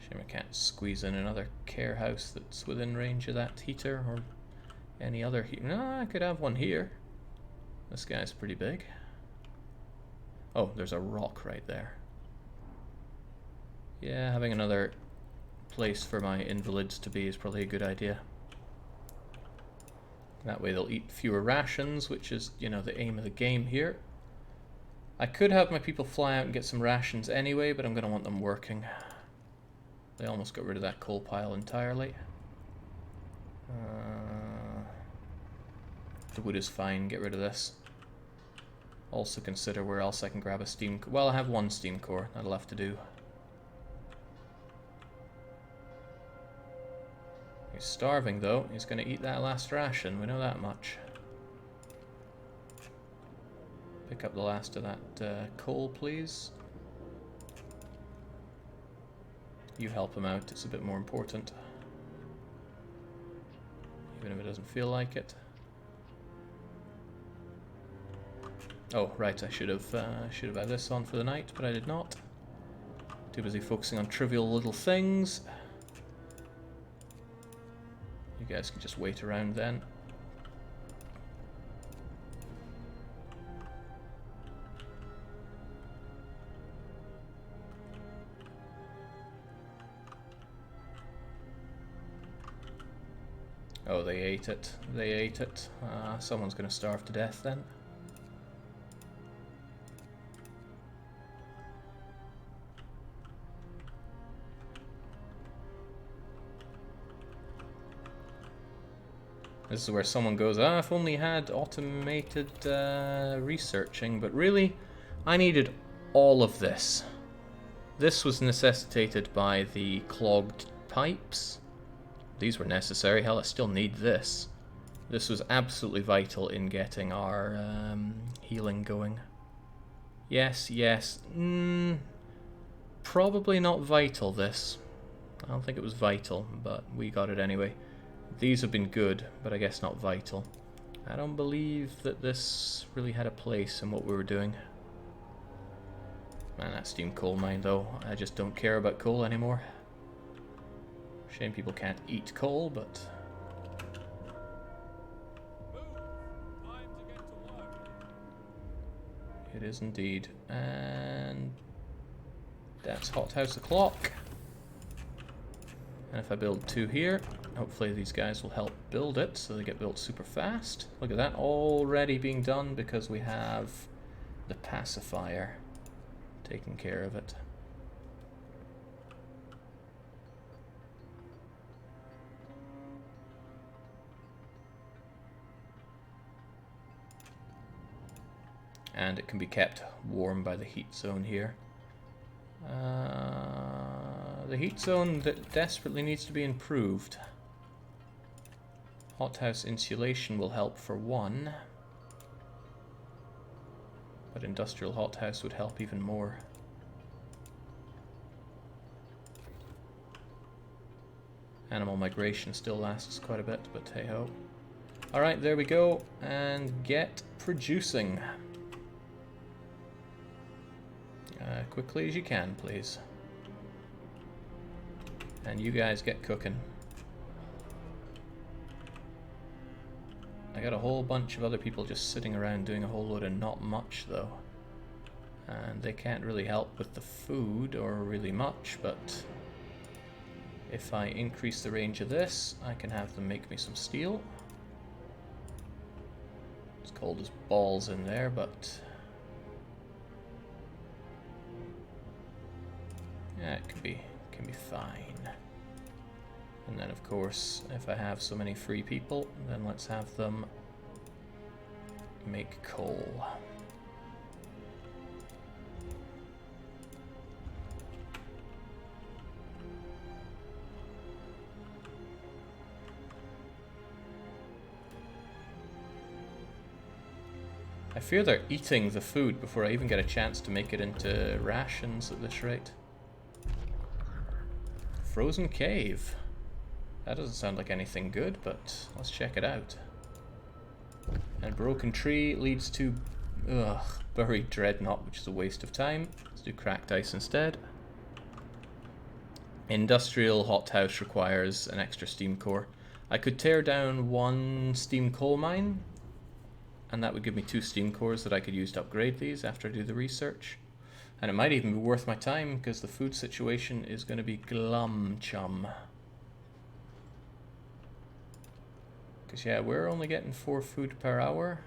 Shame I can't squeeze in another care house that's within range of that heater or any other heater. No, I could have one here. This guy's pretty big. Oh, there's a rock right there. Yeah, having another place for my invalids to be is probably a good idea. That way they'll eat fewer rations, which is, you know, the aim of the game here. I could have my people fly out and get some rations anyway, but I'm going to want them working. They almost got rid of that coal pile entirely. The wood is fine, get rid of this. Also consider where else I can grab a steam... Well, I have one steam core, that'll have to do. He's starving though, he's going to eat that last ration, we know that much. Pick up the last of that coal, please. You help him out, it's a bit more important. Even if it doesn't feel like it. Oh, right, I should have had this on for the night, but I did not. Too busy focusing on trivial little things. You guys can just wait around then. Oh, they ate it. They ate it. Someone's going to starve to death then. This is where someone goes, ah, if only had automated researching, but really, I needed all of this. This was necessitated by the clogged pipes. These were necessary, hell, I still need this. This was absolutely vital in getting our healing going. Yes, yes, probably not vital, this. I don't think it was vital, but we got it anyway. These have been good, but I guess not vital. I don't believe that this really had a place in what we were doing. Man, that steam coal mine though, I just don't care about coal anymore. Shame people can't eat coal, but... Move! Time to get to work. It is indeed. And... that's hothouse o'clock. And if I build 2 here, hopefully these guys will help build it, so they get built super fast. Look at that, already being done because we have the pacifier taking care of it. And it can be kept warm by the heat zone here. The heat zone that desperately needs to be improved. Hothouse insulation will help for 1. But industrial hothouse would help even more. Animal migration still lasts quite a bit, but hey ho. Alright, there we go. And get producing. Quickly as you can, please. And you guys get cooking. I got a whole bunch of other people just sitting around doing a whole load of not much though. And they can't really help with the food or really much, but if I increase the range of this, I can have them make me some steel. It's cold as balls in there, but yeah, it can be fine. And then of course, if I have so many free people, then let's have them make coal. I fear they're eating the food before I even get a chance to make it into rations at this rate. Frozen cave. That doesn't sound like anything good, but let's check it out. And broken tree leads to buried dreadnought, which is a waste of time. Let's do cracked ice instead. Industrial hothouse requires an extra steam core. I could tear down one steam coal mine, and that would give me 2 steam cores that I could use to upgrade these after I do the research. And it might even be worth my time, because the food situation is going to be glum chum. Because yeah, we're only getting 4 food per hour.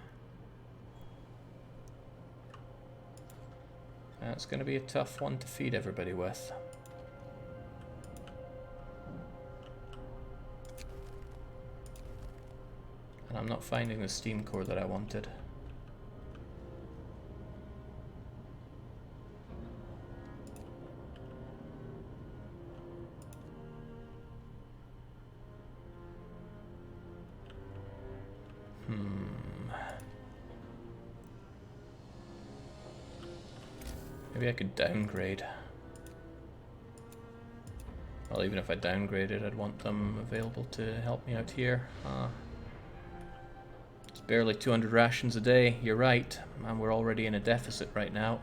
That's going to be a tough one to feed everybody with. And I'm not finding the steam core that I wanted. Maybe I could downgrade. Well, even if I downgraded, I'd want them available to help me out here. It's barely 200 rations a day, you're right. And we're already in a deficit right now.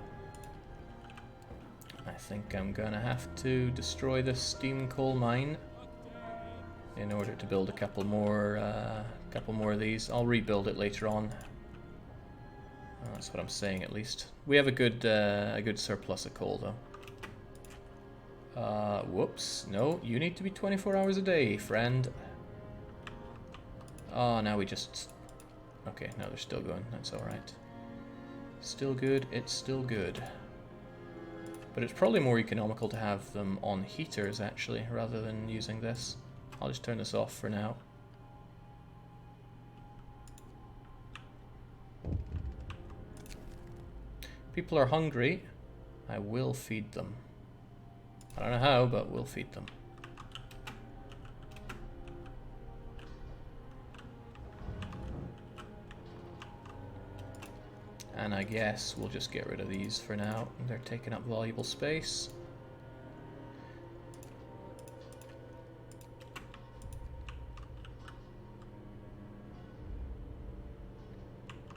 I think I'm gonna have to destroy this steam coal mine in order to build a couple more of these. I'll rebuild it later on. That's what I'm saying, at least. We have a good surplus of coal, though. Whoops. No, you need to be 24 hours a day, friend. Oh, now we just... Okay, now they're still going. That's alright. Still good. It's still good. But it's probably more economical to have them on heaters, actually, rather than using this. I'll just turn this off for now. People are hungry. I will feed them. I don't know how, but we'll feed them. And I guess we'll just get rid of these for now. They're taking up valuable space.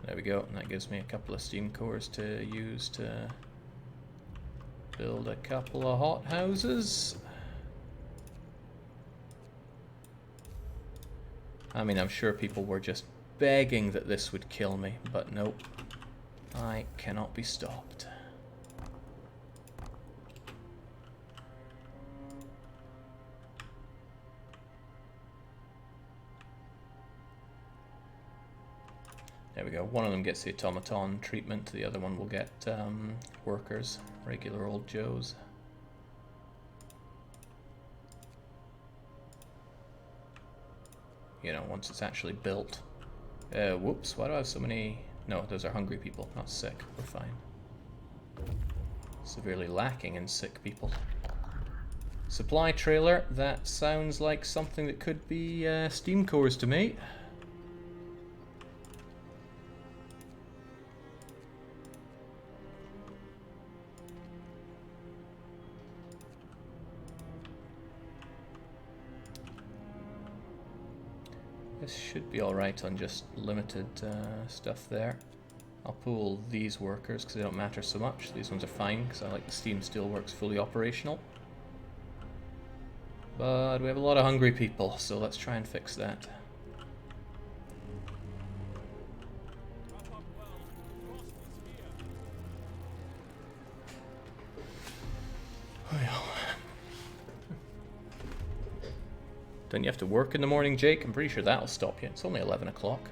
There we go, and that gives me a couple of steam cores to use to build a couple of hot houses. I mean, I'm sure people were just begging that this would kill me, but nope. I cannot be stopped. There we go. One of them gets the automaton treatment, the other one will get workers, regular old Joes. You know, once it's actually built. Whoops, why do I have so many... No, those are hungry people, not sick. We're fine. Severely lacking in sick people. Supply trailer, that sounds like something that could be steam cores to me. This should be alright on just limited stuff there. I'll pull these workers because they don't matter so much. These ones are fine because I like the steam steelworks fully operational. But we have a lot of hungry people, so let's try and fix that. Don't you have to work in the morning, Jake? I'm pretty sure that'll stop you. It's only 11 o'clock.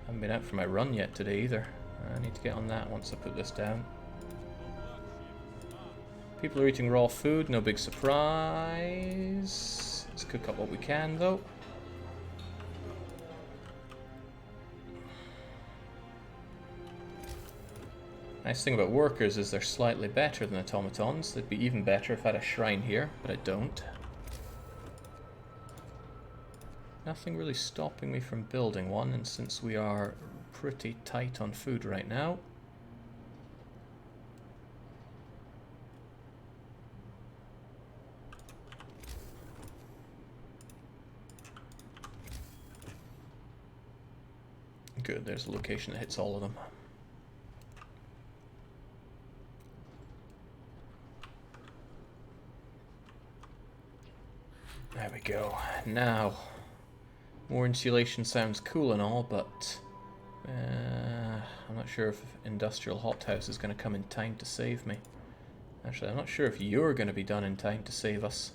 Haven't been out for my run yet today either. I need to get on that once I put this down. People are eating raw food, no big surprise. Let's cook up what we can though. Nice thing about workers is they're slightly better than automatons. They'd be even better if I had a shrine here, but I don't. Nothing really stopping me from building one, and since we are pretty tight on food right now, good, there's a location that hits all of them. we go. Now, more insulation sounds cool and all, but I'm not sure if industrial hothouse is going to come in time to save me. Actually, I'm not sure if you're going to be done in time to save us.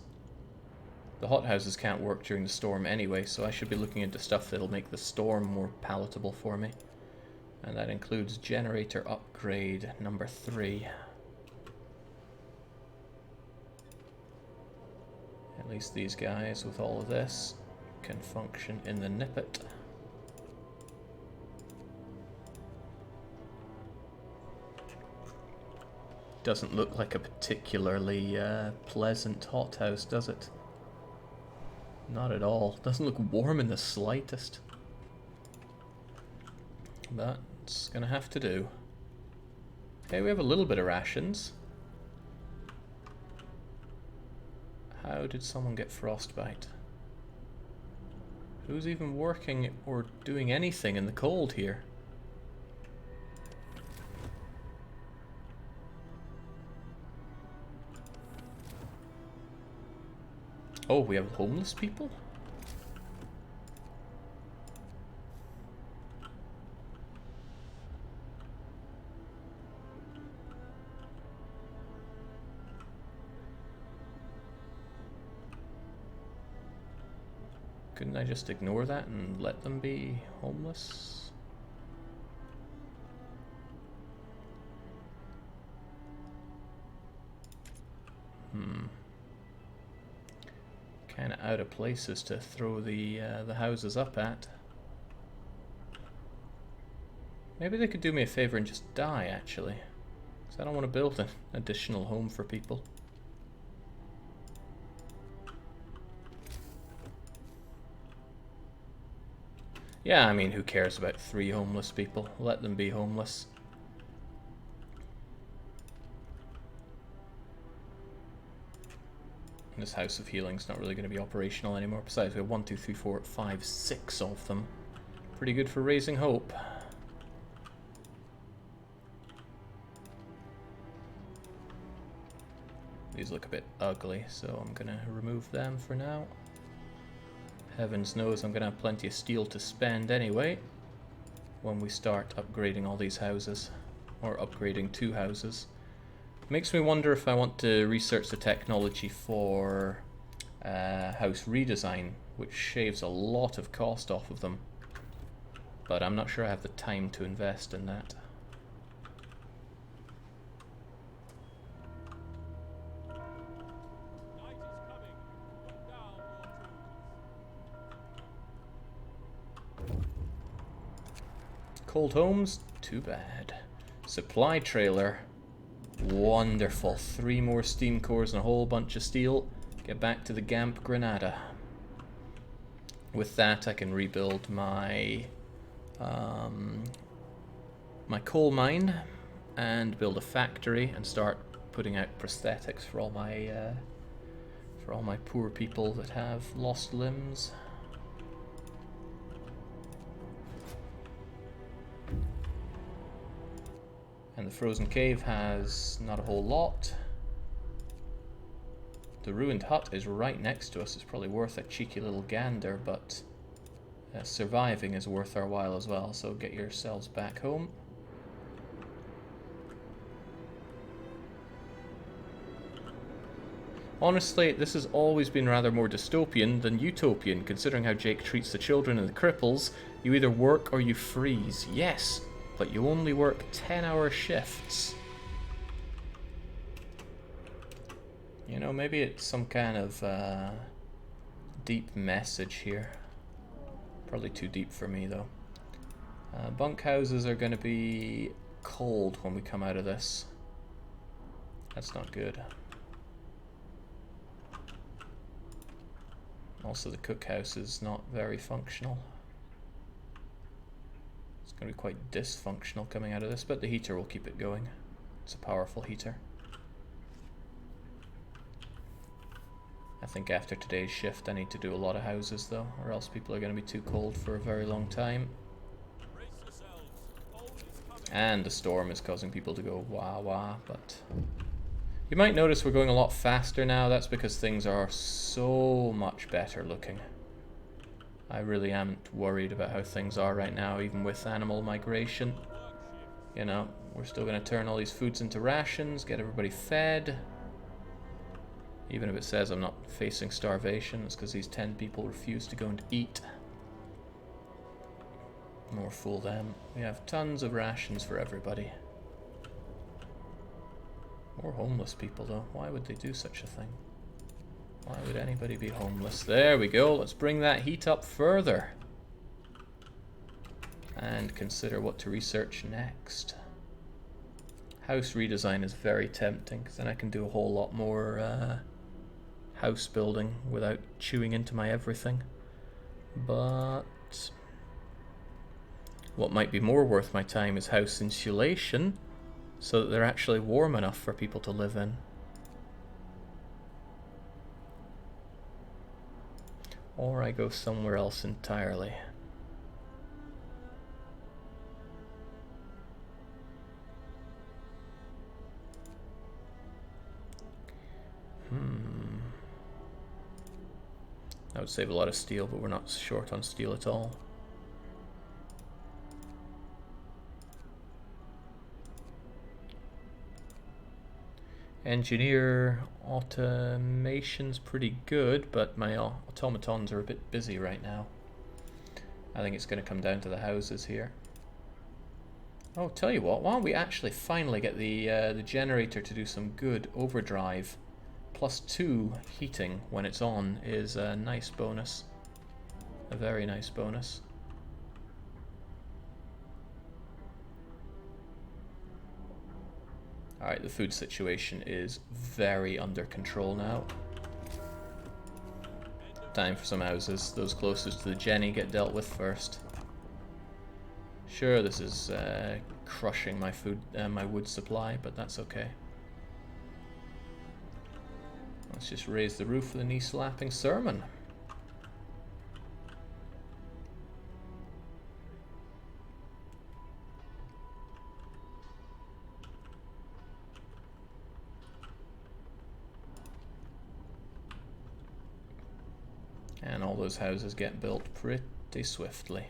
The hothouses can't work during the storm anyway, so I should be looking into stuff that'll make the storm more palatable for me. And that includes generator upgrade number 3. At least these guys with all of this can function in the nippet. Doesn't look like a particularly pleasant hothouse, does it? Not at all. Doesn't look warm in the slightest. But it's gonna have to do. Okay, we have a little bit of rations. How did someone get frostbite? Who's even working or doing anything in the cold here? Oh, we have homeless people? Couldn't I just ignore that and let them be homeless? Kind of out of places to throw the houses up at. Maybe they could do me a favor and just die, actually. Because I don't want to build an additional home for people. Yeah, I mean, who cares about 3 homeless people? Let them be homeless. This House of Healing's not really going to be operational anymore. Besides, we have 1, 2, 3, 4, 5, 6 of them. Pretty good for raising hope. These look a bit ugly, so I'm going to remove them for now. Heavens knows I'm going to have plenty of steel to spend anyway when we start upgrading all these houses. Or upgrading 2 houses. Makes me wonder if I want to research the technology for house redesign, which shaves a lot of cost off of them. But I'm not sure I have the time to invest in that. Night is coming. Put down more troops. Cold homes? Too bad. Supply trailer. Wonderful. 3 more steam cores and a whole bunch of steel. Get back to the Gamp Granada. With that I can rebuild my my coal mine and build a factory and start putting out prosthetics for all my poor people that have lost limbs. And the frozen cave has not a whole lot. The ruined hut is right next to us. It's probably worth a cheeky little gander, but surviving is worth our while as well, so get yourselves back home. Honestly, this has always been rather more dystopian than utopian, considering how Jake treats the children and the cripples. You either work or you freeze. Yes, but you only work 10-hour shifts. You know, maybe it's some kind of deep message here. Probably too deep for me, though. Bunkhouses are going to be cold when we come out of this. That's not good. Also, the cookhouse is not very functional. It's going to be quite dysfunctional coming out of this, but the heater will keep it going. It's a powerful heater. I think after today's shift I need to do a lot of houses though, or else people are going to be too cold for a very long time. Brace yourselves. Cold is coming. And the storm is causing people to go wah wah, but You might notice we're going a lot faster now. That's because things are so much better looking. I really am worried about how things are right now, even with animal migration. You know, we're still going to turn all these foods into rations, get everybody fed. Even if it says I'm not facing starvation, it's because these 10 people refuse to go and eat. More fool them. We have tons of rations for everybody. More homeless people though. Why would they do such a thing? Why would anybody be homeless? There we go. Let's bring that heat up further. And consider what to research next. House redesign is very tempting, because then I can do a whole lot more house building without chewing into my everything. But what might be more worth my time is house insulation, so that they're actually warm enough for people to live in. Or I go somewhere else entirely. That would save a lot of steel, but we're not short on steel at all. Engineer automation's pretty good, but my automatons are a bit busy right now. I think it's going to come down to the houses here. Oh, tell you what, why don't we actually finally get the generator to do some good overdrive. +2 heating when it's on is a nice bonus. A very nice bonus. Alright, the food situation is very under control now. Time for some houses. Those closest to the Jenny get dealt with first. Sure, this is crushing my my wood supply, but that's okay. Let's just raise the roof with a knee-slapping sermon. And all those houses get built pretty swiftly.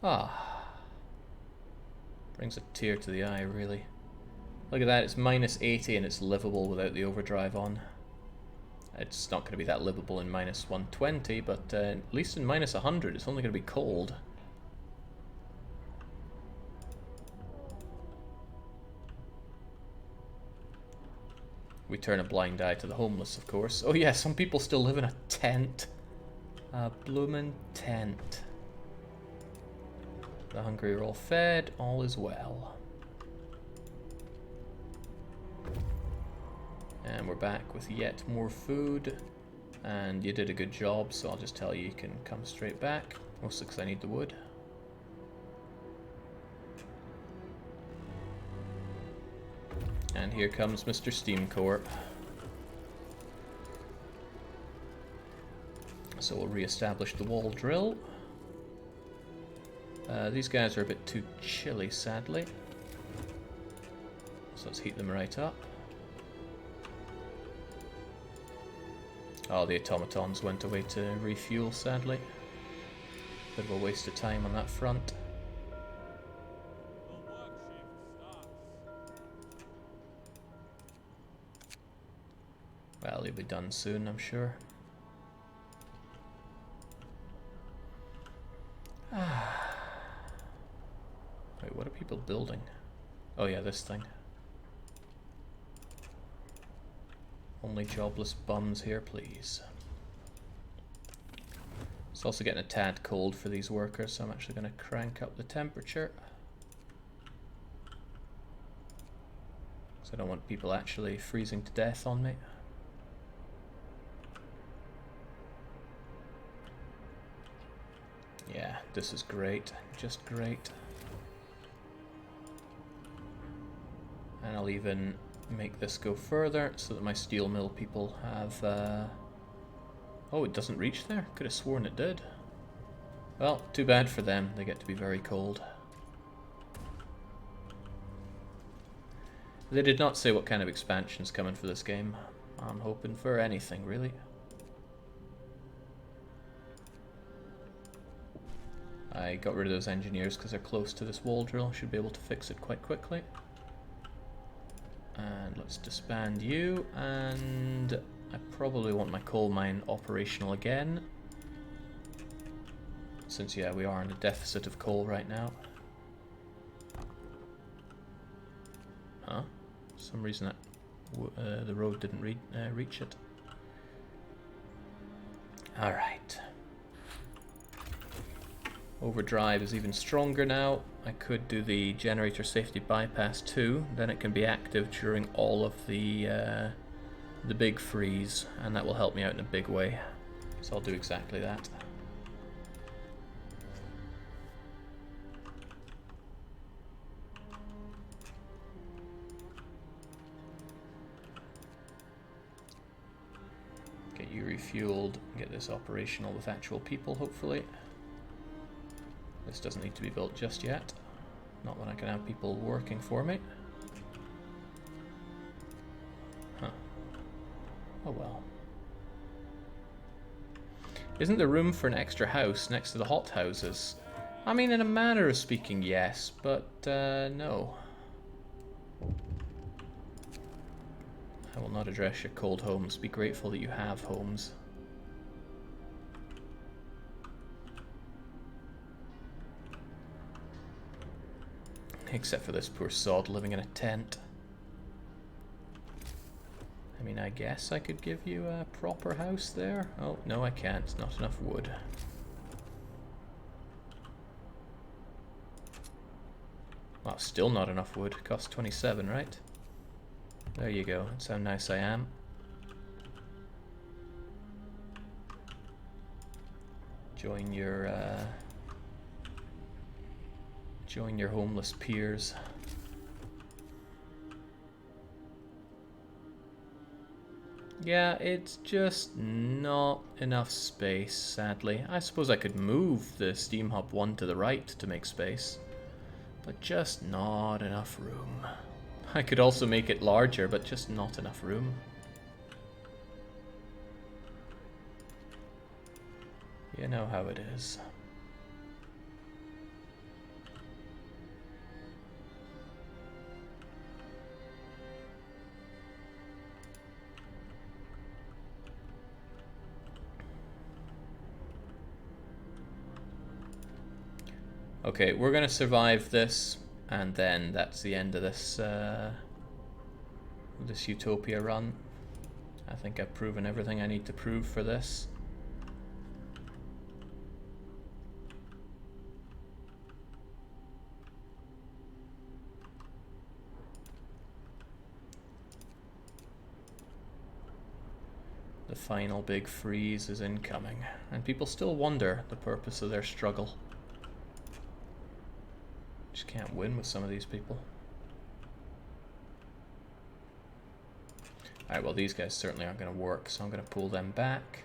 Ah. Brings a tear to the eye, really. Look at that, it's -80 and it's livable without the overdrive on. It's not going to be that livable in -120, but at least in -100 it's only going to be cold. We turn a blind eye to the homeless, of course. Oh yeah, some people still live in a tent. A bloomin' tent. The hungry are all fed, all is well. And we're back with yet more food. And you did a good job, so I'll just tell you you can come straight back. Mostly because I need the wood. And here comes Mr. Steam Corp. So we'll re-establish the wall drill. These guys are a bit too chilly, sadly. So let's heat them right up. Oh, the automatons went away to refuel, sadly. Bit of a waste of time on that front. Well, he'll be done soon, I'm sure. Wait, what are people building? Oh yeah, this thing. Only jobless bums here, please. It's also getting a tad cold for these workers, so I'm actually going to crank up the temperature. Because I don't want people actually freezing to death on me. Yeah, this is great. Just great. And I'll even make this go further so that my steel mill people have... Oh, it doesn't reach there? Could have sworn it did. Well, too bad for them. They get to be very cold. They did not say what kind of expansion's coming for this game. I'm hoping for anything, really. I got rid of those engineers because they're close to this wall drill. Should be able to fix it quite quickly. And let's disband you, and I probably want my coal mine operational again. Since, yeah, we are in a deficit of coal right now. Huh? For some reason that the road didn't reach it. Alright. Overdrive is even stronger now. I could do the generator safety bypass too, then it can be active during all of the big freeze, and that will help me out in a big way. So I'll do exactly that. Get you refueled, get this operational with actual people hopefully. This doesn't need to be built just yet. Not when I can have people working for me. Huh. Oh well. Isn't there room for an extra house next to the hot houses? I mean, in a manner of speaking, yes, but no. I will not address your cold homes. Be grateful that you have homes. Except for this poor sod living in a tent. I mean, I guess I could give you a proper house there. Oh, no I can't. Not enough wood. Well, still not enough wood. Costs 27, right? There you go. That's how nice I am. Join your homeless peers. Yeah, it's just not enough space, sadly. I suppose I could move the steam hub one to the right to make space, but just not enough room. I could also make it larger, but just not enough room. You know how it is. Okay, we're gonna survive this, and then that's the end of this this Utopia run. I think I've proven everything I need to prove for this. The final big freeze is incoming, and people still wonder the purpose of their struggle. Just can't win with some of these people. Alright, well these guys certainly aren't going to work, so I'm going to pull them back.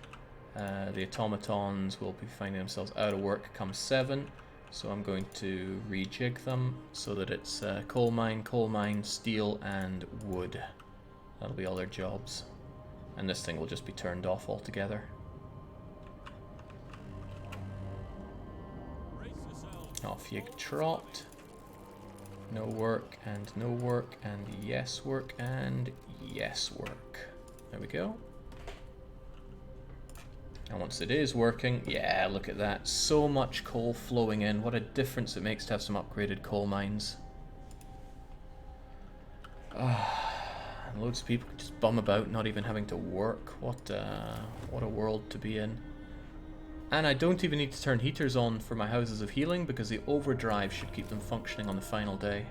The automatons will be finding themselves out of work come 7, so I'm going to rejig them so that it's coal mine, steel, and wood. That'll be all their jobs. And this thing will just be turned off altogether. Off you trot. No work, and no work, and yes work, and yes work. There we go. And once it is working, yeah, look at that. So much coal flowing in. What a difference it makes to have some upgraded coal mines. And loads of people can just bum about, not even having to work. What a world to be in. And I don't even need to turn heaters on for my houses of healing because the overdrive should keep them functioning on the final day.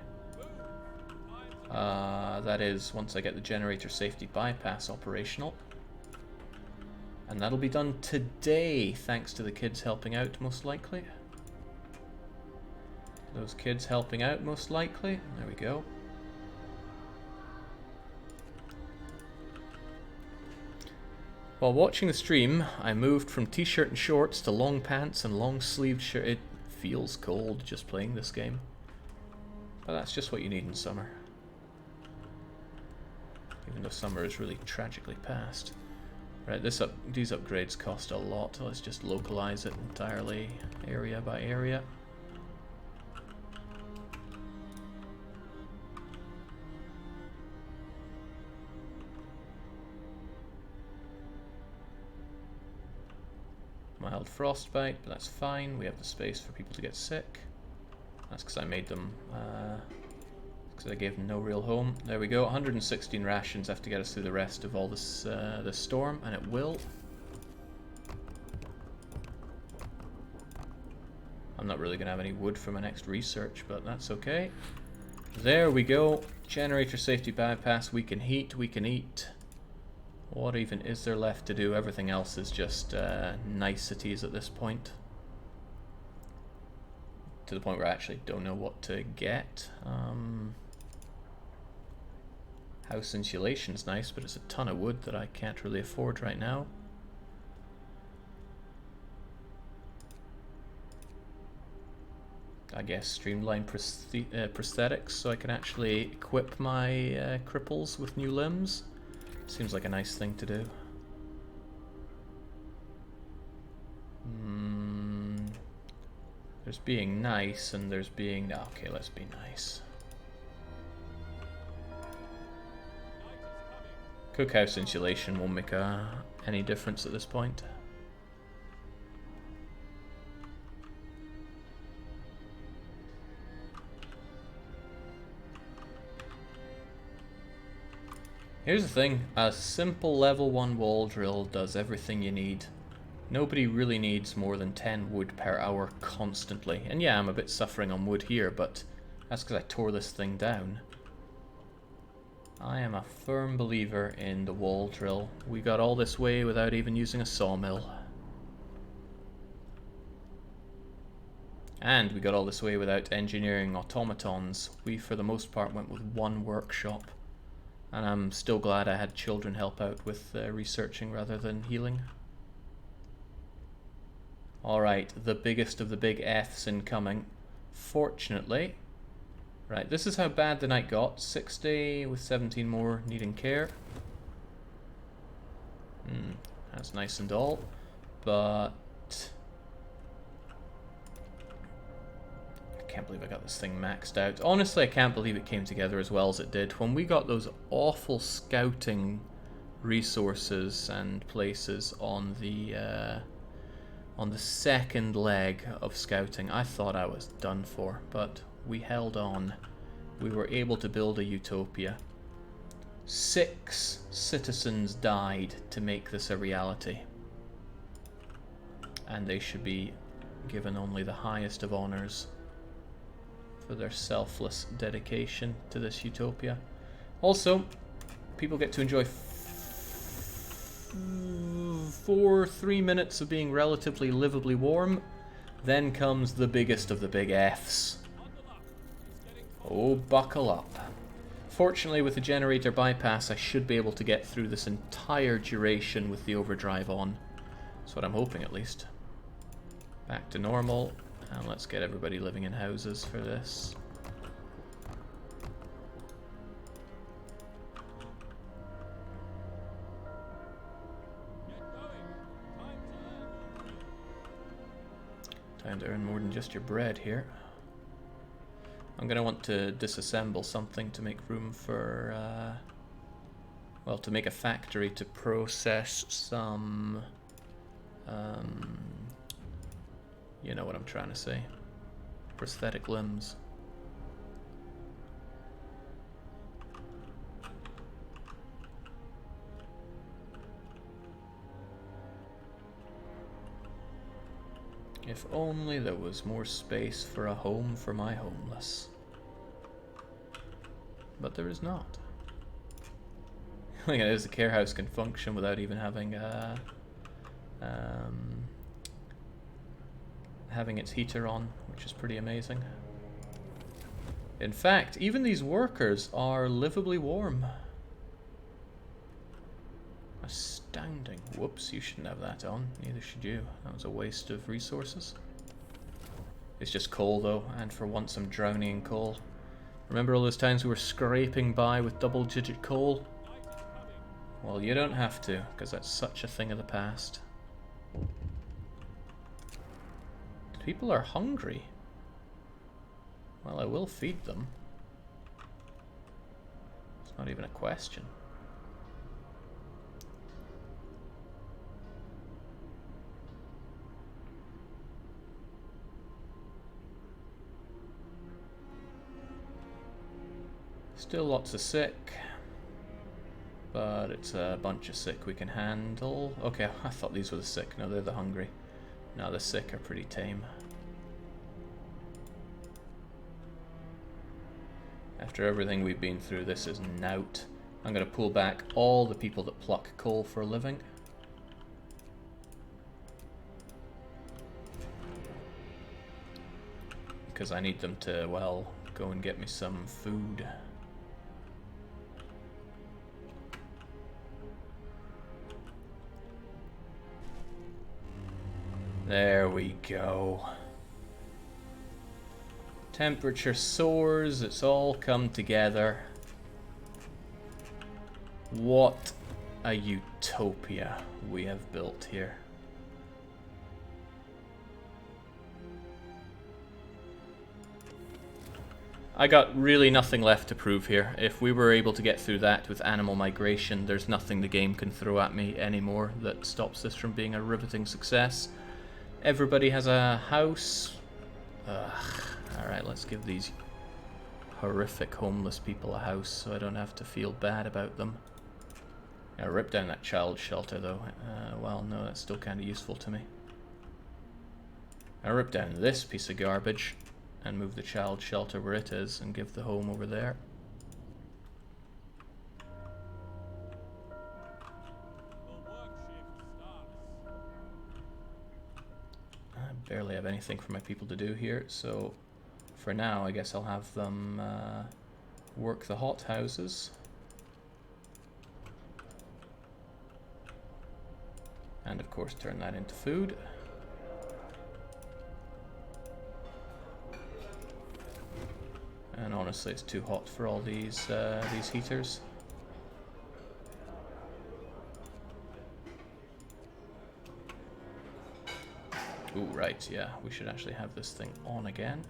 That is, once I get the generator safety bypass operational. And that'll be done today, thanks to the kids helping out, most likely. Those kids helping out, most likely. There we go. While watching the stream, I moved from t-shirt and shorts to long pants and long-sleeved shirt. It feels cold just playing this game. But that's just what you need in summer. even though summer is really tragically past. Right, these upgrades cost a lot. Let's just localize it entirely, area by area. Mild frostbite, but that's fine. We have the space for people to get sick. That's because I made them, because I gave them no real home. There we go, 116 rations have to get us through the rest of all this, this storm, and it will. I'm not really going to have any wood for my next research, but that's okay. There we go. Generator safety bypass. We can heat, we can eat. What even is there left to do? Everything else is just niceties at this point. To the point where I actually don't know what to get. House insulation's nice, but it's a ton of wood that I can't really afford right now. I guess streamline prosthetics so I can actually equip my cripples with new limbs. Seems like a nice thing to do. There's being nice and there's being... Okay, let's be nice. Cookhouse insulation won't make any difference at this point. Here's the thing, a simple level 1 wall drill does everything you need. Nobody really needs more than 10 wood per hour constantly. And yeah, I'm a bit suffering on wood here, but that's because I tore this thing down. I am a firm believer in the wall drill. We got all this way without even using a sawmill. And we got all this way without engineering automatons. We, for the most part, went with one workshop. And I'm still glad I had children help out with researching rather than healing. Alright, the biggest of the big F's incoming. Fortunately, right, this is how bad the night got. 60 with 17 more needing care. That's nice and all. But... I can't believe I got this thing maxed out. Honestly, I can't believe it came together as well as it did. When we got those awful scouting resources and places on the second leg of scouting, I thought I was done for, but we held on. We were able to build a utopia. 6 citizens died to make this a reality. And they should be given only the highest of honors for their selfless dedication to this utopia. Also, people get to enjoy 3 minutes of being relatively livably warm. Then comes the biggest of the big F's. Oh, buckle up. Fortunately, with the generator bypass, I should be able to get through this entire duration with the overdrive on. That's what I'm hoping, at least. Back to normal. And let's get everybody living in houses for this. Time to earn more than just your bread here. I'm going to want to disassemble something to make room for, well, to make a factory to process some, you know what I'm trying to say, prosthetic limbs. If only there was more space for a home for my homeless. But there is not. Look at this, the care house can function without even having having its heater on, which is pretty amazing. In fact, even these workers are livably warm. Astounding. Whoops, you shouldn't have that on. Neither should you. That was a waste of resources. It's just coal though, and for once I'm drowning in coal. Remember all those times we were scraping by with double-digit coal? Well, you don't have to, because that's such a thing of the past. People are hungry. Well, I will feed them. It's not even a question. Still lots of sick. But it's a bunch of sick we can handle. Okay, I thought these were the sick. No, they're the hungry. No, the sick are pretty tame. After everything we've been through, this is knout. I'm going to pull back all the people that pluck coal for a living. Because I need them to, well, go and get me some food. There we go. Temperature soars, it's all come together. What a utopia we have built here. I got really nothing left to prove here. If we were able to get through that with animal migration, there's nothing the game can throw at me anymore that stops this from being a riveting success. Everybody has a house. Alright, let's give these horrific homeless people a house so I don't have to feel bad about them. I ripped down that child shelter though. Well, no, that's still kind of useful to me. I ripped down this piece of garbage and move the child shelter where it is and give the home over there. I barely have anything for my people to do here, so for now I guess I'll have them work the hot houses. And of course turn that into food. And honestly, it's too hot for all these heaters. Ooh, right, yeah, we should actually have this thing on again.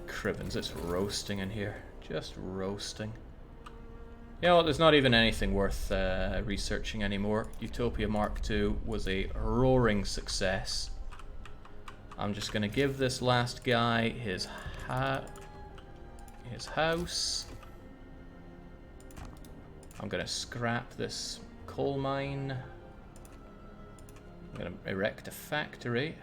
Crivens, it's roasting in here. Just roasting. You know what, there's not even anything worth researching anymore. Utopia Mark II was a roaring success. I'm just gonna give this last guy his house. I'm gonna scrap this coal mine. I'm gonna erect a factory.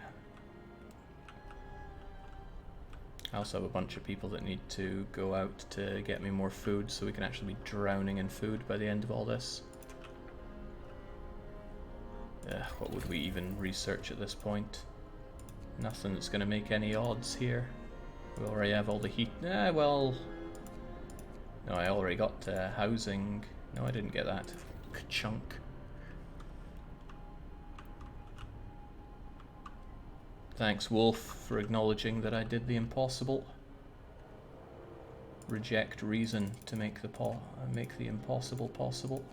I also have a bunch of people that need to go out to get me more food so we can actually be drowning in food by the end of all this. What would we even research at this point? Nothing that's going to make any odds here. We already have all the heat. Well... No, I already got housing. No, I didn't get that. Ka-chunk. Thanks, Wolf, for acknowledging that I did the impossible. Reject reason to make the impossible possible.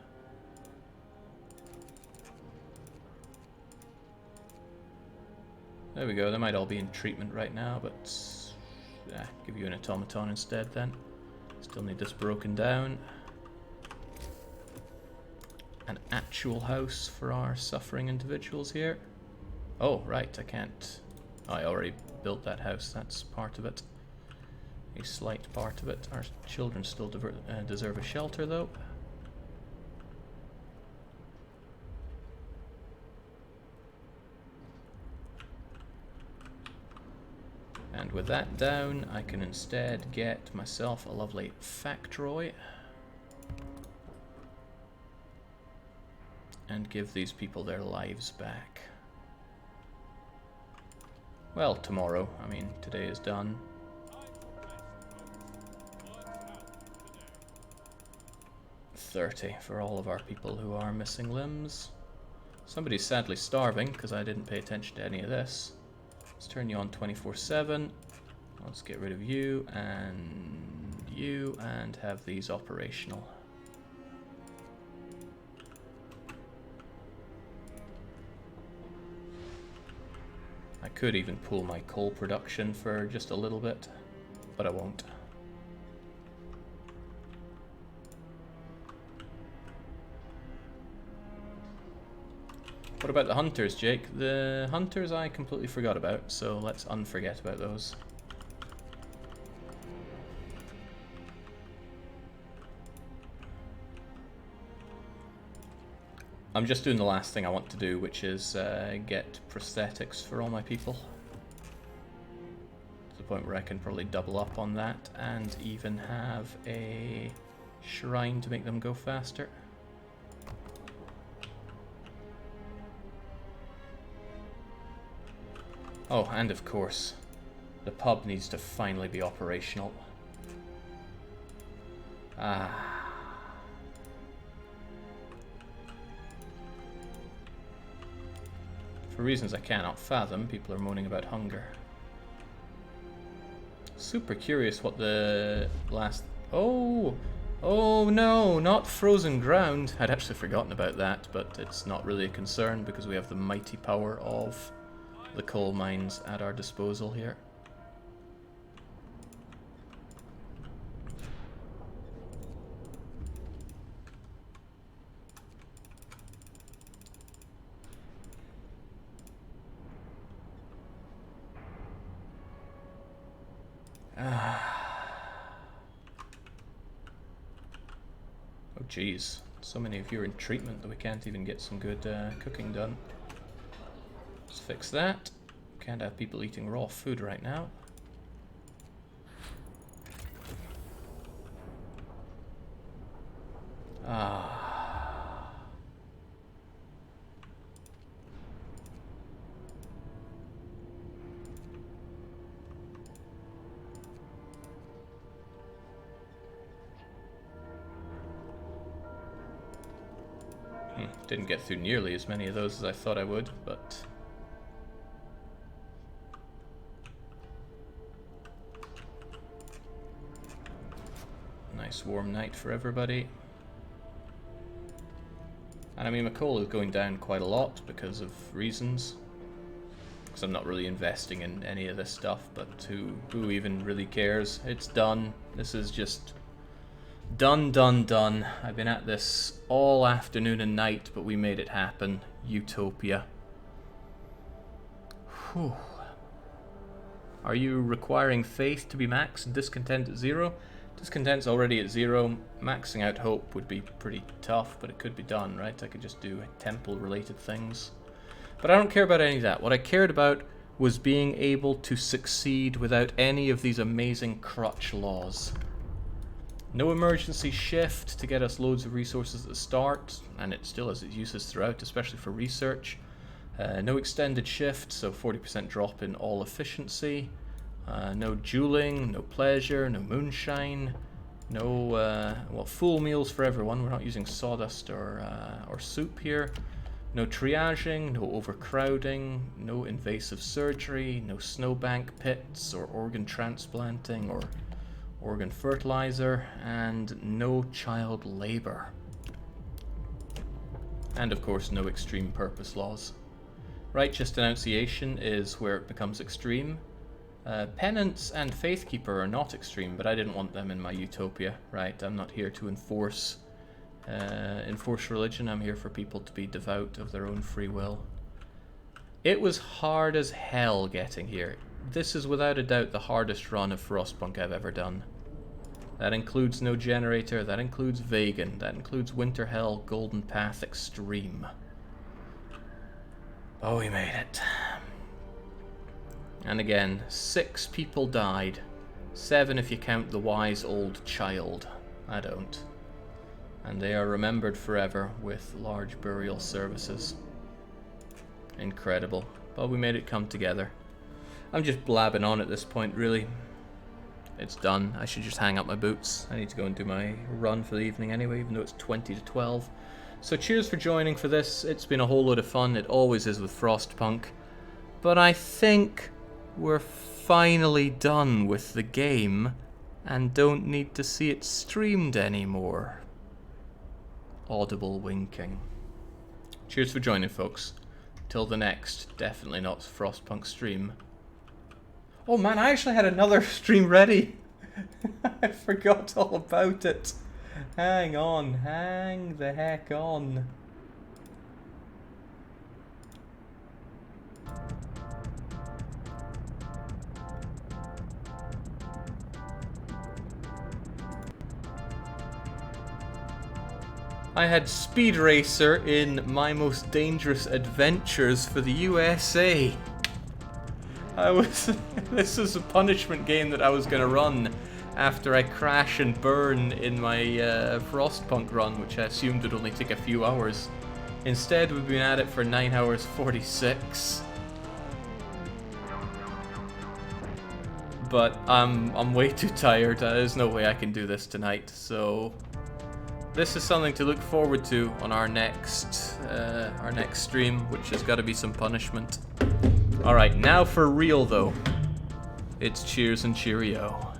There we go, they might all be in treatment right now, but give you an automaton instead then. Still need this broken down. An actual house for our suffering individuals here. Oh, right, I can't... Oh, I already built that house, that's part of it. A slight part of it. Our children still deserve a shelter, though. And with that down, I can instead get myself a lovely factory. And give these people their lives back. Well, tomorrow. I mean, today is done. 30 for all of our people who are missing limbs. Somebody's sadly starving because I didn't pay attention to any of this. Let's turn you on 24/7. Let's get rid of you and have these operational. I could even pull my coal production for just a little bit, but I won't. What about the hunters, Jake? The hunters I completely forgot about, so let's unforget about those. I'm just doing the last thing I want to do, which is get prosthetics for all my people. To the point where I can probably double up on that and even have a shrine to make them go faster. Oh, and of course, the pub needs to finally be operational. Ah. For reasons I cannot fathom, people are moaning about hunger. Super curious what the last... Oh! Oh no, not frozen ground. I'd actually forgotten about that, but it's not really a concern because we have the mighty power of the coal mines at our disposal here. Oh geez, so many of you are in treatment that we can't even get some good cooking done. Let's fix that. Can't have people eating raw food right now. Ah. Didn't get through nearly as many of those as I thought I would, but... Nice warm night for everybody. And I mean, my coal is going down quite a lot because of reasons. Because I'm not really investing in any of this stuff, but who even really cares? It's done. This is just... done, done, done. I've been at this all afternoon and night, but we made it happen. Utopia. Whew. Are you requiring faith to be max and discontent at 0? Discontent's already at 0. Maxing out hope would be pretty tough, but it could be done, right? I could just do temple-related things. But I don't care about any of that. What I cared about was being able to succeed without any of these amazing crutch laws. No emergency shift to get us loads of resources at the start, and it still has its uses throughout, especially for research. No extended shift, so 40% drop in all efficiency. No dueling, no pleasure, no moonshine, no well, full meals for everyone. We're not using sawdust or soup here. No triaging, no overcrowding, no invasive surgery, no snowbank pits or organ transplanting or organ fertilizer, and no child labor. And of course, no extreme purpose laws. Righteous denunciation is where it becomes extreme. Penance and Faithkeeper are not extreme, but I didn't want them in my utopia, right? I'm not here to enforce religion. I'm here for people to be devout of their own free will. It was hard as hell getting here. This is without a doubt the hardest run of Frostpunk I've ever done. That includes no generator, that includes vegan, that includes Winter Hell, Golden Path Extreme. Oh, we made it. And again, 6 people died. 7 if you count the wise old child. I don't. And they are remembered forever with large burial services. Incredible. But we made it come together. I'm just blabbing on at this point, really. It's done. I should just hang up my boots. I need to go and do my run for the evening anyway, even though it's 20 to 12. So cheers for joining for this. It's been a whole load of fun. It always is with Frostpunk. But I think we're finally done with the game and don't need to see it streamed anymore. Audible winking. Cheers for joining, folks. Till the next, definitely not Frostpunk stream. Oh man, I actually had another stream ready. I forgot all about it. Hang on, hang the heck on. I had Speed Racer in My Most Dangerous Adventures for the USA. This is a punishment game that I was going to run after I crash and burn in my Frostpunk run, which I assumed would only take a few hours. Instead, we've been at it for 9 hours 46. But I'm way too tired. There's no way I can do this tonight, so this is something to look forward to on our next stream, which has got to be some punishment. Alright, now for real though. It's cheers and cheerio.